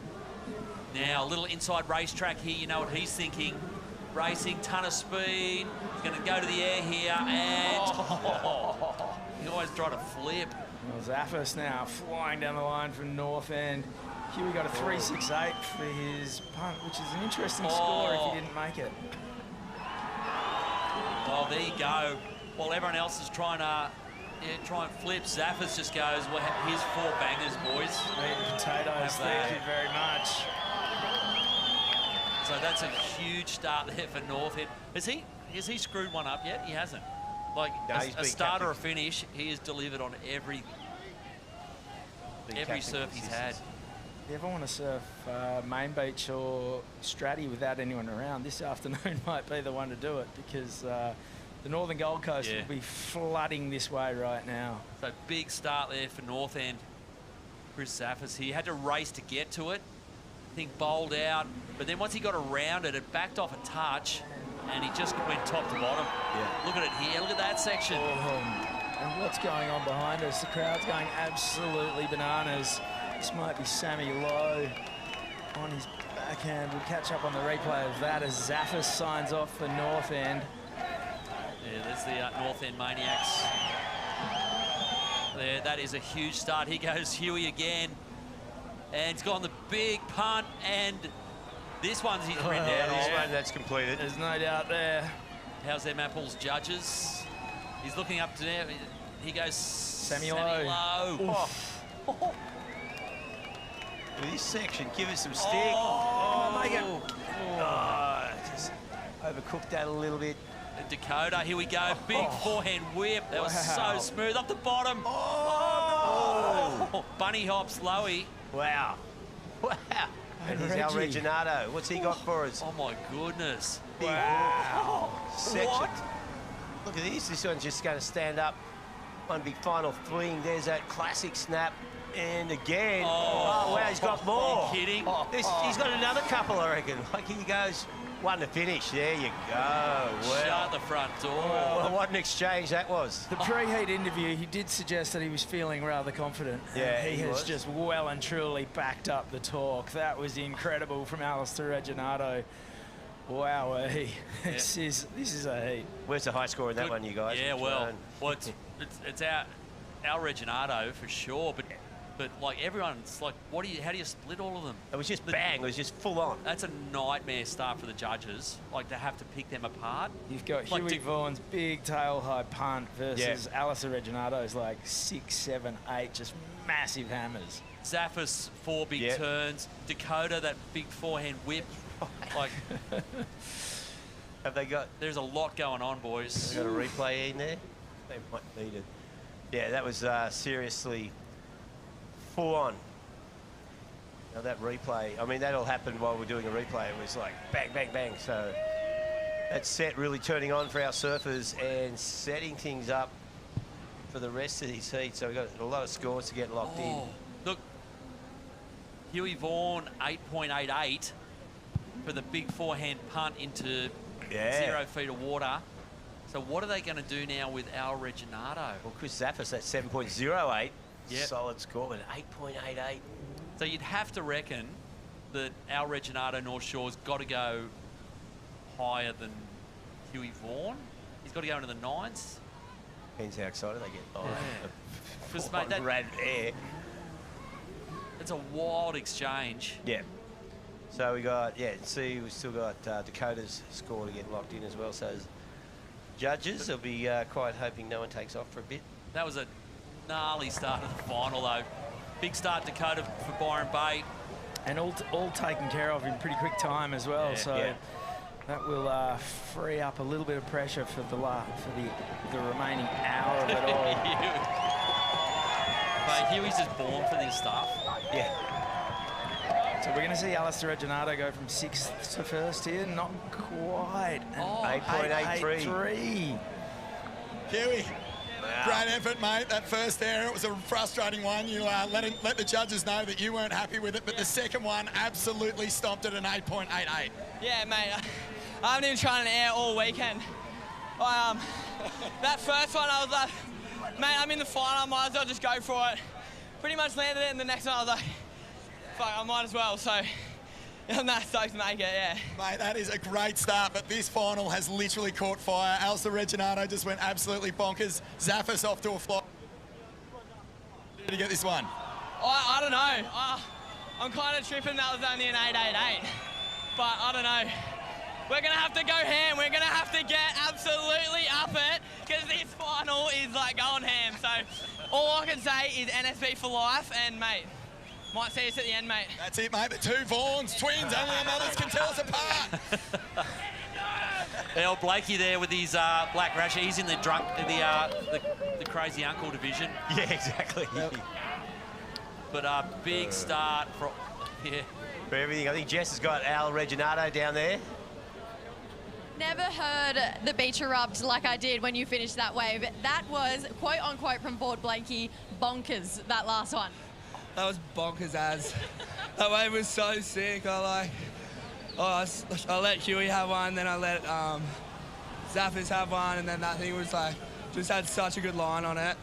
Now a little inside racetrack here. You know what he's thinking. Racing, ton of speed. He's going to go to the air here, and he always tried to flip. Well, Zaffis now flying down the line from North End. Huey got a 3.68 for his punt, which is an interesting score if he didn't make it. Oh, there you go. While everyone else is trying to try and flip, Zaffis just goes, well, here's 4 bangers, boys. Meat and potatoes, thank you very much. So that's a huge start there for North End. Has he screwed one up yet? He hasn't. Like a start or a finish, he has delivered on every surf he's had. you ever want to surf Main Beach or Stratty without anyone around, this afternoon might be the one to do it, because the Northern Gold Coast will be flooding this way right now. So big start there for North End. Chris Zaffis, he had to race to get to it. I think bowled out, but then once he got around it, it backed off a touch, and he just went top to bottom. Yeah. Look at it here. Look at that section. And what's going on behind us? The crowd's going absolutely bananas. This might be Sammy Lowe on his backhand. We'll catch up on the replay of that as Zaffis signs off for North End. Yeah, there's the North End Maniacs. There, that is a huge start. Here goes Huey again. And he's gone the big punt, and this one's his written down. This one, that's completed. There's no doubt there. How's them apples, judges? He's looking up to there. He goes Sammy Lowe. Oh. This section, give us some stick. Make it. Just overcooked that a little bit. Dakota, here we go. Big forehand whip. That was so smooth. Off the bottom. Bunny hops, Lowy. Wow. Wow. And here's Al Reginato. What's he got for us? Oh, my goodness. Wow. Section. Look at this. This one's just going to stand up. One big final fling. There's that classic snap. And again. Oh, wow, he's got more. Are you kidding? He's got another couple, I reckon. Like, he goes one to finish. There you go. Wow. Shut the front door. Well, what an exchange that was. The pre-heat interview, he did suggest that he was feeling rather confident. Yeah, he has just well and truly backed up the talk. That was incredible from Alistair Reginato. Wow, this is a heat. Where's the high score in that one, you guys? Yeah, well, it's our Reginato for sure, but like everyone's like, how do you split all of them? It was just bang. It was just full on. That's a nightmare start for the judges. Like to have to pick them apart. You've got Huey Vaughan's big tail high punt versus Alistair Reginato's like 6, 7, 8, just massive hammers. Zaffis 4 big turns. Dakota that big forehand whip. Like, have they got? There's a lot going on, boys. They got a replay in there. They might need it. Yeah, that was seriously full on. Now that replay, I mean, that all happened while we're doing a replay. It was like bang, bang, bang. So that set really turning on for our surfers and setting things up for the rest of these heats. So we've got a lot of scores to get locked in. Look, Huey Vaughan 8.88 for the big forehand punt into 0 feet of water. So what are they going to do now with Al Reginato? Well, Chris Zaffis at 7.08. Solid score, but 8.88. So you'd have to reckon that Al Reginato North Shore's got to go higher than Huey Vaughan. He's got to go into the 9s. Depends how excited they get. Oh, because mate, that ran air. It's a wild exchange. Yeah. So we got see we've still got Dakota's score to get locked in as well. So as judges, they'll be quite hoping no one takes off for a bit. That was a gnarly start of the final, though. Big start, Dakota, for Byron Bay. And all taken care of in pretty quick time as well. That will free up a little bit of pressure for the remaining hour of it all. Mate, Huey's just born for this stuff. Yeah. So we're going to see Alistair Reginato go from 6th to 1st here. Not quite. 8.83. Huey. Great effort, mate. That first error, it was a frustrating one. You let the judges know that you weren't happy with it, but the second one absolutely stopped at an 8.88. Yeah, mate. I haven't even tried an air all weekend. That first one, I was like, mate, I'm in the final. I might as well just go for it. Pretty much landed it, and the next one I was like, fuck, I might as well. So I'm that stoked to make it, yeah. Mate, that is a great start, but this final has literally caught fire. Alistair Reginato just went absolutely bonkers. Zaffis off to a flop. Did you get this one? I don't know. I'm kind of tripping that was only an 8.88. But I don't know. We're going to have to go ham. We're going to have to get absolutely up it because this final is like going ham. So all I can say is NSB for life, and, mate, might see us at the end, mate. That's it, mate. The two Vaughans, twins, only our mothers can tell us apart. Old Blakey there with his black rash. He's in the crazy uncle division. Yeah, exactly. But a big start for Yeah. For everything. I think Jess has got Al Reginato down there. Never heard the beach erupt like I did when you finished that wave. That was, quote unquote, from Board Blanky, bonkers, that last one. That was bonkers as. That wave was so sick. I let Huey have one, then I let Zappers have one, and then that thing was like, just had such a good line on it.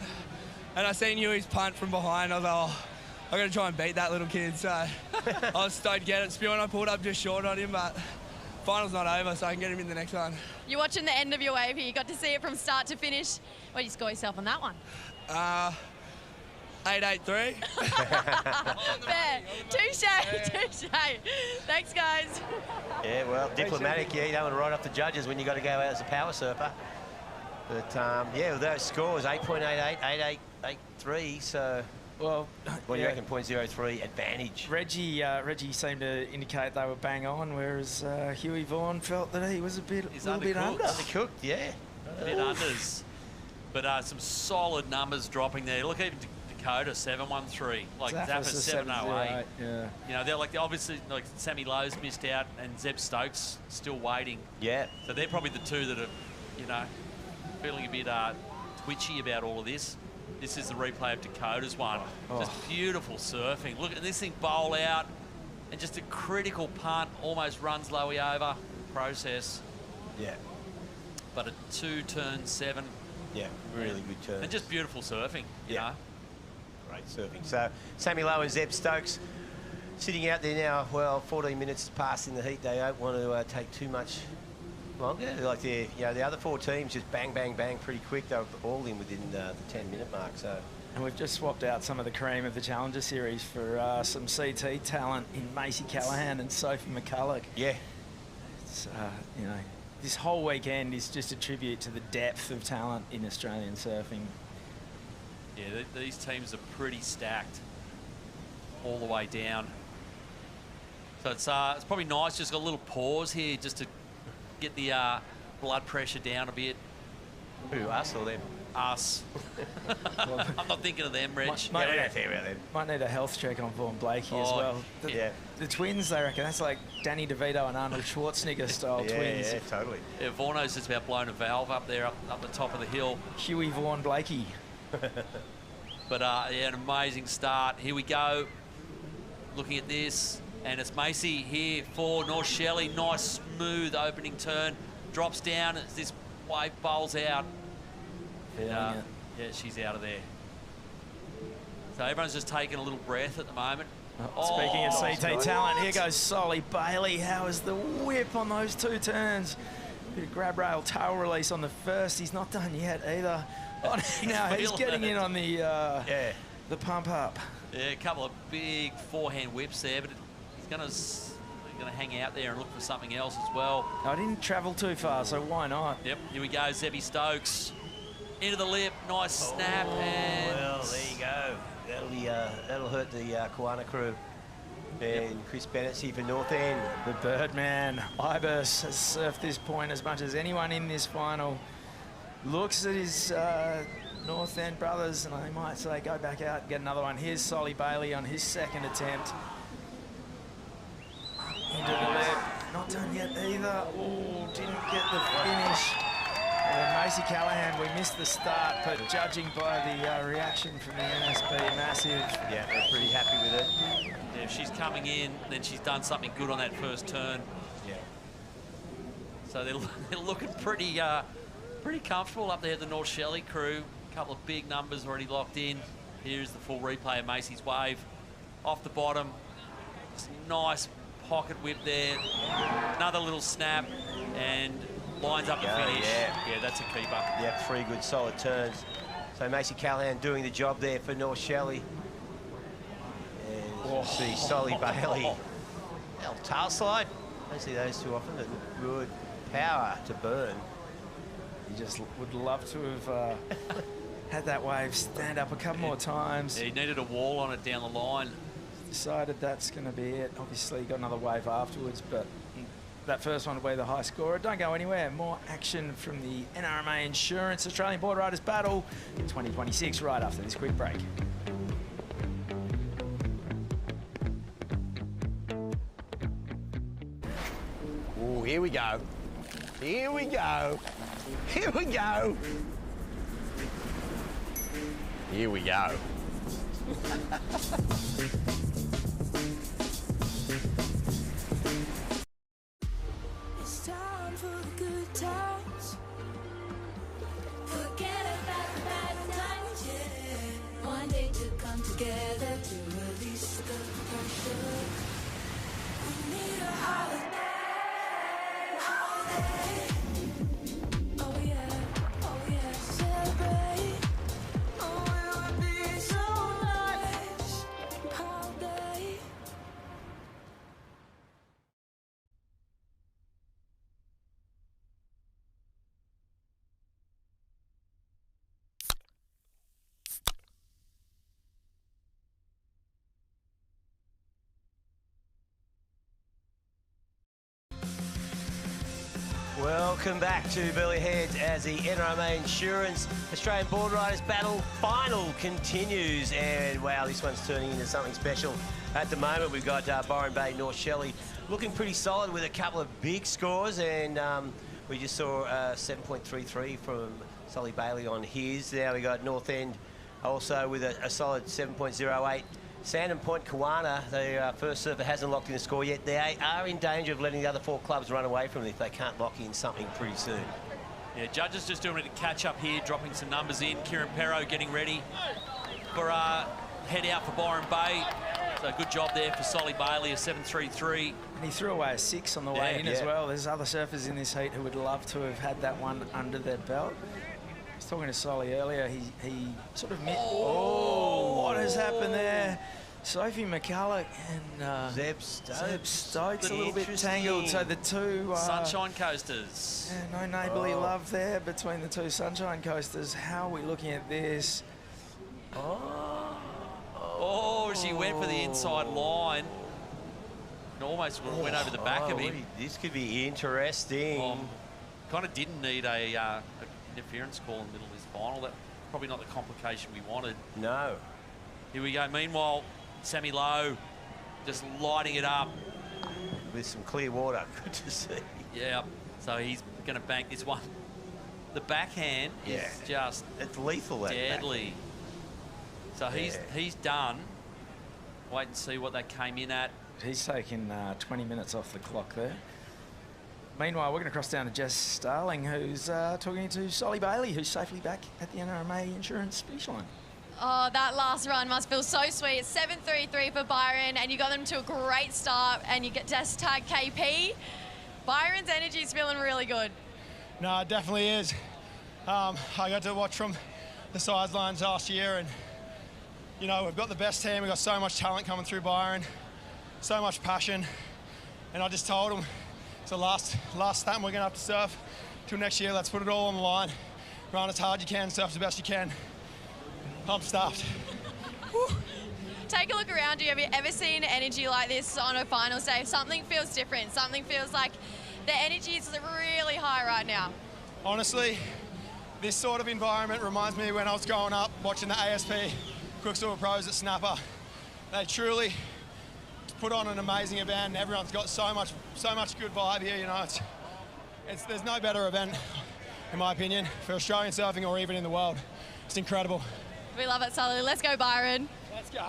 And I seen Huey's punt from behind. I was like, oh, I got to try and beat that little kid. So I was stoked to get it. Spewing, I pulled up just short on him, but final's not over, so I can get him in the next one. You're watching the end of your wave here. You got to see it from start to finish. What did you score yourself on that one? 883. Fair. Touche. Thanks, guys. Yeah, well, diplomatic, yeah, you don't want to write off the judges when you got to go out as a power surfer. But, yeah, with those scores, 8.88, 8.883, so... Well, what do you reckon, 0.03 advantage? Reggie seemed to indicate they were bang on, whereas Huey Vaughan felt that he was a little bit under. Undercooked, yeah. A bit unders. But some solid numbers dropping there. Look, even Dakota, 713. Like, Zappa's 708. Yeah. You know, they're like, obviously, like, Sammy Lowe's missed out and Zeb Stokes still waiting. Yeah. So they're probably the two that are, you know, feeling a bit twitchy about all of this. This is the replay of Dakota's one. Just beautiful surfing. Look at this thing bowl out and just a critical punt, almost runs Lowy over. Process. Yeah. But a 2-turn 7. Yeah, really good turn. And just beautiful surfing, you know. Great surfing. So Sammy Lowe and Zeb Stokes sitting out there now. Well, 14 minutes past in the heat. They don't want to take too much longer. Like the other four teams just bang, bang, bang pretty quick. They were all in within the 10-minute mark. So. And we've just swapped out some of the cream of the Challenger Series for some CT talent in Macy Callahan and Sophie McCulloch. Yeah. It's, you know, this whole weekend is just a tribute to the depth of talent in Australian surfing. Yeah, these teams are pretty stacked all the way down. So it's probably nice, just got a little pause here just to get the blood pressure down a bit. Who, us or them? Us. I'm not thinking of them, Reg. Might need a health check on Vaughan Blakey as well. The twins, they reckon, that's like Danny DeVito and Arnold Schwarzenegger style twins. Yeah, totally. Yeah, Vaughano's just about blown a valve up there, up the top of the hill. Huey Vaughan Blakey. But yeah, an amazing start. Here we go. Looking at this, and it's Macy here for North Shelley. Nice, smooth opening turn. Drops down as this wave bowls out. Yeah, she's out of there. So everyone's just taking a little breath at the moment. Speaking of CT talent, here goes Solly Bailey. How is the whip on those two turns? Bit of grab rail tail release on the first. He's not done yet either. Oh, now he's getting in on the pump up. Yeah, a couple of big forehand whips there, but he's going to hang out there and look for something else as well. I didn't travel too far, so why not? Yep, here we go, Zebby Stokes. Into the lip, nice snap, and... Well, there you go. That'll hurt the Koana crew. And Chris Bennett's here for North End. The Birdman, Ibis, has surfed this point as much as anyone in this final. Looks at his North End brothers, and they might say, go back out and get another one. Here's Solly Bailey on his second attempt. Into the lip. Not done yet either. Oh, didn't get the finish. And then Macy Callahan, we missed the start, but judging by the reaction from the NSB, massive. Yeah, they're pretty happy with it. Yeah, if she's coming in, then she's done something good on that first turn. Yeah. So they're looking pretty comfortable up there, the North Shelley crew. A couple of big numbers already locked in. Here's the full replay of Macy's wave. Off the bottom, just nice pocket whip there. Another little snap, and lines up the finish. Yeah, that's a keeper. Yeah, 3 good solid turns. So Macy Callahan doing the job there for North Shelley. And see Solly Bailey. Tail slide. Don't see those too often, but good power to burn. You just would love to have had that wave stand up a couple more times. Yeah, he needed a wall on it down the line. Decided that's going to be it. Obviously got another wave afterwards, but that first one will be the high scorer. Don't go anywhere. More action from the NRMA Insurance Australian Boardriders Battle 2026 right after this quick break. here we go. Here we go. Here we go. Here we go. It's time for the good times. Forget about the bad times, yeah. One day to come together to release the pressure. We need a holiday. Oh yeah, celebrate. Oh, it would be so nice. Holiday. Welcome back to Burleigh Heads as the NRMA Insurance Australian Boardriders Battle final continues. And wow, this one's turning into something special. At the moment, we've got Byron Bay, North Shelley looking pretty solid with a couple of big scores. And we just saw 7.33 from Solly Bailey on his. Now we got North End also with a solid 7.08. Sandon Point Kawana, the first surfer, hasn't locked in a score yet. They are in danger of letting the other four clubs run away from them if they can't lock in something pretty soon. Yeah, Judges just doing a bit of catch up here, dropping some numbers in. Kieran Perro getting ready for head out for Byron Bay. So good job there for Solly Bailey, a 7.33. And he threw away a 6 on the way in as well. There's other surfers in this heat who would love to have had that one under their belt. I was talking to Solly earlier, he sort of missed. Oh, what has happened there? Sophie McCulloch and Zeb Stokes. Zeb Stokes a little bit tangled. So the two Sunshine Coasters. Yeah, no neighbourly love there between the two Sunshine Coasters. How are we looking at this? Oh, she went for the inside line. And almost went over the back of him. This could be interesting. Kind of didn't need a interference call in the middle of this final. That probably not the complication we wanted. No. Here we go. Meanwhile, Sammy Lowe just lighting it up. With some clear water. Good to see. Yeah. So he's going to bank this one. The backhand is just... It's lethal, that deadly. So he's done. Wait and see what that came in at. He's taken 20 minutes off the clock there. Meanwhile, we're going to cross down to Jess Starling, who's talking to Solly Bailey, who's safely back at the NRMA Insurance finish line. Oh, that last run must feel so sweet. It's 7.33 for Byron, and you got them to a great start, and you get just tag KP. Byron's energy is feeling really good. No, it definitely is. I got to watch from the sidelines last year, and you know, we've got the best team. We've got so much talent coming through Byron, so much passion, and I just told them it's the last time we're going to have to surf till next year. Let's put it all on the line. Run as hard as you can, surf as best you can. I'm stuffed. Take a look around you. Have you ever seen energy like this on a finals day? Something feels different. Something feels like the energy is really high right now. Honestly, this sort of environment reminds me when I was growing up watching the ASP Quicksilver Pros at Snapper. They truly put on an amazing event, and everyone's got so much good vibe here. You know, there's no better event, in my opinion, for Australian surfing or even in the world. It's incredible. We love it, Sully. Let's go, Byron. Let's go.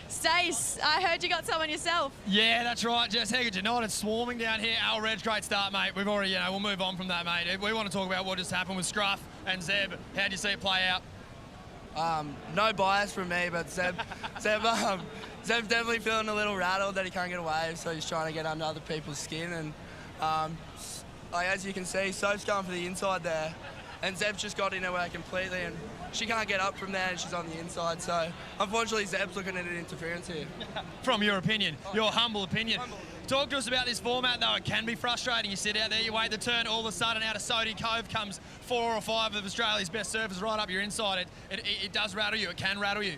Stace, I heard you got someone yourself. Yeah, that's right, Jess. Heggett United swarming down here. Al Reg, great start, mate. We've already, we'll move on from that, mate. We want to talk about what just happened with Scruff and Zeb. How do you see it play out? No bias from me, but Zeb's definitely feeling a little rattled that he can't get a wave, so he's trying to get under other people's skin. And as you can see, Soph's going for the inside there, and Zeb's just got in her way completely, and she can't get up from there, and she's on the inside. So unfortunately, Zeb's looking at an interference here. From your opinion, your humble opinion. Talk to us about this format, though. It can be frustrating. You sit out there, you wait the turn, all of a sudden out of Sodii Cove comes 4 or 5 of Australia's best surfers right up your inside. It does rattle you. It can rattle you.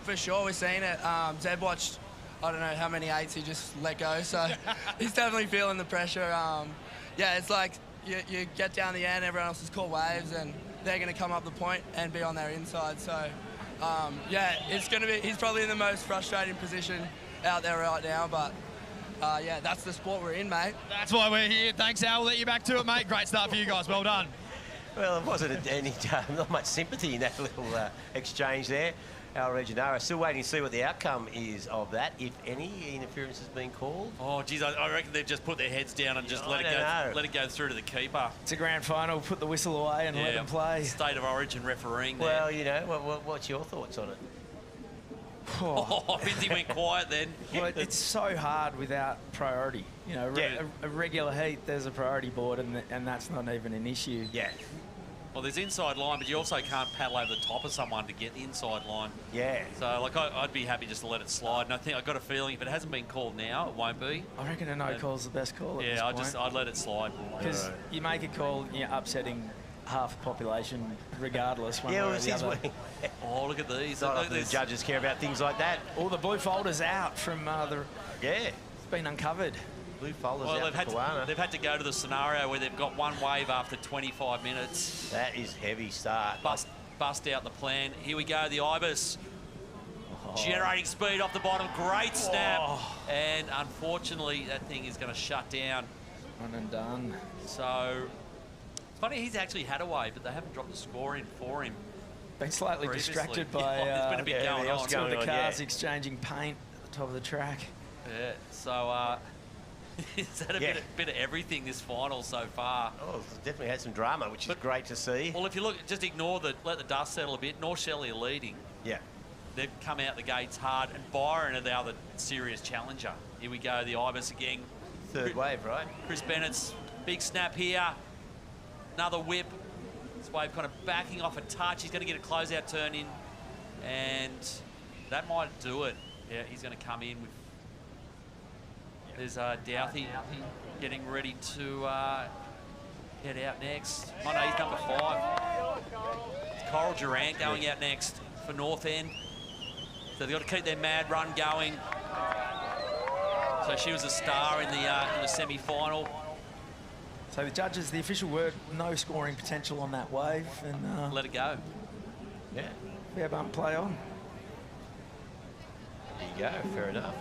For sure, we're seeing it. Zeb watched, I don't know how many 8s he just let go, so he's definitely feeling the pressure. Yeah, it's like you get down the end, everyone else has caught waves, and they're going to come up the point and be on their inside. So, yeah, it's going to be. He's probably in the most frustrating position out there right now, but yeah, that's the sport we're in, mate. That's why we're here. Thanks, Al. We'll let you back to it, mate. Great start for you guys. Well done. Well, it wasn't not much sympathy in that little exchange there. Al Reginara still waiting to see what the outcome is of that, if any interference has been called. Oh, geez, I reckon they've just put their heads down and just let it go through to the keeper. It's a grand final. Put the whistle away and let them play. State of origin refereeing there. Well, you know, what's your thoughts on it? Oh, Lindsay went quiet then. Well, it's so hard without priority. You know, a regular heat, there's a priority board, and that's not even an issue. Yeah. Well, there's inside line, but you also can't paddle over the top of someone to get the inside line. Yeah. So, like, I'd be happy just to let it slide. And I've got a feeling if it hasn't been called now, it won't be. I reckon a no call's the best call at this point. I'd let it slide. Because you make a call, you're upsetting half the population regardless. One way or the other. Oh, look at these. Not often the judges care about things like that. All the blue folders out from the... Yeah. It's been uncovered. Blue folders well, out they've had to go to the scenario where they've got one wave after 25 minutes. That is heavy start. Bust out the plan. Here we go, the Ibis. Generating speed off the bottom. Great snap. And unfortunately, that thing is going to shut down. One and done. So, it's funny, he's actually had a wave, but they haven't dropped the score in for him. Been slightly distracted by there's been a bit going on. Some of the cars exchanging paint at the top of the track. Yeah, so it's had a bit of everything this final so far. Oh, it's definitely had some drama, which is great to see. Well, if you look, just let the dust settle a bit. North Shelley are leading. Yeah. They've come out the gates hard, and Byron are the other serious challenger. Here we go, the Ibis again. Third wave, right? Chris Bennett's big snap here. Another whip. This wave kind of backing off a touch. He's going to get a closeout turn in, and that might do it. Yeah, he's going to come in with... There's Douthie getting ready to head out next. Oh, no, he's number 5. It's Coral Durant going out next for North End. So they've got to keep their mad run going. So she was a star in the semi-final. So the judges, the official word, no scoring potential on that wave. And let it go. Yeah. Fair bump, play on. There you go, fair enough.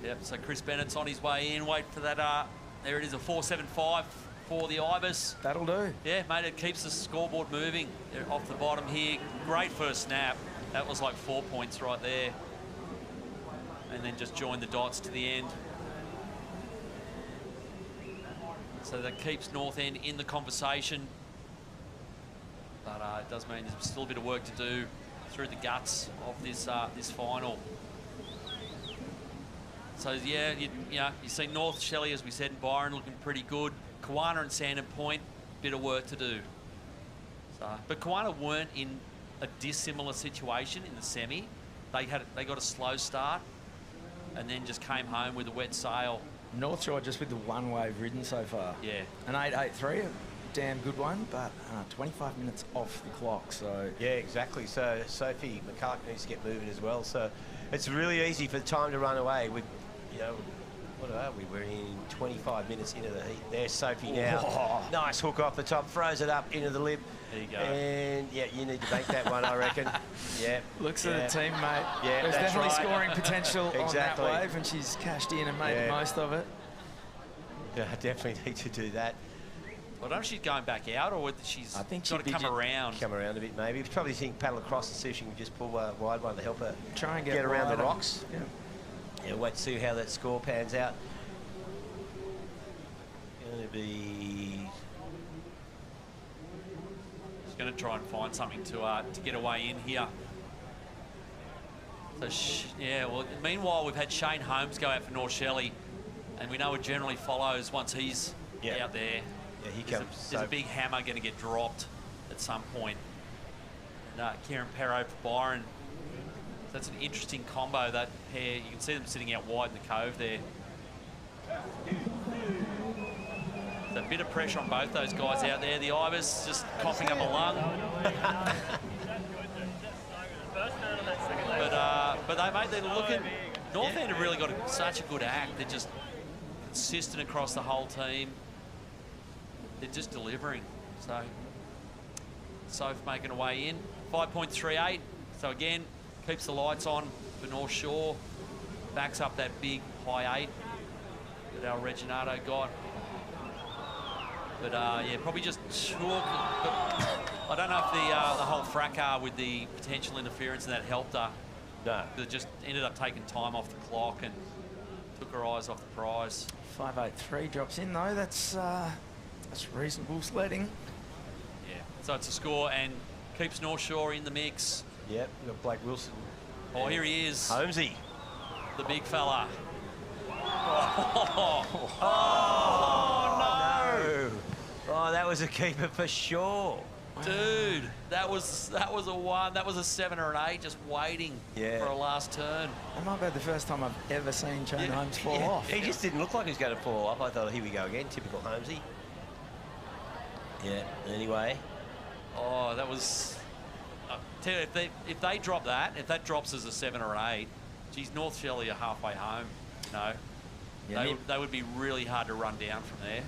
Yep, so Chris Bennett's on his way in. Wait for that. There it is, a 4.75 for the Ibis. That'll do. Yeah, mate, it keeps the scoreboard moving. They're off the bottom here. Great first snap. That was like 4 points right there. And then just join the dots to the end. So that keeps North End in the conversation. But it does mean there's still a bit of work to do through the guts of this this final. So yeah, you see North Shelley, as we said, and Byron looking pretty good. Kiwana and Sandon Point, bit of work to do. So, but Kiwana weren't in a dissimilar situation in the semi. They got a slow start, and then just came home with a wet sail. North Shore just with the one wave ridden so far. Yeah. An 8.83, a damn good one, but 25 minutes off the clock, so... Yeah, exactly. So Sophie McCulloch needs to get moving as well. So it's really easy for the time to run away. With, what are we? We're in 25 minutes into the heat. There's Sophie now. Oh. Nice hook off the top, throws it up into the lip. There you go. And, yeah, you need to bank that one, I reckon. Yeah. Looks at the team, mate. Yeah, there's that's definitely right. scoring potential Exactly. on that wave, and she's cashed in and made the most of it. Yeah, I definitely need to do that. I don't know if she's going back out or whether she's got to come around. Come around a bit, maybe. Probably think paddle across and see if she can just pull a wide one to help her try and get around the wider. rocks. Yeah. Yeah, wait to see how that score pans out. Going to be... She's going to try and find something to get away in here. So, yeah, well, meanwhile, we've had Shane Holmes go out for North Shelley, and we know it generally follows once he's out there. Yeah, he There's comes. There's a big hammer going to get dropped at some point. And Kieran Perro for Byron. That's an interesting combo, that pair. You can see them sitting out wide in the cove there. So a bit of pressure on both those guys out there. The Ibis just coughing up a lung. But they're looking... North End have really got such a good act. They're just consistent across the whole team. They're just delivering. So, Soph making a way in. 5.38. So again, keeps the lights on for North Shore. backs up that big high 8 that our Reginato got. But yeah, probably just took. But I don't know if the whole fracas with the potential interference and that helped her. No. It just ended up taking time off the clock and took her eyes off the prize. 5.83 drops in though. That's reasonable sledding. Yeah. So it's a score and keeps North Shore in the mix. Yep. We've got Blake Wilson. Oh, here he is. Holmesy. The big fella. Oh, no. Oh, that was a keeper for sure. Dude, that was a 1. That was a 7 or an 8, just waiting for a last turn. That might be the first time I've ever seen Shane Holmes fall off. He just didn't look like he was going to fall off. I thought, here we go again, typical Holmesy. Yeah. Anyway. Oh, that was. Tell you, if they drop that, if that drops as a 7 or an 8, geez, North Shelley are halfway home. No, they would be really hard to run down from there.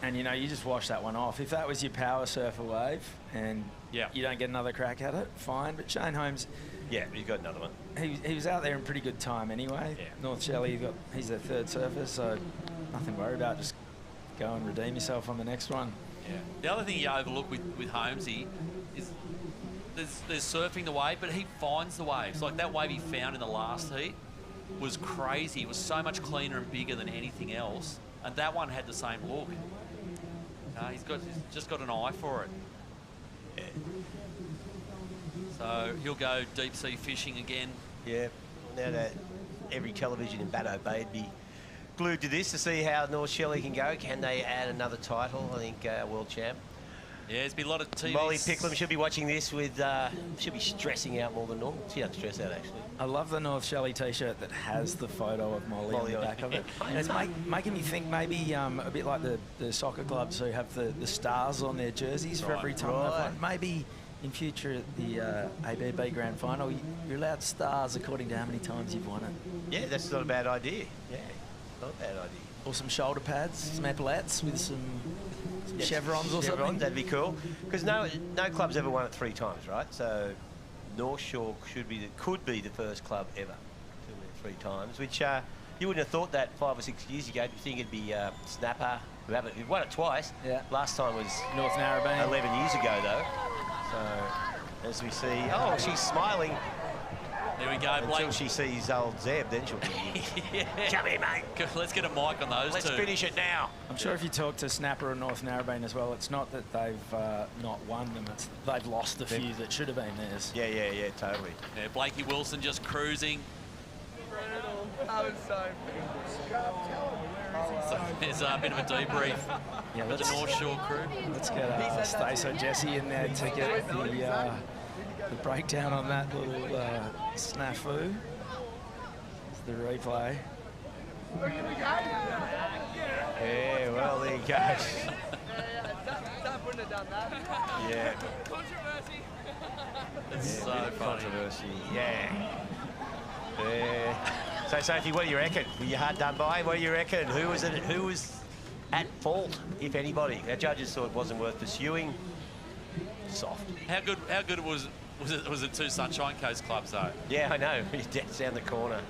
And you know, you just wash that one off. If that was your power surfer wave and you don't get another crack at it, fine. But Shane Holmes, yeah, he's got another one. He was out there in pretty good time anyway. Yeah. North Shelley, he's their 3rd surfer, so nothing to worry about. Just go and redeem yourself on the next one. Yeah. The other thing you overlook with Holmesy is there's surfing the wave, but he finds the waves. Like that wave he found in the last heat was crazy. It was so much cleaner and bigger than anything else, and that one had the same look. He's just got an eye for it. Yeah. So he'll go deep sea fishing again. Yeah. Now that every television in Batto Bay would be glued to this to see how North Shelley can go. Can they add another title? I think world champ. Yeah, there's been a lot of TV. Molly Picklum should be watching this with, should be stressing out more than normal. She doesn't stress out, actually. I love the North Shelley T-shirt that has the photo of Molly on the back of it. And it's making me think maybe a bit like the soccer clubs who have the stars on their jerseys for every time they've won. Maybe in future at the ABB Grand Final, you're allowed stars according to how many times you've won it. Yeah, that's not a bad idea. Yeah, not a bad idea. Or some shoulder pads, some epaulettes with some chevrons or something. That'd be cool. Because no club's ever won it 3 times, right? So North Shore could be the first club ever to win it 3 times, which you wouldn't have thought that 5 or 6 years ago. You think it'd be Snapper, who who've won it twice. Yeah. Last time was North Narrabeen. 11 years ago, though. So as we see, oh, she's smiling. There we go, Blake. Until she sees old Zeb, then she'll be come here, mate. Let's get a mic on those Let's two. finish it now. I'm sure if you talk to Snapper and North Narrabeen as well, it's not that they've not won them, it's they've lost a few that should have been theirs. Yeah, totally. Yeah, Blakey Wilson just cruising. That was so So there's a bit of a debrief with the North Shore crew. Let's get Stace or Jesse in there to get the breakdown on that little snafu. It's the replay. Yeah, well, there you go. That wouldn't have done that. Yeah. Controversy. It's so funny. Controversy, yeah. So, Sophie, what do you reckon? Were you hard done by? What do you reckon? Who was at fault, if anybody? Our judges thought it wasn't worth pursuing. Soft. How good was it 2 Sunshine Coast clubs though? Yeah, I know. It's down the corner.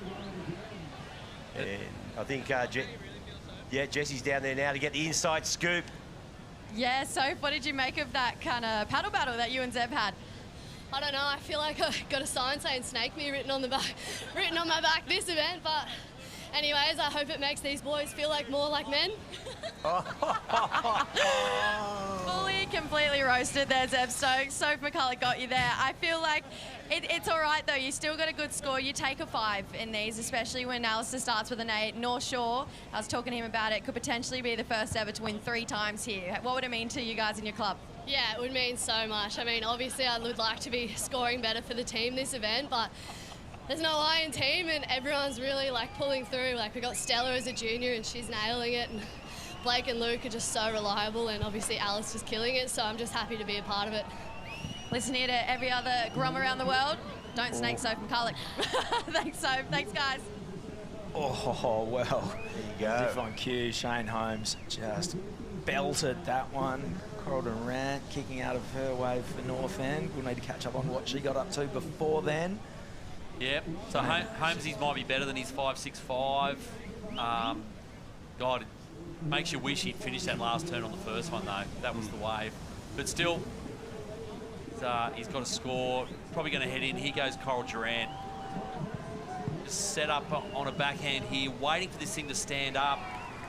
And I think Jesse's down there now to get the inside scoop. Yeah, Soph, what did you make of that kind of paddle battle that you and Zeb had? I don't know. I feel like I got a sign saying "snake me" written on my back this event. But anyways, I hope it makes these boys feel like more like men. Fully, completely roasted there, Zeb Stokes. Soph McCulloch got you there. I feel like it's all right, though. You still got a good score. You take a 5 in these, especially when Alistair starts with an 8. North Shore, I was talking to him about it, could potentially be the first ever to win 3 times here. What would it mean to you guys in your club? Yeah, it would mean so much. I mean, obviously I would like to be scoring better for the team this event, but there's no iron team and everyone's really like pulling through. Like we got Stella as a junior and she's nailing it, and Blake and Luke are just so reliable, and obviously Alice is killing it, so I'm just happy to be a part of it. Listen here to every other grum around the world. Don't snake Soph McCulloch. Thanks, Soph. Thanks, guys. Oh, well. There you go. Diff on cue, Shane Holmes just belted that one. Coral Durant kicking out of her wave for North End. We'll need to catch up on what she got up to before then. Yep. So Holmesy's might be better than his 5.65. God, it makes you wish he'd finished that last turn on the first one, though. That was the wave. But still, he's got a score. Probably going to head in. Here goes Coral Durant. Just set up on a backhand here, waiting for this thing to stand up.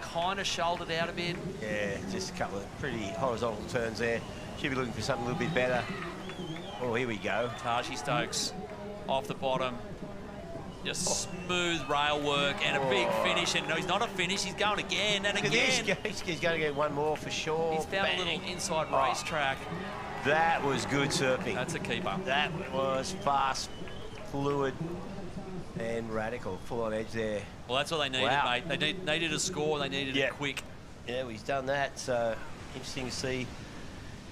Kind of shouldered out a bit. Yeah, just a couple of pretty horizontal turns there. Should be looking for something a little bit better. Oh, here we go. Tashi Stokes off the bottom. Just smooth rail work and a big finish. And no, he's not a finish. He's going again and again. He's going to get one more for sure. He's found a little inside racetrack. That was good surfing. That's a keeper. That was fast, fluid, and radical. Full on edge there. Well, that's what they needed, mate. They needed a score. They needed it quick. Yeah, well, he's done that. So interesting to see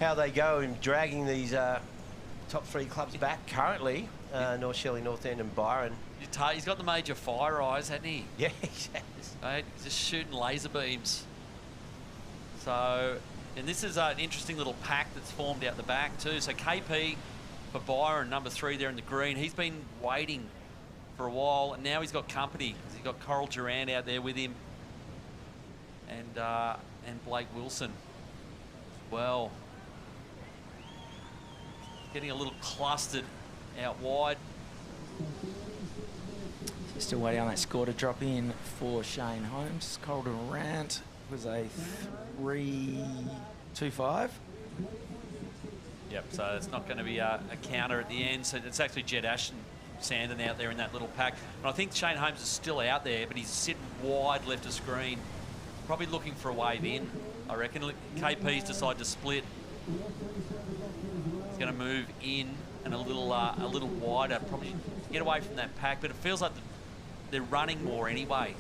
how they go in dragging these top 3 clubs back currently. North Shelley, North End and Byron. He's got the major fire eyes, hasn't he? Yeah, exactly. Right? Just shooting laser beams. So, and this is an interesting little pack that's formed out the back too. So KP for Byron, number 3 there in the green. He's been waiting for a while, and now he's got company. He's got Coral Durant out there with him, and Blake Wilson as well. Getting a little clustered out wide. Still waiting on that score to drop in for Shane Holmes. Coral Durant was a 3.25. Yep, so it's not going to be a counter at the end. So it's actually Jed Ashton Sandon out there in that little pack. And I think Shane Holmes is still out there, but he's sitting wide left of screen. Probably looking for a wave in, I reckon. KP's decided to split. He's going to move in and a little wider, probably to get away from that pack. But it feels like they're running more anyway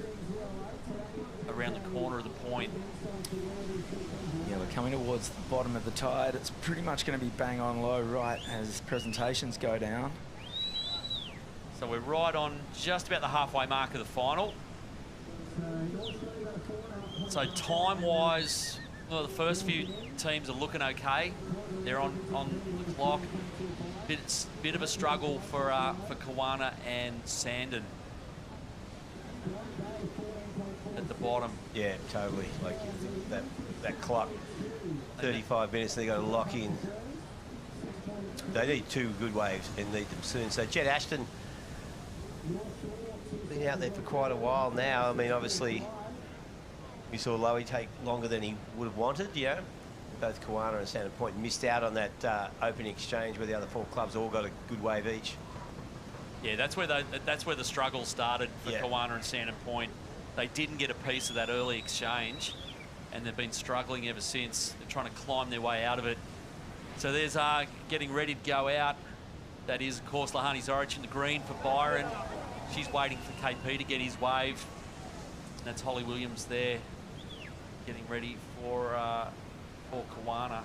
around the corner of the point. Yeah, we're coming towards the bottom of the tide. It's pretty much going to be bang on low right as presentations go down. So we're right on just about the halfway mark of the final. So time-wise, well, the first few teams are looking okay. They're on the clock. Bit of a struggle for Kawana and Sandon at the bottom. Yeah, totally. Like that clock, 35 minutes, they're going to lock in. They need 2 good waves and need them soon. So Jed Ashton been out there for quite a while now. I mean, obviously, we saw Lowy take longer than he would have wanted, you know. Both Kawana and Sandon Point missed out on that opening exchange where the other 4 clubs all got a good wave each. Yeah, that's where the struggle started for Kawana and Sandon Point. They didn't get a piece of that early exchange, and they've been struggling ever since. They're trying to climb their way out of it. So there's getting ready to go out. That is, of course, Lahani Zorich in the green for Byron. She's waiting for KP to get his wave. And that's Holly Williams there, getting ready for Kawana.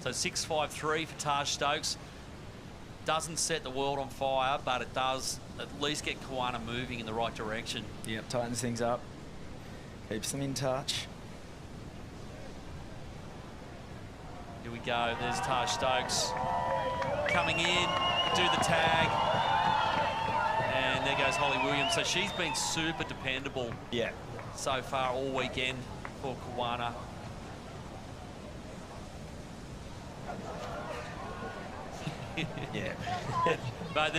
So 6.53 for Taj Stokes. Doesn't set the world on fire, but it does at least get Kawana moving in the right direction. Yep, tightens things up. Keeps them in touch. Here we go. There's Taj Stokes coming in, do the tag. And there goes Holly Williams. So she's been super dependable so far all weekend for Kawana. Yeah. But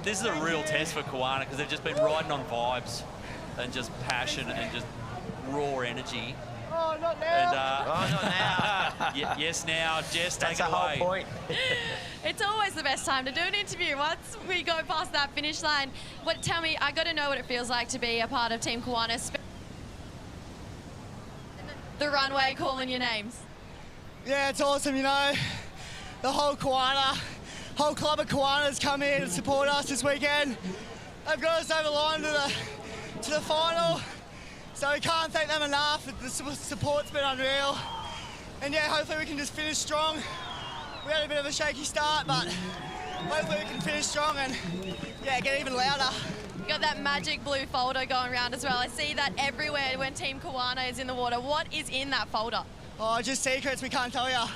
this is a real test for Kawana because they've just been riding on vibes and just passion and just raw energy. Oh, not now. And, not now. Yes, now. Jess, take That's it the whole away. point. It's always the best time to do an interview. Once we go past that finish line, tell me, I got to know what it feels like to be a part of Team Kawana. The runway calling your names. Yeah, it's awesome, you know. The whole club of Kawanas come here to support us this weekend. They've got us over the line to the final, so we can't thank them enough. The support's been unreal. And yeah, hopefully we can just finish strong. We had a bit of a shaky start, but hopefully we can finish strong and yeah, get even louder. You got that magic blue folder going around as well. I see that everywhere when Team Kawana is in the water. What is in that folder? Oh, just secrets we can't tell you.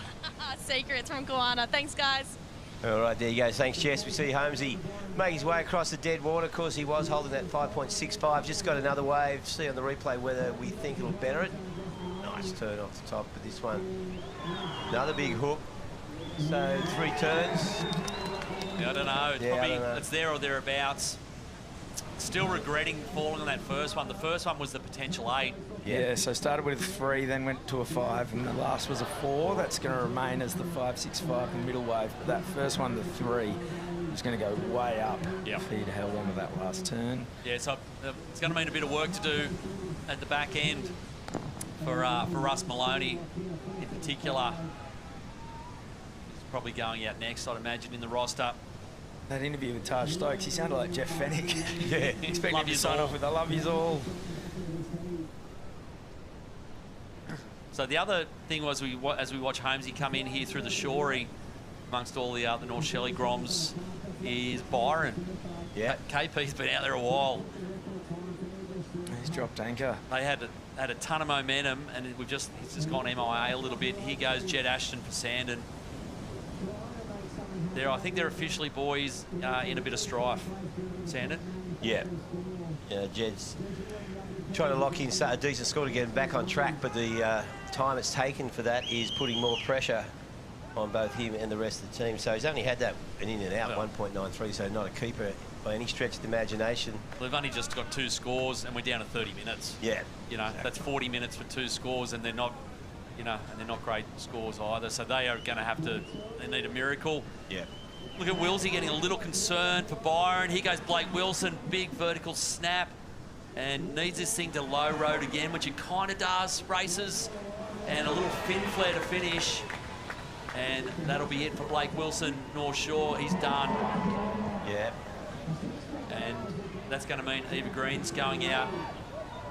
Secrets from Kawana. Thanks, guys. All right, there you go. Thanks, Jess. We see Holmesy make his way across the dead water. Of course, he was holding that 5.65. Just got another wave. See on the replay whether we think it'll better it. Nice turn off the top of this one. Another big hook. So 3 turns. Yeah, I don't know. It's Yeah, probably, I don't know. it's there or thereabouts. Still regretting falling on that first one. The first one was the potential 8. Yeah, so started with a 3, then went to a 5, and the last was a 4. That's going to remain as the 5.65 in the middle wave. But that first one, the 3, is going to go way up if he'd held on to that last turn. Yeah, so it's going to mean a bit of work to do at the back end for Russ Maloney in particular. He's probably going out next, I'd imagine, in the roster. That interview with Taj Stokes, he sounded like Jeff Fennick. Yeah, expecting love him to yous sign all. off with "I love yous all." So the other thing was, as we watch Holmesy come in here through the Shorey, amongst all the North Shelley Groms, is Byron. Yeah. KP's been out there a while. He's dropped anchor. They had a ton of momentum, and he's just gone MIA a little bit. Here goes Jed Ashton for Sandon. I think they're officially boys in a bit of strife. Sandon? Yeah. Jed's trying to lock in a decent score to get him back on track, but the time it's taken for that is putting more pressure on both him and the rest of the team. So he's only had that an in and out, 1.93, so not a keeper by any stretch of the imagination. They've only just got 2 scores, and we're down to 30 minutes. Yeah. That's 40 minutes for 2 scores, and they're not, and they're not great scores either. So they are going to have to. They need a miracle. Yeah. Look at Wilsey getting a little concerned for Byron. Here goes Blake Wilson, big vertical snap, and needs this thing to low road again, which it kind of does, races, and a little fin flare to finish. And that'll be it for Blake Wilson, North Shore. He's done. Yeah. And that's going to mean Eva Green's going out.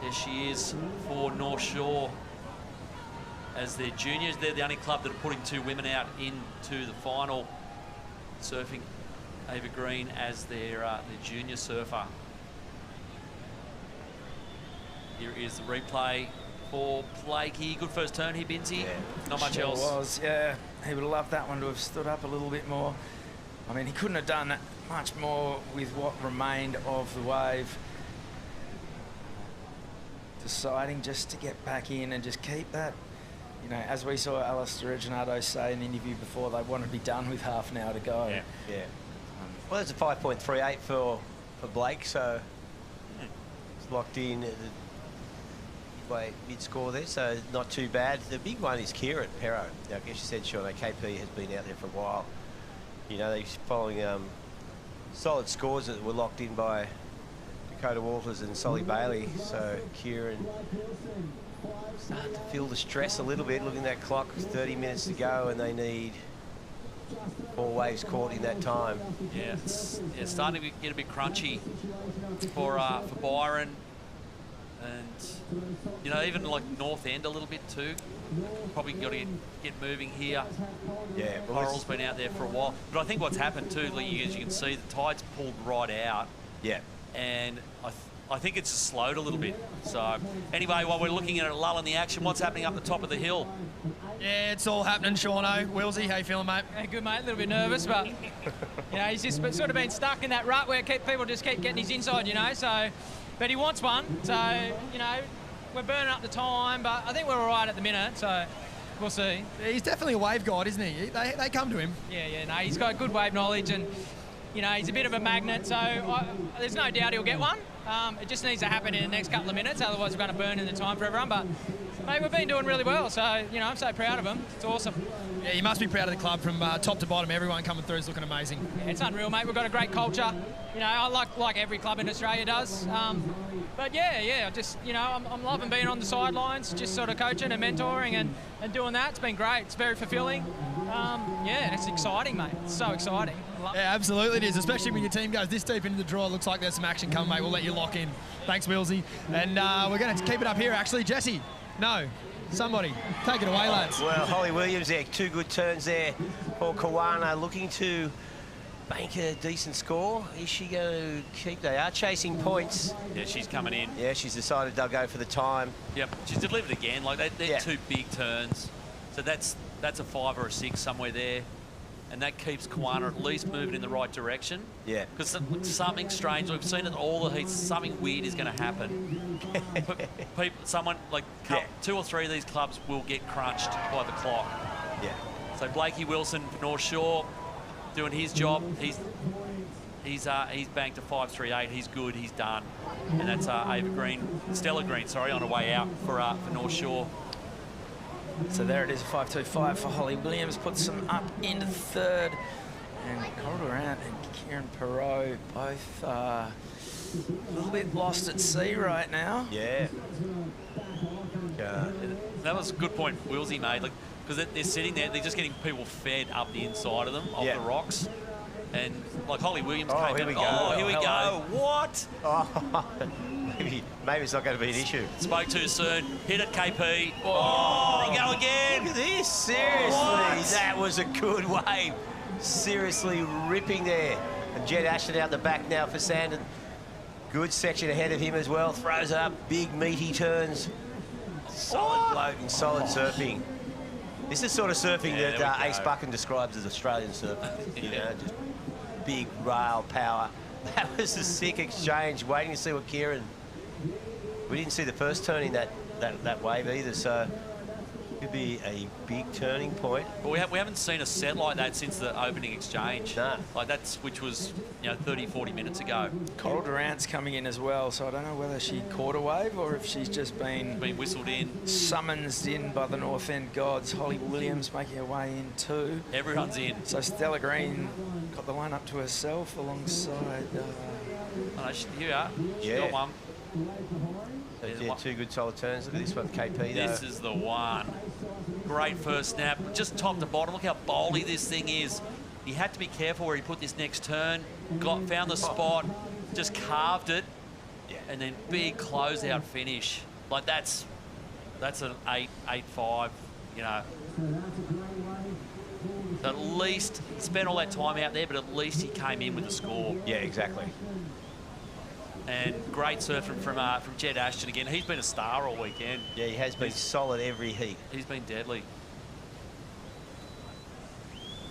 There she is for North Shore. As their juniors, they're the only club that are putting 2 women out into the final, surfing Ava Green as their junior surfer. Here is the replay for Blakey. Good first turn here, Binsey. Yeah, not much sure else. Was, yeah. He would have loved that one to have stood up a little bit more. I mean, he couldn't have done much more with what remained of the wave. Deciding just to get back in and just keep that. As we saw Alistair Reginardo say in the interview before, they want to be done with half an hour to go. Yeah. Well, there's a 5.38 for Blake, so it's locked in at the mid-score there, so not too bad. The big one is Kieran Perro. Now, I guess you said, Sean, KP has been out there for a while. They're following solid scores that were locked in by Dakota Walters and Solly Bailey, so Kieran starting to feel the stress a little bit, looking at that clock, 30 minutes to go, and they need 4 waves caught in that time. Yeah, it's starting to get a bit crunchy for Byron, and even like North End a little bit too. Probably got to get moving here. Yeah, Coral's been out there for a while, but I think what's happened too, Lee, as you can see, the tide's pulled right out. Yeah, and I think it's slowed a little bit. So anyway, while we're looking at a lull in the action, what's happening up the top of the hill? Yeah, it's all happening, Shauno. Wilsey, how you feeling, mate? Yeah, good, mate. A little bit nervous, but he's just sort of been stuck in that rut where people just keep getting his inside, So, but he wants one. So, we're burning up the time, but I think we're all right at the minute. So, we'll see. Yeah, he's definitely a wave guide, isn't he? They come to him. Yeah. No, he's got good wave knowledge, and he's a bit of a magnet. So, there's no doubt he'll get one. It just needs to happen in the next couple of minutes, otherwise we're going to burn in the time for everyone. But, mate, we've been doing really well, so, I'm so proud of him. It's awesome. Yeah, you must be proud of the club from top to bottom. Everyone coming through is looking amazing. Yeah, it's unreal, mate. We've got a great culture. I like every club in Australia does. But, yeah, just, I'm loving being on the sidelines, just sort of coaching and mentoring and doing that. It's been great. It's very fulfilling. And it's exciting, mate. It's so exciting. Yeah, absolutely it is, especially when your team goes this deep into the draw. It looks like there's some action coming, mate. We'll let you lock in. Thanks, Wilsey. And we're going to keep it up here, actually. Jesse, no, somebody, take it away, lads. Well, Holly Williams there, 2 good turns there for Kawana, looking to bank a decent score. Is she going to keep? They are chasing points. Yeah, she's coming in. Yeah, she's decided they'll go for the time. Yep, she's delivered again. Like they're 2 big turns. So that's a 5 or a 6 somewhere there. and that keeps Kiwana at least moving in the right direction. Yeah. Because something strange, we've seen it all the heats, something weird is going to happen. Someone, like 2 or 3 of these clubs will get crunched by the clock. Yeah. So Blakey Wilson for North Shore doing his job. He's banked a 5.38. He's good. He's done. And that's Stella Green, sorry, on her way out for North Shore. So there it is, 5.25 for Holly Williams. Puts them up into third. And Coral Durant and Kieran Perot both a little bit lost at sea right now. Yeah. That was a good point Willsey made. Like, because they're sitting there, they're just getting people fed up the inside of them, off the rocks. And like Holly Williams came here in. we go. Oh, here we go. What? Oh, maybe it's not going to be an issue. Spoke too soon. Hit it, KP. Oh, there you go again. Look at this. Seriously, that was a good wave. Seriously ripping there. And Jed Ashton out the back now for Sandon. Good section ahead of him as well. Throws up big meaty turns. Solid bloke and solid surfing. This is sort of surfing that Ace Buchan describes as Australian surfing. You know, just big rail power. That was a sick exchange. Waiting to see what Kieran. We didn't see the first turning that wave either, so could be a big turning point. But we haven't seen a set like that since the opening exchange. No. Like which was 30, 40 minutes ago. Coral Durant's coming in as well, so I don't know whether she caught a wave or if she's just been whistled in, summoned in by the North End gods. Holly Williams making her way in too. Everyone's in. So Stella Green got the one up to herself alongside. Here we are. She got one. Yeah, 2 good solid turns. Look at this one, KP. This is the one. Great first snap. Just top to bottom. Look how bowly this thing is. He had to be careful where he put this next turn. Found the spot. Just carved it. Yeah. And then big closeout finish. Like that's an 8.5. You know. At least spent all that time out there, but at least he came in with a score. Yeah, exactly. And great surfing from Jed Ashton again. He's been a star all weekend. Yeah, he has been solid every heat. He's been deadly.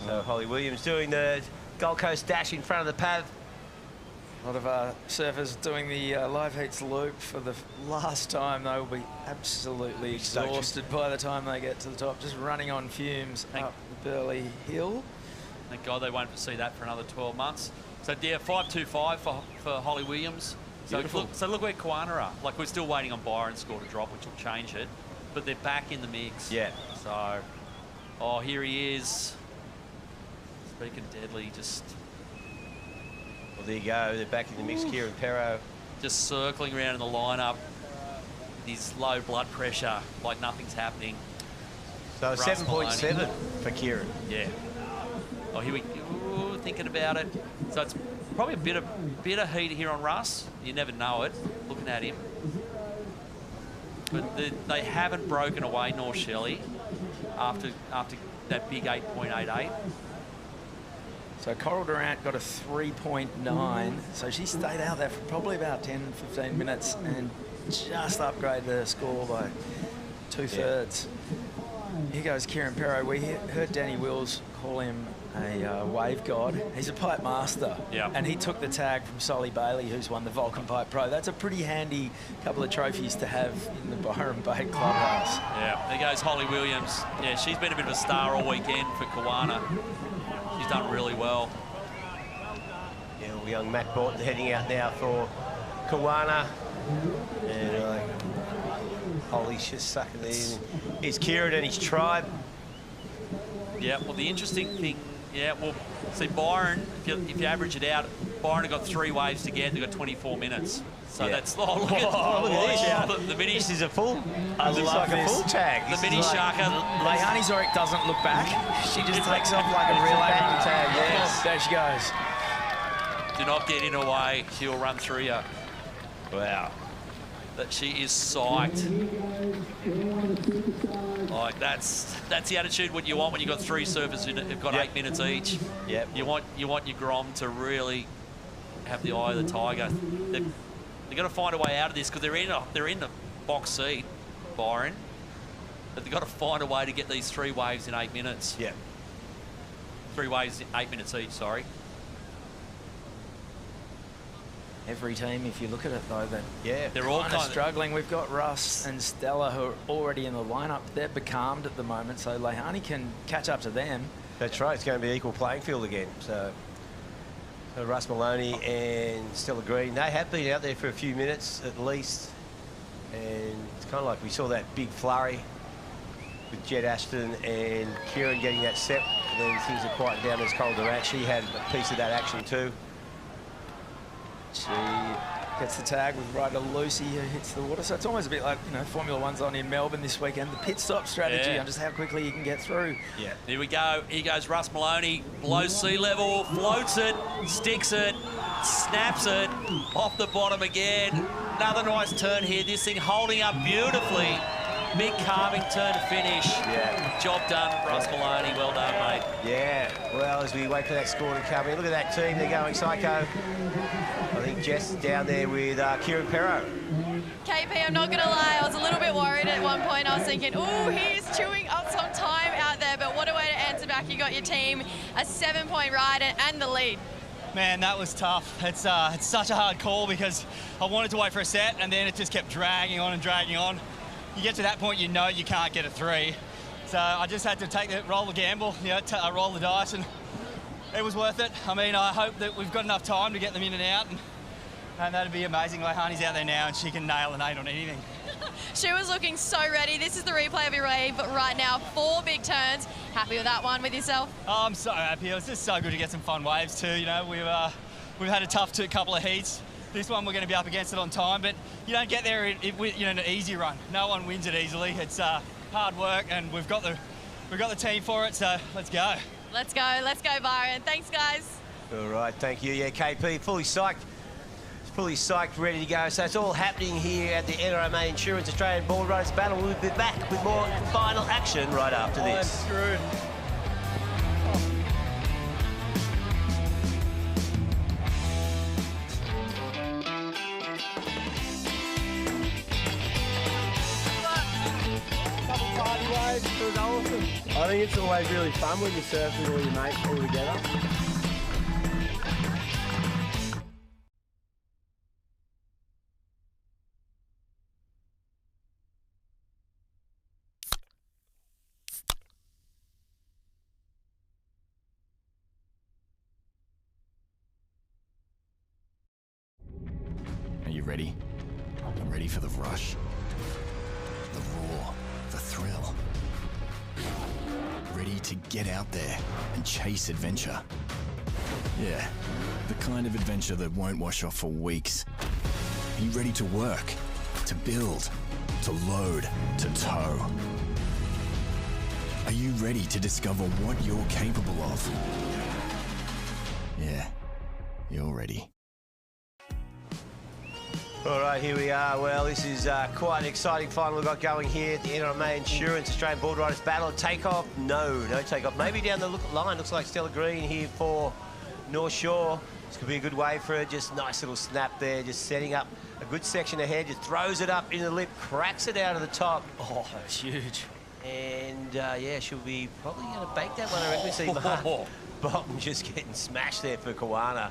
So Holly Williams doing the Gold Coast dash in front of the Pav. A lot of surfers doing the live heats loop for the last time. They will be absolutely exhausted by the time they get to the top, just running on fumes up the Burleigh Hill. Thank God they won't see that for another 12 months. So yeah, 5.25 for Holly Williams. So look where Kiwana are. Like, we're still waiting on Byron's score to drop, which will change it. But they're back in the mix. Yeah. So, here he is. Speaking deadly, just... Well, there you go. They're back in the mix. Kieran Perot. Just circling around in the lineup with his low blood pressure, like nothing's happening. So 7.7 for Kieran. Yeah. Oh, here we go. Thinking about it. So it's probably a bit of heat here on Russ. You never know it, looking at him. But they haven't broken away, nor Shelley, after that big 8.88. So Coral Durant got a 3.9. So she stayed out there for probably about 10, 15 minutes and just upgraded her score by 2/3. Here goes Kieran Perot. We heard Danny Wills call him a wave god. He's a pipe master. Yeah. And he took the tag from Solly Bailey, who's won the Vulcan Pipe Pro. That's a pretty handy couple of trophies to have in the Byron Bay Clubhouse. Yeah, there goes Holly Williams. Yeah, she's been a bit of a star all weekend for Kiwana. She's done really well. Yeah, well, young Matt Borton heading out now for Kiwana. And Holly's just sucking it in. Here's Kieran and his tribe. Yeah, well, the interesting thing, see, Byron, if you average it out, Byron have got 3 waves to get. They've got 24 minutes. So that's... Oh, look at this. The mini... This is a full... I looks love like this. a full tag. The mini sharker. Leilani Zoric doesn't look back. She just takes off like a real back tag, yes. There she goes. Do not get in her way. She'll run through you. Wow. That she is psyched. Like, that's the attitude what you want when you've got 3 surfers who've got 8 minutes each. Yep. You want your Grom to have the eye of the tiger. They've got to find a way out of this because they're in the box seat, Byron. But they've got to find a way to get these 3 waves in 8 minutes. Yeah. Three waves, 8 minutes each, sorry. Every team, if you look at it though, that they're all kind of struggling. We've got Russ and Stella who are already in the lineup. They're becalmed at the moment, so Lehani can catch up to them. That's right. It's going to be equal playing field again. So Russ Maloney and Stella Green, they have been out there for a few minutes at least, and it's kind of like we saw that big flurry with Jed Ashton and Kieran getting that set, and then things are quieting down as Cole Durant. She had a piece of that action too. She gets the tag with Rider Lucy who hits the water. So it's almost a bit like, you know, Formula One's on in Melbourne this weekend. The pit stop strategy on just how quickly you can get through. Yeah. Here we go. Here goes Russ Maloney. Below sea level. Floats it. Sticks it. Snaps it. Off the bottom again. Another nice turn here. This thing holding up beautifully. Big carving turn to finish. Yeah. Job done, Russ Maloney. Well done, mate. Yeah. Well, as we wait for that score to come in, look at that team. They're going psycho. I think Jess is down there with Kieran Perro. KP, I'm not going to lie, I was a little bit worried at one point. I was thinking, oh, he's chewing up some time out there. But what a way to answer back. You got your team a 7-point ride and the lead. Man, that was tough. It's such a hard call because I wanted to wait for a set and then it just kept dragging on and dragging on. You get to that point, you know you can't get a 3. So I just had to roll the gamble, you know, roll the dice, and it was worth it. I mean, I hope that we've got enough time to get them in and out, and that'd be amazing. Lehani's out there now and she can nail an 8 on anything. She was looking so ready. This is the replay of your wave right now. 4 big turns. Happy with that one with yourself? Oh, I'm so happy. It was just so good to get some fun waves too. You know, we've had a tough couple of heats. This one we're going to be up against it on time, but you don't get there in an easy run. No one wins it easily. It's hard work, and we've got the team for it. So let's go. Let's go, Byron. Thanks, guys. All right, thank you. Yeah, KP fully psyched, ready to go. So it's all happening here at the NRMA Insurance Australian Boardriders Battle. We'll be back with more final action right after this. I'm screwed. It was awesome. I think it's always really fun when you surf with all your mates all together. Are you ready? I'm ready for the rush, the roar, the thrill. Ready to get out there and chase adventure. Yeah, the kind of adventure that won't wash off for weeks. Are you ready to work, to build, to load, to tow? Are you ready to discover what you're capable of? Yeah, you're ready. All right, here we are. Well, this is quite an exciting final we've got going here at the NRMA Insurance Australian Boardriders Battle. Takeoff? No takeoff. Maybe down the line. Looks like Stella Green here for North Shore. This could be a good wave for her. Just nice little snap there. Just setting up a good section ahead. Just throws it up in the lip, cracks it out of the top. Oh, that's huge. And, yeah, she'll be probably going to bake that one. I reckon we see Mark Bolton just getting smashed there for Kawana.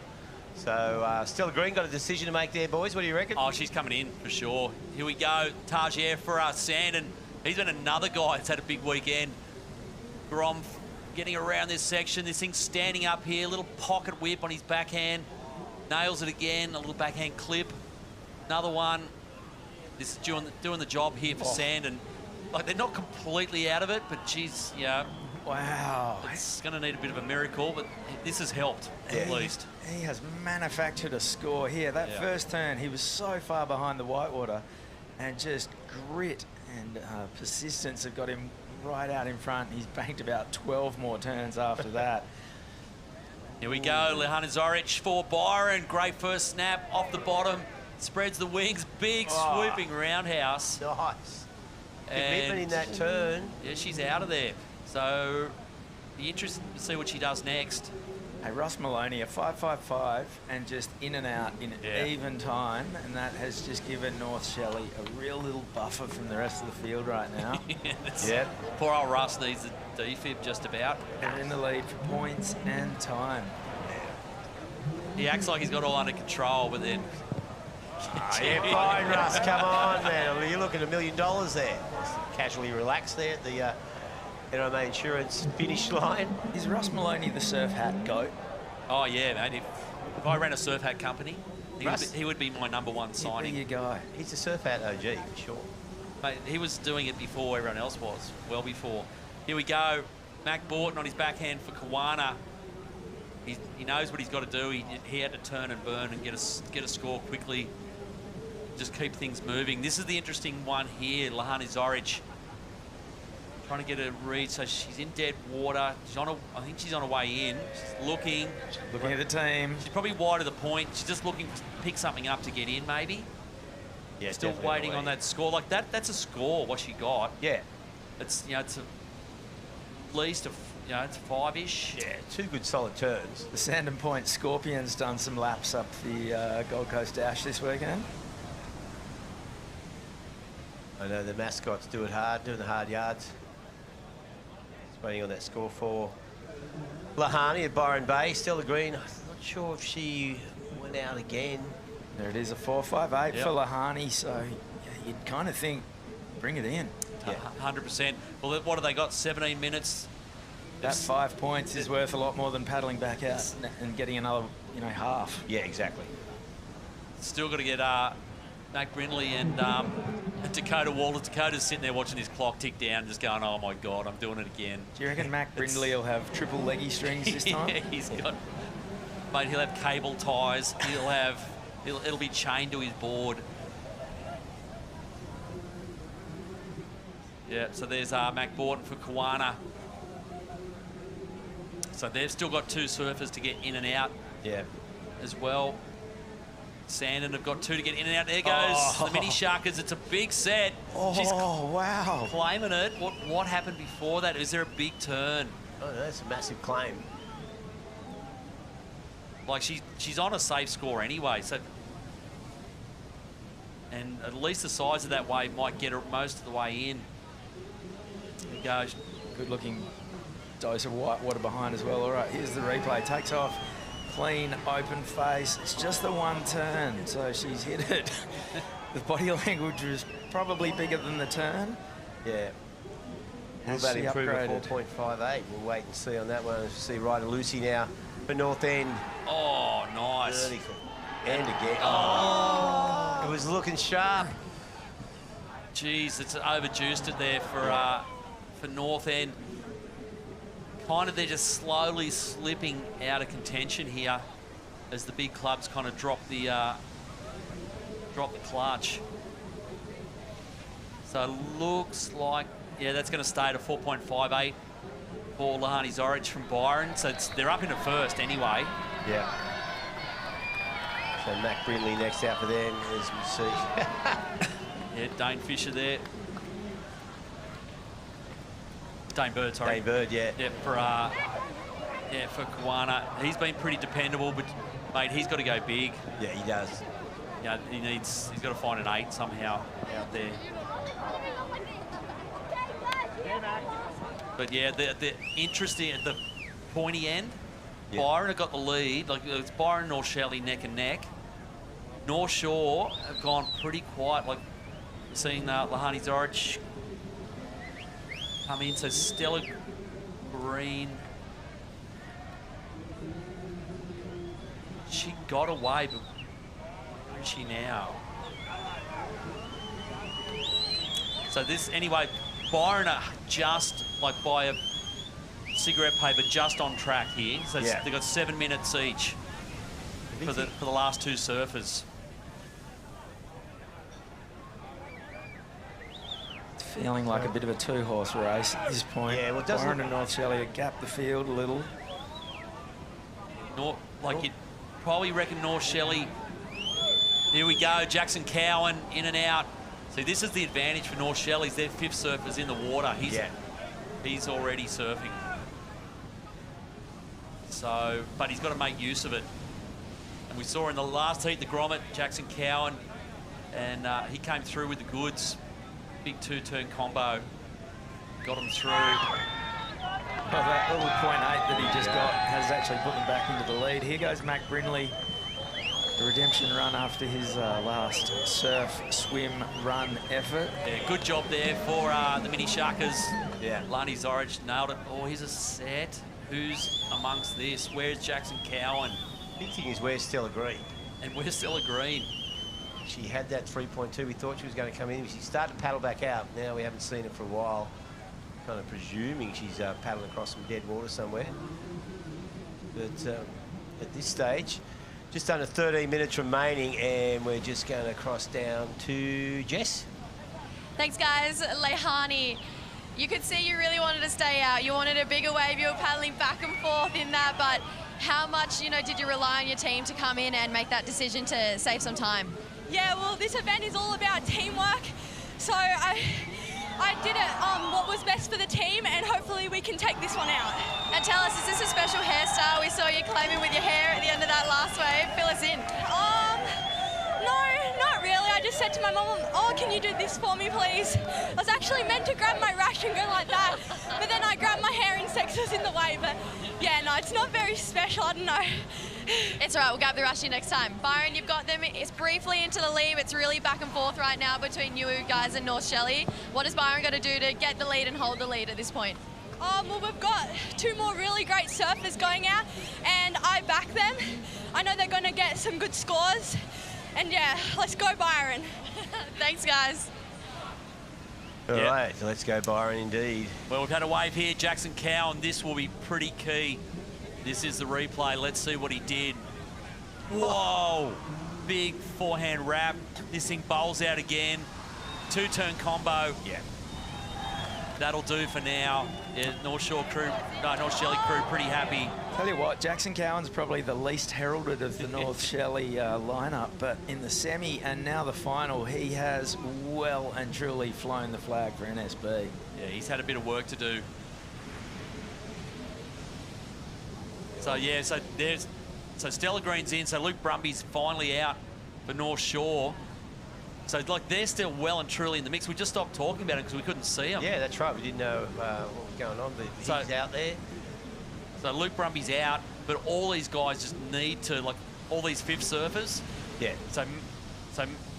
So, Stella Green got a decision to make there, boys. What do you reckon? Oh, she's coming in for sure. Here we go. Tagier for Sandon. He's been another guy that's had a big weekend. Grom getting around this section. This thing's standing up here. Little pocket whip on his backhand. Nails it again. A little backhand clip. Another one. This is doing the job here for Sandon. Like, they're not completely out of it, but geez, yeah. Wow. It's going to need a bit of a miracle, but this has helped, at least. He has manufactured a score here. That first turn, he was so far behind the whitewater, and just grit and persistence have got him right out in front. He's banked about 12 more turns after that. Here we go, Lehana Zoric for Byron. Great first snap off the bottom. Spreads the wings, big swooping roundhouse. Nice. Commitment in that turn. Yeah, she's out of there. So, be interested to see what she does next. Hey, Ross Maloney, a 5.55 and just in and out in even time, and that has just given North Shelley a real little buffer from the rest of the field right now. Poor old Russ needs defib just about. They're in the lead for points and time. He acts like he's got all under control, but then... Yeah, fine, Russ. Come on, man. You're looking at $1 million there. Casually relaxed there at the NRMA Insurance finish line. Is Russ Maloney the surf hat goat? Oh, yeah, mate. If I ran a surf hat company, he would be my #1 signing. He'd be your guy. He's a surf hat OG, for sure. Mate, he was doing it before everyone else was, well before. Here we go. Mac Bourton on his backhand for Kawana. He knows what he's got to do. He had to turn and burn and get a score quickly. Just keep things moving. This is the interesting one here. Lahani Zoric trying to get a read. So she's in dead water. I think she's on her way in. She's looking at the team. She's probably wide of the point. She's just looking to pick something up to get in, maybe. Yeah, still waiting on that score. Like that's a score. What she got. Yeah. It's it's at least it's 5-ish. Yeah, 2 good solid turns. The Sandon Point Scorpions done some laps up the Gold Coast Dash this weekend. I know the mascots do it hard, doing the hard yards. Just waiting on that score for Lahani at Byron Bay. Stella Green, I'm not sure if she went out again. There it is, a 4.58 for Lahani. So yeah, you'd kind of think, bring it in. Yeah, 100%. Well, what have they got? 17 minutes. That 5 points is worth a lot more than paddling back out and getting another, half. Yeah, exactly. Still got to get Mac Brindley and Dakota Waller. Dakota's sitting there watching his clock tick down, just going, "Oh my God, I'm doing it again." Do you reckon Mac Brindley will have triple leggy strings this time? Yeah, mate, he'll have cable ties. It'll be chained to his board. Yeah, so there's Mac Bourton for Kawana. So they've still got 2 surfers to get in and out. Yeah. As well. Sandon have got 2 to get in and out. There goes the mini sharkers. It's a big set. She's wow. Claiming it. What happened before that? Is there a big turn? Oh, no, that's a massive claim. Like she's on a safe score anyway. So, and at least the size of that wave might get her most of the way in. There we go. Good looking dose of white water behind as well. All right, here's the replay. Takes off. Clean, open face. It's just the one turn, so she's hit it. The body language was probably bigger than the turn. Yeah. Will that improve to 4.58? We'll wait and see on that one. We'll see Ryder Lucy now for North End. Oh, nice. Vertical. And again. Oh, it was looking sharp. Jeez, it's overjuiced it there for North End. Kind of they're just slowly slipping out of contention here as the big clubs kind of drop the clutch. So it looks like, yeah, that's going to stay at a 4.58 for Lahani Zoric from Byron. So they're up into first anyway. Yeah. So Mac Brindley next out for them, as we see. Yeah, Dane Fisher there. Dane Bird, sorry. Dane Bird, yeah. Yeah, for Kawana. He's been pretty dependable, but, mate, he's got to go big. Yeah, he does. Yeah, he's got to find an 8 somehow out there. But, yeah, the interesting at the pointy end, Byron have got the lead. Like, it's Byron and North Shelley neck and neck. North Shore have gone pretty quiet. Like, seeing Lahani Zoric come in, so Stella Green. She got away, but where is she now? So this, anyway, Byron are just like by a cigarette paper, just on track here. So they've got 7 minutes each for the last 2 surfers. Feeling like a bit of a 2-horse race at this point. Yeah, well, it Byron and North Shelley have gapped the field a little. You'd probably reckon North Shelley. Here we go, Jackson Cowan in and out. See, this is the advantage for North Shelley's. Their 5th surfer's in the water. He's already surfing. So, but he's got to make use of it. And we saw in the last heat, the grommet, Jackson Cowan, and he came through with the goods. Big 2-turn combo. Got him through. Well, that little .8 that he just got has actually put them back into the lead. Here goes Mac Brindley. The redemption run after his last surf, swim, run effort. Yeah, good job there for the Mini Sharkers. Yeah. Lani Zorich nailed it. Oh, here's a set. Who's amongst this? Where's Jackson Cowan? Big thing is where's Stella Green? And where's Stella Green? She had that 3.2. We thought she was going to come in. She started to paddle back out. Now we haven't seen it for a while. Kind of presuming she's paddling across some dead water somewhere. But at this stage, just under 13 minutes remaining, and we're just going to cross down to Jess. Thanks, guys. Lehani, you could see you really wanted to stay out. You wanted a bigger wave. You were paddling back and forth in that, but how much, did you rely on your team to come in and make that decision to save some time? Yeah, well, this event is all about teamwork, so I did it what was best for the team, and hopefully we can take this one out. And tell us, is this a special hairstyle? We saw you claiming with your hair at the end of that last wave. Fill us in. No, not really. I just said to my mum, oh, can you do this for me, please? I was actually meant to grab my rash and go like that, but then I grabbed my hair insects was in the way. But yeah, no, it's not very special. I don't know. It's all right, we'll grab the rushy next time. Byron, you've got them. It's briefly into the lead. It's really back and forth right now between you guys and North Shelley. What has Byron got to do to get the lead and hold the lead at this point? Well, we've got two more really great surfers going out, and I back them. I know they're going to get some good scores. And yeah, let's go Byron. Thanks, guys. All right, let's go Byron indeed. Well, we've had a wave here. Jackson Cowan, this will be pretty key. This is the replay. Let's see what he did. Whoa! Big forehand wrap. This thing bowls out again. Two-turn combo. Yeah. That'll do for now. Yeah, North Shelley crew pretty happy. Tell you what, Jackson Cowan's probably the least heralded of the North Shelley lineup, but in the semi and now the final, he has well and truly flown the flag for NSB. Yeah, he's had a bit of work to do. So yeah, so Stella Green's in, so Luke Brumby's finally out for North Shore. So like they're still well and truly in the mix. We just stopped talking about it because we couldn't see them. Yeah, that's right. We didn't know what was going on, but he's out there. So Luke Brumby's out, but all these guys just need to, like all these fifth surfers. Yeah. So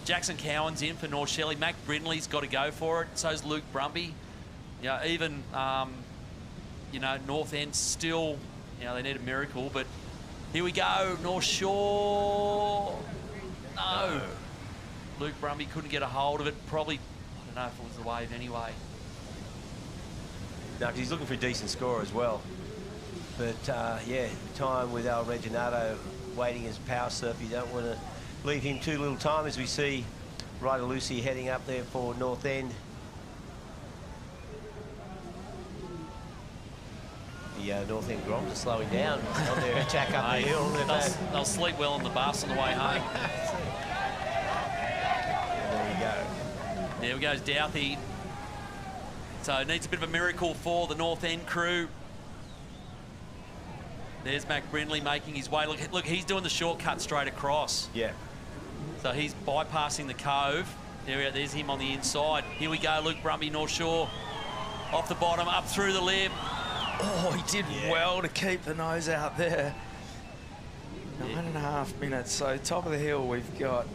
Jackson Cowan's in for North Shelley. Mac Brindley's got to go for it. So's Luke Brumby. Yeah, even North End still. They need a miracle, but here we go, North Shore. No. Luke Brumby couldn't get a hold of it. Probably, I don't know if it was the wave anyway. No, because he's looking for a decent score as well. But, yeah, time with Al Reginato waiting his power surf. You don't want to leave him too little time as we see Ryder Lucy heading up there for North End. The North End Groms are slowing down on their attack up the hill. They'll sleep well on the bus on the way home. There we go. There we goes Douthie. So it needs a bit of a miracle for the North End crew. There's Mac Brindley making his way. Look, he's doing the shortcut straight across. Yeah. So he's bypassing the cove. There's him on the inside. Here we go, Luke Brumby, North Shore. Off the bottom, up through the lip. Oh, he did well to keep the nose out there. 9.5 minutes. So top of the hill, we've got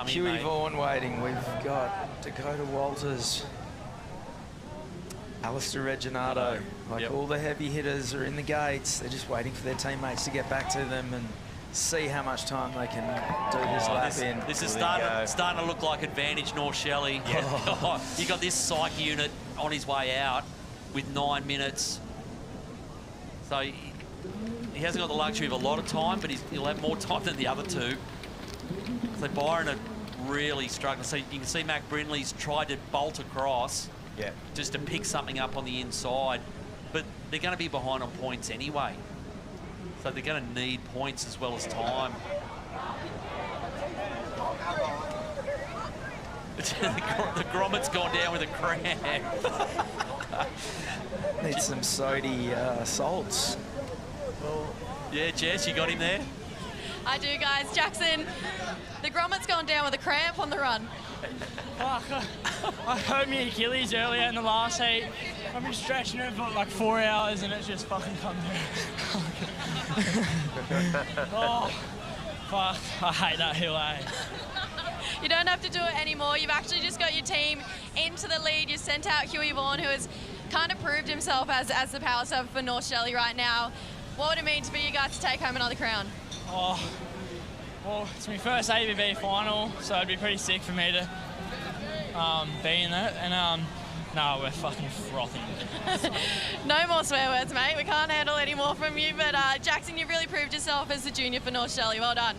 Huey Vaughan waiting. We've got Dakota Walters, Alistair Reginato. All the heavy hitters are in the gates. They're just waiting for their teammates to get back to them and see how much time they can do this lap in. This is starting to look like advantage North Shelley. Yeah. You got this psych unit on his way out with 9 minutes. So he hasn't got the luxury of a lot of time, but he'll have more time than the other two. So Byron are really struggling. So you can see Mac Brindley's tried to bolt across just to pick something up on the inside. But they're going to be behind on points anyway. So they're going to need points as well as time. The grommet's gone down with a cramp. Need some Sodii salts. Yeah, Jess, you got him there? I do, guys. Jackson, the grommet's gone down with a cramp on the run. Fuck, I hurt my Achilles earlier in the last heat. I've been stretching it for like 4 hours and it's just fucking come down. Oh, fuck, I hate that hill, eh? You don't have to do it anymore. You've actually just got your team into the lead. You sent out Huey Vaughan, who has kind of proved himself as the power server for North Shelley right now. What would it mean for you guys to take home another crown? Oh, well, it's my first ABB final, so it'd be pretty sick for me to be in it. And no, we're fucking frothing. No more swear words, mate. We can't handle any more from you. But Jackson, you've really proved yourself as the junior for North Shelley. Well done.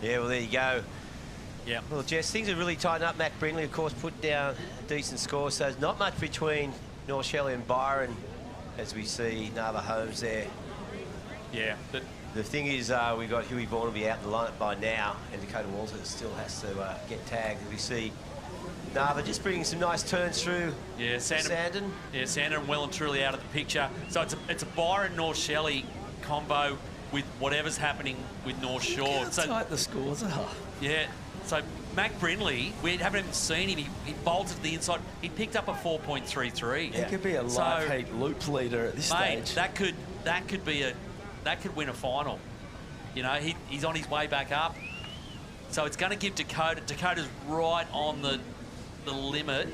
Yeah, well, there you go. Yeah. Well, Jess, things have really tightened up. Matt Brindley, of course, put down a decent score, so there's not much between North Shelley and Byron, as we see Nava Holmes there. Yeah. But the thing is, we've got Huey Vaughan will be out in the lineup by now, and Dakota Walters still has to get tagged. We see Nava just bringing some nice turns through. Yeah, Sandon. Yeah, Sandon well and truly out of the picture. So it's a Byron North Shelley combo with whatever's happening with North Shore. Look how tight the scores are. Yeah. So Mac Brindley, we haven't even seen him. He bolted to the inside. He picked up a 4.33. He could be a live heat loop leader at this mate, stage. that could win a final. You know, he's on his way back up. So it's going to give Dakota's right on the limit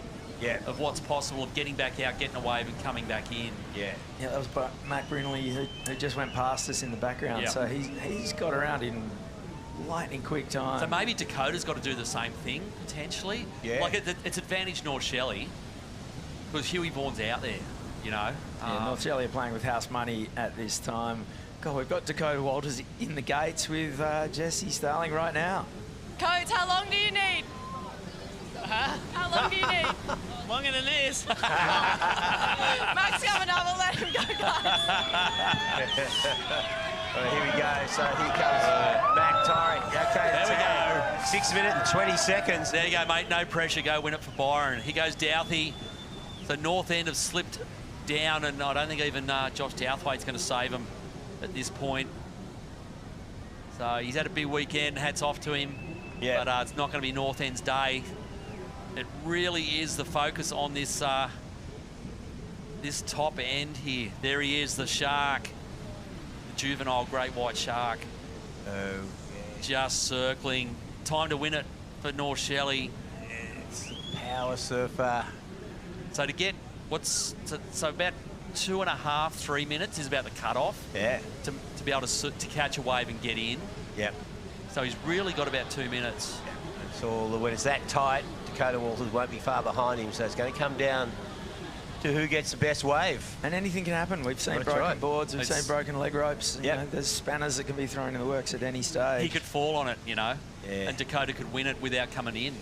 of what's possible of getting back out, getting a wave and coming back in. Yeah, that was Mac Brindley who just went past us in the background. Yeah. So he's got around in lightning quick time. So maybe Dakota's got to do the same thing, potentially. Yeah. Like, it's advantage North Shelley, because Huey Vaughan's out there, you know. Yeah, North Shelley are playing with house money at this time. God, we've got Dakota Walters in the gates with Jesse Starling right now. Coates, how long do you need? How long do you need? Longer than this. Max coming up, we'll let him go, guys. Well, here we go. So here comes Mac Torrey. Okay, there we go. 6 minutes and 20 seconds. There you go, mate. No pressure. Go win it for Byron. Here goes Douthey. So North End have slipped down, and I don't think even Josh Douthwaite's going to save him at this point. So he's had a big weekend. Hats off to him. Yeah. But it's not going to be North End's day. It really is the focus on this this top end here. There he is, the shark. The juvenile great white shark. Oh, yeah. Just circling. Time to win it for North Shelley. It's power surfer. So to get so about 2.5, 3 minutes is about the cutoff. Yeah. To be able to catch a wave and get in. Yep. So he's really got about 2 minutes. So when it's that tight, Dakota Walters won't be far behind him. So it's going to come down to who gets the best wave. And anything can happen. We've seen broken boards, we've seen broken leg ropes. You know, there's spanners that can be thrown in the works at any stage. He could fall on it, you know, and Dakota could win it without coming in.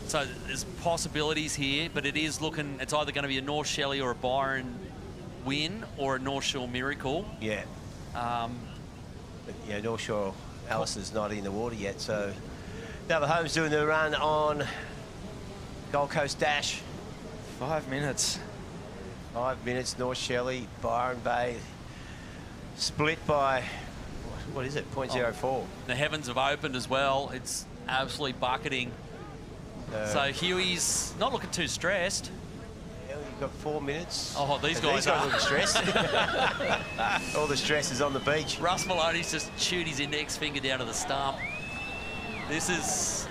So there's possibilities here, but it is looking, it's either going to be a North Shelley or a Byron win or a North Shore miracle. Yeah. But, yeah, North Shore, Alison's not in the water yet, so now the Holmes doing the run on Gold Coast Dash. 5 minutes. 5 minutes, North Shelley, Byron Bay, split by, what is it, 0.04. The heavens have opened as well. It's absolutely bucketing. So Huey's not looking too stressed. Yeah, you've got 4 minutes. Oh, these guys are looking stressed. All the stress is on the beach. Russ Maloney's just chewed his index finger down to the stump. This is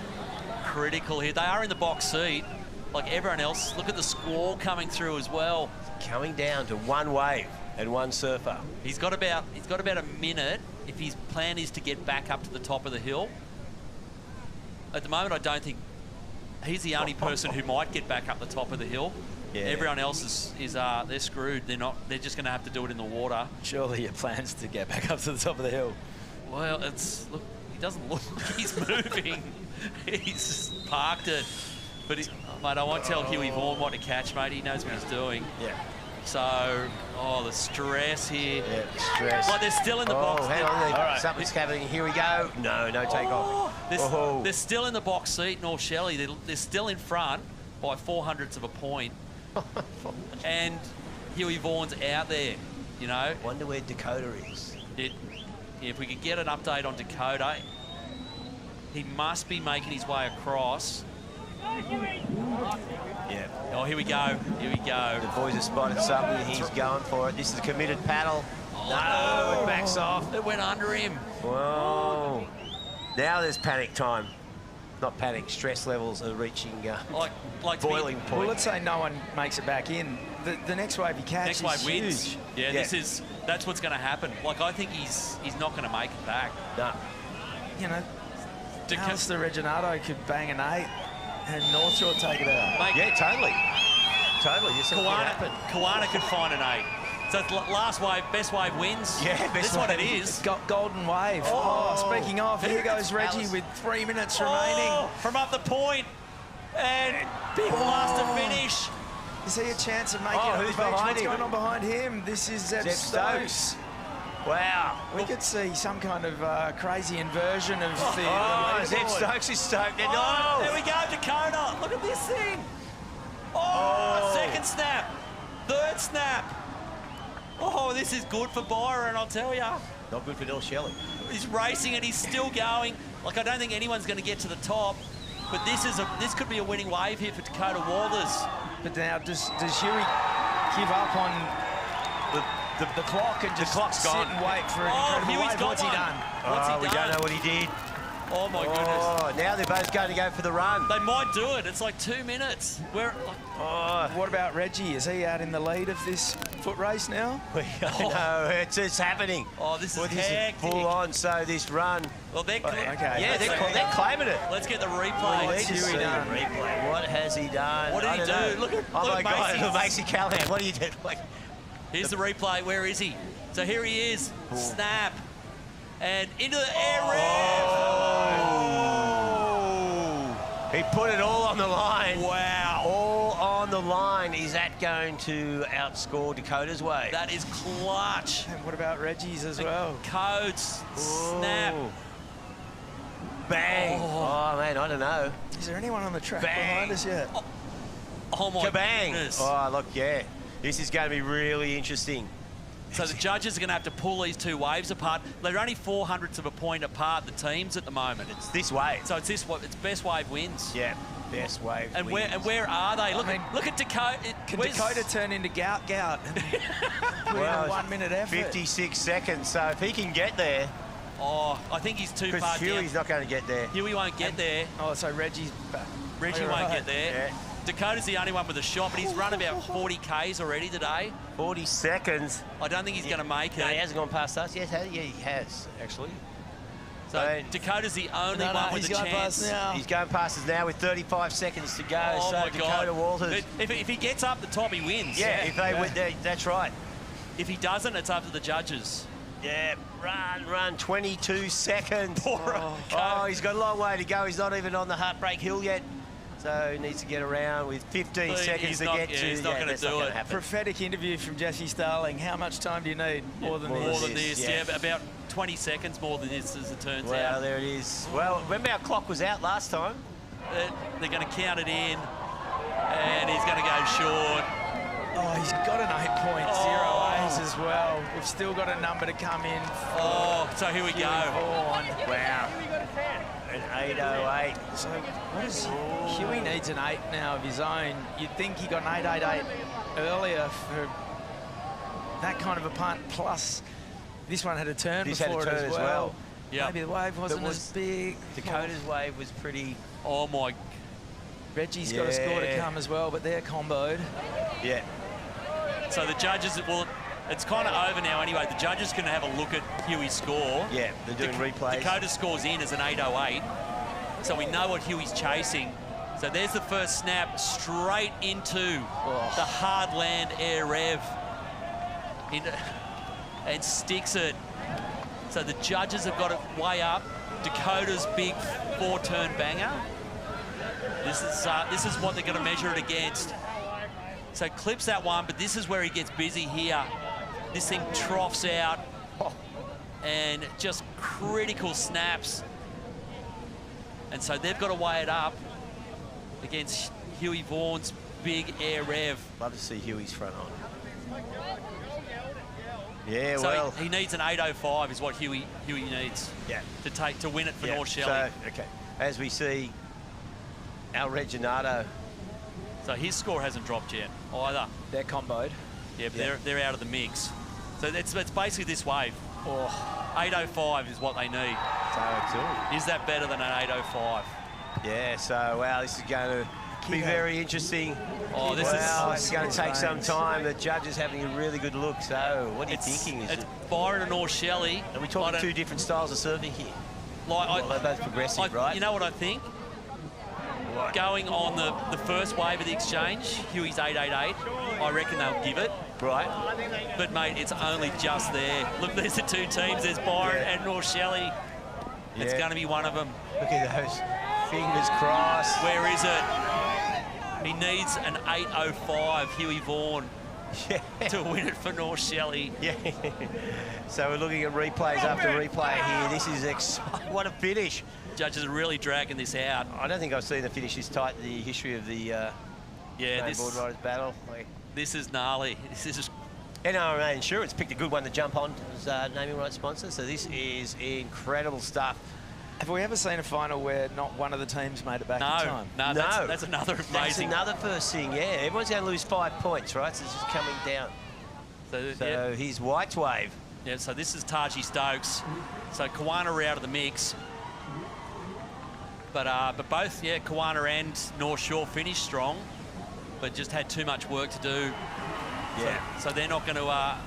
critical here. They are in the box seat, like everyone else. Look at the squall coming through as well. Coming down to one wave and one surfer. He's got about a minute if his plan is to get back up to the top of the hill. At the moment, I don't think he's the only person who might get back up the top of the hill. Yeah. Everyone else is they're screwed. They're just going to have to do it in the water. Surely your plan's to get back up to the top of the hill. Well, look, he doesn't look like he's moving. He's parked it. But mate, I won't tell Huey Vaughan what to catch, mate. He knows what he's doing. Yeah. So, the stress here. Yeah, the stress. But they're still in the box. Hang on, something's happening. Here we go. No takeoff. They're still in the box seat, North Shelley. They're still in front by 0.04 of a point. And Huey Vaughan's out there, you know. Wonder where Dakota is. If we could get an update on Dakota. He must be making his way across. Yeah. Oh, here we go. Here we go. The boys have spotted something. He's going for it. This is a committed paddle. No, it backs off. It went under him. Whoa. Now there's panic time. Not panic, stress levels are reaching like boiling point. Well, let's say no one makes it back in. The next wave he catches next wave wins. Huge. Yeah, that's what's going to happen. Like, I think he's not going to make it back. No. You know, Alistair Reginato could bang an 8 and North Shore take it out. Mate, yeah, totally. Totally. Kawana could find an 8. So it's last wave, best wave wins. Yeah, that's what it is. Golden wave. Oh, speaking of, here goes Reggie with 3 minutes remaining. From up the point. And big last to finish. Is he a chance of making it? Who's behind What's him? going on behind him? This is Zeb Stokes. Wow. We could see some kind of crazy inversion of the Zeb Stokes is stoked. There we go, Dakota. Look at this thing. Second snap. Third snap. Oh, this is good for Byron, I'll tell you. Not good for Neil Shelley. He's racing and he's still going. Like, I don't think anyone's going to get to the top, but this could be a winning wave here for Dakota Walters. But now, does Huey give up on the clock and just sit and wait for an incredible wave? What's he done? We don't know what he did. Oh, my goodness. Now they're both going to go for the run. They might do it. It's like 2 minutes. What about Reggie? Is he out in the lead of this foot race now? No, it's happening. Oh, this is hectic. Full on, so this run. Well, they're they're claiming it. Let's get the replay. What's Huey done? Replay. What has he done? What did he do? Look at God, Macy Callahan. What do you do? Here's the replay. Where is he? So here he is. Snap. And into the air He put it all on the line. Wow. All on the line. Is that going to outscore Dakota's wave? That is clutch. And what about Reggie's as well? Codes. Snap. Bang. Oh, man, I don't know. Is there anyone on the track behind us yet? Oh my Kabang. goodness. Oh, look, yeah. This is going to be really interesting. So the judges are going to have to pull these two waves apart. They're only 0.04 of a point apart, the teams at the moment. It's this wave. So it's best wave wins. Yeah, best wave and wins. Where are they? Look at Dakota. Can Dakota turn into Gout? Well, 1 minute effort. 56 seconds. So if he can get there. Oh, I think he's too far down. Huey's not going to get there. Huey won't get there. Oh, so Reggie's back. Reggie won't get there. Yeah. Dakota's the only one with a shot, but he's run about 40 Ks already today. 40 seconds. I don't think he's going to make it. No, he hasn't gone past us. Yes, yeah, he has, actually. So Dakota's the only one with a chance. He's going past us now with 35 seconds to go. Oh, so my Dakota God. Walters. If he gets up the top, he wins. Yeah, if they win, that's right. If he doesn't, it's up to the judges. Yeah, run, 22 seconds. Oh, he's got a long way to go. He's not even on the Heartbreak Hill yet. So he needs to get around with 15 seconds to get to. He's not going to do it. Prophetic interview from Jesse Starling. How much time do you need? More than this. Yeah, about 20 seconds more than this, as it turns out. Well, there it is. Well, remember our clock was out last time? They're going to count it in, and he's going to go short. Oh, he's got an 8.08 as well. We've still got a number to come in. So here we go. Wow. An 8.08. So what is Huey needs an 8 now of his own. You'd think he got an 8.88 earlier for that kind of a punt. Plus, this one had a turn before it as well. Yeah. Maybe the wave wasn't as big. Dakota's wave was pretty. Oh my. Reggie's got a score to come as well, but they're comboed. Yeah. So the judges, well, it's kind of over now anyway. The judges can have a look at Huey's score. Yeah, they're doing replays. Dakota's score's in as an 8.08. So we know what Huey's chasing. So there's the first snap straight into the hard land air rev. And sticks it. So the judges have got it way up. Dakota's big 4-turn banger. This is what they're going to measure it against. So clips that one, but this is where he gets busy here. This thing troughs out and just critical snaps. And so they've got to weigh it up against Huey Vaughan's big air rev. Love to see Huey's front on. Yeah, so well. he needs an 8.05 is what Huey needs. Yeah. To win it for North Shelley. So, okay. As we see, our Reginato. So his score hasn't dropped yet either. They're comboed. Yeah, but they're out of the mix. So it's basically this wave. 8.05 is what they need. So is that better than an 8.05? Yeah, so, wow, this is going to be very interesting. Oh, this is going to take some time. The judge is having a really good look. So, what are you thinking? It's Byron and North Shelley. Are we talking two different styles of serving here? They're both progressive, right? You know what I think? Going on the first wave of the exchange, Huey's 8.88. I reckon they'll give it. Right. But, mate, it's only just there. Look, there's the two teams. There's Byron and North Shelley. It's going to be one of them. Look at those. Fingers crossed. Where is it? He needs an 8.05, Huey Vaughan, to win it for North Shelley. Yeah. So we're looking at replays after replay here. This is what a finish. Judges are really dragging this out. I don't think I've seen a finish this tight in the history of the Boardriders battle. This is gnarly. This is NRMA Insurance picked a good one to jump on as naming rights sponsor. So this is incredible stuff. Have we ever seen a final where not one of the teams made it back in time? No, that's another amazing. That's another first thing, yeah. Everyone's going to lose 5 points, right? So it's just coming down. So here's White's wave. Yeah, so this is Taji Stokes. So Kawana are out of the mix. But both, Kawana and North Shore finished strong, but just had too much work to do. Yeah. So they're not going to... I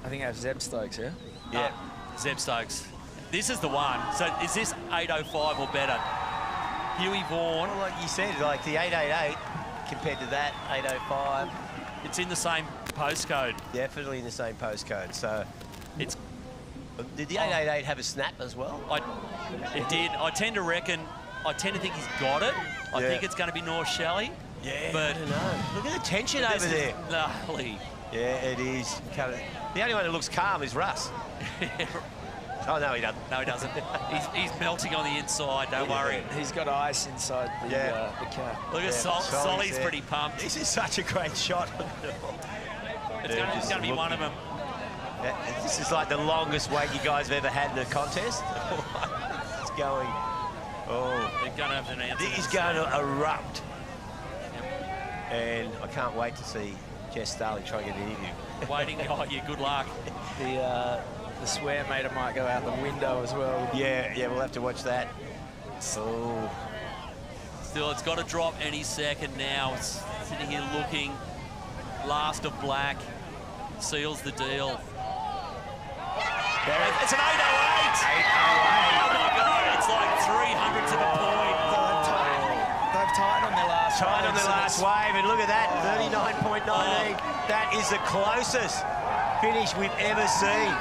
think that's Zeb Stokes, yeah? Yeah, Zeb Stokes. This is the one. So is this 8.05 or better? Huey Vaughan. Well, like you said, like the 8.88 compared to that 8.05. It's in the same postcode. Definitely in the same postcode. So it's. Did the 8.88 have a snap as well? It did. I tend to think he's got it. I think it's going to be North Shelley. Yeah, but I don't know. Look at the tension over there. Gnarly. Yeah, it is. The only one who looks calm is Russ. Oh, no, he doesn't. No, he doesn't. he's melting on the inside, don't worry. He's got ice inside the cap. Look at Solly's pretty pumped. This is such a great shot. It's going to be one of them. Yeah, this is like the longest wait you guys have ever had in a contest. It's going. Oh. They're going to have an answer. This is going to erupt. And I can't wait to see Jess Starling try and get an interview. Waiting. Oh, yeah, good luck. The swear meter might go out the window as well. Yeah, we'll have to watch that. Oh. Still, it's got to drop any second now. It's sitting here looking. Last of black. Seals the deal. It's an 8.08. 8.08. Oh, my God. It's like 300s of a point. They've tied on their last wave. Tied on their last wave, and look at that, 39.19. That is the closest finish we've ever seen.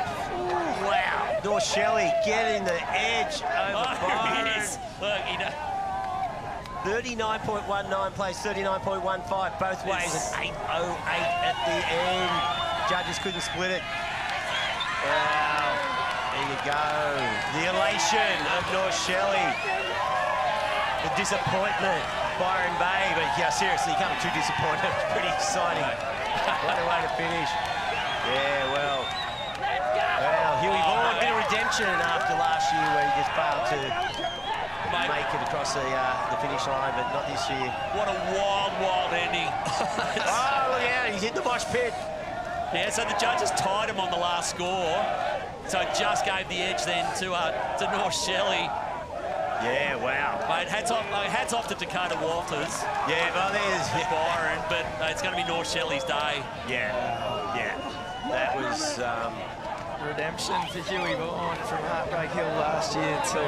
Wow. North Shelley getting the edge over Byron. Look, 39.19 plays 39.15 both ways, and 8.08 at the end. Judges couldn't split it. Wow. There you go. The elation of North Shelley. The disappointment, Byron Bay, but yeah, seriously, you can't be too disappointed. It's pretty exciting. What a way to finish. Yeah, well, Huey Vaughan, a bit of redemption after last year where he just failed to make it across the finish line, but not this year. What a wild ending. Oh, look out, he's hit the mosh pit. Yeah, so the judges tied him on the last score, so it just gave the edge then to North Shelley. Yeah, wow. Mate, hats off to Dakota Walters. Yeah, well, there's Byron, but it's going to be North Shelley's day. Yeah. That was redemption for Huey Vaughan from Heartbreak Hill last year to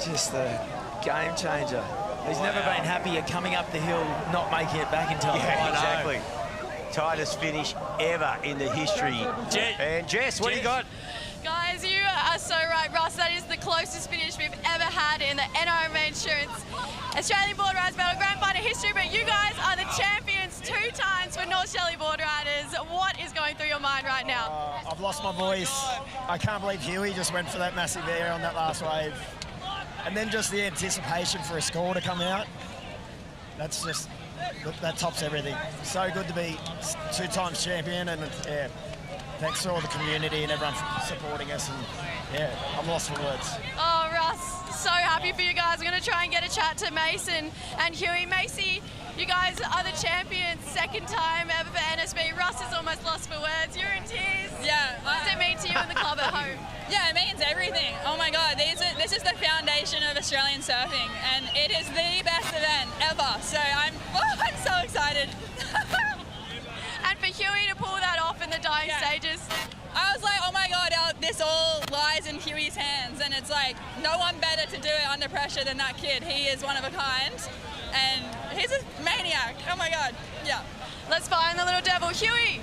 just the game changer. He's never been happier coming up the hill, not making it back in time. Yeah, exactly. Tightest finish ever in the history. And Jess, what do you got? Guys, you are so right, Ross. That is the closest finish we've ever had in the NRMA Insurance Australian Boardriders Battle Grand Final history, but you guys are the champions 2 times for North Shelley Boardriders. What is going through your mind right now? I've lost my voice. I can't believe Huey just went for that massive air on that last wave. And then just the anticipation for a score to come out. That's just that tops everything. So good to be 2 times champion, and yeah, thanks to all the community and everyone for supporting us, and yeah, I'm lost for words. Oh, Russ, so happy for you guys. I'm going to try and get a chat to Mason and Huey. Macy, you guys are the champions, 2nd time ever for NSB. Russ is almost lost for words. You're in tears. Yeah. What does it mean to you in the club at home? Yeah, it means everything. Oh my God, this is the foundation of Australian surfing, and it is the best event ever. So I'm so excited. And for Huey to pull that off in the dying stages. I was like, oh my God, this all lies in Huey's hands, and it's like no one better to do it under pressure than that kid. He is one of a kind, and he's a maniac. Oh my God, yeah. Let's find the little devil, Huey.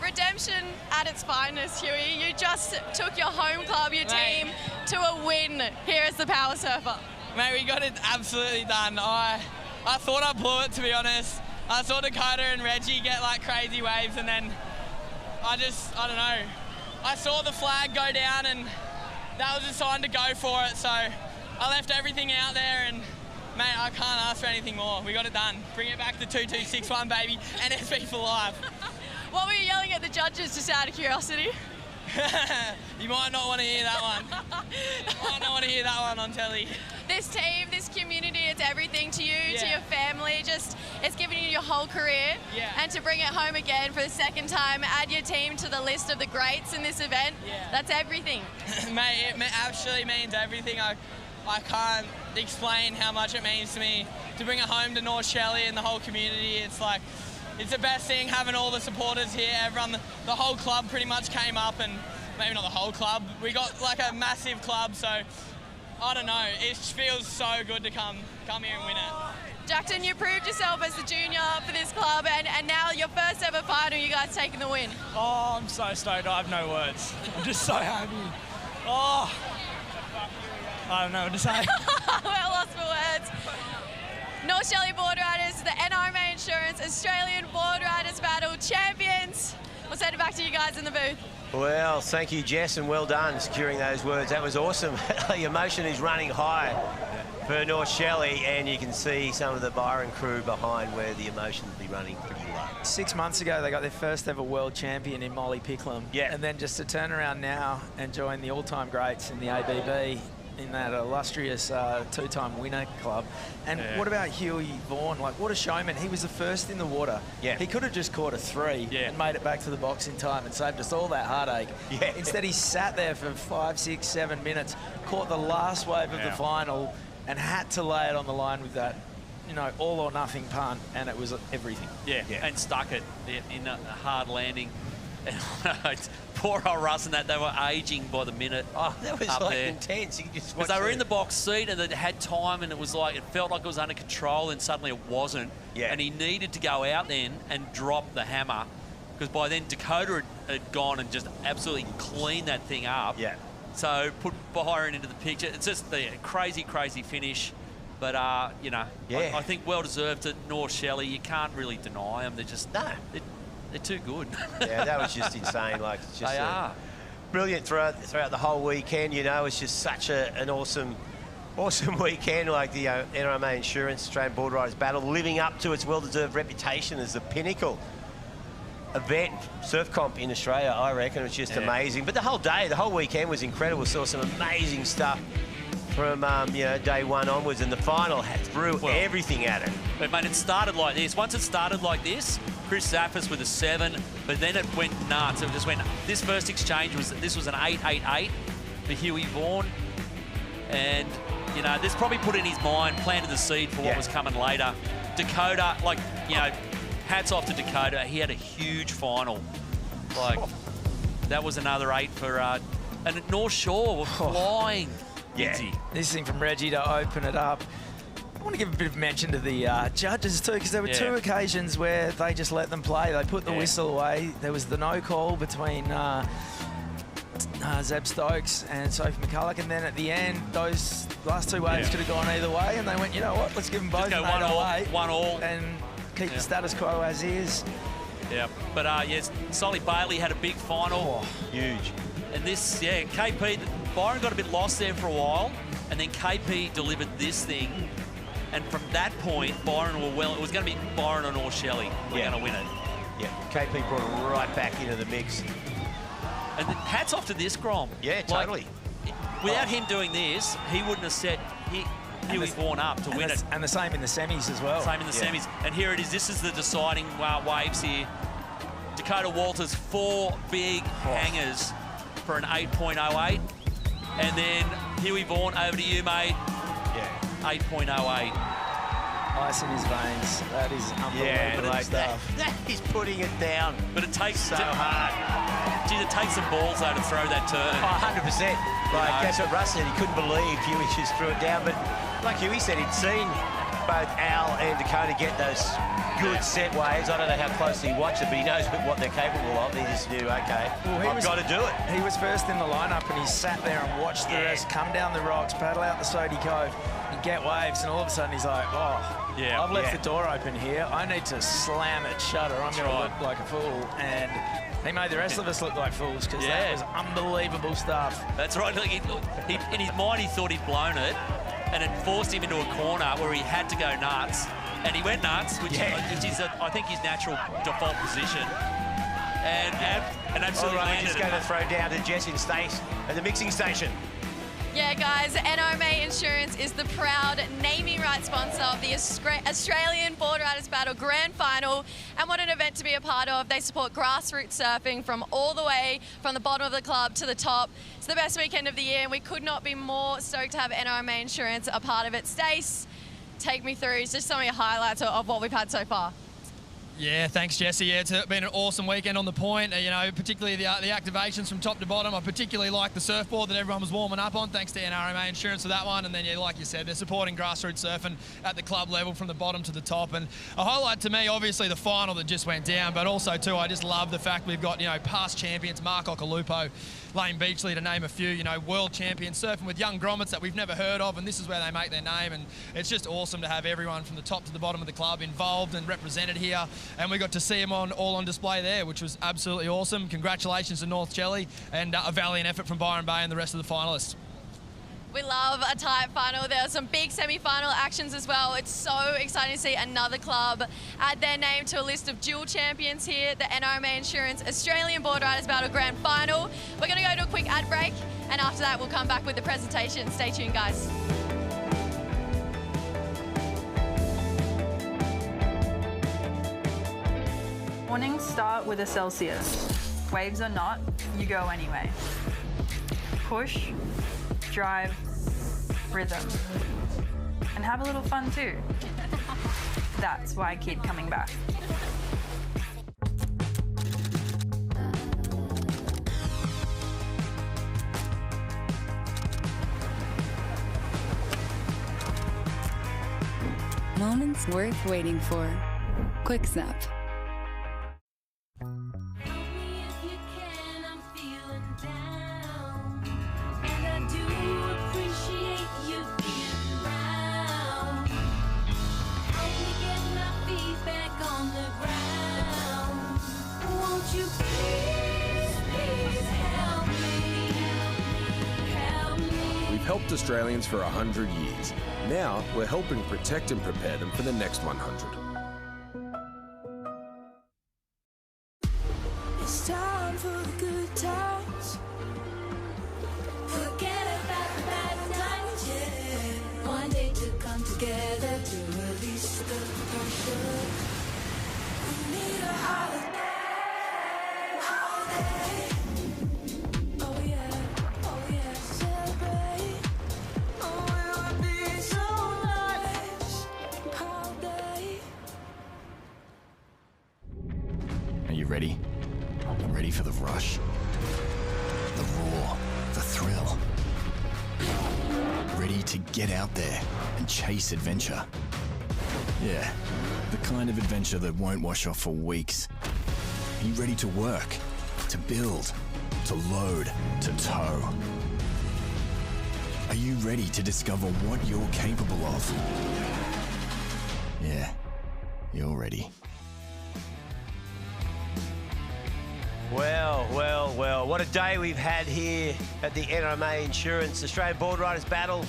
Redemption at its finest, Huey. You just took your home club, your team, to a win here as the Power Surfer. Mate, we got it absolutely done. I thought I blew it, to be honest. I saw Dakota and Reggie get like crazy waves, and then I don't know. I saw the flag go down, and that was a sign to go for it. So I left everything out there, and mate, I can't ask for anything more. We got it done. Bring it back to 2261, baby, and NSB for life. What were you yelling at the judges, just out of curiosity? You might not want to hear that one. You might not want to hear that one on telly. This team, this community, it's everything to you, to Yeah. your family. Just, it's given you your whole career. Yeah. And to bring it home again for the 2nd time, add your team to the list of the greats in this event. That's everything. Mate, it absolutely means everything. I can't explain how much it means to me to bring it home to North Shelley and the whole community. It's like, it's the best thing having all the supporters here. Everyone, the whole club pretty much came up, and maybe not the whole club. We got like a massive club, so I don't know. It feels so good to come here and win it. Jackson, you proved yourself as the junior for this club, and now your first ever final, you guys taking the win. Oh, I'm so stoked. I have no words. I'm just so happy. Oh, I don't know what to say. We're lost for words. North Shelley Boardriders, the NRMA Insurance Australian Boardriders Battle champions. We'll send it back to you guys in the booth. Well, thank you, Jess, and well done securing those words. That was awesome. The emotion is running high for North Shelley, and you can see some of the Byron crew behind where the emotion will be running pretty low. 6 months ago, they got their first ever world champion in Molly Picklum. Yeah. And then just to turn around now and join the all-time greats in the ABB in that illustrious 2-time winner club. And what about Huey Vaughan? Like, what a showman. He was the first in the water. Yeah. He could have just caught a 3 and made it back to the box in time and saved us all that heartache. Yeah. Instead, he sat there for 5, 6, 7 minutes, caught the last wave of the final, and had to lay it on the line with that, you know, all or nothing punt, and it was everything. Yeah, and stuck it in a hard landing. Poor old Russ and that, they were aging by the minute. Oh, that was up like there. intense. You could just Because watch they were it. in the box seat and they had time, and it was like, it felt like it was under control, and suddenly it wasn't. Yeah. And he needed to go out then and drop the hammer, because by then Dakota had gone and just absolutely cleaned that thing up. Yeah. So put Byron into the picture. It's just the crazy, crazy finish. But, you know, Yeah. I think well-deserved at North Shelley. You can't really deny them. They're just, they're too good. Yeah, that was just insane. Like, it's just They are. Brilliant throughout the whole weekend. You know, it's just such an awesome weekend. Like the NRMA Insurance Australian Boardriders Battle, living up to its well-deserved reputation as the pinnacle event surf comp in Australia. I reckon it's just amazing. But the whole day, the whole weekend was incredible. Saw some amazing stuff from you know, day one onwards, and the final threw everything at it. But mate, it started like this. Once it started like this, Chris Zaffis with a 7, but then it went nuts. It just went. This first exchange was an 8-8-8 for Huey Vaughan, and you know, this probably put in his mind, planted the seed for what was coming later. Dakota, like, you know, hats off to Dakota. He had a huge final. Like, that was another 8 for and at North Shore were flying. Lindsay. This thing from Reggie to open it up. I want to give a bit of mention to the judges too, because there were 2 occasions where they just let them play. They put the whistle away. There was the no call between Zeb Stokes and Sophie McCulloch, and then at the end, those last 2 waves could have gone either way, and they went, you know what, let's give them both go an 8-8. 1-all. And keep the status quo as is. Yeah, but yes, Solly Bailey had a big final. Huge. And this, KP, Byron got a bit lost there for a while, and then KP delivered this thing And from that point, Byron it was going to be Byron or Shelley were going to win it. Yeah, KP brought it right back into the mix. And hats off to this Grom. Yeah, totally. Without him doing this, he wouldn't have set Huey Vaughan up to win it. And the same in the semis as well. Same in the semis. And here it is. This is the deciding waves here. Dakota Walters, 4 big hangers for an 8.08. And then Huey Vaughan, over to you, mate. Yeah. 8.08. Ice in his veins. That is unbelievable stuff. That is putting it down. But it takes so hard. Geez, it takes some balls, though, to throw that turn. Oh, 100%. Like, that's what Russ said. He couldn't believe Huey just threw it down. But like Huey said, he'd seen both Al and Dakota get those good set waves. I don't know how closely he watched it, but he knows what they're capable of. He just knew, okay, I've got to do it. He was first in the lineup, and he sat there and watched the rest come down the rocks, paddle out the Sodii Cove, and get waves, and all of a sudden he's like, I've left the door open here. I need to slam it shut, or I'm going to look like a fool. And he made the rest of us look like fools, because that was unbelievable stuff. That's right. Look, in his mind, he thought he'd blown it, and it forced him into a corner where he had to go nuts. And he went nuts, which is, I think, his natural default position. And absolutely landed. Just going to throw down to Jess in Stace at the mixing station. Yeah, guys, NRMA Insurance is the proud naming rights sponsor of the Australian Boardriders Battle Grand Final. And what an event to be a part of. They support grassroots surfing from all the way from the bottom of the club to the top. It's the best weekend of the year, and we could not be more stoked to have NRMA Insurance a part of it. Stace, take me through just some of your highlights of what we've had so far. Yeah, thanks, Jesse. Yeah, it's been an awesome weekend on the point. You know, particularly the activations from top to bottom. I particularly like the surfboard that everyone was warming up on. Thanks to NRMA Insurance for that one. And then, yeah, like you said, they're supporting grassroots surfing at the club level from the bottom to the top. And a highlight to me, obviously, the final that just went down. But also, too, I just love the fact we've got, you know, past champions, Mark Ocalupo, Lane Beachley, to name a few, you know, world champions surfing with young grommets that we've never heard of, and this is where they make their name. And it's just awesome to have everyone from the top to the bottom of the club involved and represented here, and we got to see them all on display there, which was absolutely awesome. Congratulations to North Shelley, and a valiant effort from Byron Bay and the rest of the finalists. We love a tight final. There are some big semi-final actions as well. It's so exciting to see another club add their name to a list of dual champions here, the NRMA Insurance Australian Boardriders Battle Grand Final. We're going to go to a quick ad break, and after that we'll come back with the presentation. Stay tuned, guys. Mornings start with a Celsius. Waves or not, you go anyway. Push, drive, rhythm. And have a little fun too. That's why I keep coming back. Moments worth waiting for. Quick Snap. We've helped Australians for 100 years. Now, we're helping protect and prepare them for the next 100. It's time for the good times. Forget about the bad times, yeah. One day to come together to release the pressure. We need a holiday. Ready? I'm ready for the rush, the roar, the thrill. Ready to get out there and chase adventure. Yeah, the kind of adventure that won't wash off for weeks. Are you ready to work, to build, to load, to tow? Are you ready to discover what you're capable of? Yeah, you're ready. Well, well, well, what a day we've had here at the NRMA Insurance Australian Boardriders Battle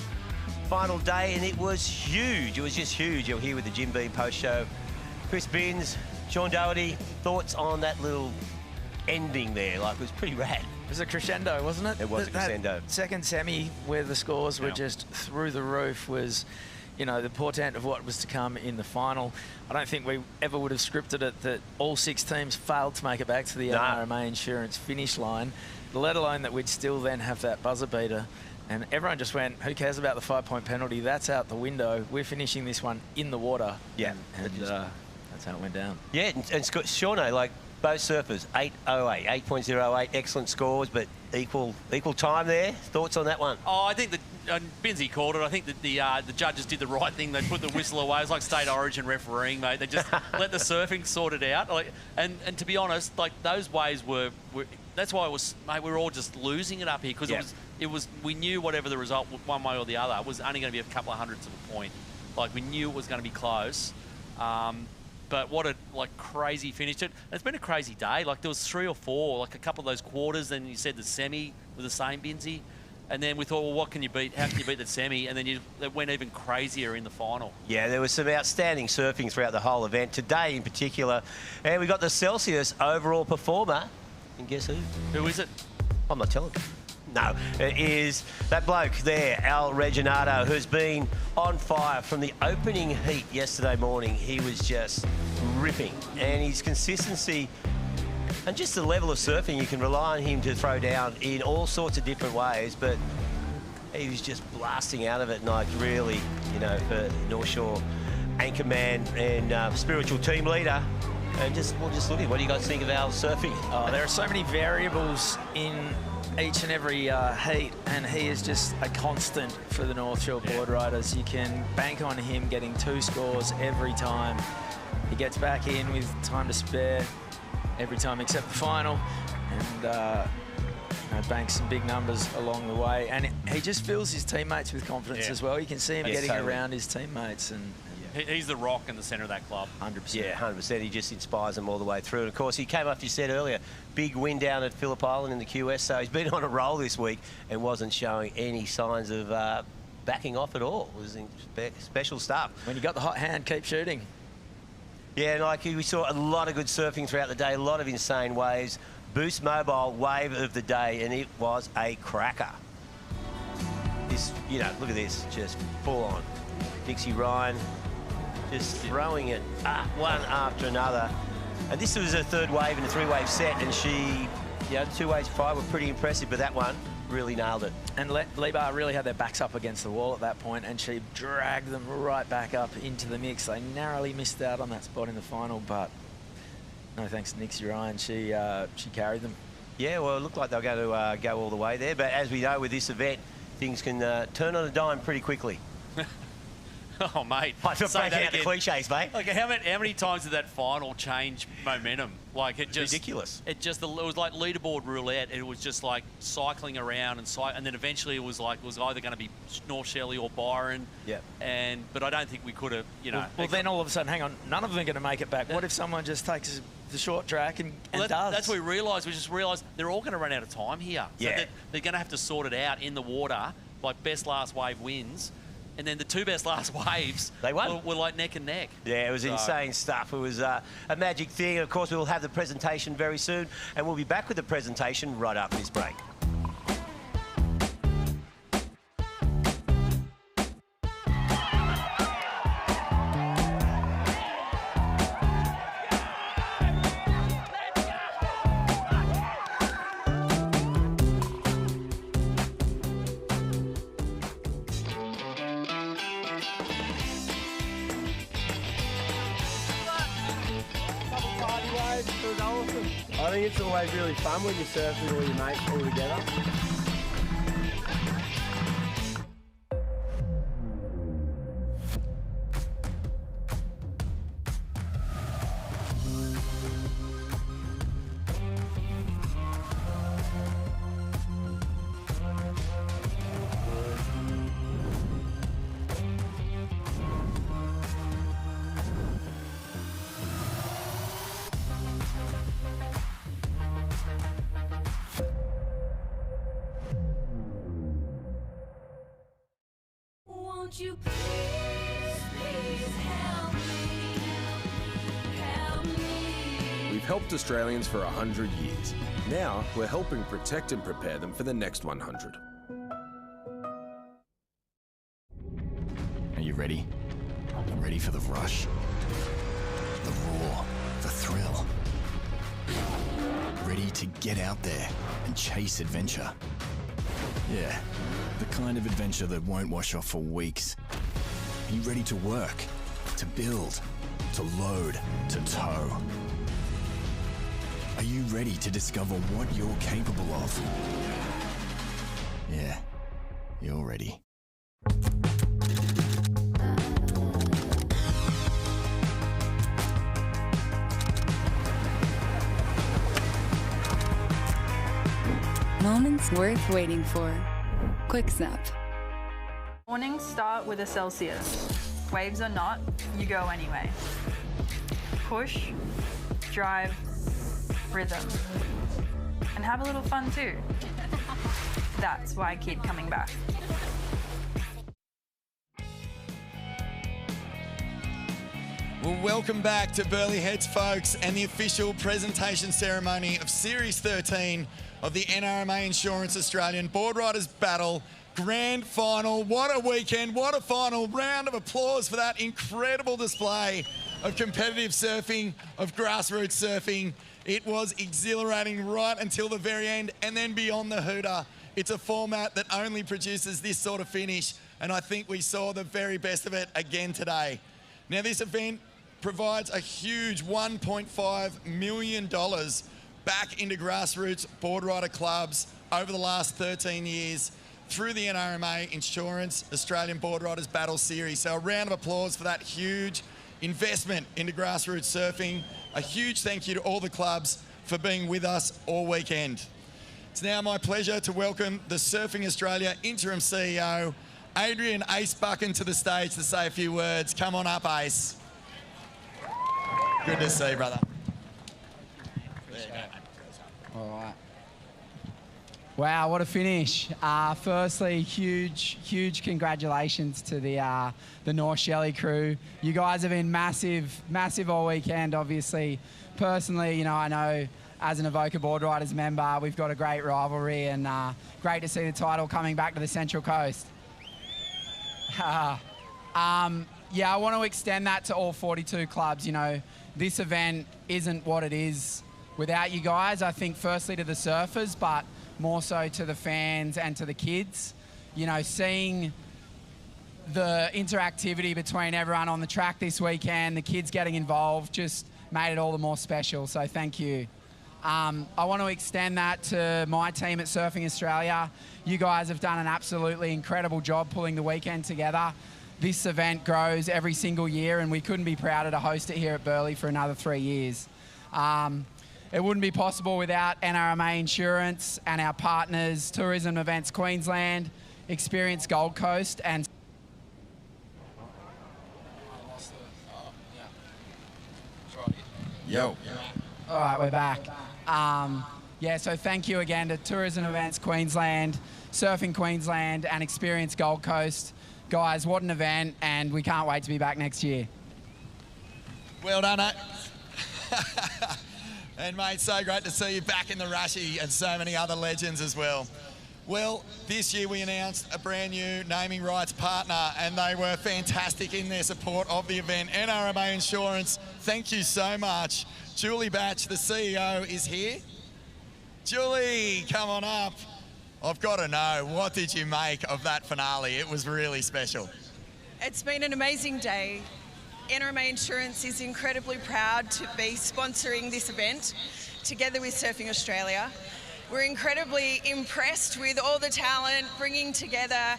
final day, and it was huge. It was just huge. You're here with the Jim Beam post show. Chris Binns, Sean Doherty, thoughts on that little ending there? Like, it was pretty rad. It was a crescendo, wasn't it? It was a crescendo. That second semi where the scores were just through the roof was, you know, the portent of what was to come in the final. I don't think we ever would have scripted it that all 6 teams failed to make it back to the NRMA Insurance finish line, let alone that we'd still then have that buzzer beater. And everyone just went, who cares about the 5-point penalty? That's out the window. We're finishing this one in the water. Yeah. And that's how it went down. Yeah, and Shawnee, like, both surfers, 8.08, 8.08, excellent scores, but equal time there. Thoughts on that one? Oh, I think that Binzi called it. I think that the judges did the right thing. They put the whistle away. It was like state origin refereeing, mate. They just let the surfing sort it out. Like, and to be honest, like, those waves were that's why it was, mate, we were all just losing it up here because it was we knew whatever the result one way or the other was only going to be a couple of hundredths of a point. Like, we knew it was going to be close. But what a crazy finish. It's been a crazy day. Like, there was 3 or 4, like a couple of those quarters. Then you said the semi with the same Binzi. And then we thought, well, what can you beat? How can you beat the semi? And then it went even crazier in the final. Yeah, there was some outstanding surfing throughout the whole event. Today in particular. And we got the Celsius overall performer. And guess who? Who is it? I'm not telling you. No, it is that bloke there, Al Reginato, who's been on fire from the opening heat yesterday morning. He was just ripping, and his consistency and just the level of surfing, you can rely on him to throw down in all sorts of different ways, but he was just blasting out of it, and like, really, you know, for North Shore anchorman and spiritual team leader. And just look at what do you guys think of Al's surfing? Oh, there are so many variables in each and every heat, and he is just a constant for the North Shore Boardriders. You can bank on him getting 2 scores every time. He gets back in with time to spare every time except the final, and you know, banks some big numbers along the way. And he just fills his teammates with confidence as well. You can see him getting around his teammates, and he's the rock in the centre of that club. 100%. Yeah, 100%. He just inspires them all the way through. And, of course, he came up, you said earlier, big win down at Phillip Island in the QS, so he's been on a roll this week and wasn't showing any signs of backing off at all. It was special stuff. When you got the hot hand, keep shooting. Yeah, like, we saw a lot of good surfing throughout the day, a lot of insane waves. Boost Mobile wave of the day, and it was a cracker. This, you know, look at this, just full on. Dixie Ryan just throwing it one after another. And this was a 3rd wave in a 3-wave set, and she, you know, 2 waves prior were pretty impressive, but that one really nailed it. And Lebar really had their backs up against the wall at that point, and she dragged them right back up into the mix. They narrowly missed out on that spot in the final, but no thanks to Nixie Ryan, she carried them. Yeah, well, it looked like they were going to go all the way there, but as we know with this event, things can turn on a dime pretty quickly. Oh, mate. I feel breaking out the cliches, mate. Like, how many times did that final change momentum? Like, it just... ridiculous. It was like leaderboard roulette. It was just like cycling around and then eventually it was either going to be North Shelley or Byron. Yeah. But I don't think we could have, you know... Well, then all of a sudden, hang on, none of them are going to make it back. What if someone just takes the short track and does? That's what we realised. We just realised they're all going to run out of time here. Yeah. So they're going to have to sort it out in the water, like best last wave wins. And then the 2 best last waves were like neck and neck. Yeah, it was insane stuff. It was a magic thing. Of course, we will have the presentation very soon, and we'll be back with the presentation right after this break. I think it's always really fun when you surf with all your mates all together. Won't you please, please help me, help me. We've helped Australians for 100 years. Now we're helping protect and prepare them for the next 100. Are you ready? Ready for the rush? The roar, the thrill. Ready to get out there and chase adventure. Yeah, the kind of adventure that won't wash off for weeks. Are you ready to work, to build, to load, to tow? Are you ready to discover what you're capable of? Yeah, you're ready. Moments worth waiting for. Quick Snap. Mornings start with a Celsius. Waves or not, you go anyway. Push, drive, rhythm. And have a little fun too. That's why I keep coming back. Well, welcome back to Burleigh Heads, folks, and the official presentation ceremony of Series 13 of the NRMA Insurance Australian Boardriders Battle Grand Final. What a weekend, what a final. Round of applause for that incredible display of competitive surfing, of grassroots surfing. It was exhilarating right until the very end, and then beyond the hooter. It's a format that only produces this sort of finish, and I think we saw the very best of it again today. Now, this event provides a huge $1.5 million back into grassroots board rider clubs over the last 13 years through the NRMA Insurance Australian Board Riders Battle Series. So a round of applause for that huge investment into grassroots surfing. A huge thank you to all the clubs for being with us all weekend. It's now my pleasure to welcome the Surfing Australia Interim CEO, Adrian Ace Buchan, to the stage to say a few words. Come on up, Ace. Good to see you, brother. All right. Wow, what a finish. Firstly, huge congratulations to the North Shelley crew. You guys have been massive all weekend, obviously. Personally, you know, I know as an Avoca Board Riders member, we've got a great rivalry, and great to see the title coming back to the Central Coast. Yeah, I want to extend that to all 42 clubs. You know, this event isn't what it is without you guys. I think firstly to the surfers, but more so to the fans and to the kids. You know, seeing the interactivity between everyone on the track this weekend, the kids getting involved, just made it all the more special, so thank you. I want to extend that to my team at Surfing Australia. You guys have done an absolutely incredible job pulling the weekend together. This event grows every single year, and we couldn't be prouder to host it here at Burleigh for another 3 years. It wouldn't be possible without NRMA Insurance and our partners, Tourism Events Queensland, Experience Gold Coast, and Yo. All right, we're back. Yeah, so thank you again to Tourism Events Queensland, Surfing Queensland, and Experience Gold Coast. Guys, what an event, and we can't wait to be back next year. Well done, mate. And, mate, so great to see you back in the Rushy, and so many other legends as well. Well, this year we announced a brand new naming rights partner, and they were fantastic in their support of the event. NRMA Insurance, thank you so much. Julie Batch, the CEO, is here. Julie, come on up. I've got to know, what did you make of that finale? It was really special. It's been an amazing day. NRMA Insurance is incredibly proud to be sponsoring this event together with Surfing Australia. We're incredibly impressed with all the talent, bringing together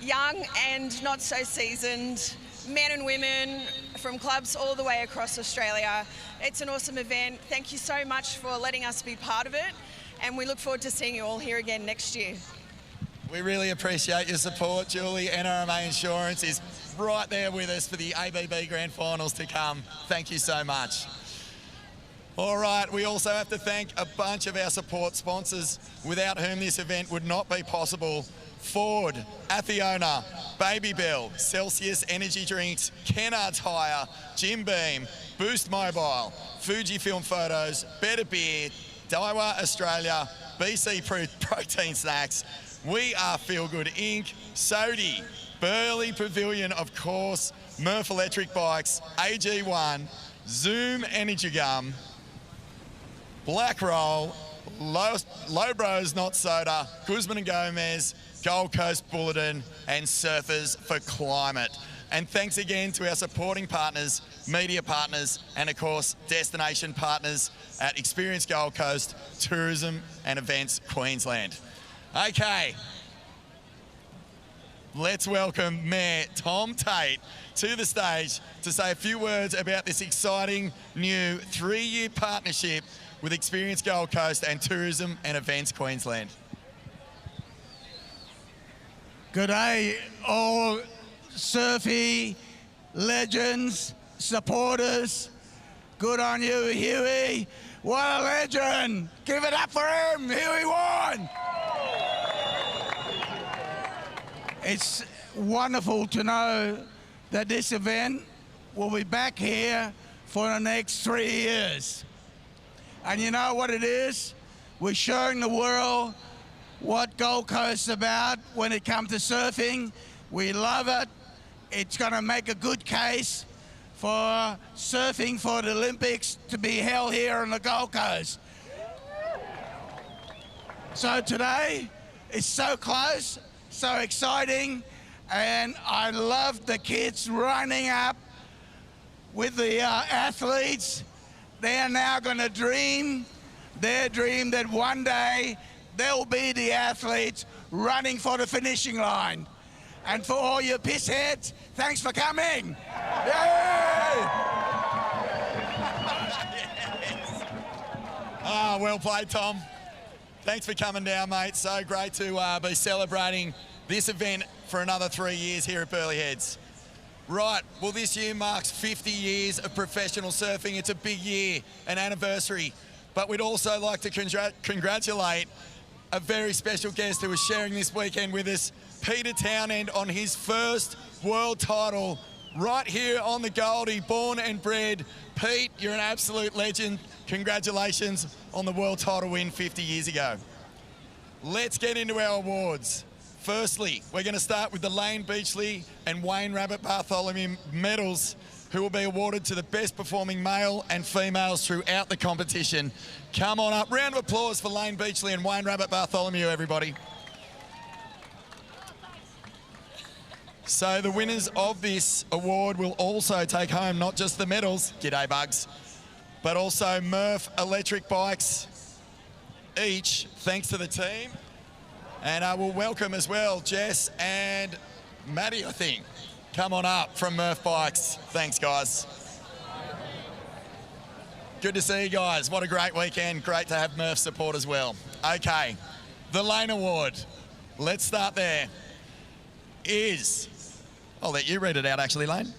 young and not so seasoned men and women from clubs all the way across Australia. It's an awesome event. Thank you so much for letting us be part of it, and we look forward to seeing you all here again next year. We really appreciate your support, Julie. NRMA Insurance is right there with us for the ABB Grand Finals to come. Thank you so much. All right, we also have to thank a bunch of our support sponsors without whom this event would not be possible. Ford, ACCIONA, Babybel, Celsius Energy Drinks, Kennards Hire, Jim Beam, Boost Mobile, Fujifilm Photos, Better Beer, Daiwa Australia, BC Protein Snacks, We Are Feel Good Inc., Sodii, Burleigh Pavilion, of course, Murf Electric Bikes, AG1, Zuum Energy Gum, BLACKROLL, Low Bros Not Soda, Guzman and Gomez, Gold Coast Bulletin, and Surfers for Climate. And thanks again to our supporting partners, media partners, and of course, destination partners at Experience Gold Coast, Tourism and Events Queensland. Okay, let's welcome Mayor Tom Tate to the stage to say a few words about this exciting new 3-year partnership with Experience Gold Coast and Tourism and Events Queensland. Good day, all surfy legends, supporters. Good on you, Huey. What a legend. Give it up for him. Huey won. It's wonderful to know that this event will be back here for the next 3 years. And you know what it is? We're showing the world what Gold Coast is about when it comes to surfing. We love it. It's going to make a good case for surfing for the Olympics to be held here on the Gold Coast. So today, it's so close, so exciting, and I love the kids running up with the athletes. They are now going to dream their dream that one day they'll be the athletes running for the finishing line. And for all you piss heads, thanks for coming. Yay! Ah, well played, Tom. Thanks for coming down, mate. So great to be celebrating this event for another 3 years here at Burleigh Heads. Right, well, this year marks 50 years of professional surfing. It's a big year, an anniversary. But we'd also like to congratulate a very special guest who is sharing this weekend with us, Peter Townend, on his first world title right here on the Goldie, born and bred. Pete, you're an absolute legend. Congratulations on the world title win 50 years ago. Let's get into our awards. Firstly, we're going to start with the Lane Beachley and Wayne Rabbit Bartholomew medals, who will be awarded to the best performing male and females throughout the competition. Come on up. Round of applause for Lane Beachley and Wayne Rabbit Bartholomew, everybody. So the winners of this award will also take home not just the medals, g'day bugs, but also Murf electric bikes each, thanks to the team. And I will welcome as well Jess and Maddie, I think. Come on up from Murf Bikes. Thanks, guys. Good to see you guys. What a great weekend. Great to have Murf support as well. Okay, the Lane Award. Let's start there. I'll let you read it out, actually, Lane.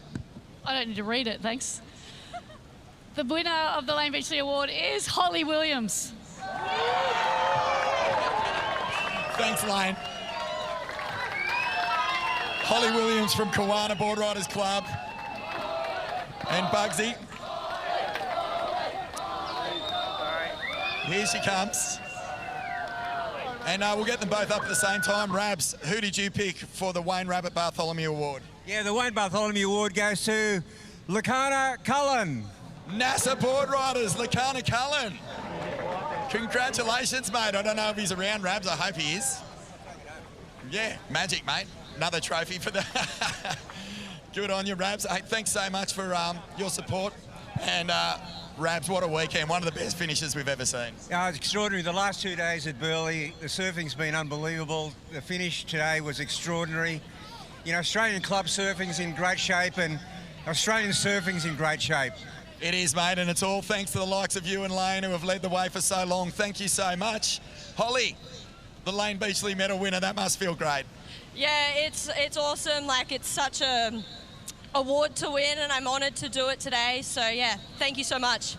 I don't need to read it, thanks. The winner of the Lane Beachley Award is Holly Williams. Thanks, Lane. Holly Williams from Kawana Boardriders Club. And Bugsy. Here she comes. And we'll get them both up at the same time. Rabs, who did you pick for the Wayne Rabbit Bartholomew Award? Yeah, the Wayne Bartholomew Award goes to Lakana Cullen. NASA Boardriders, Lakana Cullen. Congratulations, mate. I don't know if he's around, Rabs. I hope he is. Yeah, magic, mate. Another trophy for that. Good on you, Rabs. Hey, thanks so much for your support. And Rabs, what a weekend. One of the best finishes we've ever seen. It's extraordinary. The last 2 days at Burleigh, the surfing's been unbelievable. The finish today was extraordinary. You know, Australian club surfing's in great shape and Australian surfing's in great shape. It is, mate, and it's all thanks to the likes of you and Lane, who have led the way for so long. Thank you so much. Holly, the Lane Beachley medal winner, that must feel great. Yeah, it's awesome. Like, it's such a award to win, and I'm honoured to do it today. So, yeah, thank you so much.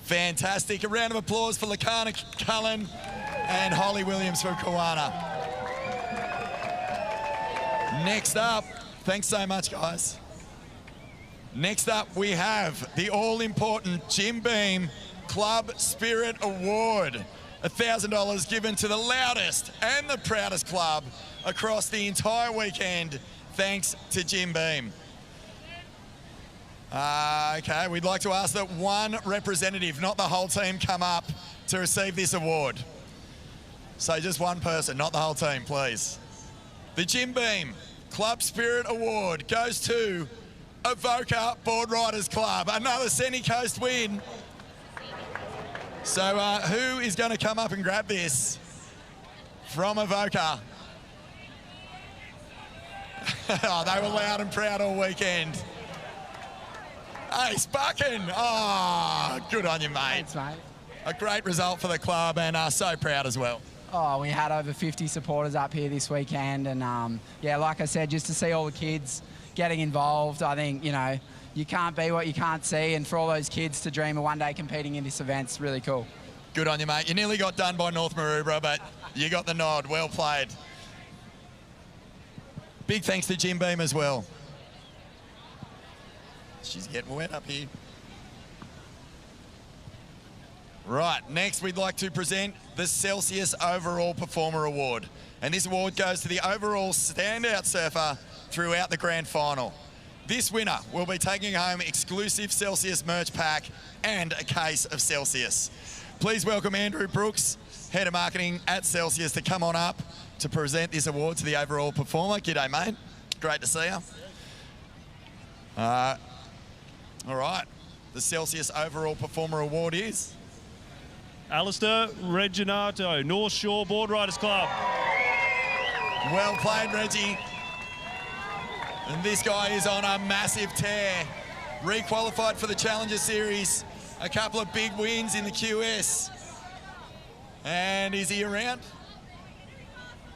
Fantastic. A round of applause for Lakana Cullen and Holly Williams from Kawana. Next up, thanks so much, guys. Next up, we have the all-important Jim Beam Club Spirit Award. $1,000 given to the loudest and the proudest club across the entire weekend, thanks to Jim Beam. Okay, we'd like to ask that one representative, not the whole team, come up to receive this award. So just one person, not the whole team, please. The Jim Beam Club Spirit Award goes to Avoca Boardriders Club. Another Sunny Coast win. So who is going to come up and grab this from Avoca? Oh, they were loud and proud all weekend. Hey, Sparkin. Oh, good on you, mate. Thanks, mate. A great result for the club and so proud as well. Oh, we had over 50 supporters up here this weekend, and yeah, like I said, just to see all the kids getting involved, I think, you know, you can't be what you can't see, and for all those kids to dream of one day competing in this event's really cool. Good on you, mate. You nearly got done by North Maroubra, but you got the nod. Well played. Big thanks to Jim Beam as well. She's getting wet up here. Right, next we'd like to present the Celsius Overall Performer Award. And this award goes to the overall standout surfer throughout the grand final. This winner will be taking home exclusive Celsius merch pack and a case of Celsius. Please welcome Andrew Brooks, Head of Marketing at Celsius, to come on up to present this award to the overall performer. G'day, mate. Great to see you. All right, the Celsius Overall Performer Award is... Alistair Reginato, North Shore Boardriders Club. Well played, Reggie. And this guy is on a massive tear. Re-qualified for the Challenger Series. A couple of big wins in the QS. And is he around?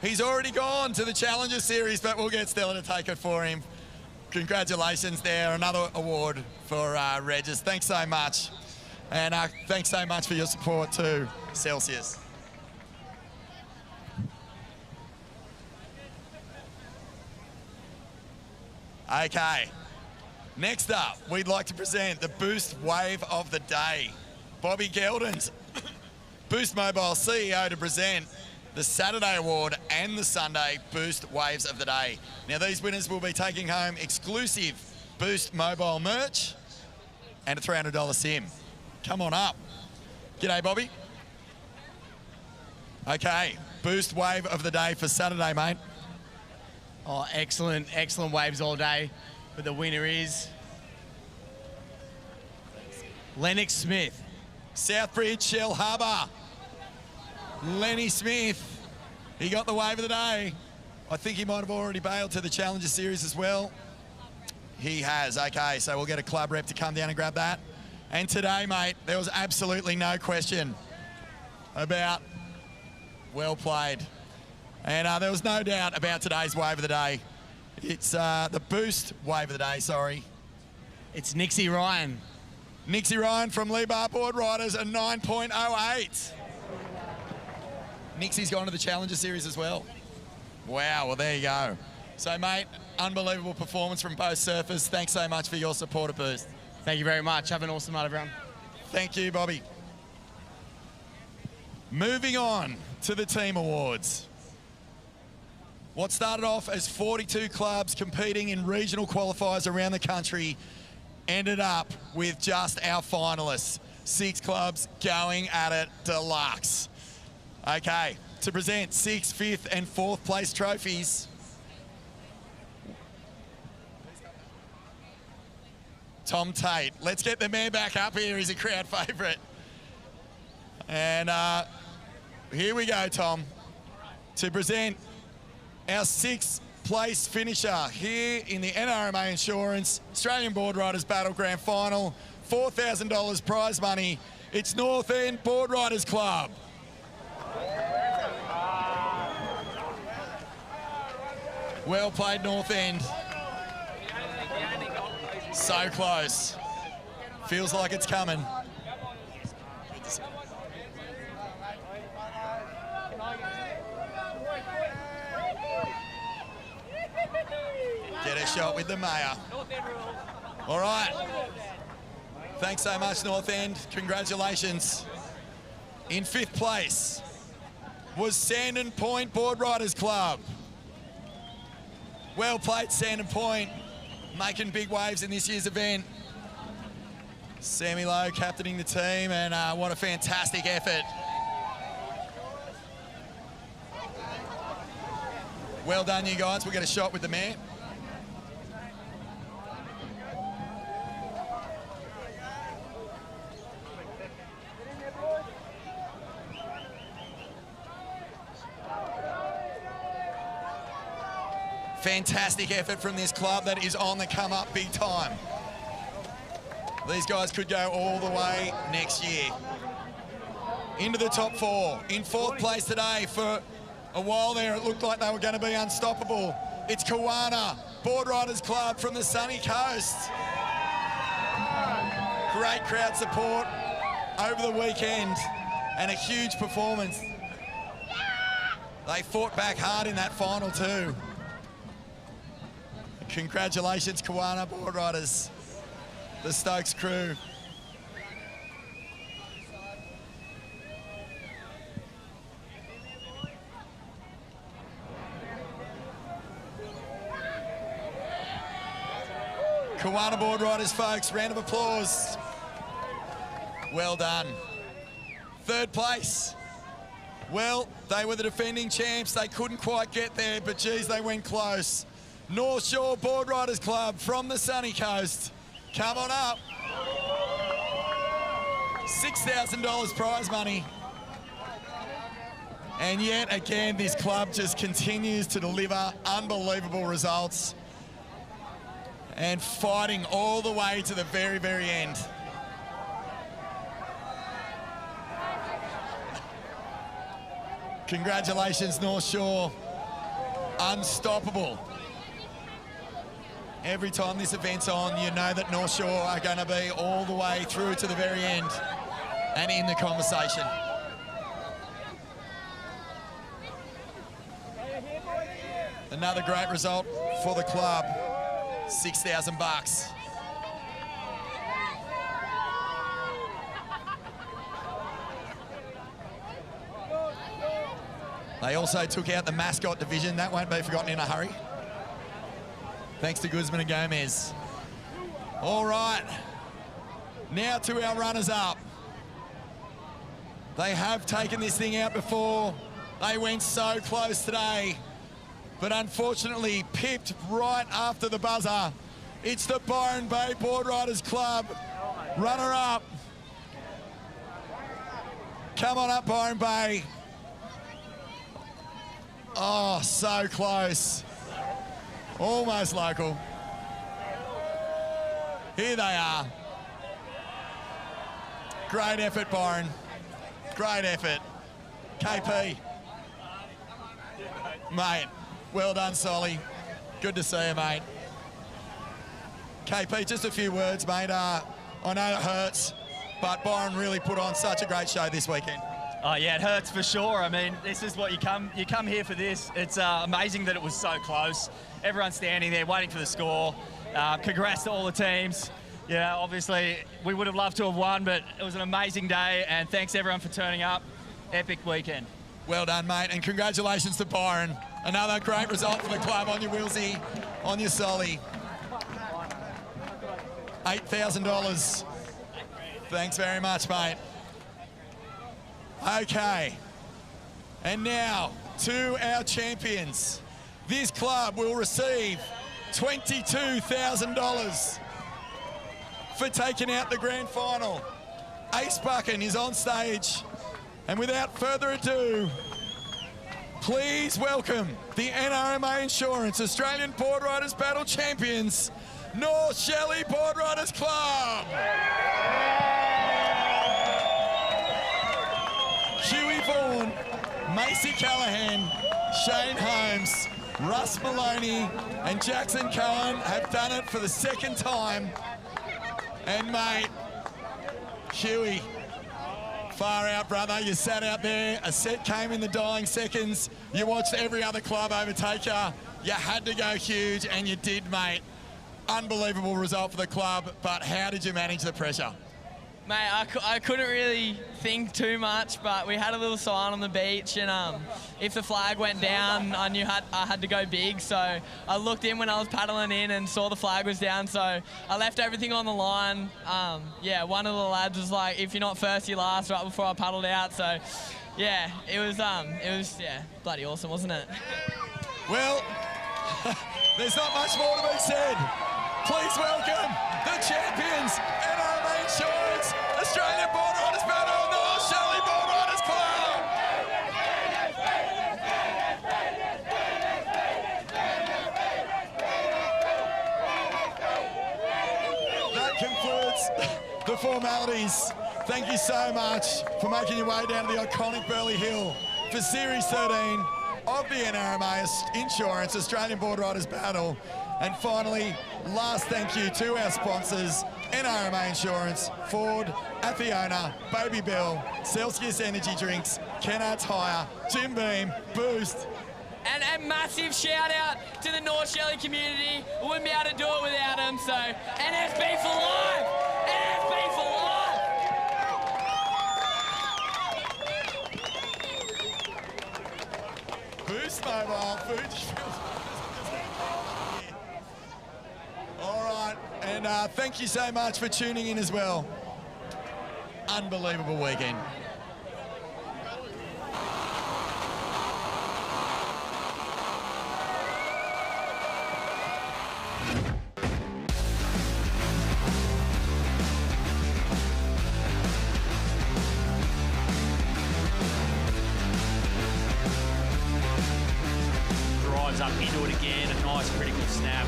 He's already gone to the Challenger Series, but we'll get Stella to take it for him. Congratulations there. Another award for Regis. Thanks so much. And thanks so much for your support too, Celsius. Okay, next up, we'd like to present the Boost Wave of the Day. Bobby Geldens, Boost Mobile CEO, to present the Saturday Award and the Sunday Boost Waves of the Day. Now, these winners will be taking home exclusive Boost Mobile merch and a $300 sim. Come on up. G'day, Bobby. Okay, Boost Wave of the Day for Saturday, mate. Oh, excellent waves all day. But the winner is Lennox Smith. Southbridge, Shell Harbour. Lenny Smith. He got the wave of the day. I think he might have already bailed to the Challenger Series as well. He has. Okay, so we'll get a club rep to come down and grab that. And today, mate, there was absolutely no question about well played. And there was no doubt about today's wave of the day. It's the Boost Wave of the Day, sorry. It's Nixie Ryan. Nixie Ryan from Lebar Boardriders, a 9.08. Nixie's gone to the Challenger Series as well. Wow, well, there you go. So, mate, unbelievable performance from both surfers. Thanks so much for your support at Boost. Thank you very much. Have an awesome night, everyone. Thank you, Bobby. Moving on to the team awards. What started off as 42 clubs competing in regional qualifiers around the country ended up with just our finalists. 6 clubs going at it deluxe. Okay, to present 6th, 5th and 4th place trophies. Tom Tate. Let's get the man back up here. He's a crowd favourite. And here we go, Tom, to present our 6th place finisher here in the NRMA Insurance Australian Boardriders Battle Grand Final. $4,000 prize money. It's North End Boardriders Club. Well played, North End. So close. Feels like it's coming. Get a shot with the mayor. All right. Thanks so much, North End. Congratulations. In 5th place was Sandon Point Boardriders Club. Well played, Sandon Point, making big waves in this year's event. Sammy Lowe captaining the team, and what a fantastic effort. Well done, you guys. We'll get a shot with the mayor. Fantastic effort from this club that is on the come up big time. These guys could go all the way next year. Into the top 4. In 4th place today. For a while there, it looked like they were going to be unstoppable. It's Kawana Boardriders Club from the sunny coast. Great crowd support over the weekend and a huge performance. They fought back hard in that final too. Congratulations, Kawana Boardriders, the Stokes crew. Kawana Boardriders, folks, round of applause. Well done. 3rd place. Well, they were the defending champs. They couldn't quite get there, but geez, they went close. North Shore Boardriders Club from the sunny coast. Come on up. $6,000 prize money. And yet again, this club just continues to deliver unbelievable results and fighting all the way to the very, very end. Congratulations, North Shore. Unstoppable. Every time this event's on, you know that North Shore are going to be all the way through to the very end and in the conversation. Another great result for the club. $6,000. They also took out the mascot division. That won't be forgotten in a hurry. Thanks to Guzman and Gomez. All right, now to our runners-up. They have taken this thing out before. They went so close today, but unfortunately pipped right after the buzzer. It's the Byron Bay Boardriders Club runner-up. Come on up, Byron Bay. Oh, so close. Almost local. Here they are. Great effort, Byron. Great effort. KP. Mate, well done, Solly. Good to see you, mate. KP, just a few words, mate. I know it hurts, but Byron really put on such a great show this weekend. Oh yeah, it hurts for sure. I mean, this is what you come here for this. It's amazing that it was so close. Everyone's standing there waiting for the score. Congrats to all the teams. Yeah, obviously we would have loved to have won, but it was an amazing day, and thanks everyone for turning up. Epic weekend. Well done, mate, and congratulations to Byron. Another great result for the club. On your Wilsey, on your Solly. $8,000. Thanks very much, mate. Okay, and now to our champions. This club will receive $22,000 for taking out the grand final. Ace Buchan is on stage, and without further ado, please welcome the NRMA Insurance Australian Boardriders Battle Champions, North Shelley Boardriders Club. Huey Vaughan, Macy Callahan, Shane Holmes, Russ Maloney and Jackson Cohen have done it for the second time. And mate, Huey, far out, brother. You sat out there, a set came in the dying seconds. You watched every other club overtake you. You had to go huge, and you did, mate. Unbelievable result for the club, but how did you manage the pressure? Mate, I couldn't really think too much, but we had a little sign on the beach, and if the flag went down, I knew I had to go big. So I looked in when I was paddling in and saw the flag was down, so I left everything on the line. Yeah, one of the lads was like, if you're not first, you're last, right before I paddled out. So yeah, it was bloody awesome, wasn't it? Well, there's not much more to be said. Please welcome the champions, NRMA Insurance, Australian Boardriders Battle, North Shelley Boardriders Club. That concludes the formalities. Thank you so much for making your way down to the iconic Burleigh Hill for Series 13 of the NRMA Insurance Australian Boardriders Battle. And finally, last thank you to our sponsors, NRMA Insurance, Ford, ACCIONA, Babybel, Celsius Energy Drinks, Kennards Hire, Jim Beam, Boost. And massive shout out to the North Shelley community. We wouldn't be able to do it without them, so NSB for life! NSB for life! Boost Mobile, Fujifilm. All right, and thank you so much for tuning in as well. Unbelievable weekend. Drives up into it again, a nice critical snap.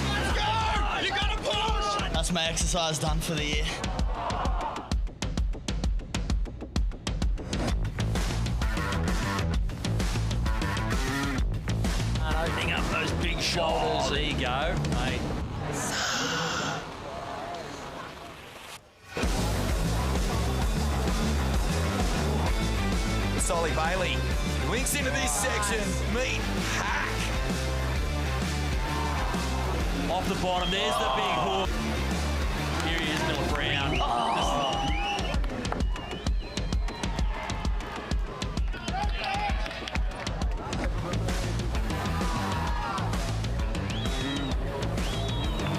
Let's go! You gotta push! That's my exercise done for the year. And opening up those big shoulders. There you go, mate. Solly Bailey winks into this section. Meet Hack. Off the bottom, there's the big hook. Here he is, Miller Brown.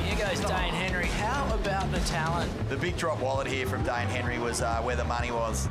Here goes Dane Henry. How about the talent? The big drop wallet here from Dane Henry was where the money was.